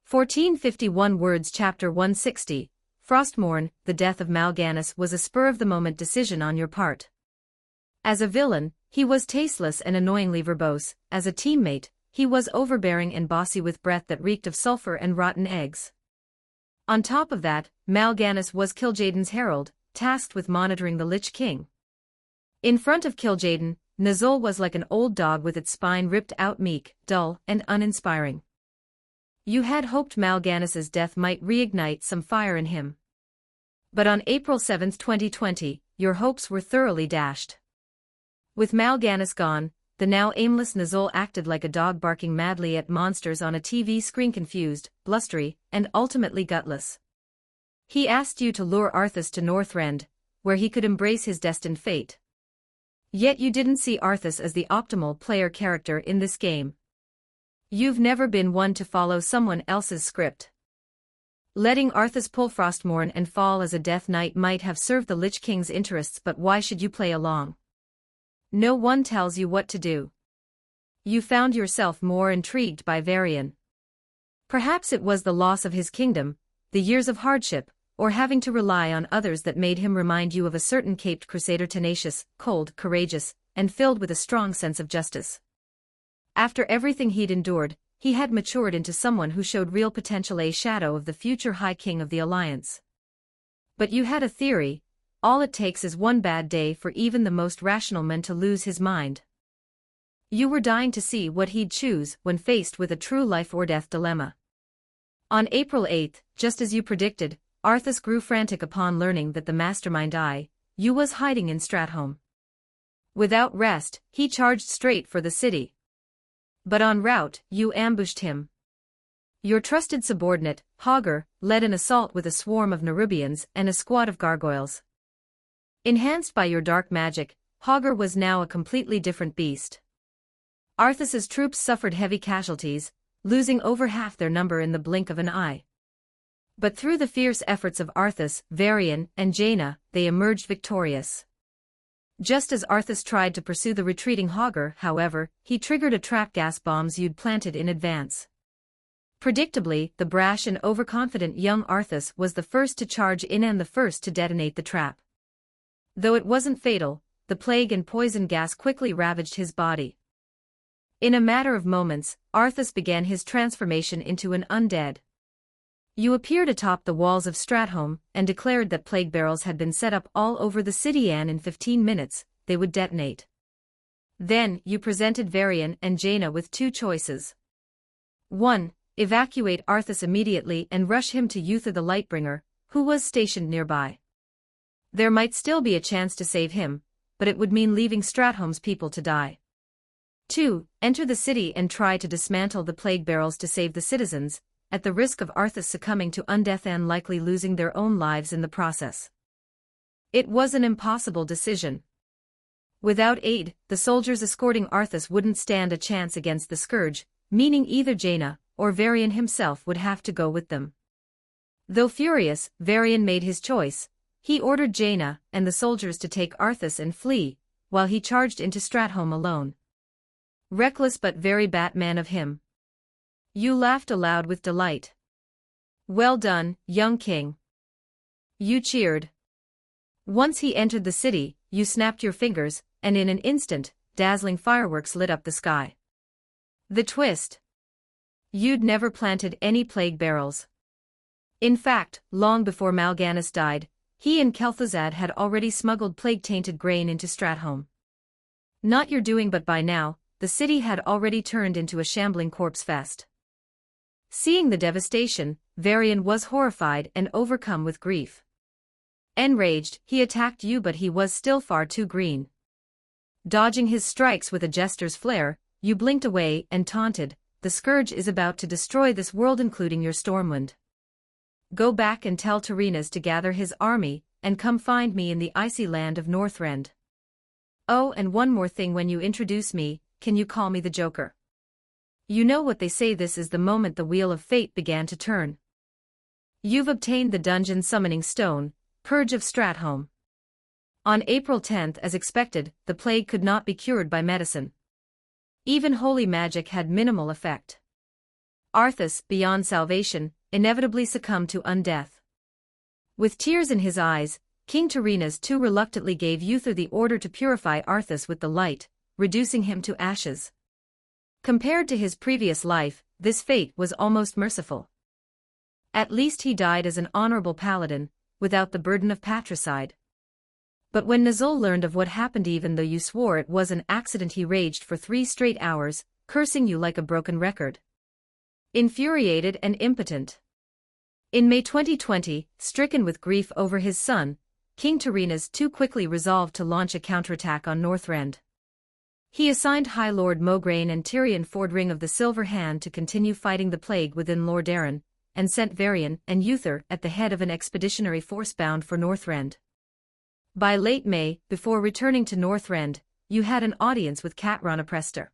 B: 1451 words. Chapter 160, Frostmourne. The death of Mal'Ganis was a spur-of-the-moment decision on your part. As a villain, he was tasteless and annoyingly verbose. As a teammate, he was overbearing and bossy with breath that reeked of sulfur and rotten eggs. On top of that, Mal'Ganis was Kil'jaeden's herald, tasked with monitoring the Lich King. In front of Kil'jaeden, Nizul was like an old dog with its spine ripped out, meek, dull, and uninspiring. You had hoped Mal'Ganis's death might reignite some fire in him. But on April 7, 2020, your hopes were thoroughly dashed. With Mal'Ganis gone, the now aimless Nozul acted like a dog barking madly at monsters on a TV screen, confused, blustery, and ultimately gutless. He asked you to lure Arthas to Northrend, where he could embrace his destined fate. Yet you didn't see Arthas as the optimal player character in this game. You've never been one to follow someone else's script. Letting Arthas pull Frostmourne and fall as a Death Knight might have served the Lich King's interests, but why should you play along? No one tells you what to do. You found yourself more intrigued by Varian. Perhaps it was the loss of his kingdom, the years of hardship, or having to rely on others that made him remind you of a certain caped crusader, tenacious, cold, courageous, and filled with a strong sense of justice. After everything he'd endured, he had matured into someone who showed real potential, a shadow of the future High King of the Alliance. But you had a theory: all it takes is one bad day for even the most rational man to lose his mind. You were dying to see what he'd choose when faced with a true life-or-death dilemma. On April 8, just as you predicted, Arthas grew frantic upon learning that the mastermind you was hiding in Stratholme. Without rest, he charged straight for the city. But en route, you ambushed him. Your trusted subordinate, Hogger, led an assault with a swarm of Nerubians and a squad of gargoyles. Enhanced by your dark magic, Hogger was now a completely different beast. Arthas's troops suffered heavy casualties, losing over half their number in the blink of an eye. But through the fierce efforts of Arthas, Varian, and Jaina, they emerged victorious. Just as Arthas tried to pursue the retreating Hogger, however, he triggered a trap gas bombs you'd planted in advance. Predictably, the brash and overconfident young Arthas was the first to charge in and the first to detonate the trap. Though it wasn't fatal, the plague and poison gas quickly ravaged his body. In a matter of moments, Arthas began his transformation into an undead. You appeared atop the walls of Stratholme and declared that plague barrels had been set up all over the city, and in 15 minutes, they would detonate. Then, you presented Varian and Jaina with two choices. 1. Evacuate Arthas immediately and rush him to Uther the Lightbringer, who was stationed nearby. There might still be a chance to save him, but it would mean leaving Stratholme's people to die. 2. Enter the city and try to dismantle the plague barrels to save the citizens, at the risk of Arthas succumbing to undeath and likely losing their own lives in the process. It was an impossible decision. Without aid, the soldiers escorting Arthas wouldn't stand a chance against the Scourge, meaning either Jaina or Varian himself would have to go with them. Though furious, Varian made his choice. He ordered Jaina and the soldiers to take Arthas and flee, while he charged into Stratholme alone. Reckless but very Batman of him. You laughed aloud with delight. Well done, young king. You cheered. Once he entered the city, you snapped your fingers, and in an instant, dazzling fireworks lit up the sky. The twist. You'd never planted any plague barrels. In fact, long before Mal'Ganis died, he and Kel'Thuzad had already smuggled plague-tainted grain into Stratholme. Not your doing, but by now, the city had already turned into a shambling corpse fest. Seeing the devastation, Varian was horrified and overcome with grief. Enraged, he attacked you, but he was still far too green. Dodging his strikes with a jester's flair, you blinked away and taunted, "The Scourge is about to destroy this world, including your Stormwind. Go back and tell Tyrrhenas to gather his army, and come find me in the icy land of Northrend. Oh, and one more thing, when you introduce me, can you call me the Joker?" You know what they say, this is the moment the wheel of fate began to turn. You've obtained the dungeon summoning stone, Purge of Stratholme. On April 10, as expected, the plague could not be cured by medicine. Even holy magic had minimal effect. Arthas, beyond salvation, inevitably succumbed to undeath. With tears in his eyes, King Tyrrhenas too reluctantly gave Uther the order to purify Arthas with the light, reducing him to ashes. Compared to his previous life, this fate was almost merciful. At least he died as an honorable paladin, without the burden of patricide. But when Nozul learned of what happened, even though you swore it was an accident, he raged for 3 straight hours, cursing you like a broken record. Infuriated and impotent. In May 2020, stricken with grief over his son, King Terenas too quickly resolved to launch a counterattack on Northrend. He assigned High Lord Mograine and Tyrion Fordring of the Silver Hand to continue fighting the plague within Lordaeron, and sent Varian and Uther at the head of an expeditionary force bound for Northrend. By late May, before returning to Northrend, you had an audience with Catelyn Prester.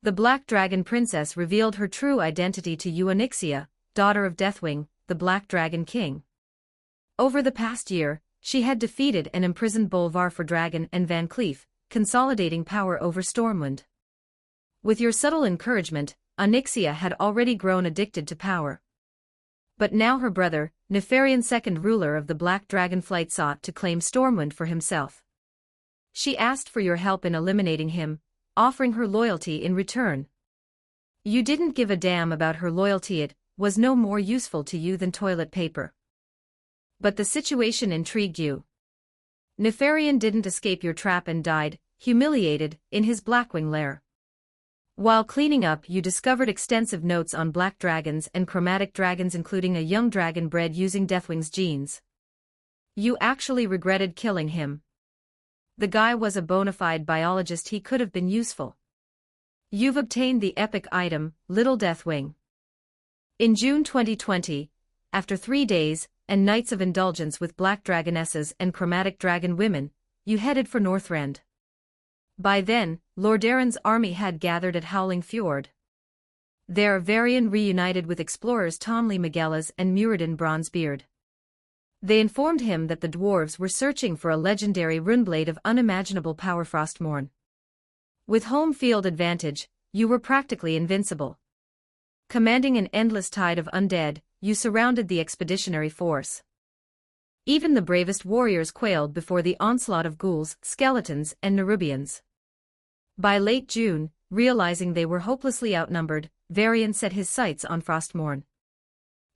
B: The Black Dragon Princess revealed her true identity to you, Onyxia, daughter of Deathwing, the Black Dragon King. Over the past year, she had defeated and imprisoned Bolvar for Dragon and Van Cleef, consolidating power over Stormwind. With your subtle encouragement, Onyxia had already grown addicted to power. But now her brother, Nefarian second ruler of the Black Dragonflight, sought to claim Stormwind for himself. She asked for your help in eliminating him, offering her loyalty in return. You didn't give a damn about her loyalty, it was no more useful to you than toilet paper. But the situation intrigued you. Nefarian didn't escape your trap and died, humiliated, in his Blackwing lair. While cleaning up, you discovered extensive notes on black dragons and chromatic dragons, including a young dragon bred using Deathwing's genes. You actually regretted killing him. The guy was a bona fide biologist, he could have been useful. You've obtained the epic item, Little Deathwing. In June 2020, after 3 days and nights of indulgence with black dragonesses and chromatic dragon women, you headed for Northrend. By then, Lordaeron's army had gathered at Howling Fjord. There Varian reunited with explorers Tomly Magellas and Muradin Bronzebeard. They informed him that the dwarves were searching for a legendary runeblade of unimaginable power, Frostmourne. With home field advantage, you were practically invincible. Commanding an endless tide of undead, you surrounded the expeditionary force. Even the bravest warriors quailed before the onslaught of ghouls, skeletons, and Nerubians. By late June, realizing they were hopelessly outnumbered, Varian set his sights on Frostmourne.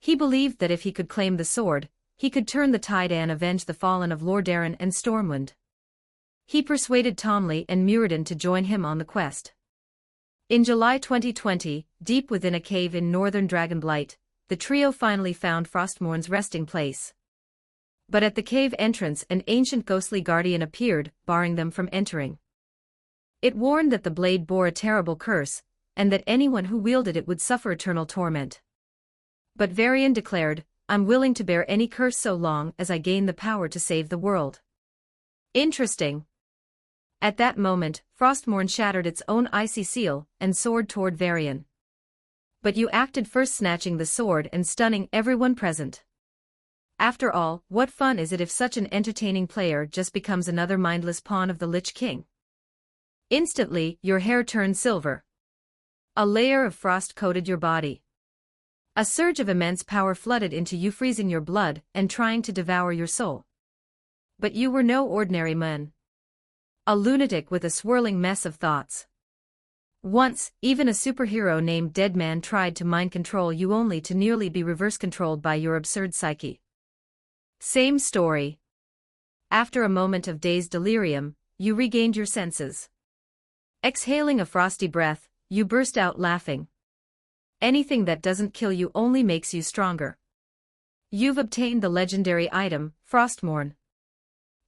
B: He believed that if he could claim the sword, he could turn the tide and avenge the fallen of Lordaeron and Stormwind. He persuaded Tomly and Muradin to join him on the quest. In July 2020, deep within a cave in northern Dragonblight, the trio finally found Frostmourne's resting place. But at the cave entrance, an ancient ghostly guardian appeared, barring them from entering. It warned that the blade bore a terrible curse, and that anyone who wielded it would suffer eternal torment. But Varian declared, "I'm willing to bear any curse so long as I gain the power to save the world." Interesting. At that moment, Frostmourne shattered its own icy seal and soared toward Varian. But you acted first, snatching the sword and stunning everyone present. After all, what fun is it if such an entertaining player just becomes another mindless pawn of the Lich King? Instantly, your hair turned silver. A layer of frost coated your body. A surge of immense power flooded into you, freezing your blood and trying to devour your soul. But you were no ordinary man. A lunatic with a swirling mess of thoughts. Once, even a superhero named Deadman tried to mind control you, only to nearly be reverse controlled by your absurd psyche. Same story. After a moment of dazed delirium, you regained your senses. Exhaling a frosty breath, you burst out laughing. Anything that doesn't kill you only makes you stronger. You've obtained the legendary item, Frostmourne.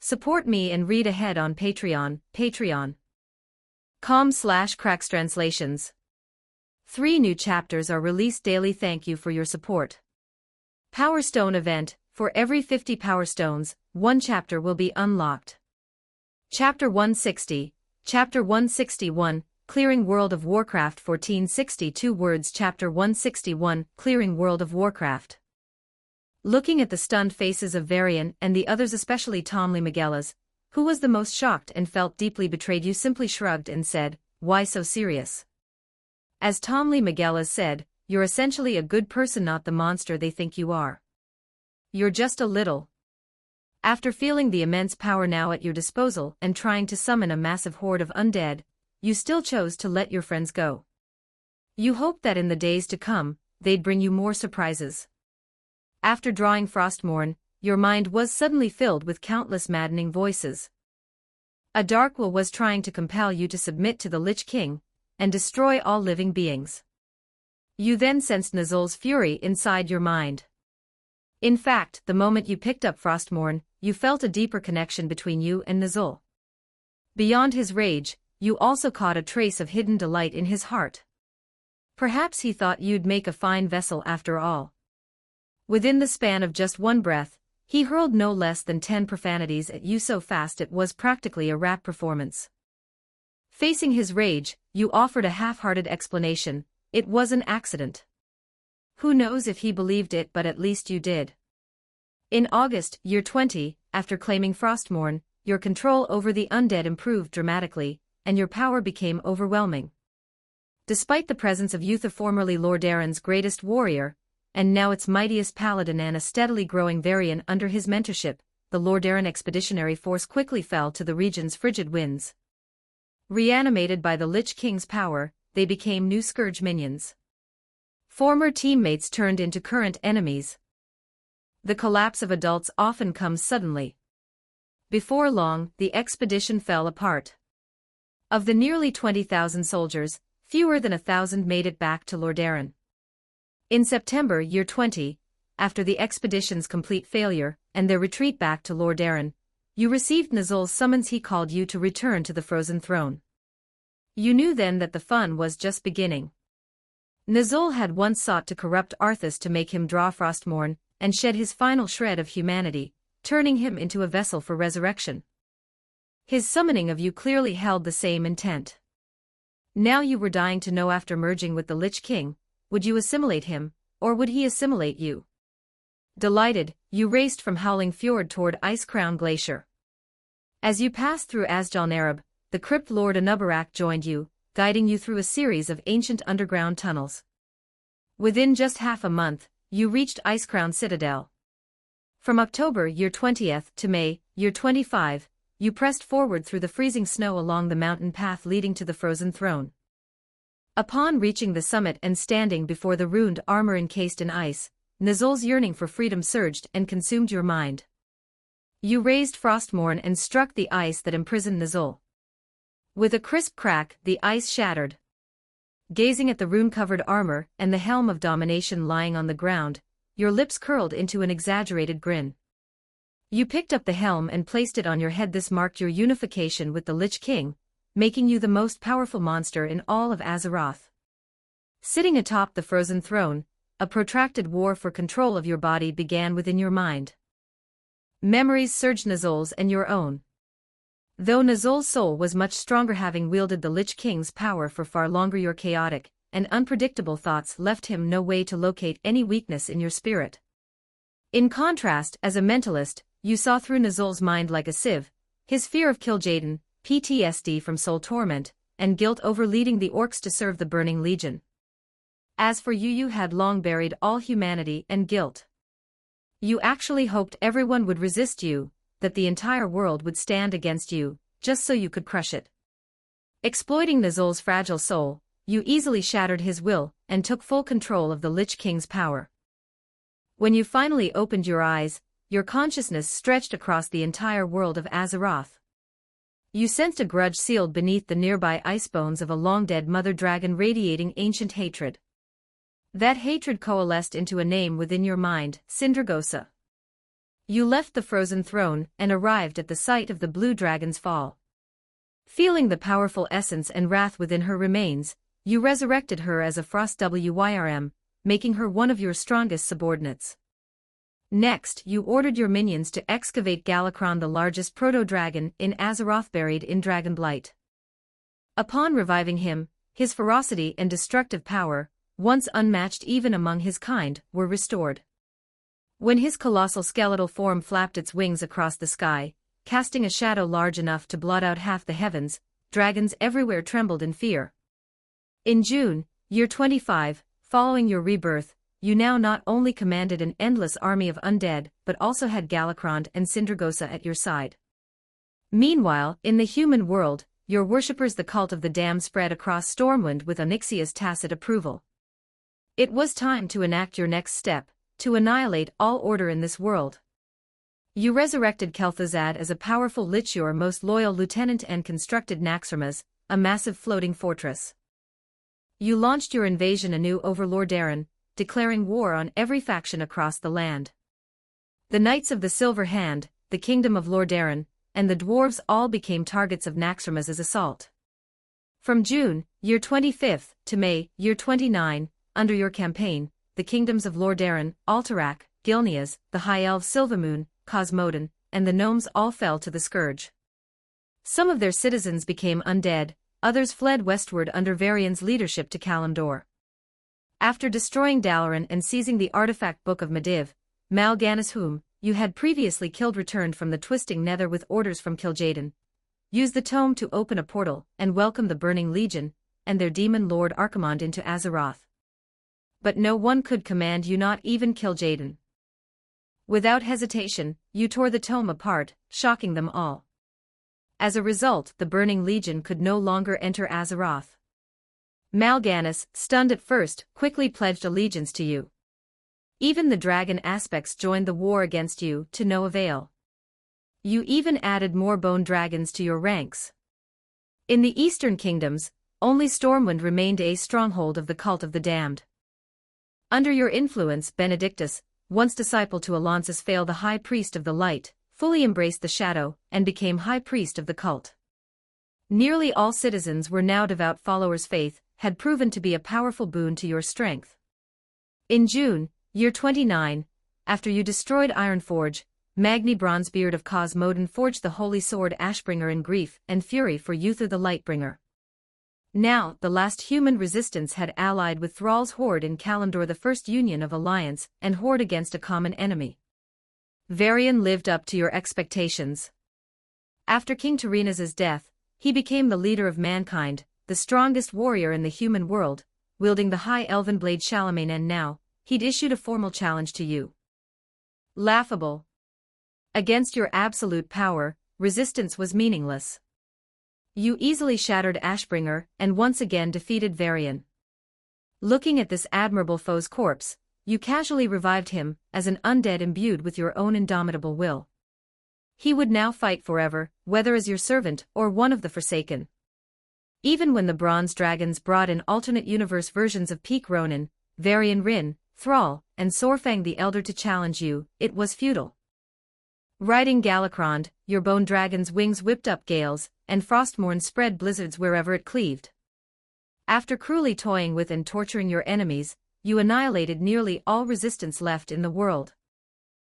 B: Support me and read ahead on Patreon, patreon.com/crackstranslations. 3 new chapters are released daily. Thank you for your support. Power Stone event, for every 50 Power Stones, 1 chapter will be unlocked. Chapter 160, Chapter 161, Clearing World of Warcraft 1462 words. Chapter 161, Clearing World of Warcraft. Looking at the stunned faces of Varian and the others, especially Tomly Magellas, who was the most shocked and felt deeply betrayed, you simply shrugged and said, "Why so serious?" As Tomly Magellas said, "You're essentially a good person, not the monster they think you are. You're just a little." After feeling the immense power now at your disposal and trying to summon a massive horde of undead, you still chose to let your friends go. You hoped that in the days to come, they'd bring you more surprises. After drawing Frostmourne, your mind was suddenly filled with countless maddening voices. A dark will was trying to compel you to submit to the Lich King and destroy all living beings. You then sensed Nuzul's fury inside your mind. In fact, the moment you picked up Frostmourne, you felt a deeper connection between you and Nuzul. Beyond his rage, you also caught a trace of hidden delight in his heart. Perhaps he thought you'd make a fine vessel after all. Within the span of just one breath, he hurled no less than 10 profanities at you so fast it was practically a rap performance. Facing his rage, you offered a half-hearted explanation: it was an accident. Who knows if he believed it, but at least you did. In August, year 20, after claiming Frostmourne, your control over the undead improved dramatically, and your power became overwhelming. Despite the presence of Yutha, formerly Lordaeron's greatest warrior, and now its mightiest paladin, and a steadily growing variant under his mentorship, the Lordaeron expeditionary force quickly fell to the region's frigid winds. Reanimated by the Lich King's power, they became new scourge minions. Former teammates turned into current enemies. The collapse of adults often comes suddenly. Before long, the expedition fell apart. Of the nearly 20,000 soldiers, fewer than 1,000 made it back to Lordaeron. In September year 20, after the expedition's complete failure, and their retreat back to Lordaeron, you received Nuzul's summons. He called you to return to the Frozen Throne. You knew then that the fun was just beginning. Nuzul had once sought to corrupt Arthas to make him draw Frostmourne, and shed his final shred of humanity, turning him into a vessel for resurrection. His summoning of you clearly held the same intent. Now you were dying to know, after merging with the Lich King, would you assimilate him, or would he assimilate you? Delighted, you raced from Howling Fjord toward Icecrown Glacier. As you passed through Asdalnareb, the Crypt Lord Anubarak joined you, guiding you through a series of ancient underground tunnels. Within just half a month, you reached Icecrown Citadel. From October year 20th to May year 25, you pressed forward through the freezing snow along the mountain path leading to the Frozen Throne. Upon reaching the summit and standing before the ruined armor encased in ice, Nuzul's yearning for freedom surged and consumed your mind. You raised Frostmourne and struck the ice that imprisoned Nuzul. With a crisp crack, the ice shattered. Gazing at the rune-covered armor and the helm of domination lying on the ground, your lips curled into an exaggerated grin. You picked up the helm and placed it on your head. This marked your unification with the Lich King, making you the most powerful monster in all of Azeroth. Sitting atop the Frozen Throne, a protracted war for control of your body began within your mind. Memories surged, Nuzul's and your own. Though Nuzul's soul was much stronger, having wielded the Lich King's power for far longer, your chaotic and unpredictable thoughts left him no way to locate any weakness in your spirit. In contrast, as a mentalist, you saw through Nuzul's mind like a sieve: his fear of Kil'jaeden, PTSD from soul torment, and guilt over leading the orcs to serve the Burning Legion. As for you, you had long buried all humanity and guilt. You actually hoped everyone would resist you, that the entire world would stand against you, just so you could crush it. Exploiting Nuzul's fragile soul, you easily shattered his will and took full control of the Lich King's power. When you finally opened your eyes, your consciousness stretched across the entire world of Azeroth. You sensed a grudge sealed beneath the nearby ice bones of a long-dead mother dragon, radiating ancient hatred. That hatred coalesced into a name within your mind: Sindragosa. You left the Frozen Throne and arrived at the site of the Blue Dragon's fall. Feeling the powerful essence and wrath within her remains, you resurrected her as a Frost Wyrm, making her one of your strongest subordinates. Next, you ordered your minions to excavate Galakrond, the largest proto-dragon in Azeroth, buried in Dragonblight. Upon reviving him, his ferocity and destructive power, once unmatched even among his kind, were restored. When his colossal skeletal form flapped its wings across the sky, casting a shadow large enough to blot out half the heavens, dragons everywhere trembled in fear. In June, year 25, following your rebirth, you now not only commanded an endless army of undead, but also had Galakrond and Sindragosa at your side. Meanwhile, in the human world, your worshippers, the Cult of the Damned, spread across Stormwind with Onyxia's tacit approval. It was time to enact your next step: to annihilate all order in this world. You resurrected Kel'Thuzad as a powerful lich, your most loyal lieutenant, and constructed Naxxramas, a massive floating fortress. You launched your invasion anew over Lordaeron, declaring war on every faction across the land. The Knights of the Silver Hand, the Kingdom of Lordaeron, and the dwarves all became targets of Naxxramas's assault. From June, year 25, to May, year 29, under your campaign, the kingdoms of Lordaeron, Alterac, Gilneas, the High Elves Silvermoon, Cosmodan, and the gnomes all fell to the scourge. Some of their citizens became undead, others fled westward under Varian's leadership to Kalimdor. After destroying Dalaran and seizing the artifact Book of Medivh, Mal'Ganis, whom you had previously killed, returned from the Twisting Nether with orders from Kil'jaeden. Use the tome to open a portal and welcome the Burning Legion and their demon lord Archimonde into Azeroth. But no one could command you, not even Kil'jaeden. Without hesitation, you tore the tome apart, shocking them all. As a result, the Burning Legion could no longer enter Azeroth. Mal'Ganis, stunned at first, quickly pledged allegiance to you. Even the dragon aspects joined the war against you, to no avail. You even added more bone dragons to your ranks. In the Eastern Kingdoms, only Stormwind remained a stronghold of the Cult of the Damned. Under your influence, Benedictus, once disciple to Alonsus Fail, the High Priest of the Light, fully embraced the Shadow, and became High Priest of the cult. Nearly all citizens were now devout followers. Faith had proven to be a powerful boon to your strength. In June, year 29, after you destroyed Ironforge, Magni Bronzebeard of Cosmodan forged the holy sword Ashbringer in grief and fury for Uther the Lightbringer. Now, the last human resistance had allied with Thrall's horde in Kalimdor, the first union of alliance and horde against a common enemy. Varian lived up to your expectations. After King Terenas' death, he became the leader of mankind, the strongest warrior in the human world, wielding the high elven blade Charlemagne, and now, he'd issued a formal challenge to you. Laughable. Against your absolute power, resistance was meaningless. You easily shattered Ashbringer and once again defeated Varian. Looking at this admirable foe's corpse, you casually revived him as an undead imbued with your own indomitable will. He would now fight forever, whether as your servant or one of the Forsaken. Even when the Bronze Dragons brought in alternate universe versions of Peak Ronin, Varian Rin, Thrall, and Sorfang the Elder to challenge you, it was futile. Riding Galakrond, your bone dragon's wings whipped up gales, and Frostmourne spread blizzards wherever it cleaved. After cruelly toying with and torturing your enemies, you annihilated nearly all resistance left in the world.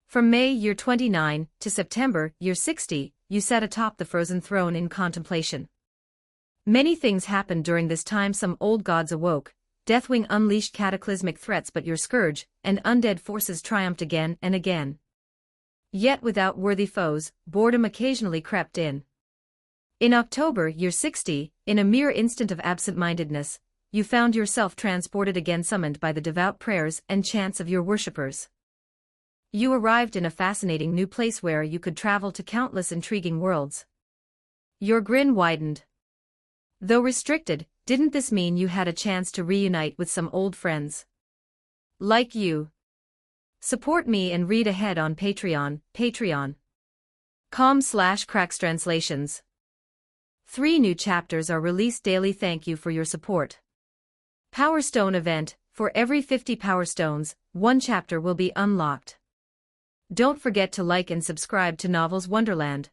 B: From May year 29 to September year 60, you sat atop the frozen throne in contemplation. Many things happened during this time. Some old gods awoke, Deathwing unleashed cataclysmic threats, but your scourge and undead forces triumphed again and again. Yet without worthy foes, boredom occasionally crept in. In October year 60, in a mere instant of absent-mindedness, you found yourself transported again, summoned by the devout prayers and chants of your worshippers. You arrived in a fascinating new place where you could travel to countless intriguing worlds. Your grin widened. Though restricted, didn't this mean you had a chance to reunite with some old friends? Like you. Support me and read ahead on Patreon, patreon.com/crackstranslations. 3 new chapters are released daily. Thank you for your support. Power Stone event, for every 50 Power Stones, 1 chapter will be unlocked. Don't forget to like and subscribe to Novels Wonderland.